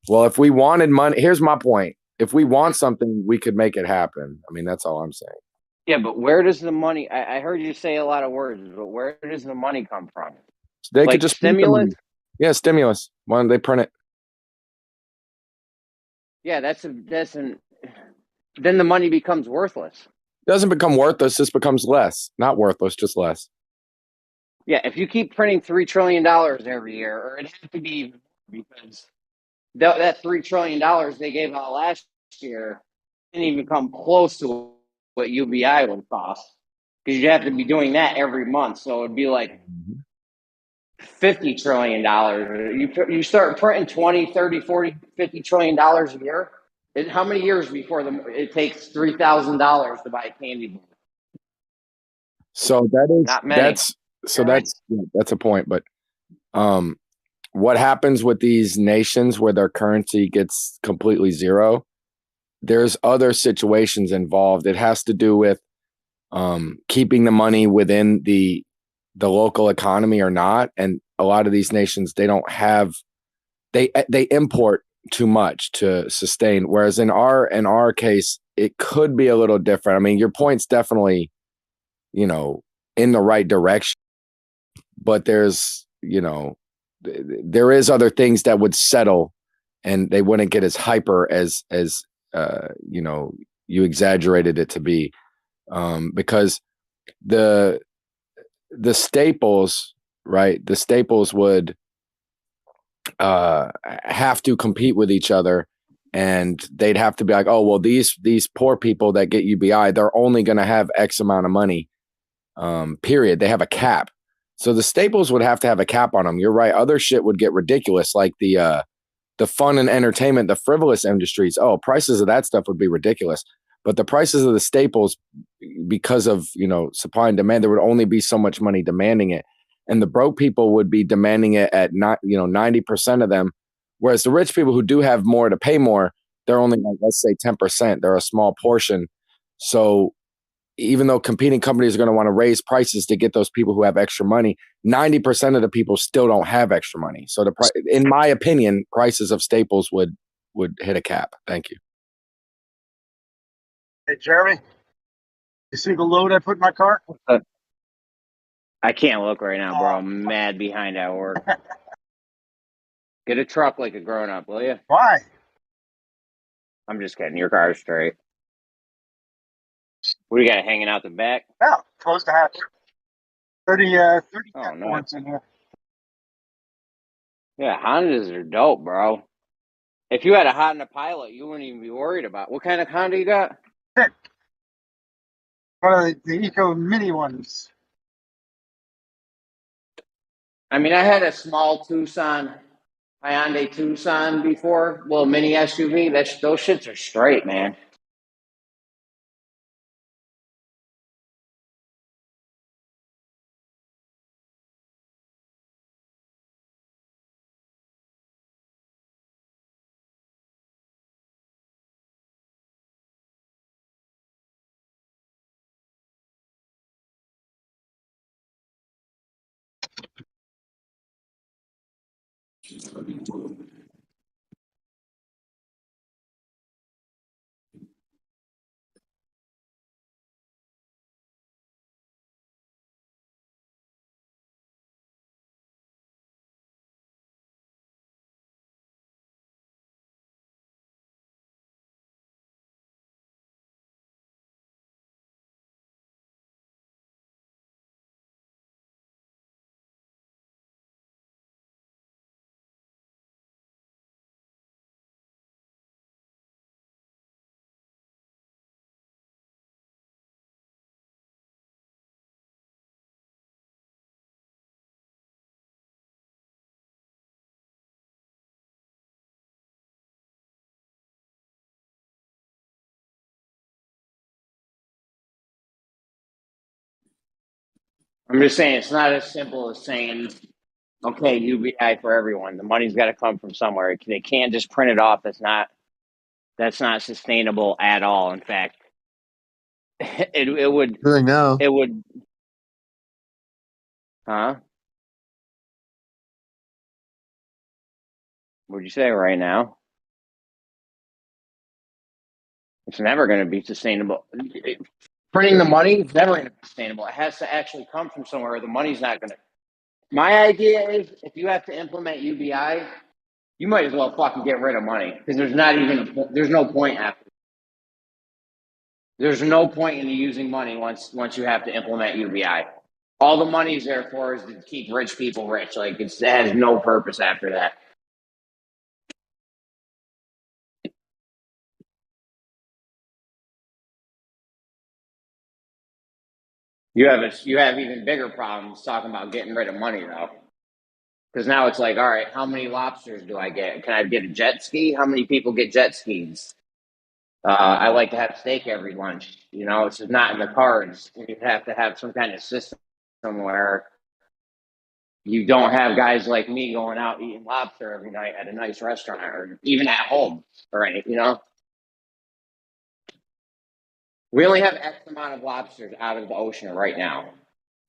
Well, if we wanted money, here's my point. If we want something, we could make it happen. I mean, that's all I'm saying. Yeah, but where does the money? I heard you say a lot of words, but where does the money come from? They Like could just print the stimulus? money. Yeah, stimulus. Why don't they print it? Yeah, then the money becomes worthless. It doesn't become worthless, just becomes less. Not worthless, just less. Yeah, if you keep printing $3 trillion every year, or it has to be because that $3 trillion they gave out last year didn't even come close to what UBI would cost. Because you'd have to be doing that every month. So it'd be like $50 trillion. You start printing 20, 30, 40, $50 trillion a year. How many years before it takes $3,000 to buy a candy bar? So Not many. that's a point. But what happens with these nations where their currency gets completely zero? There's other situations involved. It has to do with keeping the money within the local economy or not. And a lot of these nations, they don't have they import too much to sustain. Whereas in our case, it could be a little different. I mean, your point's definitely, in the right direction, but there's, there is other things that would settle and they wouldn't get as hyper as you exaggerated it to be. Because the staples, right? The staples would have to compete with each other, and they'd have to be like, oh, well, these poor people that get UBI, they're only going to have X amount of money, period. They have a cap. So the staples would have to have a cap on them. You're right. Other shit would get ridiculous, like the fun and entertainment, the frivolous industries. Oh, prices of that stuff would be ridiculous. But the prices of the staples, because of, supply and demand, there would only be so much money demanding it. And the broke people would be demanding it at 90% of them. Whereas the rich people who do have more to pay more, they're only like, let's say 10%. They're a small portion. So even though competing companies are going to want to raise prices to get those people who have extra money, 90% of the people still don't have extra money. So in my opinion, prices of staples would hit a cap. Thank you. Hey, Jeremy, you see the load I put in my car? I can't look right now, bro. I'm mad behind at work. Get a truck like a grown up, will you? Why? I'm just kidding. Your car's straight. What do you got hanging out the back? Yeah, close to half. 30 Oh, no. points in here. Yeah, Hondas are dope, bro. If you had a Honda Pilot, you wouldn't even be worried about. What kind of Honda you got? One of the Eco Mini ones. I mean, I had a small Tucson, Hyundai Tucson before, little mini SUV. Those shits are straight, man. I'm just saying it's not as simple as saying, okay, UBI for everyone. The money's got to come from somewhere. They can't just print it off. That's not sustainable at all. In fact, it would. Doing now. It would. Huh? What'd you say right now? It's never going to be sustainable. Printing the money is never going to be sustainable. It has to actually come from somewhere. The money's not going to. My idea is if you have to implement UBI, you might as well fucking get rid of money because there's no point after. There's no point in using money once you have to implement UBI. All the money's there for is to keep rich people rich. Like it has no purpose after that. You have even bigger problems talking about getting rid of money though. Because now it's like, all right, how many lobsters do I get? Can I get a jet ski? How many people get jet skis? I like to have steak every lunch. You know, it's just not in the cards. You have to have some kind of system where you don't have guys like me going out eating lobster every night at a nice restaurant or even at home or anything, you know? We only have X amount of lobsters out of the ocean right now.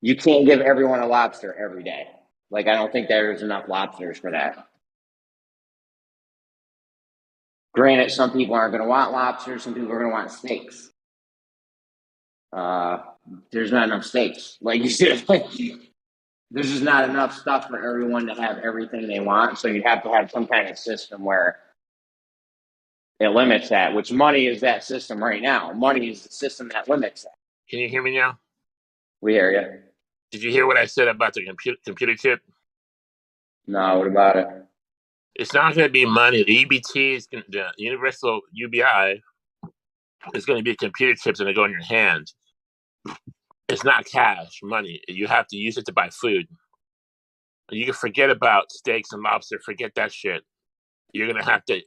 You can't give everyone a lobster every day. Like, I don't think there's enough lobsters for that. Granted, some people aren't going to want lobsters, some people are going to want steaks. There's not enough steaks. Like you said, there's just not enough stuff for everyone to have everything they want. So you have to have some kind of system where it limits that, which money is that system right now. Money is the system that limits that. Can you hear me now? We hear you. Did you hear what I said about the computer chip? No, what about it? It's not going to be money. The EBT is the universal UBI is going to be computer chips that go in your hand. It's not cash money. You have to use it to buy food. You can forget about steaks and lobster. Forget that shit. You're gonna have to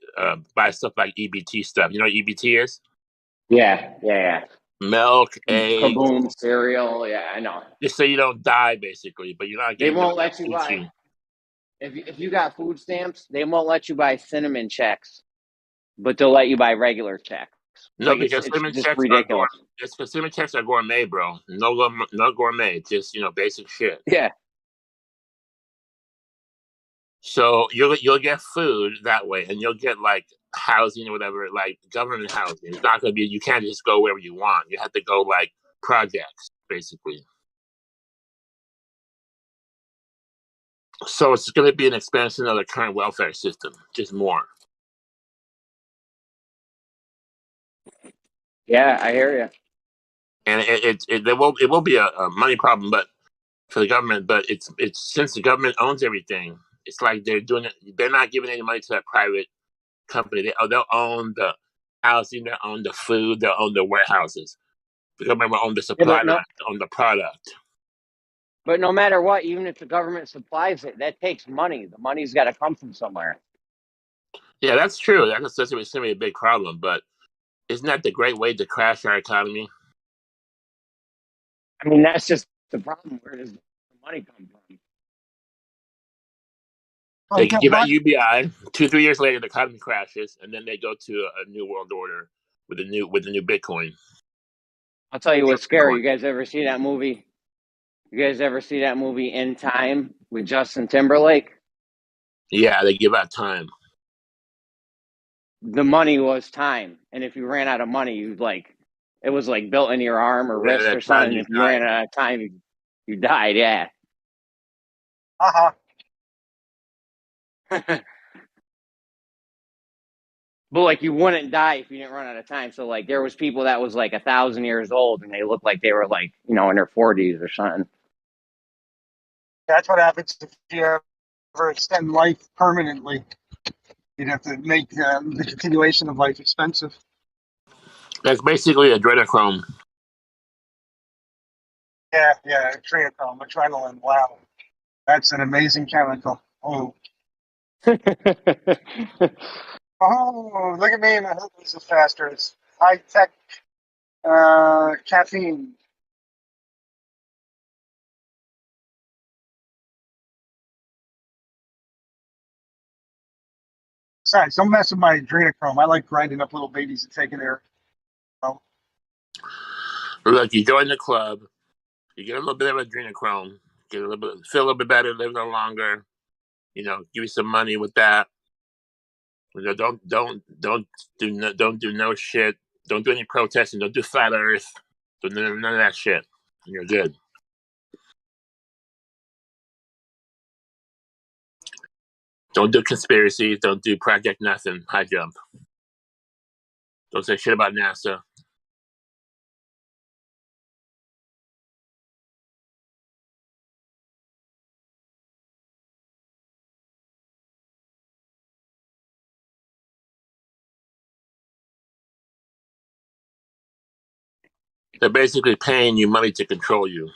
buy stuff like EBT stuff. You know what EBT is? Yeah. Milk, eggs. Kaboom, cereal. Yeah, I know. Just so you don't die, basically. But you're not They getting. won't let you buy. If you got food stamps, they won't let you buy cinnamon checks, but they'll let you buy regular checks. No, Like because it's cinnamon just checks are ridiculous. It's because cinnamon checks are gourmet, bro. No gourmet. Just basic shit. Yeah. So you'll get food that way, and you'll get like housing or whatever, like government housing. It's not gonna be. You can't just go wherever you want. You have to go like projects, basically. So it's going to be an expansion of the current welfare system, just more. Yeah, I hear you. And it will be a money problem, but for the government. But it's since the government owns everything, it's like they're doing it. They're not giving any money to that private company. They'll own the housing, they'll own the food, they'll own the warehouses. The government will own the supply line, own the product. But no matter what, even if the government supplies it, that takes money. The money's got to come from somewhere. Yeah, that's true. That's going to be a big problem. But isn't that the great way to crash our economy? I mean, that's just the problem. Where does the money come from? They give out UBI. 2-3 years later, the economy crashes, and then they go to a new world order with a new Bitcoin. I'll tell you what's scary. You guys ever see that movie? You guys ever see that movie In Time with Justin Timberlake? Yeah, they give out time. The money was time, and if you ran out of money, it was like built in your arm or wrist or something. If you ran out of time, you died. Yeah. But like you wouldn't die if you didn't run out of time. So like there was people that was like 1,000 years old and they looked like they were like in their 40s or something. That's what happens if you ever extend life permanently. You'd have to make the continuation of life expensive. That's basically adrenochrome. Yeah, adrenaline. Wow, that's an amazing chemical. Oh. Oh, look at me, my heart beats faster. It's high-tech caffeine. Besides, don't mess with my adrenochrome. I like grinding up little babies and taking their. Look, you join the club, you get a little bit of adrenochrome, feel a little bit better, live a little longer. Give you some money with that. Don't do no shit. Don't do any protesting. Don't do flat Earth. Don't do none of that shit. And you're good. Don't do conspiracies. Don't do Project Nothing. High jump. Don't say shit about NASA. They're basically paying you money to control you.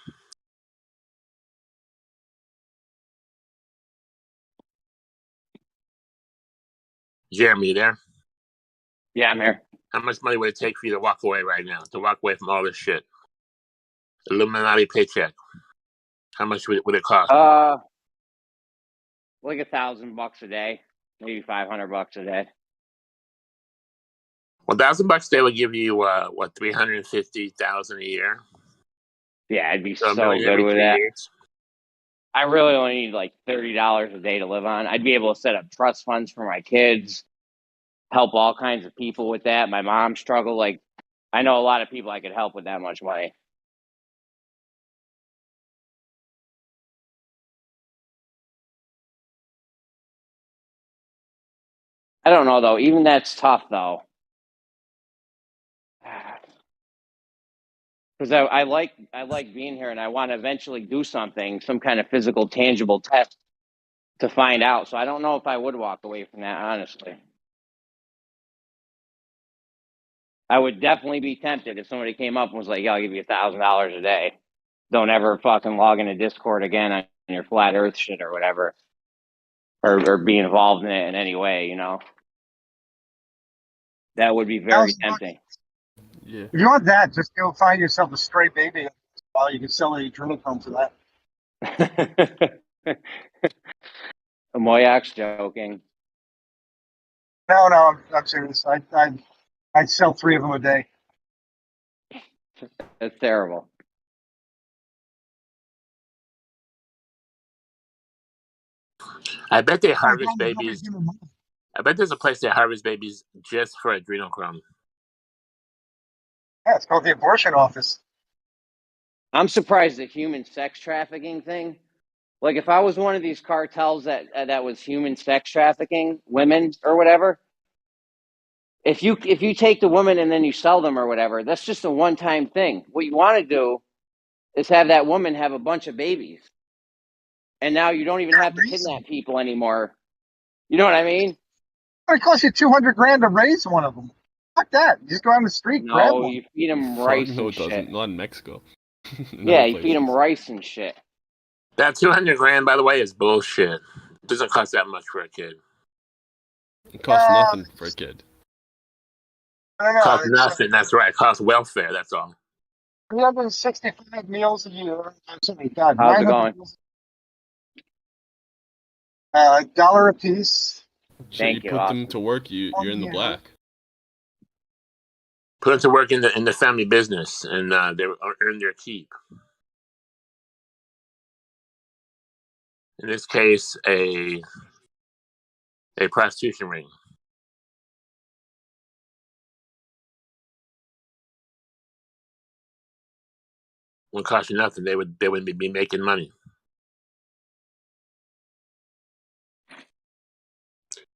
Jeremy, you there? Yeah, I'm here. How much money would it take for you to walk away right now? To walk away from all this shit? Illuminati paycheck. How much would it cost? Like $1,000 a day, maybe $500 a day. $1,000 they would give you what, $350,000 a year? Yeah, I'd be So $1 so million good every with 3 that. years. I really only need like $30 a day to live on. I'd be able to set up trust funds for my kids, help all kinds of people with that. My mom struggled. Like, I know a lot of people I could help with that much money. I don't know though. Even that's tough though, because I like being here and I want to eventually do something, some kind of physical, tangible test to find out. So I don't know if I would walk away from that, honestly. I would definitely be tempted if somebody came up and was like, "Yeah, I'll give you $1,000 a day. Don't ever fucking log into Discord again on your flat Earth shit or whatever, or be involved in it in any way." You know, that would be very $1,000. tempting. Yeah. If you want that, just go find yourself a stray baby. While you can sell a adrenochrome for that. Moyak's joking. No, I'm serious. I'd sell 3 of them a day. That's terrible. I bet they harvest babies. I bet there's a place they harvest babies just for adrenochrome. Yeah, it's called the abortion office. I'm surprised the human sex trafficking thing. Like, if I was one of these cartels that was human sex trafficking women or whatever, if you take the woman and then you sell them or whatever, that's just a one-time thing. What you want to do is have that woman have a bunch of babies, and now you don't even have to kidnap people anymore. You know what I mean? It costs you $200,000 to raise one of them. Fuck that. You just go out on the street, grab No, one. you feed them Fuck rice no, and it shit. doesn't. Not in Mexico. In Yeah, other you feed them places. rice and shit. That $200,000, by the way, is bullshit. It doesn't cost that much for a kid. It costs nothing for a kid. I don't know. Costs nothing. That's right. It costs welfare. That's all. 365 meals a year. I'm sorry, God, How's it 900 going? meals. $1 a piece. Shit, you put them to work, you're in the black. Put them to work in the family business, and they earn their keep. In this case, a prostitution ring. Wouldn't cost you nothing. They wouldn't be making money.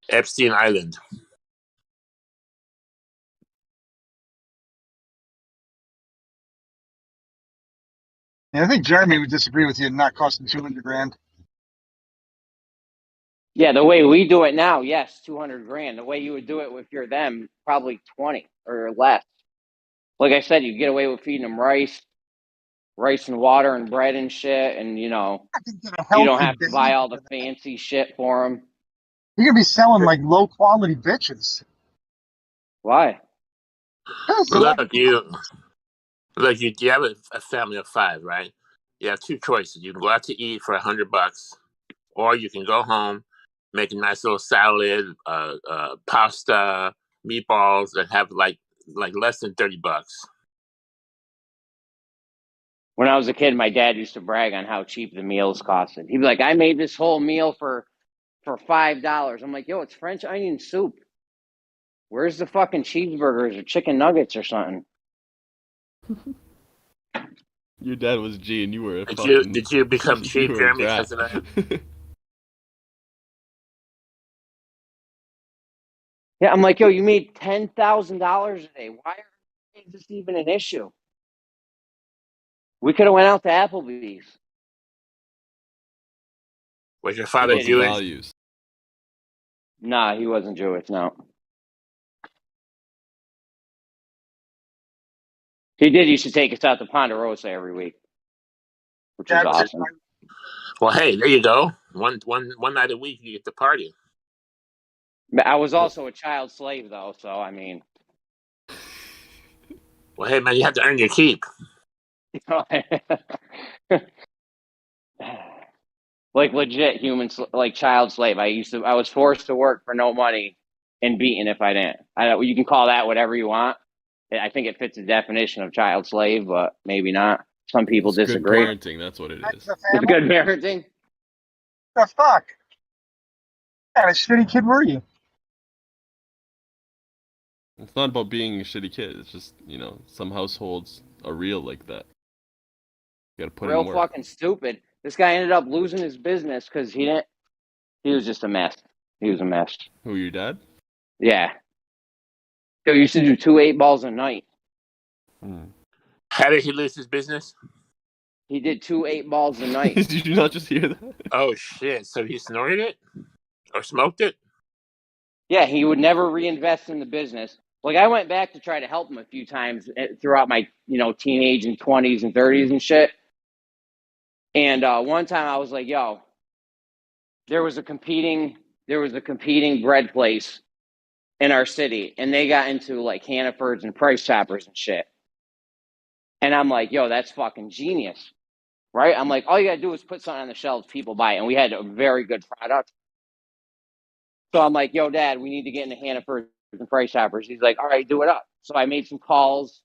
Epstein Island. Yeah, I think Jeremy would disagree with you not costing $200,000. Yeah, the way we do it now, yes, $200,000. The way you would do it if you're them, probably 20 or less. Like I said, you get away with feeding them rice and water and bread and shit, and you don't have to buy all the fancy shit for them. You're gonna be selling like low quality bitches. Why? Look, you have a family of 5, right? You have 2 choices. You can go out to eat for $100, or you can go home, make a nice little salad, pasta, meatballs, and have like less than $30. When I was a kid, my dad used to brag on how cheap the meals costed. He'd be like, "I made this whole meal for $5." I'm like, "Yo, it's French onion soup. Where's the fucking cheeseburgers or chicken nuggets or something?" Your dad was G and you were a Did fucking... you become you cheap, were a Jeremy, brat. because of that? Yeah, I'm like, yo, you made $10,000 a day. Why is this even an issue? We could have went out to Applebee's. Was your We father About the didn't. Jewish? values. Nah, he wasn't Jewish. No, he did used to take us out to Ponderosa every week, which was Dad was awesome. Well, hey, there you go. One night a week you get to party. But I was also a child slave, though, so I mean, Well, hey man, you have to earn your keep. like legit human, like child slave. I was forced to work for no money and beaten if I didn't. You can call that whatever you want. I think it fits the definition of child slave, but maybe not. Some people It's good disagree. parenting. That's what it That's is. the It's family. good parenting. The fuck? What kind of shitty kid were you? It's not about being a shitty kid. It's just, some households are real like that. You gotta put in Real work. fucking stupid. This guy ended up losing his business because he was just a mess. He was a mess. Who, your dad? Yeah. He used to do 2 8-balls a night. How did he lose his business? He did 2 8-balls a night. Did you not just hear that? Oh shit! So he snorted it or smoked it? Yeah, he would never reinvest in the business. Like, I went back to try to help him a few times throughout my, teenage and 20s and 30s and shit. And one time I was like, yo, there was a competing bread place in our city, and they got into like Hannaford's and Price Choppers and shit. And I'm like, yo, that's fucking genius, right? I'm like, all you gotta do is put something on the shelves, people buy it. And we had a very good product. So I'm like, yo, Dad, we need to get into Hannaford's and Price Choppers. He's like, all right, do it up. So I made some calls,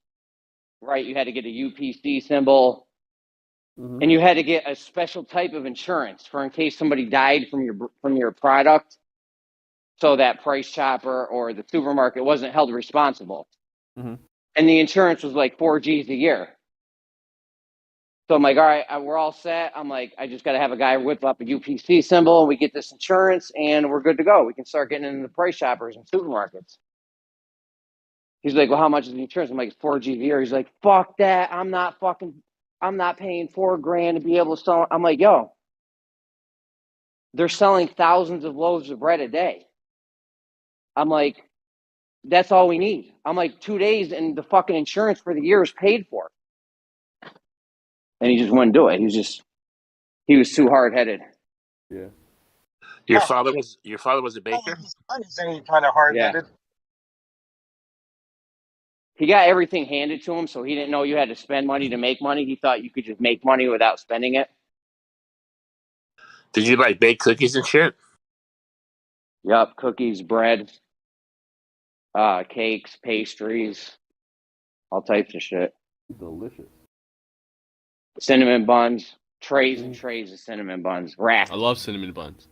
right? You had to get a UPC symbol, and you had to get a special type of insurance for in case somebody died from your product, so that Price Chopper or the supermarket wasn't held responsible. Mm-hmm. And the insurance was like $4,000 a year. So I'm like, all right, we're all set. I'm like, I just got to have a guy whip up a UPC symbol, and we get this insurance, and we're good to go. We can start getting into the Price Choppers and supermarkets. He's like, well, how much is the insurance? I'm like, $4,000 a year. He's like, fuck that. I'm not paying $4,000 to be able to sell. I'm like, yo, they're selling thousands of loaves of bread a day. I'm like, that's all we need. I'm like, 2 days and the fucking insurance for the year is paid for. And he just wouldn't do it. He was too hard headed. Yeah. Your father was a baker? He's any kind of hard Yeah. headed. He got everything handed to him, so he didn't know you had to spend money to make money. He thought you could just make money without spending it. Did you like bake cookies and shit? Yup, cookies, bread, cakes, pastries, all types of shit. Delicious. Cinnamon buns, trays and trays of cinnamon buns, racked. I love cinnamon buns.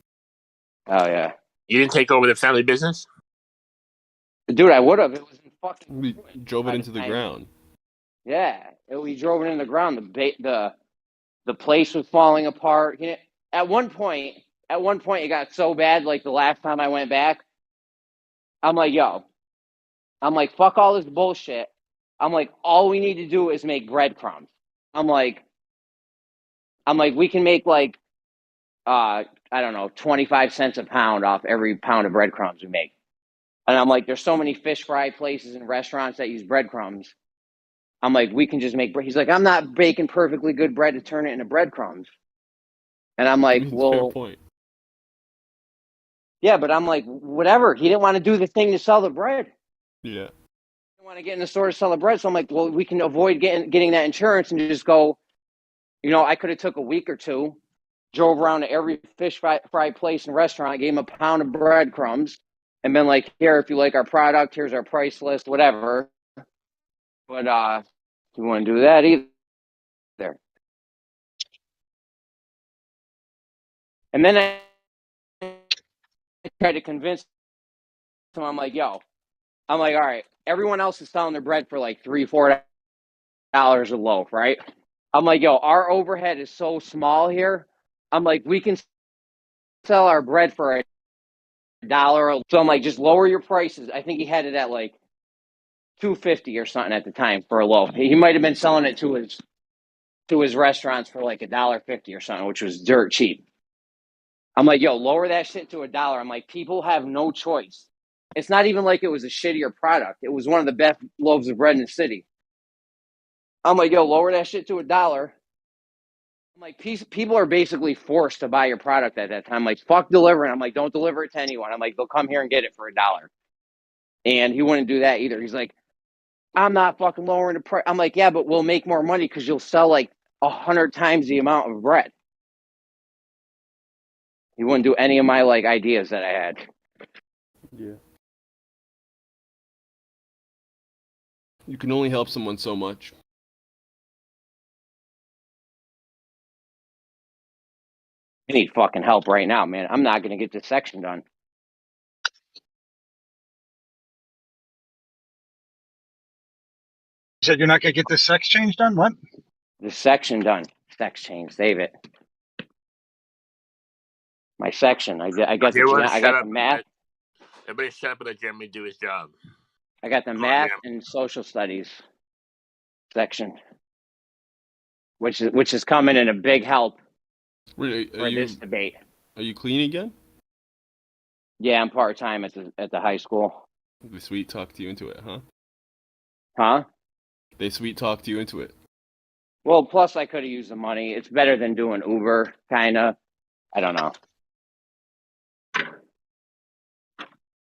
Oh yeah, You didn't take over the family business? dude, I would have. It was in fucking. We drove it into the ground. Yeah, we drove it in the ground. The place was falling apart. At one point, it got so bad. Like the last time I went back, I'm like, yo, fuck all this bullshit. I'm like, all we need to do is make breadcrumbs. I'm like, we can make like, I don't know, 25 cents a pound off every pound of breadcrumbs we make. And I'm like, there's so many fish fry places and restaurants that use breadcrumbs. I'm like, we can just make bread. He's like, I'm not baking perfectly good bread to turn it into breadcrumbs. And I'm like, Fair well, point. yeah, but I'm like, whatever. He didn't want to do the thing to sell the bread. Yeah. He didn't want to get in the store to sell the bread. So I'm like, well, we can avoid getting that insurance and just go, I could have took a week or two, drove around to every fish fry place and restaurant, gave him a pound of breadcrumbs, and been like, here, if you like our product, here's our price list, whatever. But you wouldn't do that either. And then I tried to convince him. I'm like, all right, everyone else is selling their bread for like $3-4 a loaf, right? I'm like, yo, our overhead is so small here. I'm like, we can sell our bread for $1. So I'm like, just lower your prices. I think he had it at like $2.50 or something at the time for a loaf. He might have been selling it to his restaurants for like $1.50 or something, which was dirt cheap. I'm like, yo, lower that shit to $1. I'm like, people have no choice. It's not even like it was a shittier product. It was one of the best loaves of bread in the city. I'm like, yo, lower that shit to $1. I'm like, people are basically forced to buy your product at that time. I'm like, fuck delivering. I'm like, don't deliver it to anyone. I'm like, they'll come here and get it for $1. And he wouldn't do that either. He's like, I'm not fucking lowering the price. I'm like, yeah, but we'll make more money because you'll sell like 100 times the amount of bread. He wouldn't do any of my like ideas that I had. Yeah. You can only help someone so much. I need fucking help right now, man. I'm not gonna get this section done. You said you're not gonna get this sex change done? What? The section done. Sex change. Save it. My section. I got the Everyone I shut got up the and math. everybody shut up and let Jeremy do his job. I got the Come on, math Jeremy. and social studies section, which is coming in a big help Wait, for this debate. Are you clean again? Yeah, I'm part time at the high school. They sweet talked you into it, huh? Huh? They sweet talked you into it. Well, plus I could have used the money. It's better than doing Uber, kind of. I don't know.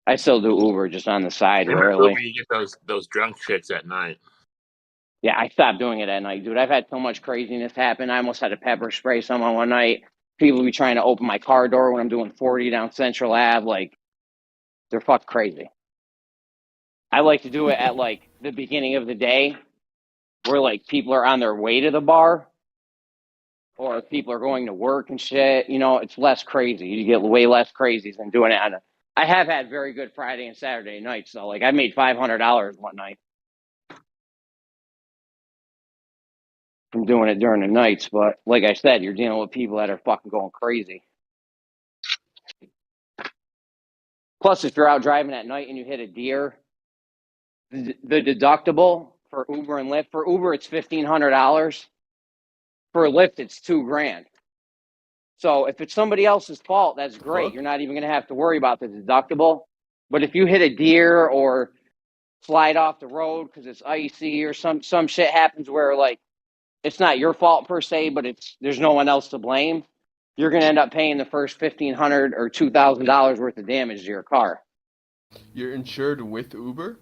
I still do Uber just on the side, In rarely. Uber, you get those drunk chicks at night. Yeah, I stopped doing it at night, dude. I've had so much craziness happen. I almost had to pepper spray someone one night. People be trying to open my car door when I'm doing 40 down Central Ave. Like, they're fucked crazy. I like to do it at like the beginning of the day where like people are on their way to the bar or if people are going to work and shit. You know, it's less crazy. You get way less crazy than doing it on I have had very good Friday and Saturday nights, so like I made $500 one night from doing it during the nights. But like I said, you're dealing with people that are fucking going crazy. Plus, if you're out driving at night and you hit a deer, the deductible for Uber and Lyft, for Uber it's $1,500. For Lyft it's $2,000. So if it's somebody else's fault, that's great. Fuck? You're not even going to have to worry about the deductible. But if you hit a deer or slide off the road because it's icy or some shit happens where like it's not your fault per se, but there's no one else to blame, you're going to end up paying the first $1,500 or $2,000 worth of damage to your car. You're insured with Uber?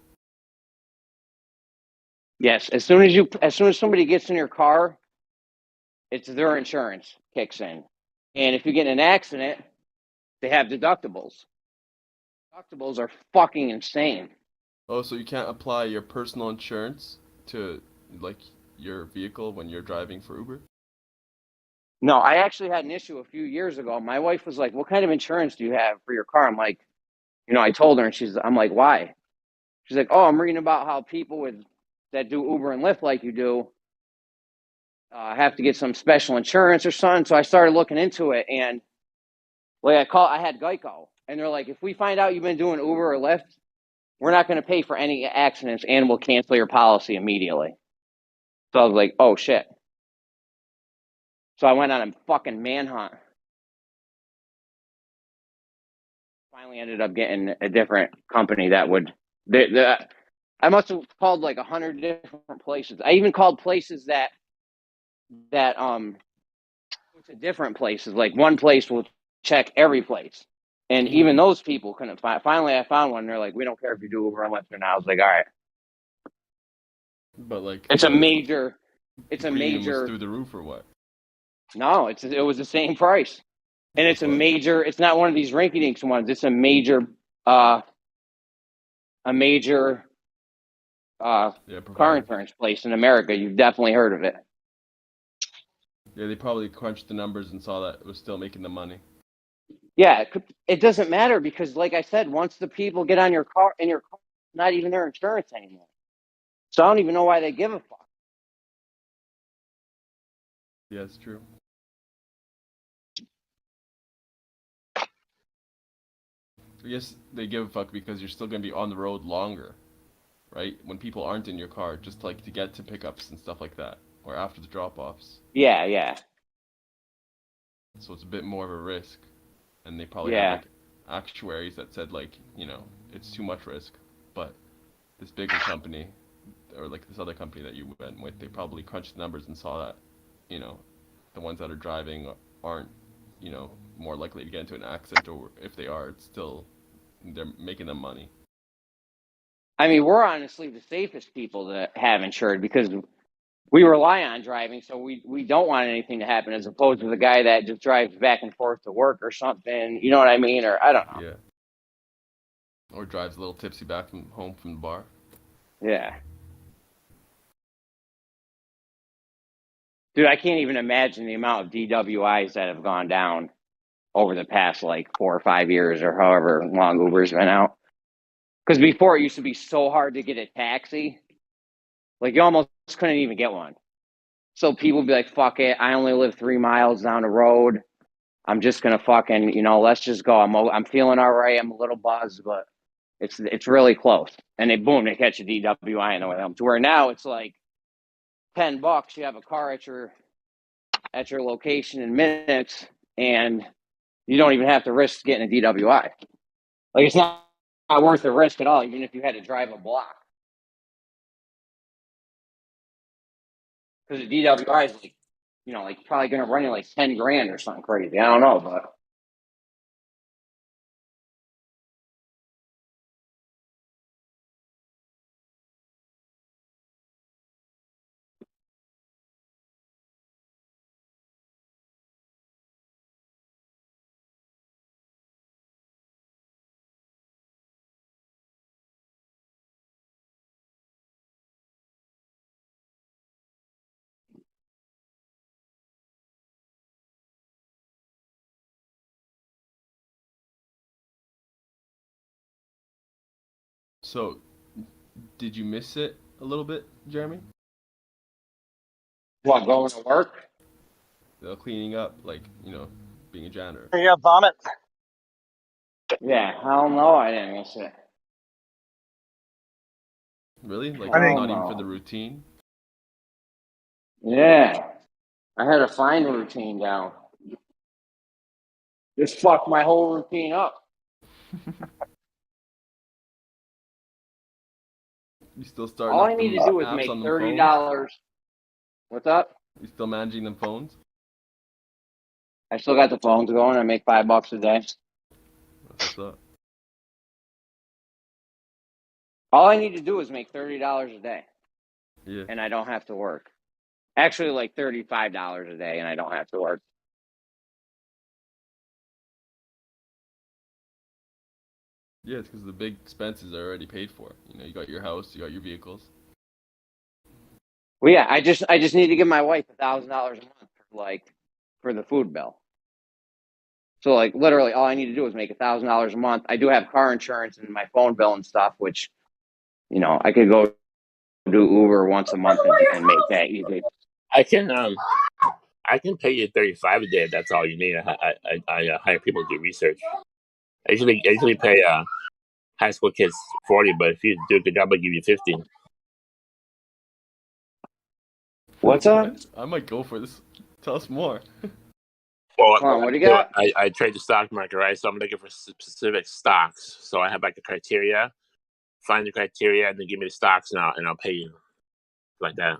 Yes, as soon as somebody gets in your car, it's their insurance kicks in. And if you get in an accident, they have deductibles. Deductibles are fucking insane. Oh, so you can't apply your personal insurance to like your vehicle when you're driving for Uber? No, I actually had an issue a few years ago. My wife was like, "What kind of insurance do you have for your car?" I'm like, I told her, and I'm like, "Why?" She's like, "Oh, I'm reading about how people that do Uber and Lyft like you do have to get some special insurance or something." So I started looking into it, and like I had Geico, and they're like, "If we find out you've been doing Uber or Lyft, we're not going to pay for any accidents, and we'll cancel your policy immediately." So I was like, "Oh shit." So I went on a fucking manhunt. Finally ended up getting a different company that would. I must have called like 100 different places. I even called places that to different places. Like one place will check every place, and even those people couldn't find. Finally, I found one. They're like, "We don't care if you do Uber and Lyft or not." I was like, "All right." But like It's a major. It's a premium was major. through the roof or what? No, it was the same price, and it's a major. It's not one of these rinky-dinks ones. It's a major. A major car provider. insurance place in America. You've definitely heard of it. Yeah, they probably crunched the numbers and saw that it was still making the money. Yeah, it doesn't matter because, like I said, once the people get on your car, it's not even their insurance anymore. So I don't even know why they give a fuck. Yeah, it's true. I guess they give a fuck because you're still gonna be on the road longer, right? When people aren't in your car, just like to get to pickups and stuff like that, or after the drop-offs. Yeah, yeah, So it's a bit more of a risk, and they probably had yeah. like actuaries that said like, it's too much risk. But this bigger company, or like this other company that you went with, they probably crunched the numbers and saw that, the ones that are driving aren't, more likely to get into an accident, or if they are, it's still they're making them money. I mean, we're honestly the safest people to have insured because we rely on driving, so we don't want anything to happen, as opposed to the guy that just drives back and forth to work or something. You know what I mean? Or I don't know. Yeah. Or drives a little tipsy back home from the bar. Yeah. Dude, I can't even imagine the amount of DWIs that have gone down over the past like 4 or 5 years or however long Uber's been out. Because before it used to be so hard to get a taxi. Like you almost couldn't even get one. So people would be like, fuck it, I only live 3 miles down the road. I'm just gonna fucking, let's just go. I'm feeling all right. I'm a little buzzed, but it's really close. And they catch a DWI on the way home. To where now it's like $10. You have a car at your location in minutes, and you don't even have to risk getting a DWI. Like it's not worth the risk at all, even if you had to drive a block. Because the DWI is like, probably gonna run you like 10 grand or something crazy. I don't know, but. So, did you miss it a little bit, Jeremy? What, going to work? Cleaning up, like, being a janitor. Yeah, vomit. Yeah, hell no, I didn't miss it. Really? Like, Hell not even no. for the routine? Yeah. I had to find a routine down. Just fucked my whole routine up. You still starting All up I need them to do is apps make on them $30. phones? What's up? You still managing them phones? I still got the phones going. I make $5 a day. That's what's up. All I need to do is make $30 a day. Yeah. And I don't have to work. Actually, like $35 a day, and I don't have to work. Yeah, it's because the big expenses are already paid for. You got your house, you got your vehicles. Well, yeah, I just need to give my wife $1,000 a month for the food bill. So like literally, all I need to do is make $1,000 a month. I do have car insurance and my phone bill and stuff, which I could go do Uber once a month and make that easy. I can pay you $35 a day if that's all you need. I hire people to do research. I usually pay high school kids $40, but if you do a good job, I give you $15. What's up? I might go for this. Tell us more. Well, Come on, what do you got? I trade the stock market, right? So I'm looking for specific stocks. So I have like a criteria. Find the criteria and then give me the stocks and I'll pay you like that.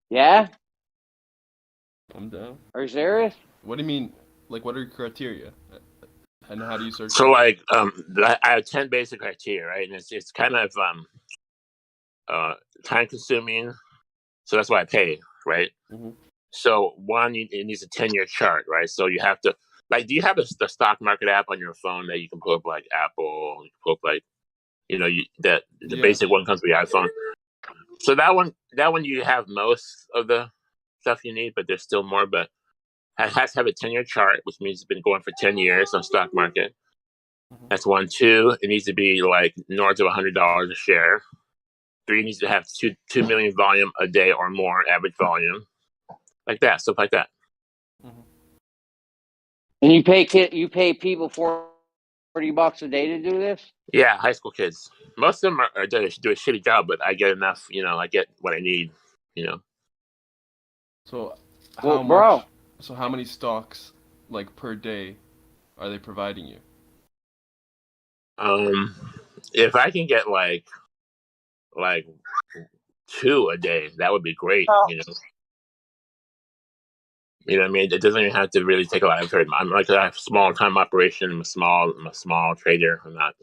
Yeah? I'm down. Are you serious? What do you mean? Like, what are your criteria? And how do you search? So like, I have 10 basic criteria, right? And it's kind of time consuming. So that's why I pay, right? Mm-hmm. So one, it needs a 10-year chart, right? So you have to, like, do you have the stock market app on your phone that you can pull up like Apple, you can pull up like, the basic one comes with your iPhone. So that one you have most of the stuff you need, but there's still more. But it has to have a 10-year chart, which means it's been going for 10 years on stock market. Mm-hmm. That's 1. 2, it needs to be like north of $100 a share. 3, it needs to have 2 million volume a day or more, average volume, like that, stuff like that. Mm-hmm. And you pay people $40 $40 a day to do this? Yeah, high school kids. Most of them are do a shitty job, but I get enough. I get what I need. So Well, how bro. much? So how many stocks, like per day, are they providing you? If I can get like 2 a day, that would be great. You know what I mean? It doesn't even have to really take a lot of effort. I'm like a small time operation. I'm a small trader. I'm not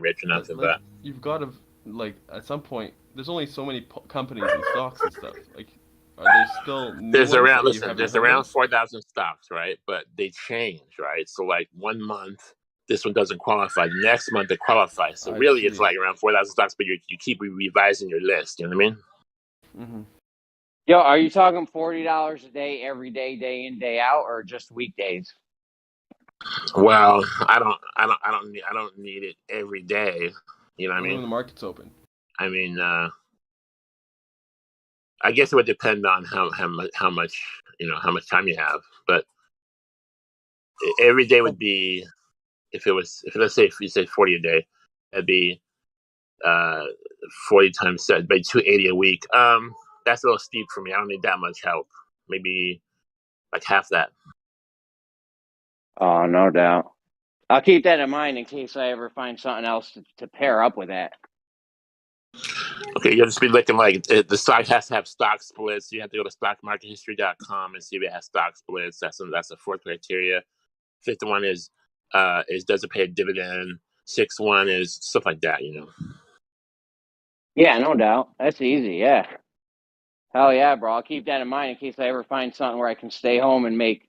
rich or nothing. Like But you've got to at some point. There's only so many companies and stocks and stuff. Like, are there still new there's ones around that you haven't heard around of? 4,000 stocks, right? But they change, right? So like 1 month, this one doesn't qualify. Next month it qualifies. So I really, it's see. like around 4,000 stocks, but you keep revising your list. You know what I mean? Mm-hmm. Yo, are you talking $40 a day every day, day in, day out, or just weekdays? Well, I don't need it every day. You know what I Only mean? when the market's open. I mean, I guess it would depend on how much how much time you have. But every day would be if let's say if you say 40 a day, that'd be 40 times set by 280 a week. That's a little steep for me. I don't need that much help. Maybe like half that. Oh, no doubt. I'll keep that in mind in case I ever find something else to pair up with that. Okay, you'll just be looking like the stock has to have stock splits. You have to go to stockmarkethistory.com and see if it has stock splits. That's the fourth criteria. Fifth one is does it pay a dividend? Sixth one is stuff like that. Yeah, no doubt. That's easy, yeah. Hell yeah, bro. I'll keep that in mind in case I ever find something where I can stay home and make,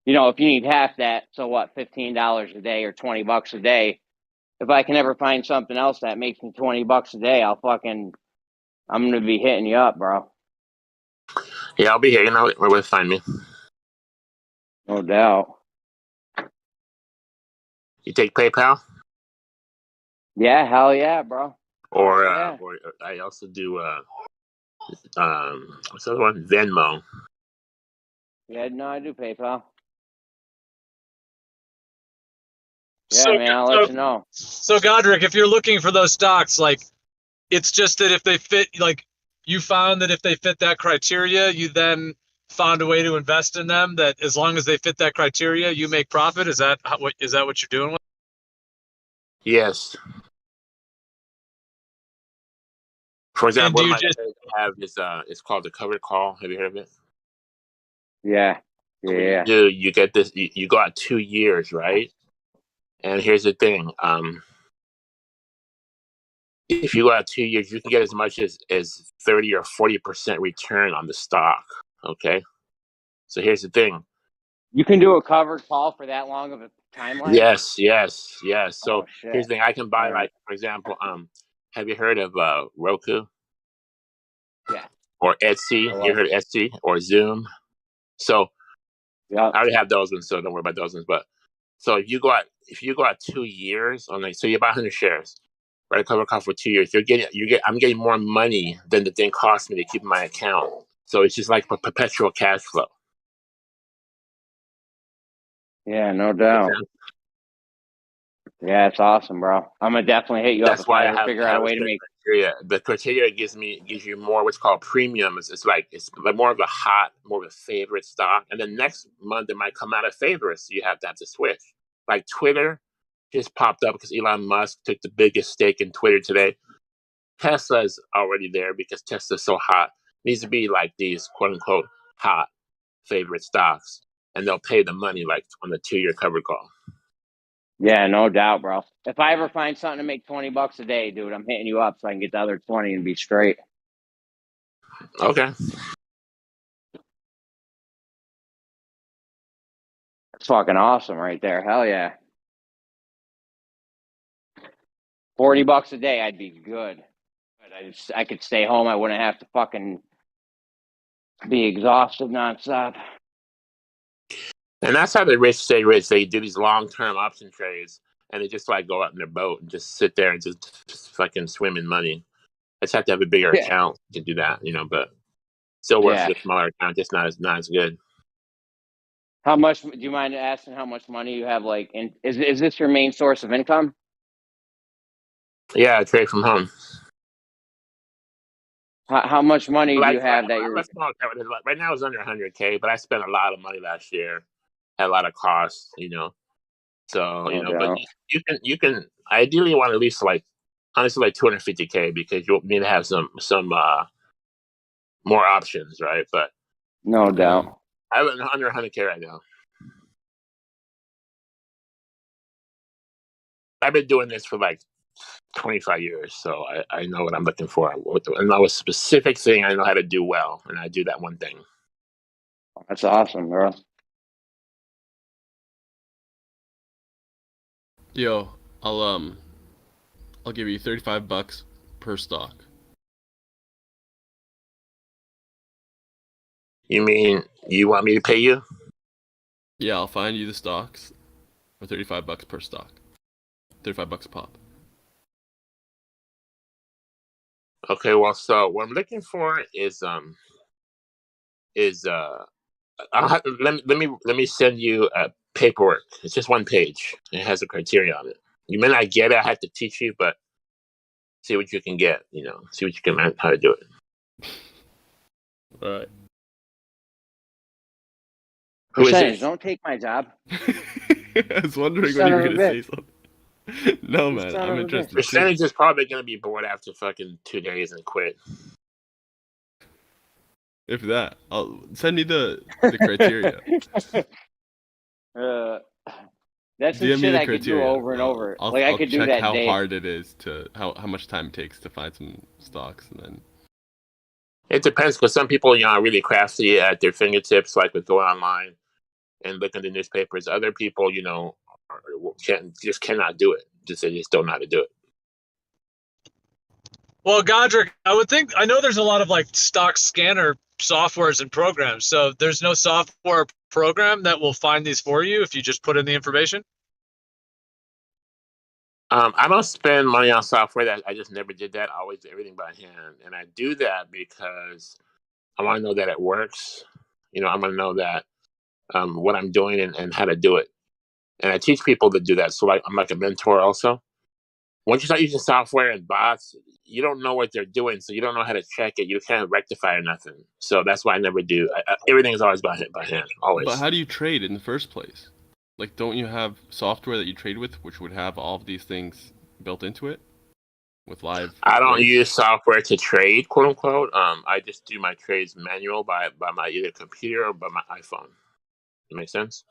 if you need half that, so what, $15 a day or $20 a day. If I can ever find something else that makes me $20 a day, I'm gonna be hitting you up, bro. Yeah, I'll be here. Where to find me. No doubt. You take PayPal? Yeah, hell yeah, bro. Or Yeah. or I also do what's the other one? Venmo. Yeah, no, I do PayPal. So, Yeah, man, I'll let you know. So Godric, if you're looking for those stocks, like, it's just that if they fit, like, you found that if they fit that criteria, you then found a way to invest in them. That as long as they fit that criteria, you make profit. Is that what you're doing with? Yes. For example, And one of my trades I have is it's called the covered call. Have you heard of it? Yeah. So what you do, you get this. You go out 2 years, right? And here's the thing. If you go out 2 years, you can get as much as 30 or 40% return on the stock. Okay. So here's the thing. You can do a covered call for that long of a timeline? Yes. So Oh, shit. here's the thing. I can buy, All right. like, for example, have you heard of Roku? Yeah. Or Etsy? You heard of Etsy or Zoom? So yeah, I already have those ones, so don't worry about those ones. But so if you go out 2 years on, like, so you buy 100 shares, right? A cover call for 2 years. I'm getting more money than the thing cost me to keep in my account. So it's just like a perpetual cash flow. Yeah, no doubt. Yeah, it's awesome, bro. I'm gonna definitely hit you up That's if I why ever figure out a way to make. criteria. The criteria gives you more what's called premium. It's like more of a favorite stock. And then next month it might come out of favorites. So you have to switch. Like Twitter just popped up because Elon Musk took the biggest stake in Twitter today. Tesla's already there because Tesla's so hot. It needs to be like these quote unquote hot favorite stocks, and they'll pay the money like on the 2-year cover call. Yeah, no doubt, bro. If I ever find something to make $20 a day, dude, I'm hitting you up so I can get the other 20 and be straight. Okay. That's fucking awesome right there. Hell yeah. $40 a day, I'd be good. But I could stay home. I wouldn't have to fucking be exhausted nonstop. And that's how the rich stay rich. They do these long-term option trades, and they just like go out in their boat and just sit there and just fucking swim in money. I just have to have a bigger account to do that, but still works with a smaller account, just not as good. How much? Do you mind asking how much money you have? Like, is this your main source of income? Yeah, I trade from home. How much money do you Like have that I'm you're? a small company. Like, right now it's under 100K, but I spent a lot of money last year. Had a lot of costs, So No but doubt. you can ideally want at least like honestly like 250K because you need to have some more options, right? But No doubt. I have under 100K right now. I've been doing this for like 25 years, so I know what I'm looking for. I know a specific thing I know how to do well, and I do that one thing. That's awesome, bro. Yo, I'll give you $35 per stock. You mean you want me to pay you? Yeah, I'll find you the stocks for $35 per stock. $35 a pop. Okay, well, so what I'm looking for is let me send you paperwork. It's just one page. It has a criteria on it. You may not get it. I have to teach you, but see what you can get. See what you can learn how to do it. All right. Who is Percentage, it? don't take my job. I was wondering when you were gonna say something. No, man, I'm interested too. Percentage is probably gonna be bored after fucking 2 days and quit. If that, I'll send me the criteria. That's some DM me shit the I could do criteria. over and over. I'll I could do check that how day. hard it is to how much time it takes to find some stocks, and then It depends because some people, are really crafty at their fingertips, like with going online and looking at the newspapers. Other people, cannot do it. They just don't know how to do it. Well, Godric, I know there's a lot of like stock scanner softwares and programs. So there's no software program that will find these for you if you just put in the information. I don't spend money on software. That I just never did that. I always do everything by hand, and I do that because I want to know that it works. I want to know that what I'm doing and how to do it. And I teach people to do that. So I'm like a mentor also. Once you start using software and bots, you don't know what they're doing, so you don't know how to check it. You can't rectify or nothing. So that's why I never do. Everything is always by hand, always. But how do you trade in the first place? Like, don't you have software that you trade with, which would have all of these things built into it, with live? I don't use software to trade, quote unquote. I just do my trades manual by my either computer or by my iPhone. That makes sense.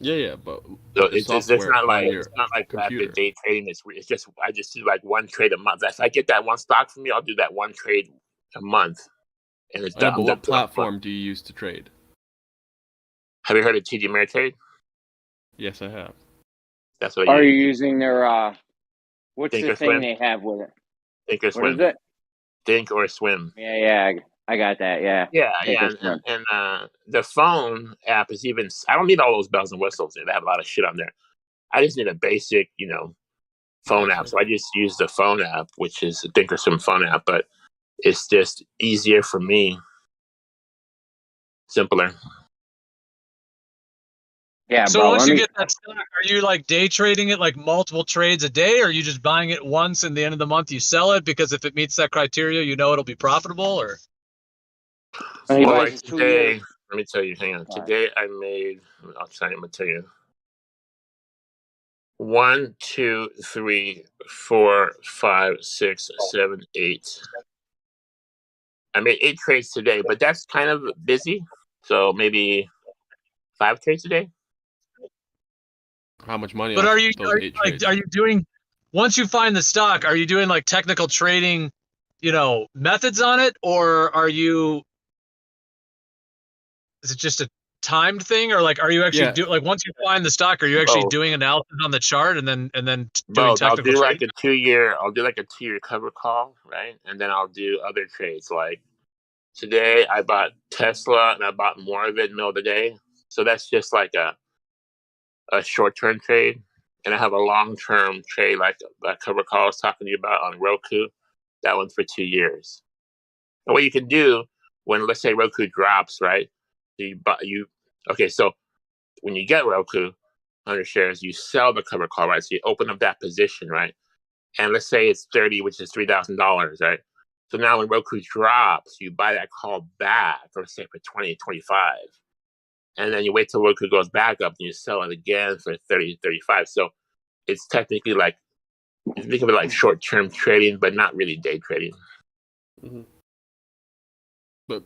Yeah, but so it's not like computer. rapid day trading. It's just I just do like one trade a month. If I get that one stock from you, I'll do that one trade a month, and it's done. But what platform do you use to trade? Have you heard of TD Ameritrade? Yes, I have. That's what. Are you using their what's the thing Thinkorswim? they have with it? Thinkorswim. What is it? Think or Swim. Yeah, I got that. Yeah. And the phone app is even. I don't need all those bells and whistles. They have a lot of shit on there. I just need a basic, phone app. So I just use the phone app, which is the Thinkorswim phone app, but it's just easier for me, simpler. Yeah. So bro, once you get that stock, are you like day trading it like multiple trades a day, or are you just buying it once and the end of the month you sell it because if it meets that criteria, it'll be profitable? Or well, like today, let me tell you. Hang on. Today I made. I'm gonna tell you. 1, 2, 3, 4, 5, 6, 7, 8. I made 8 trades today, but that's kind of busy. So maybe 5 trades a day. How much money? But are you doing once you find the stock? Are you doing like technical trading, methods on it, or is it just a timed thing, or like are you actually once you find the stock, are you actually doing analysis on the chart and then doing technical I'll do trading? like a 2-year. I'll do like a 2-year cover call, right? And then I'll do other trades. Like today, I bought Tesla and I bought more of it in the middle of the day. So that's just like a short-term trade. And I have a long-term trade, like that cover call I was talking to you about on Roku. That one's for 2 years. And what you can do when, let's say, Roku drops, right? So when you get Roku 100 shares, you sell the covered call, right? So you open up that position, right? And let's say it's 30, which is $3,000, right? So now when Roku drops, you buy that call back, for say for 20, 25. And then you wait till Roku goes back up and you sell it again for 30, 35. So it's technically like, you think of it like short-term trading, but not really day trading. Mm-hmm. But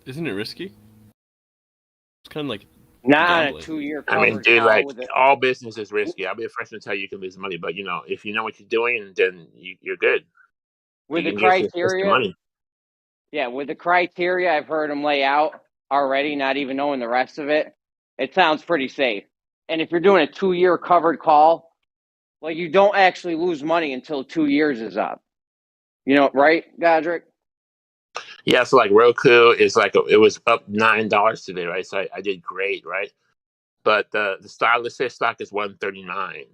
isn't it risky? It's kind of like not on a gambling. 2-year I mean, covered dude, call like with it. all business is risky. I'll be the first one to tell you can lose money, but if you know what you're doing, then you're good. With You the can just the criteria, money. yeah, with the criteria I've heard them lay out already, not even knowing the rest of it, it sounds pretty safe. And if you're doing a 2-year covered call, like you don't actually lose money until 2 years is up. You know, right, Godric? Yeah, so like Roku is like it was up $9 today, right? So I did great, right? But the stock, let's say stock is 139,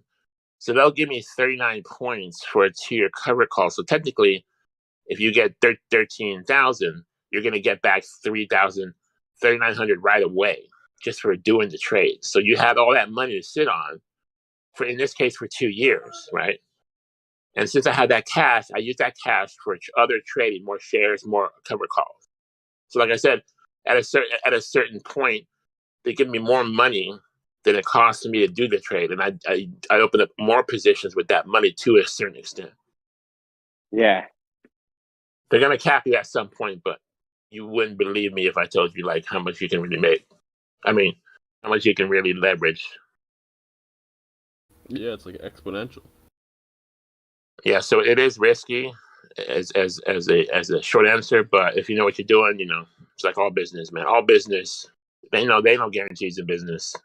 so they'll give me 39 points for a 2-year cover call. So technically, if you get 13,000, you're gonna get back 3,900 right away just for doing the trade. So you had all that money to sit on for, in this case, for 2 years, right? And since I had that cash, I used that cash for other trading, more shares, more cover calls. So like I said, at a certain point, they give me more money than it costs me to do the trade, and I open up more positions with that money to a certain extent. Yeah. They're gonna cap you at some point, but you wouldn't believe me if I told you like how much you can really make. I mean, how much you can really leverage. Yeah, it's like exponential. Yeah, so it is risky as a short answer, but if you know what you're doing, it's like all business, man. All business, they know guarantees in business.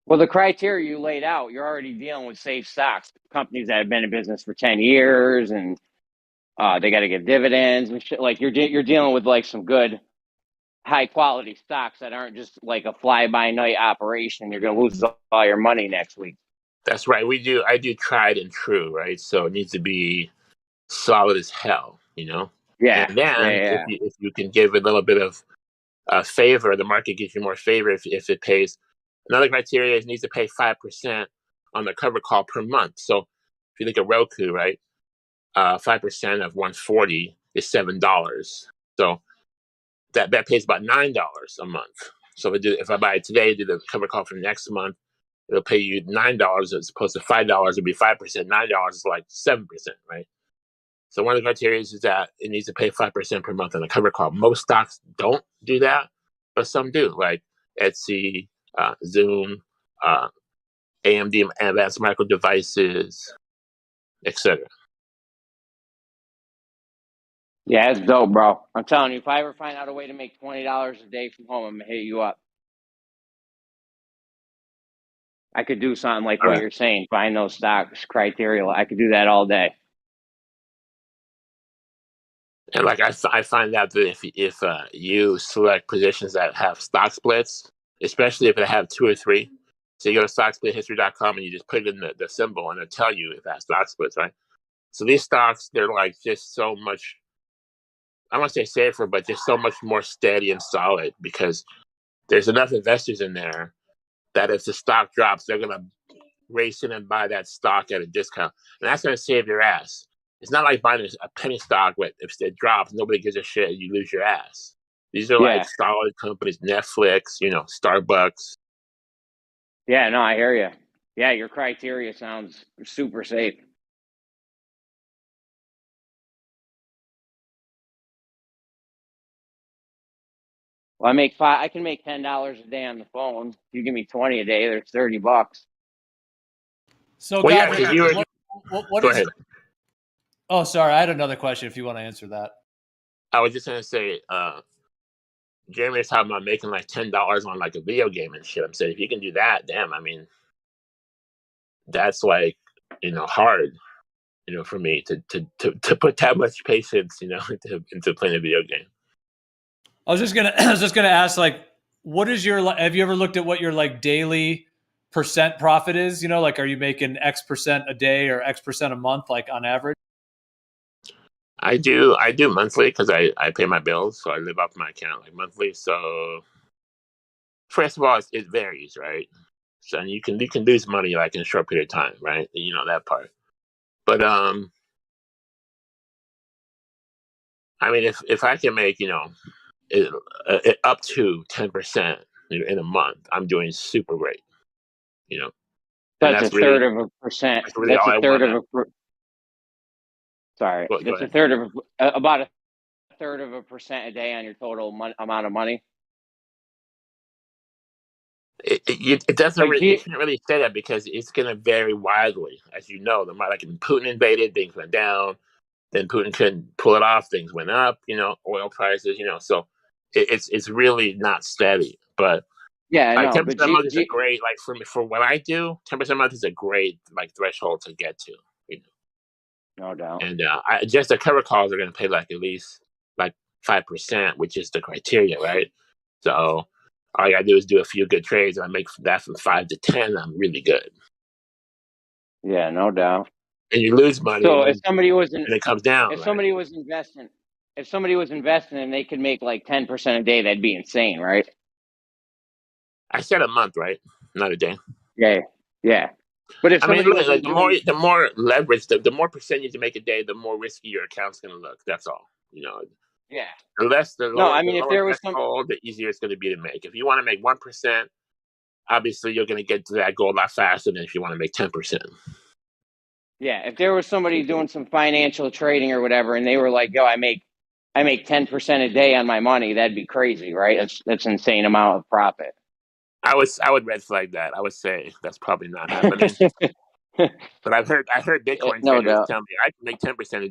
Well, the criteria you laid out, you're already dealing with safe stocks, companies that have been in business for 10 years, and they got to give dividends and shit. Like you're dealing with like some good, high quality stocks that aren't just like a fly by night operation. You're going to lose all your money next week. That's right. I do tried and true, right? So it needs to be solid as hell, Yeah, And then yeah. if you can give a little bit of favor, the market gives you more favor if it pays. Another criteria is it needs to pay 5% on the cover call per month. So if you look at Roku, right, 5% of 140 is $7. So that pays about $9 a month. So if I buy it today, do the cover call for next month, it'll pay you $9 as opposed to $5. It'll be 5%. $9 is like 7%, right? So one of the criteria is that it needs to pay 5% per month on a cover call. Most stocks don't do that, but some do, like Etsy, Zoom, AMD, Advanced Micro Devices, etc. Yeah, it's dope, bro. I'm telling you, if I ever find out a way to make $20 a day from home, I'm going to hit you up. I could do something like what you're saying, find those stocks criteria. I could do that all day. And like I find out that if you select positions that have stock splits, especially if they have 2 or 3, so you go to stocksplithistory.com and you just put it in the symbol and it'll tell you if it has stock splits, right? So these stocks, they're like just so much, I don't want to say safer, but just so much more steady and solid because there's enough investors in there that if the stock drops, they're going to race in and buy that stock at a discount. And that's going to save your ass. It's not like buying a penny stock where if it drops, nobody gives a shit, you lose your ass. These are like Yeah. solid companies, Netflix, Starbucks. Yeah, no, I hear you. Yeah, your criteria sounds super safe. Well, I can make $10 a day on the phone. If you give me 20 a day, there's $30. So, Well, yeah, Godric, because what go is? ahead. Oh, sorry, I had another question. If you want to answer that, I was just gonna say, Jeremy was talking about making like $10 on like a video game and shit. I'm saying if you can do that, damn, I mean, that's like hard, for me to put that much patience, into playing a video game. I was just gonna ask, like, what is have you ever looked at what your like daily percent profit is? Like, are you making X percent a day or X percent a month, like on average? I do monthly because I pay my bills, so I live off my account like monthly. So first of all, it varies, right? So you can lose money like in a short period of time, right? You know that part. But I mean, if I can make up to 10% in a month, I'm doing super great, you know. And That's a third of a percent. that's really That's all a I third want. of a. Sorry, Go that's a ahead. third of about a third of a percent a day on your total amount of money. It doesn't Like, really, you can't really say that because it's going to vary widely, as you know. Like when Putin invaded, things went down. Then Putin couldn't pull it off, things went up. Oil prices. So it's really not steady. But yeah, I like know, 10% but a month is a great for what I do. 10% a month is a great threshold to get to. No doubt. And just the cover calls are going to pay like at least like 5%, which is the criteria, right? So all you gotta do is do a few good trades, and I make that from 5 to 10. I'm really good. Yeah, no doubt. And you lose money, So and if somebody was and it comes down, if right? somebody was investing and they could make like 10% a day, that'd be insane, right? I said a month, right? Not a day. Yeah. But if I mean, somebody look, like wasn't doing, the more leverage, the more percentage you make a day, the more risky your account's gonna look. That's all. yeah. The No, I the mean, if lower there was some, threshold, the easier it's gonna be to make. If you want to make 1%, obviously you're gonna get to that goal a lot faster than if you want to make 10%. yeah, if there was somebody doing some financial trading or whatever, and they were like, "Yo, I make 10% a day on my money," that'd be crazy, right? That's an insane amount of profit. I would red flag that. I would say that's probably not happening. But I've heard Bitcoin No traders doubt. tell me I can make 10% a